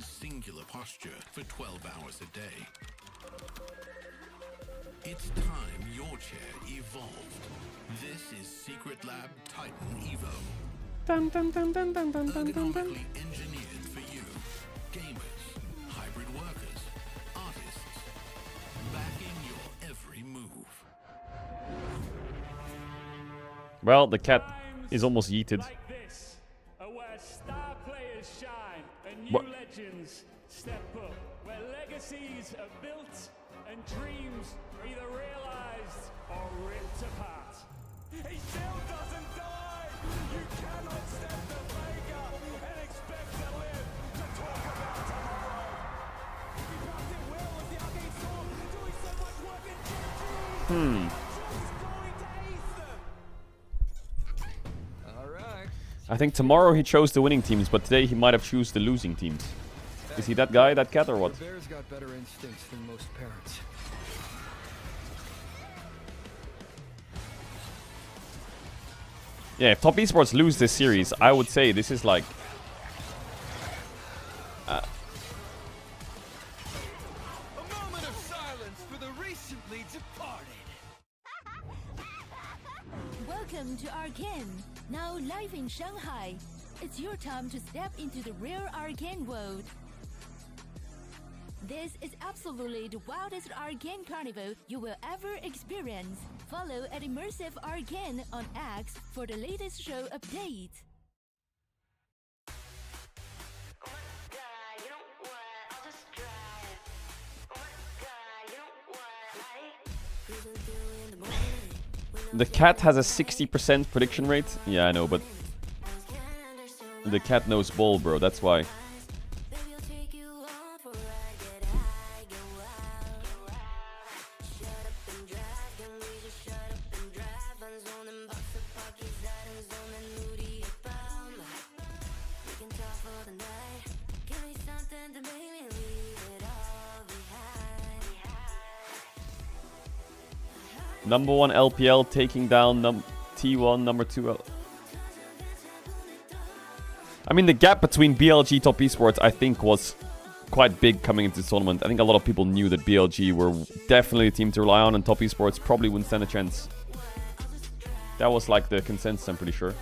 D: Singular posture for 12 hours a day. It's time your chair evolved. This is Secret Lab Titan Evo. Ergonomically engineered for you. Gamers, hybrid workers, artists. Backing your every move.
A: Well, the cat is almost yeeted.
F: Like this are where star players shine and new
A: What?
F: legends step up, where legacies are built and dreams are either realized or ripped apart. He still doesn't die! You cannot step the Vega and expect to live to talk about tomorrow! He passed it well as the Arcane Storm doing so much work in GG!
A: I think tomorrow he chose the winning teams, but today he might have choose the losing teams. Is he that guy, that cat, or what?
V: Bear's got better instincts than most parents.
A: Yeah, if Top Esports lose this series, I would say this is like...
V: A moment of silence for the recently departed.
W: Welcome to Arcane, now live in Shanghai. It's your time to step into the rare Arcane world. This is absolutely the wildest Arcane carnival you will ever experience. Follow at Immersive Arcane on X for the latest show update.
A: The cat has a 60% prediction rate? Yeah, I know, but... The cat knows ball, bro, that's why. Number 1 LPL taking down T1, number 2 I mean, the gap between BLG Top Esports, I think, was quite big coming into this tournament. I think a lot of people knew that BLG were definitely a team to rely on, and Top Esports probably wouldn't stand a chance. That was like the consensus, I'm pretty sure.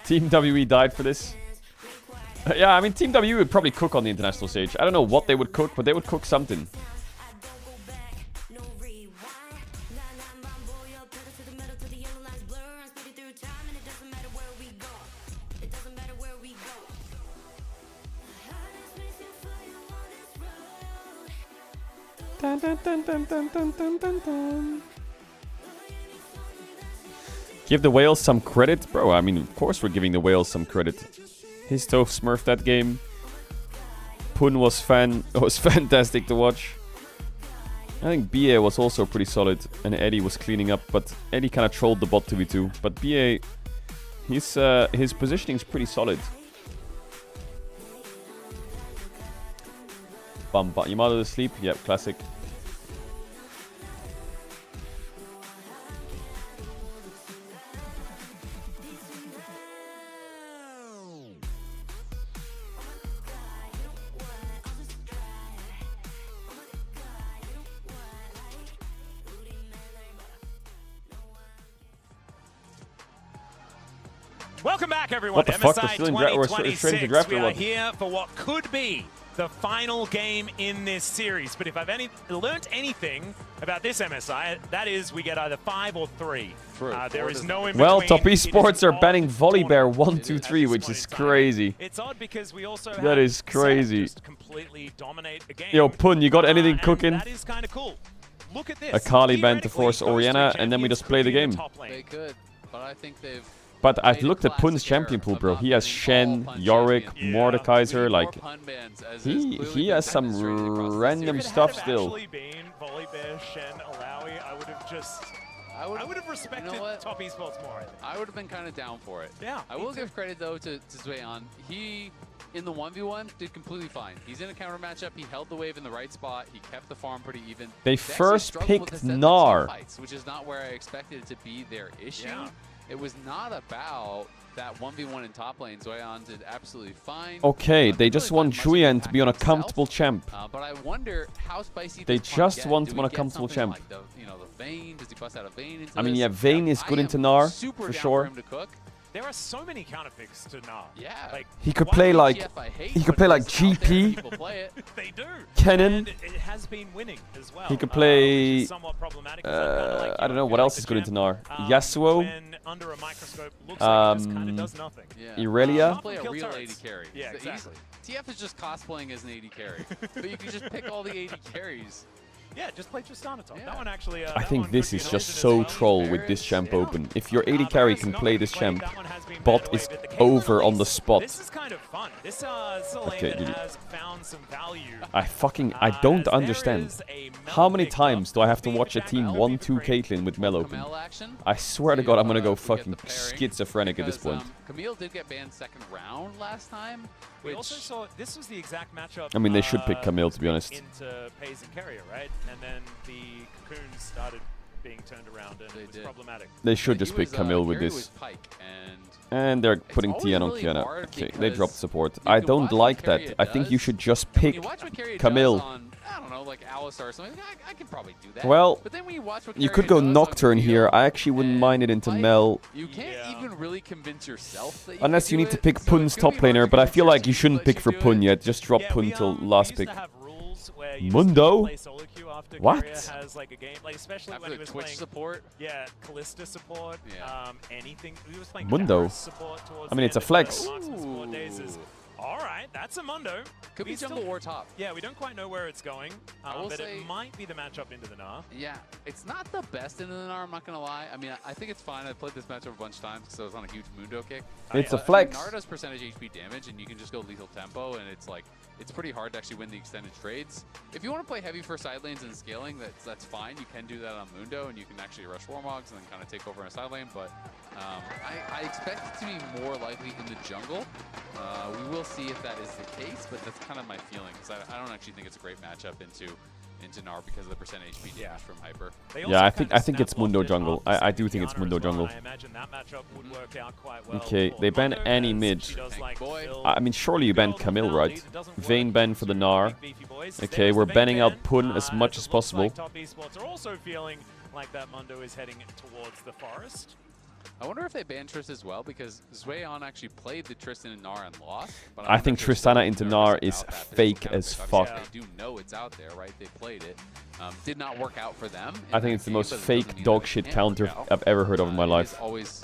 A: Team WE died for this. Yeah, I mean, Team WE would probably cook on the international stage. I don't know what they would cook, but they would cook something. Dun, dun, dun, dun, dun, dun, dun, dun, dun. Give the whales some credit? Bro, I mean, of course we're giving the whales some credit. Histo smurfed that game. Pun was fantastic to watch. I think BA was also pretty solid, and Eddie was cleaning up, but Eddie kind of trolled the bot 2v2. But BA, his positioning is pretty solid. Your mother asleep? Yep, classic.
P: Welcome back, everyone.
A: What the fuck?
P: MSI
A: We're straight into draft.
P: We are here for what could be the final game in this series. But if I've learnt anything about this MSI, that is we get either 5 or 3. There is no in between.
A: Well, Top Esports are banning Volibear 1, 2, 3, which is crazy.
P: It's odd because we also
A: that is crazy.
P: just completely dominate a game.
A: Yo, Pun, you got anything cooking?
P: That is kind of cool. Look at this.
A: Akali ban to force Orianna, and then we just play the game.
Q: They could, but I think they've...
A: But I've looked at Pun's champion pool, bro. He has Shen, Yorick, Mordekaiser, like... He has some random stuff still.
P: Volibear, Shen, Alawi, I would have respected Top Esports more, I think.
Q: I would have been kind of down for it.
P: Yeah.
Q: I will give credit, though, to Zweon. He, in the 1v1, did completely fine. He's in a counter matchup. He held the wave in the right spot. He kept the farm pretty even.
A: They first picked Gnar.
Q: Fights, which is not where I expected it to be their issue.
P: Yeah.
Q: It was not about that 1v1 in top lane. Zoyan did absolutely fine.
A: Okay, they just want Julian to be on a comfortable champ.
Q: But I wonder how spicy
A: they just want him on a comfortable champ.
Q: Like the Vayne? Does he bust out a Vayne into
A: I mean,
Q: this?
A: yeah, Vayne is good into Gnar, for sure.
P: There are so many counterpicks to Gnar.
Q: Yeah.
P: Like,
A: he could play like GP.
P: They do.
A: Kennen.
P: And it has been winning as well.
A: He could play.
P: Somewhat problematic.
A: I don't know what else is good into Gnar. Yasuo.
P: Under a microscope, looks like it just kind of does nothing.
A: Irelia.
Q: Play a real AD carry.
P: Yeah, exactly.
Q: TF is just cosplaying as an AD carry, but you can just pick all the AD carries.
P: Yeah, just play Tristana top. That one actually.
A: I think this is just so troll with this champ open. If your AD carry can play this champ, bot is over on the spot.
P: This is kind of fun. This is a lane that has found some value.
A: I don't understand. How many times do I have to watch a team 1-2 Caitlyn with Mel open? I swear to God, I'm gonna go fucking schizophrenic at this point.
Q: Camille did get banned second round last time.
P: We also saw this was the exact matchup.
A: I mean, they should pick Camille, to be honest.
P: Into Pays and Carrier, right? And then the cocoons started being turned around, and it was problematic.
A: They should just pick Camille with this. And they're putting Tian on Kiana. Okay, they dropped support. I don't like that. I think you should just pick Camille.
Q: I don't know, like Alistar or something. I could probably do that.
A: Well,
Q: but then when you watch what
A: you could go Nocturne here. I actually wouldn't mind it into Mel.
Q: You can't even really convince yourself that
A: unless you need to pick Pun's top laner, but I feel like you shouldn't pick for Pun yet. Just drop Pun till last pick. Mundo? What?
P: Has like a game, like especially when he was
Q: Twitch
P: playing
Q: support.
P: Yeah, Callista support. Anything. He was playing
A: Mundo.
P: Support towards
A: I mean, it's a flex.
P: All right, that's a Mundo.
Q: Could be jungle or top.
P: Yeah, we don't quite know where it's going, but it might be the matchup into the Gnar.
Q: Yeah, it's not the best into the Gnar, I'm not going to lie. I mean, I think it's fine. I've played this matchup a bunch of times because I was on a huge Mundo kick.
A: It's a flex.
Q: Gnar does percentage HP damage, and you can just go lethal tempo, and it's like it's pretty hard to actually win the extended trades. If you want to play heavy for side lanes and scaling, that's fine. You can do that on Mundo, and you can actually rush Warmogs and then kind of take over in a side lane. But I expect it to be more likely in the jungle. We will see if that is the case, but that's kind of my feeling, because I don't actually think it's a great matchup into Gnar because of the percent HP damage from Hyper.
A: Yeah, I think it's Mundo jungle. I do think it's Mundo jungle.
P: I imagine that matchup would work out quite well.
A: Okay, they ban any mid. I mean, surely you ban Camille, right? Vayne ban for the Gnar. Okay, we're banning out Pun as much as possible.
P: Top esports are also feeling like that Mundo is heading towards the forest.
Q: I wonder if they banned Trist as well, because Zweon actually played the Tristan and Gnar and lost. But
A: I think Tristana into Gnar is fake as fuck.
Q: They do know it's out there, right? They played it. Did not work out for them.
A: I think it's the most fake dog shit counter I've ever heard of in my life.
Q: Always,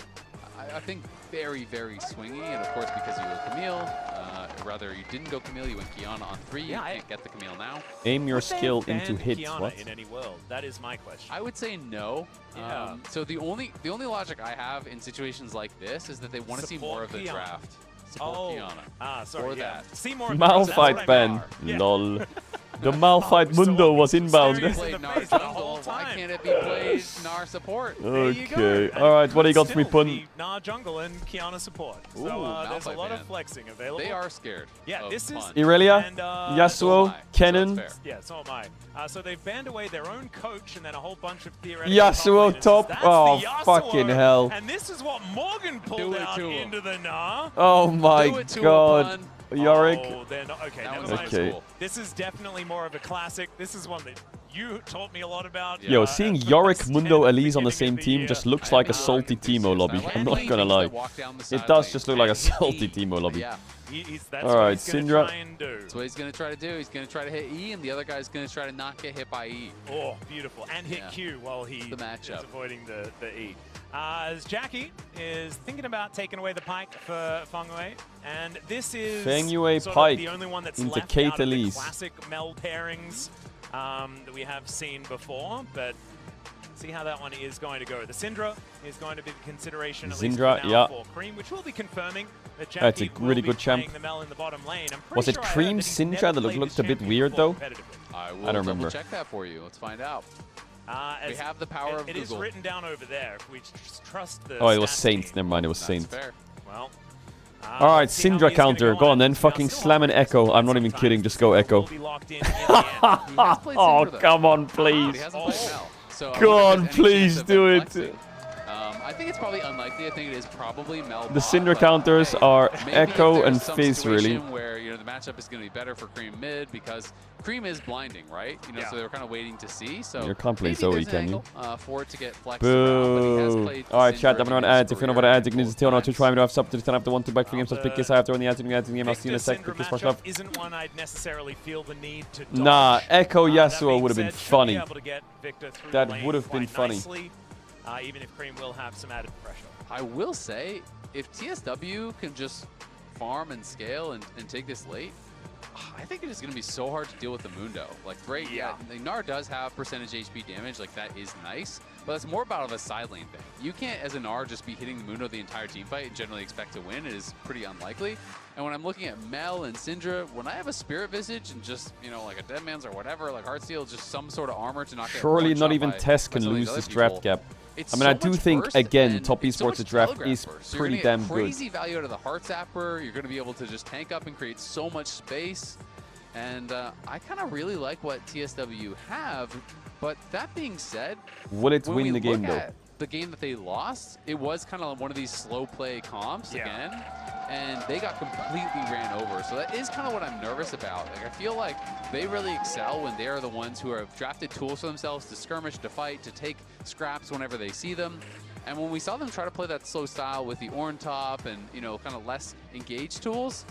Q: I think, very, very swingy, and of course because you go Camille, rather you didn't go Camille, you went Kiana on 3. You can't get the Camille now.
A: Aim your skill into hits.
P: Kiana
A: What?
P: in any world? That is my question.
Q: I would say no.
P: Yeah.
Q: So the only logic I have in situations like this is that they want to see more of the draft. Support Kiana.
P: Sorry.
Q: Or that.
P: See more.
A: Malphite ban. Lol. The Malphite Mundo was inbound.
Q: Played Gnar jungle. Why can't it be played Gnar support?
A: Okay. Alright, what do you got for me, Pun?
P: Gnar jungle and Kiana support.
Q: Ooh,
P: So there's a lot
Q: ban.
P: of flexing available.
Q: They are scared.
P: Yeah, this is
A: Irelia,
P: and,
A: Yasuo, Kennen.
P: Yeah, so am I. So they've banned away their own coach and then a whole bunch of theoretical
A: Yasuo top. Oh, fucking hell.
P: And this is what Morgan pulled out into the Gnar.
A: Oh my god. Yorick.
P: Oh, they're not, okay, never mind.
A: Okay.
P: This is definitely more of a classic. This is one that you taught me a lot about.
A: Yo, seeing Yorick, Mundo, Elise on the same team just looks like a salty Teemo lobby. I'm not gonna lie. It does just look like a salty Teemo lobby. Alright, Syndra.
Q: That's what he's going to try to do. He's going to try to hit E, and the other guy's going to try to not get hit by E.
P: Oh, beautiful. And hit Q while he is avoiding the E. As Jackie is thinking about taking away the Pike for Fengyue, and this is
A: Fengyue
P: sort of
A: Pike
P: the only one that's
A: into
P: left
A: Kate
P: out of the
A: Elise.
P: classic Mel pairings that we have seen before, but see how that one is going to go. The Syndra is going to be the consideration at least
A: Syndra,
P: for now
A: yeah.
P: for Cream, which will be confirming that Jackie
A: That's a really
P: will
A: good
P: be
A: champ.
P: playing the Mel in the bottom lane. I'm pretty
A: Was it
P: sure I heard
A: Cream
P: that he's
A: Syndra
P: never
A: that
P: played
A: looked
P: this
A: a bit
P: champion
A: weird though?
P: competitively.
Q: I will
A: I don't remember.
Q: check that for you. Let's find out. We
P: As
Q: have the power of
P: It
Q: Google.
P: is written down over there. If we just trust the
A: Oh, it was
P: stats
A: Saint.
P: team.
A: Never mind, it was Saint.
Q: Fair.
P: Well,
A: Alright, Syndra counter. Go on then. Fucking slam an Echo. I'm not even kidding. Just go Echo. Oh, come on, please. Go on, please do it.
Q: I think it's probably unlikely. I think it is probably Mel.
A: The Syndra counters are
Q: maybe
A: Echo
Q: there's
A: and
Q: some
A: Fizz, really.
Q: situation where the matchup is going to be better for Cream mid because Cream is blinding, right? So they were kind of waiting to see. So
A: You can't play
Q: maybe
A: Zoe,
Q: there's an
A: can you?
Q: angle, for it to get flexed around, but he has
A: Boo.
Q: played
A: Alright,
Q: Syndra
A: chat. I'm
Q: in
A: on
Q: his
A: ads. If you know about
Q: career
A: ads, you can use the tail to try me to have sub to the 10 after 1 2 back for games. Pick this. I have to run the ads in the game. I'll see you in a sec. Pick this for stuff.
P: Isn't one I'd necessarily feel the need to dodge.
A: Nah, Echo
P: That
A: Yasuo
P: being
A: would have been
P: said, should
A: funny.
P: be able to get Victor through
A: That
P: the lane
A: would have been
P: quite
A: funny.
P: nicely, even if Cream will have some added pressure.
Q: I will say, if TSW can just farm and scale and take this late, I think it is going to be so hard to deal with the Mundo. Like, great, yeah, Gnar does have percentage HP damage, like that is nice, but it's more about a side lane thing. You can't, as a Gnar, just be hitting the Mundo the entire team fight and generally expect to win. It is pretty unlikely. And when I'm looking at Mel and Syndra, when I have a Spirit Visage and just, like a Deadman's or whatever, like Heartsteel, just some sort of armor to not get
A: Surely
Q: one
A: not
Q: shot
A: even
Q: by
A: Tess can
Q: some of these
A: lose
Q: other
A: this draft
Q: people.
A: gap.
Q: It's
A: I mean,
Q: so
A: I do
Q: much
A: think,
Q: burst
A: again,
Q: and
A: top
Q: it's so
A: esports
Q: much
A: draft
Q: telegraph
A: is
Q: burst. So
A: pretty
Q: you're gonna
A: damn
Q: get
A: good.
Q: crazy value out of the Heart Zapper. You're going to be able to just tank up and create so much space. And I kind of really like what TSW have. But that being said,
A: Will it
Q: when
A: win
Q: we
A: the game,
Q: look
A: though?
Q: at the game that they lost, it was kind of one of these slow play comps again. And they got completely ran over. So that is kind of what I'm nervous about. Like, I feel like they really excel when they are the ones who have drafted tools for themselves to skirmish, to fight, to take scraps whenever they see them. And when we saw them try to play that slow style with the Ornn top and, kind of less engaged tools,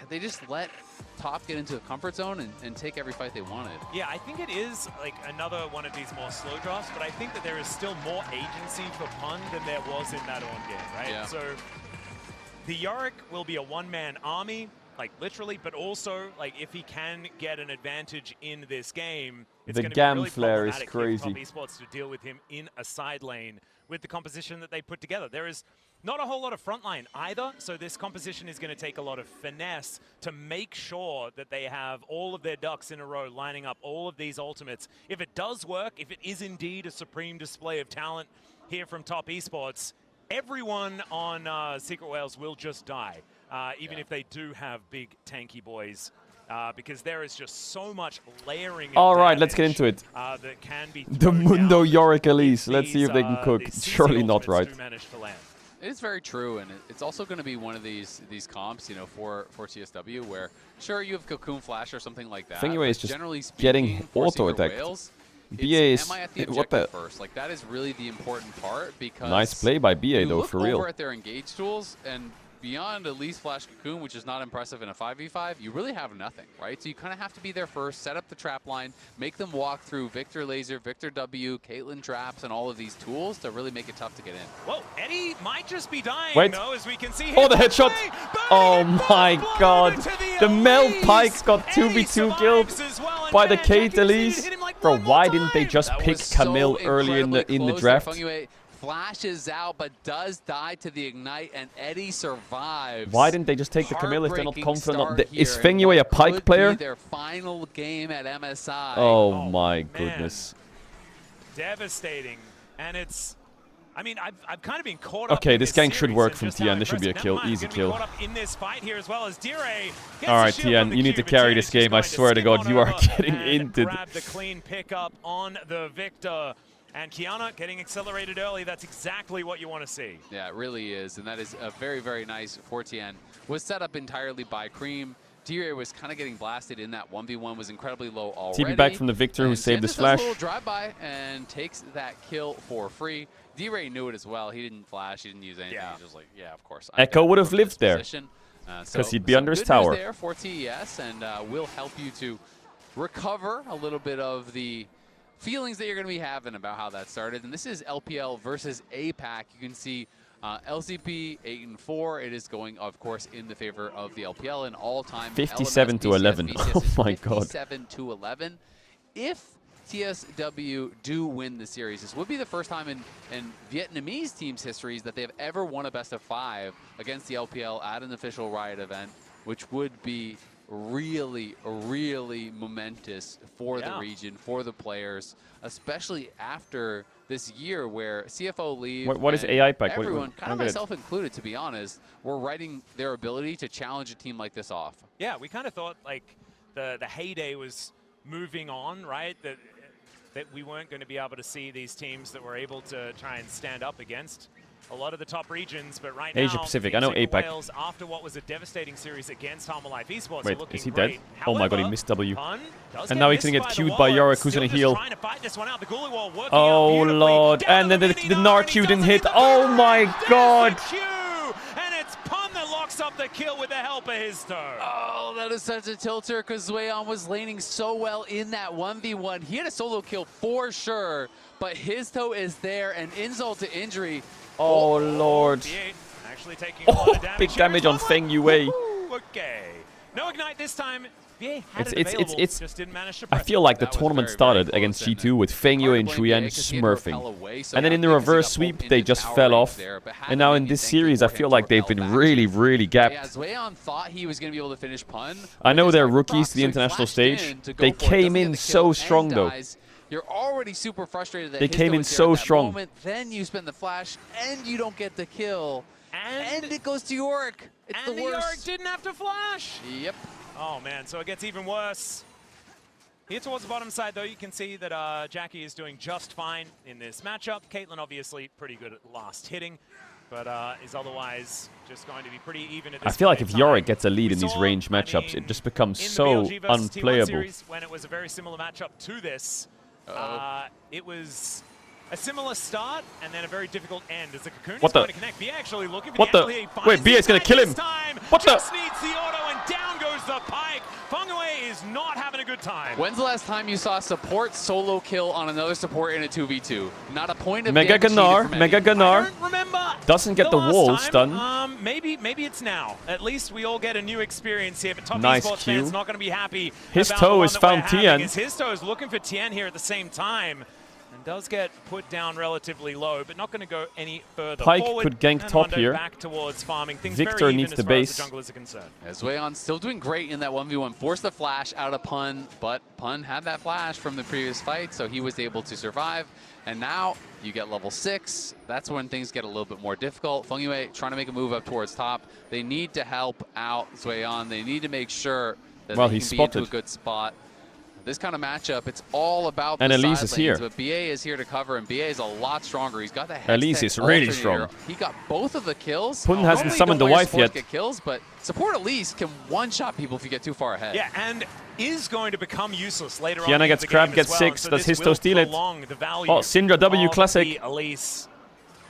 Q: they just let top get into a comfort zone and take every fight they wanted.
P: Yeah, I think it is like another one of these more slow drafts, but I think that there is still more agency for Pun than there was in that Ornn game, right?
Q: Yeah.
P: So the Yorick will be a one-man army. like literally, but also like if he can get an advantage in this game, it's
A: The
P: going to be
A: Gam
P: really
A: flare is
P: problematic here for
A: crazy.
P: Top Esports to deal with him in a side lane with the composition that they put together. There is not a whole lot of frontline either, so this composition is going to take a lot of finesse to make sure that they have all of their ducks in a row lining up all of these ultimates. If it does work, if it is indeed a supreme display of talent here from Top Esports, everyone on Secret Whales will just die, even if they do have big tanky boys. Because there is just so much layering.
A: All right, let's get into it.
P: That can be
A: The Mundo Yorick Elise. Let's see if they can cook. Surely not right.
Q: It is very true, and it's also going to be one of these comps, you know, for TSW, where sure you have Cocoon Flash or something like that.
A: Fingway is just
Q: generally speaking,
A: getting auto attacked. BA is
Q: am I at the
A: what the
Q: first? Like that is really the important part because
A: nice play by BA though, for real.
Q: Over at their engage tools and beyond Elise Flash Cocoon, which is not impressive in a 5v5, you really have nothing, right? So you kind of have to be there first, set up the trap line, make them walk through Victor Laser, Victor W, Caitlyn traps, and all of these tools to really make it tough to get in.
P: Whoa, Eddie might just be dying,
A: Wait.
P: though, as we can see.
A: Oh, the headshot! Oh my god! The Mel Pikes got 2v2 killed by the Kate Elise. Bro, why didn't they just pick Camille early in the draft?
Q: Flashes out, but does die to the Ignite, and Eddie survives.
A: Why didn't they just take the Camille if they're not confident? Is Fengway a Pike player?
Q: Their final game at MSI.
A: Oh my goodness.
P: Devastating. And it's... I mean, I've kind of been caught up.
A: Okay, this gank should work from Tian. This should be a kill, easy kill.
P: Caught up in this fight here as well as Dire.
A: Alright, Tian, you need to carry this game. I swear to God, you are getting into
P: grab the clean pickup on the Victor. And Kiana getting accelerated early. That's exactly what you want to see.
Q: Yeah, it really is. And that is a very, very nice for Tian. Was set up entirely by Cream. Dire was kind of getting blasted in that 1v1, was incredibly low already.
A: TP back from the Victor who saved his flash.
Q: A little drive-by and takes that kill for free. D-Ray knew it as well. He didn't flash. He didn't use anything. He was just like, yeah, of course.
A: Echo would have lived there because he'd be under his tower.
Q: There for TES and will help you to recover a little bit of the feelings that you're going to be having about how that started. And this is LPL versus APAC. You can see LCP 8-4. It is going, of course, in the favor of the LPL in all-time
A: 57-11. Oh my god.
Q: 57-11. If TSW do win the series, this would be the first time in Vietnamese teams' histories that they have ever won a best-of-5 against the LPL at an official Riot event, which would be really, really momentous for the region, for the players, especially after this year where CFO leaves.
A: What is AI Pack?
Q: Everyone, kind of myself included, to be honest, we're writing their ability to challenge a team like this off.
P: Yeah, we kind of thought like the heyday was moving on, right? That we weren't going to be able to see these teams that were able to try and stand up against a lot of the top regions, but right
A: Asia
P: now,
A: Pacific, I know APAC.
P: Wales, after what was a devastating series against Harmolife Esports,
A: Wait,
P: looking
A: is he
P: great.
A: dead? Oh my god, he missed W.
P: Pun
A: And now he's gonna get queued by Yorick, who's gonna heal.
P: trying to fight this one out. The Ghoulie Wall working
A: Oh
P: out
A: lord, and then the Narq didn't hit. Oh my god!
P: And it's Pun that locks up the kill with the help of his turn.
Q: Oh, that is such a tilter because Zueon was laning so well in that 1v1. He had a solo kill for sure, but his toe is there, and insult to injury.
A: Oh lord.
P: Actually taking a lot of damage
A: big damage on Feng Yue.
P: Okay. No Ignite this time. VA had it available, just didn't manage to
A: I
P: press
A: feel
P: it.
A: like the tournament started against G2 with Feng Yue and Shuyan smurfing. And then in the reverse sweep, they just fell off. And now in this series, I feel like they've been really, really gapped.
Q: Yeah, Zueon thought he was going to be able to finish Pun.
A: I know they're rookies to the international stage. They came in so strong though.
Q: You're already super frustrated that
A: they came in so strong.
Q: Moment, then you spend the flash and you don't get the kill. And it goes to Yorick. It's
P: and
Q: the worst.
P: Yorick didn't have to flash.
Q: Yep.
P: Oh man, so it gets even worse. Here towards the bottom side though, you can see that Jackie is doing just fine in this matchup. Caitlyn obviously pretty good at last hitting, but is otherwise just going to be pretty even at this
A: I feel like
P: point
A: if
P: in
A: Yorick
P: time.
A: gets a lead in these range matchups, it just becomes so
P: in the BLG versus T1
A: unplayable.
P: series, when it was a very similar matchup to this, it was a similar start and then a very difficult end as the Cocoon is
A: What the?
P: going to connect. BA actually looking for
A: What
P: the
A: the?
P: angle here.
A: Wait, BA is going to kill him. What the?
P: Just needs the auto and down goes the Pike. Fengwei is not having a good time.
Q: When's the last time you saw support solo kill on another support in a 2v2? Not a point of
A: Mega
Q: damage
A: Gunnar.
Q: needed from
A: Mega
Q: any.
A: Gunnar.
P: I don't remember
A: Doesn't get the
P: last
A: wall
P: time.
A: stun.
P: Maybe it's now. At least we all get a new experience here. But top
A: Nice
P: esports
A: Q.
P: fans not going to be happy.
A: His
P: about
A: toe
P: the one
A: has
P: that we're
A: found
P: having,
A: Tian.
P: as his toe is looking for Tian here at the same time. And does get put down relatively low, but not going to go any further.
A: Pike
P: Forward,
A: could gank
P: and
A: top
P: Mondo
A: here.
P: back towards farming. Things
A: Victor
P: very
A: needs
P: even
A: the
P: as
A: base.
P: far as the junglers are concerned.
Q: As Weon still doing great in that 1v1. Forced the flash out of Pun, but Pun had that flash from the previous fight, so he was able to survive. And now you get level 6. That's when things get a little bit more difficult. Fengwei trying to make a move up towards top. They need to help out Zweon. They need to make sure that
A: Well,
Q: they
A: he's
Q: can be into
A: spotted.
Q: a good spot. This kind of matchup, it's all about
A: And
Q: the
A: Elise
Q: side
A: is
Q: lanes,
A: here.
Q: but BA is here to cover, and BA is a lot stronger. He's got the
A: Elise
Q: Hextech
A: is really
Q: alternator.
A: strong.
Q: He got both of the kills.
A: Pun hasn't
Q: Normally,
A: summoned the
Q: don't let your
A: wife
Q: support
A: yet.
Q: Get kills, but support Elise can one-shot people if you get too far ahead.
P: Yeah, and is going to become useless later
A: Tiana
P: on.
A: gets
P: in the
A: crab,
P: game
A: gets
P: as well.
A: 6.
P: So
A: Does
P: this
A: Histo
P: will
A: steal it?
P: prolong the value
A: Oh, Syndra W
P: of
A: classic.
P: the Elise.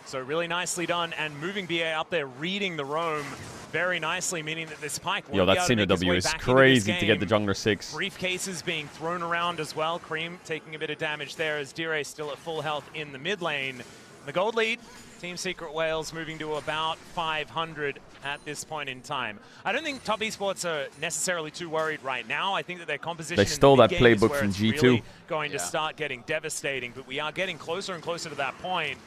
P: So really nicely done, and moving BA up there, reading the roam very nicely, meaning that this Pike
A: Yo,
P: won't
A: that
P: be able to
A: Syndra
P: make his
A: W
P: way
A: is
P: back into this
A: crazy to get the
P: game.
A: jungler 6.
P: Briefcases being thrown around as well. Cream taking a bit of damage there as Dire still at full health in the mid lane. The gold lead, Team Secret Wales moving to about 500 at this point in time. I don't think top esports are necessarily too worried right now. I think that their composition
A: They stole
P: in the
A: that
P: mid-game is
A: playbook
P: where
A: from
P: it's
A: G2.
P: really going to start getting devastating, but we are getting closer and closer to that point.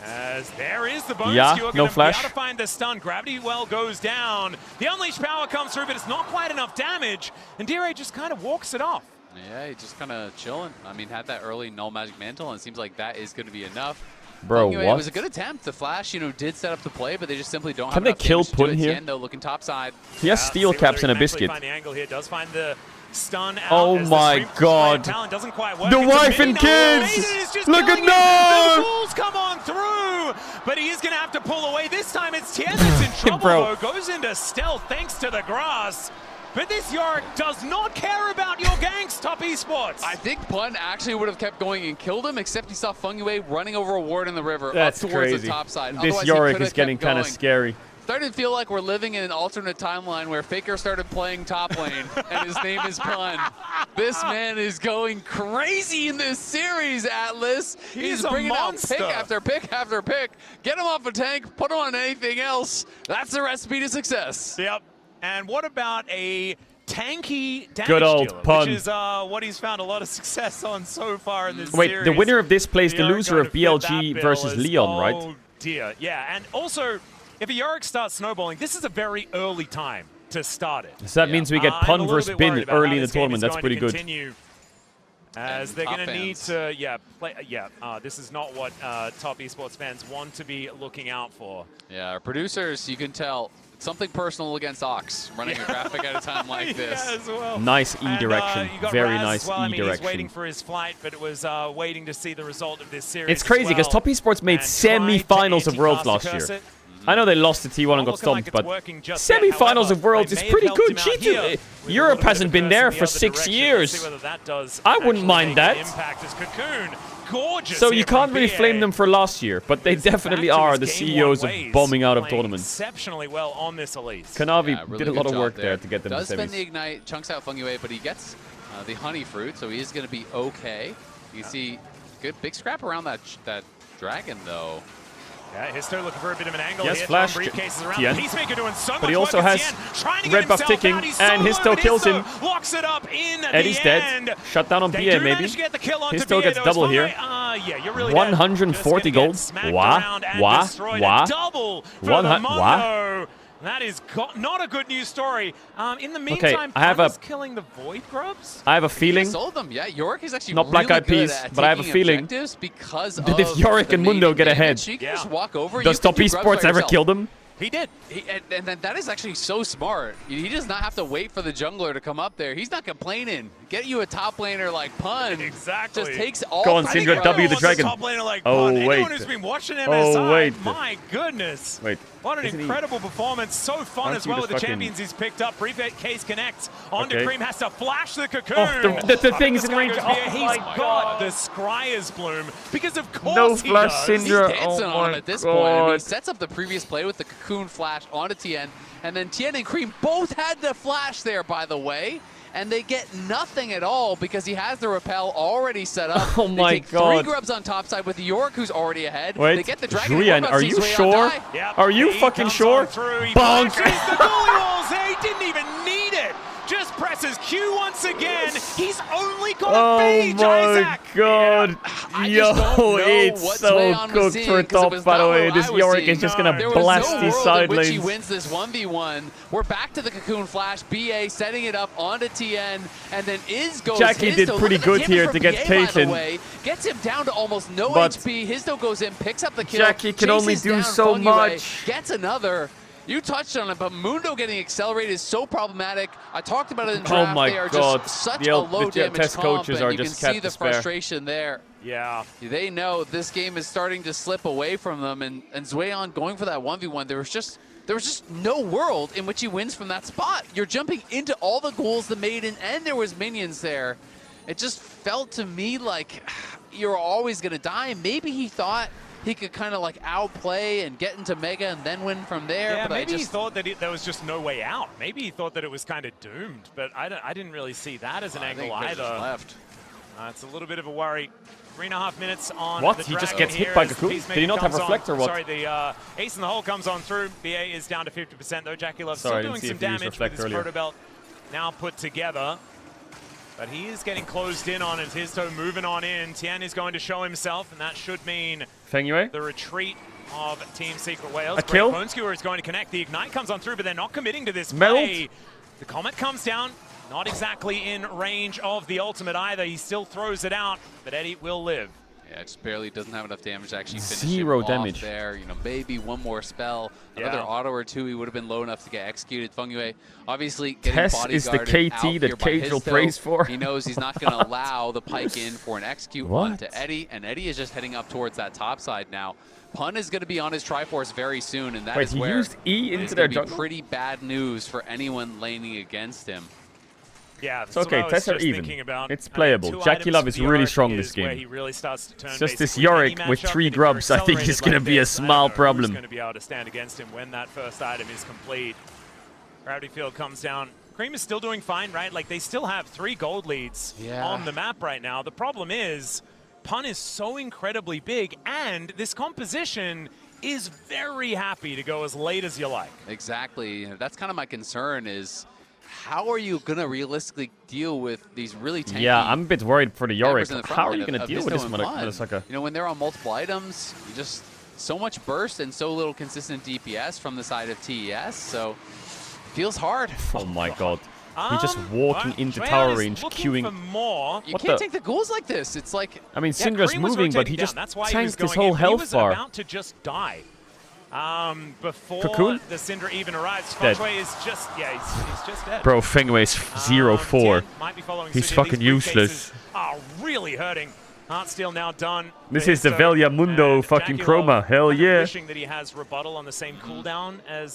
P: As there is the bonus,
A: Yeah,
P: you are
A: no
P: going to be
A: flash.
P: able to find the stun. Gravity well goes down. The unleashed power comes through, but it's not quite enough damage. And Dire just kind of walks it off.
Q: Yeah, he's just kind of chilling. I mean, had that early null magic mantle, and it seems like that is going to be enough.
A: Bro,
Q: Anyway,
A: what?
Q: It was a good attempt. The flash, did set up the play, but they just simply don't
A: Can
Q: have
A: they
Q: enough
A: kill
Q: damage to do
A: Pun
Q: it.
A: here?
Q: Tien, though, looking topside.
A: He has steel caps and a biscuit.
P: Find the angle here. Does find the stun out.
A: Oh
P: as the
A: my
P: stream from
A: God.
P: Talon doesn't quite work.
A: The
P: It's a
A: wife and
P: mini. No,
A: kids!
P: Maiden is just
A: Look
P: killing
A: at
P: him.
A: no!
P: The fools come on through, but he is going to have to pull away. This time it's Tien that's in trouble,
A: Bro.
P: though. Goes into stealth thanks to the grass. But this Yorick does not care about your ganks, top esports.
Q: I think Pun actually would have kept going and killed him, except he saw Fengwei running over a ward in the river
A: That's
Q: up towards
A: crazy.
Q: the top side.
A: This
Q: Otherwise, he
A: Yorick
Q: could have
A: is getting
Q: kept
A: kind of
Q: going.
A: scary.
Q: Starting to feel like we're living in an alternate timeline where Faker started playing top lane, and his name is Pun. This man is going crazy in this series, Atlas. He's
P: a
Q: bringing out
P: monster.
Q: pick after pick after pick. Get him off a tank, put him on anything else. That's the recipe to success.
P: Yep. And what about a tanky damage
A: Good old
P: dealer,
A: Pun.
P: which is what he's found a lot of success on so far in this
A: Wait,
P: series.
A: the winner of this plays the
P: Yorick
A: loser
P: going
A: of
P: to fit that
A: BLG
P: bill
A: versus
P: as,
A: Leon, right?
P: Oh dear, yeah. And also, if a Yorick starts snowballing, this is a very early time to start it.
A: So that means we get
P: I'm a
A: Pun
P: little
A: versus
P: bit
A: Bin
P: worried about
A: early
P: how
A: in the
P: this game
A: tournament.
P: is
A: That's
P: going
A: pretty
P: to
A: good.
P: continue, as they're
Q: top
P: going to need
Q: fans.
P: to, play. This is not what top esports fans want to be looking out for.
Q: Yeah, our producers, you can tell, something personal against Ox, running a graphic at a time like this.
P: Yeah, as well.
A: Nice E
P: And,
A: direction.
P: you got
A: Very
P: Raz
A: nice
P: as well. I
A: E
P: mean,
A: direction.
P: He's waiting for his flight, but it was waiting to see the result of this series.
A: It's crazy because Top Esports made semi-finals of Worlds last year. I know they lost to T1 and got stomped, but semi-finals of Worlds is pretty good. G2, Europe hasn't been there for 6 years. I wouldn't mind that.
P: Impact as Cocoon. Gorgeous.
A: So you can't really flame them for last year, but they definitely are the CEOs of bombing out of tournaments.
P: Exceptionally well on this Elise.
A: Kanavi
Q: Yeah, really
A: did a
Q: good
A: lot of
Q: job
A: work there to get them
Q: Does
A: to
Q: spend
A: semis.
Q: the ignite, chunks out Fengwei, but he gets the honey fruit, so he is going to be okay. You can see good big scrap around that dragon though.
P: Yeah, Histo looking for a bit of an angle
A: Yes,
P: here.
A: flash.
P: Briefcases around.
A: Tien.
P: Peacemaker doing so much
A: But he also
P: work as
A: has
P: Tien trying to
A: red
P: get
A: buff
P: himself
A: ticking,
P: out. He's
A: and
P: so
A: Histo
P: low, but
A: kills him.
P: Locks it up in
A: Eddie's
P: the
A: dead.
P: end.
A: Shut down on
P: They
A: BA
P: do
A: maybe.
P: manage to get the kill onto
A: Histo
P: BA,
A: gets
P: though,
A: double
P: as
A: here.
P: Fengwei, yeah, you're really
A: 140
P: dead.
A: gold.
P: Just gonna get
A: Wah,
P: smacked around and
A: wah,
P: destroyed.
A: wah.
P: A double for
A: Wah.
P: the Mondo. That is not a good news story. In the meantime,
A: I have
P: Pun is
A: a-
P: killing the Void Grubs.
A: I have a feeling.
Q: Sold them, yeah. Yorick is actually
A: Not Black
Q: really
A: Eyed
Q: good
A: Peas,
Q: at
A: but I have a
Q: taking
A: feeling
Q: objectives because
A: that if
Q: of
A: Yorick
Q: the
A: and Mundo
Q: main
A: get
Q: damage.
A: ahead,
Q: You can just walk over.
A: does
Q: you can
A: Top
Q: do grubs
A: Esports
Q: by
A: ever
Q: yourself.
A: kill them?
P: He did.
Q: And that is actually so smart. He does not have to wait for the jungler to come up there. He's not complaining. Get you a top laner like Pun.
P: Exactly.
Q: Just takes all.
A: Go on, Syndra, W the dragon.
P: Top laner like
A: oh,
P: Pun.
A: wait.
P: Anyone who's been watching MSI,
A: oh, wait.
P: my goodness.
A: Wait.
P: What an incredible performance. So fun as well with the champions he's picked up. Brief case connects onto Cream, has to flash the cocoon.
A: Oh, the thing's in range. Oh,
P: he's got the Scryer's Bloom because of course
A: no
P: he
A: flash
P: does.
A: Syndra.
Q: He's dancing
A: oh
Q: on him at this point. I mean, he sets up the previous play with the cocoon flash onto Tien, and then Tien and Cream both had the flash there, by the way. And they get nothing at all because he has the repel already set up.
A: Oh my
Q: they take
A: god.
Q: 3 grubs on top side with York, who's already ahead.
A: Wait,
Q: they get the dragon.
A: Julian, are you sure?
Q: Yep.
A: Are you fucking sure?
P: Bonk! The goalie walls. He didn't even need it. Just presses Q once again. He's only got a phage, Isaac.
A: God. Yo, it's so cooked for top, by the way. This Yorick is just going to blast these side lanes.
Q: He wins this 1v1. We're back to the cocoon flash. BA setting it up onto TN, and then goes
A: Jackie did pretty good here to get taken.
Q: Gets him down to almost no HP. Hizdo goes in, picks up the kill.
A: Jackie can only do so much.
Q: Gets another. You touched on it, but Mundo getting accelerated is so problematic. I talked about it in draft.
A: Oh my
Q: they are
A: god.
Q: just such a low damage
A: test
Q: comp,
A: coaches
Q: and
A: are
Q: you
A: just
Q: can see the frustration there.
P: Yeah.
Q: They know this game is starting to slip away from them, and Zweon going for that 1v1, there was just no world in which he wins from that spot. You're jumping into all the ghouls, the maiden, and there was minions there. It just felt to me like you're always going to die. Maybe he thought he could kind of like outplay and get into Mega and then win from there.
P: Yeah,
Q: but
P: maybe he thought that there was just no way out. Maybe he thought that it was kind of doomed, but I didn't really see that as an angle either.
Q: Left.
P: It's a little bit of a worry. 3.5 minutes on
A: what?
P: The
A: He just
P: Dragon
A: gets hit
P: here
A: by
P: as
A: Cocoon?
P: the
A: Did he
P: Peacemaker
A: not have
P: comes
A: Reflect or
P: on.
A: what?
P: Sorry, the Ace in the Hole comes on through. BA is down to 50% though. Jackie Love
A: Sorry,
P: still
A: I didn't
P: doing
A: see
P: some
A: if he used
P: damage with
A: Reflect
P: his
A: earlier.
P: Proto Belt now put together. But he is getting closed in on it. Hizdo moving on in. Tien is going to show himself, and that should mean
A: Feng Yue?
P: the retreat of Team Secret Wales.
A: A kill?
P: Bone Skewer is going to connect. The Ignite comes on through, but they're not committing to this
A: Meld?
P: play. The Comet comes down. Not exactly in range of the ultimate either. He still throws it out, but Eddie will live.
Q: Yeah, just barely doesn't have enough damage to actually finish
A: Zero
Q: him
A: damage.
Q: off there. You know, maybe one more spell, another auto or two, he would have been low enough to get executed. Feng Yue, obviously getting
A: Tess is the
Q: bodyguarded out
A: KT that
Q: here by
A: Caedrel
Q: Hizdo.
A: prays for.
Q: He knows he's not going to allow the pike in for an execute
A: What?
Q: onto Eddie, and Eddie is just heading up towards that top side now. Pun is going to be on his Triforce very soon, and that
A: Wait,
Q: is
A: he
Q: where
A: used E
Q: it
A: into
Q: is
A: their
Q: gonna be
A: jungle?
Q: pretty bad news for anyone laning against him.
P: Yeah,
A: It's okay, Tests are even. It's playable.
P: two
A: Jackie
P: items
A: Love
P: for
A: is
P: Yorick
A: really strong this
P: is where
A: game.
P: he really starts to turn
A: It's just this
P: basically any
A: Yorick with
P: matchup,
A: 3
P: and if you're
A: grubs, I think he's
P: accelerated
A: going to
P: like
A: be a
P: this, I don't
A: small
P: know
A: problem.
P: Who's going to be able to stand against him when that first item is complete? Gravity Field comes down. Cream is still doing fine, right? Like, they still have 3 gold leads on the map right now. The problem is, Pun is so incredibly big, and this composition is very happy to go as late as you like.
Q: Exactly. That's kind of my concern is, how are you going to realistically deal with these really tanky...
A: Yeah, I'm a bit worried for the Yorick.
Q: members in the front
A: How are
Q: line
A: you going to
Q: of
A: deal with
Q: Hizdo
A: this
Q: and Pun?
A: motherfucker?
Q: You know, when they're on multiple items, you just so much burst and so little consistent DPS from the side of TES, so feels hard.
A: Oh my god. He's just walking into tower range, queuing.
P: More.
Q: You can't take the ghouls like this. It's like...
A: I mean, Syndra's
P: Cream was
A: moving, but
P: rotating
A: he
P: down.
A: just
P: That's why
A: tanked
P: he was
A: his
P: going
A: whole
P: in. He
A: health
P: was
A: bar.
P: about to just die. Before
A: Cocoon?
P: the Syndra even arrives,
A: Dead.
P: Feng Yue is just, he's just dead.
A: Bro, Feng Yue is 0-4.
P: Might be following
A: He's
P: suit here.
A: fucking
P: These
A: useless.
P: are really hurting. Heartsteel now done.
A: This is the Velia Mundo fucking
P: Jackie
A: chroma.
P: Love
A: Hell
P: kind of
A: yeah.
P: wishing that he has rebuttal on the same cooldown as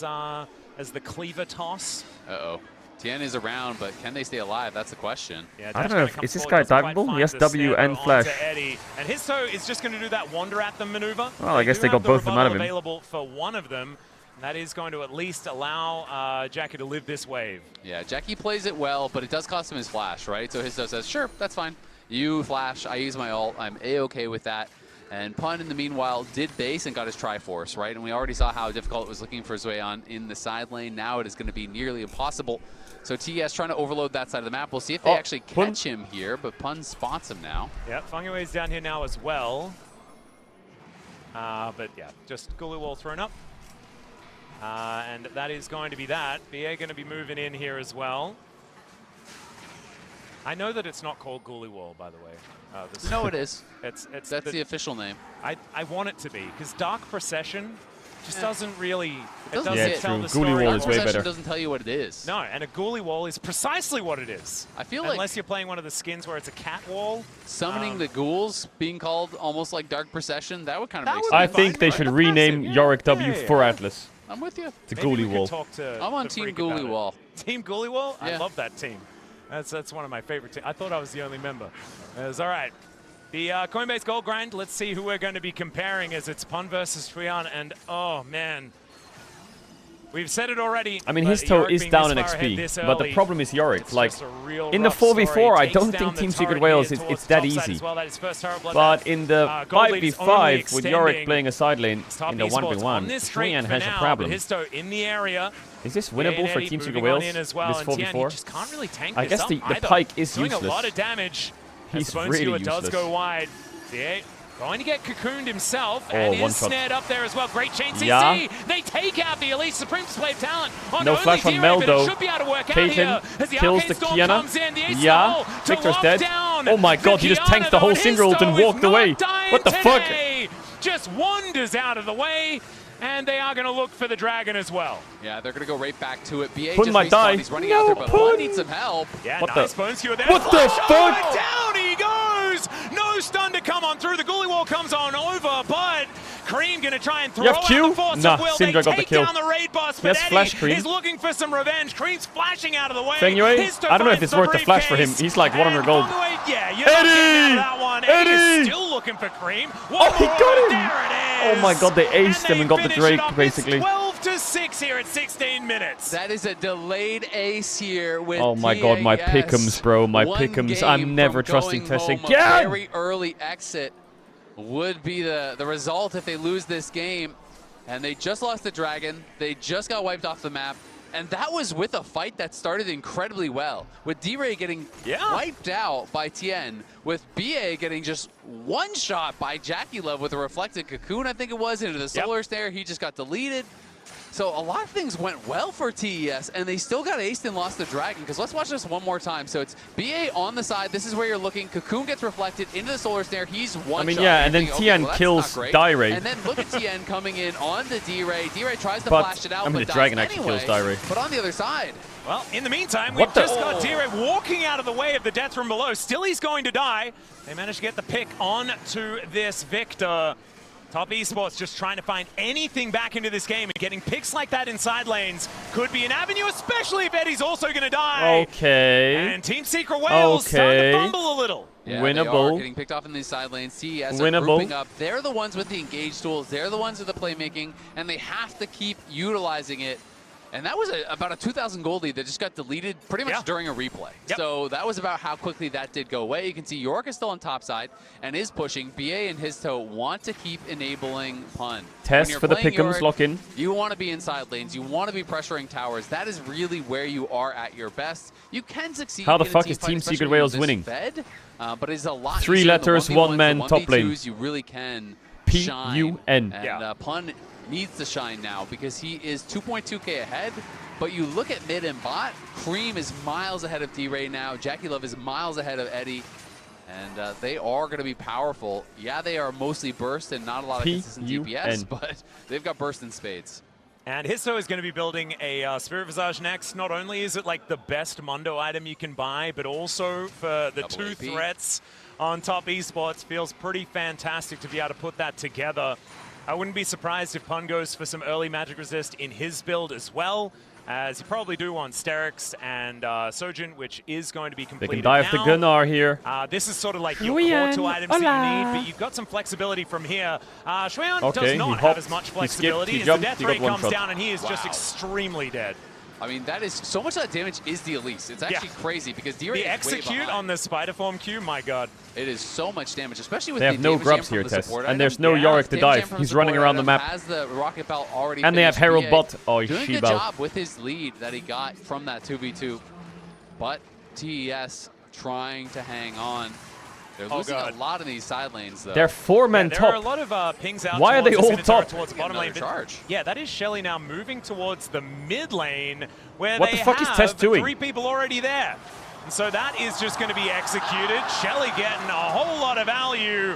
P: the cleaver toss.
Q: Uh-oh. Tien is around, but can they stay alive? That's the question.
P: Yeah,
A: I don't know, is this guy taggable? He has W and Flash.
P: Eddie. And Hizdo is just going to do that wander at them maneuver.
A: Well, I guess they
P: do
A: got
P: have the
A: both of them out of him.
P: rebuttal available for one of them. And that is going to at least allow Jackie to live this wave.
Q: Yeah, Jackie plays it well, but it does cost him his flash, right? So Hizdo says, sure, that's fine. You flash, I use my ult, I'm A-okay with that. And Pun, in the meanwhile, did base and got his Triforce, right? And we already saw how difficult it was looking for Zweon in the side lane. Now it is going to be nearly impossible. So TS trying to overload that side of the map. We'll see if they actually catch him here, but Pun spots him now.
P: Yeah, Feng Yue is down here now as well. But yeah, just Gulu Wall thrown up. And that is going to be that. BA going to be moving in here as well. I know that it's not called Ghoulie Wall, by the way.
Q: No, it is.
P: It's
Q: That's the official name.
P: I want it to be, because Dark Procession just doesn't really.
Q: It doesn't
P: tell the
A: Ghoulie
P: story.
A: wall is way better.
Q: Doesn't tell you what it is.
P: No, and a ghoulie wall is precisely what it is.
Q: I feel like
P: unless you're playing one of the skins where it's a cat wall.
Q: Summoning the ghouls being called almost like Dark Procession, that would kind of make sense.
A: I think they should rename Yorick W for Atlas.
Q: I'm with you.
A: It's a Ghoulie wall.
Q: I'm on Team Ghoulie Wall.
P: Team Ghoulie Wall?
Q: Yeah.
P: I love that team. That's one of my favorite teams. I thought I was the only member. It's all right. The Coinbase Gold Grind, let's see who we're going to be comparing as it's Pun versus Trian, and oh man. We've said it already.
A: I mean, his toe is down in XP, but the problem is Yorick. Like, in the 4v4, I don't think Team Secret Wales it's that easy. But in the 5v5, with Yorick playing a side lane in the 1v1, Trian has a problem. Is this winnable for Team Secret Wales, this 4v4? I guess the Pike is useless.
P: Doing a lot of damage.
A: He's really useless.
P: Does go wide. Going to get cocooned himself, and is snared up there as well. Great chain CC.
A: Yeah.
P: They take out the Elite Supreme Display of Talent.
A: No flash from Mel, though. Caitlyn kills the Kiana. Yeah. Victor's dead. Oh my god, he just tanked the whole Syndra ult and walked away. What the fuck?
P: Just wanders out of the way. And they are going to look for the dragon as well.
Q: Yeah, they're going to go right back to it. BA
A: Pun
Q: just
A: might die.
Q: He's running out there, but Pun needs some help.
P: Yeah,
A: what
P: nice
A: the?
P: bone skewer there.
A: What the fuck?
P: Down he goes. No stun to come on through. The Ghoulie Wall comes on over, but Cream going to try and throw out the force of will. They take down the raid boss, but Eddie is looking for some revenge. Cream's flashing out of the way.
A: I don't know if it's worth the flash for him. He's like 100 gold.
P: Yeah, you're not getting out of that one. Eddie is still looking for Cream.
A: Oh, he got him.
P: There it is.
A: Oh my god, they aced him and got the Drake, basically.
P: 12-6 here at 16 minutes.
Q: That is a delayed ace here with
A: oh my god, my pick'ems, bro. My pick'ems. I'm never trusting Tess again.
Q: A very early exit would be the result if they lose this game. And they just lost the dragon. They just got wiped off the map. And that was with a fight that started incredibly well. With D-Ray getting wiped out by Tien, with BA getting just one shot by Jackie Love with a reflected cocoon, I think it was, into the solar snare. He just got deleted. So a lot of things went well for TES, and they still got aced and lost the dragon, because let's watch this one more time. So it's BA on the side. This is where you're looking. Cocoon gets reflected into the solar snare. He's one shot.
A: Yeah, and then Tien kills D-Ray.
Q: And then look at Tien coming in on the D-Ray. D-Ray tries to flash it out, but
A: the dragon actually kills D-Ray.
Q: But on the other side,
P: well, in the meantime, we've just got D-Ray walking out of the way of the death from below. Still he's going to die. They managed to get the pick on to this Victor. Top Esports just trying to find anything back into this game, and getting picks like that in side lanes could be an avenue, especially if Eddie's also going to die.
A: Okay.
P: And Team Secret Wales starting to fumble a little.
Q: Yeah,
A: winnable.
Q: They are getting picked off in these side lanes. TES
A: winnable.
Q: Are grouping up. They're the ones with the engaged tools. They're the ones with the playmaking, and they have to keep utilizing it. And that was about a 2,000 gold lead that just got deleted pretty much during a replay. So that was about how quickly that did go away. You can see York is still on top side and is pushing. BA and his toe want to keep enabling Pun.
A: Test for the pick'ems, lock in.
Q: You want to be inside lanes. You want to be pressuring towers. That is really where you are at your best. You can succeed.
A: How the fuck is Team Secret Wales winning?
Q: Fed, but it's a lot
A: 3 letters, 1 man, top lane.
Q: You really can
A: P-U-N.
Q: And Pun needs to shine now because he is 2.2k ahead. But you look at mid and bot, Cream is miles ahead of D-Ray now. Jackie Love is miles ahead of Eddie. And they are going to be powerful. Yeah, they are mostly burst and not a lot of consistent DPS, but they've got burst in spades.
P: And Histo is going to be building a Spirit Visage next. Not only is it like the best Mundo item you can buy, but also for the double 2 AP. Threats on Top Esports, feels pretty fantastic to be able to put that together. I wouldn't be surprised if Pun goes for some early magic resist in his build as well, as you probably do on Sterix and Sojin, which is going to be completed.
A: They can die if the Gunnar here.
P: This is sort of like your core 2 items that you need, but you've got some flexibility from here. Shuyan does not have as much flexibility as the death rate comes down, and he is just extremely dead.
Q: I mean, that is so much of that damage is the Elise. It's actually crazy because D-Ray
P: the execute on the Spider Form Q, my god.
Q: It is so much damage, especially with
A: they have no grubs here, Tess. And there's no Yorick to dive. He's running around the map.
Q: Has the rocket belt already
A: and they have Herald bot. Oh, he's
Q: doing a good job with his lead that he got from that 2v2. But TES trying to hang on. They're losing a lot in these side lanes, though.
A: They're 4-man top.
P: There are a lot of pings out.
A: Why are they all top?
P: Towards the bottom lane.
Q: Charge.
P: Yeah, that is Shelly now moving towards the mid lane, where
A: what
P: they
A: the fuck
P: have
A: is Tess doing?
P: 3 people already there. And so that is just going to be executed. Shelly getting a whole lot of value.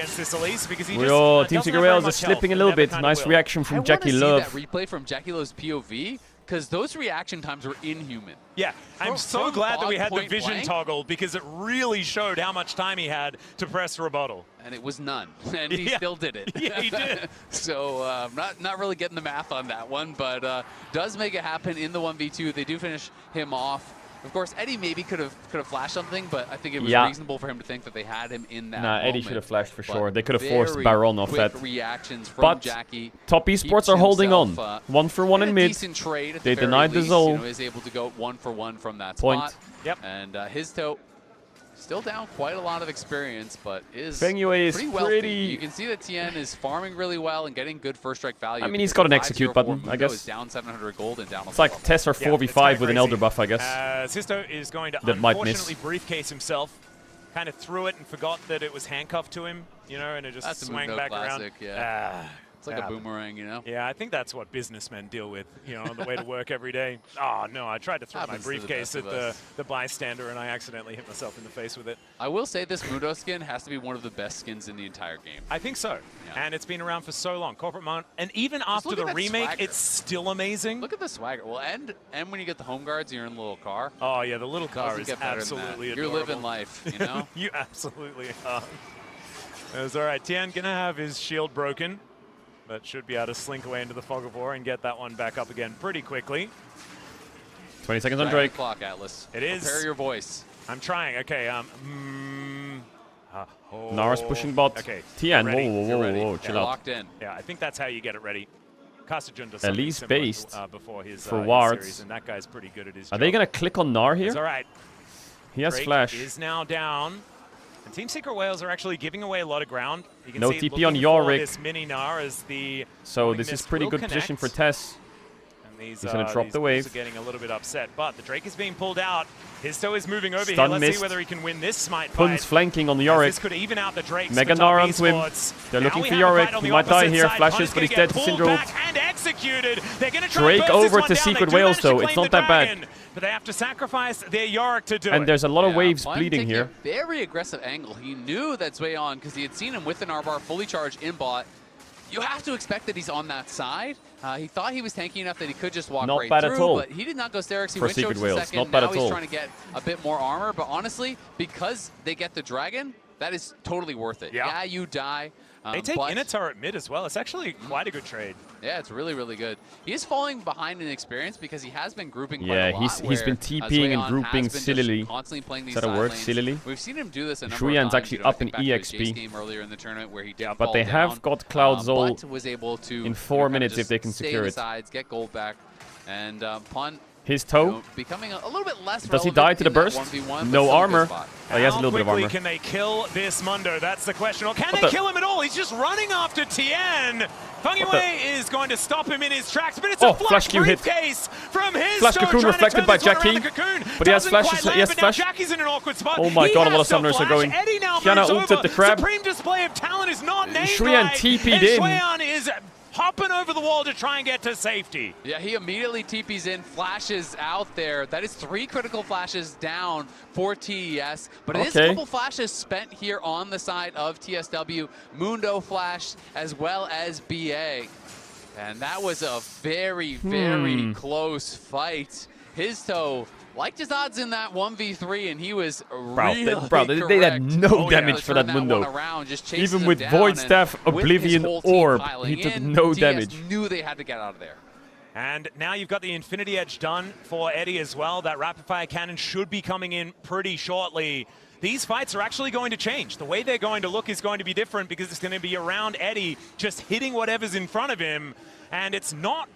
P: against this Elise because he
A: Team
P: doesn't
A: Secret
P: have very
A: Rails is
P: much
A: slipping
P: health
A: a little
P: and
A: bit.
P: never
A: Nice
P: kinda will.
A: reaction from Jackie
Q: I
A: Love.
Q: want to see that replay from Jackie Love's POV, because those reaction times were inhuman.
P: Yeah, I'm so glad that we had the vision
Q: blank,
P: toggle because it really showed how much time he had to press rebuttal.
Q: And it was none, and he still did it.
P: Yeah, he did.
Q: So not really getting the math on that one, but does make it happen in the 1v2. They do finish him off. Of course, Eddie maybe could have flashed something, but I think it was reasonable for him to think that they had him in that moment.
A: Eddie should have flashed for sure. They could have
Q: Very
A: forced Baron off that.
Q: Reactions from
A: But
Q: Jackie.
A: Top Esports are holding on. 1-for-1 in mid.
Q: Decent trade at
A: They
Q: the very
A: denied the
Q: least,
A: Zol.
Q: You know, is able to go 1-for-1 from that
A: Point.
Q: spot.
P: Yep.
Q: And his toe still down quite a lot of experience, but is
A: Feng Yue is
Q: pretty wealthy.
A: pretty-
Q: You can see that Tien is farming really well and getting good first strike value.
A: I mean, he's
Q: because
A: got an
Q: the
A: execute
Q: 5-0-4
A: button, I
Q: Mundo
A: guess.
Q: is down 700 gold and down
A: It's like Tesser 4v5 with an Elder buff, I guess.
P: Sisto is going to
A: That might miss.
P: unfortunately briefcase himself. Kind of threw it and forgot that it was handcuffed to him, you know, and it just
Q: That's a
P: swung
Q: Mundo
P: back
Q: classic,
P: around.
Q: yeah. It's like a boomerang, you know?
P: Yeah, I think that's what businessmen deal with, you know, on the way to work every day. Oh, no, I tried to throw
Q: Happens
P: my
Q: to the
P: briefcase
Q: best
P: at
Q: of us.
P: the bystander, and I accidentally hit myself in the face with it.
Q: I will say this Mundo skin has to be one of the best skins in the entire game.
P: I think so.
Q: Yeah.
P: And it's been around for so long. Corporate Mount, and even after
Q: look
P: the
Q: at that
P: remake,
Q: swagger.
P: it's still amazing.
Q: Look at the swagger. Well, and when you get the home guards, you're in the little car.
P: Oh, yeah, the little car
Q: Doesn't
P: is
Q: get better than that.
P: absolutely
Q: You're
P: adorable.
Q: living life, you know?
P: You absolutely are. It's all right. Tien gonna have his shield broken, but should be able to slink away into the fog of war and get that one back up again pretty quickly.
A: 20 seconds on
Q: Drag the
A: Drake.
Q: clock, Atlas.
P: It is.
Q: Prepare your voice.
P: I'm trying. Okay.
A: Nara's pushing bot.
P: Okay.
A: Tien,
P: Get ready.
A: whoa, chill out.
Q: Locked in.
P: Yeah, I think that's how you get it ready. Kastajun does
A: At
P: something
A: least
P: similar
A: based
P: before his,
A: for
P: his
A: wards.
P: series, and that guy's pretty good at his
A: Are
P: job.
A: they going to click on Nar here?
P: It's all right.
A: He has
P: Drake
A: flash.
P: is now down. And Team Secret Whales are actually giving away a lot of ground. You can
A: No
P: see
A: TP on
P: looking
A: Yorick.
P: for this mini Nar as the
A: So
P: rolling
A: this is
P: mist
A: pretty
P: will
A: good position for
P: connect.
A: Tess.
P: And these,
A: He's going to drop
P: these
A: the
P: Bulls
A: wave.
P: are getting a little bit upset, but the Drake is being pulled out. His toe is moving over
A: Stun
P: here. Let's
A: missed.
P: see whether he can win this smite
A: Pun's
P: fight.
A: flanking on the
P: As
A: Yorick.
P: This could even out the Drakes.
A: Mega
P: for
A: Nar
P: top
A: on swim.
P: esports.
A: They're
P: Now
A: looking
P: we
A: for
P: have a
A: Yorick.
P: fight on
A: He
P: the
A: might die
P: opposite
A: here.
P: side.
A: Flashes,
P: Pun's
A: but
P: gonna
A: he's dead to
P: get pulled
A: Caedrel.
P: back and executed. They're going to try
A: Drake
P: and burst
A: over
P: this one
A: to
P: down.
A: Secret
P: They do
A: Whales,
P: manage to
A: though.
P: claim
A: It's not
P: the
A: that bad.
P: dragon, but they have to sacrifice their Yorick to do it.
A: And there's a lot of
Q: Yeah,
A: waves
Q: Pun
A: bleeding
Q: taking
A: here.
Q: A very aggressive angle. He knew that Zweon, because he had seen him with an R-bar fully charged in bot. You have to expect that he's on that side. He thought he was tanky enough that he could just walk
A: Not
Q: right
A: bad
Q: through,
A: at all
Q: but he did not go Sterex. He
A: for
Q: went
A: Secret
Q: chokes
A: Whales.
Q: a second.
A: Not bad
Q: now
A: at
Q: he's
A: all.
Q: trying to get a bit more armor, but honestly, because they get the dragon, that is totally worth it. Yeah, you die.
P: They take
Q: but
P: inner turret mid as well. It's actually quite a good trade.
Q: yeah, it's really, really good. He is falling behind in experience because he has been grouping quite
A: Yeah,
Q: a lot.
A: he's been
Q: where,
A: TPing and
Q: Zweon
A: grouping
Q: has been just
A: sillily.
Q: constantly playing these
A: Is that a
Q: side
A: word,
Q: lanes.
A: sillily?
Q: We've seen him do this a number
A: Shuyan's
Q: of times.
A: actually
Q: You know, I
A: up in
Q: think back to his
A: EXP.
Q: Jace game earlier in the tournament where he did
A: But
Q: fall
A: they have
Q: down,
A: got Cloud Zol
Q: but was able to
A: in 4
Q: kinda
A: minutes if
Q: just
A: they can
Q: stay
A: secure
Q: in the
A: it.
Q: sides, get gold back, and Pun
A: His toe.
Q: you know, becoming a little bit less
A: Does he
Q: relevant
A: die to the
Q: in that
A: burst?
Q: 1v1, but
A: No
Q: still a good
A: armor.
Q: spot.
A: Oh, he has a little bit of
P: How quickly
A: armor.
P: can they kill this Mundo? That's the question. Or can
A: What
P: they
A: the-
P: kill him at all? He's just running after Tien. Feng Yue
A: What the-
P: is going to stop him in his tracks, but it's
A: Oh,
P: a
A: flash
P: flash
A: Q hit.
P: briefcase from his
A: Flash
P: toe,
A: cocoon
P: trying to
A: reflected
P: turn
A: by
P: this one around
A: Jackie,
P: the cocoon.
A: but he has
P: Doesn't
A: flashes,
P: quite
A: he
P: land,
A: has
P: but now
A: flash.
P: Jackie's in an awkward spot.
A: Oh my
P: He
A: god, a lot
P: has
A: of
P: the
A: summoners are
P: flash.
A: going.
P: Eddie now
A: Kiana
P: moves
A: ulted
P: over.
A: the crab.
P: Supreme display of talent is not named
A: Shuyan
P: right.
A: TP'd
P: and
A: in.
P: Shuyan is hopping over the wall to try and get to safety.
Q: Yeah, he immediately TPs in, flashes out there. That is 3 critical flashes down for TES, but it is a
A: Okay.
Q: couple flashes spent here on the side of TSW. Mundo flashed as well as BA. And that was a very, very close fight. His toe liked his odds in that 1v3, and he was really
A: They had no damage for that
Q: Turn
A: Mundo.
Q: one around, just chasing
A: Even
Q: him
A: with
Q: down,
A: Void
Q: and
A: Staff,
Q: with his
A: Oblivion
Q: whole team
A: Orb,
Q: piling
A: he took
Q: in,
A: no
Q: TS
A: damage.
Q: knew they had to get out of there.
P: And now you've got the Infinity Edge done for Eddie as well. That rapid fire cannon should be coming in pretty shortly. These fights are actually going to change. The way they're going to look is going to be different because it's going to be around Eddie just hitting whatever's in front of him. And it's not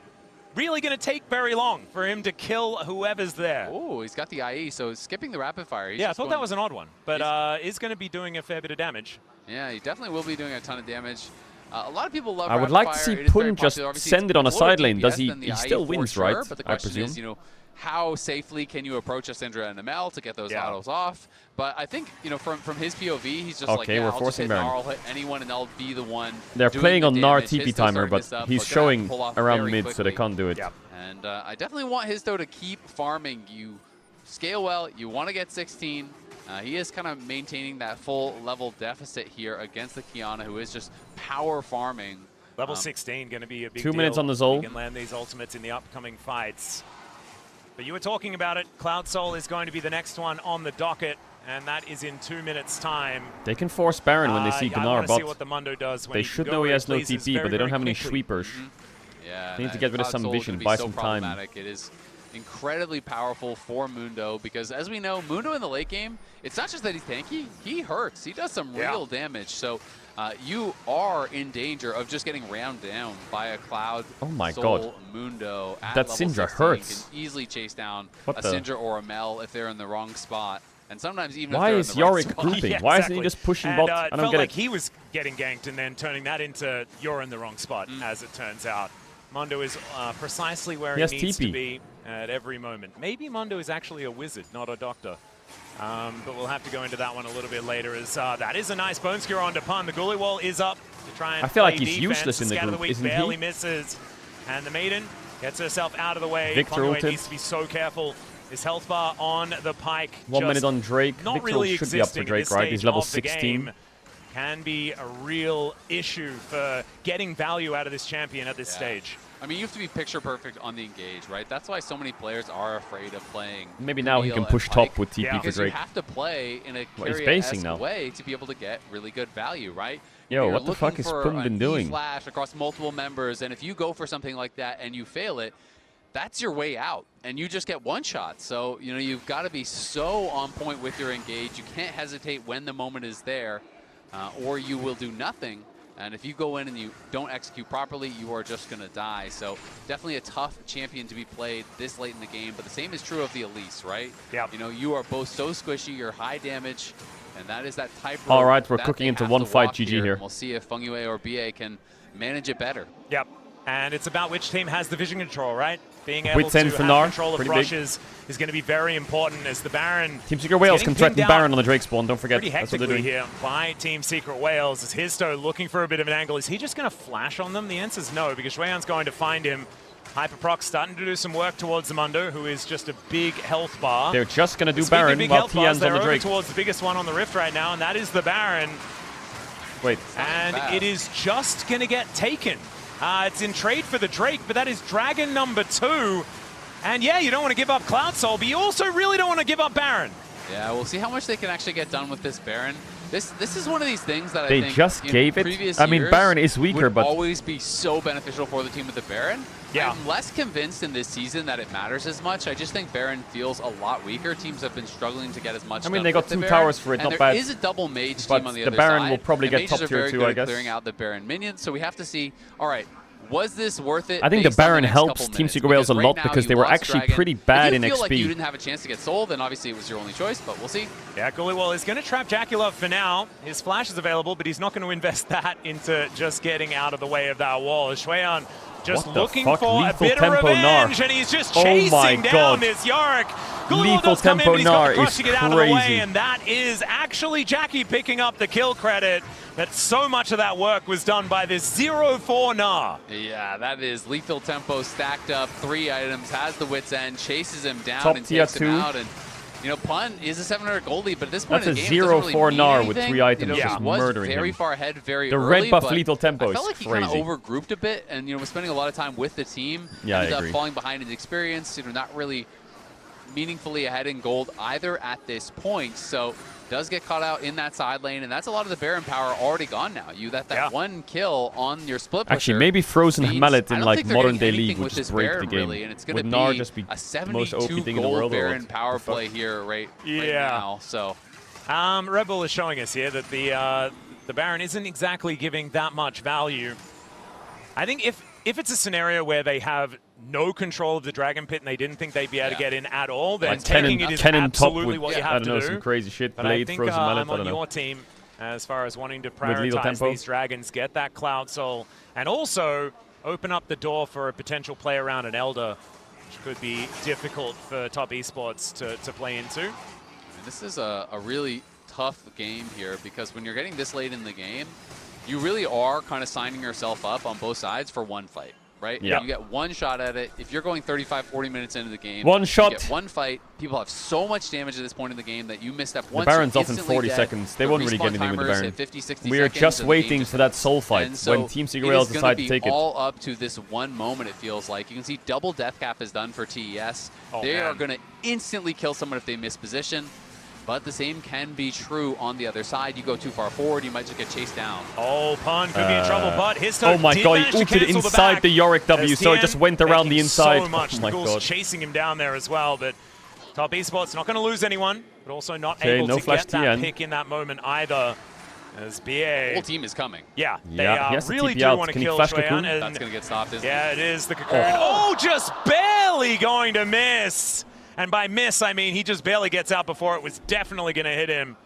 P: really going to take very long for him to kill whoever's there.
Q: Oh, he's got the IE, so skipping the rapid fire. He's
P: Yeah, I
Q: just
P: thought
Q: going-
P: that was an odd one, but is going to be doing a fair bit of damage.
Q: Yeah, he definitely will be doing a ton of damage. A lot of people love
A: I would
Q: rapid
A: like to
Q: fire.
A: see
Q: It is very
A: Pun just
Q: popular. Obviously,
A: send it on a
Q: it's lower
A: side lane. Does
Q: DPS
A: he?
Q: than the
A: He
Q: IE
A: still
Q: for
A: wins,
Q: sure,
A: right?
Q: But the
A: I
Q: question
A: presume.
Q: is, you know, how safely can you approach a Syndra and ML to get those autos off? But I think, you know, from his POV, he's just like,
A: Okay,
Q: yeah,
A: we're
Q: I'll just
A: forcing
Q: hit
A: Baron.
Q: Nar, I'll hit anyone, and I'll be the one.
A: They're
Q: doing
A: playing
Q: the
A: on Nar
Q: damage.
A: TP
Q: His
A: timer,
Q: starting
A: but
Q: this up,
A: he's
Q: but gonna
A: showing
Q: pull off
A: around
Q: very
A: mid, so they
Q: quickly.
A: can't do it.
Q: And I definitely want his though to keep farming. You scale well, you want to get 16. He is kind of maintaining that full level deficit here against the Kiana, who is just power farming.
P: Level 16 going to be a big
A: 2 minutes
P: deal.
A: on the Zol.
P: You can land these ultimates in the upcoming fights. But you were talking about it. Cloud Soul is going to be the next one on the docket, and that is in 2 minutes' time.
A: They can force Baron when they see
P: I
A: Gnar,
P: want to see
A: but
P: what the Mundo does when
A: they
P: he
A: should
P: can
A: know
P: go
A: he
P: where
A: has no
P: pleases
A: TP, but they don't have any
P: quickly.
A: sweepers.
Q: Yeah,
A: They need to get rid of
Q: Cloud
A: some
Q: Soul
A: vision,
Q: could be
A: buy
Q: so
A: some time.
Q: problematic. It is incredibly powerful for Mundo because, as we know, Mundo in the late game, it's not just that he's tanky, he hurts. He does some real damage. So you are in danger of just getting round down by a Cloud Soul Mundo at
A: That
Q: level
A: Syndra
Q: 16.
A: hurts.
Q: Can easily chase down
A: What
Q: a
A: the-
Q: Syndra or a Mel if they're in the wrong spot. And sometimes even
A: Why
Q: if they're
A: is
Q: in the right
A: Yorick
Q: spot.
A: grouping? Why isn't he just pushing
P: and,
A: bot?
P: It
A: I don't
P: felt
A: get
P: like
A: it.
P: he was getting ganked and then turning that into you're in the wrong spot, as it turns out. Mundo is precisely where
A: He
P: he
A: has
P: needs
A: TP.
P: to be at every moment. Maybe Mundo is actually a wizard, not a doctor. But we'll have to go into that one a little bit later. As that is a nice bone skewer onto Pun. The Gully Wall is up to try and
A: I feel like
P: play
A: he's
P: defense.
A: useless in the
P: Scatter
A: group,
P: weak
A: isn't he?
P: barely misses. And the Maiden gets herself out of the way.
A: Victor
P: Fenway
A: ulted.
P: needs to be so careful. His health bar on the Pike.
A: 1
P: just
A: minute on Drake.
P: Not
A: Victor
P: really
A: should be up for
P: existing at
A: Drake,
P: this
A: right? He's
P: stage
A: level
P: of the
A: 16.
P: game. Can be a real issue for getting value out of this champion at this stage.
Q: I mean, you have to be picture perfect on the engage, right? That's why so many players are afraid of playing.
A: Maybe now he
Q: Camille
A: can push
Q: and Pike,
A: top with TP for
Q: because
A: Drake.
Q: you have to play in a
A: Well, he's basing
Q: carry-esque
A: now.
Q: way to be able to get really good value, right?
A: Yo,
Q: You're
A: what the
Q: looking
A: fuck has
Q: for
A: Pum
Q: an
A: been doing?
Q: E-flash across multiple members, and if you go for something like that and you fail it, that's your way out, and you just get one shot. So, you know, you've got to be so on point with your engage. You can't hesitate when the moment is there, or you will do nothing. And if you go in and you don't execute properly, you are just going to die. So definitely a tough champion to be played this late in the game. But the same is true of the Elise, right?
P: Yeah.
Q: You know, you are both so squishy, you're high damage, and that is that type of
A: All right, we're
Q: that
A: cooking
Q: they
A: into
Q: have
A: one
Q: to
A: fight
Q: walk
A: GG here.
Q: And we'll see if Feng Yue or BA can manage it better.
P: Yep. And it's about which team has the vision control, right? Being able
A: Wits
P: to
A: end
P: have
A: for Gnar,
P: control of
A: pretty big.
P: rushes is going to be very important as the Baron
A: Team Secret Wales
P: getting
A: can threaten
P: pinned
A: Baron
P: down
A: on the Drake spawn. Don't forget.
P: pretty
A: That's what they're
P: hectically
A: doing.
P: here by Team Secret Wales. As Histo looking for a bit of an angle. Is he just going to flash on them? The answer is no, because Shueyan's going to find him. Hyperproc starting to do some work towards the Mundo, who is just a big health bar.
A: They're just going to do
P: Speaking of
A: Baron
P: big
A: while
P: health bars,
A: Tian's on
P: they're
A: the
P: over
A: Drake.
P: towards the biggest one on the Rift right now, and that is the Baron.
A: Wait.
P: And it is just going to get taken. It's in trade for the Drake, but that is Dragon number 2. And yeah, you don't want to give up Cloud Soul, but you also really don't want to give up Baron.
Q: Yeah, we'll see how much they can actually get done with this Baron. This is one of these things that
A: They
Q: I think
A: just
Q: in
A: gave it?
Q: previous
A: I mean,
Q: years
A: Baron is weaker,
Q: would
A: but-
Q: always be so beneficial for the team with the Baron.
P: Yeah.
Q: I'm less convinced in this season that it matters as much. I just think Baron feels a lot weaker. Teams have been struggling to get as much
A: I mean,
Q: done
A: they got
Q: with the
A: 2
Q: Baron.
A: towers for it,
Q: And
A: not
Q: there
A: bad.
Q: is a double mage
A: But
Q: team on the
A: the
Q: other
A: Baron
Q: side.
A: will probably
Q: and
A: get
Q: mages
A: top
Q: are
A: tier
Q: very
A: too,
Q: good
A: I
Q: at
A: guess.
Q: clearing out the Baron minions, so we have to see, all right, was this worth it?
A: I think the
Q: based on
A: Baron
Q: next
A: helps
Q: couple
A: Team
Q: minutes?
A: Secret Wales a
Q: Because
A: lot
Q: right now
A: because
Q: you
A: they were
Q: lost
A: actually
Q: Dragon.
A: pretty bad
Q: if
A: in
Q: you feel like you
A: XP.
Q: didn't have a chance to get sold, then obviously it was your only choice, but we'll see.
P: Yeah, Gullywall is going to trap Jaculov for now. His flash is available, but he's not going to invest that into just getting out of the way of that wall. Shueyan just
A: What the
P: looking
A: fuck?
P: for a
A: Lethal
P: bit of
A: tempo
P: revenge,
A: Gnar.
P: and he's just
A: Oh
P: chasing
A: my
P: down
A: God.
P: this Yorick. Gullywall
A: Lethal
P: does come in,
A: tempo
P: but he's got
A: Gnar
P: the crush
A: is
P: to get out of the way,
A: crazy.
P: and that is actually Jackie picking up the kill credit. That so much of that work was done by this 0-4 Gnar.
Q: Yeah, that is lethal tempo stacked up, 3 items, has the wit's end, chases him down
A: Top
Q: and
A: tier
Q: takes him
A: 2.
Q: out. And you know, Pun is a 700 gold lead, but at this point
A: That's
Q: in
A: a
Q: the game, it doesn't
A: 0-4
Q: really
A: Gnar
Q: mean
A: with
Q: anything.
A: 3 items,
Q: You know,
A: just
Q: he was
A: murdering
Q: very
A: him.
Q: far ahead, very
A: The
Q: early,
A: red buff
Q: but
A: lethal tempo
Q: I
A: is
Q: felt like he kind of
A: crazy.
Q: overgrouped a bit, and you know, was spending a lot of time with the team.
A: Yeah, I
Q: ended
A: agree.
Q: up falling behind in experience. You know, not really meaningfully ahead in gold either at this point. So does get caught out in that side lane, and that's a lot of the Baron power already gone now. You that one kill on your split pusher.
A: Actually, maybe Frozen
Q: means
A: Mallet
Q: I
A: in
Q: don't
A: like
Q: think they're
A: modern
Q: getting
A: day league
Q: anything
A: would
Q: with
A: just
Q: this
A: break
Q: Baron,
A: the game.
Q: really, and it's going
A: Would
Q: to
A: Gnar
Q: be
A: just be
Q: a
A: the most OP
Q: 72
A: thing in the
Q: gold
A: world? or
Q: Baron
A: what?
Q: power
A: The fuck?
Q: play here right
P: Yeah.
Q: now. So
P: Red Bull is showing us here that the Baron isn't exactly giving that much value. I think if it's a scenario where they have no control of the Dragon Pit and they didn't think they'd be able to get in at all, then
A: Like 10
P: taking
A: and-
P: it is
A: 10 and top
P: absolutely
A: with,
P: what you
A: I
P: have
A: don't know,
P: to do.
A: some crazy shit.
P: But I
A: Blade,
P: think
A: Frozen Mallet,
P: I'm
A: I
P: on
A: don't know.
P: your team as far as wanting to
A: lethal
P: prioritize
A: tempo?
P: these Dragons, get that Cloud Soul, and also open up the door for a potential play around an Elder, which could be difficult for top esports to play into.
Q: And this is a really tough game here because when you're getting this late in the game, you really are kind of signing yourself up on both sides for one fight, right?
A: Yeah.
Q: You get one shot at it. If you're going 35, 40 minutes into the game,
A: one shot.
Q: You get one fight. People have so much damage at this point in the game that you missed once.
A: The Baron's off in
Q: instantly
A: 40
Q: dead.
A: seconds. They
Q: The
A: won't really get
Q: respawn
A: anything with the
Q: timers
A: Baron.
Q: hit 50, 60
A: We are
Q: seconds,
A: just
Q: and the game
A: waiting for that soul fight
Q: And so
A: when Team Secret Wales decide to take
Q: it is
A: it.
Q: all up to this one moment, it feels like. You can see double death cap is done for TES. They are going to instantly kill someone if they miss position. But the same can be true on the other side. You go too far forward, you might just get chased down.
P: Oh, Pun could be in trouble, but his
A: oh my god, he ulted inside the Yorick W, so it just went around the inside.
P: So much.
A: Oh my god.
P: Chasing him down there as well, but Top Esports not going to lose anyone, but also not
A: Okay,
P: able
A: no
P: to
A: flash
P: get that
A: TN.
P: pick in that moment either. As BA.
Q: The whole team is coming.
P: Yeah,
A: he
P: they
A: has to
P: really
A: TP
P: do
A: out.
P: want to
A: Can he
P: kill
A: flash
P: Shuyan.
A: Cocoon?
P: And
Q: That's going to get stopped, isn't
P: yeah, it is the Cocoon. Oh, just barely going to miss. And by miss, I mean he just barely gets out before it was definitely going to hit him.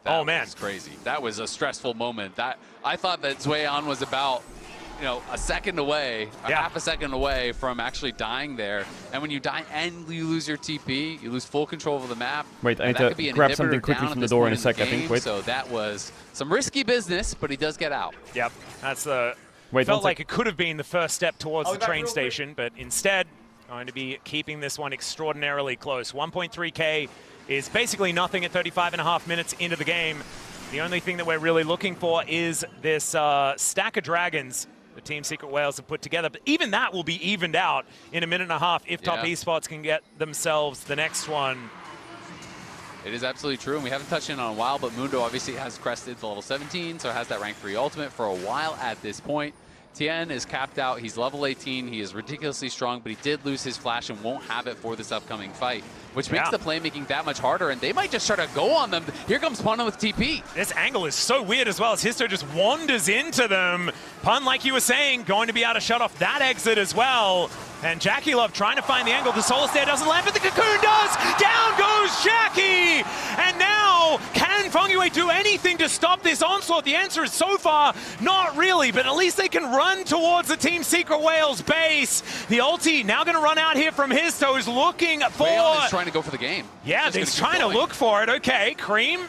Q: That
P: man.
Q: was crazy. That was a stressful moment. That I thought that Zwayon was about, a second away, half a second away from actually dying there. And when you die and you lose your TP, you lose full control of the map.
A: Wait, I need to grab something quickly from the door in a sec, I think. Wait.
Q: So that was some risky business, but he does get out.
P: Yep, that's the.
A: Wait,
P: felt like it could have been the first step towards the train station, but instead, going to be keeping this one extraordinarily close. 1.3K is basically nothing at 35.5 minutes into the game. The only thing that we're really looking for is this stack of dragons the Team Secret Wales have put together. But even that will be evened out in a minute and a half if Top Esports can get themselves the next one.
Q: It is absolutely true, and we haven't touched in on a while, but Mundo obviously has crested to level 17, so has that rank 3 ultimate for a while at this point. Tien is capped out. He's level 18. He is ridiculously strong, but he did lose his flash and won't have it for this upcoming fight, which makes the playmaking that much harder, and they might just try to go on them. Here comes Pun with TP.
P: This angle is so weird as well as Histo just wanders into them. Pun, like you were saying, going to be able to shut off that exit as well. And Jackie Love trying to find the angle. The Solar Stare doesn't land, but the Cocoon does! Down goes Jackie! And now, can Fengyue do anything to stop this onslaught? The answer is so far, not really, but at least they can run towards the Team Secret Wales base. The ulti now going to run out here from his toes, looking for...
Q: Rayon is trying to go for the game.
P: Yeah, they're trying to look for it. Okay, Cream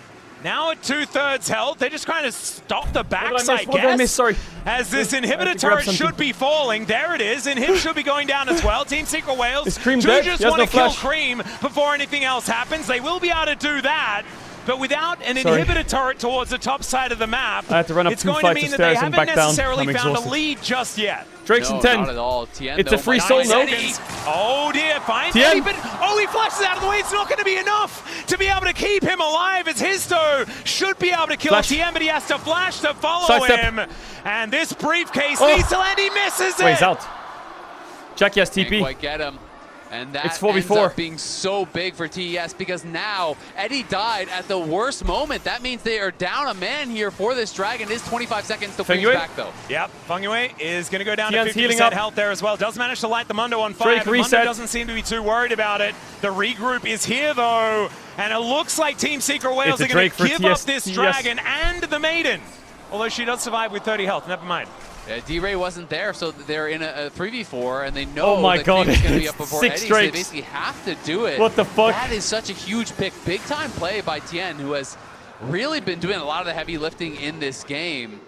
P: now at 2/3 health. They're just trying to stop the backside guess.
A: Sorry.
P: As this inhibitor turret should be falling. There it is. Inhib should be going down as well. Team Secret Wales do just want to kill Cream before anything else happens. They will be able to do that. But without an inhibitor turret towards the top side of the map,
A: I have to run up
P: it's
A: 2
P: going to
A: flights
P: mean
A: of
P: that they
A: stairs and
P: haven't
A: back down.
P: necessarily
A: I'm
P: found a
A: exhausted.
P: lead just yet.
A: Drake's in 10.
Q: Not at all. Tien,
A: it's a free soul, no?
P: Oh dear, finds Eddie, but he flashes out of the way. It's not going to be enough to be able to keep him alive as Histo should be able to kill Tien, but he has to flash to follow him. And this briefcase needs to land. He misses it.
A: Wait, he's out. Jackie has TP.
Q: Can't quite get him. And that
A: it's 4v4.
Q: ends up being so big for TES because now Eddie died at the worst moment. That means they are down a man here for this dragon. It is 25 seconds to Cream's back, though.
P: Yep, Fengyue is going to go down
A: Tien's
P: to 50% health there as well. Does manage to light the Mundo on fire,
A: Drake
P: but
A: reset.
P: Mundo doesn't seem to be too worried about it. The regroup is here, though, and it looks like Team Secret Wales are going to give up this dragon and the Maiden. Although she does survive with 30 health, never mind.
Q: D-Ray wasn't there, so they're in a 3v4, and they know that
A: God,
Q: Cream's going to be up
A: it's
Q: before
A: 6
Q: Eddie, so
A: strikes.
Q: they basically have to do it.
A: What the fuck?
Q: That is such a huge pick. Big-time play by Tien, who has really been doing a lot of the heavy lifting in this game.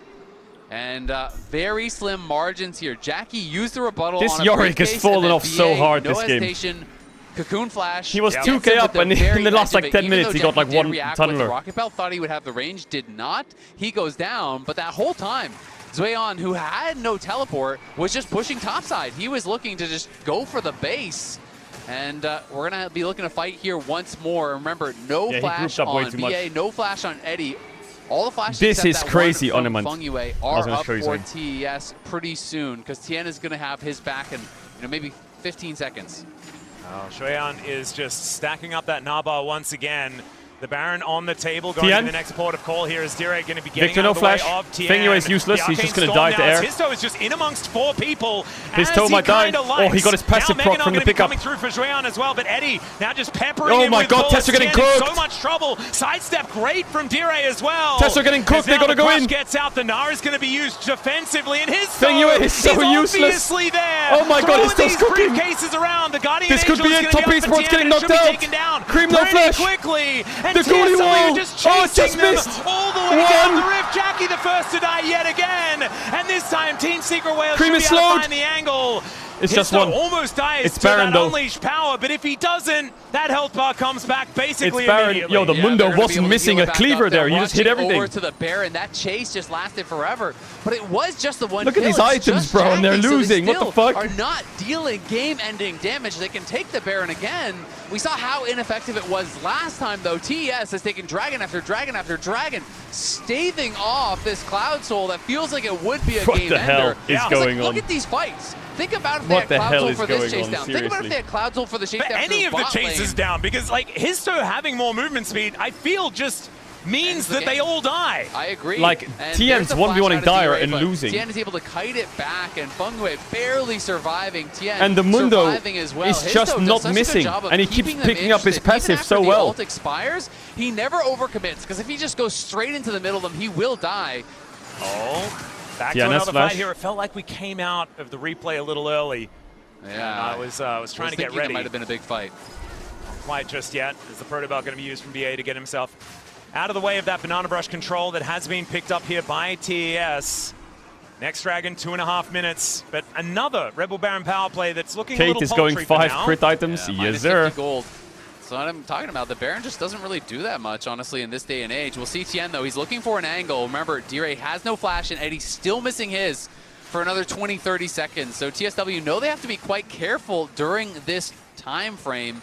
Q: And very slim margins here. Jackie used the rebuttal
A: This
Q: on a
A: Yorick has
Q: briefcase,
A: fallen
Q: and
A: off so
Q: VA,
A: hard
Q: no
A: this game.
Q: hesitation. Cocoon Flash.
A: He was
Q: gets
A: 2k
Q: him
A: up,
Q: with
A: and
Q: very
A: in the last
Q: edge
A: like
Q: of
A: 10
Q: it.
A: minutes,
Q: Even
A: he
Q: though
A: got like
Q: Jackie
A: one
Q: did react with
A: tunneler.
Q: Rocket Belt, thought he would have the range, did not. He goes down, but that whole time, Zwayon, who had no teleport, was just pushing topside. He was looking to just go for the base. And we're going to be looking to fight here once more. Remember, no flash on VA, no flash on Eddie. All the flashes
A: This is crazy
Q: on
A: Ornament.
Q: Fengyue are up for TES pretty soon, because Tien is going to have his back in maybe 15 seconds.
P: Oh, Shuyan is just stacking up that Naba once again. The Baron on the table, going to the next port of call here is Dire going to be getting out of the way of Tien.
A: Fengyue is useless. He's just going to die to air.
P: Histo is just in amongst 4 people.
A: His toe might die. Oh, he got his passive proc from the pickup.
P: Coming through for Shuyan as well, but Eddie now just peppering
A: Oh
P: him
A: my
P: with
A: god, Tessa getting cooked.
P: so much trouble. Sidestep great from Dire as well.
A: Tessa getting cooked. They got to go in.
P: Gets out. The Nara is going to be used defensively, and his
A: Fengyue is so useless.
P: Obviously there.
A: Oh my god, he's still cooking.
P: Cases around. The Guardian
A: This could be it. Top Esports getting knocked out.
P: Cream
A: no flash.
P: quickly, And
A: The goalie wall!
P: are just
A: Oh, it
P: chasing
A: just
P: them
A: missed!
P: all the way down
A: One.
P: the rift. Jackie the first to die yet again. And this time, Team Secret Wales
A: Cream
P: should
A: is
P: be able to
A: slowed.
P: find the angle.
A: It's just
P: Histo
A: one.
P: almost dies
A: It's
P: to
A: Baron,
P: that
A: though.
P: unleashed power, but if he doesn't, that health bar comes back basically
A: It's Baron.
P: immediately.
A: Yo, the Mundo wasn't missing a cleaver there. He just hit everything.
E: Over to the Baron. That chase just lasted forever, but it was just the one
A: Look at
E: kill.
A: these
E: It's
A: items,
E: just
A: bro, and they're
E: Jackie, so
A: losing.
E: they
A: What the
E: still
A: fuck?
E: are not dealing game-ending damage. They can take the Baron again. We saw how ineffective it was last time, though. TES has taken dragon after dragon after dragon, staving off this Cloud Soul that feels like it would be a
A: What
E: game
A: the hell
E: ender.
A: is going on?
E: Look at these fights. Think about if they
A: What
E: had
A: the
E: Cloud
A: hell
E: Soul
A: is
E: for this
A: going
E: chase
A: on?
E: down. Think about if
A: Seriously.
E: they had Cloud Soul for the chase
P: But
E: down.
P: any
E: through
P: of the
E: bot
P: chases
E: lane.
P: down, because like Histo having more movement speed, I feel just means that they all die.
E: I agree.
A: Like,
E: And
A: TN's
E: there's a
A: 1v1ing
E: flash out of
A: Dire
E: D-Ray,
A: and
E: but
A: losing.
E: TN is able to kite it back, and Fungway barely surviving. TN
A: And the Mundo
E: surviving as well.
A: is
E: Histo
A: just
E: does
A: not
E: such a good
A: missing,
E: job of
A: and he keeps
E: keeping them
A: picking up his
E: interested.
A: passive
E: Even
A: so
E: after
A: well.
E: the ult expires, he never overcommits, because if he just goes straight into the middle of them, he will die.
P: Oh, back to
A: TNS
P: another
A: flash.
P: fight here. It felt like we came out of the replay a little early.
E: Yeah,
P: And I was trying to get
E: thinking
P: ready.
E: It might have been a big fight.
P: Not quite just yet. Is the Protobelt going to be used from BA to get himself out of the way of that Banana Brush control that has been picked up here by TES. Next Dragon, 2.5 minutes, but another Rebel Baron power play that's looking a
A: Kate
P: little
A: is going
P: paltry for
A: 5
P: now.
A: crit items.
E: Yeah,
A: Yes,
E: minus
A: sir.
E: 50 gold. So what I'm talking about, the Baron just doesn't really do that much, honestly, in this day and age. We'll see TN, though. He's looking for an angle. Remember, D-Ray has no flash, and Eddie's still missing his for another 20, 30 seconds. So TSW know they have to be quite careful during this time frame.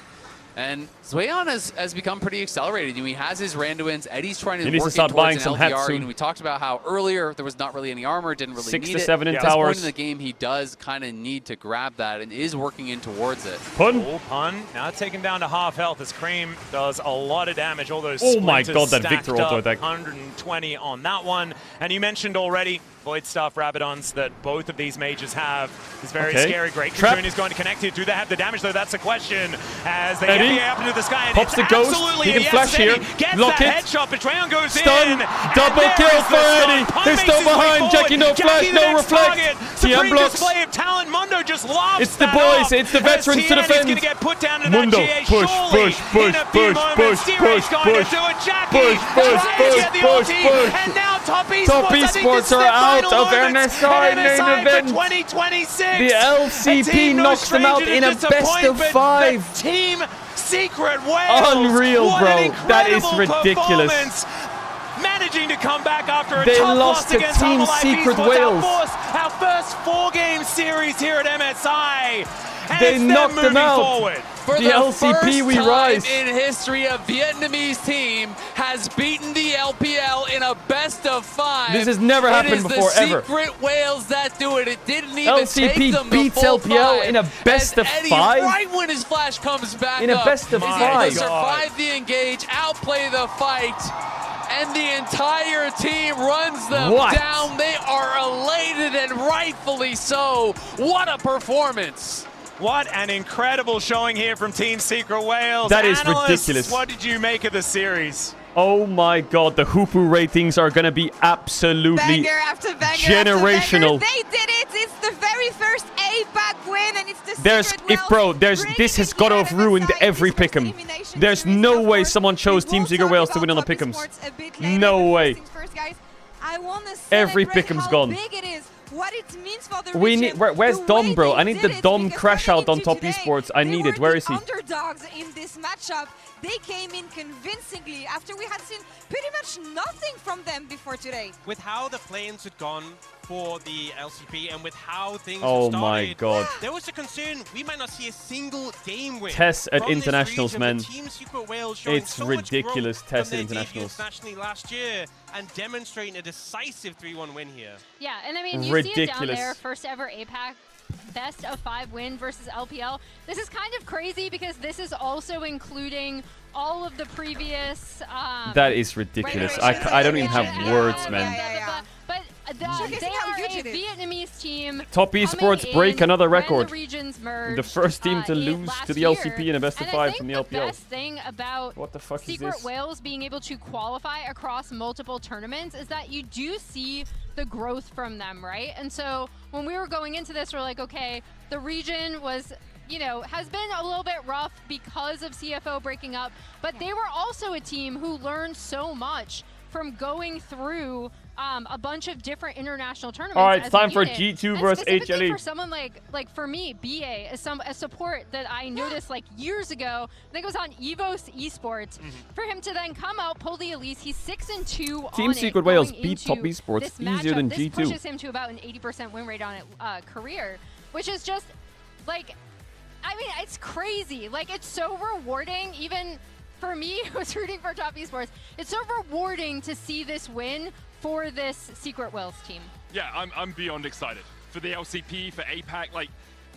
E: And Zweon has become pretty accelerated. He has his Randuins. Eddie's trying to
A: He needs to
E: work
A: start
E: towards
A: buying
E: an
A: some
E: LDR.
A: hats soon.
E: We talked about how earlier there was not really any armor, didn't really
A: 6
E: need
A: to
E: it.
A: 7 in
E: At this point
A: towers.
E: in the game, he does kind of need to grab that and is working in towards it.
A: Pun.
P: Oh, pun. Now taken down to half health as Cream does a lot of damage. All those
A: Oh my
P: splinters
A: God, that
P: stacked
A: Victor auto
P: up,
A: attack.
P: 120 on that one. And you mentioned already Void Staff Rabadons that both of these mages have is very
A: Okay.
P: scary. Great
A: Trap.
P: Cocoon is going to connect here. Do they have the damage though? That's the question. As they
A: Eddie
P: get up into the sky. And
A: pops
P: it's
A: the ghost.
P: absolutely
A: He can
P: a yes.
A: flash here.
P: Eddie gets
A: Lock
P: that
A: it.
P: headshot. Betrayon goes
A: Stun.
P: in.
A: Double
P: And
A: kill
P: there is
A: for
P: the stun.
A: Eddie.
P: Pun
A: They're
P: makes
A: still
P: his way
A: behind.
P: forward.
A: Jackie, no
P: Jackie,
A: flash,
P: the
A: no
P: next
A: reflect.
P: target.
A: TM
P: Supreme
A: blocks.
P: display of talent. Mundo just laughs.
A: It's the
P: that
A: boys.
P: off.
A: It's the veterans
P: As
A: to
P: TN
A: defend.
P: is going to get put down to
A: Mundo.
P: that GA.
A: Push,
P: Surely,
A: push, push,
P: in a few
A: push,
P: moments,
A: push,
P: D-Ray's
A: push,
P: going
A: push.
P: to do it. Jackie
A: Push, push,
P: trying to get the
A: push,
P: ulti.
A: push.
P: And now Top Esports.
A: Top
P: I think
A: Esports
P: this is
A: are
P: their
A: out
P: final
A: of
P: moments.
A: MSI
P: And
A: main
P: MSI
A: event.
P: for 2026.
A: The LCP
P: A team no
A: knocks them out
P: stranger
A: in
P: to
A: a best of
P: disappointment,
A: 5.
P: but Team Secret Wales.
A: Unreal,
P: What
A: bro.
P: an
A: That is
P: incredible
A: ridiculous.
P: performance. Managing to come back after a
A: They
P: tough
A: lost
P: loss
A: to
P: against
A: Team
P: Humble Life
A: Secret
P: Esports,
A: Wales.
P: Our first 4-game series here at MSI. And
A: They
P: it's them
A: knocked them
P: moving
A: out.
P: forward.
E: For
A: The
E: the
A: LCP,
E: first
A: we
E: time
A: rise.
E: in history, a Vietnamese team has beaten the LPL in a best of 5.
A: This has never happened before,
E: It is the
A: ever.
E: Secret Wales that do it. It didn't even
A: LCP
E: take them
A: beats
E: the full
A: LPL
E: 5.
A: in a best
E: As
A: of
E: Eddie,
A: 5?
E: right when his flash comes back
A: In a
E: up,
A: best of
E: is able
A: 5.
E: to survive the engage, outplay the fight, and the entire team runs them
A: What?
E: down. They are elated, and rightfully so. What a performance.
P: What an incredible showing here from Team Secret Wales.
A: That is
P: Analysts,
A: ridiculous.
P: What did you make of the series?
A: Oh my God, the Hoopu ratings are going to be absolutely
G: Banger after banger
A: generational.
G: After banger. They did it. It's the very first APAC win, and it's the
A: There's,
G: Secret
A: if
G: Wales
A: bro, there's
G: bringing
A: this has
G: it
A: got to
G: here
A: have
G: at
A: ruined
G: MSI.
A: every pick'em. There's no way someone chose Team Secret Wales to win on the pick'ems. No way.
G: First, guys, I want to
A: Every
G: celebrate
A: pick'em's
G: how
A: gone.
G: big it is, what it means for the
A: We
G: region,
A: need. Where's
G: the
A: Dom,
G: way
A: bro?
G: they
A: I need
G: did
A: the
G: it,
A: Dom
G: because
A: crash
G: coming
A: out on
G: into
A: Top
G: today,
A: Esports. I
G: they
A: need
G: were
A: it. Where
G: the
A: is he?
G: Underdogs in this matchup. They came in convincingly after we had seen pretty much nothing from them before today.
J: With how the play-ins had gone for the LCP and with how things
A: Oh
J: had started,
A: my God.
J: there was a concern we might not see a single game win.
A: Tess at
J: from this
A: internationals,
J: region,
A: man.
J: but Team Secret Wales showing
A: It's
J: so much
A: ridiculous,
J: growth
A: Tess
J: from
A: at
J: their
A: internationals.
J: debuts nationally last year and demonstrating a decisive 3-1 win here.
H: Yeah, and I mean, you see it down
A: Ridiculous.
H: there, first ever APAC best of 5 win versus LPL. This is kind of crazy because this is also including all of the previous...
A: That is ridiculous. I don't even have words, man.
H: But they are a Vietnamese team.
A: Top Esports break another
H: when
A: record.
H: The regions merged,
A: The first team to lose to the LCP in a best of 5 from the
H: The
A: LPL.
H: best thing about
A: What the fuck is
H: Secret
A: this?
H: Wales being able to qualify across multiple tournaments is that you do see the growth from them, right? And so when we were going into this, we're like, okay, the region was, you know, has been a little bit rough because of CFO breaking up, but they were also a team who learned so much from going through a bunch of different international tournaments.
A: All right, it's time for
H: unit.
A: G2
H: And
A: versus
H: specifically
A: HLE.
H: for someone like for me, BA is a support that I noticed like years ago. I think it was on EVOS Esports. For him to then come out, pull the Elise, he's 6-2 on
A: Team
H: it
A: Secret Wales
H: going
A: beat
H: into
A: Top Esports
H: this
A: easier
H: matchup.
A: than
H: This
A: G2.
H: pushes him to about an 80% win rate on it career, which is just like, I mean, it's crazy. Like, it's so rewarding, even for me who's rooting for Top Esports. It's so rewarding to see this win for this Secret Wales team.
I: Yeah, I'm beyond excited for the LCP, for APAC. Like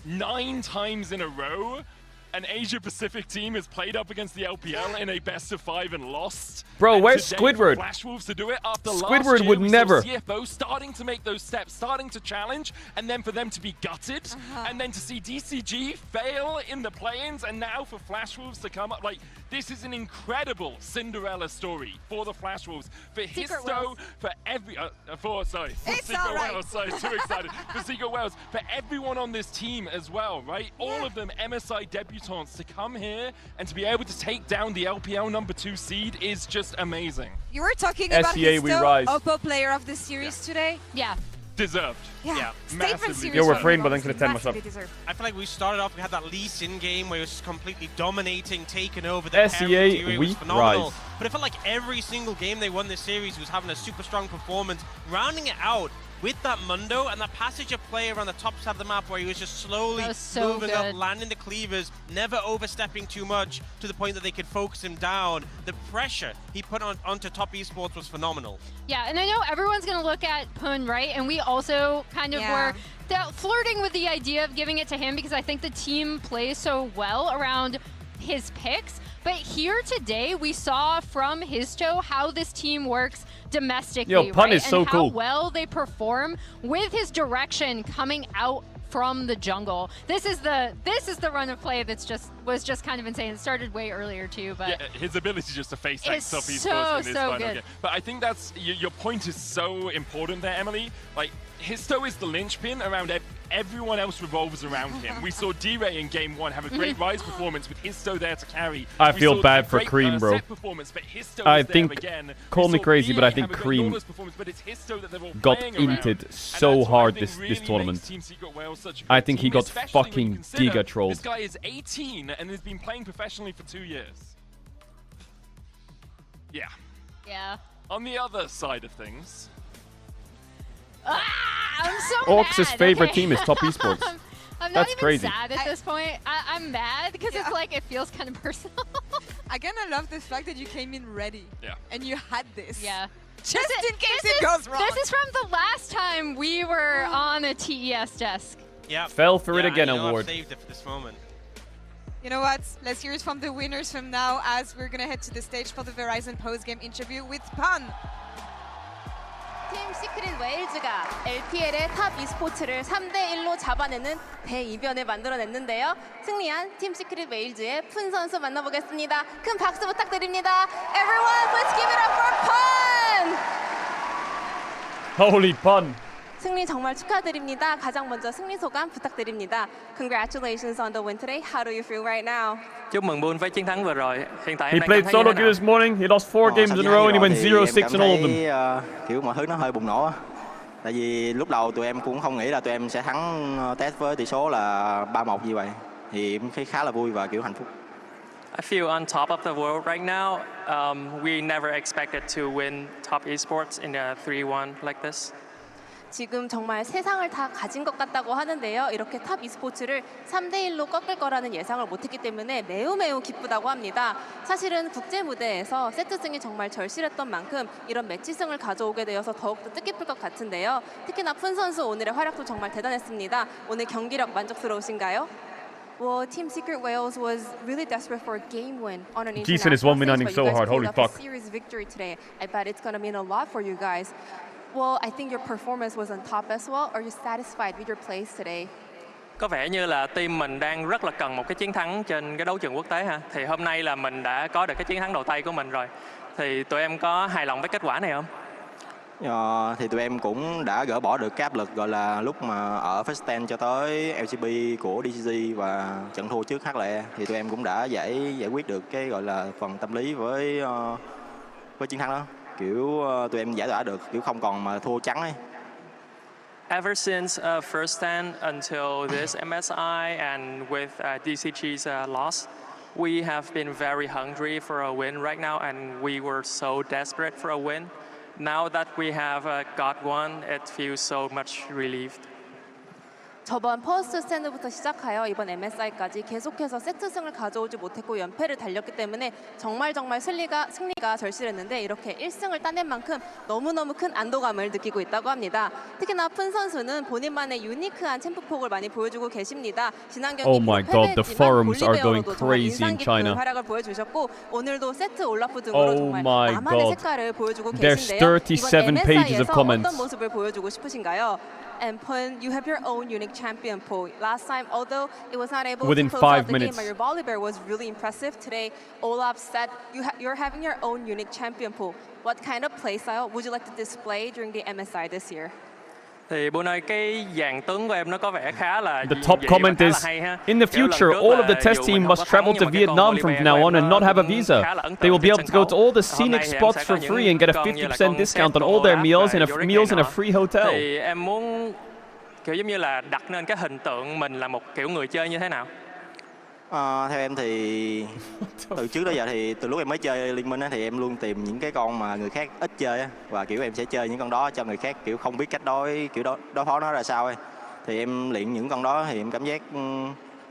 I: 9 times in a row, an Asia Pacific team has played up against the LPL in a best-of-5 and lost.
A: Bro,
I: And
A: where's
I: today
A: Squidward?
I: For Flash Wolves to do it after
A: Squidward
I: last year,
A: would
I: we
A: never.
I: saw CFO starting to make those steps, starting to challenge, and then for them to be gutted, and then to see DCG fail in the play-ins, and now for Flash Wolves to come up. Like, this is an incredible Cinderella story for the Flash Wolves, for Histo, for every for Secret Wales. Sorry, too excited for Secret Wales, for everyone on this team as well, right? All of them MSI debutants to come here and to be able to take down the LPL #2 seed is just amazing.
G: You were talking about
A: SEA, we
G: Histo,
A: rise.
G: Oppo player of the series today.
H: Yeah.
I: Deserved.
G: Yeah.
I: Massively
G: series.
A: Jag var
G: for
A: afraid,
G: him,
A: but then could
G: honestly.
A: have 10 myself.
G: Massively deserved.
J: I feel like we started off, we had that Lee Sin game where he was completely dominating, taking over.
A: SEA,
J: It was
A: we
J: phenomenal.
A: rise.
J: But it felt like every single game they won this series was having a super strong performance, rounding it out with that Mundo and that passage of play around the top side of the map where he was just slowly moving up, landing the cleavers, never overstepping too much to the point that they could focus him down. The pressure he put onto Top Esports was phenomenal.
H: Yeah, and I know everyone's going to look at Pun, right? And we also kind of were flirting with the idea of giving it to him because I think the team plays so well around his picks. But here today, we saw from Histo how this team works domestically,
A: Yo, Pun
H: right?
A: is so
H: and
A: cool.
H: how well they perform with his direction coming out from the jungle. This is the run of play that's was just kind of insane. It started way earlier too, but
I: yeah, his ability just to face that
H: it's
I: Top
H: so,
I: Esports in his
H: so
I: final
H: good.
I: game. But I think that's your point is so important there, Emily. Like Histo is the linchpin around everyone else revolves around him. We saw D-Ray in game 1 have a great Rise performance with Histo there to carry.
A: I
I: We
A: feel
I: saw
A: bad
I: a
A: for
I: great,
A: Cream, bro.
I: Set performance, but Histo
A: I
I: was there
A: think,
I: again.
A: call
I: We
A: me
I: saw
A: crazy, but I
I: BA
A: think
I: have a great
A: Cream
I: flawless performance, but it's Histo that they're all
A: got
I: playing around.
A: inted
I: And
A: so
I: that's what I
A: hard
I: think
A: this
I: really
A: tournament.
I: makes Team Secret Wales such a
A: I
I: good
A: think he
I: team,
A: got
I: especially when you
A: fucking
I: consider
A: giga trolled.
I: This guy is 18 and has been playing professionally for 2 years. Yeah.
H: Yeah.
I: On the other side of things,
H: I'm so
A: Orcs'
H: mad,
A: favorite
H: okay?
A: team is Top Esports.
H: I'm not
A: That's
H: even
A: crazy.
H: sad at this point. I'm mad because it's like it feels kind of personal.
G: I kind of love the fact that you came in ready.
I: Yeah.
G: And you had this.
H: Yeah.
G: Just in case it goes wrong.
H: This is from the last time we were on a TES desk.
J: Yeah.
A: Fell for it
J: Yeah,
A: again
J: you know,
A: award.
J: I've saved it for this moment.
G: You know what? Let's hear it from the winners from now as we're gonna head to the stage for the Verizon postgame interview with Pan.
K: 팀 시크릿 웨일즈가 LPL의 탑 e스포츠를 3대1로 잡아내는 대이변을 만들어냈는데요. 승리한 팀 시크릿 웨일즈의 푼 선수 만나보겠습니다. 큰 박수 부탁드립니다. Everyone, let's give it up for Pun!
A: Holy Pun.
K: 승리 정말 축하드립니다. 가장 먼저 승리 소감 부탁드립니다. Congratulations on the win today. How do you feel right now?
L: Chúc mừng Bull với chiến thắng vừa rồi. Hiện tại
A: He
L: em đang
A: played
L: cảm thấy
A: solo
L: như thế
A: queue this morning. He lost 4 games in a row and he went 0-6 in all of them.
M: Kiểu mọi thứ nó hơi bùng nổ á. Tại vì lúc đầu tụi em cũng không nghĩ là tụi em sẽ thắng test với tỷ số là 3-1 như vậy. Thì em thấy khá là vui và kiểu hạnh phúc.
L: I feel on top of the world right now. We never expected to win top esports in a 3-1 like this.
K: 지금 정말 세상을 다 가진 것 같다고 하는데요. 이렇게 탑 e스포츠를 3대1로 꺾을 거라는 예상을 못했기 때문에 매우 기쁘다고 합니다. 사실은 국제 무대에서 세트승이 정말 절실했던 만큼 이런 매치승을 가져오게 되어서 더욱더 뜻깊을 것 같은데요. 특히나 푼 선수 오늘의 활약도 정말 대단했습니다. 오늘 경기력 만족스러우신가요? Well, Team Secret Wales was really desperate for a game win on an
A: Jason is
K: international
A: 1v9ing
K: stage,
A: so
K: but you guys
A: hard, holy
K: pulled off
A: fuck.
K: a series victory today. I bet it's going to mean a lot for you guys. Well, I think your performance was on top as well. Are you satisfied with your plays today?
L: Có vẻ như là team mình đang rất là cần một cái chiến thắng trên cái đấu trường quốc tế ha. Thì hôm nay là mình đã có được cái chiến thắng đầu tay của mình rồi. Thì tụi em có hài lòng với kết quả này không?
M: Thì tụi em cũng đã gỡ bỏ được cái áp lực gọi là lúc mà ở first stand cho tới LCP của DCG và trận thua trước HLE, thì tụi em cũng đã giải quyết được cái gọi là phần tâm lý với chiến thắng đó. Kiểu tụi em giải tỏa được, kiểu không còn mà thua trắng ấy.
L: Ever since first stand until this MSI and with DCG's loss, we have been very hungry for a win right now, and we were so desperate for a win. Now that we have got one, it feels so much relieved.
K: 저번 퍼스트 스탠드부터 시작하여 이번 MSI까지 계속해서 세트승을 가져오지 못했고 연패를 달렸기 때문에 정말 승리가 절실했는데 이렇게 1승을 따낸 만큼 너무너무 큰 안도감을 느끼고 있다고 합니다. 특히나 푼 선수는 본인만의 유니크한 챔프폭을 많이 보여주고 계십니다. 지난 경기 패배했지만 볼리베어로도 정말 인상 깊은 활약을 보여주셨고 오늘도 세트 올라프 등으로 정말 나만의 색깔을 보여주고 계신데요. 이번 MSI에서 어떤 모습을 보여주고 싶으신가요? And Pun, you have your own unique champion pool. Last time, although it was not able to close out the game, but your Volibear was really impressive. Today, Olaf said you're having your own unique champion pool. What kind of playstyle would you like to display during the MSI this year?
L: Thì Bun ơi, cái dàn tướng của em nó có vẻ khá là
A: The top comment is, in the future, all of the test team must travel to Vietnam from now on and not have a visa. They will be able to go to all the scenic spots for free and get a 50% discount on all their meals and a free hotel.
L: Thì em muốn kiểu giống như là đặt nên cái hình tượng mình là một kiểu người chơi như thế nào?
M: Theo em thì từ trước tới giờ thì từ lúc em mới chơi Liên Minh á, thì em luôn tìm những cái con mà người khác ít chơi á, và kiểu em sẽ chơi những con đó cho người khác kiểu không biết cách đối phó nó ra sao ấy. Thì em luyện những con đó thì em cảm giác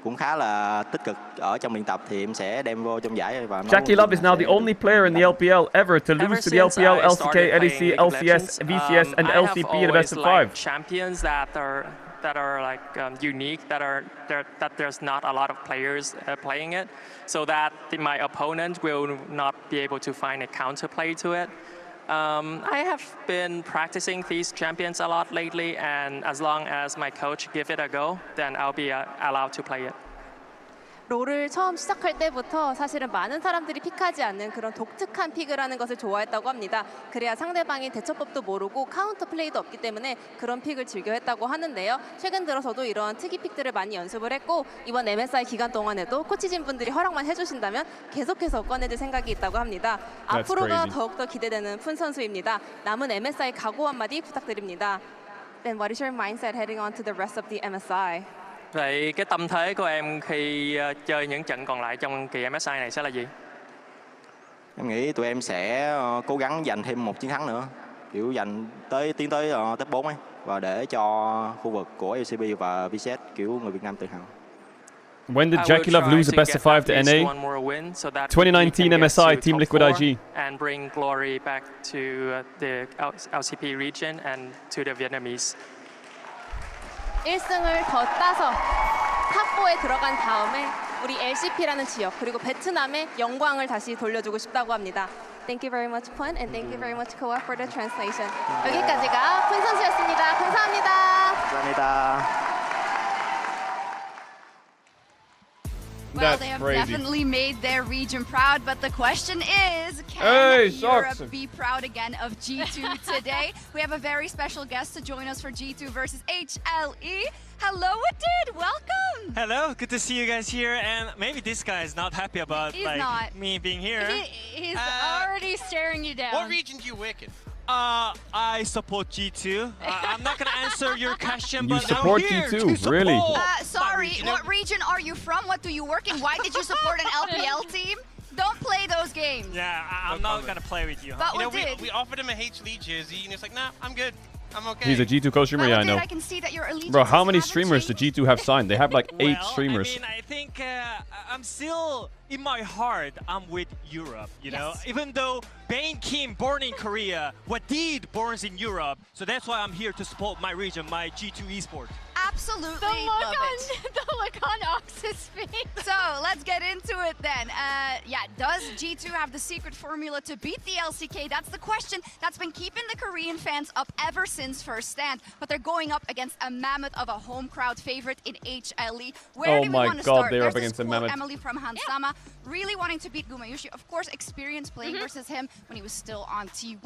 M: cũng khá là tích cực ở trong luyện tập, thì em sẽ đem vô trong giải và
A: Jackie Love is now the only player in the LPL ever to lose to the LPL, LCK, LEC, LCS, VCS and LCP in the best of 5.
L: Champions that are like unique, that there's not a lot of players playing it, so that my opponent will not be able to find a counterplay to it. I have been practicing these champions a lot lately, and as long as my coach give it a go, then I'll be allowed to play it.
K: 롤을 처음 시작할 때부터 사실은 많은 사람들이 픽하지 않는 그런 독특한 픽을 하는 것을 좋아했다고 합니다. 그래야 상대방이 대처법도 모르고 카운터 플레이도 없기 때문에 그런 픽을 즐겨 했다고 하는데요. 최근 들어서도 이러한 특이 픽들을 많이 연습을 했고 이번 MSI 기간 동안에도 코치진 분들이 허락만 해주신다면 계속해서 꺼내줄 생각이 있다고 합니다. 앞으로가 더욱더 기대되는 푼 선수입니다. 남은 MSI 각오 한마디 부탁드립니다. Then what is your mindset heading on to the rest of the MSI?
L: Vậy cái tâm thế của em khi chơi những trận còn lại trong kỳ MSI này sẽ là gì?
M: Em nghĩ tụi em sẽ cố gắng giành thêm một chiến thắng nữa, kiểu tiến tới top 4 ấy, và để cho khu vực của LCB và VCS kiểu người Việt Nam tự hào.
A: When did Jackie Love lose a best of 5 to NA? 2019 MSI Team Liquid IG.
L: And bring glory back to the LCP region and to the Vietnamese.
K: 1승을 더 따서 탑4에 들어간 다음에 우리 LCP라는 지역 그리고 베트남의 영광을 다시 돌려주고 싶다고 합니다. Thank you very much, Pun, and thank you very much, Koa, for the translation. 여기까지가 푼 선수였습니다. 감사합니다.
M: 감사합니다.
G: Well, they have definitely made their region proud, but the question is, can Europe be proud again of G2 today? We have a very special guest to join us for G2 versus HLE. Hello, Wadid, welcome!
O: Hello, good to see you guys here, and maybe this guy is not happy about me being here.
H: He's already staring you down.
J: What region do you work in?
O: I support G2. I'm not gonna answer your question, but
A: support
O: I'm here
A: G2,
O: to
A: really?
G: Sorry, what region are you from? What do you work in? Why did you support an LPL team? Don't play those games.
O: Yeah, I'm not gonna play with you.
G: But
J: we offered him a HLE jersey, and he's like, nah, I'm good. I'm okay.
A: He's a G2 co-streamer, yeah, I know.
G: I can see that your
A: Bro, how many streamers do G2 have signed? They have like 8 streamers.
O: I mean, I think I'm still, in my heart, I'm with Europe, you know? Even though Bane Kim born in Korea, Wadid born in Europe, so that's why I'm here to support my region, my G2 esports.
N: Absolutely
H: The
N: love it.
H: the look on Ox's face.
N: So let's get into it then. Yeah, does G2 have the secret formula to beat the LCK? That's the question that's been keeping the Korean fans up ever since first stand. But they're going up against a mammoth of a home crowd favorite in HLE. Where do we want to start?
A: they're up
N: There's
A: against
N: this
A: a
N: quote,
A: mammoth.
N: Emily from Hansama, really wanting to beat Gumayushi. Of course, experience playing versus him when he was still on T1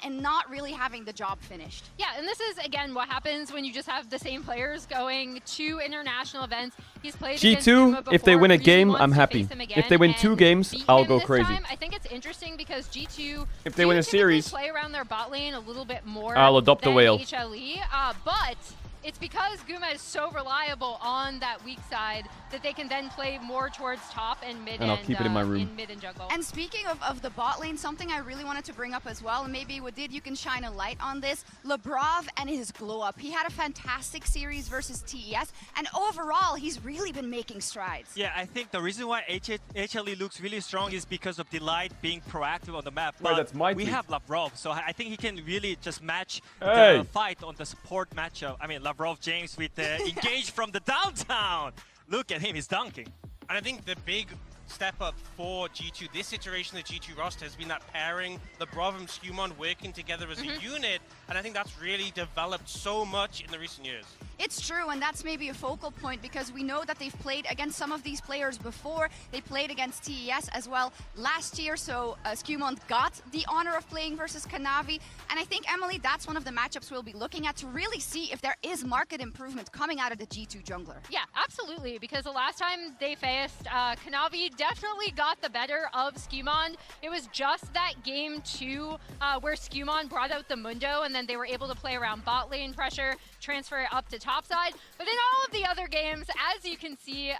N: and not really having the job finished.
H: Yeah, and this is, again, what happens when you just have the same players going to international events. He's played against Guma
A: G2, if they
H: before,
A: win a
H: really
A: game,
H: wants
A: I'm
H: to
A: happy.
H: face him again
A: If they win
H: and
A: 2 games,
H: beat
A: I'll
H: him
A: go
H: this
A: crazy.
H: time. I think it's interesting because G2
A: If they win a series,
H: play around their bot lane a little bit more
A: I'll adopt the
H: than
A: whale.
H: HLE, but it's because Guma is so reliable on that weak side that they can then play more towards top and mid
A: And I'll keep it in my room.
H: mid and jungle.
N: And speaking of the bot lane, something I really wanted to bring up as well, and maybe Wadid, you can shine a light on this. Lebrov and his glow up. He had a fantastic series versus TES, and overall, he's really been making strides.
O: Yeah, I think the reason why HLE looks really strong is because of Delight being proactive on the map.
A: Wait, that's my
O: we
A: team.
O: have Lavrov, so I think he can really just match
A: Hey.
O: the fight on the support matchup. I mean, Lavrov James with engage from the downtown. Look at him, he's dunking.
J: And I think the big step up for G2, this iteration of the G2 roster has been that pairing, Lavrov and Skumon working together as a unit, and I think that's really developed so much in the recent years.
N: It's true, and that's maybe a focal point because we know that they've played against some of these players before. They played against TES as well last year, so Skumon got the honor of playing versus Kanavi. And I think, Emily, that's one of the matchups we'll be looking at to really see if there is market improvement coming out of the G2 jungler.
H: Yeah, absolutely, because the last time they faced, Kanavi definitely got the better of Skumon. It was just that game 2 where Skumon brought out the Mundo, and then they were able to play around bot lane pressure, transfer it up to top side. But in all of the other games, as you can see,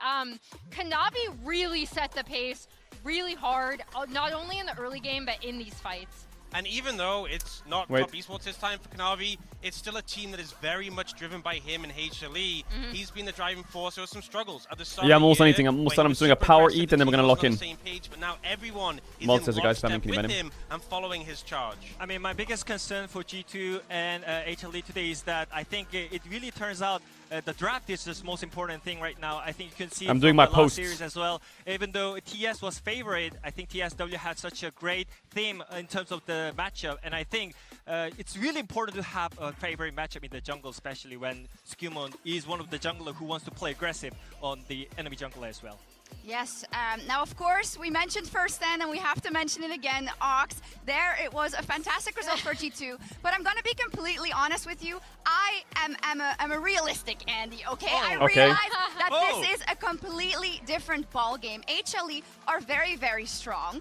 H: Kanavi really set the pace really hard, not only in the early game, but in these fights.
J: And even though it's not
A: Wait.
J: top esports this time for Kanavi, it's still a team that is very much driven by him and HLE. He's been the driving force. There were some struggles at the start.
A: Yeah, I'm almost
J: of the
A: anything.
J: year
A: I'm almost
J: when
A: done.
J: he
A: I'm
J: was
A: doing a
J: super
A: power
J: aggressive,
A: eat and then
J: the
A: we're
J: team
A: gonna lock
J: wasn't
A: in.
J: on the same page, but now everyone is
A: Mod
J: in
A: says the guy's spamming,
J: lockstep
A: can you
J: with
A: ban him?
J: him and following his charge.
O: I mean, my biggest concern for G2 and HLE today is that I think it really turns out the draft is the most important thing right now. I think you can see
A: I'm
O: it
A: doing
O: from
A: my
O: the last
A: posts.
O: series as well. Even though TS was favorite, I think TSW had such a great theme in terms of the matchup, and I think it's really important to have a favorite matchup in the jungle, especially when Skumon is one of the jungler who wants to play aggressive on the enemy jungler as well.
N: Yes, now of course we mentioned first stand and we have to mention it again, Ox. There it was a fantastic result for G2, but I'm gonna be completely honest with you. I'm a realistic Andy, okay? I
A: Okay.
N: realize that this is a completely different ball game. HLE are very, very strong,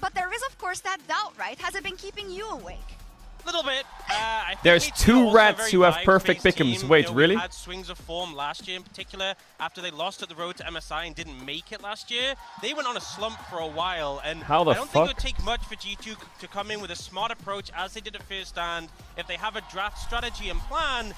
N: but there is of course that doubt, right? Has it been keeping you awake?
J: Little bit. I think
A: There's
J: G2
A: two
J: are also a
A: rats
J: very
A: who have
J: vibes-based
A: perfect pick'ems.
J: team.
A: Wait,
J: You know,
A: really?
J: We had swings of form last year in particular after they lost at the road to MSI and didn't make it last year. They went on a slump for a while, and
A: How the
J: I don't think it would
A: fuck?
J: take much for G2 to come in with a smart approach as they did at first stand. If they have a draft strategy and plan,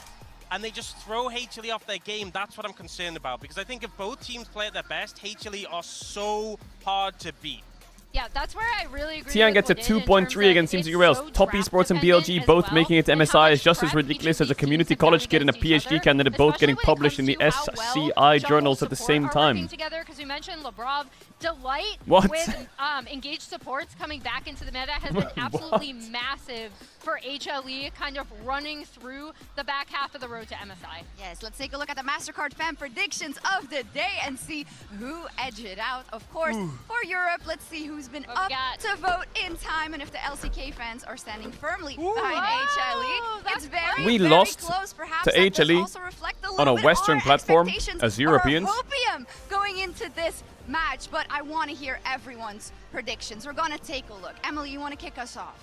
J: and they just throw HLE off their game, that's what I'm concerned about. Because I think if both teams play at their best, HLE are so hard to beat.
H: Yeah, that's where I really agree.
A: Tian
H: with
A: gets a
H: Wadid in
A: 2.3
H: terms of
A: against Team
H: it's
A: Secret Rails.
H: so
A: Top
H: draft
A: esports and
H: dependent
A: BLG
H: as
A: both
H: well,
A: making it to
H: and how
A: MSI is
H: much
A: just as
H: prep
A: ridiculous
H: each
A: as a
H: of these
A: community
H: teams have
A: college
H: done
A: kid and a
H: against each
A: PhD
H: other,
A: candidate both getting
H: especially when it
A: published in the
H: comes to how well
A: SCI
H: jungle
A: journals at the
H: support
A: same
H: are working
A: time.
H: together, because we mentioned Labrov, Delight
A: What?
H: with engaged supports coming back into the meta has been absolutely massive for HLE, kind of running through the back half of the road to MSI.
N: Yes, let's take a look at the MasterCard fan predictions of the day and see who edged it out. Of course, for Europe, let's see who's been up to vote in time and if the LCK fans are standing firmly behind HLE. It's very,
A: We
N: very
A: lost
N: close. Perhaps
A: to
N: that does
A: HLE
N: also reflect a
A: on
N: little
A: a
N: bit
A: Western
N: our
A: platform
N: expectations
A: as
N: or
A: Europeans.
N: hopium going into this match, but I want to hear everyone's predictions. We're going to take a look. Emily, you want to kick us off?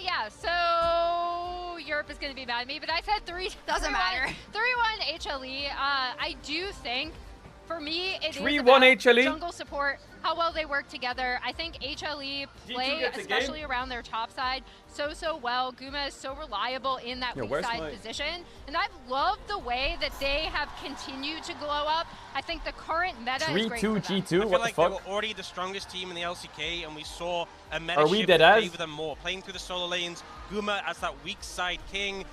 H: Yeah, so Europe is going to be mad at me, but I said 3-1 HLE. I do think, for me, it is
A: 3-1
H: about
A: HLE?
H: jungle support, how well they work together. I think HLE play,
A: gets a
H: especially
A: game?
H: around their top side, so well. Guma is so reliable in that weak
A: where's
H: side
A: my-
H: position, and I've loved the way that they have continued to glow up. I think the current meta is great for them.
A: 3-2
J: I
A: G2,
J: feel
A: what the
J: like they
A: fuck?
J: were already the strongest team in the LCK, and we saw a meta
A: Are we
J: shift
A: dead
J: to
A: as?
J: favor them more, playing through the solo lanes. Guma as that weak side king.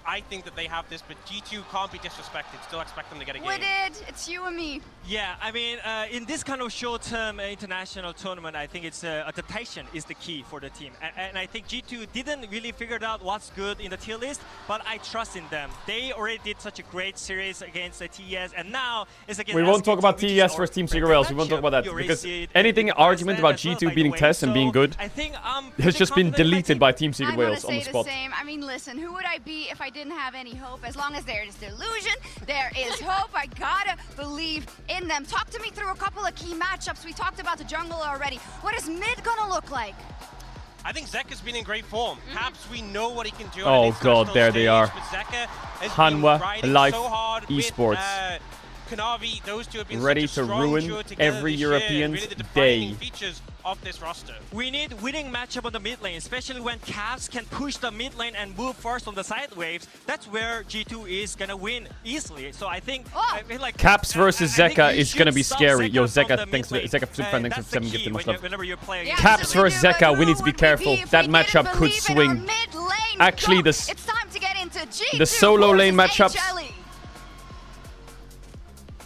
J: I think that they have this, but G2 can't be disrespected. Still expect them to get a game.
N: Wooded, it's you and me.
O: Yeah, I mean, in this kind of short-term international tournament, I think it's adaptation is the key for the team. And I think G2 didn't really figure out what's good in the tier list, but I trust in them. They already did such a great series against the TES, and now it's against
A: We won't talk about TES versus Team Secret Wales. We won't talk about that because anything argument about G2 beating TES and being good has just been deleted by Team Secret Wales on the spot.
N: Same. I mean, listen, who would I be if I didn't have any hope? As long as there is delusion, there is hope. I gotta believe in them. Talk to me through a couple of key matchups. We talked about the jungle already. What is mid gonna look like?
J: I think Zeka's been in great form. Caps, we know what he can do.
A: Oh god, there they are. Hanwha, Life,
J: so hard
A: Esports.
J: With, Kanavi, those two have been
A: ready
J: such a
A: to
J: strong
A: ruin
J: duo together
A: every
J: this year,
A: European's
J: really the defining
A: day.
J: features of this roster.
O: We need winning matchup on the mid lane, especially when Cavs can push the mid lane and move first on the side waves. That's where G2 is gonna win easily. So I think, I feel like
A: Caps versus Zeka is gonna be scary. Yo, Zeka, thanks for Zeka super fan, thanks for 7 gifted much love. Caps versus Zeka, we need to be careful. That matchup could swing. Actually, the solo lane matchups.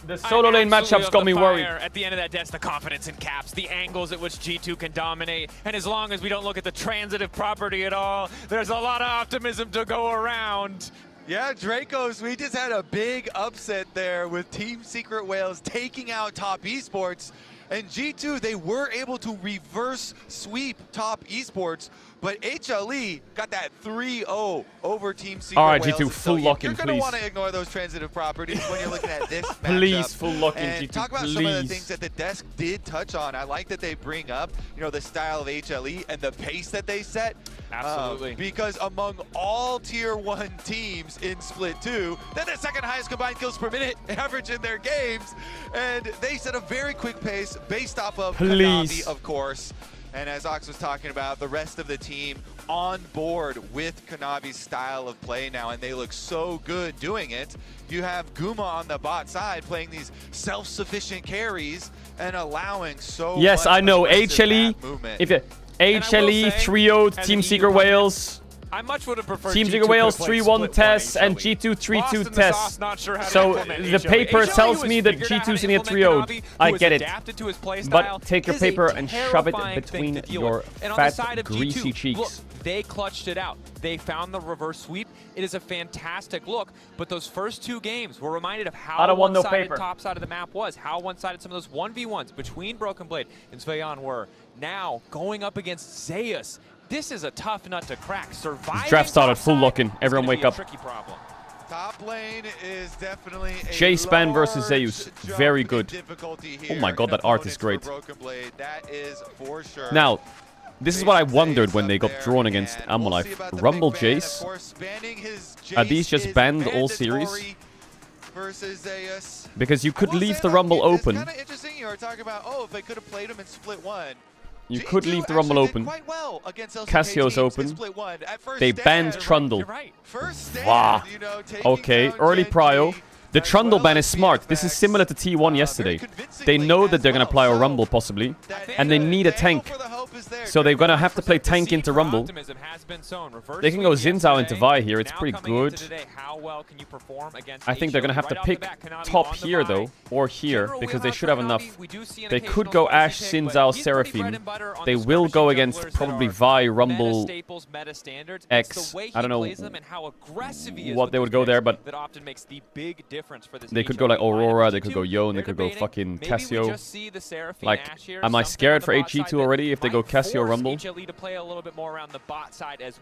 A: The solo lane matchups got me worried.
B: At the end of that, that's the confidence in Caps, the angles at which G2 can dominate, and as long as we don't look at the transitive property at all, there's a lot of optimism to go around.
R: Yeah, Dracos, we just had a big upset there with Team Secret Wales taking out Top Esports. And G2, they were able to reverse sweep Top Esports, but HLE got that 3-0 over Team Secret
A: All right,
R: Wales.
A: G2, full lock-in,
R: please. You're going to want to ignore those transitive properties when you're looking at this matchup.
A: Please, full lock-in,
R: and
A: G2,
R: talk about
A: please.
R: some of the things that the desk did touch on. I like that they bring up, you know, the style of HLE and the pace that they set.
B: Absolutely.
R: Because among all Tier 1 teams in Split 2, they're the second highest combined kills per minute average in their games. And they set a very quick pace based off of Kanavi, of course. And as Ox was talking about, the rest of the team on board with Kanavi's style of play now, and they look so good doing it. You have Guma on the bot side playing these self-sufficient carries and allowing so
A: yes,
R: much
A: I know.
R: aggressive
A: HLE,
R: map movement.
A: if it, HLE 3-0 Team Secret Wales.
B: I much would have preferred
A: Team
B: G2
A: Secret Wales
B: could have played
A: 3-1
B: split
A: tests
B: one
A: and
B: HLE.
A: G2 3-2
B: Lost in the
A: tests.
B: sauce, not sure how to
A: So
B: implement
A: the
B: HLE.
A: paper
B: HLE
A: tells
B: was
A: me that
B: figured out how
A: G2's
B: to
A: in a
B: implement
A: 3-0.
B: Kanavi,
A: I
B: who was
A: get it.
B: adapted to his play
A: But
B: style.
A: take your
B: It is a
A: paper and shove it
B: terrifying thing
A: between
B: to deal
A: your
B: with. And on the
A: fat,
B: side of
A: greasy
B: G2,
A: cheeks.
B: look, they clutched it out. They found the reverse sweep. It is a fantastic look, but those first two games were reminded of how
A: I don't want no
B: one-sided
A: paper.
B: top side of the map was, how one-sided some of those 1v1s between Broken Blade and Svejan were. Now, going up against Zeus, this is a tough nut to crack. Surviving
A: Draft started,
B: top
A: full
B: side
A: lock-in. Everyone
B: is gonna
A: wake
B: be a
A: up.
B: tricky problem.
R: Top lane is definitely a
A: J-Span versus Zeus.
R: large
A: Very
R: jump in
A: good.
R: difficulty
A: Oh
R: here
A: my god,
R: in
A: that art is
R: opponents
A: great.
R: for Broken Blade. That is for sure.
A: Now, this is what I wondered when they got drawn against Amolife. Rumble Jace. Are these just banned all series?
R: Versus Zeus.
A: Because you could leave the Rumble open.
R: It's kind of interesting. You were talking about, oh, if they could have played him in Split 1.
A: You could leave the Rumble open.
R: Well
A: Cassio's open. They banned Trundle. Wow. Okay, early prio. The Trundle ban is smart. This is similar to T1 yesterday. They know that they're going to play a Rumble possibly, and they need a tank. So they're going to have to play tank into Rumble. They can go Xin Zhao into Vi here. It's pretty good. I think they're going to have to pick top here though, or here, because they should have enough. They could go Ashe, Xin Zhao, Seraphine. They will go against probably Vi, Rumble, X. I don't know what they would go there, but they could go like Aurora, they could go Yone, they could go fucking Cassio. Like, am I scared for HG2 already if they go Cassio Rumble?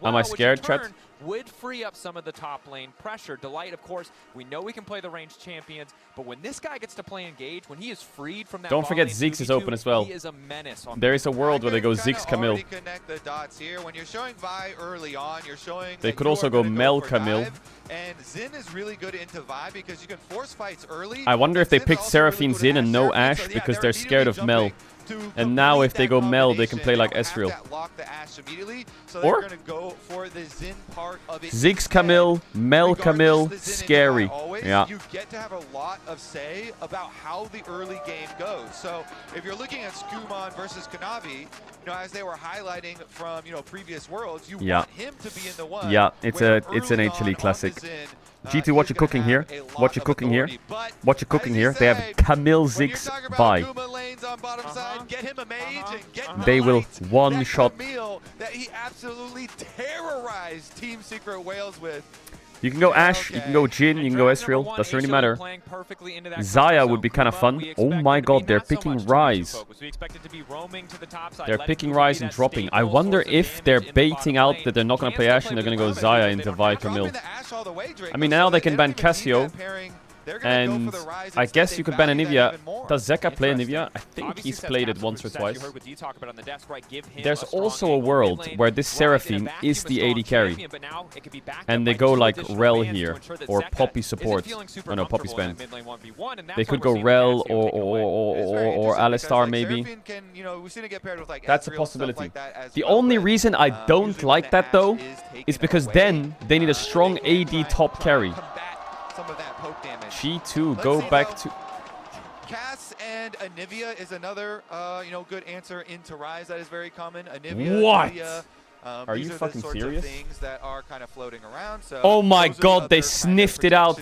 A: Am I scared, chat?
B: Would free up some of the top lane pressure. Delight, of course, we know we can play the ranged champions, but when this guy gets to play engage, when he is freed from that
A: Don't forget Ziggs is open as well.
B: he is a menace on
A: There is a world where they go Ziggs Camille.
R: Connect the dots here. When you're showing Vi early on, you're showing
A: They
R: that
A: could
R: you
A: also
R: are
A: go
R: gonna
A: Mel
R: for
A: Camille.
R: dive, and Xin is really good into Vi because you can force fights early.
A: I wonder if they
R: Zin's
A: picked
R: also
A: Seraphine
R: really good
A: Xin
R: at
A: and no
R: Seraphine,
A: Ashe
R: so yeah,
A: because
R: they're
A: they're scared of
R: immediately
A: Mel.
R: jumping
A: And now if they go Mel, they can play like Ezreal. Or Ziggs Camille, Mel Camille, scary. Yeah.
R: You get to have a lot of say about how the early game goes. So if you're looking at Skumon versus Kanavi, you know, as they were highlighting from, you know, previous worlds, you want him to be in the one.
A: Yeah, it's an HLE classic. G2, what you cooking here? What you cooking here? What you cooking here? They have Camille Ziggs by. They will one-shot.
R: That he absolutely terrorized Team Secret Wales with.
A: You can go Ashe, you can go Jhin, you can go Ezreal, doesn't really matter. Xayah would be kind of fun. Oh my god, they're picking Ryze. They're picking Ryze and dropping. I wonder if they're baiting out that they're not going to play Ashe and they're going to go Xayah into Vi Camille. I mean, now they can ban Cassio. And I guess you could ban Anivia. Does Zeka play Anivia? I think he's played it once or twice. There's also a world where this Seraphine is the AD carry. And they go like Rel here. Or Poppy support. Oh no, Poppy spend. They could go Rel or Alistar maybe. That's a possibility. The only reason I don't like that though is because then they need a strong AD top carry.
R: Some of that poke damage.
A: G2 go back to
R: Cass and Anivia is another you know, good answer into Ryze that is very common. Anivia,
A: what?
R: Anivia,
A: are you fucking serious?
R: Things that are kind of floating around. So
A: oh my god, they sniffed it out.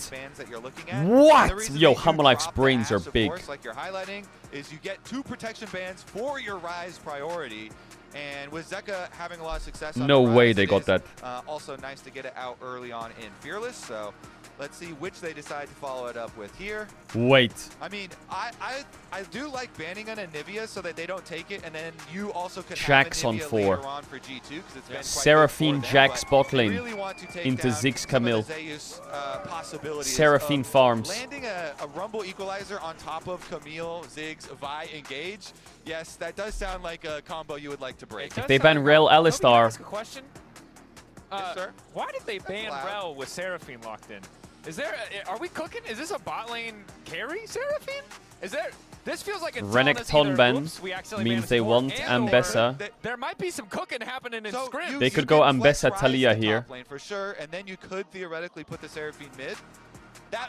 A: What? Yo, Hamalife's brains are big.
R: Course, like you're highlighting, is you get 2 protection bans for your Ryze priority. And with Zeka having a lot of success on
A: no
R: the Ryze,
A: way they got that.
R: Also nice to get it out early on in Fearless. So let's see which they decide to follow it up with here.
A: Wait.
R: I mean, I do like banning an Anivia so that they don't take it, and then you also can
A: Jax
R: have
A: on
R: Anivia
A: 4.
R: later on for G2 because it's been
A: Seraphine
R: quite
A: Jax bot lane
R: really want to take
A: into Ziggs Camille.
R: Possibilities
A: Seraphine farms.
R: Landing a Rumble Equalizer on top of Camille, Ziggs, Vi, Engage. Yes, that does sound like a combo you would like to break.
A: If they ban Rel Alistar.
B: Ask a question?
R: Yes, sir.
B: Why did they ban Rel with Seraphine locked in? Is there? Are we cooking? Is this a bot lane carry Seraphine? Is there? This feels like it's
A: Renekton ban means they want Ambessa.
B: There might be some cooking happening in scrims.
A: They could go Ambessa Talia here.
R: For sure, and then you could theoretically put the Seraphine mid.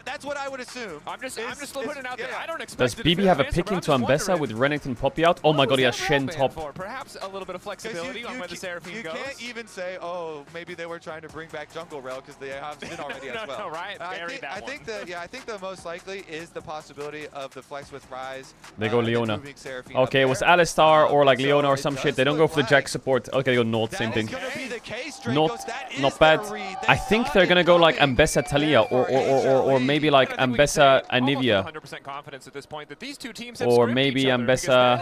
R: That's what I would assume.
B: I'm just putting it out there. I don't expect.
A: Does BB have a pick into Ambessa with Renekton Poppy out? Oh my god, he has Shen top.
B: Perhaps a little bit of flexibility on where the Seraphine goes.
R: You can't even say, oh, maybe they were trying to bring back Jungle Rel because they have Zin already as well.
B: No, right?
R: I think the most likely is the possibility of the flex with Ryze.
A: They go Leona. Okay, it was Alistar or like Leona or some shit. They don't go for the Jax support. Okay, they go Nord, same thing. Not bad. I think they're gonna go like Ambessa Talia or maybe like Ambessa Anivia.
B: 100% confidence at this point that these two teams
A: or maybe Ambessa.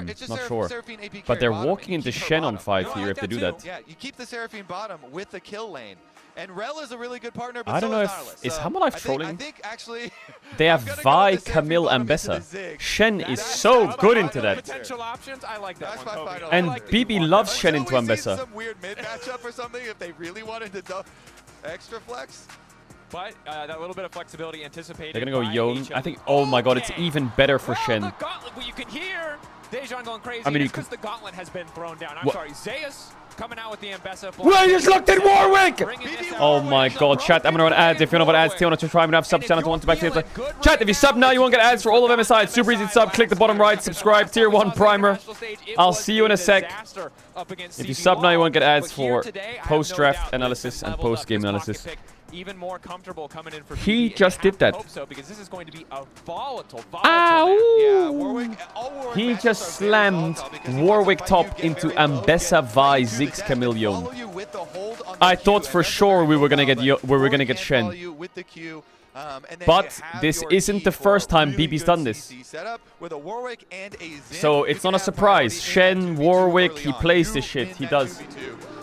R: It's
A: not sure. But they're walking into Shen on 5 here if they do that.
R: Yeah, you keep the Seraphine bottom with the kill lane. And Rel is a really good partner, but
A: I don't know if is Hamalife trolling.
R: I think actually
A: they have Vi, Camille, Ambessa. Shen is so good into that.
B: Potential options, I like that one.
A: And BB loves Shen into Ambessa.
R: Some weird mid matchup or something if they really wanted to extra flex.
B: But that little bit of flexibility anticipated.
A: They're gonna go Yone. I think. Oh my god, it's even better for Shen.
B: The gauntlet, well, you can hear Dejan going crazy.
A: I mean,
B: because the gauntlet has been thrown down. I'm sorry, Zeus coming out with the Ambessa.
A: Wait, just looked at Warwick! Oh my god, chat. I'm gonna run ads. If you know about ads, T1 to try and have sub channel to want to back to chat. If you sub now, you won't get ads for all of MSI. It's super easy to sub. Click the bottom right, subscribe, tier 1 primer. I'll see you in a sec. If you sub now, you won't get ads for post-draft analysis and post-game analysis.
B: Even more comfortable coming in for
A: he just did that.
B: So, because this is going to be a volatile
A: Ow! He just slammed Warwick top into Ambessa Vi Ziggs Camille. I thought for sure we were gonna get Shen. But this isn't the first time BB's done this. So it's not a surprise. Shen, Warwick, he plays this shit. He does.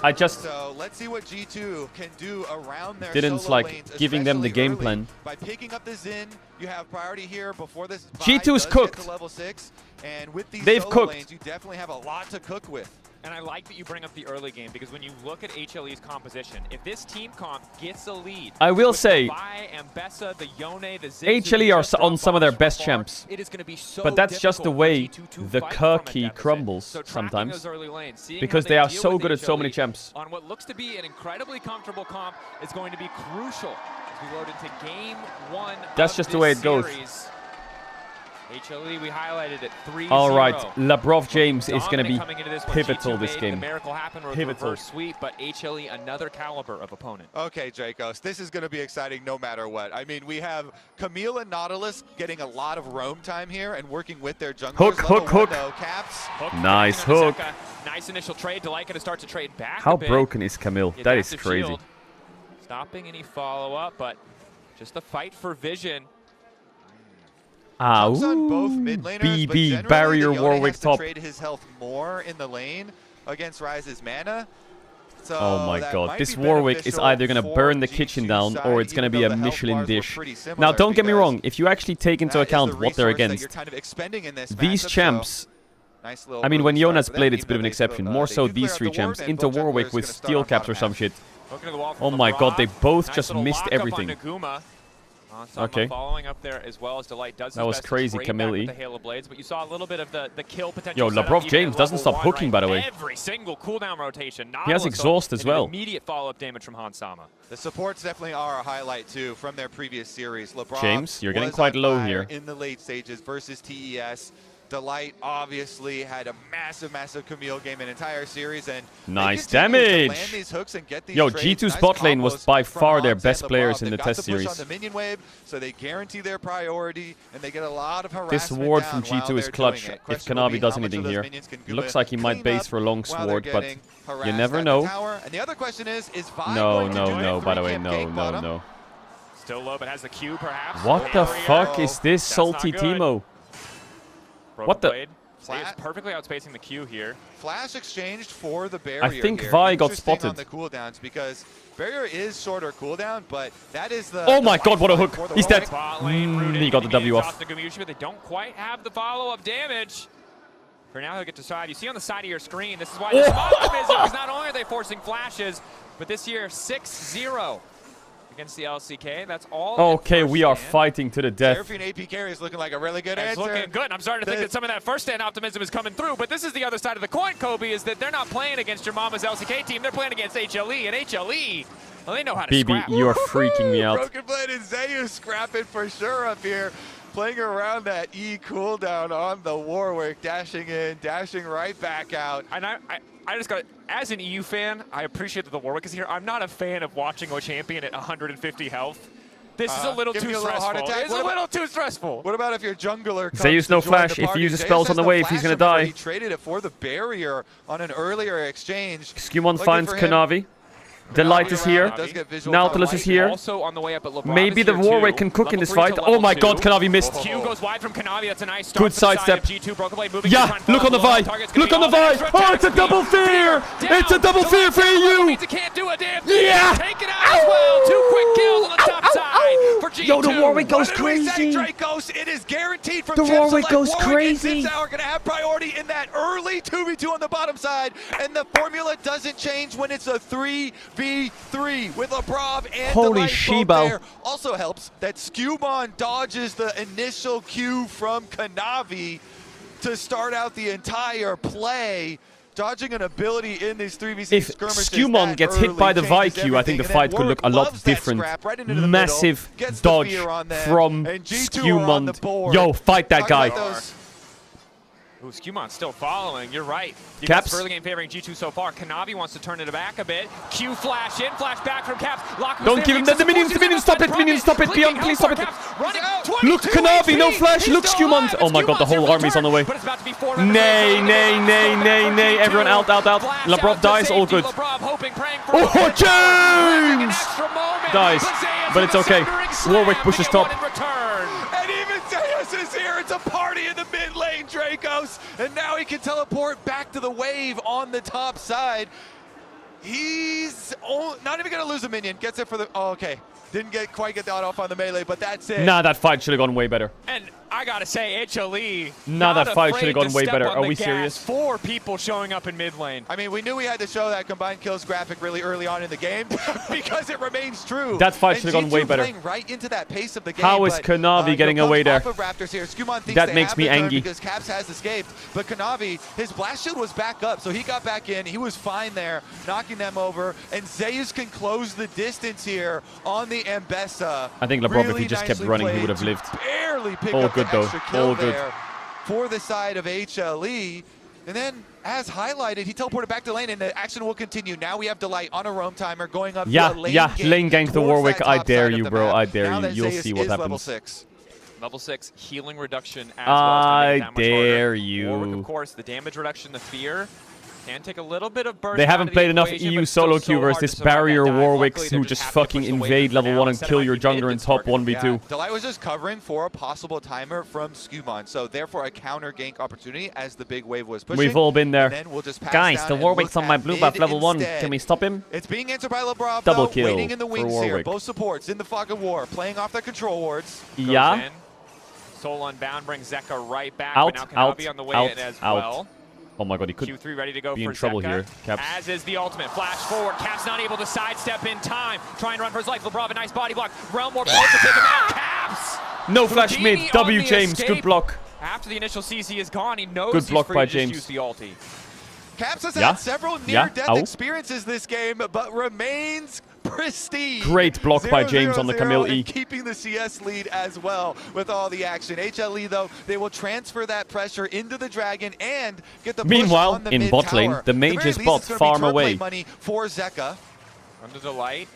A: I just
R: let's see what G2 can do around their
A: didn't like giving them the game plan.
R: By picking up the Xin, you have priority here before this.
A: G2's cooked.
R: Level 6, and with these
A: They've cooked.
R: lanes, you definitely have a lot to cook with.
B: And I like that you bring up the early game, because when you look at HLE's composition, if this team comp gets a lead,
A: I will say,
B: Ambessa, the Yone, the
A: HLE are on some of their best champs.
B: It is going to be so
A: but that's just the way the Kirky crumbles sometimes. Because they are so good at so many champs.
B: On what looks to be an incredibly comfortable comp is going to be crucial as we load into game 1.
A: That's just the way it goes.
B: HLE, we highlighted it 3-0.
A: All right, Labrov James is going to be
B: this
A: pivotal this game.
B: The miracle happened with reverse sweep, but HLE another caliber of opponent.
R: Okay, Dracos, this is going to be exciting no matter what. I mean, we have Camille and Nautilus getting a lot of roam time here and working with their junglers.
A: Hook.
R: Caps.
A: Nice hook.
B: Nice initial trade. Delight going to start to trade back.
A: How broken is Camille? That is crazy.
B: Shield. Stopping any follow-up, but just a fight for vision.
A: Ah,
R: on both mid laners,
A: BB, barrier, Warwick top.
R: Trade his health more in the lane against Ryze's mana. So
A: oh my god, this Warwick is either going to burn the kitchen down or it's going to be a Michelin dish. Now, don't get me wrong, if you actually take into account what they're against, these champs, I mean, when Jonas played, it's a bit of an exception. More so these three champs, into Warwick with steel caps or some shit. Oh my god, they both just missed everything. Okay.
B: Following up there as well as Delight does.
A: That was crazy, Camille.
B: The Halo Blades, but you saw a little bit of the kill potential.
A: Yo, Labrov James doesn't stop hooking, by the way.
B: Every single cooldown rotation.
A: He has exhaust as well.
B: Immediate follow-up damage from Hansama.
R: The supports definitely are a highlight too from their previous series. Labrov
A: James, you're getting quite low here.
R: In the late stages versus TES. Delight obviously had a massive Camille game an entire series, and
A: nice damage. Yo, G2's bot lane was by far their best players in the test series.
R: On the minion wave, so they guarantee their priority, and they get a lot of harassment.
A: This ward from G2 is clutch. If Kanavi does anything here, looks like he might base for a long sword, but you never know.
R: And the other question is
A: no. By the way, no.
B: Still low, but has the Q perhaps.
A: What the fuck is this salty Teemo? What the?
B: Is perfectly outspacing the Q here.
R: Flash exchanged for the barrier.
A: I think
R: here.
A: Vi got spotted.
R: On the cooldowns because barrier is shorter cooldown, but that is the.
A: Oh my god! What a hook! He's dead. He got the W off.
B: They don't quite have the follow-up damage. For now, they'll get to side. You see on the side of your screen. This is why the optimism, because not only are they forcing flashes, but this year 6-0. Against the LCK, that's all.
A: Okay, we are fighting to the death.
R: Seraphine AP carry is looking like a really good answer.
B: It's looking good. I'm starting to think that some of that first stand optimism is coming through, but this is the other side of the coin, Kobe, is that they're not playing against your mama's LCK team. They're playing against HLE, and HLE, well, they know how to scrap.
A: BB, you are freaking me out.
R: Broken Blade and Zayu scrapping for sure up here. Playing around that E cooldown on the Warwick, dashing in, dashing right back out.
B: And I just got, as an EU fan, I appreciate that the Warwick is here. I'm not a fan of watching a champion at 150 health. This is a little too stressful. It's a little too stressful.
R: What about if your jungler comes
A: Zayu's no flash. If he uses spells on the wave, he's going to die.
R: He traded it for the barrier on an earlier exchange.
A: Skewmon finds Kanavi. Delight is here. Nautilus is here.
B: Also on the way up at
A: Maybe the Warwick can cook in this fight. Oh my god, Kanavi missed.
B: Q goes wide from Kanavi. That's a nice start.
A: Good sidestep.
B: Yeah,
A: look on the Vi. Look on the Vi. Oh, it's a double fear. It's a double fear for EU.
B: Can't do a damn thing.
A: Yeah.
B: Take it out as well. 2 quick kills on the top side for G2.
A: Yo, the Warwick goes crazy.
R: Dracos, it is guaranteed from
A: the Warwick goes crazy.
R: Now are going to have priority in that early 2v2 on the bottom side, and the formula doesn't change when it's a 3v3 with Labrov and
A: holy Shebo.
R: There. Also helps that Skewmon dodges the initial Q from Kanavi to start out the entire play. Dodging an ability in these 3v6 skirmishes.
A: If Skewmon gets hit by the Vi Q, I think the fight could look a lot different. Massive dodge from Skewmon. Yo, fight that guy.
B: Ooh, Skewmon's still following. You're right.
A: Caps.
B: Early game favoring G2 so far. Kanavi wants to turn it back a bit. Q flash in, flash back from Caps.
A: Don't give him the minions. The minions, stop it. Minions, stop it. Beyond, please stop it. Look, Kanavi, no flash. Look, Skewmon. Oh my god, the whole army's on the way. Nay. Everyone out. Labrov dies, all good. Oh, James! Dies, but it's okay. Warwick pushes top.
R: And even Zeus is here. It's a party in the mid lane, Dracos. And now he can teleport back to the wave on the top side. He's not even going to lose a minion. Gets it for the... Oh, okay. Didn't quite get that off on the melee, but that's it.
A: Nah, that fight should have gone way better.
B: And I gotta say, HLE.
A: Nah, that fight should have gone way better. Are we serious?
B: 4 people showing up in mid lane.
R: I mean, we knew we had to show that combined kills graphic really early on in the game because it remains true.
A: That fight should have gone way better.
R: Playing right into that pace of the game.
A: How is Kanavi getting away there?
R: Of Raptors here. Skumon thinks
A: that makes me angry
R: because Caps has escaped, but Kanavi, his blast shield was back up, so he got back in. He was fine there, knocking them over, and Zeus can close the distance here on the Ambessa.
A: I think LeBron, if he just kept running, he would have lived.
R: Barely picked
A: All
R: up
A: good
R: the
A: though.
R: extra kill
A: All good.
R: there for the side of HLE. And then, as highlighted, he teleported back to lane, and the action will continue. Now we have Delight on a roam timer going up to a lane gank.
A: Lane gank the Warwick. I dare you, bro. I dare
R: now
A: you. You'll see what happens.
R: Level 6.
B: Level 6 healing reduction as well. I
A: dare you.
B: Warwick, of course, the damage reduction, the fear. Can take a little bit of burst.
A: They haven't played enough
B: equation,
A: EU solo queue versus this barrier Warwicks who just fucking invade level 1 and kill your jungler in top 1v2.
R: Yeah, Delight was just covering for a possible timer from Skumon, so therefore a counter gank opportunity as the big wave was pushing.
A: We've all been there.
R: And then we'll just pass
A: Guys,
R: down
A: the
R: and
A: Warwick's
R: look
A: on my
R: at
A: blue
R: mid
A: buff level 1.
R: instead.
A: Can we stop him?
R: It's being answered by LeBron,
A: Double
R: though,
A: kill
R: waiting in the
A: for
R: wings here.
A: Warwick.
R: Both supports in the fog of war, playing off their control wards.
A: Yeah.
B: Soul Unbound brings Zeka right back,
A: Out,
B: but now Kanavi
A: out,
B: on the way
A: out,
B: in as
A: out.
B: well.
A: Oh my god, he could
B: Q3 ready to go
A: be
B: for
A: in trouble
B: Zeka,
A: here. Caps.
B: As is the ultimate. Flash forward. Caps not able to sidestep in time. Try and run for his life. LeBron, a nice body block. Realm more bullets to take him out. Caps!
A: No flash
B: Houdini
A: mid. W
B: on the
A: James,
B: escape.
A: good block.
B: After the initial CC is gone, he knows
A: Good block
B: he's free
A: by
B: to just
A: James.
B: use the ulti.
R: Caps has had several near-death experiences this game, but remains pristine.
A: Great block by James on the Camille E.
R: Keeping the CS lead as well with all the action. HLE, though, they will transfer that pressure into the Dragon and get the push
A: Meanwhile,
R: on the
A: in
R: mid
A: bot
R: tower.
A: lane, the mage is bot,
R: it's gonna
A: farm
R: be turret
A: away.
R: play money for Zeka.
B: Under the light.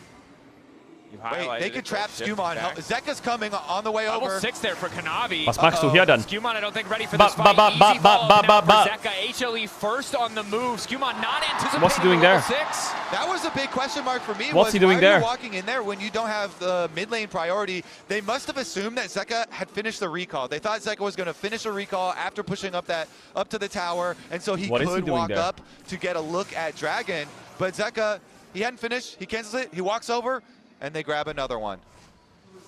R: Wait, they could trap Skumon. Zeka's coming on the way
B: Level
R: over.
B: 6 there for Kanavi.
A: Was machst du hier dann?
B: Skumon, I don't think, ready for this fight. Easy follow-up now for Zeka. HLE first on the move. Skumon not anticipating
A: What's he doing there?
B: level 6.
R: That was a big question mark for me.
A: What's he doing
R: why
A: there?
R: Are you walking in there when you don't have the mid lane priority? They must have assumed that Zeka had finished the recall. They thought Zeka was going to finish a recall after pushing up to the tower, and so he could walk up to get a look at Dragon. But Zeka, he hadn't finished. He cancels it. He walks over, and they grab another one.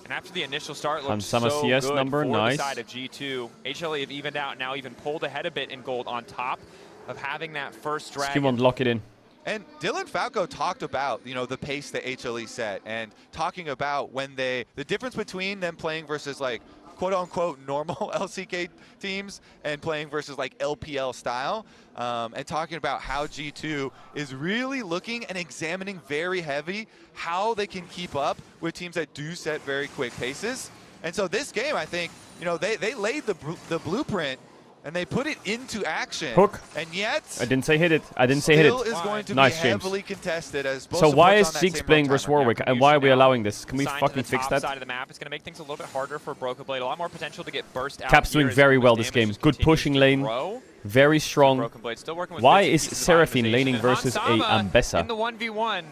B: And after the initial start, looked
A: Hansama
B: so
A: CS
B: good
A: number,
B: for
A: nice.
B: the side of G2. HLE have evened out now, even pulled ahead a bit in gold on top of having that first Dragon.
A: Skimon, lock it in.
R: And Dylan Falco talked about, the pace that HLE set and talking about when the difference between them playing versus like quote unquote normal LCK teams and playing versus like LPL style, and talking about how G2 is really looking and examining very heavy how they can keep up with teams that do set very quick paces. And so this game, I think, they laid the blueprint and they put it into action.
A: Hook.
R: And yet,
A: I didn't say hit it. I didn't say hit it.
R: Still is going to
A: nice,
R: be
A: James.
R: heavily contested as both
A: So why is
R: supports on that
A: Ziggs
R: same
A: playing
R: run
A: versus
R: timer.
A: Warwick, and why are we allowing this? Can we
B: Signed
A: fucking
B: to the
A: fix
B: top
A: that?
B: side of the map. It's going to make things a little bit harder for Broken Blade. A lot more potential to get burst out.
A: Caps doing
B: here
A: very
B: as
A: well
B: damage
A: this game.
B: just
A: Good
B: continues
A: pushing
B: to
A: lane.
B: grow.
A: Very strong.
B: Broken Blade still working with
A: Why
B: bits
A: is
B: and pieces of
A: Seraphine
B: optimization.
A: laning
B: And
A: versus a
B: Hansama
A: Ambessa?
B: in the 1v1.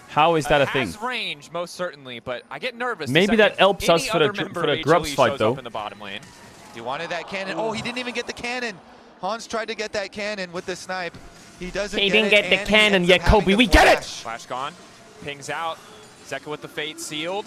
A: How is that a thing?
B: Has range, most certainly, but I get nervous.
A: Maybe that helps us
B: any
A: for the
B: other member of
A: grubs
B: HLE
A: fight,
B: shows
A: though.
B: up in the bottom lane.
R: He wanted that cannon. Oh, he didn't even get the cannon. Hans tried to get that cannon with the snipe. He doesn't
A: He
R: get
A: didn't
R: it,
A: get the
R: and he
A: cannon
R: ends
A: yet,
R: up having
A: Kobe.
R: the
A: We get it!
R: flash.
B: Flash gone. Pings out. Zeka with the Fate sealed.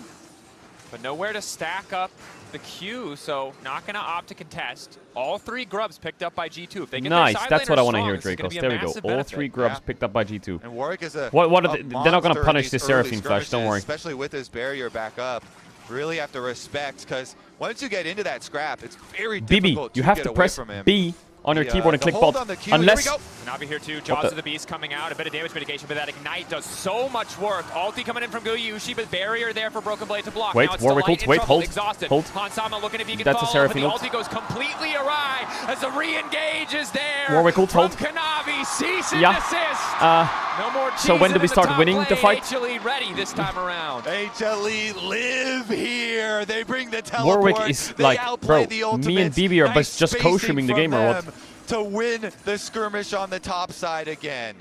B: But nowhere to stack up the Q, so not going to opt to contest. All 3 grubs picked up by G2. If they get
A: Nice,
B: their side
A: that's what I
B: laners
A: want to
B: strong,
A: hear,
B: this is gonna
A: Dracos.
B: be a
A: There we go.
B: massive
A: All
B: benefit.
A: 3 grubs picked up by G2.
R: And Warwick is a
A: What are
R: a
A: they're not going to
R: monster
A: punish
R: in
A: this
R: these early
A: Seraphine flash, don't
R: skirmishes,
A: worry.
R: Especially with his barrier back up. Really have to respect, because once you get into that scrap, it's very difficult
A: BB, you
R: to
A: have
R: get
A: to
R: away
A: press
R: from him.
A: B on your keyboard and
R: the
A: click
R: hold
A: bot.
R: on the Q, here we
A: Unless
R: go.
B: Navi here too. Jaws of the Beast coming out. A bit of damage mitigation, but that Ignite does so much work. Ulti coming in from Guyushi, but barrier there for Broken Blade to block.
A: Wait,
B: now it's
A: Warwick
B: Delight
A: ult, wait,
B: in trouble,
A: hold,
B: exhausted.
A: hold.
B: Hansama looking if he can
A: That's a
B: follow, but
A: Seraphine
B: the
A: ult.
B: ulti goes completely awry as the re-engage is there.
A: Warwick ult,
B: from
A: hold.
B: Kanavi, cease and
A: Yeah.
B: desist. No more
A: so when do we start winning the fight?
B: HLE ready this time around.
R: HLE live here. They bring the teleport.
A: Warwick is
R: They
A: like,
R: outplay
A: bro,
R: the
A: me
R: ultimates.
A: and BB are
R: Nice
A: just co-streaming the
R: spacing
A: game or
R: from
A: what?
R: them to win the skirmish on the top side again.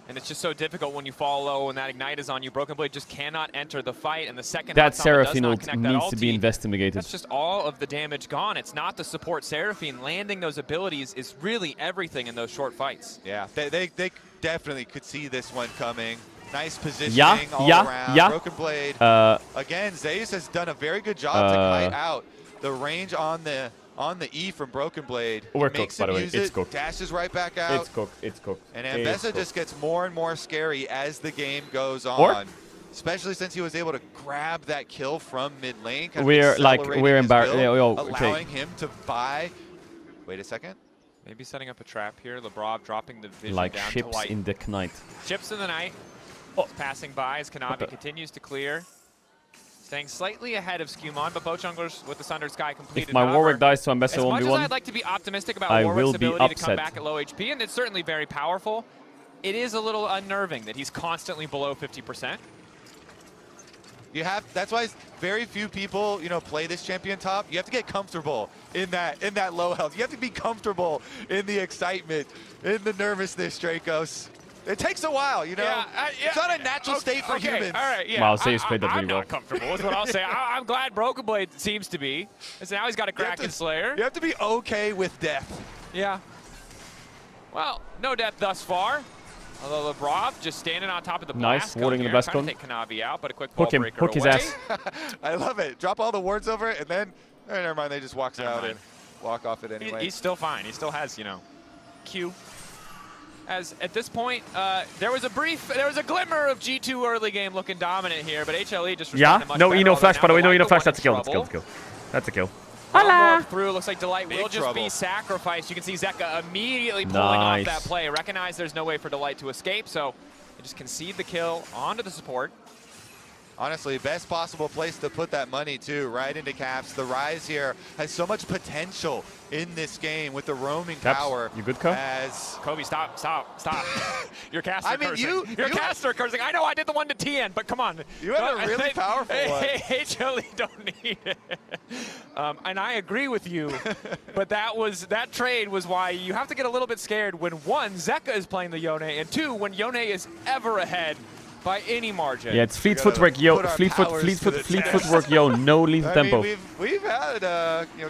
B: And it's just so difficult when you fall low and that Ignite is on you. Broken Blade just cannot enter the fight, and the second
A: That
B: Hansama does
A: Seraphine
B: not
A: ult
B: connect that
A: needs to be
B: ulti,
A: investigated.
B: that's just all of the damage gone. It's not the support Seraphine. Landing those abilities is really everything in those short fights.
R: Yeah, they definitely could see this one coming. Nice positioning all around. Broken Blade. Again, Zeus has done a very good job to kite out the range on the E from Broken Blade.
A: We're cooked, by the way. It's cooked.
R: Dashes right back out.
A: It's cooked. It's cooked.
R: And Ambessa just gets more and more scary as the game goes on. Especially since he was able to grab that kill from mid lane.
A: We're embarrassed.
R: Allowing him to buy. Wait a second.
B: Maybe setting up a trap here. Lebrov dropping the vision
A: like
B: down
A: ships
B: to light.
A: in the night.
B: Ships in the night. Passing by as Kanavi continues to clear. Staying slightly ahead of Skewmon, but both junglers with the Sunder Sky completed.
A: If my Warwick dies to Ambessa 1v1,
B: as much as I'd like to be optimistic about Warwick's ability to come back at low HP, and it's certainly very powerful, it is a little unnerving that he's constantly below 50%.
R: That's why very few people, play this champion top. You have to get comfortable in that low health. You have to be comfortable in the excitement, in the nervousness, Dracos. It takes a while, Yeah, it's not a natural state for humans.
B: All right, yeah.
A: Wow, Zeus played that
B: I'm
A: really well.
B: not comfortable is what I'll say. I'm glad Broken Blade seems to be. And so now he's got a Kraken Slayer.
R: You have to be okay with death.
B: Yeah. Well, no death thus far. Although Lebrov just standing on top of the blast.
A: Nice, warding in the blast
B: cone.
A: cone.
B: Take Kanavi out, but a quick ball breaker
A: hook his
B: away.
A: ass.
R: I love it. Drop all the wards over it, and then, never mind, they just walk out and walk off it anyway.
B: He's still fine. He still has, Q. As at this point, there was a glimmer of G2 early game looking dominant here, but HLE just responded much
A: no
B: better,
A: Eno flash, by the way, no Eno flash. That's a kill.
B: trouble.
A: That's a kill. That's a kill.
B: Through, looks like Delight will just be sacrificed. You can see Zeka immediately pulling off that play. Recognize there's no way for Delight to escape, so they just concede the kill onto the support.
R: Honestly, best possible place to put that money, too, right into Caps. The Rise here has so much potential in this game with the roaming power.
A: You good, Co?
B: Kobe, stop. You're caster cursing. You're caster cursing. I know I did the one to TN, but come on.
R: You had a really powerful one.
B: HLE don't need it. And I agree with you, but that trade was why you have to get a little bit scared when, one, Zeka is playing the Yone, and two, when Yone is ever ahead by any margin.
A: Yeah, it's fleet footwork, yo. Fleet footwork, yo. No lethal tempo.
R: We've had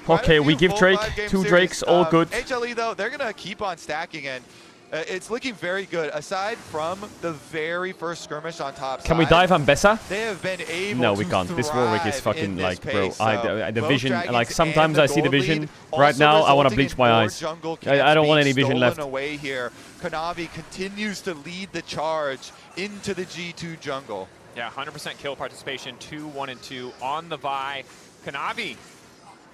A: okay, we give Drake 2 Drakes, all good.
R: HLE though, they're gonna keep on stacking, and it's looking very good. Aside from the very first skirmish on top side,
A: can we dive Ambessa?
R: They have been able.
A: No, we can't. This Warwick is fucking like, bro. The vision, like sometimes I see the vision.
R: Lead,
A: right now, I want to bleach my eyes. I don't want any vision left.
R: Away here. Kanavi continues to lead the charge into the G2 jungle.
B: Yeah, 100% kill participation, 2, 1, and 2 on the Vi. Kanavi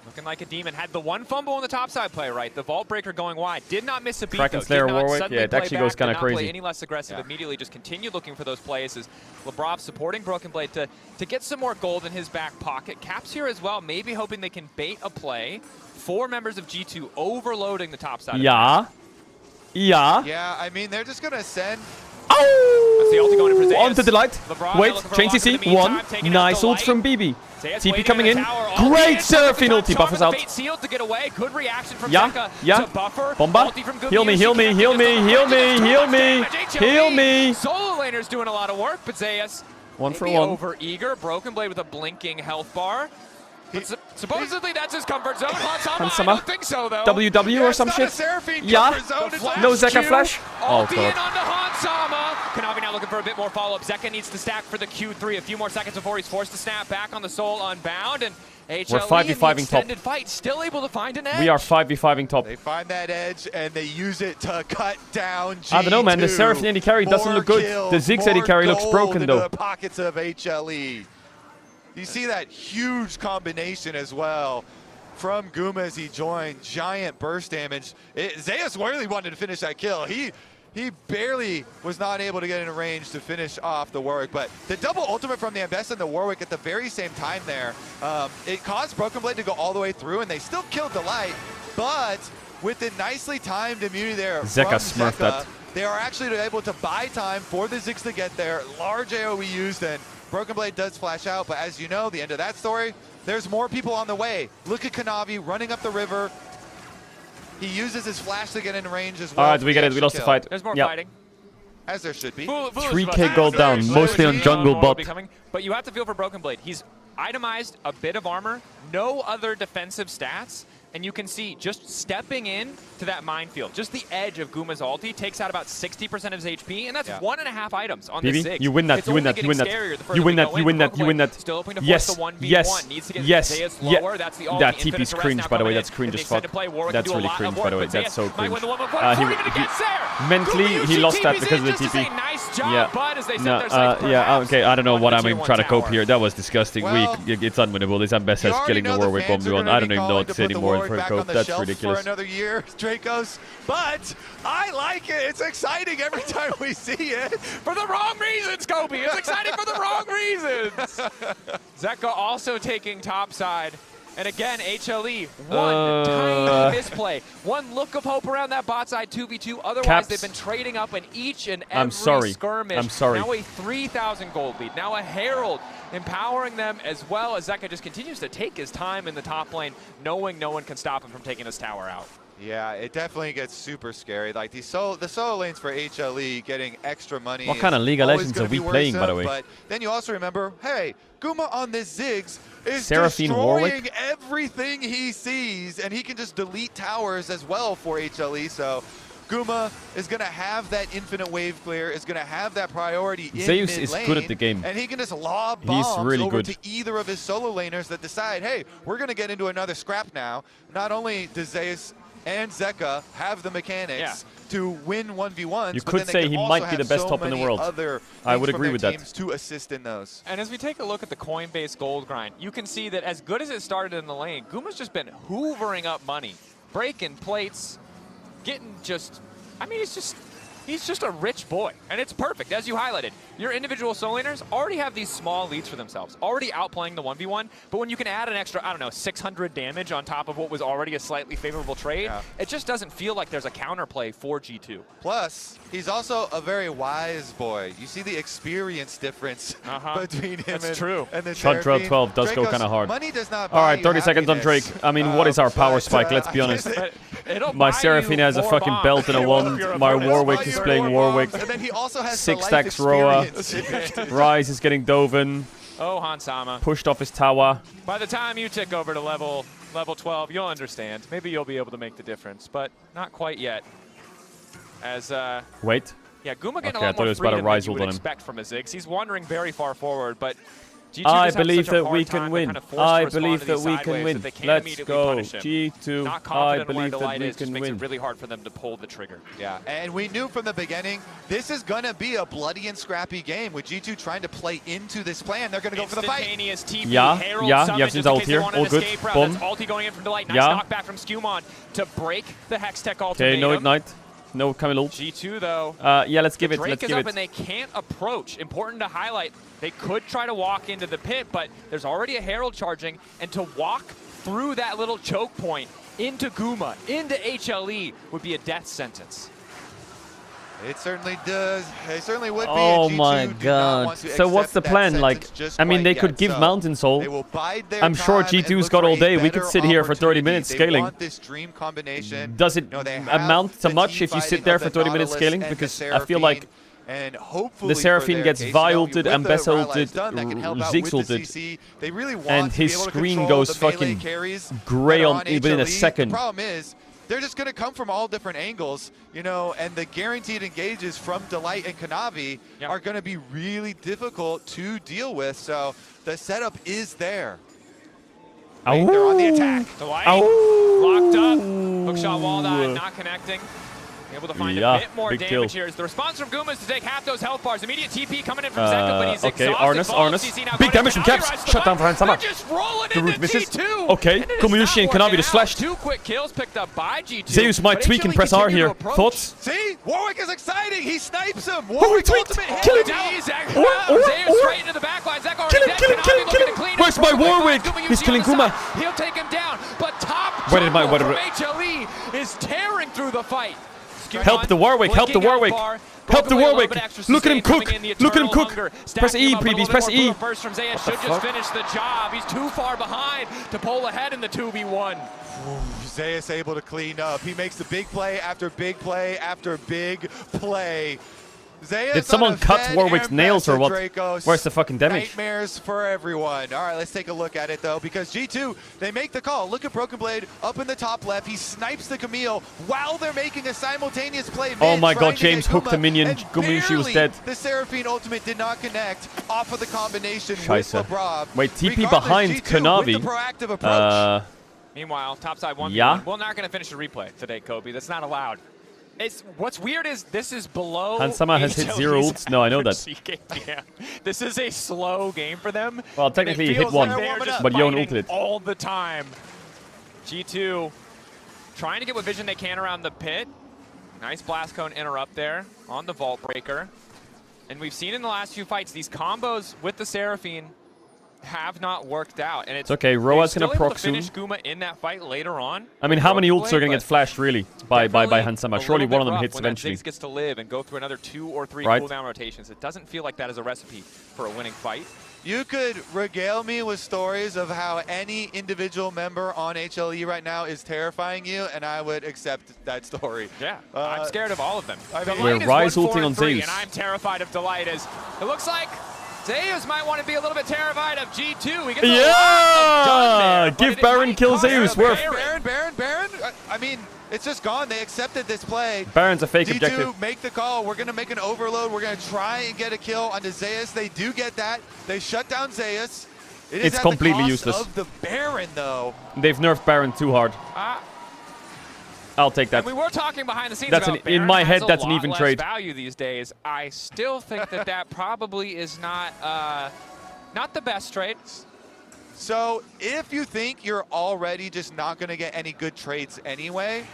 B: looking like a demon. Had the one fumble on the topside play, right? The vault breaker going wide. Did not miss a beat,
A: Kraken Slayer Warwick, yeah, it actually goes kind of crazy.
B: Play any less aggressive. Immediately just continued looking for those plays as Lebrov supporting Broken Blade to get some more gold in his back pocket. Caps here as well, maybe hoping they can bait a play. 4 members of G2 overloading the topside.
A: Yeah.
R: Yeah, I mean, they're just going to send...
B: That's the ulti going in for Zeus.
A: On to Delight. Wait, chain CC. 1. Nice ult from BB. TP coming in. Great Seraphine ulti. Buffers out.
B: To get away. Good reaction from Zeka to buffer.
A: Bomba. Heal me. Solo
B: laner's doing a lot of work, but Zeus
A: 1 for 1.
B: Over eager. Broken Blade with a blinking health bar. But supposedly that's his comfort zone. Hansama, I don't think so, though.
A: WW or some shit. Yeah. No Zeka flash. Oh, God.
B: Onto Hansama. Kanavi now looking for a bit more follow-up. Zeka needs to stack for the Q3. A few more seconds before he's forced to snap back on the Soul Unbound. And HLE
A: we're 5v5ing top.
B: Fight, still able to find an edge.
A: We are 5v5ing top.
R: They find that edge and they use it to cut down G2.
A: I don't know, man. The Seraphine AD carry doesn't look good. The Ziggs AD carry looks broken, though.
R: The pockets of HLE. You see that huge combination as well from Guma as he joined. Giant burst damage. Zeus really wanted to finish that kill. He barely was not able to get in range to finish off the Warwick, but the double ultimate from the Ambessa and the Warwick at the very same time there, it caused Broken Blade to go all the way through, and they still killed Delight, but with the nicely timed immunity there
A: Zeka smurfed that.
R: They are actually able to buy time for the Ziggs to get there. Large AoE used, and Broken Blade does flash out, but as you know, the end of that story, there's more people on the way. Look at Kanavi running up the river. He uses his flash to get in range as well.
A: All right, we get it. We lost the fight.
B: There's more fighting.
R: As there should be.
A: 3k gold down, mostly on jungle bot.
B: But you have to feel for Broken Blade. He's itemized a bit of armor, no other defensive stats. And you can see just stepping in to that minefield, just the edge of Guma's ulti takes out about 60% of his HP, and that's 1.5 items on the Ziggs.
A: You win that,
B: It's
A: you win
B: only
A: that, you win that.
B: getting scarier the further
A: You win
B: we
A: that,
B: go
A: you
B: in.
A: win that, you win that.
B: Still hoping to force
A: Yes,
B: the 1v1.
A: yes,
B: Needs to get
A: yes,
B: Zeus
A: yeah.
B: lower. That's the ulti.
A: That
B: Infinite
A: TP's
B: Arrest
A: cringe,
B: now
A: by the way.
B: coming
A: That's
B: in.
A: cringe
B: If
A: as
B: they send
A: fuck.
B: to play, Warwick
A: That's
B: can do a
A: really
B: lot
A: cringe,
B: of
A: by the way.
B: work, but
A: That's so
B: Zeus might
A: cringe.
B: win the 1v1 before he even gets there.
A: Mentally, he lost that because of the
B: Just to
A: TP.
B: say, nice job,
A: Yeah.
B: bud, as they set
A: No,
B: their sights
A: yeah, okay, I don't know what I'm
B: tier one
A: trying to cope
B: tower.
A: here. That was disgusting.
R: Well,
A: It's unwinnable. It's best as killing the Warwick 1v1. I don't even know what to say anymore for cope. That's ridiculous.
R: For another year, Dracos, but I like it. It's exciting every time we see it.
B: For the wrong reasons, Kobe. It's exciting for the wrong reasons. Zeka also taking topside. And again, HLE, one tiny misplay. One look of hope around that bot side 2v2. Otherwise,
A: Caps.
B: they've been trading up in each and every skirmish.
A: I'm sorry.
B: Now a 3,000 gold lead. Now a Herald empowering them as well as Zeka just continues to take his time in the top lane, knowing no one can stop him from taking this tower out.
R: Yeah, it definitely gets super scary. Like the solo lanes for HLE getting extra money.
A: What kind of League of Legends are we playing, by the way?
R: But then you also remember, hey, Guma on this Ziggs is
A: Seraphine
R: destroying
A: Warwick?
R: everything he sees, and he can just delete towers as well for HLE. So Guma is going to have that infinite wave clear, is going to have that priority in
A: Zeus
R: mid
A: is
R: lane,
A: good at the game.
R: and he can just lob bombs
A: really
R: over
A: good.
R: to either of his solo laners that decide, hey, we're going to get into another scrap now. Not only does Zeus and Zeka have the mechanics to win 1v1s.
A: You could say he might be the best top in the world. I would agree with that.
R: To assist in those.
B: And as we take a look at the coin-based gold grind, you can see that as good as it started in the lane, Guma's just been hoovering up money, breaking plates, getting just, I mean, he's just a rich boy, and it's perfect. As you highlighted, your individual solo laners already have these small leads for themselves, already outplaying the 1v1, but when you can add an extra, I don't know, 600 damage on top of what was already a slightly favorable trade, it just doesn't feel like there's a counterplay for G2.
R: Plus, he's also a very wise boy. You see the experience difference between him and the
A: Caedrel 12 does go kind of hard.
R: Money does not
A: All right, 30 seconds on Drake. I mean, what is our power spike? Let's be honest. My Seraphine has a fucking belt and a wand. My Warwick is playing Warwick.
R: And then he also has
A: 6 stacks Roa. Rise is getting Dovin.
B: Oh, Hansama.
A: Pushed off his tower.
B: By the time you tick over to level 12, you'll understand. Maybe you'll be able to make the difference, but not quite yet. As
A: Wait.
B: yeah, Guma getting
A: Okay,
B: a
A: I
B: lot
A: thought it
B: more
A: was about
B: freedom
A: a rise
B: than you
A: ult
B: would
A: on him.
B: expect from a Ziggs. He's wandering very far forward, but G2
A: I
B: just have
A: believe
B: such a
A: that we
B: hard
A: can
B: time. They're
A: win.
B: kind of forced to
A: I
B: respond
A: believe
B: to
A: that
B: these
A: we can
B: sideways
A: win.
B: that they can't
A: Let's
B: immediately
A: go.
B: punish him.
A: G2.
B: Not
A: I
B: confident in where
A: believe that
B: Delight
A: we
B: is, just
A: can
B: makes it
A: win.
B: really hard for them to pull the trigger.
R: Yeah, and we knew from the beginning this is going to be a bloody and scrappy game with G2 trying to play into this plan. They're going to go for the fight.
B: Instantaneous TP,
A: Yeah,
B: Herald
A: yeah,
B: summon
A: you have
B: just
A: his
B: in
A: ult
B: case they
A: here.
B: want
A: All
B: an
A: good.
B: escape route.
A: Boom.
B: That's ulti going in from Delight. Nice
A: Yeah.
B: knockback from Skumon to break the Hextech ultimatum.
A: Okay, no ignite. No Camille ult.
B: G2 though.
A: Yeah, let's give it.
B: Drake
A: Let's
B: is
A: give
B: up
A: it.
B: and they can't approach. Important to highlight. They could try to walk into the pit, but there's already a Herald charging, and to walk through that little choke point into Guma, into HLE, would be a death sentence.
R: It certainly does. It certainly would be.
A: Oh
R: and G2
A: my
R: do not
A: god.
R: want to
A: So what's the
R: accept that
A: plan? Like,
R: sentence just
A: I mean,
R: quite
A: they could
R: yet.
A: give
R: So
A: Mountain Soul.
R: they will bide their
A: I'm sure
R: time and
A: G2's
R: look
A: got
R: for
A: all
R: a
A: day. We could
R: better
A: sit here for 30
R: opportunity.
A: minutes
R: They
A: scaling.
R: want this dream combination.
A: Does it
R: No, they have
A: amount to
R: the
A: much
R: team
A: if you sit
R: fighting
A: there
R: of
A: for
R: the
A: 30 minutes
R: Nautilus
A: scaling?
R: and the
A: Because I feel like
R: and hopefully
A: the Seraphine
R: for their
A: gets
R: case,
A: Vi
R: you know,
A: ulted
R: with
A: and
R: the
A: Bessa
R: Rylai's
A: ulted,
R: done, that can help out
A: Ziggs
R: with the
A: ulted,
R: CC. They really want
A: and
R: to be
A: his
R: able to
A: screen
R: control
A: goes
R: the melee
A: fucking
R: carries
A: grey
R: that are
A: on within a
R: HLE.
A: second.
R: The problem is, they're just going to come from all different angles, you know, and the guaranteed engages from Delight and Kanavi are going to be really difficult to deal with. So the setup is there. Wait, they're on the attack.
B: Delight locked up. Hookshot wall dive, not connecting. Able to find a bit more
A: big
B: damage
A: kill.
B: here. The response from Guma is to take half those health bars. Immediate TP coming in from Zeka, but he's
A: okay,
B: exhausted.
A: Arnus. Big damage from Caps. Shut down for Hansama. The root misses. Okay, Komuyoshi and Kanavi just flashed.
B: 2 quick kills picked up by G2.
A: Zeus might tweak and press R here. Thoughts?
R: See? Warwick is exciting. He snipes him.
A: Warwick tweaked. Kill him.
B: Zeus straight into the backline. Zeka already dead. Kanavi looking to clean
A: Where's my Warwick? He's killing Guma.
B: He'll take him down, but top
A: Where did my-
B: jungle from HLE is tearing through the fight.
A: Help the Warwick, help the Warwick. Help the Warwick. Look at him cook. Look at him cook. Press E, previes, press E.
B: First from Zayas should just finish the job. He's too far behind to pull ahead in the 2v1.
R: Zeus able to clean up. He makes the big play after big play after big play. Zeus
A: Did someone cut Warwick's nails or what?
R: Dracos.
A: Where's the fucking damage?
R: Nightmares for everyone. All right, let's take a look at it, though, because G2, they make the call. Look at Broken Blade up in the top left. He snipes the Camille while they're making a simultaneous play mid.
A: Oh my god, James hooked the minion. She was dead.
R: The Seraphine ultimate did not connect off of the combination
A: Scheiße.
R: with LeBron.
A: Wait, TP behind
R: Kanavi. With the proactive approach.
B: Meanwhile, topside 1v1.
A: Yeah?
B: We're not going to finish the replay today, Kobe. That's not allowed. What's weird is this is below.
A: Hansama has hit 0 ults. No, I know that.
B: Yeah. This is a slow game for them.
A: Well, technically you hit one, but you don't ult it.
B: All the time. G2 trying to get what vision they can around the pit. Nice blast cone interrupt there on the Vault Breaker. And we've seen in the last few fights, these combos with the Seraphine have not worked out. And it's
A: okay, Roa's gonna proc soon.
B: Finish Guma in that fight later on.
A: I mean, how many ults are gonna get flashed really by Hansama? Surely one of them hits eventually.
B: Ziggs gets to live and go through another 2 or 3
A: right.
B: cooldown rotations. It doesn't feel like that is a recipe for a winning fight.
R: You could regale me with stories of how any individual member on HLE right now is terrifying you, and I would accept that story.
B: Yeah, I'm scared of all of them.
A: We're Rise ulting on Zeus.
B: And I'm terrified of Delight as it looks like Zeus might want to be a little bit terrified of G2. We get
A: yeah! Give Baron kill Zeus.
R: Baron. I mean, it's just gone. They accepted this play.
A: Baron's a fake
R: D2
A: objective.
R: Make the call. We're going to make an overload. We're going to try and get a kill onto Zeus. They do get that. They shut down Zeus.
A: It's completely useless.
R: Of the Baron, though.
A: They've nerfed Baron too hard. I'll take that.
B: And we were talking behind the scenes
A: that's
B: about
A: in my head, that's an
B: lot
A: even
B: less
A: trade.
B: Value these days. I still think that probably is not the best trade.
R: So if you think you're already just not going to get any good trades anyway,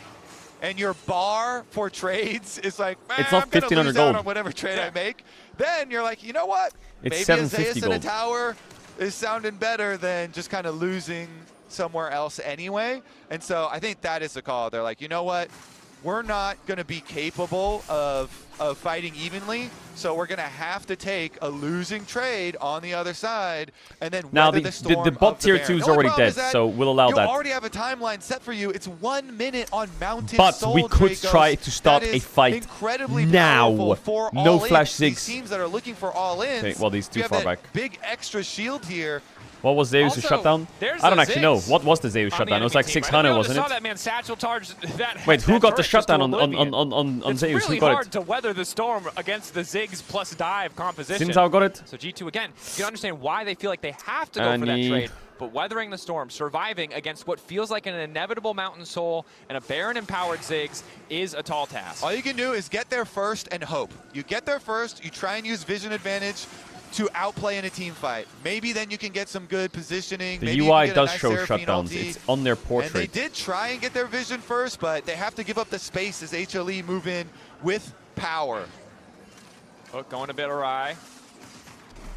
R: and your bar for trades is like,
A: it's not 1,500 gold
R: on whatever trade I make, then you're like, you know what?
A: It's
R: maybe
A: 750
R: a Zeus in a
A: gold.
R: tower is sounding better than just kind of losing somewhere else anyway. And so I think that is the call. They're like, you know what? We're not going to be capable of fighting evenly, so we're going to have to take a losing trade on the other side, and then
A: now
R: weather the storm
A: the bot
R: of
A: tier
R: the
A: 2 is
R: Baron.
A: already dead, so we'll allow that.
R: You already have a timeline set for you. It's 1 minute on Mountain
A: But
R: Soul
A: we could
R: Dracos.
A: try to start
R: That
A: a
R: is
A: fight
R: incredibly
A: now.
R: powerful for
A: No
R: all
A: flash
R: ins. These
A: Ziggs.
R: teams that are looking for all ins.
A: Okay, well, these too
R: you have
A: far
R: that
A: back.
R: Big extra shield here.
A: What was Zeus' shutdown? I don't actually know. What was the Zeus shutdown? It was like 600, wasn't
B: saw
A: it?
B: that man satchel charge that.
A: Wait, who got the
B: first just to
A: shutdown on
B: It's
A: Zeus?
B: really
A: Who got
B: hard
A: it?
B: to weather the storm against the Ziggs plus dive composition.
A: Sinzao got it.
B: So G2 again, you can understand why they feel like they have to go for that trade. But weathering the storm, surviving against what feels like an inevitable Mountain Soul and a Baron-empowered Ziggs is a tall task.
R: All you can do is get there first and hope. You get there first, you try and use vision advantage to outplay in a team fight. Maybe then you can get some good positioning.
A: The
R: Maybe
A: UI
R: you can get
A: does
R: a nice
A: show
R: Seraphine
A: shutdowns.
R: ulti.
A: It's on their
R: And they
A: portrait.
R: did try and get their vision first, but they have to give up the space as HLE move in with power.
B: Hook going a bit awry.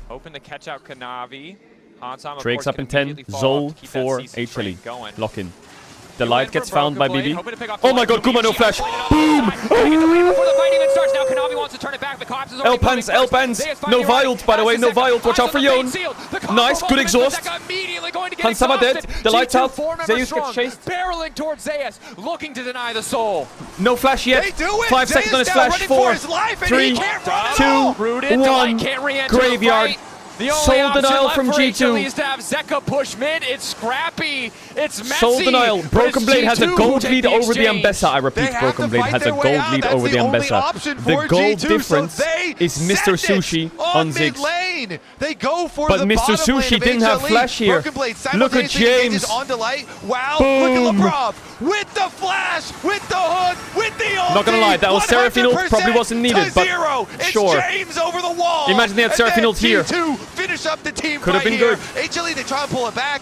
B: Hoping to catch out Kanavi. Hansam, of
A: Drake's
B: course,
A: up
B: can
A: in 10.
B: immediately fall off
A: Zol
B: to keep that
A: for
B: CC train
A: HLE.
B: going.
A: Lock in. The light gets found by BB.
B: Oh
A: my god, Kuma no flash. Boom!
B: Before the fight even starts, now Kanavi wants to turn it back. The Collapse is already
A: Elpans. No Violent, by the way. No Violent. Watch out for Yon. Nice, good exhaust. Hansama dead. The light's out. Zeus gets chased.
B: Barreling towards Zeus, looking to deny the soul.
A: No flash yet.
R: They do it.
A: 5 seconds on his flash. 4, 3, 2, 1. Graveyard.
B: The only
A: Soul
B: option
A: denial
B: left
A: from
B: for
A: G2.
B: HLE is to have Zeka push mid. It's scrappy. It's messy.
A: Soul denial. Broken Blade has a gold lead over the Ambessa. I repeat, Broken Blade has a gold lead over the Ambessa. The gold difference is Mr. Sushi on Ziggs.
R: They go for
A: but
R: the
A: Mr. Sushi didn't have flash here. Look at James.
R: On Delight. Wow.
A: Boom.
R: Look at LeBron with the flash, with the hook, with the ulti.
A: Not gonna lie, that was Seraphine ult. Probably wasn't needed, but sure.
R: It's James over the wall.
A: Imagine they had Seraphine ult here.
R: Finish up the team
A: Could have been
R: here.
A: good.
R: HLE, they try and pull it back.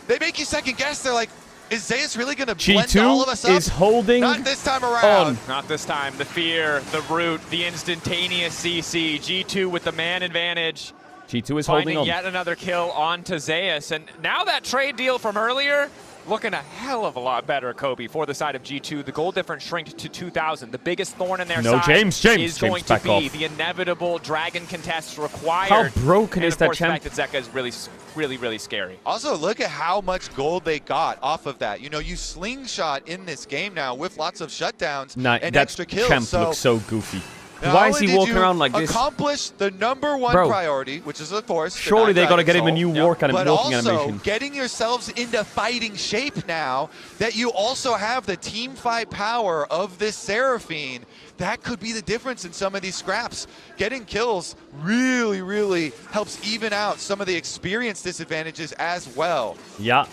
R: They make you second guess. They're like, is Zeus really going to blend all of us up?
A: G2 is holding
R: Not this time around.
B: Not this time. The fear, the root, the instantaneous CC. G2 with the man advantage.
A: G2 is holding
B: finding
A: on.
B: yet another kill onto Zeus. And now that trade deal from earlier, looking a hell of a lot better, Kobe, for the side of G2. The goal difference shrinked to 2,000. The biggest thorn in their side is going to be the inevitable dragon contest required.
A: How broken
B: and
A: is
B: of
A: that
B: course,
A: champ?
B: the fact that Zeka is really scary.
R: Also, look at how much gold they got off of that. You know, you slingshot in this game now with lots of shutdowns and
A: that
R: extra kills.
A: champ
R: so
A: looks so goofy. Why is he walking around like this?
R: Accomplish the #1 priority, which is, of course,
A: surely they got to get him a new walking
R: also
A: animation.
R: Getting yourselves into fighting shape now that you also have the team fight power of this Seraphine. That could be the difference in some of these scraps. Getting kills really, really helps even out some of the experience disadvantages as well.
A: Yeah.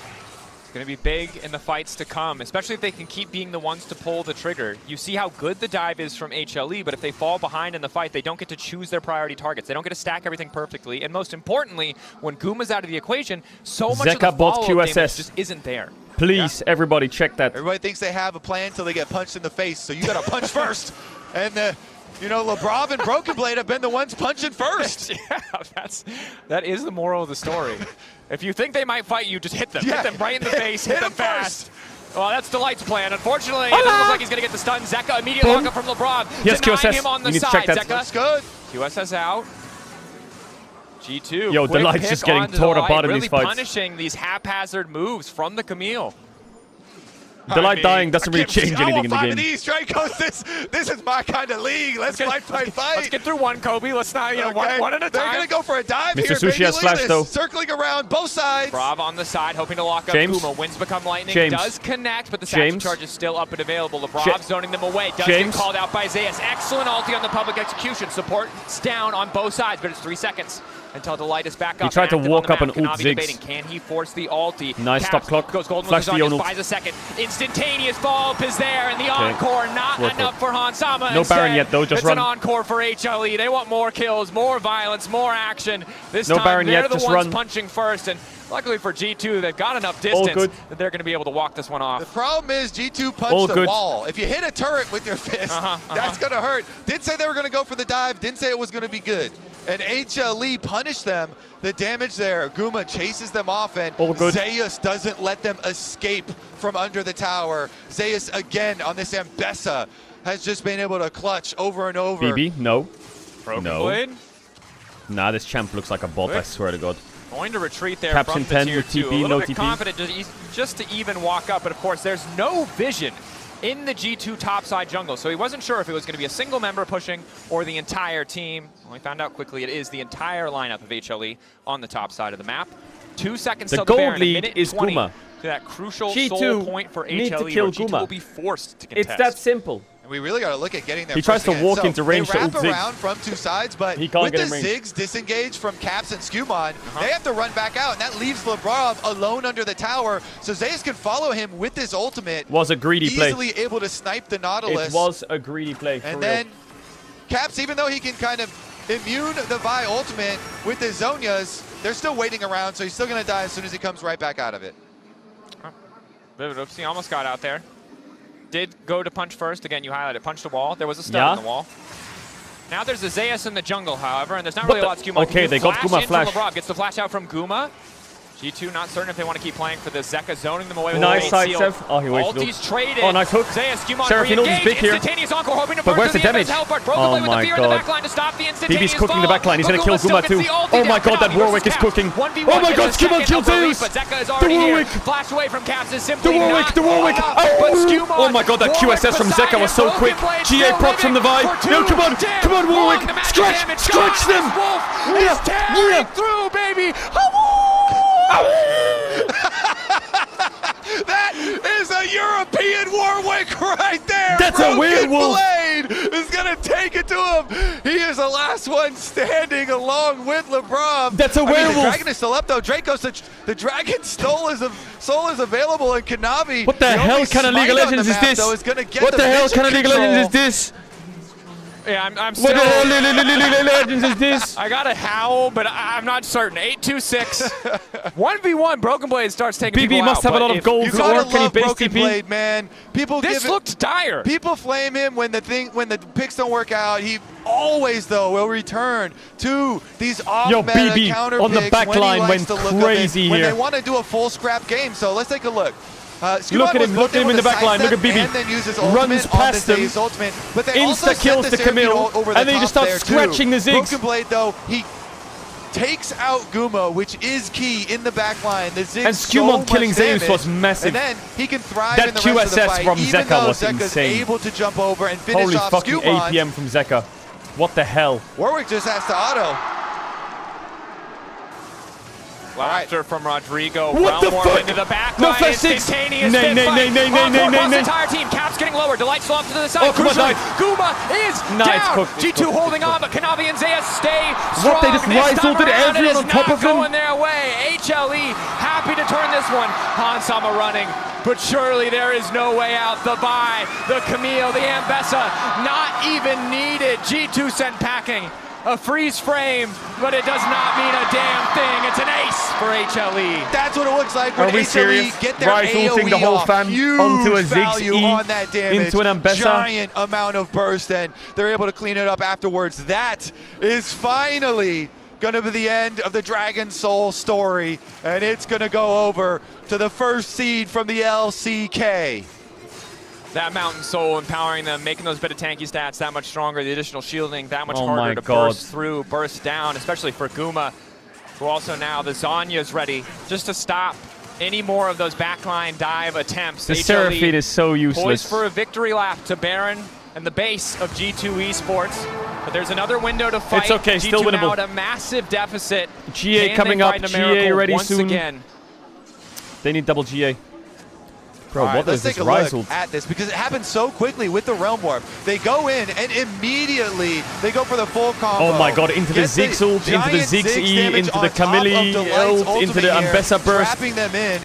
B: Going to be big in the fights to come, especially if they can keep being the ones to pull the trigger. You see how good the dive is from HLE, but if they fall behind in the fight, they don't get to choose their priority targets. They don't get to stack everything perfectly. And most importantly, when Guma's out of the equation, so much of the follow-up damage just isn't there.
A: Please, everybody check that.
R: Everybody thinks they have a plan until they get punched in the face, so you got to punch first. And you know, Lebrov and Broken Blade have been the ones punching first.
B: Yeah, that is the moral of the story. If you think they might fight you, just hit them.
R: Yeah.
B: Hit them right in the face, hit them fast. Well, that's Delight's plan. Unfortunately, it doesn't look like he's going to get the stun. Zeka immediate lockup from Lebrov.
A: Yes,
B: denying
A: QSS.
B: him on the
A: You need to
B: side.
A: check that.
B: Zeka.
R: That's good.
B: QSS out. G2.
A: Yo,
B: quick
A: Delight's
B: pick
A: just getting
B: onto
A: torn
B: Delight,
A: apart in
B: really
A: these fights.
B: punishing these haphazard moves from the Camille.
A: Delight dying doesn't really change anything in the game.
R: Of these, Dracos, this is my kind of league. Let's fight.
B: Let's get through one, Kobe. Let's not, one at a time.
R: They're going to go for a dive
A: Mr.
R: here.
A: Sushi has flash, though.
R: Circling around both sides.
B: Brav on the side, hoping to lock up
A: James.
B: Guma. Winds become lightning.
A: James.
B: Does connect, but the satchel charge is still up and available. Lebrov zoning them away. Does get called out by Zayas. Excellent ulti on the public execution. Support's down on both sides, but it's 3 seconds until Delight is back up.
A: He tried to walk up and ult
B: Kanavi
A: Ziggs.
B: debating, can he force the ulti?
A: Nice stop clock.
B: Goes golden
A: Flash
B: with
A: the
B: his
A: Yonul.
B: buys a second. Instantaneous follow-up is there, and the encore not
A: Worth
B: enough
A: it.
B: for Hansama.
A: No Baron yet, though. Just
B: it's
A: run.
B: an encore for HLE. They want more kills, more violence, more action. This
A: No
B: time
A: Baron
B: they're
A: yet,
B: the
A: just
B: ones
A: run.
B: punching first, and luckily for G2, they've got enough distance that they're going to be able to walk this one off.
R: The problem is G2 punched the wall. If you hit a turret with your fist, that's going to hurt. Didn't say they were going to go for the dive. Didn't say it was going to be good. And HLE punished them. The damage there. Guma chases them off, and Zeus doesn't let them escape from under the tower. Zeus, again, on this Ambessa, has just been able to clutch over and over.
A: BB, no.
B: Broken
A: no.
B: Blade.
A: Nah, this champ looks like a bot, I swear to God.
B: Going to retreat there
A: Caps
B: from
A: in
B: the
A: 10
B: tier
A: with
B: 2.
A: TP,
B: A little
A: no
B: bit
A: TP.
B: confident just to even walk up, but of course there's no vision in the G2 topside jungle, so he wasn't sure if it was going to be a single member pushing or the entire team. Well, we found out quickly it is the entire lineup of HLE on the top side of the map. 2 seconds
A: The
B: till
A: gold
B: Baron,
A: lead
B: 1:20
A: is Guma.
B: to that crucial
A: G2
B: soul point for
A: need to
B: HLE,
A: kill
B: where G2
A: Guma.
B: will be forced to contest.
A: It's that simple.
R: And we really got to look at getting there.
A: He tries to walk into range
R: they
A: to
R: wrap
A: ult Ziggs.
R: around from 2 sides, but
A: He can't
R: with
A: get
R: the
A: in range.
R: Ziggs disengaged from Caps and Skumon, they have to run back out, and that leaves Lebrov alone under the tower. So Zeus can follow him with his ultimate.
A: Was a greedy play.
R: Easily able to snipe the Nautilus.
A: It was a greedy play, for
R: And
A: real.
R: then Caps, even though he can kind of immune the Vi ultimate with his Zonias, they're still waiting around, so he's still going to die as soon as he comes right back out of it.
B: Bit of an oopsie, almost got out there. Did go to punch first. Again, you highlighted, punched a wall. There was a stun on the wall. Now there's a Zeus in the jungle, however, and there's not really a lot Skuma.
A: Okay, they got Guma flash.
B: Lebrov gets the flash out from Guma. G2 not certain if they want to keep playing for this. Zeka zoning them away with
A: Nice
B: the
A: side,
B: seal.
A: Sev. Oh, he wasted
B: Ulti's traded.
A: Oh, nice hook.
B: Zeus, Skuma
A: Seraphine ult is
B: re-engaged.
A: big here.
B: Instantaneous encore, hoping to
A: But
B: burn
A: where's
B: through
A: the damage?
B: Health bar. Broken
A: Oh
B: Blade with the
A: my
B: fear in the
A: God.
B: backline to stop the instantaneous
A: BB's cooking the
B: fall.
A: backline. He's going to kill
B: still
A: Guma
B: gets
A: too.
B: the ulti
A: Oh
B: there.
A: my God, that
B: Kanavi
A: Warwick is
B: versus Caps.
A: cooking.
B: 1v1
A: Oh my
B: gets
A: God,
B: a
A: Skuma
B: second
A: killed
B: of relief,
A: Zeus.
B: but Zeka is
A: The
B: already here.
A: Warwick.
B: Flash away from Caps is
A: The
B: simply
A: Warwick,
B: not
A: the Warwick.
B: enough.
A: Oh,
B: But Skuma,
A: oh my God, that
B: Warwick
A: QSS from
B: beside
A: Zeka was
B: him.
A: so
B: Broken
A: quick.
B: Blade
A: GA
B: still
A: props from the
B: living
A: Vi.
B: for
A: No,
B: two.
A: come on,
B: Damn,
A: come on, Warwick.
B: the magic
A: Scratch,
B: damage.
A: scratch
B: God,
A: them.
B: this Wolf is tearing through, baby.
R: That is a European Warwick right there.
A: That's a werewolf.
R: Blade is going to take it to him. He is the last one standing along with Lebrov.
A: That's a werewolf.
R: The dragon is still up, though. Dracos, the dragon's soul is available, and Kanavi.
A: What the hell kind of League of Legends is this? What the hell kind of League of Legends is this?
B: Yeah, I'm
A: What
B: still...
A: the hell League of Legends is this?
B: I got a howl, but I'm not certain. 8-2-6. 1v1, Broken Blade starts taking
A: BB
B: people
A: must
B: out,
A: have a
B: but
A: lot of
B: if-
A: gold.
R: You gotta
A: Can he
R: love
A: base
R: Broken
A: TP?
R: Blade, man. People
B: This looked dire.
R: People flame him when the picks don't work out. He always, though, will return to these off-meta
A: BB
R: counter
A: on the
R: picks
A: back
R: when he
A: line
R: likes
A: went
R: to look
A: crazy
R: when
A: here.
R: they want to do a full scrap game. So let's take a look.
A: Look at him, look at him in the back line. Look at BB.
R: And then uses
A: Runs past them.
R: Ultimate, but they also
A: Insta kills
R: set
A: the
R: Seraphine
A: Camille.
R: over the
A: And then he
R: top
A: just starts
R: there,
A: scratching
R: too.
A: the Ziggs.
R: Broken Blade, though, he takes out Guma, which is key in the back line. The Ziggs
A: And Skumon killing Zeus
R: damage,
A: was massive.
R: And then he can thrive
A: That
R: in the rest of the
A: QSS
R: fight,
A: from
R: even
A: Zeka
R: though
A: was
R: Zeka's
A: insane.
R: able to jump over and finish
A: Holy
R: off
A: fucking
R: Skumon.
A: APM from Zeka. What the hell?
R: Warwick just has to auto.
B: Laughter from Rodrigo.
A: What the fuck?
B: Into the back
A: No,
B: line.
A: fast six.
B: Instantaneous
A: Nay.
B: the entire team. Caps getting lower. Delight's off to the side.
A: Oh, come on,
B: Crucially, Guma is down.
A: Cooked.
B: G2 holding on, but Kanavi and Zaya stay strong.
A: What, they just rifled everyone on top of him?
B: Going their way. HLE happy to turn this one. Hansama running, but surely there is no way out. The Vi, the Camille, the Ambessa, not even needed. G2 sent packing. A freeze frame, but it does not mean a damn thing. It's an ace for HLE.
R: That's what it looks like when HLE get their
A: rifling
R: AoE
A: the whole
R: off.
A: fam
R: Huge
A: onto a
R: value
A: Ziggs
R: on that damage.
A: into an Ambessa.
R: Giant amount of burst, and they're able to clean it up afterwards. That is finally going to be the end of the Dragon Soul story, and it's going to go over to the first seed from the LCK.
B: That Mountain Soul empowering them, making those bit of tanky stats that much stronger, the additional shielding that much harder to burst through, burst down, especially for Guma, who also now the Zanya's ready just to stop any more of those backline dive attempts.
A: The Seraphine is so useless.
B: Poised for a victory lap to Baron and the base of G2 Esports. But there's another window to fight.
A: It's okay,
B: G2
A: still winnable.
B: now at a massive deficit.
A: GA
B: Can
A: coming
B: they
A: up,
B: find a
A: GA
B: miracle
A: ready
B: once
A: soon.
B: Again?
A: They need double GA. Bro,
R: All right,
A: what is
R: let's
A: this
R: take a
A: Rise
R: look
A: ult?
R: at this because it happened so quickly with the Realm Warp. They go in and immediately they go for the full combo.
A: Oh my god, into the Ziggs ult, into the Ziggs E, into the Camille ult, into the Ambessa burst.
R: Trapping them in.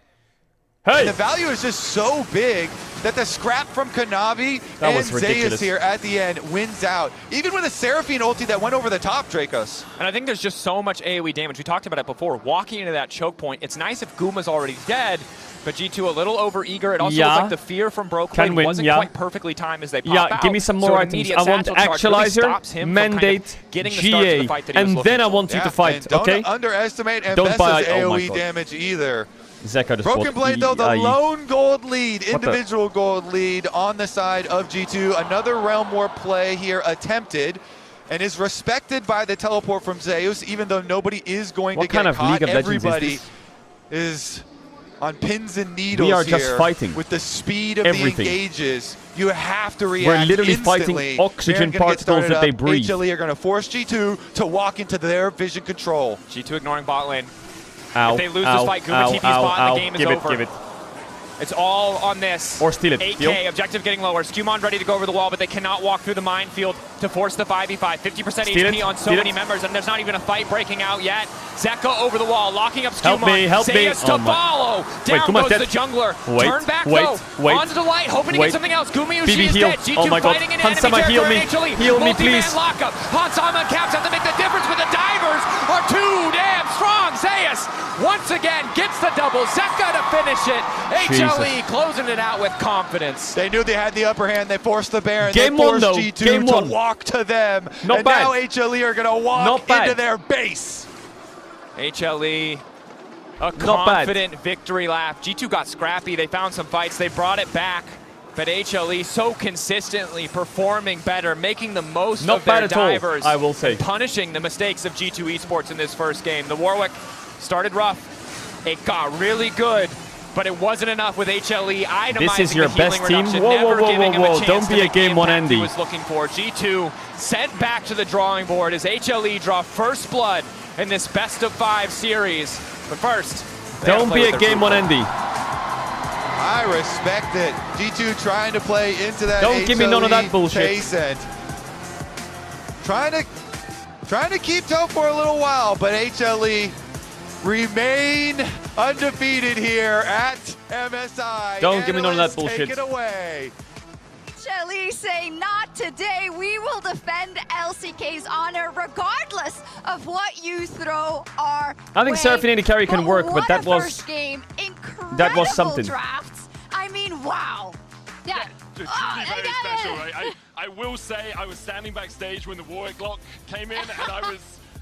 A: Hey!
R: And the value is just so big that the scrap from Kanavi
A: That
R: and
A: was ridiculous.
R: Zayas here at the end wins out. Even with a Seraphine ulti that went over the top, Dracos.
B: And I think there's just so much AoE damage. We talked about it before. Walking into that choke point, it's nice if Guma's already dead, but G2 a little over-eager. It also looks like the fear from Broken wasn't quite perfectly timed as they pop out.
A: Give me some more
B: so
A: items. I want Actualizer, Mandate, GA, and then I want you to fight,
R: Don't
A: okay?
R: underestimate
A: Don't buy-
R: Ambessa's
A: oh my
R: AoE
A: God.
R: damage either.
A: Zeka just
R: Broken
A: bought
R: Blade, though, the
A: EI.
R: lone gold lead,
A: What the-
R: individual gold lead on the side of G2. Another Realm Warp play here attempted and is respected by the teleport from Zeus, even though nobody is going
A: What
R: to
A: kind
R: get
A: of
R: caught.
A: League of Legends is
R: Everybody
A: this?
R: is on pins and needles
A: We are just
R: here
A: fighting.
R: with the speed of
A: Everything.
R: the engages. You have to react
A: We're literally
R: instantly.
A: fighting oxygen
R: They're gonna get
A: particles
R: started
A: that they
R: up.
A: breathe.
R: HLE are going to force G2 to walk into their vision control.
B: G2 ignoring bot lane.
A: Ow,
B: If they lose
A: ow,
B: this fight, Guma
A: ow,
B: TP's
A: ow,
B: bot and
A: ow.
B: the game is
A: Give
B: over.
A: Give it.
B: It's all on this.
A: Or steal it.
B: 8K,
A: Deal.
B: objective getting lower. Skewmon ready to go over the wall, but they cannot walk through the minefield to force the 5v5. 50%
A: Steal
B: HP
A: it.
B: on so
A: Steal
B: many
A: it.
B: members, and there's not even a fight breaking out yet. Zeka over the wall, locking up Skewmon.
A: Help me.
B: Zayas to
A: Oh my-
B: follow.
A: Wait,
B: Down
A: Guma's
B: goes
A: dead.
B: the jungler.
A: Wait,
B: Turn back
A: wait,
B: though.
A: wait,
B: Onto the light, hoping to
A: wait.
B: get something else. Gumayushi
A: BB
B: is
A: heal.
B: dead. G2
A: Oh my God.
B: fighting in
A: Hansama,
B: enemy
A: heal
B: territory.
A: me.
B: HLE,
A: Heal me,
B: multi-man
A: please.
B: lockup. Hansama and Caps have to make the difference, but the divers are too damn strong. Zayas once again gets the double. Zeka to finish it. HLE closing it out with confidence.
R: They knew they had the upper hand. They forced the Baron.
A: Game
R: they
A: one,
R: forced
A: though.
R: G2
A: Game
R: to
A: one.
R: walk to them.
A: Not
R: and
A: bad.
R: now HLE are going to walk
A: Not bad.
R: into their base.
B: HLE, a
A: Not bad.
B: confident victory lap. G2 got scrappy. They found some fights. They brought it back. But HLE so consistently performing better, making the most
A: Not
B: of their
A: bad at all,
B: divers.
A: I will say.
B: Punishing the mistakes of G2 Esports in this first game. The Warwick started rough. It got really good, but it wasn't enough with HLE itemizing
A: This is your
B: the healing
A: best team?
B: reduction,
A: Whoa,
B: never
A: whoa, whoa,
B: giving him
A: whoa,
B: a
A: whoa.
B: chance
A: Don't
B: to
A: be a
B: make the
A: game one,
B: impact he
A: Andy.
B: was looking for. G2 sent back to the drawing board as HLE draw first blood in this best-of-5 series. But first, they gotta
A: Don't
B: play
A: be
B: with
A: a
B: their
A: game
B: group.
A: one, Andy.
R: I respect it. G2 trying to play into that.
A: Don't give me none of that bullshit.
R: Chase and trying to keep tough for a little while, but HLE remain undefeated here at MSI.
A: Don't give me none of that
R: Analysts,
A: bullshit.
R: Take it away.
N: HLE say not today. We will defend LCK's honor regardless of what you throw our
A: I think
N: way.
A: Seraphine and carry can work, but
N: what
A: that
N: a
A: was
N: first game. Incredible
A: that was something.
N: drafts. I mean, wow. Yeah.
I: To be very special, right? I will say I was standing backstage when the Warwick lock came in, and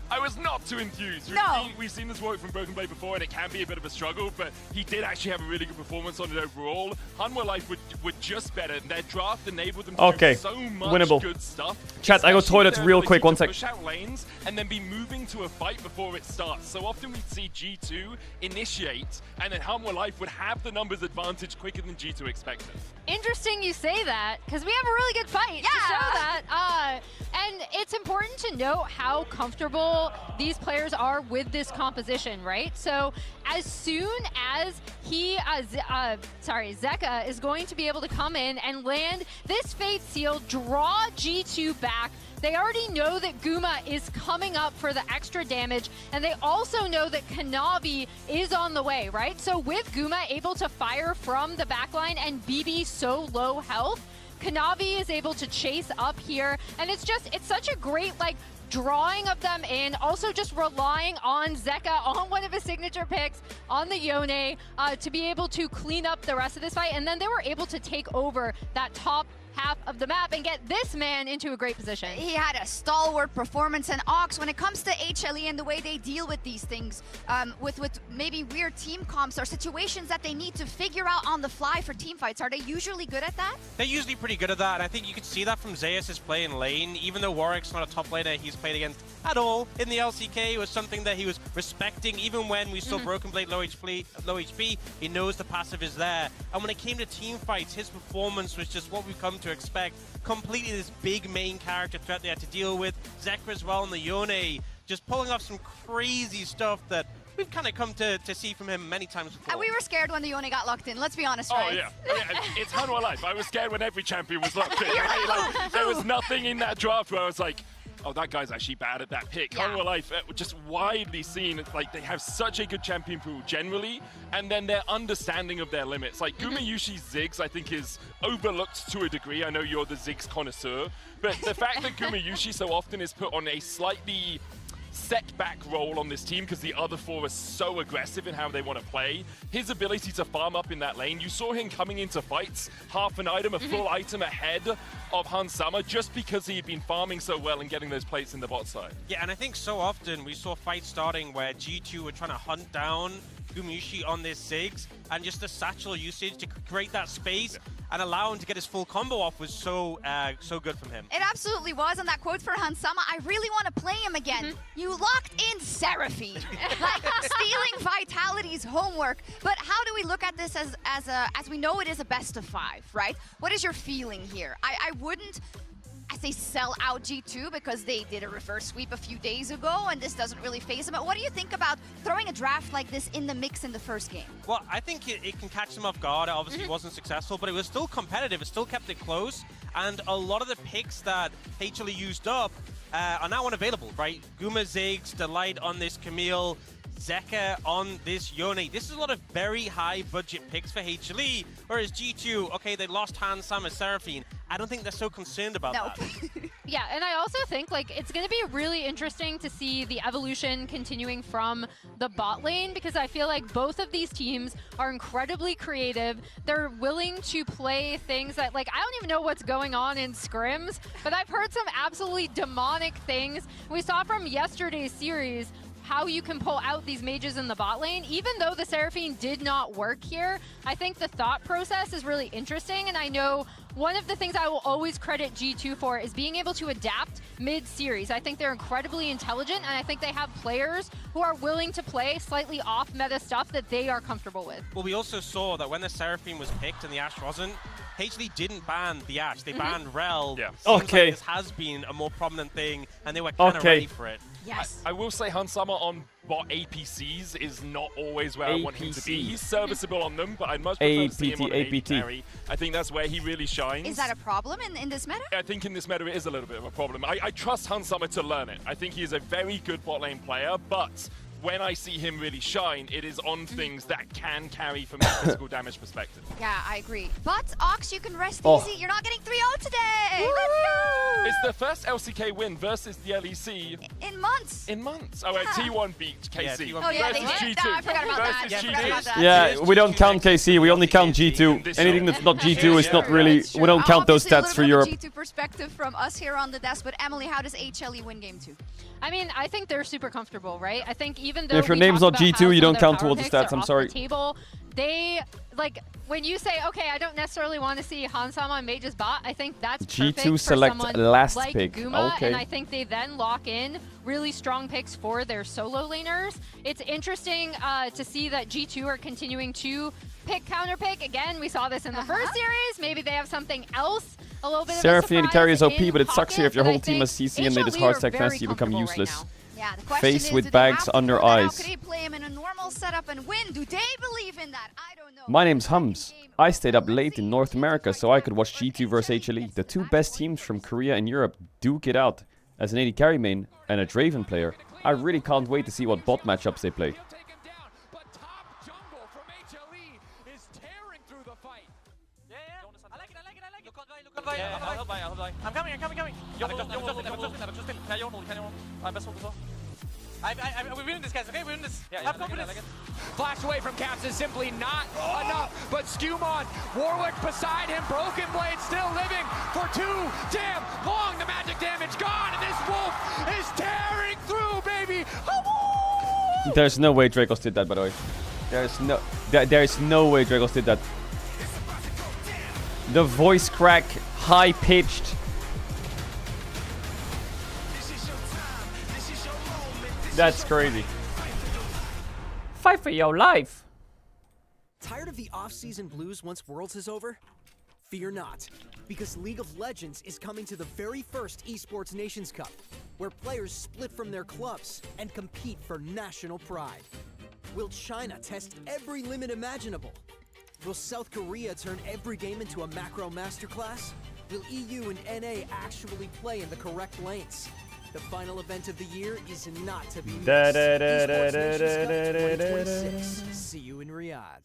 I: I was not too enthused. We've seen this work from Broken Blade before, and it can be a bit of a struggle, but he did actually have a really good performance on it overall. Hanwha Life were just better. Their draft enabled them to do so much good stuff.
A: Chat, I go toilet real quick, 1 sec.
I: Push out lanes and then be moving to a fight before it starts. So often we'd see G2 initiate, and then Hanwha Life would have the numbers advantage quicker than G2 expected.
H: Interesting you say that, because we have a really good fight to show that. And it's important to note how comfortable these players are with this composition, right? So as soon as Zeka is going to be able to come in and land this Fate Seal, draw G2 back. They already know that Guma is coming up for the extra damage, and they also know that Kanavi is on the way, right? So with Guma able to fire from the backline and BB so low health, Kanavi is able to chase up here, and it's such a great, like, drawing of them in, also just relying on Zeka, on one of his signature picks, on the Yone, to be able to clean up the rest of this fight, and then they were able to take over that top half of the map and get this man into a great position.
N: He had a stalwart performance, and Ox, when it comes to HLE and the way they deal with these things, with maybe weird team comps or situations that they need to figure out on the fly for team fights, are they usually good at that?
J: They're usually pretty good at that, and I think you could see that from Zeus' play in lane. Even though Warwick's not a top laner he's played against at all in the LCK, it was something that he was respecting. Even when we saw Broken Blade low HP, he knows the passive is there. And when it came to team fights, his performance was just what we've come to expect. Completely this big main character threat they had to deal with. Zekra as well in the Yone, just pulling off some crazy stuff that we've kind of come to see from him many times before.
N: And we were scared when the Yone got locked in, let's be honest, right?
I: Oh, yeah. It's Hanwha Life. I was scared when every champion was locked in. Right? Like, there was nothing in that draft where I was like, oh, that guy's actually bad at that pick. Hanwha Life, just widely seen, like, they have such a good champion pool generally, and then their understanding of their limits. Like, Gumayushi's Ziggs, I think, is overlooked to a degree. I know you're the Ziggs connoisseur, but the fact that Gumayushi so often is put on a slightly setback role on this team because the other four are so aggressive in how they want to play. His ability to farm up in that lane, you saw him coming into fights, half an item, a full item ahead of Hansama just because he had been farming so well and getting those plates in the bot side.
J: Yeah, and I think so often we saw fights starting where G2 were trying to hunt down Gumayushi on this Ziggs, and just the satchel usage to create that space and allow him to get his full combo off was so good from him.
N: It absolutely was, and that quote for Hansama, I really want to play him again. You locked in Seraphine, like stealing Vitality's homework. But how do we look at this as we know it is a best of 5, right? What is your feeling here? I wouldn't, I say, sell out G2 because they did a reverse sweep a few days ago and this doesn't really phase them. But what do you think about throwing a draft like this in the mix in the first game?
J: Well, I think it can catch them off guard. It obviously wasn't successful, but it was still competitive. It still kept it close. And a lot of the picks that HLE used up are now unavailable, right? Guma Ziggs, Delight on this Camille, Zeka on this Yone. This is a lot of very high budget picks for HLE, whereas G2, okay, they lost Hansama, Seraphine. I don't think they're so concerned about that.
H: Yeah, and I also think, like, it's going to be really interesting to see the evolution continuing from the bot lane, because I feel like both of these teams are incredibly creative. They're willing to play things that, like, I don't even know what's going on in scrims, but I've heard some absolutely demonic things. We saw from yesterday's series how you can pull out these mages in the bot lane. Even though the Seraphine did not work here, I think the thought process is really interesting, and I know one of the things I will always credit G2 for is being able to adapt mid-series. I think they're incredibly intelligent, and I think they have players who are willing to play slightly off-meta stuff that they are comfortable with.
J: Well, we also saw that when the Seraphine was picked and the Ashe wasn't, HLE didn't ban the Ashe. They banned Rel. Yeah. Like this has been a more prominent thing, and they were kind of ready for it.
N: Yes.
I: I will say Hansama on bot APCs is not always where I want him to be. He's serviceable on them, but I'd much prefer to see him on APT carry. I think that's where he really shines.
N: Is that a problem in this meta?
I: I think in this meta it is a little bit of a problem. I trust Hansama to learn it. I think he is a very good bot lane player, but when I see him really shine, it is on things that can carry from a physical damage perspective.
N: Yeah, I agree. But Ox, you can rest
I: Oh.
N: easy. You're not getting 3-0 today. Let's go!
I: It's the first LCK win versus the LEC
N: in months.
I: In months. Oh, wait, T1 beat KC.
N: Oh yeah, they
I: versus
N: did.
I: G2.
N: I forgot about that.
I: Versus
N: I forgot about that.
A: Yeah, we don't count KC. We only count G2. Anything that's not G2 is not really. We don't count those stats for Europe.
N: G2 perspective from us here on the desk, but Emily, how does HLE win game 2?
H: I mean, I think they're super comfortable, right? I think even though
A: If your
H: we
A: name's
H: talk
A: not
H: about
A: G2,
H: how
A: you
H: some
A: don't
H: of their
A: count
H: power
A: towards the
H: picks
A: stats,
H: are
A: I'm
H: off
A: sorry.
H: the table, they, like, when you say, okay, I don't necessarily want to see Hansama and Mage's bot, I think that's
A: G2
H: perfect for
A: select
H: someone
A: last
H: like
A: pick.
H: Guma,
A: Okay.
H: and I think they then lock in really strong picks for their solo laners. It's interesting to see that G2 are continuing to pick counterpick. Again, we saw this in the first series. Maybe they have something else, a little bit
A: Seraphine
H: of a
A: carry is
H: surprise
A: OP,
H: in
A: but it sucks here if your
H: pocket,
A: whole
H: but I
A: team has
H: think
A: CC and they just
H: HLE
A: hard
H: are
A: stack
H: very
A: fast, you become
H: comfortable right
A: useless.
H: now.
N: Yeah, the question
A: Face
N: is,
A: with
N: do they
A: bags
N: have to
A: under
N: pull that out?
A: eyes.
N: Could they play him in a normal setup and win? Do they believe in that? I don't know.
A: My name's Hums. I stayed up late in North America so I could watch G2 vs HLE. The two best teams from Korea and Europe duke it out. As an AD carry main and a Draven player, I really can't wait to see what bot matchups they play.
S: I'm coming. We win this, guys, okay? We win this. Have confidence.
B: Flash away from Caps is simply not enough, but Skewmon, Warwick beside him, Broken Blade still living for too damn long. The magic damage gone, and this wolf is tearing through, baby.
A: There's no way Dracos did that, by the way. There's no way Dracos did that. The voice crack, high pitched. That's crazy. Fight for your life.
C: Tired of the off-season blues once Worlds is over? Fear not, because League of Legends is coming to the very first Esports Nations Cup, where players split from their clubs and compete for national pride. Will China test every limit imaginable? Will South Korea turn every game into a macro masterclass? Will EU and NA actually play in the correct lanes? The final event of the year is not to be missed. Esports Nations Cup 2026. See you in Riyadh.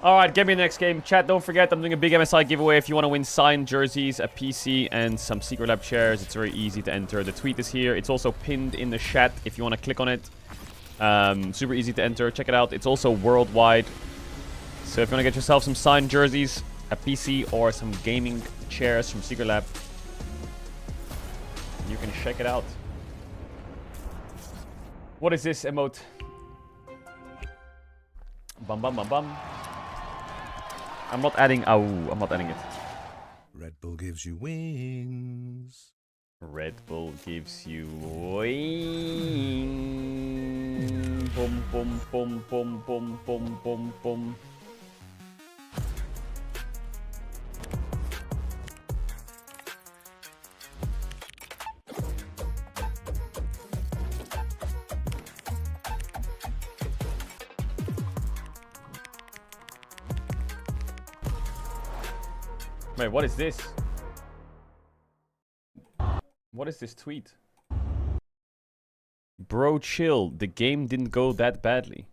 A: Alright, get me the next game. Chat, don't forget, I'm doing a big MSI giveaway. If you want to win signed jerseys, a PC, and some Secret Lab chairs, it's very easy to enter. The tweet is here. It's also pinned in the chat if you want to click on it. Super easy to enter. Check it out. It's also worldwide. So if you want to get yourself some signed jerseys, a PC, or some gaming chairs from Secret Lab, you can check it out. What is this emote? Bum bum bum bum. I'm not adding I'm not adding it.
T: Red Bull gives you wings.
A: Red Bull gives you wings. Boom boom boom boom boom boom boom boom. Wait, what is this? What is this tweet? Bro, chill. The game didn't go that badly.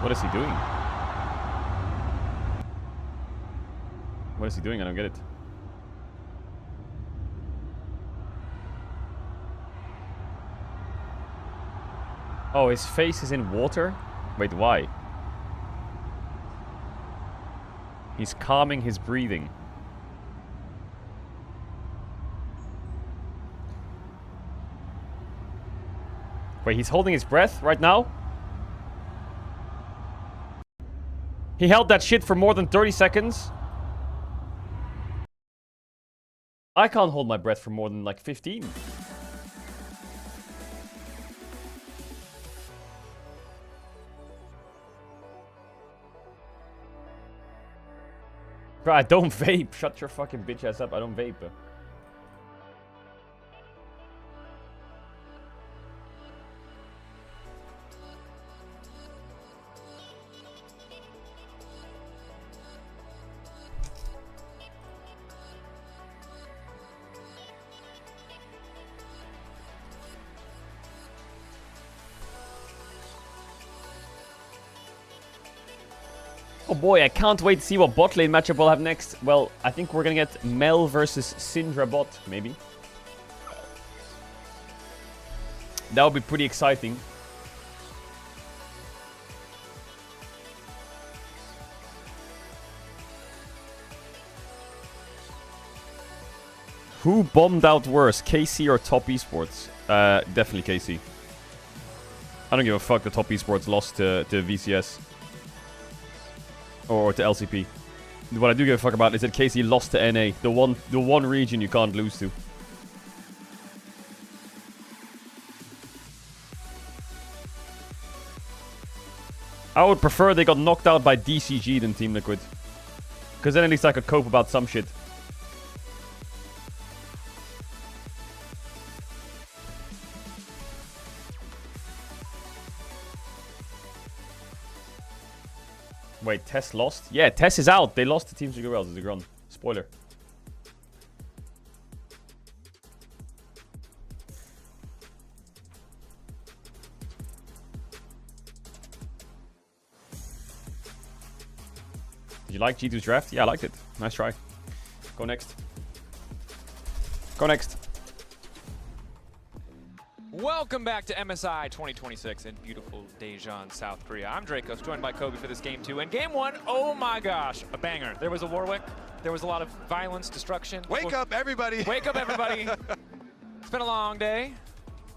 A: What is he doing? What is he doing? I don't get it. Oh, his face is in water? Wait, why? He's calming his breathing. Wait, he's holding his breath right now? He held that shit for more than 30 seconds? I can't hold my breath for more than like 15. Bro, I don't vape. Shut your fucking bitch ass up. I don't vape. Oh boy, I can't wait to see what bot lane matchup we'll have next. Well, I think we're gonna get Mel versus Syndra bot, maybe. That would be pretty exciting. Who bombed out worse, KC or Top Esports? Definitely KC. I don't give a fuck that Top Esports lost to VCS. Or to LCP. What I do give a fuck about is that KC lost to NA. The one region you can't lose to. I would prefer they got knocked out by DCG than Team Liquid. Because then at least I could cope about some shit. Wait, Tess lost? Yeah, Tess is out. They lost to Team Secret Wells. It's a run. Spoiler. Did you like G2's draft? Yeah, I liked it. Nice try. Go next. Go next.
B: Welcome back to MSI 2026 in beautiful Daejeon, South Korea. I'm Dracos, joined by Kobe for this game 2. And game 1, oh my gosh, a banger. There was a Warwick. There was a lot of violence, destruction.
R: Wake up, everybody.
B: Wake up, everybody. It's been a long day.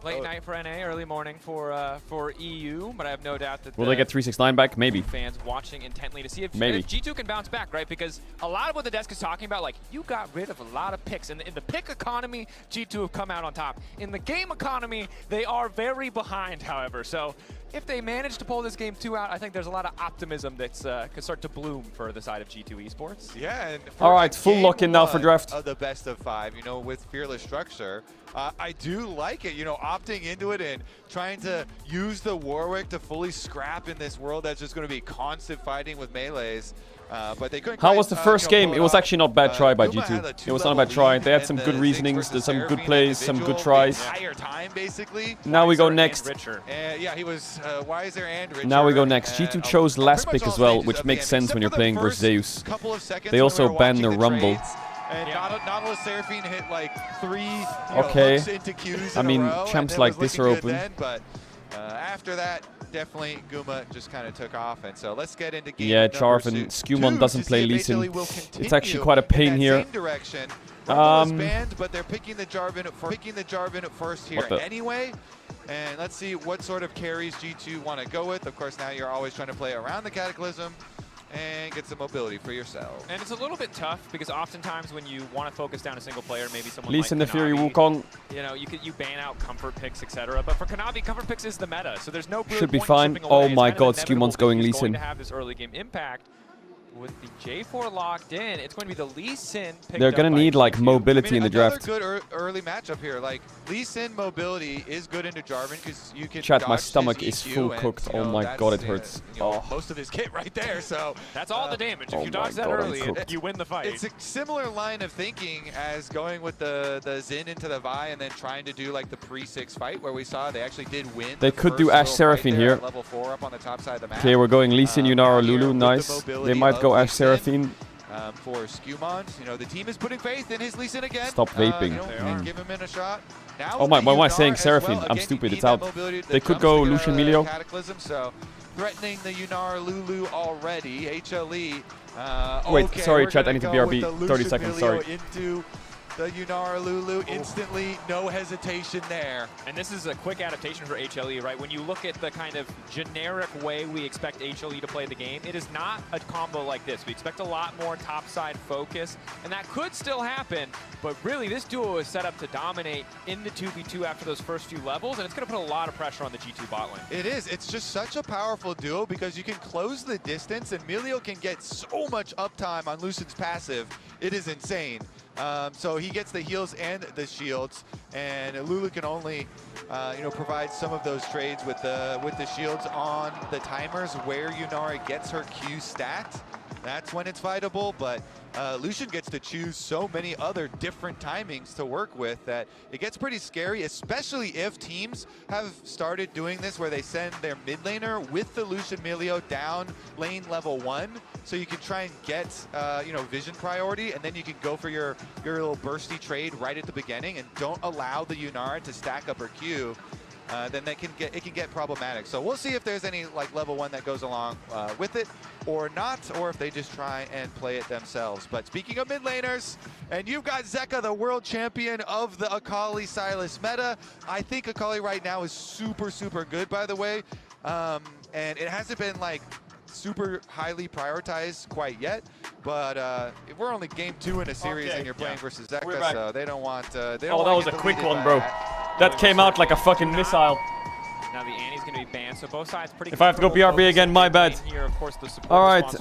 B: Late night for NA, early morning for EU, but I have no doubt that
A: will they get 369 back? Maybe.
B: Fans watching intently to see if G2 can bounce back, right? Because a lot of what the desk is talking about, like, you got rid of a lot of picks. In the pick economy, G2 have come out on top. In the game economy, they are very behind, however. So if they manage to pull this game 2 out, I think there's a lot of optimism that's could start to bloom for the side of G2 Esports.
R: Yeah, and
A: all right, full lock-in now for draft.
R: Of the best of 5, you know, with fearless structure. I do like it, you know, opting into it and trying to use the Warwick to fully scrap in this world that's just going to be constant fighting with melees. But they couldn't.
A: How was the first game? It was actually not a bad try by G2. It was not a bad try. They had some good reasonings, some good plays, some good tries.
R: Time, basically.
A: Now we go next.
R: Yeah, he was wiser and richer.
A: Now we go next. G2 chose last pick as well, which makes sense when you're playing versus Zeus. They also banned the Rumble.
R: And Nautilus Seraphine hit like 3 hooks into Qs
A: I mean,
R: in a row,
A: champs like this are open.
R: Then, but after that, definitely Guma just kind of took off. And so let's get into game
A: Charv and Skewmon doesn't play Lee Sin. It's actually quite a pain here.
R: Banned, but they're picking the Jarvan at first here anyway. And let's see what sort of carries G2 want to go with. Of course, now you're always trying to play around the Cataclysm and get some mobility for yourself.
B: And it's a little bit tough because oftentimes when you want to focus down a single player, maybe someone
A: Lee
B: like
A: Sin, the Fury,
B: Kanavi,
A: Wukong.
B: You know, you ban out comfort picks, etc. But for Kanavi, comfort picks is the meta, so there's no
A: should be fine. Oh my God, Skewmon's going Lee Sin.
B: To have this early game impact. With the J4 locked in, it's going to be the Lee Sin.
A: They're going to need like mobility in the draft.
R: Good early matchup here. Like Lee Sin mobility is good into Jarvan because you can.
A: Chat, my stomach is full cooked. Oh my God, it hurts.
R: Most of his kit right there. So
B: that's all the damage. If you dodge that early, you win the fight.
R: It's a similar line of thinking as going with the Xin into the Vi and then trying to do like the pre-6 fight where we saw they actually did win.
A: They could do Ashe Seraphine here.
R: Level 4 up on the top side of the map.
A: Okay, we're going Lee Sin, Yunara, Lulu. Nice. They might go Ashe Seraphine.
R: For Skewmon, you know, the team is putting faith in his Lee Sin again.
A: Stop vaping.
R: Give him in a shot. Now
A: oh my, why am I saying Seraphine? I'm stupid, it's out. They could go Lucian Melio.
R: So threatening the Yunara Lulu already. HLE.
A: Wait,
R: okay,
A: sorry, chat, I need to BRB. 30 seconds, sorry.
R: Into the Yunara Lulu instantly, no hesitation there.
B: And this is a quick adaptation for HLE, right? When you look at the kind of generic way we expect HLE to play the game, it is not a combo like this. We expect a lot more topside focus, and that could still happen, but really this duo is set up to dominate in the 2v2 after those first few levels, and it's going to put a lot of pressure on the G2 bot lane.
R: It is. It's just such a powerful duo because you can close the distance, and Melio can get so much uptime on Lucian's passive. It is insane. So he gets the heals and the shields, and Lulu can only, provide some of those trades with the shields on the timers where Yunara gets her Q stacked. That's when it's fightable, but Lucian gets to choose so many other different timings to work with that it gets pretty scary, especially if teams have started doing this where they send their mid laner with the Lucian Melio down lane level 1, so you can try and get vision priority, and then you can go for your little bursty trade right at the beginning and don't allow the Yunara to stack up her Q. Then it can get problematic. So we'll see if there's any like level 1 that goes along with it or not, or if they just try and play it themselves. But speaking of mid laners, and you've got Zeka, the world champion of the Akali Sylas meta. I think Akali right now is super, super good, by the way. And it hasn't been like super highly prioritized quite yet, but if we're only game 2 in a series and you're playing versus Zeka, so they don't want
A: that was a quick one, bro. That came out like a fucking missile.
B: Now the Annie's going to be banned, so both sides pretty.
A: If I have to go BRB again, my bad.
B: Here, of course, the
A: alright,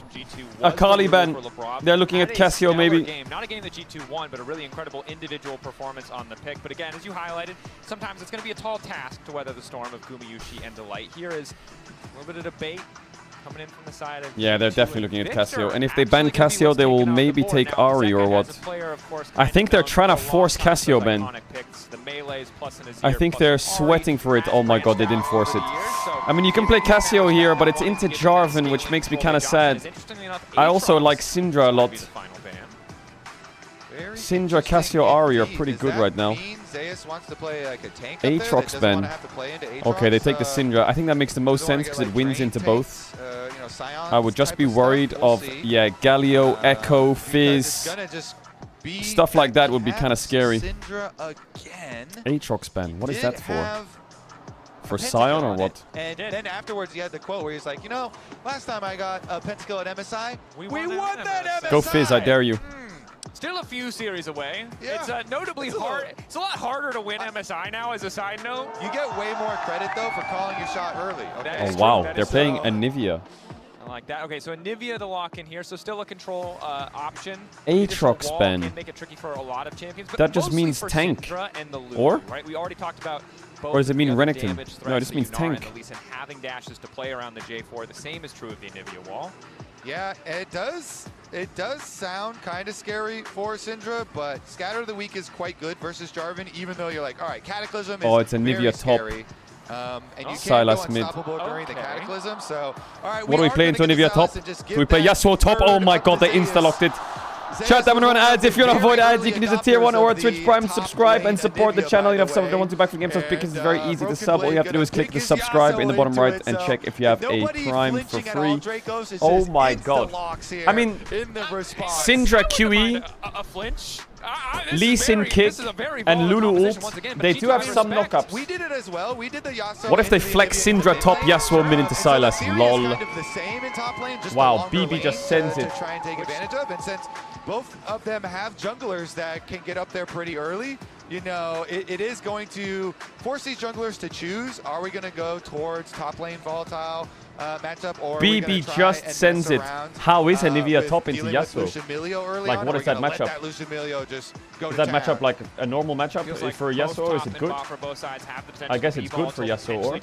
A: Akali ban. They're looking at Cassio maybe.
B: Game. Not a game that G2 won, but a really incredible individual performance on the pick. But again, as you highlighted, sometimes it's going to be a tall task to weather the storm of Gumayusi and Delight. Here is a little bit of debate coming in from the side of
A: yeah, they're definitely looking at Cassio. And if they ban Cassio, they will maybe take Ari or what. I think they're trying to force Cassio ban. I think they're sweating for it. Oh my god, they didn't force it. I mean, you can play Cassio here, but it's into Jarvan, which makes me kind of sad. I also like Syndra a lot. Syndra, Cassio, Ari are pretty good right now. Aatrox ban. Okay, they take the Syndra. I think that makes the most sense because it wins into both. I would just be worried of, yeah, Galio, Echo, Fizz. Stuff like that would be kind of scary. Aatrox ban. What is that for? For Sion or what?
R: And then afterwards he had the quote where he's like, you know, last time I got a pentakill at MSI, we won that MSI!
A: Go Fizz, I dare you.
B: Still a few series away. Yeah. It's notably hard. It's a lot harder to win MSI now, as a side note.
R: You get way more credit, though, for calling your shot early. Okay.
A: Oh, wow. They're playing Anivia.
B: I like that. Okay, so Anivia the lock in here, so still a control option.
A: Aatrox ban.
B: Make it tricky for a lot of champions, but
A: that just means tank.
B: And the Lulu,
A: or?
B: Right? We already talked about both.
A: Or does it mean Renekton? No, it just means tank.
B: And having dashes to play around the J4. The same is true of the Anivia wall.
R: Yeah, it does. It does sound kind of scary for Syndra, but Scatter of the Week is quite good versus Jarvan, even though you're like, all right, Cataclysm is
A: it's Anivia top.
R: Scary. And you
A: Sylas
R: can't go unstoppable during the Cataclysm, so all right.
A: What do we play into Anivia top? Do we play Yasuo top? Oh my god, they insta-locked it. Chat, I'm gonna run ads. If you want to avoid ads, you can use a tier 1 or a Twitch Prime, subscribe and support the channel. You have some of the ones who back for games of because it's very easy to sub. All you have to do is click the subscribe in the bottom right and check if you have a Prime for free. Oh my god. I mean, Syndra QE, Lee Sin kick, and Lulu ult, they do have some knockups.
R: We did it as well. We did the Yasuo.
A: What if they flex Syndra top, Yasuo mid into Sylas? Lol. Wow, BB just sends it.
R: Try and take advantage of, and since both of them have junglers that can get up there pretty early, you know, it is going to force these junglers to choose. Are we going to go towards top lane volatile matchup, or
A: BB just sends it. How is Anivia top into Yasuo? Like, what is that matchup? Is that matchup like a normal matchup for Yasuo, or is it good? I guess it's good for Yasuo, or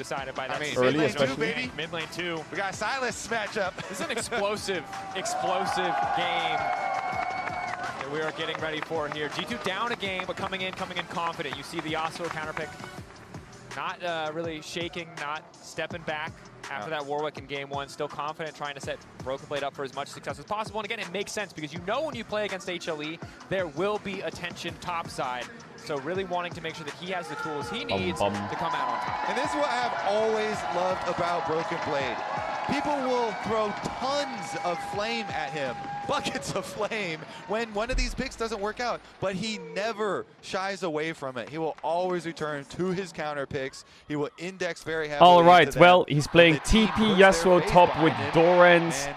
A: early especially.
B: Mid lane 2.
R: We got a Sylas matchup.
B: This is an explosive game that we are getting ready for here. G2 down a game, but coming in confident. You see the Yasuo counter pick. Not really shaking, not stepping back after that Warwick in game 1. Still confident, trying to set Broken Blade up for as much success as possible. And again, it makes sense because you know when you play against HLE, there will be attention topside. So really wanting to make sure that he has the tools he needs to come out on top.
R: And this is what I have always loved about Broken Blade. People will throw tons of flame at him, buckets of flame, when one of these picks doesn't work out. But he never shies away from it. He will always return to his counter picks. He will index very heavily.
A: All right, well, he's playing TP Yasuo top with Doran's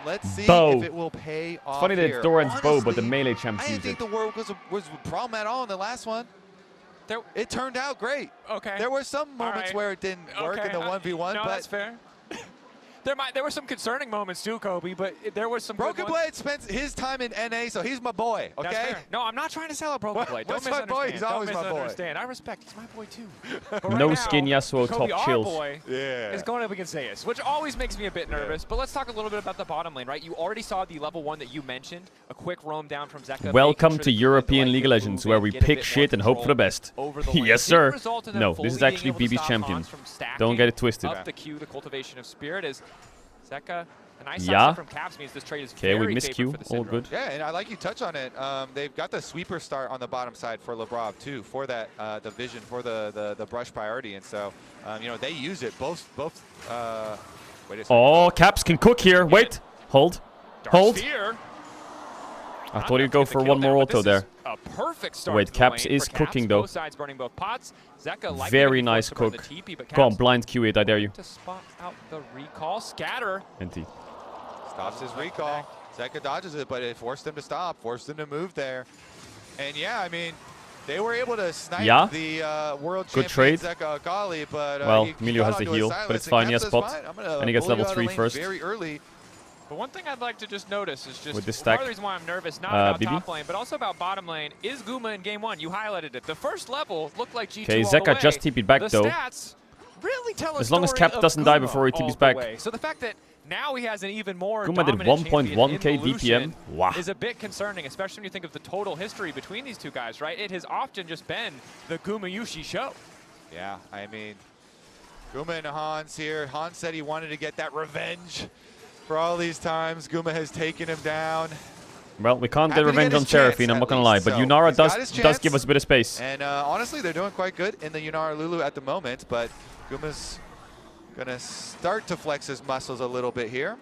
A: bow.
R: If it will pay off.
A: It's funny that it's Doran's bow, but the melee champs
R: use
A: it.
R: I didn't think the Warwick was a problem at all in the last one. It turned out great.
B: Okay.
R: There were some moments where it didn't work in the 1v1,
B: no,
R: but
B: that's fair. There were some concerning moments too, Kobe, but there was some
R: Broken Blade spends his time in NA, so he's my boy, okay?
B: That's fair. No, I'm not trying to sell a Broken Blade. Don't
R: What's my boy? He's always my boy.
B: I respect. He's my boy too.
A: No right skin Yasuo
B: Kobe,
A: top
B: our
A: chills.
B: boy is going up against Zeus, which always makes me a bit nervous. But let's talk a little bit about the bottom lane, right? You already saw the level 1 that you mentioned. A quick roam down from Zeka.
A: Welcome to European League of Legends, where we pick shit and hope for the best. Yes, sir. No, this is actually BB's champion. Don't get it twisted.
B: Up the Q, the cultivation of spirit is Zeka. A nice side from Caps means this trade is
A: okay, we miss Q. All good.
R: Yeah, and I like you touch on it. They've got the sweeper start on the bottom side for Lebrov too, for that the vision, for the brush priority, and so you know, they use it both. Wait a second.
A: Oh, Caps can cook here. Wait, hold, hold.
B: Sphere.
A: I thought he'd go for one more auto there.
B: A perfect start.
A: Wait, Caps is cooking though.
B: Both sides burning both pots. Zeka
A: very nice cook. Go on, blind Q it, I dare you.
B: To spot out the recall, scatter.
A: NT.
R: Stops his recall. Zeka dodges it, but it forced him to stop, forced him to move there. And yeah, I mean, they were able to snipe the world
A: good
R: champion
A: trade.
R: Zeka Akali, but
A: well, Emilio has the heal, but it's fine. He has spot, and he gets level 3 first.
R: Very early.
B: But one thing I'd like to just notice is just
A: with this
B: part
A: stack,
B: of the reason why I'm nervous, not about
A: BB?
B: top lane, but also about bottom lane, is Guma in game 1. You highlighted it. The first level looked like G2
A: okay,
B: all the
A: Zeka
B: way.
A: just TP'd back
B: the
A: though.
B: Stats really tell
A: as long as Cap doesn't die before he TP's back.
B: So the fact that now he has an even more
A: Guma did 1.1k DPM. Wow.
B: Is a bit concerning, especially when you think of the total history between these two guys, right? It has often just been the Guma Yushi show.
R: Yeah, I mean, Guma and Hans here. Hans said he wanted to get that revenge for all these times. Guma has taken him down.
A: Well, we can't get revenge on Seraphine, I'm not going to lie, but Yunara does give us a bit of space.
R: And honestly, they're doing quite good in the Yunara Lulu at the moment, but Guma's going to start to flex his muscles a little bit here.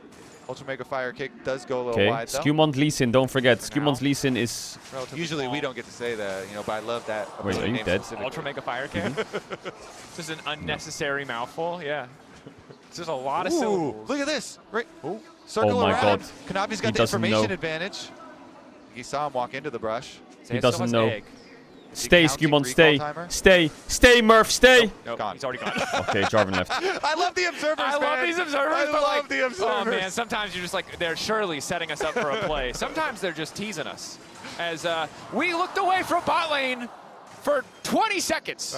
R: Ultra Mega Fire Kick does go a little wide, though.
A: Skewmont Lee Sin, don't forget. Skewmont Lee Sin is...
R: Usually we don't get to say that, you know, but I love that.
A: Wait, are you dead?
B: Ultra Mega Fire Kick? This is an unnecessary mouthful, yeah. It's just a lot of syllables.
R: Look at this. Right. Circle
A: oh my
R: around.
A: god.
R: Kanavi's got the information advantage. He saw him walk into the brush.
A: He doesn't know. Stay, Skewmont, stay. Stay. Stay, Murph, stay.
B: Nope,
R: gone.
B: He's already gone.
A: Okay, Jarvan left.
R: I love the observers,
B: I love these observers.
R: I love the observers.
B: Oh, man, sometimes you're just like, they're surely setting us up for a play. Sometimes they're just teasing us. As we looked away from bot lane for 20 seconds.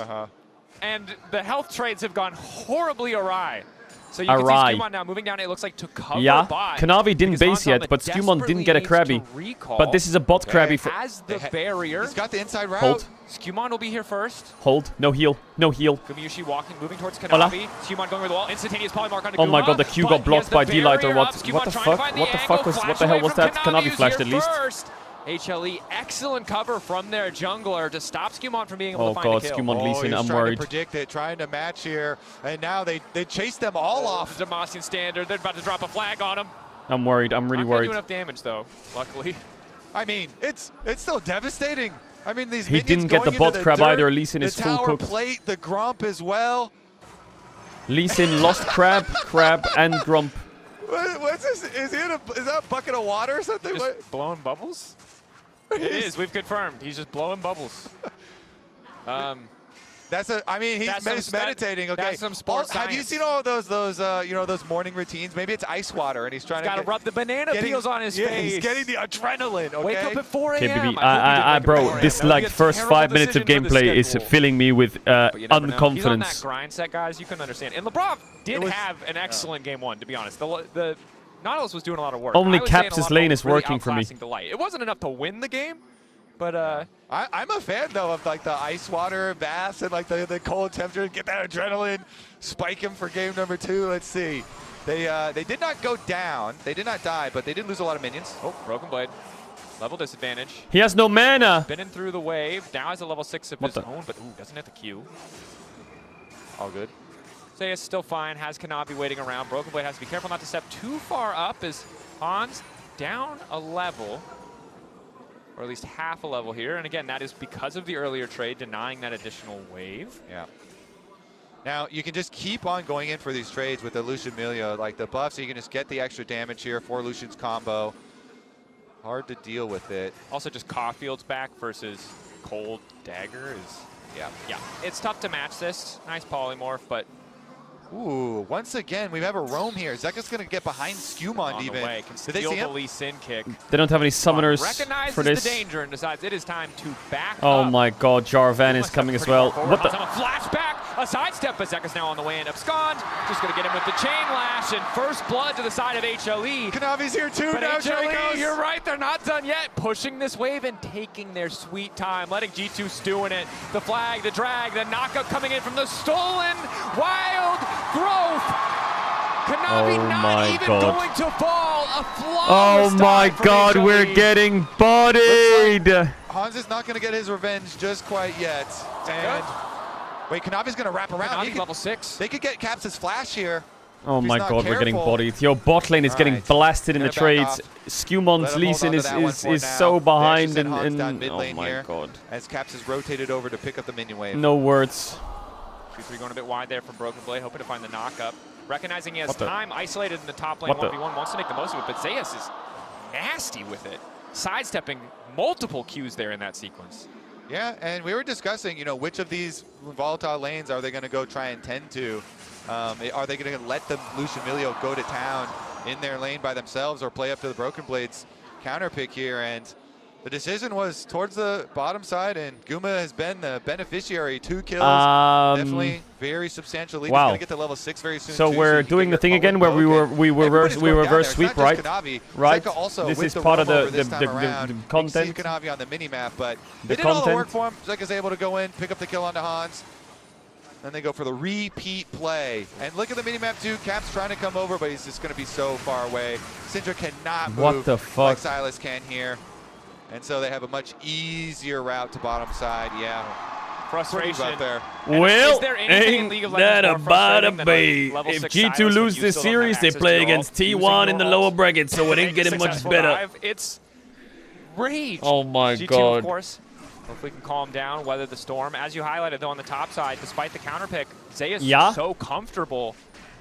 B: And the health trades have gone horribly awry. So you can see Skewmont now moving down, it looks like, to cover bot.
A: Kanavi didn't base yet, but Skewmont didn't get a Krabby. But this is a bot Krabby.
B: Has the barrier.
R: He's got the inside route.
A: Hold.
B: Skewmont will be here first.
A: Hold. No heal. No heal.
B: Gumayushi walking, moving towards Kanavi. Skewmont going over the wall. Instantaneous polymark on the
A: Oh my god, the Q got blocked by D-Light or what? What the fuck? What the fuck was... What the hell was that? Kanavi flashed at least.
B: HLE, excellent cover from their jungler to stop Skewmont from being able to find
A: a kill.
B: Oh god,
A: Skewmont Lee Sin, I'm worried.
R: To predict it, trying to match here, and now they chase them all off.
B: The Demacian standard, they're about to drop a flag on him.
A: I'm worried, I'm really worried.
B: Not do enough damage though, luckily.
R: I mean, it's still devastating. I mean, these
A: he didn't get the bot crab either. Lee Sin is full cooked.
R: The tower plate, the Grump as well.
A: Lee Sin lost crab, and Grump.
R: What's this? Is that a bucket of water or something?
B: Just blowing bubbles? It is. We've confirmed. He's just blowing bubbles.
R: I mean, he's meditating. Okay.
B: That's some sports
R: Have you seen all those you know, those morning routines? Maybe it's ice water, and he's trying
B: to rub the banana peels on his face.
R: He's getting the adrenaline. Okay?
B: Wake up at 4 a.m.
A: Okay, BB, bro, this like first 5 minutes of gameplay is filling me with unconfidence.
B: He's on that grind set, guys. You can understand. And Lebrov did have an excellent game 1, to be honest. The Nautilus was doing a lot of work.
A: Only Caps' lane is working for me.
B: It wasn't enough to win the game, but
R: I'm a fan though of like the ice water baths and like the cold temperature. Get that adrenaline, spike him for game number 2. Let's see. They did not go down. They did not die, but they did lose a lot of minions.
B: Oh, Broken Blade. Level disadvantage.
A: He has no mana.
B: Been in through the wave. Now has a level 6 of his own, but doesn't have the Q.
R: All good.
B: Zeus still fine, has Kanavi waiting around. Broken Blade has to be careful not to step too far up as Hans down a level, or at least half a level here. And again, that is because of the earlier trade, denying that additional wave.
R: Yeah. Now, you can just keep on going in for these trades with the Lucian Milio, like the buff, so you can just get the extra damage here for Lucian's combo. Hard to deal with it.
B: Also, just Caulfield's back versus Cold Dagger is, yeah. It's tough to match this. Nice polymorph, but
R: Ooh, once again, we have a roam here. Zeka's going to get behind Skumond even.
B: Did they see him? The Lee Sin kick.
A: They don't have any summoners
B: Recognizes
A: for this.
B: the danger and decides it is time to back
A: Oh
B: up.
A: my god, Jarvan is coming as well. What the?
B: A flashback, a sidestep, but Zeka's now on the way in. Abscond, just going to get him with the chain lash, and first blood to the side of HLE.
R: Kanavi's here too,
B: but
R: now
B: HLE, you're right, they're not done yet. Pushing this wave and taking their sweet time, letting G2 stew in it. The flag, the drag, the knockup coming in from the stolen wild growth. Kanavi not even going to fall. A flawless
A: Oh my
B: dive from
A: god,
B: HLE.
A: we're getting bodied.
R: Hans is not going to get his revenge just quite yet. And wait, Kanavi's going to wrap around.
B: Kanavi level 6.
R: They could get Caps' flash here.
A: Oh my god, we're getting bodied. Yo, bot lane is getting blasted in the trades. Skumond's Lee Sin is so behind and oh my god.
R: As Caps is rotated over to pick up the minion wave.
A: No words.
B: 2-3 going a bit wide there from Broken Blade, hoping to find the knockup. Recognizing he has time isolated in the top lane, 1v1, wants to make the most of it, but Zeus is nasty with it. Sidestepping multiple Qs there in that sequence.
R: Yeah, and we were discussing, you know, which of these volatile lanes are they going to go try and tend to? Are they going to let the Lucian Milio go to town in their lane by themselves or play up to the Broken Blades counter pick here? And the decision was towards the bottom side, and Guma has been the beneficiary. 2 kills, definitely very substantial lead. He's going to get to level 6 very soon.
A: So we're doing the thing again where we reverse sweep, right? Right. This is part of the content.
R: We see Kanavi on the mini map, but they did all the work for him. Zeka's able to go in, pick up the kill onto Hans. Then they go for the repeat play. And look at the minimap too. Cap's trying to come over, but he's just going to be so far away. Syndra cannot move
A: What the fuck?
R: like Silas can here. And so they have a much easier route to bottom side. Yeah.
B: Frustration.
R: Out there.
A: Well, ain't that about to be? If G2 lose this series, they play against T1 in the lower bracket, so it ain't getting much better.
B: It's rage.
A: Oh my
B: G2,
A: god.
B: Of course. Hopefully we can calm down, weather the storm. As you highlighted, though, on the top side, despite the counter pick, Zeus is so comfortable,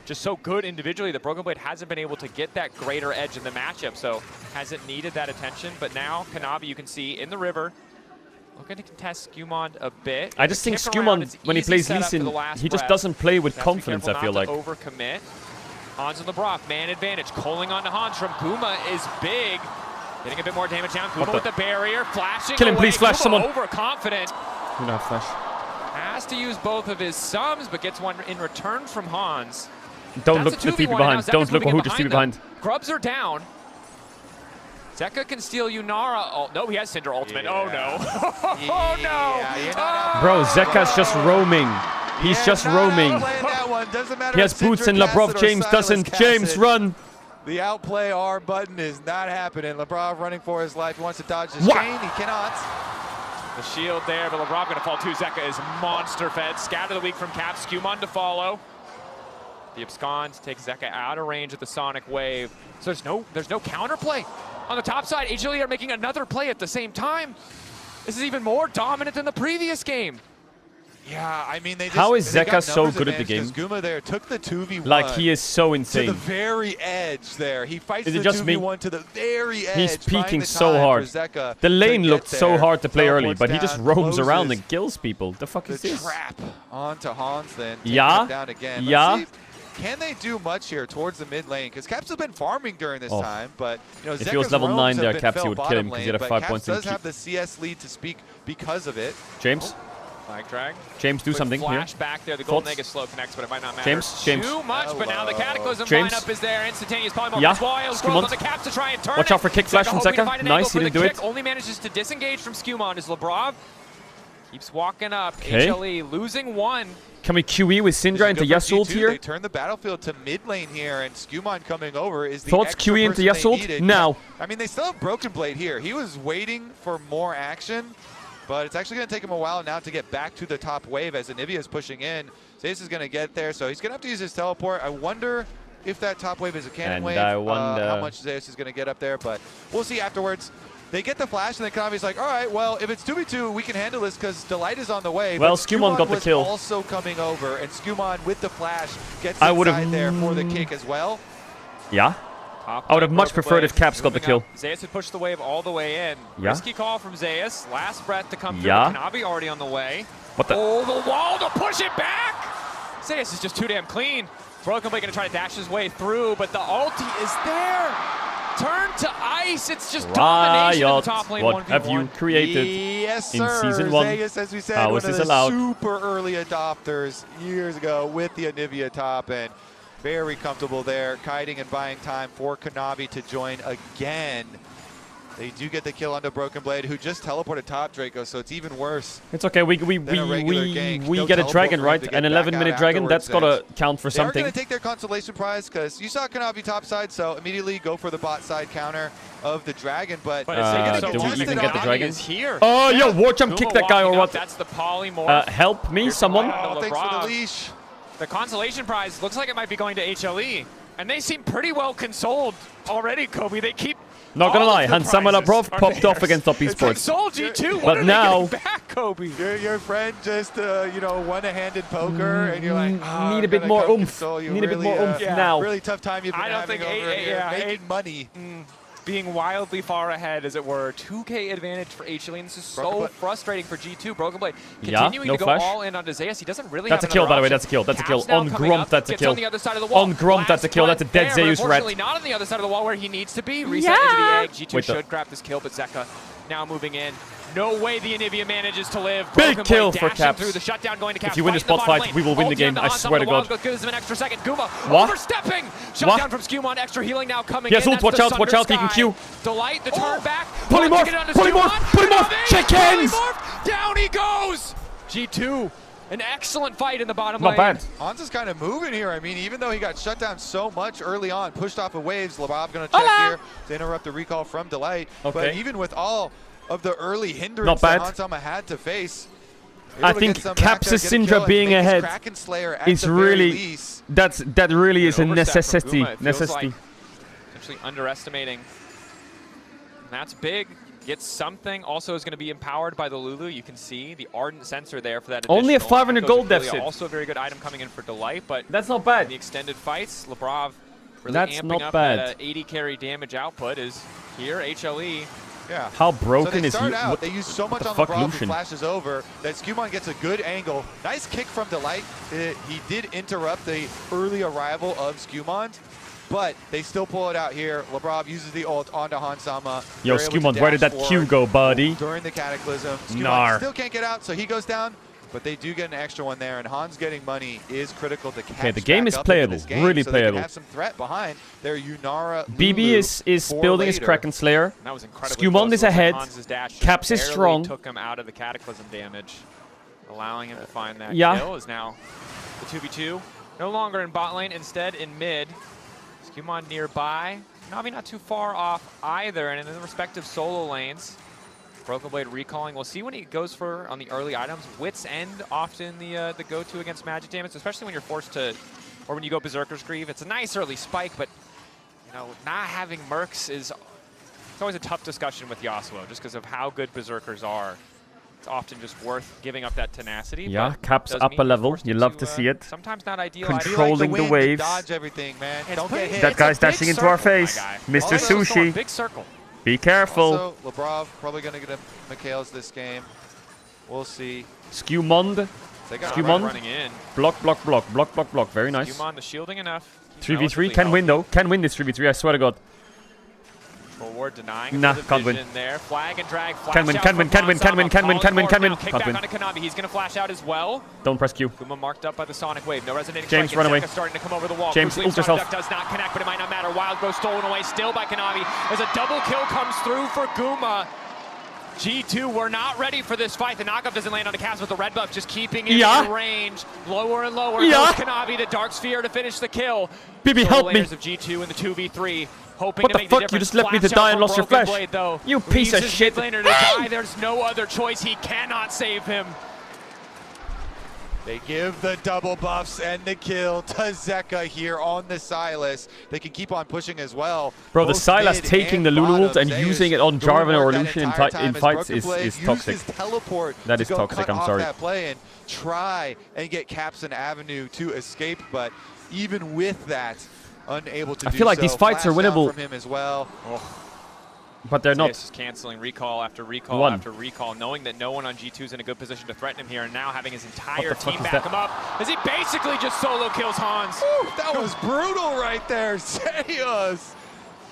B: just so good individually that Broken Blade hasn't been able to get that greater edge in the matchup, so hasn't needed that attention. But now, Kanavi, you can see in the river, looking to contest Skumond a bit.
A: I just think Skumond, when he plays Lee Sin, he just doesn't play with confidence, I feel like.
B: Overcommit. Hans and LeBrock, man advantage. Calling on to Hans from Guma is big. Getting a bit more damage down. Guma with the barrier, flashing
A: Kill him,
B: away.
A: please, flash
B: Guma
A: someone.
B: overconfident.
A: You don't have flash.
B: Has to use both of his sums, but gets one in return from Hans.
A: Don't look to the TP behind. Don't look who just TP behind.
B: Grubs are down. Zeka can steal Yunara. Oh, no, he has Syndra ultimate. Oh, no. Oh, no.
A: Bro, Zeka's just roaming. He's just roaming. He has boots and Labrov. James doesn't. James, run.
R: The outplay R button is not happening. Labrov running for his life. He wants to dodge his chain. He cannot.
B: The shield there, but Labrov going to fall too. Zeka is monster fed. Scatter the weak from Cap. Skumond to follow. The Abscond takes Zeka out of range of the Sonic Wave. So there's no counterplay. On the top side, HLE are making another play at the same time. This is even more dominant than the previous game.
R: Yeah, I mean,
A: how is Zeka so good at the game?
R: Guma there took the 2v1.
A: Like, he is so insane.
R: To the very edge there. He fights the
A: just
R: 2v1 to the very edge.
A: He's peeking so hard. The lane looked so hard to play early, but he just roams around and kills people. The fuck is this?
R: Trap onto Hans then.
A: Yeah.
R: Down again.
A: Yeah.
R: Can they do much here towards the mid lane? Because Caps have been farming during this time, but you know,
A: if he was level 9 there, Caps would kill him because he had a 5 points in
R: Caps does have the CS lead to speak because of it.
A: James.
B: Flag drag.
A: James, do something
B: flash
A: here.
B: Back there. The golden egg is slow connects, but it might not matter.
A: James.
B: Too much, but now the Cataclysm
A: James.
B: lineup is there. Instantaneous polymorph.
A: Yeah.
B: Growth on the Caps to try and turn
A: Watch out for kick flash from Zeka. Nice, he didn't do it.
B: Only manages to disengage from Skumond as Labrov keeps walking up.
A: Okay.
B: HLE losing one.
A: Can we QE with Syndra into Yasuult here?
R: They turn the battlefield to mid lane here, and Skumond coming over is the
A: Thoughts QE into Yasuult now.
R: I mean, they still have Broken Blade here. He was waiting for more action, but it's actually going to take him a while now to get back to the top wave as Anivia is pushing in. Zeus is going to get there, so he's going to have to use his teleport. I wonder if that top wave is a cannon wave.
A: I wonder
R: how much Zeus is going to get up there, but we'll see afterwards. They get the flash, and then Kanavi's like, all right, well, if it's 2v2, we can handle this because Delight is on the way.
A: Well,
R: but
A: Skumond got the kill.
R: Also coming over, and Skumond with the flash gets inside there for the kick as well.
A: Yeah. I would have much preferred if Caps got the kill.
B: Zeus had pushed the wave all the way in.
A: Yeah.
B: Risky call from Zeus. Last breath to come through.
A: Yeah.
B: Kanavi already on the way.
A: What the?
B: Oh, the wall to push it back! Zeus is just too damn clean. Broken Blade gonna try to dash his way through, but the ulti is there. Turn to ice. It's just domination in the top lane.
A: What have you created
R: yes, sir.
A: in Season 1?
R: Zeus, as we said,
A: How
R: one
A: is
R: of
A: this
R: the
A: allowed?
R: super early adopters years ago with the Anivia top, and very comfortable there. Kiting and buying time for Kanavi to join again. They do get the kill onto Broken Blade, who just teleported top Draco, so it's even worse.
A: It's okay. We get a dragon, right? An 11-minute dragon. That's gotta count for something.
R: They're gonna take their consolation prize because you saw Kanavi top side, so immediately go for the bot side counter of the dragon. But
A: do we even get the dragon?
B: Here.
A: Oh, yo, watch him kick that guy or what?
B: That's the polymorph.
A: Help me, someone.
R: Oh, thanks for the leash.
B: The consolation prize looks like it might be going to HLE, and they seem pretty well consoled already, Kobe. They keep.
A: Not gonna lie, Hansama Labrov popped off against Top Esports.
B: Sold G2.
A: But now,
B: back, Kobe.
R: Your friend just won a handed poker, and you're like,
A: need a bit more oomph. Need a bit more oomph now.
R: Really tough time you've been having over here, making money.
B: Being wildly far ahead, as it were. 2K advantage for HLE, and this is so frustrating for G2. Broken Blade continuing to go all in on Zeus. He doesn't really
A: That's a kill, by the way. That's a kill. That's a kill. On Gromp, that's a kill.
B: On the other side of the wall.
A: On Gromp, that's a kill. That's a dead Zeus red.
B: Unfortunately, not on the other side of the wall where he needs to be. Reset into the egg. G2 should grab this kill, but Zeka now moving in. No way the Anivia manages to live.
A: Big kill for Caps.
B: Through the shutdown going to Caps.
A: If you win this bot fight, we will win the game. I swear to God.
B: Gives him an extra second. Guma
A: what?
B: overstepping. Shutdown from Skewmon. Extra healing now coming in.
A: Yes, ult. Watch out. Watch out. He can Q.
B: Delight, the turn back.
A: Polymorph. Chickens.
B: Down he goes. G2. An excellent fight in the bottom
A: lane.
B: Not
A: bad.
R: Hans is kind of moving here. I mean, even though he got shut down so much early on, pushed off of waves, Labrov going to check here to interrupt the recall from Delight.
A: Okay.
R: But even with all of the early hindrance that Hansama had to face,
A: I think Caps' Syndra being ahead is really that really is a necessity.
B: Essentially underestimating. And that's big. Gets something. Also is going to be empowered by the Lulu. You can see the Ardent sensor there for that.
A: Only a 500 gold deficit.
B: Also a very good item coming in for Delight, but
A: that's not bad.
B: In the extended fights, Labrov really
A: that's
B: amping
A: not
B: up
A: bad.
B: that 80 carry damage output is here. HLE.
R: Yeah.
A: How broken
R: so they
A: is
R: start
A: he?
R: Out, they use so much on Labrov who flashes over that Skewmon gets a good angle. Nice kick from Delight. He did interrupt the early arrival of Skewmon, but they still pull it out here. Labrov uses the ult onto Hansama.
A: Yo, Skewmon, where did that Q go, buddy?
R: During the Cataclysm. Skewmon still can't get out, so he goes down. But they do get an extra one there, and Hans getting money is critical to catch.
A: Okay, the game is playable, really
R: so
A: playable.
R: They can have some threat behind their Yunara.
A: BB is building his Kraken Slayer. Skewmon is ahead. Caps is strong.
B: Took him out of the Cataclysm damage, allowing him to find that kill. Is now the 2v2. No longer in bot lane, instead in mid. Skewmon nearby. Navi not too far off either, and in the respective solo lanes. Broken Blade recalling. We'll see when he goes for on the early items. Wits End often the go-to against magic damage, especially when you're forced to, or when you go Berserker's Greave. It's a nice early spike, but you know, not having Mercs is it's always a tough discussion with Yasuo, just because of how good Berserkers are. It's often just worth giving up that tenacity.
A: Yeah, Caps up a level. You love to see it.
B: Sometimes not ideal.
A: Controlling the waves.
R: Dodge everything, man. Don't get hit.
A: That guy's dashing into our face. Mr. Sushi.
B: Big circle.
A: Be careful.
R: Also, Labrov probably going to get a Mikhail's this game. We'll see.
A: Skewmon.
B: Skewmon running in.
A: Block. Very nice.
B: Skewmon, the shielding enough.
A: 3v3 can win though. Can win this 3v3. I swear to God.
B: Forward denying.
A: Nah, can't win.
B: There. Flag and drag.
A: Can win. Can't win.
B: Kick back onto Kanavi. He's going to flash out as well.
A: Don't press Q.
B: Kuma marked up by the Sonic Wave. No resonating
A: James,
B: strike.
A: run away.
B: Starting to come over the wall.
A: James, ult yourself.
B: Does not connect, but it might not matter. Wild Growth stolen away still by Kanavi. As a double kill comes through for Guma. G2 were not ready for this fight. The knockup doesn't land on the Caps with the red buff, just keeping it in range. Lower and lower goes Kanavi, the Dark Sphere to finish the kill.
A: BB, help me.
B: Of G2 in the 2v3. Hoping
A: what
B: to
A: the
B: make
A: fuck? You just left me to die and lost your flash.
B: Blade,
A: you piece of shit.
B: To die. There's no other choice. He cannot save him.
R: They give the double buffs and the kill to Zeka here on the Sylas. They can keep on pushing as well.
A: Bro, the Sylas taking the Lulu ult and using it on Jarvan or Lucian in fights is toxic. That is toxic, I'm sorry.
R: That play and try and get Caps an avenue to escape, but even with that, unable to do so.
A: I feel like these fights are winnable.
R: From him as well.
A: But they're not.
B: Zeus is canceling recall after recall after recall, knowing that no one on G2 is in a good position to threaten him here, and now having his entire team back him up as he basically just solo kills Hans.
R: Woo, that was brutal right there, Zeus.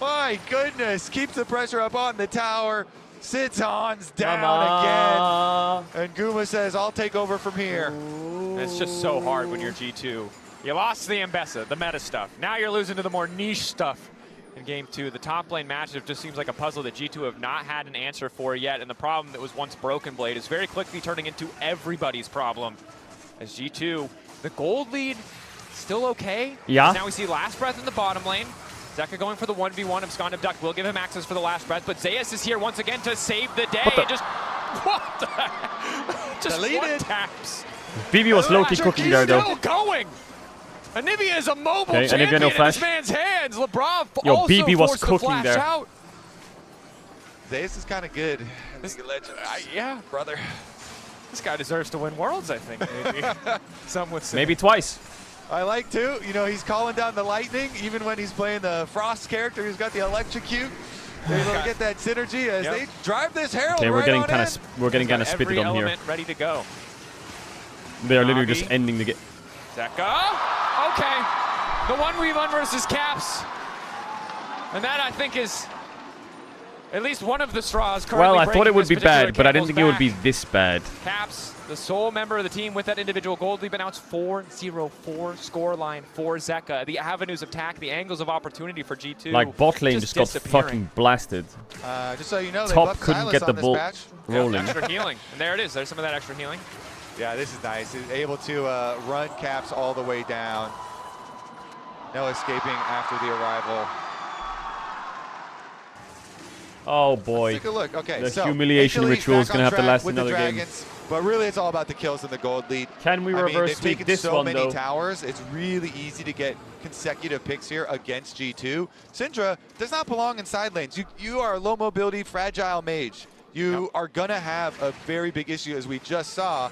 R: My goodness, keeps the pressure up on the tower, sits Hans down again, and Guma says, I'll take over from here.
B: It's just so hard when you're G2. You lost the Ambessa, the meta stuff. Now you're losing to the more niche stuff in game 2. The top lane matchup just seems like a puzzle that G2 have not had an answer for yet, and the problem that was once Broken Blade is very quickly turning into everybody's problem. As G2, the gold lead, still okay.
A: Yeah.
B: Now we see Last Breath in the bottom lane. Zeka going for the 1v1. Abscond Abduct will give him access for the Last Breath, but Zeus is here once again to save the day. What the just one taps.
A: BB was low-key cooking there, though.
B: Still going. Anivia is a mobile
A: Anivia
B: champion
A: no
B: in
A: flash.
B: this man's hands. Lebrov
A: Yo, BB was cooking there.
B: Out.
R: Zeus is kind of good.
B: Yeah, brother. This guy deserves to win Worlds, I think, maybe. Some would say.
A: Maybe twice.
R: I like to. You know, he's calling down the lightning, even when he's playing the Frost character who's got the electrocute. They're able to get that synergy as they drive this Herald
A: Okay,
R: right on in.
A: We're getting kind of spitted on here.
B: Ready to go.
A: They are literally just ending the game.
B: Zeka. Okay. The 1v1 versus Caps. And that, I think, is at least one of the straws currently.
A: Well, I thought it would be bad, but I didn't
B: Campbell's
A: think it would be this bad.
B: Caps, the sole member of the team with that individual gold lead, but now it's 4-0, 4 scoreline for Zeka. The avenues of attack, the angles of opportunity for G2.
A: Like, bot lane just got fucking blasted.
R: Just so you know,
A: Top couldn't get the ball rolling.
B: Extra healing. And there it is. There's some of that extra healing.
R: Yeah, this is nice. He's able to run Caps all the way down. No escaping after the arrival.
A: Oh boy.
R: Let's take a look. Okay,
A: the
R: so
A: humiliation ritual is going to have to last another game.
R: But really, it's all about the kills and the gold lead.
A: Can we reverse
R: they've taken
A: this
R: so
A: one,
R: many
A: though?
R: towers. It's really easy to get consecutive picks here against G2. Syndra does not belong in side lanes. You are a low mobility, fragile mage. You are going to have a very big issue, as we just saw,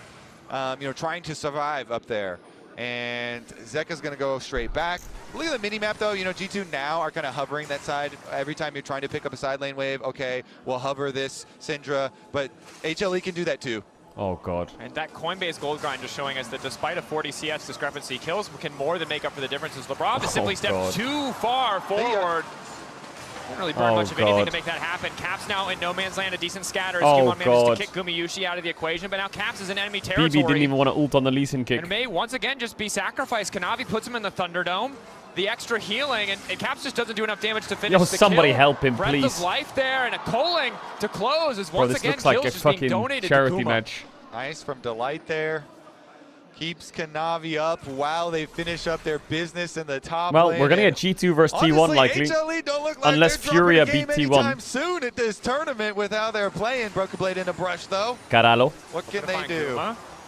R: trying to survive up there. And Zeka's going to go straight back. Look at the mini-map, though. G2 now are kind of hovering that side. Every time you're trying to pick up a side lane wave, okay, we'll hover this Syndra. But HLE can do that, too.
A: Oh, God.
B: And that Coinbase gold grind is showing us that despite a 40 CS discrepancy, kills can more than make up for the differences. Lebrov has simply stepped too far forward. Didn't really burn much of anything to make that happen. Caps now in no man's land, a decent scatter. Skimon managed to kick Gumayushi out of the equation, but now Caps is in enemy territory.
A: BB didn't even want to ult on the Lee Sin kick.
B: And may once again just be sacrificed. Kanavi puts him in the Thunderdome. The extra healing, and Caps just doesn't do enough damage to finish the
A: somebody
B: kill.
A: help him,
B: Breath
A: please.
B: of life there, and a culling to close as
A: Bro,
B: once
A: this
B: again
A: looks like a
B: kills just being
A: fucking
B: donated
A: charity
B: to Guma.
A: match.
R: Nice from Delight there. Keeps Kanavi up while they finish up their business in the top
A: Well,
R: lane.
A: we're going to get G2 versus T1 likely.
R: HLE don't look like
A: unless
R: they're
A: Furia
R: dropping a
A: beat
R: game
A: T1.
R: anytime soon at this tournament with how they're playing. Broken Blade in a brush, though.
A: Caralho.
R: What can they do?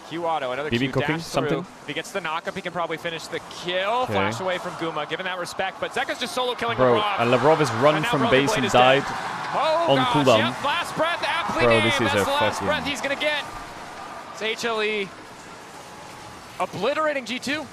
B: Q auto, another
A: BB
B: Q
A: cooking
B: dash
A: something?
B: through. If he gets the knock-up, he can probably finish the kill.
A: Okay.
B: Flash away from Guma, given that respect. But Zeka's just solo killing
A: Bro,
B: Lebrov.
A: Lebrov has run
B: And now
A: from
B: Broken
A: base
B: Blade
A: and
B: is
A: died
B: dead. Oh,
A: on
B: gosh,
A: cooldown.
B: Yep, last breath, aptly
A: Bro,
B: named.
A: this is
B: That's
A: a
B: the last
A: fucking-
B: breath he's going to get. It's HLE obliterating G2.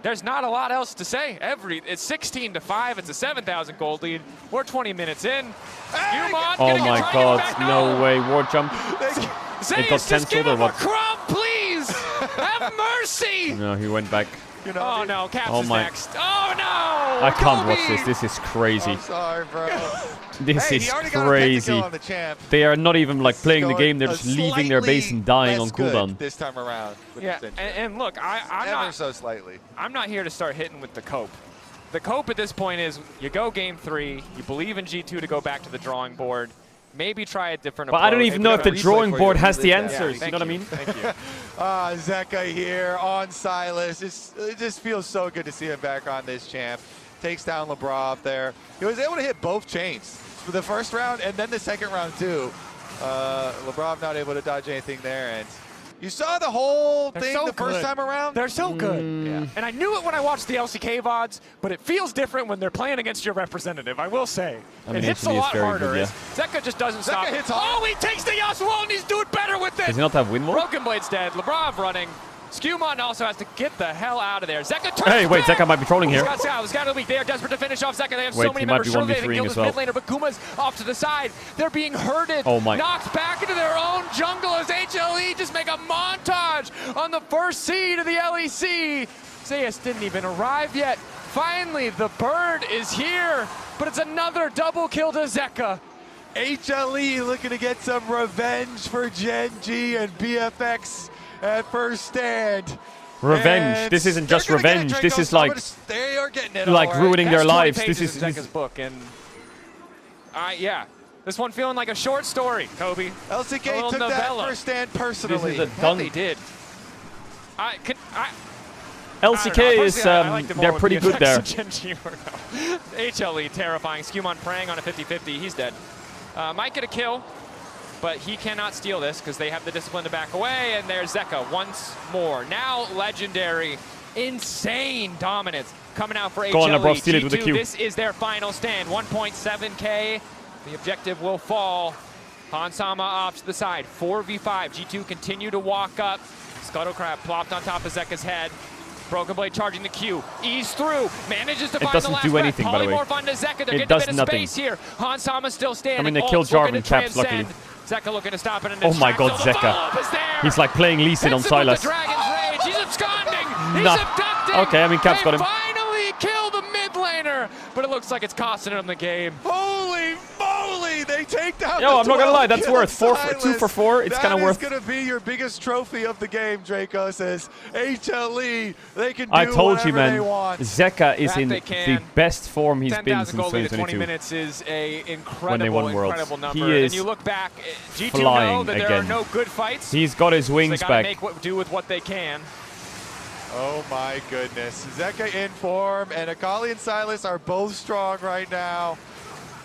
B: There's not a lot else to say. It's 16-5. It's a 7,000 gold lead. We're 20 minutes in.
A: Oh my God, no way. War jump. It got
B: Just give
A: cancelled or
B: him a
A: what?
B: crumb, please. Have mercy.
A: No, he went back.
B: Oh no, Caps
A: Oh
B: is
A: my-
B: next. Oh no!
A: I can't watch
B: Kobe!
A: this. This is crazy.
R: I'm sorry, bro.
A: This
R: Hey,
A: is
R: he already got a
A: crazy.
R: pentakill on the champ.
A: They are not even like playing the
R: Going
A: game. They're just leaving their base and dying on
R: less good
A: cooldown.
R: this time around. With
B: Yeah,
R: the Syndra.
B: and look, I'm
R: Ever
B: not
R: so slightly.
B: I'm not here to start hitting with the cope. The cope at this point is you go game 3, you believe in G2 to go back to the drawing board, maybe try a different
A: But
B: approach.
A: I don't even know if the drawing board has the
B: Yeah,
A: answers. You know what I mean?
B: Thank you.
R: Zeka here on Silas. It just feels so good to see him back on this champ. Takes down Lebrov there. He was able to hit both chains for the first round and then the second round too. Lebrov not able to dodge anything there, and you saw the whole
B: They're
R: thing
B: so
R: the first
B: good.
R: time around.
B: They're so good.
R: Yeah.
B: And I knew it when I watched the LCK VODs, but it feels different when they're playing against your representative, I will say.
A: I mean,
B: it hits a
A: HLE is
B: lot
A: very
B: harder.
A: good, yeah.
B: Zeka just doesn't stop.
R: hits hard.
B: Oh, he takes the Yasuo and he's doing better with it.
A: Does he not have win more?
B: Broken Blade's dead. Lebrov running. Skewmon also has to get the hell out of there. Zeka turns.
A: Hey, wait, Zeka might be trolling here.
B: Scott weak. They are desperate to finish off Zeka. They have
A: Wait,
B: so many
A: he might
B: members.
A: be
B: Surely they
A: 1v3ing
B: can kill
A: as
B: this
A: well.
B: mid laner, but Kuma's off to the side. They're being herded.
A: Oh my.
B: Knocked back into their own jungle as HLE just make a montage on the first seed of the LEC. Zeus didn't even arrive yet. Finally, the bird is here, but it's another double kill to Zeka.
R: HLE looking to get some revenge for Gen G and BFX at first stand.
A: Revenge.
R: And
A: this isn't just revenge. This is like
R: they are getting it
A: like
R: all
A: ruining their
B: That's 20
A: lives. This
B: pages
A: is
B: in Zeka's book, and yeah, this one feeling like a short story. Kobe.
R: LCK took that first stand personally.
A: This is a done.
B: They did.
A: LCK is they're pretty good there.
B: HLE terrifying. Skewmon preying on a 50-50. He's dead. Might get a kill, but he cannot steal this because they have the discipline to back away. And there's Zeka once more. Now legendary, insane dominance coming out for HLE.
A: Go on, bro, steal it with the
B: G2,
A: Q.
B: this is their final stand. 1.7K. The objective will fall. Hansama off to the side. 4v5. G2 continue to walk up. Scuttle Crab plopped on top of Zeka's head. Broken Blade charging the Q. Ease through. Manages to find the last
A: do anything, by the way.
B: Polymorph onto Zeka. They're
A: It
B: getting a
A: does
B: bit of
A: nothing.
B: space here. Hansama still standing.
A: I mean, they killed Jarvan Caps, luckily.
B: Zeka looking to stop it. And
A: Oh my god,
B: distract. So the
A: Zeka.
B: follow-up is there.
A: He's like playing Lee Sin on
B: Hits him with
A: Sylas.
B: the Dragon's Rage. He's absconding. He's
A: Nah.
B: abducting.
A: Okay, I mean, Caps got him.
B: Finally kill the mid laner, but it looks like it's costing him the game.
R: Holy moly! They take down.
A: Yo,
R: the
A: I'm not gonna lie, that's
R: 12
A: worth
R: kill
A: 2 for 4. It's kind of worth.
R: That is gonna be your biggest trophy of the game, Draco says. HLE, they can do
A: I told you,
R: whatever
A: man.
R: they want.
A: Zeka is
B: That
A: in
B: they
A: the
B: can.
A: best form he's been
B: 10,000
A: since
B: goal lead at 20
A: 2022.
B: minutes is a
A: When they won Worlds.
B: incredible number.
A: He is
B: and you look back, G2 know
A: flying
B: that there are
A: again.
B: no good fights.
A: He's got his
B: So
A: wings
B: they gotta
A: back.
B: do with what they can.
R: Oh my goodness. Zeka in form, and Akali and Sylas are both strong right now.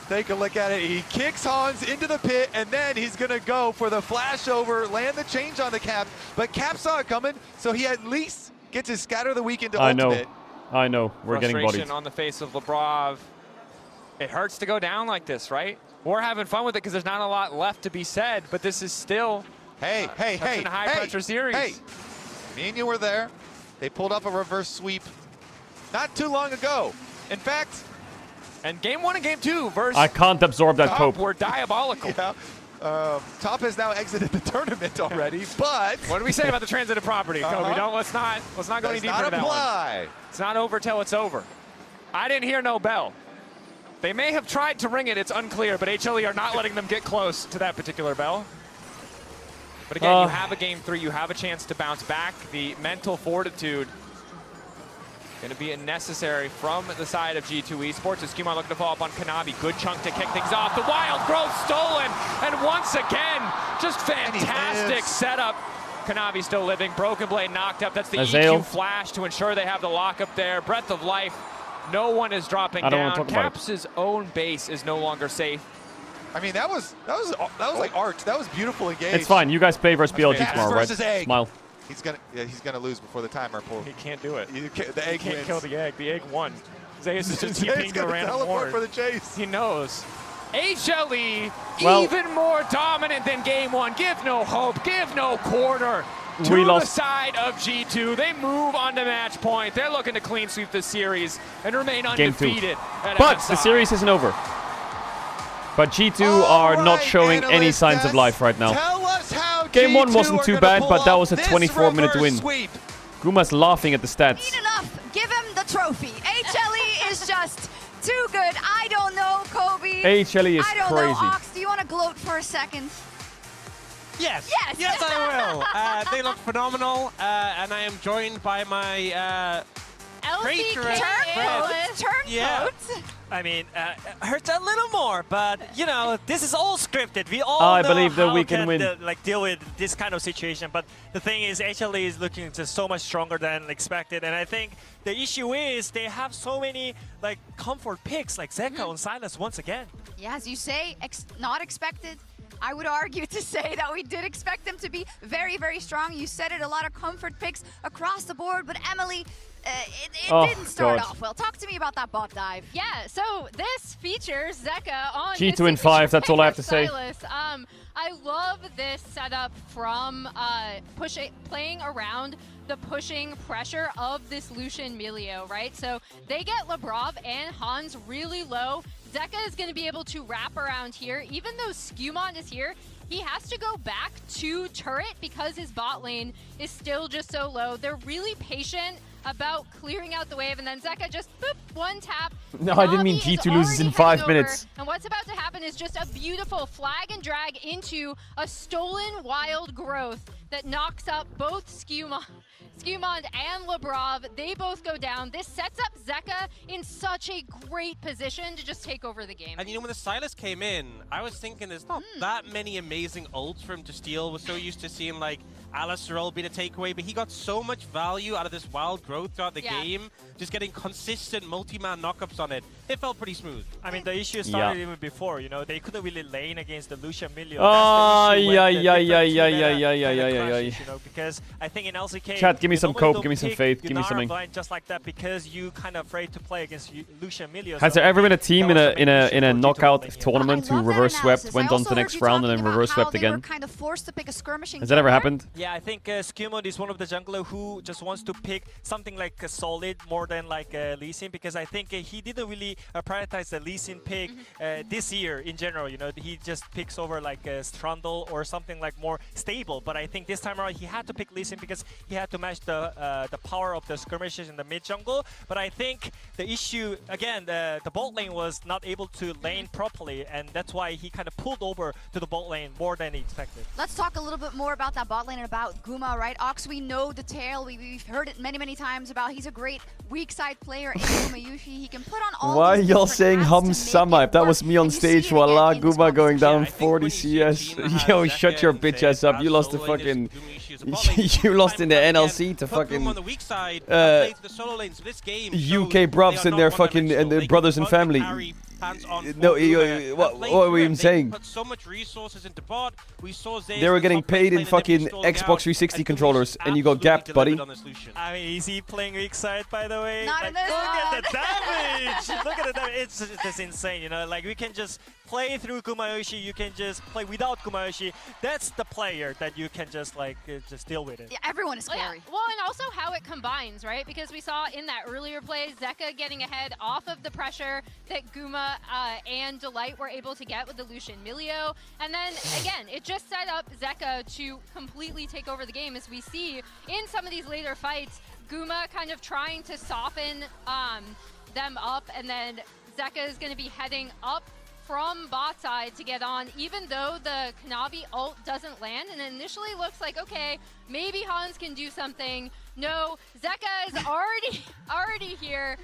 R: Take a look at it. He kicks Hans into the pit, and then he's going to go for the flash over, land the change on the Cap. But Cap saw it coming, so he at least gets his Scatter of the Week into ultimate.
A: I know. We're getting bodied.
B: Frustration on the face of Lebrov. It hurts to go down like this, right? We're having fun with it because there's not a lot left to be said, but this is still
R: hey,
B: a high-pressure series.
R: Hey, me and you were there. They pulled off a reverse sweep not too long ago. In fact,
B: and game 1 and game 2 versus
A: I can't absorb that
B: Top
A: cope.
B: were diabolical.
R: Yeah. Top has now exited the tournament already, but
B: what do we say about the transitive property, Kobe? Don't let's not go any deeper into that one. It's not over till it's over. I didn't hear no bell. They may have tried to ring it, it's unclear, but HLE are not letting them get close to that particular bell. But again, you have a game 3, you have a chance to bounce back. The mental fortitude going to be necessary from the side of G2 Esports. As Skewmon looking to follow up on Kanavi. Good chunk to kick things off. The Wild Growth stolen. And once again, just fantastic setup. Kanavi still living. Broken Blade knocked up. That's the EQ flash to ensure they have the lockup there. Breath of Life. No one is dropping down. Caps' own base is no longer safe.
R: I mean, that was like art. That was beautiful engagement.
A: It's fine. You guys play versus BLG
R: Caps
A: tomorrow, right?
R: versus Egg.
A: Smile.
R: He's gonna lose before the timer pulls.
B: He can't do it.
R: The egg
B: can't
R: wins.
B: kill the egg. The egg won. Zeus is just
R: Zeus
B: TPing to a
R: gonna
B: random
R: teleport
B: horn.
R: for the chase.
B: He knows. HLE,
A: Well,
B: even more dominant than game 1. Give no hope. Give no quarter. To
A: We
B: the
A: lost.
B: side of G2. They move on to match point. They're looking to clean sweep this series and remain
A: Game 2.
B: undefeated.
A: But
B: MSI.
A: the series isn't over. But G2 are not showing any signs of life right now.
R: Tell us how
A: Game 1
R: G2
A: wasn't
R: are
A: too
R: gonna
A: bad,
R: pull
A: but that
R: off
A: was a
R: this
A: 24-minute win.
R: reverse sweep.
A: Guma's laughing at the stats.
N: Enough. Give him the trophy. HLE is just too good. I don't know, Kobe.
A: HLE is
N: I don't
A: crazy.
N: know, Ox. Do you want to gloat for a second?
J: Yes.
N: Yes.
J: Yes, I will. They look phenomenal, and I am joined by my traitorous friend.
N: Turncoat.
O: I mean, hurts a little more, but you know, this is all scripted. We all
A: I
O: know
A: believe that
O: how
A: we can win.
O: deal with this kind of situation. But the thing is, HLE is looking just so much stronger than expected, and I think the issue is they have so many like comfort picks, like Zeka and Sylas once again.
N: Yeah, as you say, not expected. I would argue to say that we did expect them to be very, very strong. You said it, a lot of comfort picks across the board, but Emily, it didn't start off well. Talk to me about that bot dive.
H: Yeah, so this features Zeka on
A: G2 in 5, that's all I have to say.
H: Sylas. I love love this setup from playing around the pushing pressure of this Lucian Milio, right? So they get Labrov and Hans really low. Zeka is going to be able to wrap around here. Even though Skewmon is here, he has to go back to turret because his bot lane is still just so low. They're really patient about clearing out the wave, and then Zeka just boop, one tap.
A: No, I didn't mean G2 loses in 5 minutes.
H: And what's about to happen is just a beautiful flag and drag into a stolen wild growth that knocks up both Skewmon and Labrov. They both go down. This sets up Zeka in such a great position to just take over the game.
J: And you know, when the Silas came in, I was thinking there's not that many amazing ults for him to steal. We're so used to seeing like Alistair being a takeaway, but he got so much value out of this wild growth throughout the game, just getting consistent multi-man knockups on it. It felt pretty smooth.
O: I mean, the issue started even before, you know, they couldn't really lane against the Lucian Milio. You know, because I think in LCK,
A: chat, give me some cope, give me some faith, give me something.
O: Just like that, because you kind of afraid to play against Lucian Milio.
A: Has there ever been a team in a knockout tournament who reverse swept, went on to the next round, and then reverse swept again?
N: Kind of forced to pick a skirmishing
A: Has that ever happened?
O: Yeah, I think Skewmon is one of the jungler who just wants to pick something like a solid more than like Lee Sin, because I think he didn't really prioritize the Lee Sin pick this year in general. You know, he just picks over like Strandal or something like more stable. But I think this time around he had to pick Lee Sin because he had to match the power of the skirmishes in the mid jungle. But I think the issue again, the bot lane was not able to lane properly, and that's why he kind of pulled over to the bot lane more than he expected.
N: Let's talk a little bit more about that bot lane and about Guma, right? Ox, we know the tale. We've heard it many times about he's a great weak side player in Guma Yushi. He can put on all
A: Why are y'all saying Hum Sama? If that was me on stage, voila, Guma going down 40 CS. Yo, shut your bitch ass up. You lost the fucking... you lost in the NLC to fucking... UK bruvs and their fucking and their brothers and family. No, what were we even saying? They were getting paid in fucking Xbox 360 controllers, and you got gapped, buddy.
O: I mean, is he playing weak side, by the way?
N: Not in this
O: Look at the damage! Look at the damage. It's just insane, you know? Like, we can just play through Gumayushi, you can just play without Gumayushi. That's the player that you can just, like, just deal with it.
N: Yeah, everyone is scary.
H: Well, and also how it combines, right? Because we saw in that earlier play, Zeka getting ahead off of the pressure that Guma and Delight were able to get with the Lucian Milio. And then, again, it just set up Zeka to completely take over the game, as we see in some of these later fights, Guma kind of trying to soften them up, and then Zeka is going to be heading up from bot side to get on, even though the Kanavi ult doesn't land, and it initially looks like, okay, maybe Hans can do something. No, Zeka is already here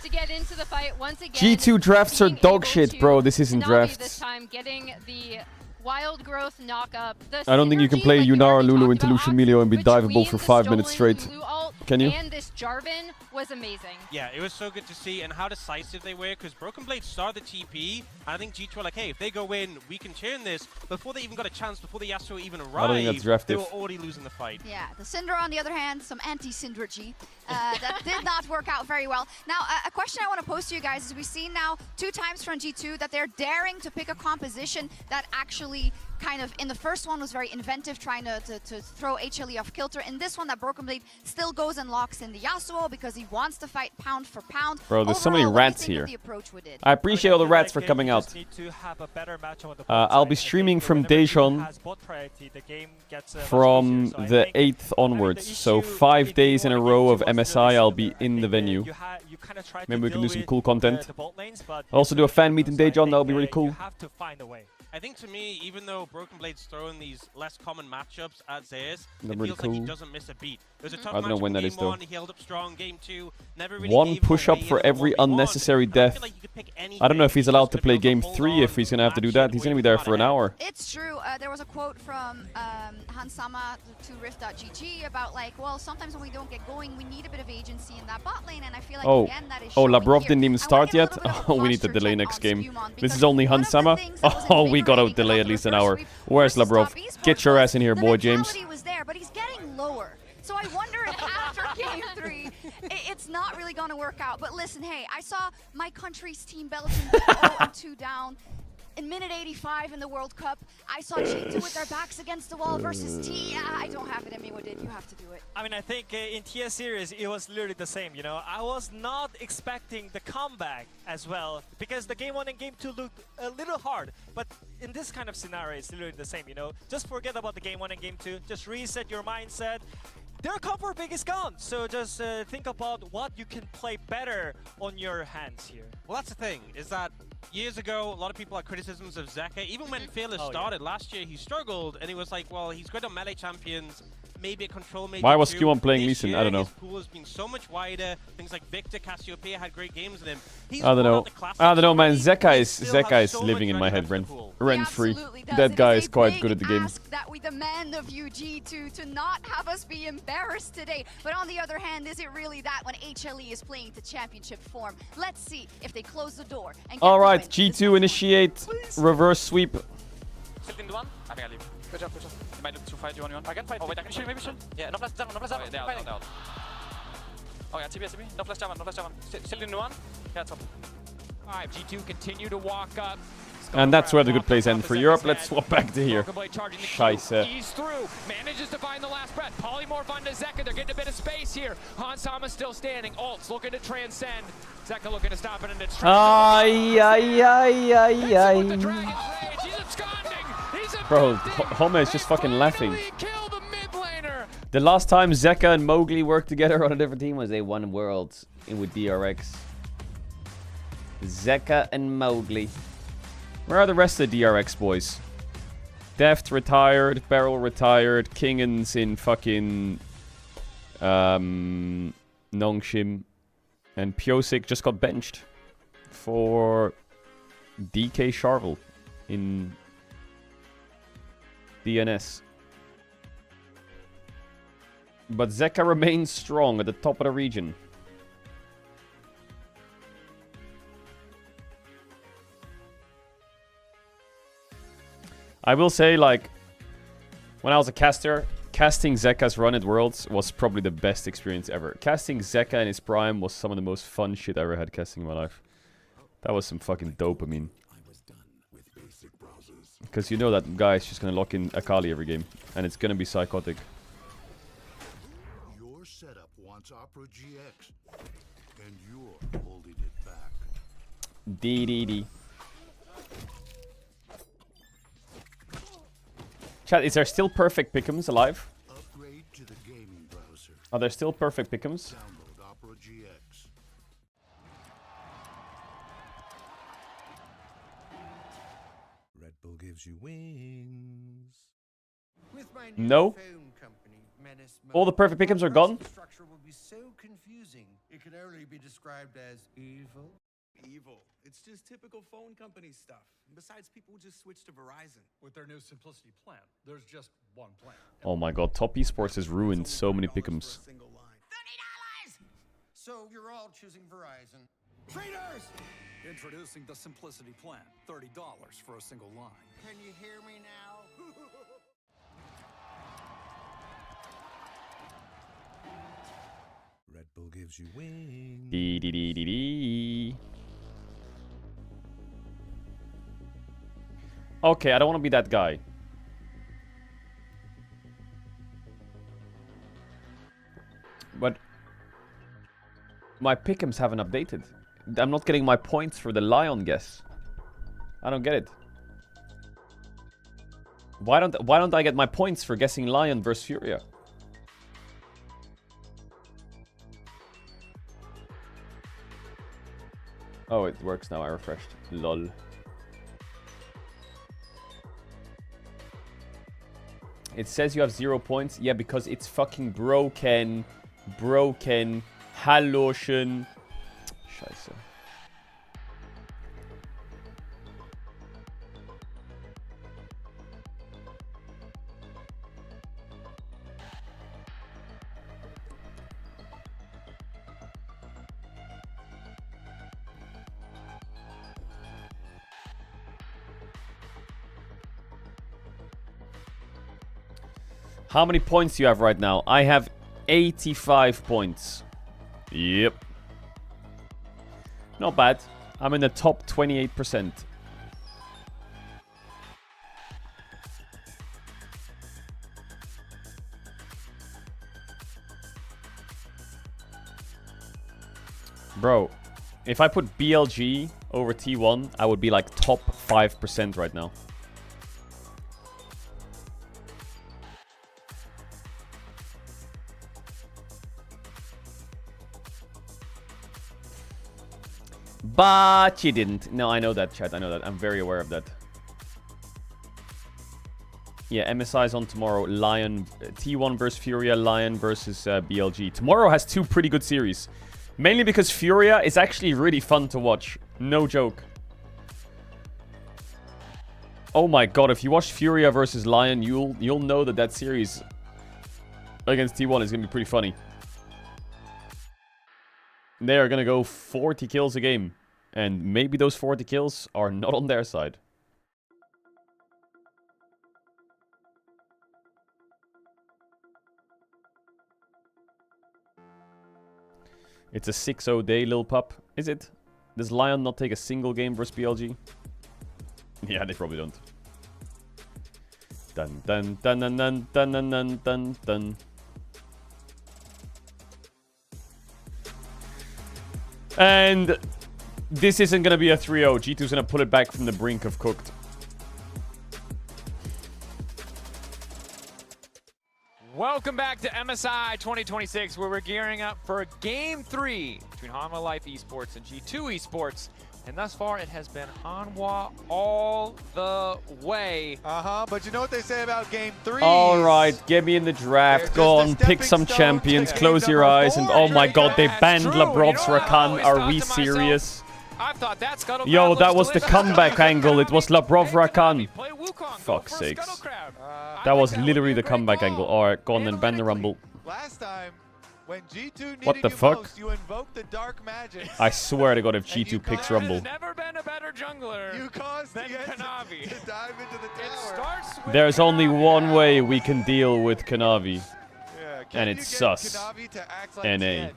H: to get into the fight once again.
A: G2 drafts are dog shit, bro. This isn't
H: Kanavi
A: drafts.
H: this time getting the wild growth knockup.
A: I don't think you can play Yunara Lulu into Lucian Milio and be diveable for 5 minutes straight. Can you?
H: And this Jarvan was amazing.
J: Yeah, it was so good to see, and how decisive they were, because Broken Blade started the TP, and I think G2 were like, hey, if they go in, we can turn this. Before they even got a chance, before the Yasuo even arrived, they were already losing the fight.
N: Yeah, the Syndra, on the other hand, some anti-Syndra-G. That did not work out very well. Now, a question I want to pose to you guys is we've seen now 2 times from G2 that they're daring to pick a composition that actually kind of, in the first one, was very inventive, trying to throw HLE off kilter. In this one, that Broken Blade still goes and locks in the Yasuo because he wants to fight pound for pound.
A: Bro, there's so many rats here. I appreciate all the rats for coming out. I'll be streaming from Daejeon from the 8th onwards. So 5 days in a row of MSI, I'll be in the venue. Maybe we can do some cool content. I'll also do a fan meet in Daejeon, that'll be really cool.
J: I think to me, even though Broken Blade's throwing these less common matchups at Zeus, it
A: really
J: feels like he doesn't miss a beat. There's a tough
A: I don't know when that is though.
J: He held up strong. Game 2, never really
A: 1 push-up for every unnecessary death. I don't know if he's allowed to play Game 3 if he's going to have to do that. He's going to be there for an hour.
N: It's true. There was a quote from Hansama to Rift.gg about like, well, sometimes when we don't get going, we need a bit of agency in that bot lane, and I feel like again that is
A: Labrov didn't even start yet? Oh, we need to delay next game. This is only Hansama? Oh, we gotta delay at least an hour. Where's Labrov? Get your ass in here, boy, James.
N: Was there, but he's getting lower. So I wonder if after Game 3, it's not really going to work out. But listen, hey, I saw my country's team Belgium 0-2 down. in minute 85 in the World Cup, I saw G2 with their backs against the wall versus T. I don't have it in me. What did you have to do it?
O: I mean, I think in TS series, it was literally the same, you know. I was not expecting the comeback as well, because the game 1 and game 2 looked a little hard. But in this kind of scenario, it's literally the same, you know. Just forget about the game 1 and game 2. Just reset your mindset. Their comfort pick is gone, so just think about what you can play better on your hands here.
J: Well, that's the thing, is that years ago, a lot of people had criticisms of Zeka. Even when Fearless started last year, he struggled, and he was like, well, he's good on melee champions, maybe a control major.
A: Why was
J: too.
A: Q1 playing Lee
J: This
A: Sin?
J: year,
A: I don't know.
J: His pool has been so much wider. Things like Victor, Cassiopeia had great games with him. He's
A: I don't know. I don't know, man. Zeka is
J: so
A: living in my head rent free.
N: Does.
A: That
N: It
A: guy
N: is
A: is
N: a
A: quite
N: big
A: good at the game.
N: ask that we demand of you, G2, to not have us be embarrassed today. But on the other hand, is it really that when HLE is playing to championship form? Let's see if they close the door. And
A: All right, G2 initiate reverse sweep.
S: Still in the one? I think I leave. Good job, good job. You might look to fight you on your own. I can fight. Oh, wait, I can shield, maybe shield. Yeah, no flash down, no flash down. They out. Oh, yeah, TB. No flash down, no flash down. Still in the one? Yeah, top.
B: Alright, G2 continue to walk up.
A: And that's where the good plays end for Europe. Let's swap back to here. Scheiße.
B: He's through. Manages to find the last breath. Polymorph onto Zeka. They're getting a bit of space here. Hansama still standing. Ult's looking to transcend. Zeka looking to stop it, and it's
A: Ay, ay, ay, ay, ay. Bro, Home is just fucking laughing. The last time Zeka and Mowgli worked together on a different team was they won Worlds with DRX. Zeka and Mowgli. Where are the rest of the DRX boys? Deft retired, Beryl retired, Kingens in fucking Nongshim, and Piosik just got benched for DK Charvel in DNS. But Zeka remains strong at the top of the region. I will say, like, when I was a caster, casting Zeka's run at Worlds was probably the best experience ever. Casting Zeka in his prime was some of the most fun shit I ever had casting in my life. That was some fucking dopamine. Because you know that guy is just gonna lock in Akali every game, and it's gonna be psychotic.
D: Your setup wants Opera GX, and you're holding it back.
A: DDD. Chat, is there still perfect pick'ems alive?
D: Upgrade to the gaming browser.
A: Are there still perfect pick'ems?
D: Download Opera GX.
T: Red Bull gives you wings.
F: With my new
A: No.
F: phone company, Menace
A: All the perfect pick'ems are gone?
F: structure will be so confusing. It can only be described as evil.
U: Evil. It's just typical phone company stuff. Besides, people just switch to Verizon.
X: With their new Simplicity plan, there's just one plan.
A: Oh my god, Top Esports has ruined so many pick'ems.
F: So you're all choosing Verizon.
U: Traitors!
V: Introducing the Simplicity plan. $30 for a single line.
F: Can you hear me now?
T: Red Bull gives you wings.
A: Dee dee dee dee dee. Okay, I don't want to be that guy. But my pick'ems haven't updated. I'm not getting my points for the Lion guess. I don't get it. Why don't I get my points for guessing Lion versus Furia? Oh, it works now. I refreshed. Lol. It says you have 0 points. Yeah, because it's fucking broken. Broken. Halotion. Scheiße. How many points do you have right now? I have 85 points. Yep. Not bad. I'm in the top 28%. Bro, if I put BLG over T1, I would be like top 5% right now. But you didn't. No, I know that, chat. I know that. I'm very aware of that. Yeah, MSI is on tomorrow. Lion, T1 versus Furia, Lion versus BLG. Tomorrow has two pretty good series. Mainly because Furia is actually really fun to watch. No joke. Oh my god, if you watch Furia versus Lion, you'll know that that series against T1 is going to be pretty funny. They are going to go 40 kills a game. And maybe those 40 kills are not on their side. It's a 6-0 day, lil pup. Is it? Does Lion not take a single game versus BLG? Yeah, they probably don't. Dun dun dun dun dun dun dun dun dun dun. And this isn't gonna be a 3-0. G2's gonna pull it back from the brink of cooked.
B: Welcome back to MSI 2026, where we're gearing up for Game 3 between Hanwha Life Esports and G2 Esports. And thus far, it has been Hanwha all the way.
R: But you know what they say about Game 3?
A: All right, get me in the draft. Go on, pick some champions. Close your eyes, and oh my god, they banned Labrov's Rakan. Are we serious?
B: I thought that Scuttle
A: Yo, that was the comeback angle. It was Labrov Rakan. Fuck's sakes. That was literally the comeback angle. Alright, go on then, ban the Rumble.
R: Last time, when G2 needed
A: What the fuck?
R: most, you invoked the dark magic.
A: I swear to god, if G2 picks Rumble.
B: Never been a better jungler than Kanavi.
R: To dive into the tower.
A: There's only one way we can deal with Kanavi. And it's sus. NA.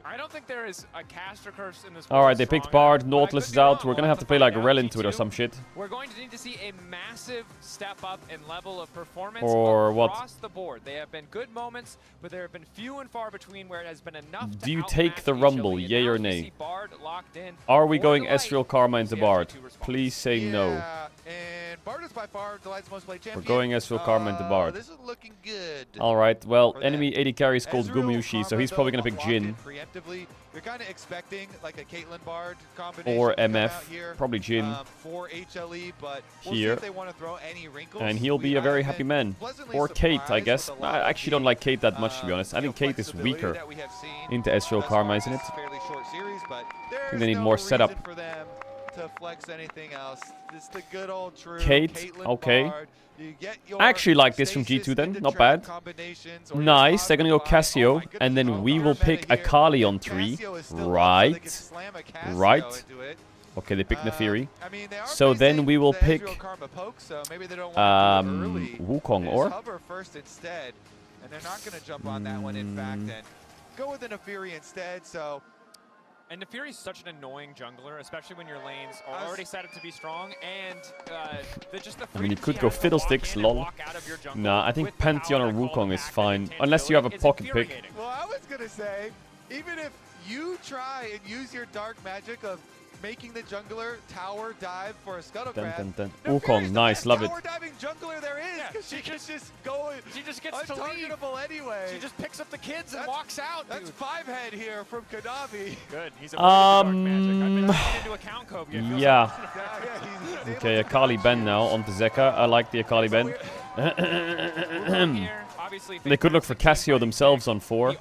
B: I don't think there is a caster curse in this.
A: Alright, they picked Bard. Nautilus is out. We're gonna have to play like Rel into it or some shit.
B: We're going to need to see a massive step up in level of performance
A: or
B: across the board. They have been good moments, but there have been few and far between where it has been enough to
A: Do you take the Rumble, yay or nay?
B: Bard locked in.
A: Are we going Ezreal Karma into Bard? Please say no.
R: And Bard is by far Delight's most played champion.
A: We're going Ezreal Karma into Bard.
R: This is looking good.
A: Alright, well, enemy AD carry is called Gumyushi, so he's probably gonna pick Jhin.
R: Preemptively, you're kind of expecting like a Caitlyn Bard combination
A: Or
R: to come
A: MF,
R: out here,
A: probably Jhin.
R: For HLE, but we'll
A: Here.
R: see if they want to throw any wrinkles.
A: And he'll be a very happy man. Or Kate, I guess. I actually don't like Kate that much, to be honest. I think Kate is weaker into Ezreal Karma, isn't it?
R: Fairly short series, but
A: I think they need more setup.
R: for them to flex anything else. It's the good old true
A: Kate,
R: Caitlyn
A: okay.
R: Bard.
A: I actually like this from G2 then, not bad. Nice, they're gonna go Cassio, and then we will pick Akali on 3. Right. Right. Okay, they picked Nefiri. So then we will pick Wukong or?
R: And they're not gonna jump on that one, in fact, and go with the Nefiri instead, so.
B: And Nefiri is such an annoying jungler, especially when your lanes are already set up to be strong, and
A: I mean, you could go Fiddlesticks, lol. Nah, I think Pantheon or Wukong is fine, unless you have a pocket pick.
R: Well, I was gonna say, even if you try and use your dark magic of making the jungler tower dive for a scuttlecraft.
A: Wukong, nice, love it.
R: Tower diving jungler there is, because she can just go.
B: She just gets to leave.
R: Anyway.
B: She just picks up the kids and walks out.
R: That's 5-head here from Kanavi.
B: Good. He's a dark magic. I've been looking into account code.
A: Yeah. Okay, Akali Ben now onto Zeka. I like the Akali Ben. They could look for Cassio themselves on 4.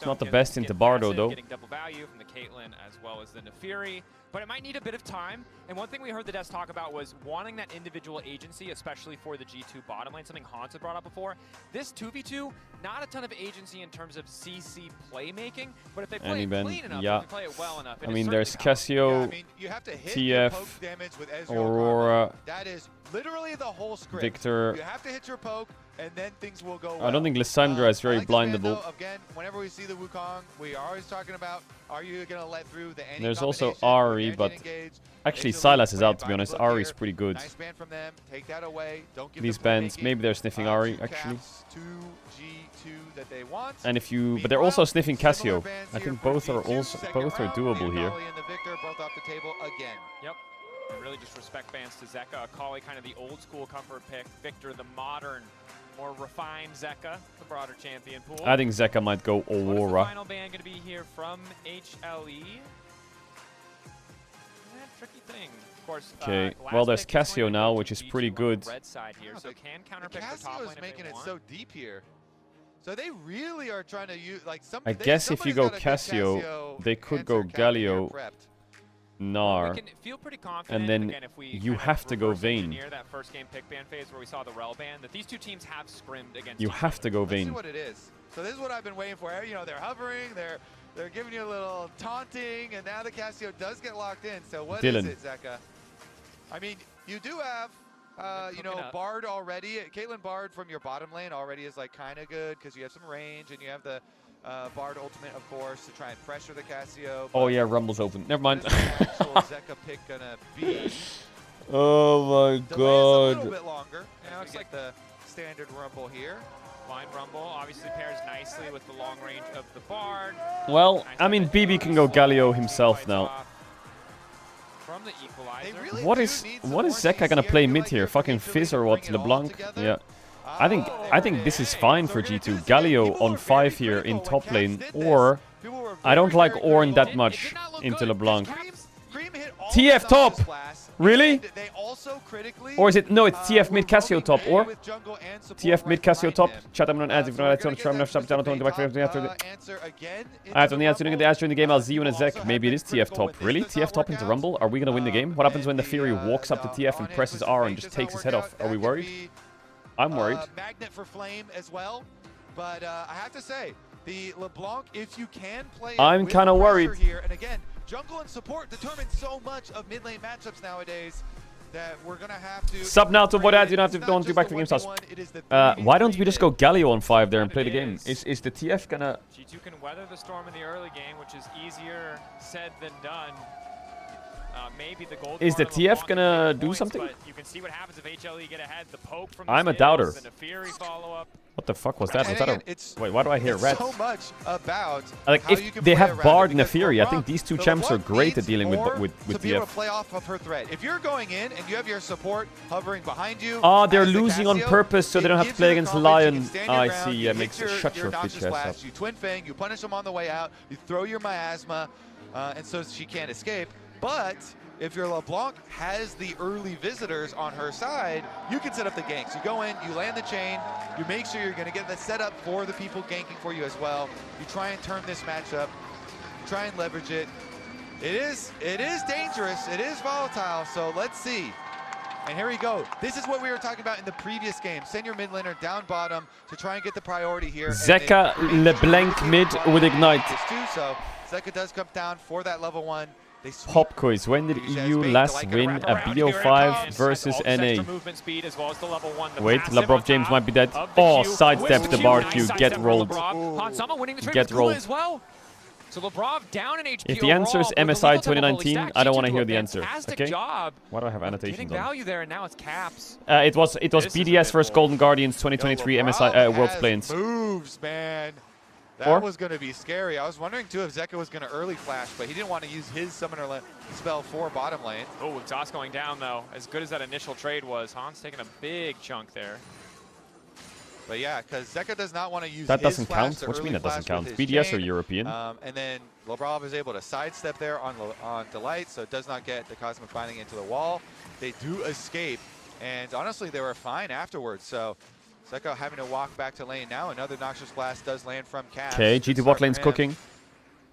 A: Not the best into Bardo though.
B: Getting double value from the Caitlyn as well as the Nefiri, but it might need a bit of time. And one thing we heard the devs talk about was wanting that individual agency, especially for the G2 bottom lane, something Hans had brought up before. This 2v2, not a ton of agency in terms of CC playmaking, but if they play it clean enough, if they play it well enough,
A: I mean, there's Cassio, TF, Aurora,
R: that is literally the whole script.
A: Victor,
R: you have to hit your poke. and then things will go well.
A: I don't think Lissandra is very blindable.
R: Again, whenever we see the Wukong, we are always talking about, are you going to let through the any
A: There's also
R: combination,
A: Ari, but actually Silas is out, to be honest. Ari is pretty good.
R: Nice ban from them. Take that away. Don't give
A: These
R: them
A: bans, maybe they're sniffing Ari, actually.
R: G2 that they want.
A: And if you, but they're also sniffing Cassio. I think both are doable here.
R: And the Victor both off the table again.
B: Yep. And really just respect bans to Zeka. Akali kind of the old school comfort pick. Victor the modern, more refined Zeka, the broader champion pool.
A: I think Zeka might go
B: What is the
A: Aurora.
B: final ban going to be here from HLE? Tricky thing. Of course,
A: Okay, well there's Cassio now, which is pretty good.
B: Red side here, so can counterpick the top
R: Cassio
B: lane
R: is making it
B: want.
R: so deep here. So they really are trying to use like some.
A: I guess if you go Cassio, they could go Galio, Gnar,
B: feel pretty confident,
A: and then
B: again, if we
A: you have to go Vayne.
B: Near that first game pick ban phase where we saw the Rel ban, that these two teams have scrimmed against.
A: You have to go
R: Let's see
A: Vayne.
R: what it is. So this is what I've been waiting for. You know, they're hovering, they're giving you a little taunting, and now the Cassio does get locked in. So what is it, Zeka? I mean, you do have, you know, Bard already. Caitlyn Bard from your bottom lane already is like kind of good because you have some range and you have the Bard ultimate, of course, to try and pressure the Cassio.
A: Oh yeah, Rumble's open. Never mind.
R: Zeka pick gonna be.
A: Oh my
R: God. A little bit longer. You know, it's like the standard Rumble here.
B: Blind Rumble obviously pairs nicely with the long range of the Bard.
A: Well, I mean, BB can go Galio himself now.
B: From the equalizer.
A: What is Zeka gonna play mid here? Fucking Fizz or what? LeBlanc? Yeah. I think this is fine for G2. Galio on 5 here in top lane, or I don't like Ornn that much into LeBlanc. TF top! Really? Or is it, no, it's TF mid Cassio top, or TF mid Cassio top. Chat, I'm not adding from I have the answer during the game. I'll see you in a sec. Maybe it is TF top. Really? TF top into Rumble? Are we gonna win the game? What happens when the Fury walks up to TF and presses R and just takes his head off? Are we worried? I'm worried.
R: Magnet for Flame as well, but I have to say, the LeBlanc, if you can play,
A: I'm kind of worried
R: here. And again, jungle and support determine so much of mid lane matchups nowadays that we're gonna have to.
A: Sub now to VOD. You don't have to don't do back to game sauce. Why don't we just go Galio on 5 there and play the game? Is the TF gonna?
B: G2 can weather the storm in the early game, which is easier said than done. Maybe the gold
A: Is the TF gonna do something?
B: But you can see what happens if HLE get ahead. The poke from
A: I'm a doubter.
B: and a Fury follow-up.
A: What the fuck was that? Was that a... Wait, why do I hear rats?
R: So much about
A: like, if they have Bard and a Fury, I think these two champs are great at dealing with
R: to be able to
A: TF.
R: play off of her threat. If you're going in and you have your support hovering behind you,
A: They're losing on purpose so they don't have to play against Lion. I see. Yeah, makes shut your bitch ass up.
R: You twin fang, you punish them on the way out, you throw your miasma, and so she can't escape. But if your LeBlanc has the early visitors on her side, you can set up the ganks. You go in, you land the chain, you make sure you're going to get the setup for the people ganking for you as well. You try and turn this matchup, try and leverage it. It is dangerous, it is volatile, so let's see. And here we go. This is what we were talking about in the previous game. Send your mid laner down bottom to try and get the priority here.
A: Zeka LeBlanc mid with Ignite.
R: So Zeka does come down for that level 1.
A: Pop quiz. When did EU last win a BO5 versus NA? Wait, Labrov James might be dead. Oh, sidesteps the bar Q. Get rolled. Get rolled.
B: So Labrov down in HP.
A: If the answer is MSI 2019, I don't want to hear the answer. Okay. Why do I have annotations on?
B: Value there, and now it's caps.
A: It was BDS versus Golden Guardians 2023 MSI World Play-ins.
R: Moves, man. That was going to be scary. I was wondering, too, if Zeka was going to early flash, but he didn't want to use his summoner spell for bottom lane.
B: Oh, exhaust going down, though. As good as that initial trade was, Hans taking a big chunk there.
R: But yeah, because Zeka does not want to use
A: that
R: his
A: doesn't
R: flash
A: count. What do you mean that doesn't count?
R: his
A: BDS
R: chain.
A: or European?
R: And then Labrov is able to sidestep there on Delight, so it does not get the Cosmic Binding into the wall. They do escape, and honestly, they were fine afterwards. So Zeka having to walk back to lane now. Another Noxious Blast does land from Cass.
A: Okay, G2 bot lane's cooking.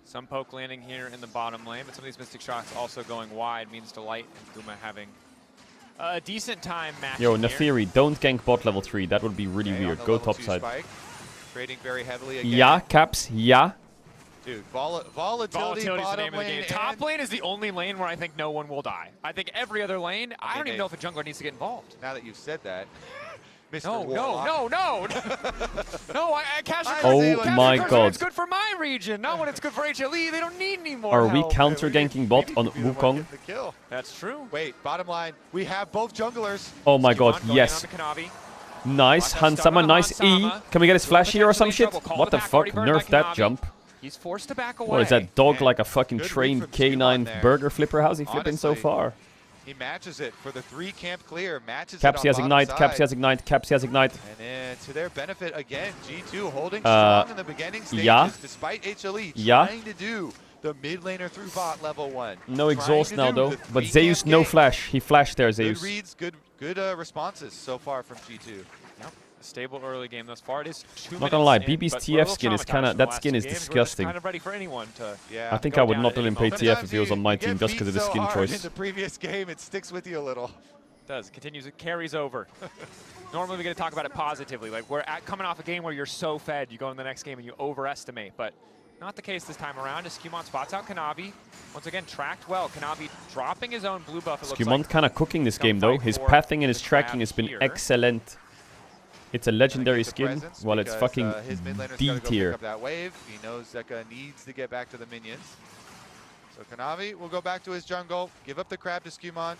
B: Some poke landing here in the bottom lane, but some of these Mystic Shots also going wide means Delight and Guma having a decent time matching.
A: Yo, Nefiri, don't gank bot level 3. That would be really weird. Go top side.
R: Trading very heavily again.
A: Yeah, Caps, yeah.
R: Dude, volatility
B: is the
R: bottom
B: name of the game. Top lane is the only lane where I think no one will die. I think every other lane, I don't even know if a jungler needs to get involved.
R: Now that you've said that, Mr.
B: No,
R: Warlock.
B: no.
A: Oh my god.
B: It's good for my region, not when it's good for HLE. They don't need any more
A: Are we
B: help.
A: counter ganking bot on Wukong?
R: The kill.
B: That's true.
R: Wait, bottom line, we have both junglers.
A: Oh my god, yes. Nice, Hansama, nice E. Can we get his flash here or some shit? What the fuck? Nerf that jump.
B: He's forced to back away.
A: What is that dog like a fucking trained K9 burger flipper? How's he flipping so far?
R: He matches it for the 3 camp clear. Matches
A: Capsy
R: it
A: has
R: on
A: ignite,
R: bottom
A: Capsy has ignite, Capsy has ignite.
R: And then to their benefit again, G2 holding strong in the beginning stages
A: yeah.
R: despite HLE
A: Yeah.
R: trying to do the mid laner through bot level 1.
A: No exhaust now though, but Zeus no flash. He flashed there, Zeus.
R: Good reads, good responses so far from G2.
B: Yep. A stable early game thus far. It is 2 minutes.
A: Not gonna lie,
B: in,
A: BB's
B: but
A: TF skin is kind of, that skin is disgusting.
B: Kind of ready for anyone to
A: I think I would not let him play TF if he was on my team just because of the skin choice.
R: In the previous game, it sticks with you a little.
B: It does. It continues. It carries over. Normally, we're going to talk about it positively. Like, we're coming off a game where you're so fed, you go in the next game and you overestimate. But not the case this time around. As Skewmont spots out Kanavi. Once again, tracked well. Kanavi dropping his own blue buff.
A: Skewmont kind of cooking this game though. His pathing and his tracking has been excellent. It's a legendary skin, while it's fucking D tier.
R: That wave. He knows Zeka needs to get back to the minions. So Kanavi will go back to his jungle, give up the crab to Skewmont.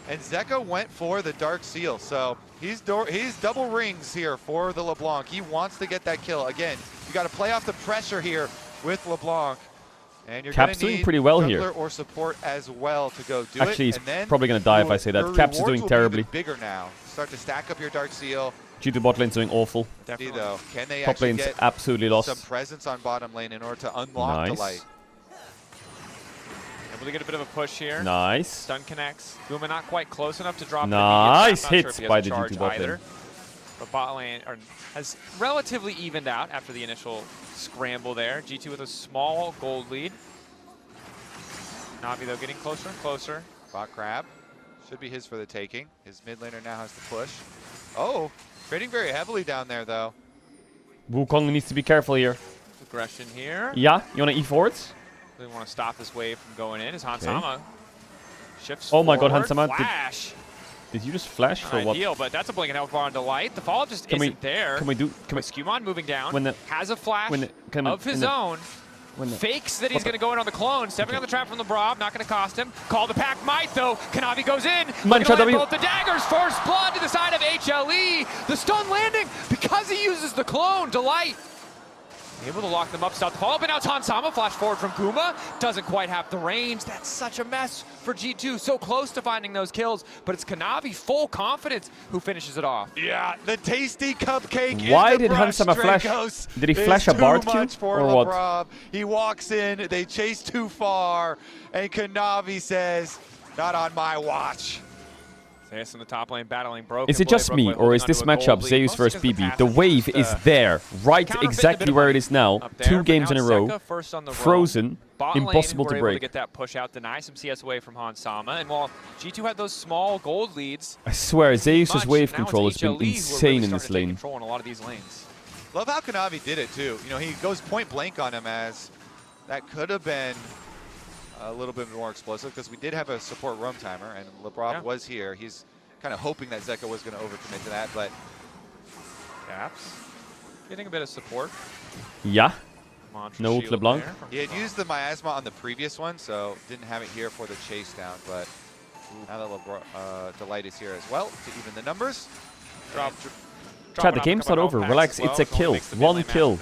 R: And Zeka went for the Dark Seal, so he's double rings here for the LeBlanc. He wants to get that kill. Again, you got to play off the pressure here with LeBlanc. And you're
A: Cap's doing pretty well here.
R: Or support as well to go do
A: Actually,
R: it.
A: he's probably going to die if I say that. Caps is doing terribly.
R: Bigger now. Start to stack up your Dark Seal.
A: G2 bot lane's doing awful.
R: Definitely. Though, can they
A: Top
R: actually
A: lane's
R: get
A: absolutely lost.
R: some presence on bottom lane in order to unlock the light?
B: Able to get a bit of a push here.
A: Nice.
B: Stun connects. Guma not quite close enough to drop
A: nice
B: the
A: hits by the G2 bot lane.
B: But bot lane has relatively evened out after the initial scramble there. G2 with a small gold lead. Navi, though, getting closer and closer.
R: Bot crab. Should be his for the taking. His mid laner now has to push. Oh, trading very heavily down there, though.
A: Wukong needs to be careful here.
B: Aggression here.
A: Yeah, you want to E forwards?
B: They want to stop this wave from going in. As Hansama shifts
A: Oh my god,
B: forward.
A: Hansama.
B: Flash.
A: Did you just flash for what?
B: Ideal, but that's a blinking health bar on Delight. The follow-up just isn't there.
A: Can we
B: Skewmon moving down. Has a flash of his own. Fakes that he's going to go in on the clone. Stepping on the trap from the Brob. Not going to cost him. Call the pack might, though. Kanavi goes in. Both the daggers. First blood to the side of HLE. The stun landing because he uses the clone. Delight able to lock them up. Stop the follow-up. And now Hansama flash forward from Guma. Doesn't quite have the range. That's such a mess for G2. So close to finding those kills. But it's Kanavi, full confidence, who finishes it off.
R: Yeah, the tasty cupcake.
A: Why did Hansama flash? Did he flash a Bard Q or what?
R: LeBron. He walks in. They chase too far. And Kanavi says, not on my watch.
B: Zeus in the top lane battling broken.
A: Is it just me, or is this matchup Zeus versus BB? The wave is there, right exactly where it is now. 2 games in a row, frozen, impossible to break.
B: To get that push out, deny some CS away from Hansama, and while G2 had those small gold leads,
A: I swear, Zeus's wave control has been insane in this lane.
B: Control in a lot of these lanes.
R: Love how Kanavi did it too. You know, he goes point blank on him, as that could have been a little bit more explosive because we did have a support roam timer and LeBron was here. He's kind of hoping that Zeka was going to overcommit to that, but
B: Caps getting a bit of support.
A: Yeah. No LeBlanc.
R: He had used the miasma on the previous one, so didn't have it here for the chase down, but now that Delight is here as well to even the numbers.
A: Chad, the game's not over. Relax, it's a kill. 1 kill.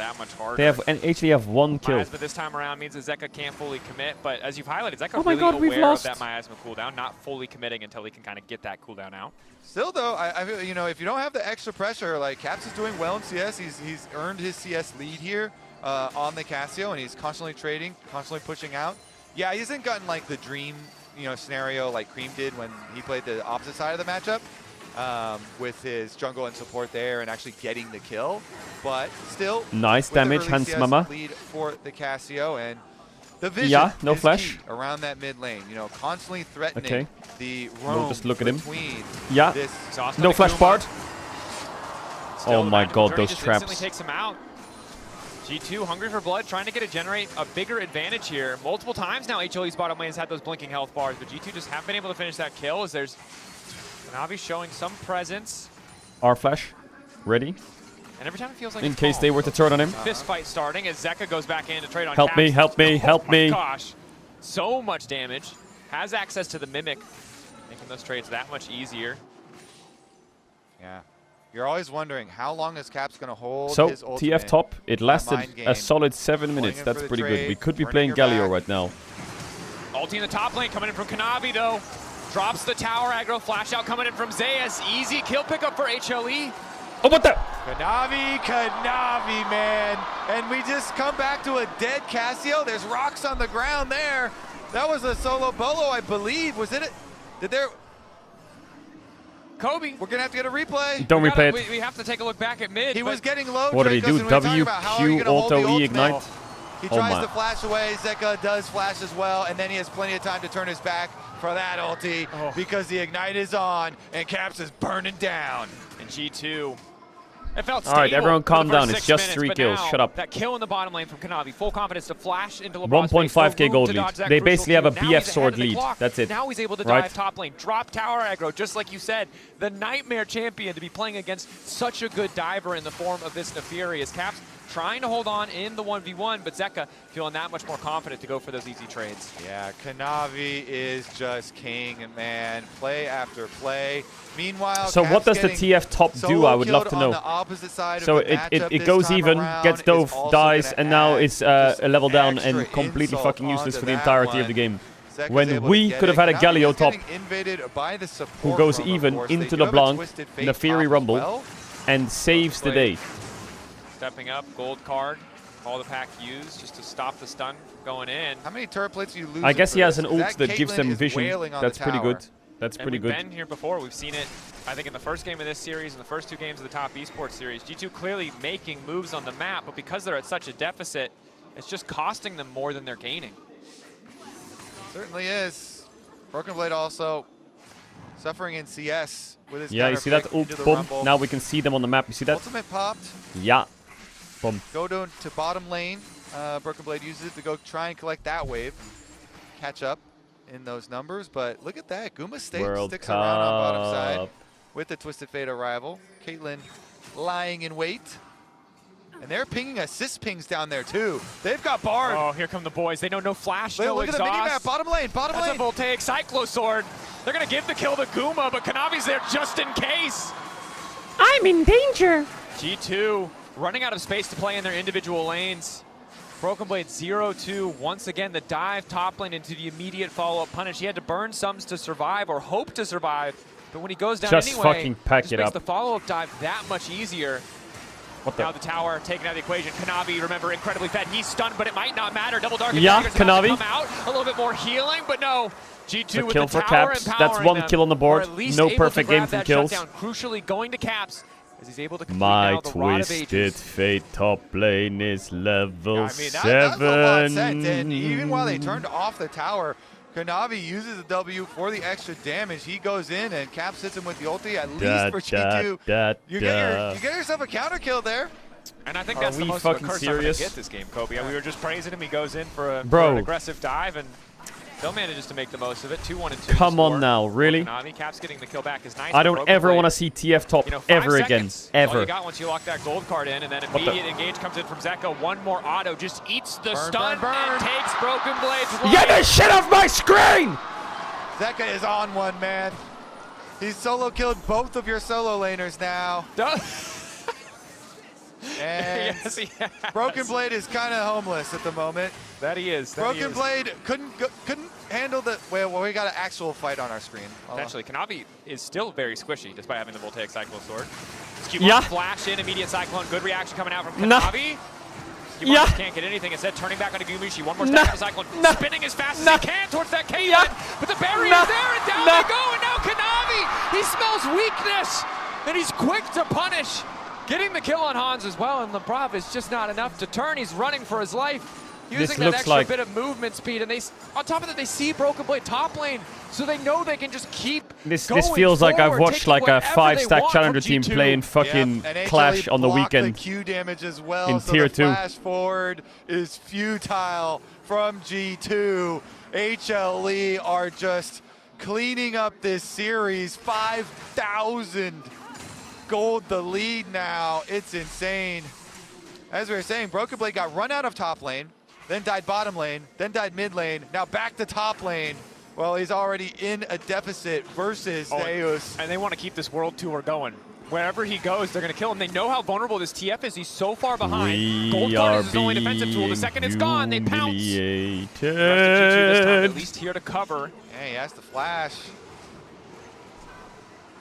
A: They have HLE have 1 kill.
B: But this time around means that Zeka can't fully commit. But as you've highlighted, Zeka
A: oh my
B: really
A: God, we've
B: aware
A: lost.
B: of that miasma cooldown, not fully committing until he can kind of get that cooldown out.
R: Still though, I feel, you know, if you don't have the extra pressure, like Caps is doing well in CS. He's earned his CS lead here on the Casio, and he's constantly trading, constantly pushing out. Yeah, he hasn't gotten like the dream, you know, scenario like Cream did when he played the opposite side of the matchup. With his jungle and support there and actually getting the kill, but still
A: nice damage, Hansama.
R: Lead for the Casio, and the vision
A: no
R: is
A: flash
R: key around that mid lane. You know, constantly threatening the roam.
A: We'll just look at him.
R: Yeah,
A: no flash Bard.
B: Still
A: oh my God, those traps.
B: Instantly takes him out. G2 hungry for blood, trying to generate a bigger advantage here. Multiple times now, HLE's bottom lane has had those blinking health bars, but G2 just haven't been able to finish that kill as there's Kanavi showing some presence.
A: R flash. Ready.
B: And every time it feels like
A: in case they were to turn on him.
B: Fist fight starting as Zeka goes back in to trade on
A: Help me,
B: Caps.
A: help me, help me.
B: Oh my gosh. So much damage. Has access to the Mimic, making those trades that much easier.
E: Yeah. You're always wondering, how long is Caps going to hold
A: So,
E: his ultimate?
A: TF top, it lasted a solid 7 minutes. That's pretty good. We could be playing Galio right now.
B: Ulti in the top lane coming in from Kanavi though. Drops the tower aggro, flash out coming in from Zayas. Easy kill pickup for HLE.
A: Oh, what the?
E: Kanavi, man. And we just come back to a dead Cassio. There's rocks on the ground there. That was a solo bolo, I believe. Was it? Did there?
B: Kobe.
E: We're going to have to get a replay.
A: Don't replay it.
B: We have to take a look back at mid.
E: He was getting low.
A: What did he do? W, Q, Auto, E, Ignite.
E: He tries to flash away. Zeka does flash as well, and then he has plenty of time to turn his back for that ulti because the Ignite is on, and Caps is burning down.
B: And G2. It felt
A: all right, everyone calm down. It's just
B: 6
A: 3
B: minutes,
A: kills. Shut up.
B: That kill in the bottom lane from Kanavi. Full confidence to flash into LeBron's
A: 1.5k gold lead. They basically have a BF sword lead. That's it.
B: Now he's able to
A: right?
B: dive top lane, drop tower aggro, just like you said. The nightmare champion to be playing against such a good diver in the form of this Neferi as Caps trying to hold on in the 1v1, but Zeka feeling that much more confident to go for those easy trades.
E: Yeah, Kanavi is just king, man. Play after play. Meanwhile,
A: so
E: Caps
A: what does the TF top do? I would love to know. So it goes even, gets dove, dies, and now it's a level down and completely fucking useless for the entirety of the game. When we could have had a Galio top who goes even into the Blanc in the Fury Rumble and saves the day.
B: Stepping up, gold card, all the pack used just to stop the stun going in.
E: How many turret plates you lose?
A: I guess he has an ult that gives them vision. That's pretty good. That's pretty good.
B: We've been here before. We've seen it, I think, in the first game of this series and the first 2 games of the top esports series. G2 clearly making moves on the map, but because they're at such a deficit, it's just costing them more than they're gaining.
E: Certainly is. Broken Blade also suffering in CS with his
A: you see that ult, boom. Now we can see them on the map. You see that?
E: Ultimate popped.
A: Yeah. Boom.
E: Go down to bottom lane. Broken Blade uses it to go try and collect that wave. Catch up in those numbers, but look at that. Guma sticks around on bottom side with the Twisted Fate arrival. Caitlyn lying in wait. And they're pinging assist pings down there too. They've got Bard.
B: Oh, here come the boys. They know no flash, no
E: look
B: exhaust.
E: At the mini-map. Bottom lane, bottom lane.
B: That's a Voltaic Cyclo Sword. They're going to give the kill to Guma, but Kanavi's there just in case.
A: I'm in danger.
B: G2 running out of space to play in their individual lanes. Broken Blade 0-2. Once again, the dive top lane into the immediate follow-up punish. He had to burn sums to survive or hope to survive. But when he goes down
A: just
B: anyway,
A: fucking pack
B: just
A: it
B: makes
A: up.
B: The follow-up dive that much easier. Now the tower taken out of the equation. Kanavi, remember, incredibly fed. He's stunned, but it might not matter. Double Dark
A: Kanavi.
B: Come out. A little bit more healing, but no. G2 with
A: kill
B: the
A: for
B: tower
A: Caps. That's 1 kill on the board. No perfect game from kills.
B: Crucially going to Caps as he's able to complete
A: My
B: now the Rod of
A: Twisted
B: Ages.
A: Fate top lane is level 7.
E: That's a lot set. And even while they turned off the tower, Kanavi uses the W for the extra damage. He goes in and Caps hits him with the ulti, at least for G2. You get yourself a counter kill there.
B: And I think that's the most of a curse I'm going to get this game, Kobe. We were just praising him. He goes in for an aggressive dive and still manages to make the most of it. 2-1 and 2.
A: Come on now, really?
B: Kanavi, Caps getting the kill back is nice.
A: I don't ever want to see TF top ever again. Ever.
B: All you got once you lock that gold card in, and then immediate engage comes in from Zeka. One more auto, just eats the stun and takes Broken Blade's life.
A: Get the shit off my screen!
E: Zeka is on one, man. He's solo killed both of your solo laners now. And
B: yes, he has.
E: Broken Blade is kind of homeless at the moment.
B: That he is.
E: Broken Blade couldn't handle the. Well, we got an actual fight on our screen.
B: Potentially, Kanavi is still very squishy despite having the Voltaic Cyclone Sword. Flash in, immediate Cyclone. Good reaction coming out from Kanavi. Just can't get anything. Instead, turning back onto Gumishi. One more step on the Cyclone. Spinning as fast as he can towards that Caitlyn. But the barrier's there, and down they go. And now Kanavi, he smells weakness, and he's quick to punish. Getting the kill on Hans as well, and Lebrov is just not enough to turn. He's running for his life, using that extra bit of movement speed. And on top of that, they see Broken Blade top lane, so they know they can just keep
A: This feels like I've watched like a 5-stack challenger team playing fucking Clash on the weekend.
E: The Q damage as well,
A: in
E: so
A: tier
E: the
A: 2.
E: flash forward is futile from G2. HLE are just cleaning up this series. 5,000 gold the lead now. It's insane. As we were saying, Broken Blade got run out of top lane, then died bottom lane, then died mid lane, now back to top lane. Well, he's already in a deficit versus Deus.
B: And they want to keep this world tour going. Wherever he goes, they're going to kill him. They know how vulnerable this TF is. He's so far behind. Gold card is his only defensive tool. The second it's gone, they pounce. G2 this time, at least here to cover.
E: Yeah, he has to flash.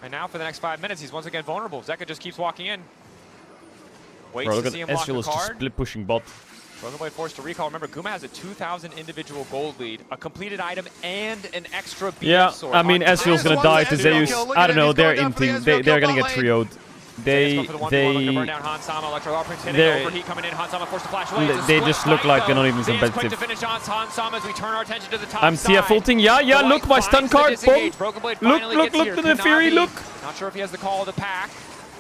B: And now for the next 5 minutes, he's once again vulnerable. Zeka just keeps walking in. Waits
A: Bro, look
B: to see
A: at
B: him block the
A: Ezreal is just
B: card.
A: split pushing bot.
B: Broken Blade forced to recall. Remember, Guma has a 2,000 individual gold lead, a completed item, and an extra BF
A: Yeah,
B: sword.
A: I mean, Ezreal's gonna die to Zeus. I don't know, they're inting. They're gonna get trioed. They just look like they're not even competitive. I'm TF ulting. Yeah, look, my stun card. Boom. Look to the Fury, look.
B: Not sure if he has the call of the pack.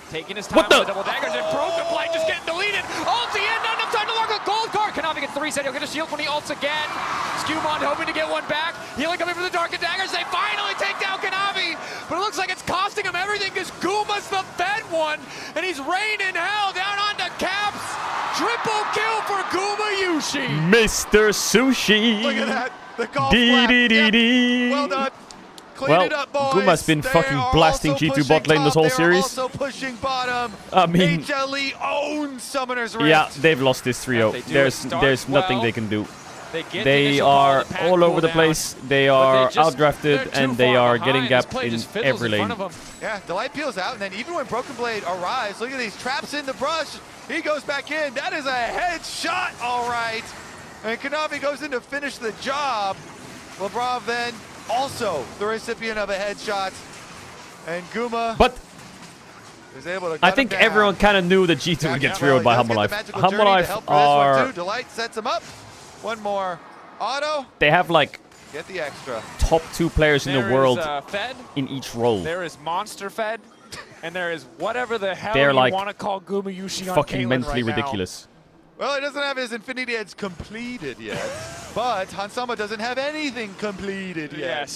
B: Taking his time with the double daggers, and Broken Blade just getting deleted. Ulti in, not enough time to lock a gold card. Kanavi gets the reset. He'll get a shield when he ults again. Skewmon hoping to get one back. Healing coming from the Dark Daggers. They finally take down Kanavi. But it looks like it's costing him everything because Guma's the fed one. And he's raining hell down onto Caps. Triple kill for Guma Yushi.
A: Mr. Sushi.
E: Look at that. The call
A: Dee.
E: Well done.
A: Well, Guma's been fucking blasting G2 bot lane this whole series.
E: Also pushing bottom.
A: I mean,
E: HLE owns Summoner's Rift.
A: yeah, they've lost this trio. There's nothing they can do. They are all over the place. They are outdrafted and they are getting gapped in every lane.
E: Yeah, Delight peels out, and then even when Broken Blade arrives, look at these traps in the brush. He goes back in. That is a headshot, all right. And Kanavi goes in to finish the job. Labrov then also the recipient of a headshot. And Guma is able to cut
A: I think
E: him down.
A: everyone kind of knew that G2 would get trioed by Humble Life. Humble Life are...
E: Delight sets him up. One more auto.
A: They have like
E: get the extra
A: top 2 players in the world
B: Fed.
A: in each role.
B: There is Monster Fed, and there is whatever the hell
A: They're
B: you
A: like
B: want to call Guma Yushi on
A: fucking
B: Caitlyn
A: mentally
B: right
A: ridiculous.
E: Well, he doesn't have his Infinity Edge completed yet, but Hansama doesn't have anything completed yet.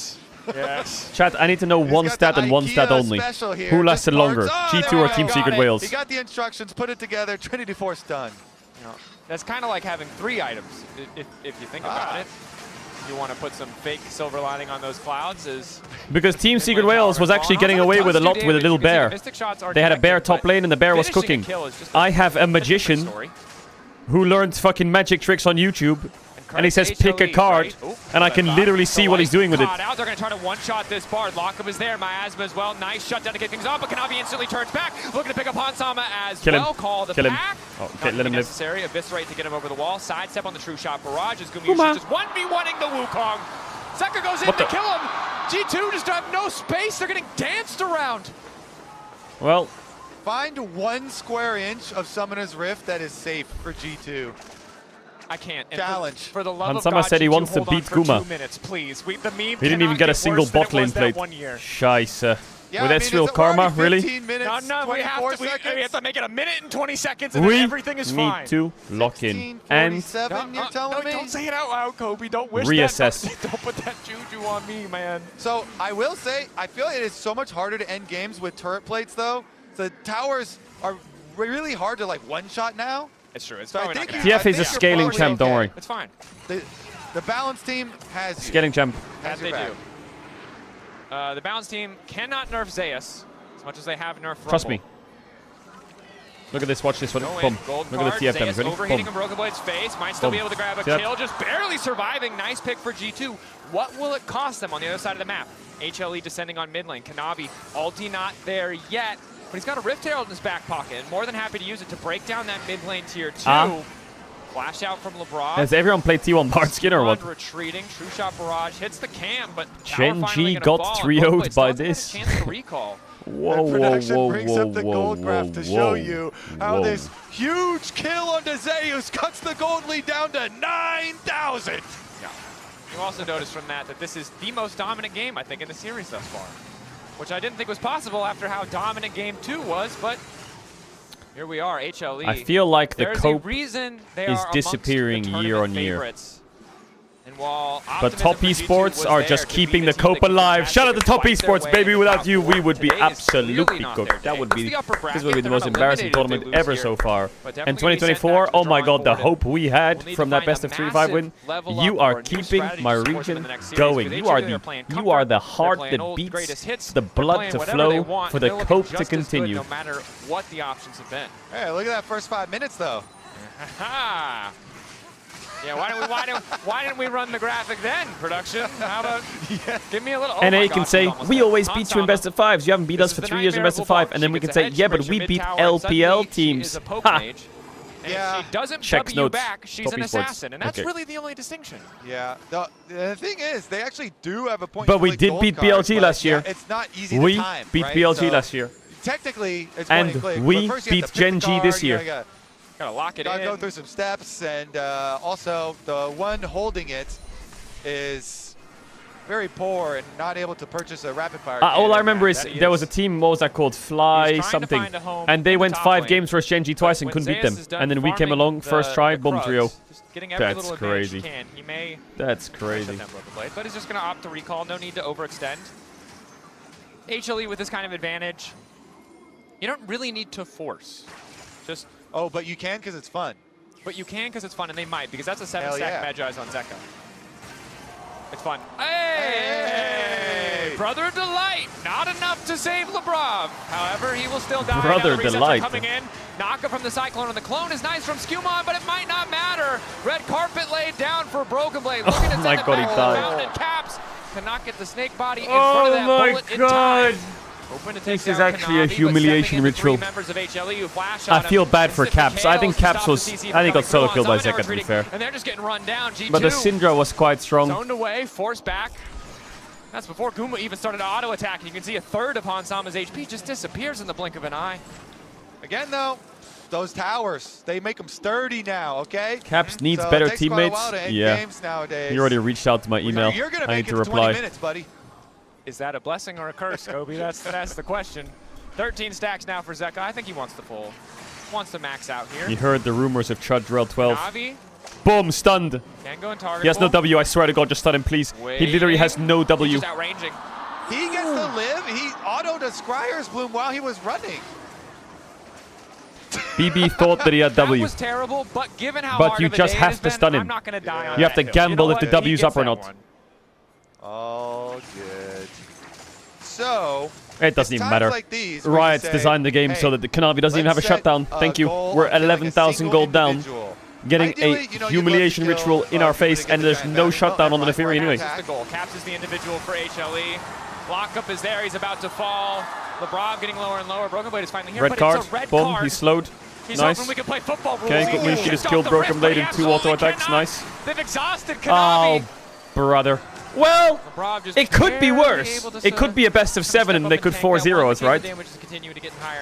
B: Yes.
A: Chat, I need to know one stat and one stat only. Who lasted longer, G2 or Team Secret Wales?
E: He got the instructions, put it together, Trinity Force done.
B: You know, that's kind of like having 3 items, if you think about it. You want to put some fake silver lining on those clouds
A: because Team Secret Wales was actually getting away with a lot with a little bear. They had a bear top lane and the bear was cooking. I have a magician who learned fucking magic tricks on YouTube, and he says pick a card, and I can literally see what he's doing with it.
B: Out. They're going to try to one-shot this Bard. Lockup is there. Miasma as well. Nice shutdown to get things off, but Kanavi instantly turns back. Looking to pick up Hansama as well. Call the pack.
A: Oh, okay, let him live.
B: Necessary. Eviscerate to get him over the wall. Sidestep on the True Shot Barrage as Gumi Yushi just 1v1ing the Wukong. Zeka goes in to kill him. G2 just have no space. They're getting danced around.
A: Well,
E: find 1 square inch of Summoner's Rift that is safe for G2.
B: I can't.
E: Challenge.
B: For the love of
A: Hansama
B: God,
A: said he
B: G2
A: wants to
B: hold on
A: beat
B: for
A: Guma.
B: 2 minutes, please. The meme
A: he didn't even get a single bot lane plate. Scheisse.
B: Yeah,
A: with Ezreal Karma, really?
B: No, we have to make it 1 minute and 20 seconds, and then everything is fine.
A: We need to lock in and
E: you're telling me?
B: Don't say it out loud, Kobe. Don't wish
A: reassess.
B: That. Don't put that juju on me, man.
E: So I will say, I feel it is so much harder to end games with turret plates, though. The towers are really hard to like one-shot now.
B: It's true. It's
E: so
B: probably not gonna
A: TF is a scaling champ, don't worry.
B: It's fine.
E: The balance team has
A: scaling champ.
B: As they do. The balance team cannot nerf Zeus as much as they have nerfed Rumble.
A: Trust me. Look at this. Watch this one. Boom. Look at the TF damage. Ready?
B: Overheating
A: Boom.
B: him, Broken Blade's face. Might still be able to grab a kill. Just barely surviving. Nice pick for G2. What will it cost them on the other side of the map? HLE descending on mid lane. Kanavi, ulti not there yet. But he's got a Rift Herald in his back pocket, and more than happy to use it to break down that mid lane tier 2. Flash out from LeBron.
A: Has everyone played T1 Bard skin or what?
B: Retreating, True Shot Barrage hits the cam, but
A: Genji got 3-0'd by this.
B: Recall.
A: Whoa,
E: Production brings up the gold graph to show you how this huge kill onto Zeus cuts the gold lead down to 9,000.
B: Yeah. You also notice from that this is the most dominant game, I think, in the series thus far. Which I didn't think was possible after how dominant Game 2 was, but here we are, HLE.
A: I feel like the cope
B: is
A: disappearing year on year.
B: And while
A: But Top Esports are just keeping the cope alive. Shout out to Top Esports, baby. Without you, we would be absolutely cooked. That would be, this would be the most embarrassing tournament ever so far. And 2024, oh my god, the hope we had from that best of 3-5 win. You are keeping my region going. You are the heart that beats the blood to flow for the cope to continue.
B: No matter what the options have been.
E: Hey, look at that first 5 minutes though.
B: Yeah, why didn't we run the graphic then, production? How about give me a little...
A: NA can say, we always beat you in best of 5s. You haven't beat us for 3 years in best of 5. And then we can say, yeah, but we beat LPL teams. Ha!
B: Yeah. She doesn't
A: Checks
B: W
A: notes.
B: back, she's
A: Top
B: an
A: Esports.
B: assassin. And that's
A: Okay.
B: really the only distinction.
E: Yeah. The thing is, they actually do have a point.
A: But we did beat BLG last year.
E: Yeah, it's not easy
A: We
E: to time,
A: beat
E: right?
A: BLG
E: So
A: last year.
E: Technically, it's
A: And
E: point click,
A: we
E: but first you have
A: beat
E: to pick
A: Gen
E: the
A: G
E: card,
A: this
E: you
A: year.
B: Gotta lock it
E: gotta
B: in.
E: go through some steps, and also the one holding it is very poor and not able to purchase a rapid fire.
A: All I remember is there was a team, what was that called? Fly something.
B: find a home
A: And they
B: in
A: went
B: top
A: 5
B: lane.
A: games versus Gen G twice and couldn't beat them.
B: Zeus is done
A: And then we came
B: farming
A: along, first try, boom,
B: Krugs,
A: 3-0.
B: just getting every
A: That's
B: little advantage he
A: crazy.
B: can. He may
A: That's crazy.
B: but he's just going to opt to recall. No need to overextend. HLE with this kind of advantage, you don't really need to force. Just
E: but you can because it's fun.
B: But you can because it's fun, and they might, because that's a 7-stack
E: yeah.
B: Magi's on Zeka. It's fun. Hey! Brother Delight! Not enough to save Lebrov. However, he will still die.
A: Brother
B: Now the resets are
A: Delight.
B: coming in. Naka from the Cyclone, and the clone is nice from Skumon, but it might not matter. Red carpet laid down for Broken Blade. Looking to
A: my
B: send it
A: God, he
B: back to the
A: died.
B: mountain, and Caps cannot get the snake body in front of that bullet in time. Hoping to take
A: This is
B: down
A: actually a
B: Kanavi, but
A: humiliation
B: stepping into 3
A: ritual.
B: members of HLE who flash
A: I
B: on him.
A: feel bad for
B: Instant
A: Caps. I think
B: KOs to
A: Caps
B: stop the
A: was,
B: CC
A: I think got
B: from
A: solo
B: coming
A: killed by
B: through on
A: Zeka, to be
B: retreating,
A: fair.
B: And they're just getting run down. G2
A: But the Syndra was quite strong.
B: zoned away, forced back. That's before Guma even started to auto attack. And you can see a third of Hansama's HP just disappears in the blink of an eye.
E: Again, though, those towers, they make them sturdy now, okay?
A: Caps needs
E: So
A: better
E: it takes quite a
A: teammates.
E: while to end
A: Yeah.
E: games nowadays.
A: He already reached out to my email.
E: You're gonna
A: I
E: make
A: need to
E: it to 20
A: reply.
E: minutes, buddy.
B: Is that a blessing or a curse, Kobe? That's the question. 13 stacks now for Zeka. I think he wants the full. Wants to max out here.
A: He heard the rumors of Caedrel 12.
B: Navi
A: Boom, stunned.
B: can go in target.
A: He has no W, I swear to God, just stun him, please. He literally has no W.
B: He's just outranging.
E: He gets to live. He autoed a Scryer's Bloom while he was running.
A: BB thought that he had W.
B: That was terrible, but given how
A: But
B: hard
A: you
B: of a
A: just
B: day it
A: have
B: has
A: to
B: been,
A: stun him.
B: I'm not going to die on
A: You have to
B: that.
A: gamble
B: You know
A: if the
B: what?
A: W's
B: He
A: up or
B: gets
A: not.
B: that one.
E: All good. So,
A: It doesn't even matter.
E: like these where you
A: Riot's
E: say,
A: designed the game
E: hey,
A: so that the Kanavi doesn't even have a
E: let's set
A: shutdown.
E: a
A: Thank you.
E: goal
A: We're
E: on killing a
A: 11,000
E: single
A: gold down.
E: individual.
A: Getting
E: Ideally,
A: a
E: you know, you'd
A: humiliation
E: love to kill
A: ritual in our
E: people to
A: face,
E: get
A: and
E: the
A: there's
E: giant
A: no
E: back.
A: shutdown on the Nefiri anyway.
B: That's the goal. Caps is the individual for HLE. Lockup is there. He's about to fall. Lebrov getting lower and lower. Broken Blade is finally here,
A: Red
B: but
A: card.
B: it's a red
A: Boom.
B: card.
A: He's slowed.
B: He's
A: Nice.
B: hoping we can play football rules.
A: Okay,
B: Ooh,
A: Gucci just
B: off
A: killed
B: the
A: Broken
B: wrist,
A: Blade
B: but
A: in
B: he
A: 2 auto
B: absolutely
A: attacks.
B: cannot.
A: Nice.
B: They've exhausted Kanavi.
A: Oh, brother. Well,
B: Lebrov just
A: it could be
B: barely
A: worse.
B: able to
A: It could be a best of 7 and they could 4-0 us, right?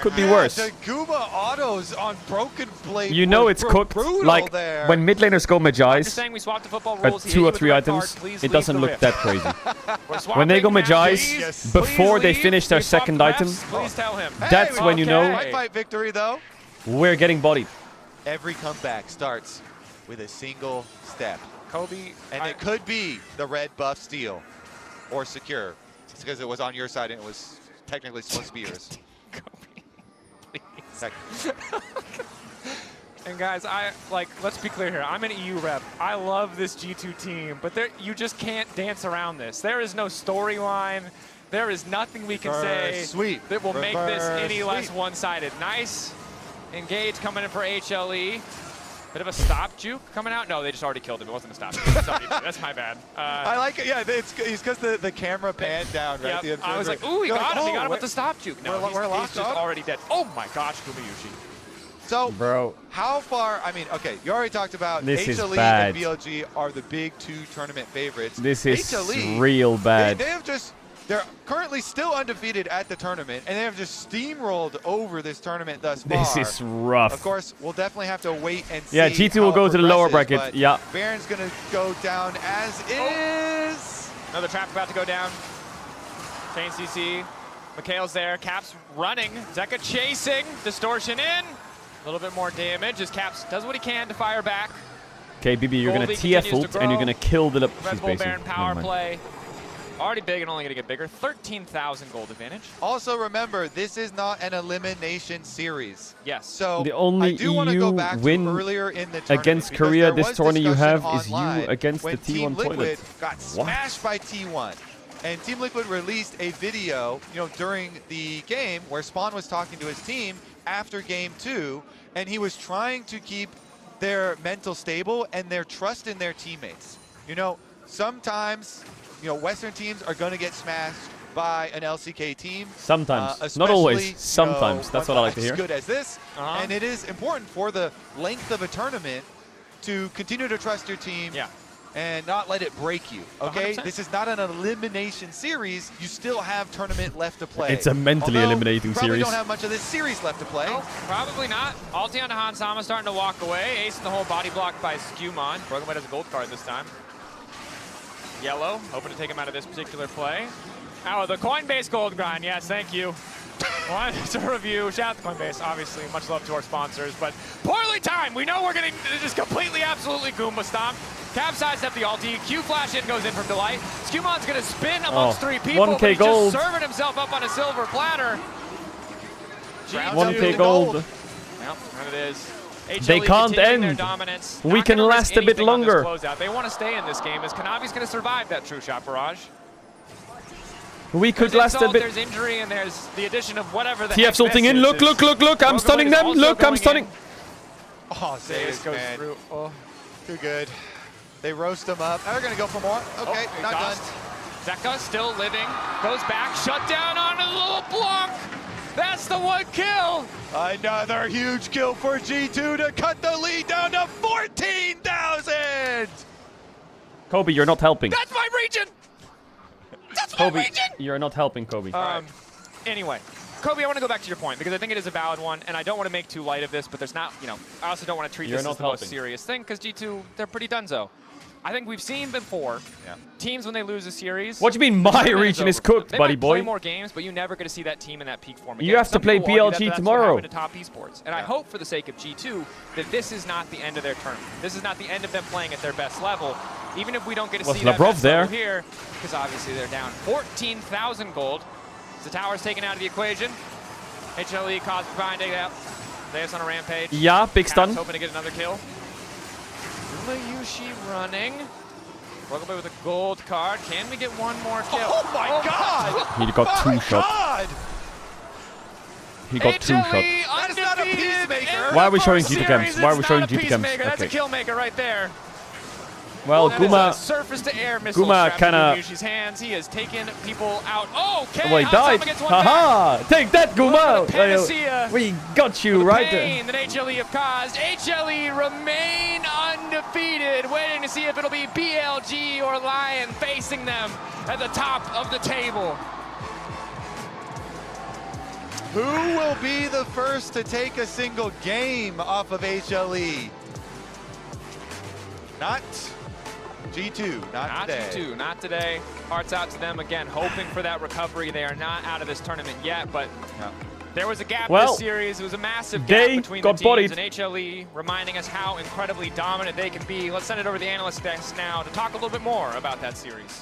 A: Could be worse.
E: The Guma autos on Broken Blade.
A: You know
E: were
A: it's cooked.
E: brutal
A: Like,
E: there.
A: when mid laners go Magi's
B: saying we swapped the football
A: at
B: rules. He
A: 2
B: hit
A: or
B: you with
A: 3
B: the red
A: items,
B: card. Please
A: it doesn't
B: leave
A: look
B: the
A: that crazy. When they go Magi's, before they finish their second item,
B: Please tell him.
A: that's when you know
E: Fight, fight victory, though.
A: we're getting bodied.
E: Every comeback starts with a single step.
B: Kobe,
E: and it could be the red buff steal or secure. It's because it was on your side and it was technically supposed to be yours.
B: And guys, let's be clear here. I'm an EU rep. I love this G2 team, but you just can't dance around this. There is no storyline. There is nothing we can say that will make this any less one-sided. Nice engage coming in for HLE. Bit of a stop juke coming out. No, they just already killed him. It wasn't a stop juke. That's my bad.
E: I like it. Yeah, it's because the camera panned down, right?
B: Yep. I was like, ooh, he got him. He got him with the stop juke. No, he's just already dead. Oh my gosh, Gumayushi.
E: So,
A: bro,
E: how far? I mean, okay, you already talked about
A: This is
E: HLE
A: bad.
E: and BLG are the big 2 tournament favorites.
A: This is
E: HLE,
A: real bad.
E: They have they're currently still undefeated at the tournament, and they have just steamrolled over this tournament thus far.
A: This is rough.
E: Of course, we'll definitely have to wait and see.
A: Yeah, G2
E: how
A: will go
E: it
A: to the lower
E: progresses,
A: bracket.
E: but
A: Yeah.
E: Baron's going to go down as is.
B: Another trap about to go down. Chain CC. Mikhail's there. Caps running. Zeka chasing. Distortion in. A little bit more damage as Caps does what he can to fire back.
A: Okay, BB, you're going to TF ult and you're going to kill the...
B: Red Bull Baron power play. Already big and only going to get bigger. 13,000 gold advantage.
E: Also remember, this is not an elimination series.
B: Yes.
E: So
A: the only
E: I do want to go
A: EU
E: back
A: win
E: to earlier in the
A: against Korea this tournament you have is you
E: online
A: against
E: when
A: the T1
E: Team Liquid
A: toilet.
E: got smashed by T1. And Team Liquid released a video, during the game where Spawn was talking to his team after game 2, and he was trying to keep their mental stable and their trust in their teammates. Sometimes, Western teams are going to get smashed by an LCK team.
A: Sometimes, not always. Sometimes. That's what I like to hear.
E: As good as this, and it is important for the length of a tournament to continue to trust your team. And not let it break you, okay?
B: 100%.
E: This is not an elimination series. You still have tournament left to play.
A: It's a mentally eliminating
E: probably
A: series.
E: Don't have much of this series left to play.
B: No, probably not. Ulti onto Hansama starting to walk away. Ace in the whole body block by Skewmon. Broken Blade has a gold card this time. Yellow, hoping to take him out of this particular play. Oh, the Coinbase gold grind. Yes, thank you. Wanted to review. Shout out to Coinbase, obviously. Much love to our sponsors, but poorly timed. We know we're getting just completely, absolutely Goomba stomp. Capsized up the ulti. Q flash in goes in from Delight. Skewmon's going to spin amongst 3 people,
A: 1K
B: but he's
A: gold.
B: just serving himself up on a silver platter.
A: 1K gold.
B: Yep, and it is.
A: They
B: HLE
A: can't
B: continuing their
A: end.
B: dominance.
A: We
B: Not
A: can
B: gonna
A: last
B: risk
A: a bit
B: anything on this
A: longer.
B: closeout. They want to stay in this game as Kanavi's going to survive that true shot barrage.
A: We could
B: There's
A: last a
B: insult,
A: bit.
B: There's injury, and there's the addition of whatever the
A: TF's ulting in. Look, look, look, look. I'm stunning them. Look, I'm stunning.
E: Oh, Zeus
B: goes
E: man.
B: through. Oh.
E: Too good. They roast him up. Now they're going to go for more. Okay, not done.
B: Zeka still living. Goes back. Shut down on a little block. That's the 1 kill.
E: Another huge kill for G2 to cut the lead down to 14,000.
A: Kobe, you're not helping.
B: That's my region. That's my
A: Kobe,
B: region.
A: you're not helping, Kobe.
B: Anyway, Kobe, I want to go back to your point because I think it is a valid one, and I don't want to make too light of this, but there's not, I also don't want to treat this as the most serious thing because G2, they're pretty donezo. I think we've seen before teams when they lose a series.
A: What do you mean my region is cooked,
B: they
A: buddy
B: might
A: boy?
B: play more games, but you never get to see that team in that peak form again.
A: You have to
B: Some
A: play
B: people argue
A: BLG
B: that's
A: tomorrow.
B: What happened to top esports. And I hope for the sake of G2 that this is not the end of their tournament. This is not the end of them playing at their best level. Even if we don't get to see that best level here, because obviously they're down 14,000 gold. The tower's taken out of the equation. HLE Cosmic finding out. Zeus on a rampage.
A: Yeah, big stun.
B: Hoping to get another kill. Yushi running. Broken Blade with a gold card. Can we get one more kill?
E: Oh my God!
A: He got 2 shots. He got 2 shots.
E: That is not a peacemaker.
A: Why are we showing G2 camps? Why are we showing G2 camps?
B: That's a kill maker right there.
A: Well,
B: That is
A: Guma.
B: a surface to air missile
A: Guma
B: strapped
A: kinda-
B: to Yushi's hands. He has taken people out. Oh, okay.
A: Well, he died. Haha! Take that, Guma!
B: panacea.
A: We got you right
B: Pain
A: there.
B: that HLE have caused. HLE remain undefeated, waiting to see if it'll be BLG or Lion facing them at the top of the table.
E: Who will be the first to take a single game off of HLE? Not G2, not today.
B: G2, not today. Hearts out to them again, hoping for that recovery. They are not out of this tournament yet, but there was a gap this series. It was a massive gap between the teams, and HLE reminding us how incredibly dominant they can be. Let's send it over to the analyst desk now to talk a little bit more about that series.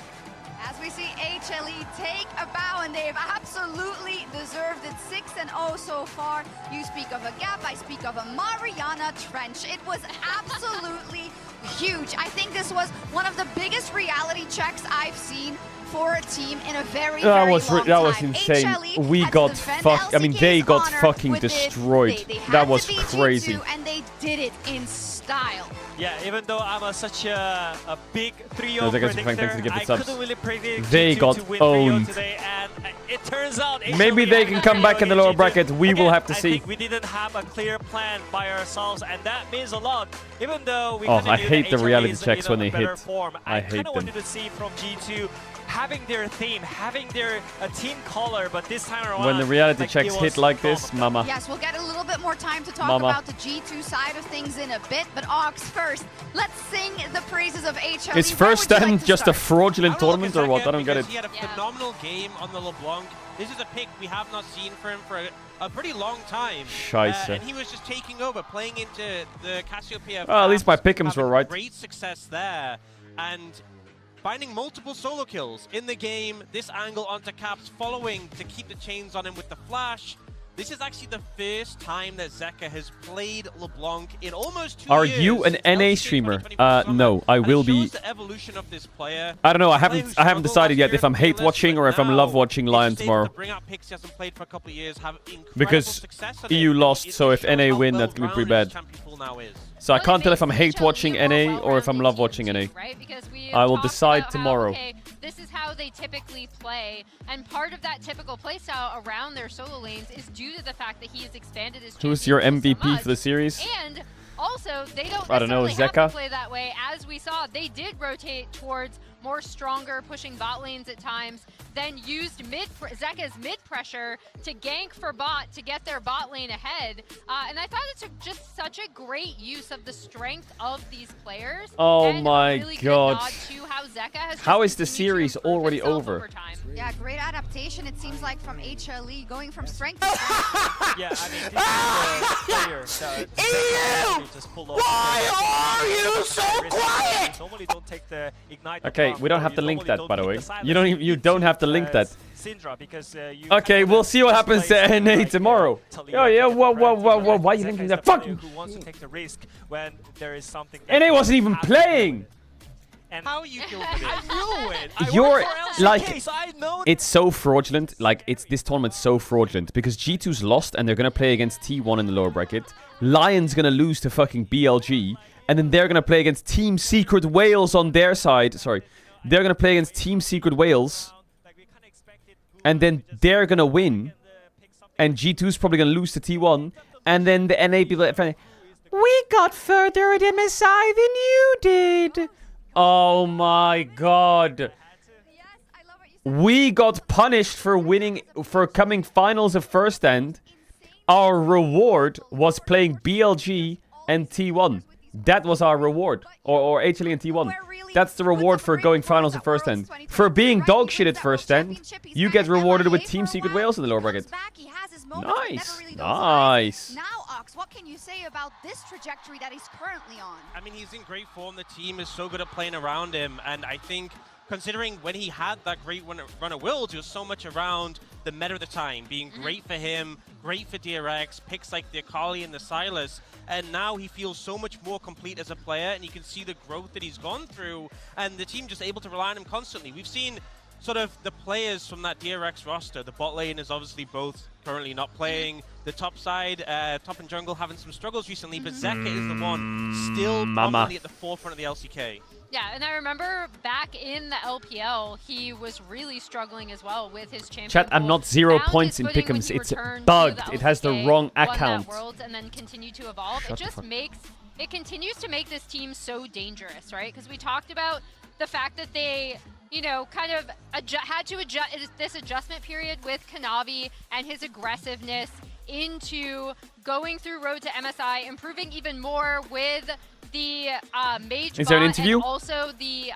N: As we see HLE take a bow, and they've absolutely deserved it. 6-0 so far. You speak of a gap, I speak of a Mariana Trench. It was absolutely huge. I think this was one of the biggest reality checks I've seen for a team in a very, very long time.
A: That was insane.
N: HLE
A: We
N: had
A: got
N: to defend
A: fucked. I mean, they
N: LCK's
A: got
N: honor
A: fucking
N: with it.
A: destroyed.
N: They had
A: That was
N: to beat
A: crazy.
N: G2, and they did it in style.
O: Yeah, even though I'm such a big 3-0
A: No, thanks for
O: predictor,
A: the
O: I
A: subs.
O: couldn't really predict
A: They
O: G2
A: got
O: to win
A: owned.
O: 3-0 today, and it turns out
A: Maybe
O: HLE
A: they
O: had
A: can
O: a
A: come back
O: 3-0
A: in the lower
O: G2.
A: bracket. We will
O: Again,
A: have to
O: I
A: see.
O: think we didn't have a clear plan by ourselves, and that means a lot. Even though we
A: Oh,
O: kinda
A: I
O: knew
A: hate
O: that
A: the
O: HLE
A: reality
O: is,
A: checks when
O: in
A: they
O: a better
A: hit.
O: Form.
A: I
O: kinda
A: hate them.
O: wanted to see from G2 having their theme, having their team color, but this time around,
A: When the reality
O: like,
A: checks
O: it
A: hit
O: was
A: like this, mama.
N: Yes, we'll get a little bit bit more time to talk about the G2 side of things in a bit, but Ox first, let's sing the praises of HLE.
A: Is first stand just a fraudulent tournament or what? I don't get it.
J: He had a phenomenal game on the LeBlanc. This is a pick we have not seen for him for a pretty long time.
A: Scheiße.
J: And he was just taking over, playing into the Cassiopeia.
A: Well, at least my pick'ems were right.
J: Great success there. And finding multiple solo kills in the game, this angle onto Caps, following to keep the chains on him with the flash. This is actually the first time that Zeka has played LeBlanc in almost 2 years.
A: Are you an NA streamer? No, I will be.
J: The evolution of this player.
A: I don't know. I haven't decided yet if I'm hate watching or if I'm love watching Lion tomorrow. Because EU lost, so if NA win, that's gonna be pretty bad. So I can't tell if I'm hate watching NA or if I'm love watching NA. I will decide tomorrow.
H: This is how they typically play, and part of that typical playstyle around their solo lanes is due to the fact that he has expanded his.
A: Who's your MVP for the series?
H: And also, they don't
A: I don't know,
H: necessarily have
A: Zeka?
H: to play that way. As we saw, they did rotate towards more stronger, pushing bot lanes at times, then used Zeka's mid pressure to gank for bot to get their bot lane ahead. And I thought it's just such a great use of the strength of these players.
A: Oh
H: and
A: my
H: really
A: god.
H: How
A: is the series already over?
N: Yeah, great adaptation, it seems like, from HLE, going from strength to strength.
O: Yeah, I mean, this is the player just pull off.
M: Why are you so quiet?
O: Normally don't take the ignite.
A: Okay, we don't have to link that, by the way. You don't have to link that.
O: Syndra, because
A: Okay, we'll see what happens to NA tomorrow. Oh yeah, whoa, why are you linking that? Fuck!
O: Who wants to take the risk when there is something?
A: NA wasn't even playing.
O: And how you killed me? I knew it.
A: You're like, it's so fraudulent. Like, this tournament's so fraudulent because G2's lost and they're gonna play against T1 in the lower bracket. Lion's gonna lose to fucking BLG, and then they're gonna play against Team Secret Wales on their side. Sorry, they're gonna play against Team Secret Wales, and then they're gonna win, and G2's probably gonna lose to T1, and then the NA people are we got further at MSI than you did. Oh my god. We got punished for coming finals of first end. Our reward was playing BLG and T1. That was our reward. Or HLE and T1. That's the reward for going finals of first end. For being dog shit at first end, you get rewarded with Team Secret Wales in the lower bracket. Nice. Nice.
N: Now, Ox, what can you say about this trajectory that he's currently on?
J: I mean, he's in great form. The team is so good at playing around him. And I think, considering when he had that great run of Worlds, it was so much around the meta of the time, being great for him, great for DRX, picks like the Akali and the Sylas. And now he feels so much more complete as a player, and you can see the growth that he's gone through. And the team just able to rely on him constantly. We've seen sort of the players from that DRX roster. The bot lane is obviously both currently not playing. The top side, top and jungle, having some struggles recently, but Zeka is the one still prominently at the forefront of the LCK.
H: Yeah, and I remember back in the LPL, he was really struggling as well with his champion.
A: Chat, I'm not 0 points in pick'ems. It's bugged. It has the wrong account.
H: And then continue to evolve. It just it continues to make this team so dangerous, right? Because we talked about the fact that they, you know, kind of had to adjust this adjustment period with Kanavi and his aggressiveness into going through Road to MSI, improving even more with the mage
A: Is there an
H: bot
A: interview?
H: and also the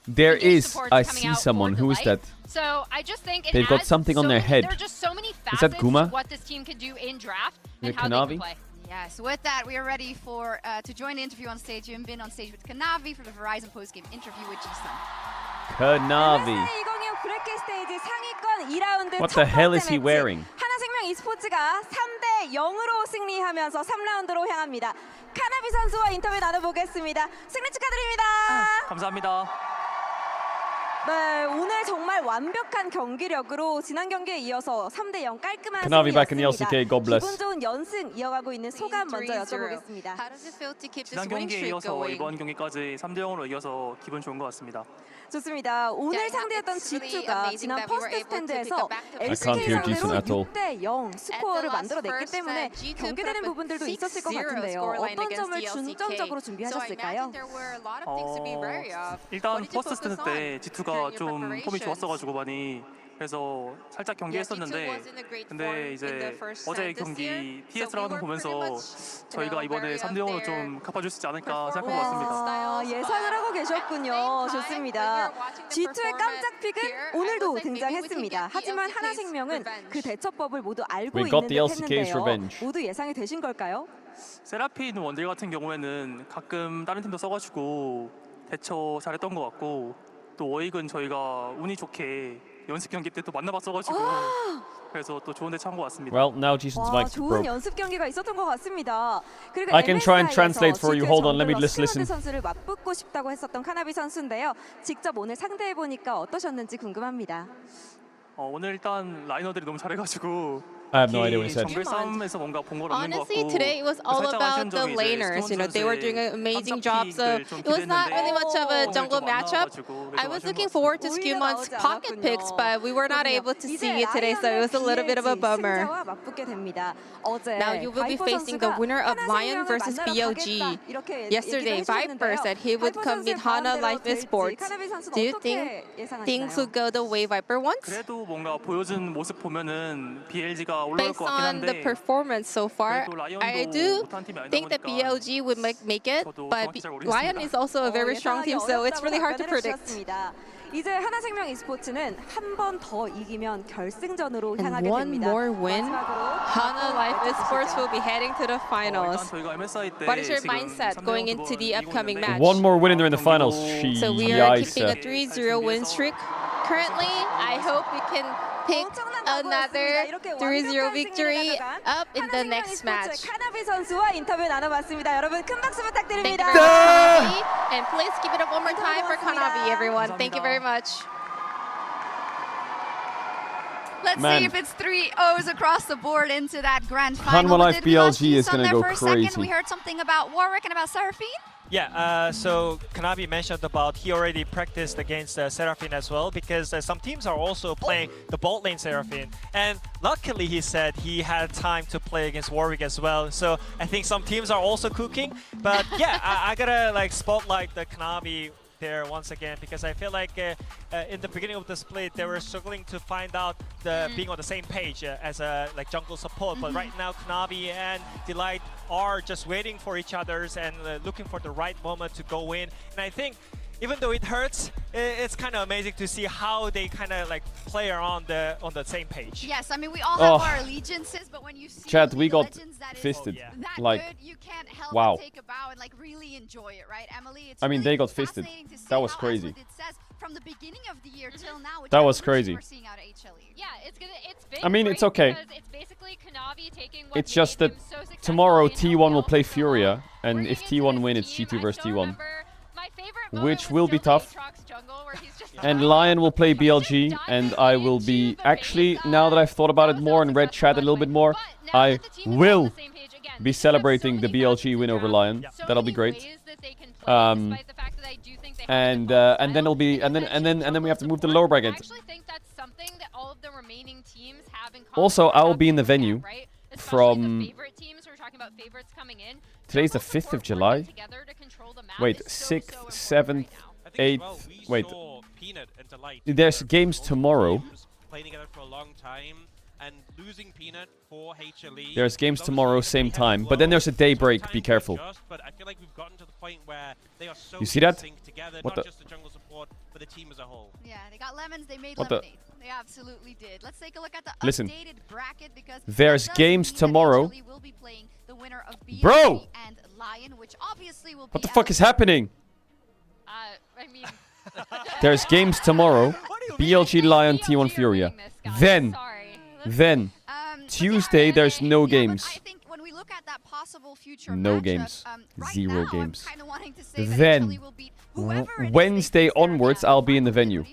A: There is.
H: supports
A: I
H: coming
A: see
H: out
A: someone.
H: for
A: Who is
H: Delight.
A: that?
H: So I just think it
A: They've got
H: adds
A: something on
H: so
A: their
H: many,
A: head.
H: There are just so many
A: Is
H: facets
A: that Guma?
H: to what this team can do in draft
A: Is
H: and
A: it
H: how they
A: Kanavi?
H: can play.
N: Yes, with that, we are ready for to join the interview on stage. You've been on stage with Kanavi for the Verizon postgame interview with G-Sun.
A: Kanavi. What the hell is he wearing?
L: 하나생명 e스포츠가 3대 0으로 승리하면서 3라운드로 향합니다. 카나비 선수와 인터뷰 나눠보겠습니다. 승리 축하드립니다.
P: 감사합니다.
L: 네, 오늘 정말 완벽한 경기력으로 지난 경기에 이어서 3대 0 깔끔한
A: Kanavi back in the
L: 승리였습니다.
A: LCK. God bless.
L: 기분 좋은 연승 이어가고 있는 소감 먼저 여쭤보겠습니다.
P: 지난 경기에 이어서 이번 경기까지 3대 0으로 이어서 기분 좋은 것 같습니다.
L: 좋습니다. 오늘 상대였던 G2가 지난 퍼스트 스탠드에서
A: can't hear
L: LCK
A: G2 at all.
L: 상대로 6대 0 스코어를 만들어냈기 때문에 경계되는 부분들도 있었을 것 같은데요. 어떤 점을 중점적으로 준비하셨을까요?
P: 일단 퍼스트 스탠드 때 G2가 좀 폼이 좋았어가지고 많이 그래서 살짝 경기했었는데 근데 이제 어제 경기 TS랑 하는 거 보면서 저희가 이번에 3대0으로 좀 갚아줄 수 있지 않을까 생각하고 왔습니다.
L: 예상을 하고 계셨군요. 좋습니다. G2의 깜짝 픽은 오늘도 등장했습니다. 하지만 하나생명은 그 대처법을 모두 알고 있는 듯 했는데요. 모두 예상이 되신 걸까요?
P: 세라핀 원딜 같은 경우에는 가끔 다른 팀도 써가지고 대처 잘했던 것 같고 또 워익은 저희가 운이 좋게 연습 경기 때 또 만나봤어가지고 그래서 또 좋은 대처한 것 같습니다.
A: Well, now Jason's mic's
L: 좋은
A: broke.
L: 연습 경기가 있었던 것 같습니다. 그리고
A: I can try and translate for you. Hold on, let me listen.
L: 선수를 맞붙고 싶다고 했었던 카나비 선수인데요. 직접 오늘 상대해 보니까 어떠셨는지 궁금합니다.
P: 오늘 일단 라이너들이 너무 잘해가지고
A: I have no idea what he said.
G: Honestly, today it was all about the laners. You know, they were doing an amazing job, so it was not really much of a jungle matchup. I was looking forward to Scumon's pocket picks, but we were not able to see it today, so it was a little bit of a bummer. Now you will be facing the winner of Lion versus BLG. Yesterday, Viper said he would come meet Hana Life Esports. Do you think things would go the way Viper wants?
P: 그래도 뭔가 보여준 모습 보면은 BLG가
G: Based on the performance so far, I do think that BLG would make it, but Lion is also a very strong team, so it's really hard to predict.
L: 이제 하나생명 e스포츠는 한 번 더 이기면 결승전으로 향하게
G: One
L: 됩니다.
G: more win, Hana Life Esports will be heading to the finals. What is your mindset going into the upcoming match?
A: One more win and they're in the finals.
G: So we are keeping a 3-0 win streak. Currently, I hope we can pick another 3-0 victory up in the next match.
L: 카나비 선수와 인터뷰 나눠봤습니다. 여러분 큰 박수 부탁드립니다.
G: Thank you very much, Kanavi. And please keep it up one more time for Kanavi, everyone. Thank you very much.
N: Let's see if it's 3-0s across the board into that grand final.
A: Hanwha Life BLG is going to go crazy.
N: We heard something about Warwick and about Seraphine.
O: Yeah, so Kanavi mentioned about he already practiced against Seraphine as well, because some teams are also playing the bot lane Seraphine. And luckily he said he had time to play against Warwick as well. So I think some teams are also cooking. But yeah, I gotta like spotlight the Kanavi there once again, because I feel like in the beginning of the split they were struggling to find out being on the same page as a jungle support. But right now Kanavi and Delight are just waiting for each other's and looking for the right moment to go in. And I think even though it hurts, it's kind of amazing to see how they kind of like play on the same page.
N: Yes, I mean we all have our allegiances, but when you see
A: Chat, we got fisted. Like,
N: you can't help
A: wow.
N: but take a bow and like really enjoy it, right, Emily? It's
A: I mean,
N: really
A: they got fisted. That was crazy.
N: it says from the beginning of the year till now.
A: That was crazy.
H: Yeah, it's been
A: I mean, it's okay.
H: It's basically Kanavi taking what
A: It's just that tomorrow T1 will play Furia, and if T1 win, it's G2 versus T1. Which will be tough. And Lion will play BLG, and I will be... Actually, now that I've thought about it more and read chat a little bit more, I will be celebrating the BLG win over Lion. That'll be great. And then it'll be... And then we have to move to the lower bracket. Also, I will be in the venue from... Today's the 5th of July? Wait, 6th, 7th, 8th... Wait. There's games tomorrow.
J: Playing together for a long time and losing Peanut for HLE.
A: There's games tomorrow, same time. But then there's a day break, be careful.
J: But I feel like we've gotten to the point where they are so
A: you see that?
J: Together,
A: What
J: not
A: the?
J: just the jungle support, but the team as a whole.
N: Yeah, they got lemons, they made
A: What the?
N: lemonade. They absolutely did. Let's take a look at the
A: Listen,
N: updated bracket, because
A: there's games tomorrow.
N: will be playing the winner of
A: Bro!
N: and Lion, which obviously will
A: What
N: be
A: the fuck is happening?
H: I mean...
A: There's games tomorrow. BLG Lion T1 Furia. Then Tuesday there's no games. No games. 0 games. Then Wednesday onwards I'll be in the venue.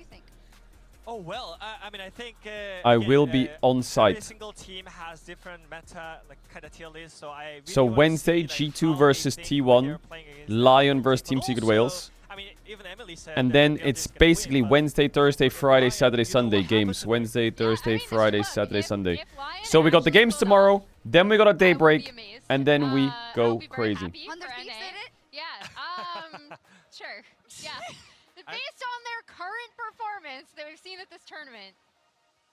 O: Oh well, I mean I think
A: I will be on site.
O: Every single team has different meta kind of tier lists, so I really
A: So Wednesday G2 versus T1, Lion versus Team Secret Wales. And then it's basically Wednesday, Thursday, Friday, Saturday, Sunday games. Wednesday, Thursday, Friday, Saturday, Sunday. So we got the games tomorrow, then we got a day break, and then we go crazy.
H: Sure. Yeah. Based on their current performance that we've seen at this tournament,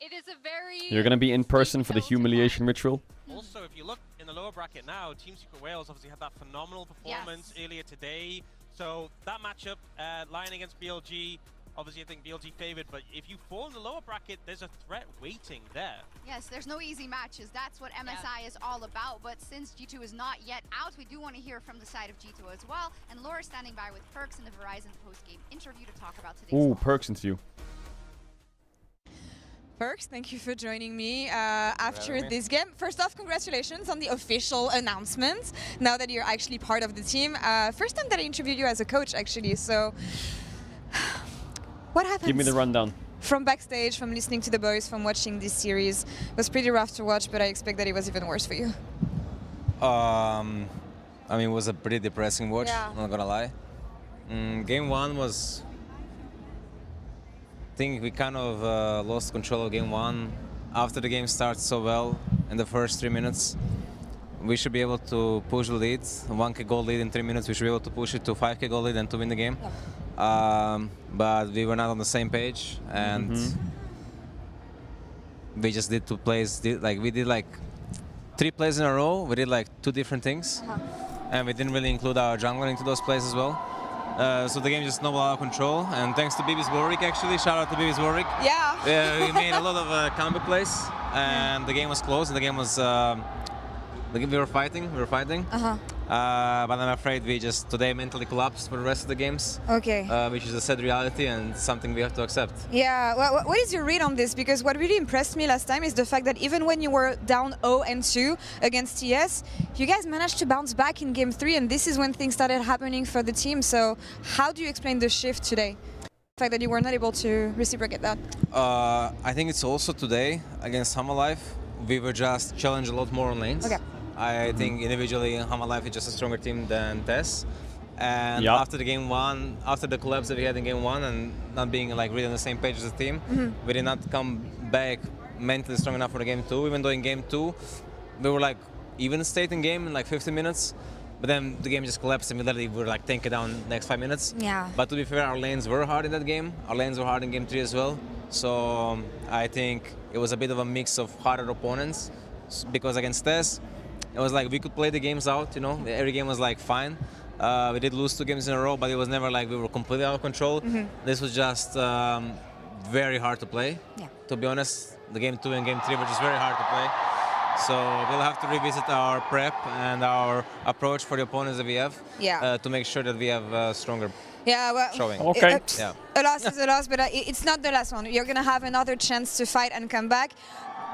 H: It is a very...
A: You're gonna be in person for the humiliation ritual?
J: Also, if you look in the lower bracket now, Team Secret Wales obviously had that phenomenal performance earlier today. So that matchup, Lion against BLG, obviously I think BLG favored, but if you fall in the lower bracket, there's a threat waiting there.
N: Yes, there's no easy matches. That's what MSI is all about. But since G2 is not yet out, we do want to hear from the side of G2 as well. And Laura's standing by with Perks in the Verizon post-game interview to talk about today's
A: Ooh, Perks interview.
I: Perks, thank you for joining me after this game. First off, congratulations on the official announcement, now that you're actually part of the team. First time that I interviewed you as a coach, actually, so what happened?
A: Give me the rundown.
I: From backstage, from listening to the boys, from watching this series, it was pretty rough to watch, but I expect that it was even worse for you.
K: I mean, it was a pretty depressing watch, not gonna lie. Game one was... I think we kind of lost control of game one. After the game started so well in the first 3 minutes, we should be able to push the lead, 1k goal lead in 3 minutes. We should be able to push it to 5k goal lead and to win the game. But we were not on the same page, and we just did 2 plays. We did like 3 plays in a row. We did like 2 different things, and we didn't really include our jungler into those plays as well. So the game just snowballed out of control, and thanks to BB's Warwick, actually, shout out to BB's Warwick.
I: Yeah.
K: We made a lot of comeback plays, and the game was close. And the game was, we were fighting. But I'm afraid we just today mentally collapsed for the rest of the games.
I: Okay.
K: Which is a sad reality and something we have to accept.
I: Yeah. What is your read on this? Because what really impressed me last time is the fact that even when you were down 0-2 against TS, you guys managed to bounce back in game 3, and this is when things started happening for the team. So how do you explain the shift today? The fact that you were not able to reciprocate that?
K: I think it's also today against Hamalife, we were just challenged a lot more on lanes.
I: Okay.
K: I think individually Hamalife is just a stronger team than TES. And after the game one, after the collapse that we had in game 1 and not being like really on the same page as a team, we did not come back mentally strong enough for the game 2, even though in game 2 we were like even state in game in like 50 minutes. But then the game just collapsed and we literally were like tanking down the next 5 minutes.
I: Yeah.
K: But to be fair, our lanes were hard in that game. Our lanes were hard in game 3 as well. So I think it was a bit of a mix of harder opponents, because against TES, it was like we could play the games out, you know, every game was like fine. We did lose 2 games in a row, but it was never like we were completely out of control. This was just very hard to play.
I: Yeah.
K: To be honest, the game 2 and game 3 were just very hard to play. So we'll have to revisit our prep and our approach for the opponents that we have to make sure that we have stronger showing.
I: Okay. A loss is a loss, but it's not the last one. You're going to have another chance to fight and come back.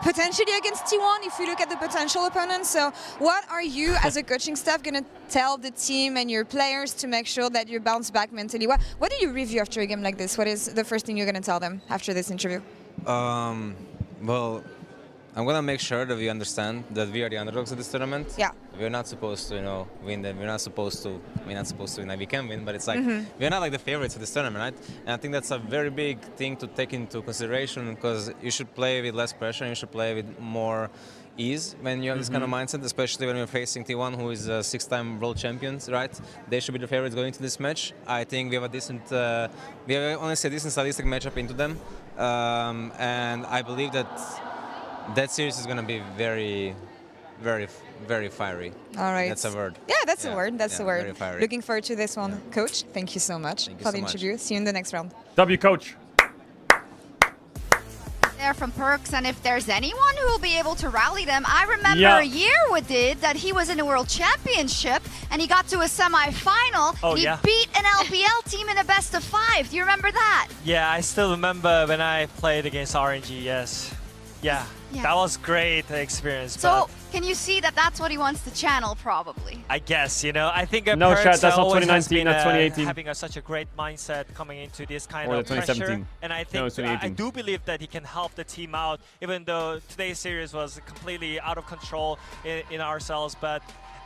I: Potentially against T1 if you look at the potential opponents. So what are you as a coaching staff going to tell the team and your players to make sure that you bounce back mentally? What do you review after a game like this? What is the first thing you're going to tell them after this interview?
K: Well, I'm going to make sure that we understand that we are the underdogs of this tournament.
I: Yeah.
K: We're not supposed to, you know, win them. We're not supposed to win. Like, we can win, but it's like we're not like the favorites of this tournament, right? And I think that's a very big thing to take into consideration, because you should play with less pressure and you should play with more ease when you have this kind of mindset, especially when you're facing T1, who is 6-time world champions, right? They should be the favorites going into this match. I think we have a decent, we have honestly a decent stylistic matchup into them, and I believe that series is going to be very, very, very fiery.
I: All right.
K: That's a word.
I: Yeah, that's a word. That's a word.
K: Very fiery.
I: Looking forward to this one. Coach, thank you so much for the interview. See you in the next round.
A: W, Coach.
N: There from Perks, and if there's anyone who will be able to rally them, I remember a year with that he was in a World Championship and he got to a semi-final.
O: Oh,
N: he beat an LPL team in a best-of-5. Do you remember that?
O: Yeah, I still remember when I played against RNG, yes. Yeah, that was great experience.
N: So, can you see that that's what he wants to channel, probably?
O: I guess, you know, I think
A: no,
O: Perks
A: that's not
O: always
A: 2019, that's 2018.
O: having such a great mindset coming into this kind
A: or
O: of pressure.
A: 2017.
O: And I think I do believe that he can help the team out, even though today's series was completely out of control in ourselves. But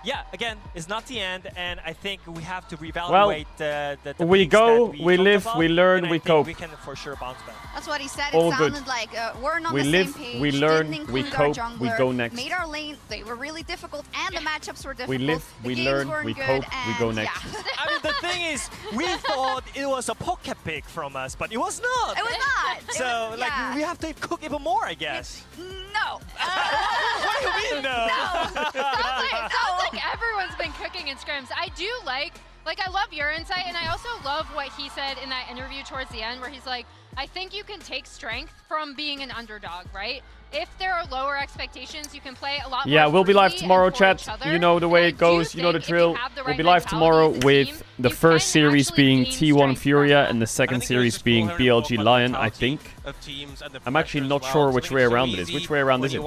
O: yeah, again, it's not the end, and I think we have to reevaluate the
A: we go, we live, we learn, we cope.
O: We can for sure bounce back.
N: That's what he said.
A: All
N: it sounded
A: good.
N: like we're not
A: We
N: on the
A: live,
N: same page.
A: we learn,
N: Didn't
A: we
N: include our
A: cope,
N: jungler,
A: we go next.
N: Made our lane, they were really difficult, and the matchups were difficult.
A: We live,
N: the
A: we
N: games
A: learn,
N: weren't
A: we
N: good,
A: cope, we go
N: and
A: next.
N: Yeah.
O: I mean, the thing is, we thought it was a pocket pick from us, but it was not.
N: It was not.
O: So,
N: was,
O: like,
N: yeah.
O: we have to cook even more, I guess.
N: No.
O: What do you mean, no?
H: Sounds like everyone's been cooking in scrims. I do like I love your insight, and I also love what he said in that interview towards the end, where he's like, I think you can take strength from being an underdog, right? If there are lower expectations, you can play a lot more.
A: Yeah, we'll be live
H: freely
A: tomorrow,
H: and for
A: chat.
H: each other.
A: You know the way it goes, you know the drill. We'll be live tomorrow with the first series being T1 Furia and the second series being BLG Lion, I think. I'm actually not sure which way around it is. Which way around is it?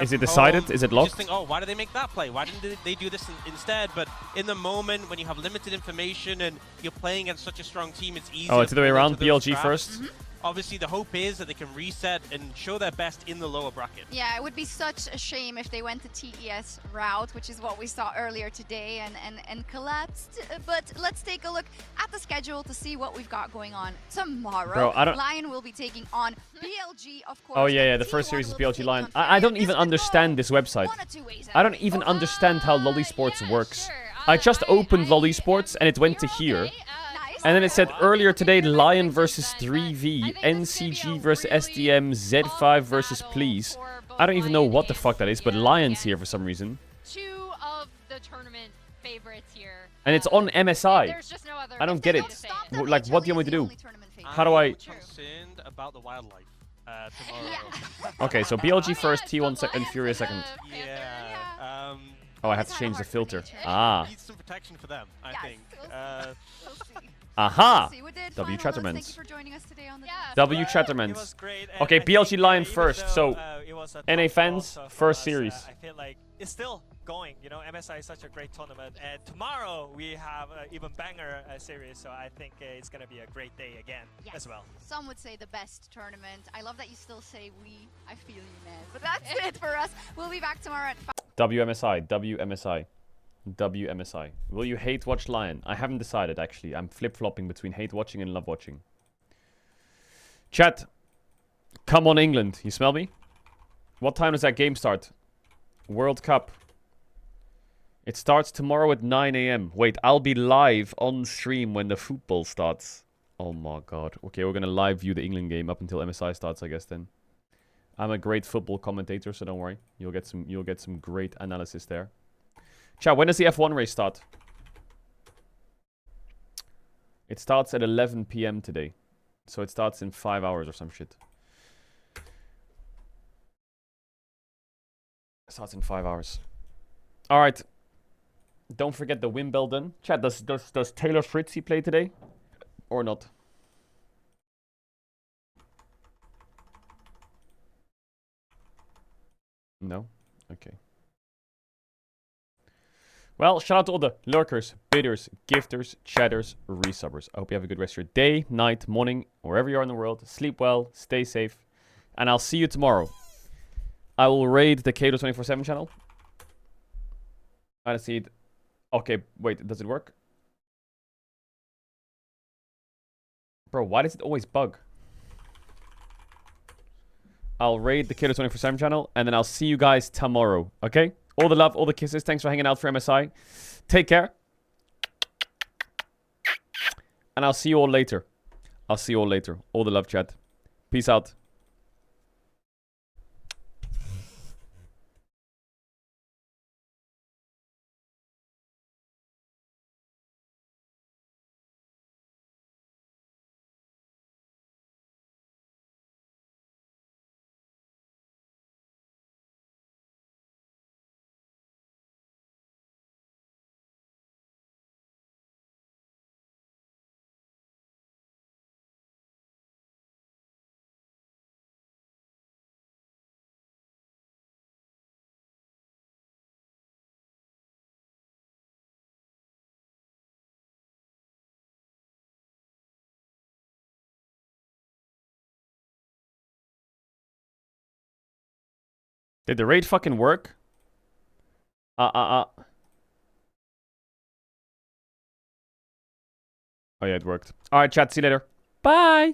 A: Is it decided? Is it
J: You
A: locked?
J: just think, oh, why did they make that play? Why didn't they do this instead? But in the moment, when you have limited information and you're playing against such a strong team, it's easy.
A: Oh, it's the way around. BLG first.
J: Obviously, the hope is that they can reset and show their best in the lower bracket.
N: Yeah, it would be such a shame if they went the TES route, which is what we saw earlier today, and collapsed. But let's take a look at the schedule to see what we've got going on tomorrow.
A: Bro, I don't...
N: Lion will be taking on BLG, of course.
A: Oh, yeah, the first series is BLG Lion. I don't even understand this website. I don't even understand how Lolly Sports works. I just opened Lolly Sports and it went to here. And then it said earlier today, Lion versus 3v, NCG versus SDM, Z5 versus Please. I don't even know what the fuck that is, but Lion's here for some reason.
H: Two of the tournament favorites here.
A: And it's on MSI.
H: There's just no other.
A: I don't get it. Like, what do you want me to do? How do I...
J: Concerned about the wildlife tomorrow.
A: Okay, so BLG first, T1 second, Furia second.
J: Yeah.
A: Oh, I have to change the filter. Ah.
J: Need some protection for them, I think.
A: Aha! W Chattermans. W Chattermans. Okay, BLG Lion first. So, NA fans, first series.
O: I feel like it's still going. You know, MSI is such a great tournament, and tomorrow we have an even banger series. So I think it's gonna be a great day again as well.
N: Some would say the best tournament. I love that you still say we. I feel you, man. But that's it for us. We'll be back tomorrow at 5.
A: WMSI, WMSI, WMSI. Will you hate watch Lion? I haven't decided, actually. I'm flip-flopping between hate watching and love watching. Chat. Come on, England. You smell me? What time does that game start? World Cup. It starts tomorrow at 9 AM. Wait, I'll be live on stream when the football starts. Oh my god. Okay, we're gonna live view the England game up until MSI starts, I guess, then. I'm a great football commentator, so don't worry. You'll get some great analysis there. Chat, when does the F1 race start? It starts at 11 PM today. So it starts in 5 hours or some shit. It starts in 5 hours. Alright. Don't forget the Wimbledon. Chat, does Taylor Fritzy play today? Or not? No? Okay. Well, shout out to all the lurkers, bidders, gifters, chatters, resubbers. I hope you have a good rest of your day, night, morning, wherever you are in the world. Sleep well, stay safe, and I'll see you tomorrow. I will raid the Caedrel 24/7 channel. I see it. Okay, wait, does it work? Bro, why does it always bug? I'll raid the Caedrel 24/7 channel, and then I'll see you guys tomorrow, okay? All the love, all the kisses. Thanks for hanging out for MSI. Take care. And I'll see you all later. I'll see you all later. All the love, chat. Peace out. Did the raid fucking work? Oh yeah, it worked. Alright, chat, see you later. Bye!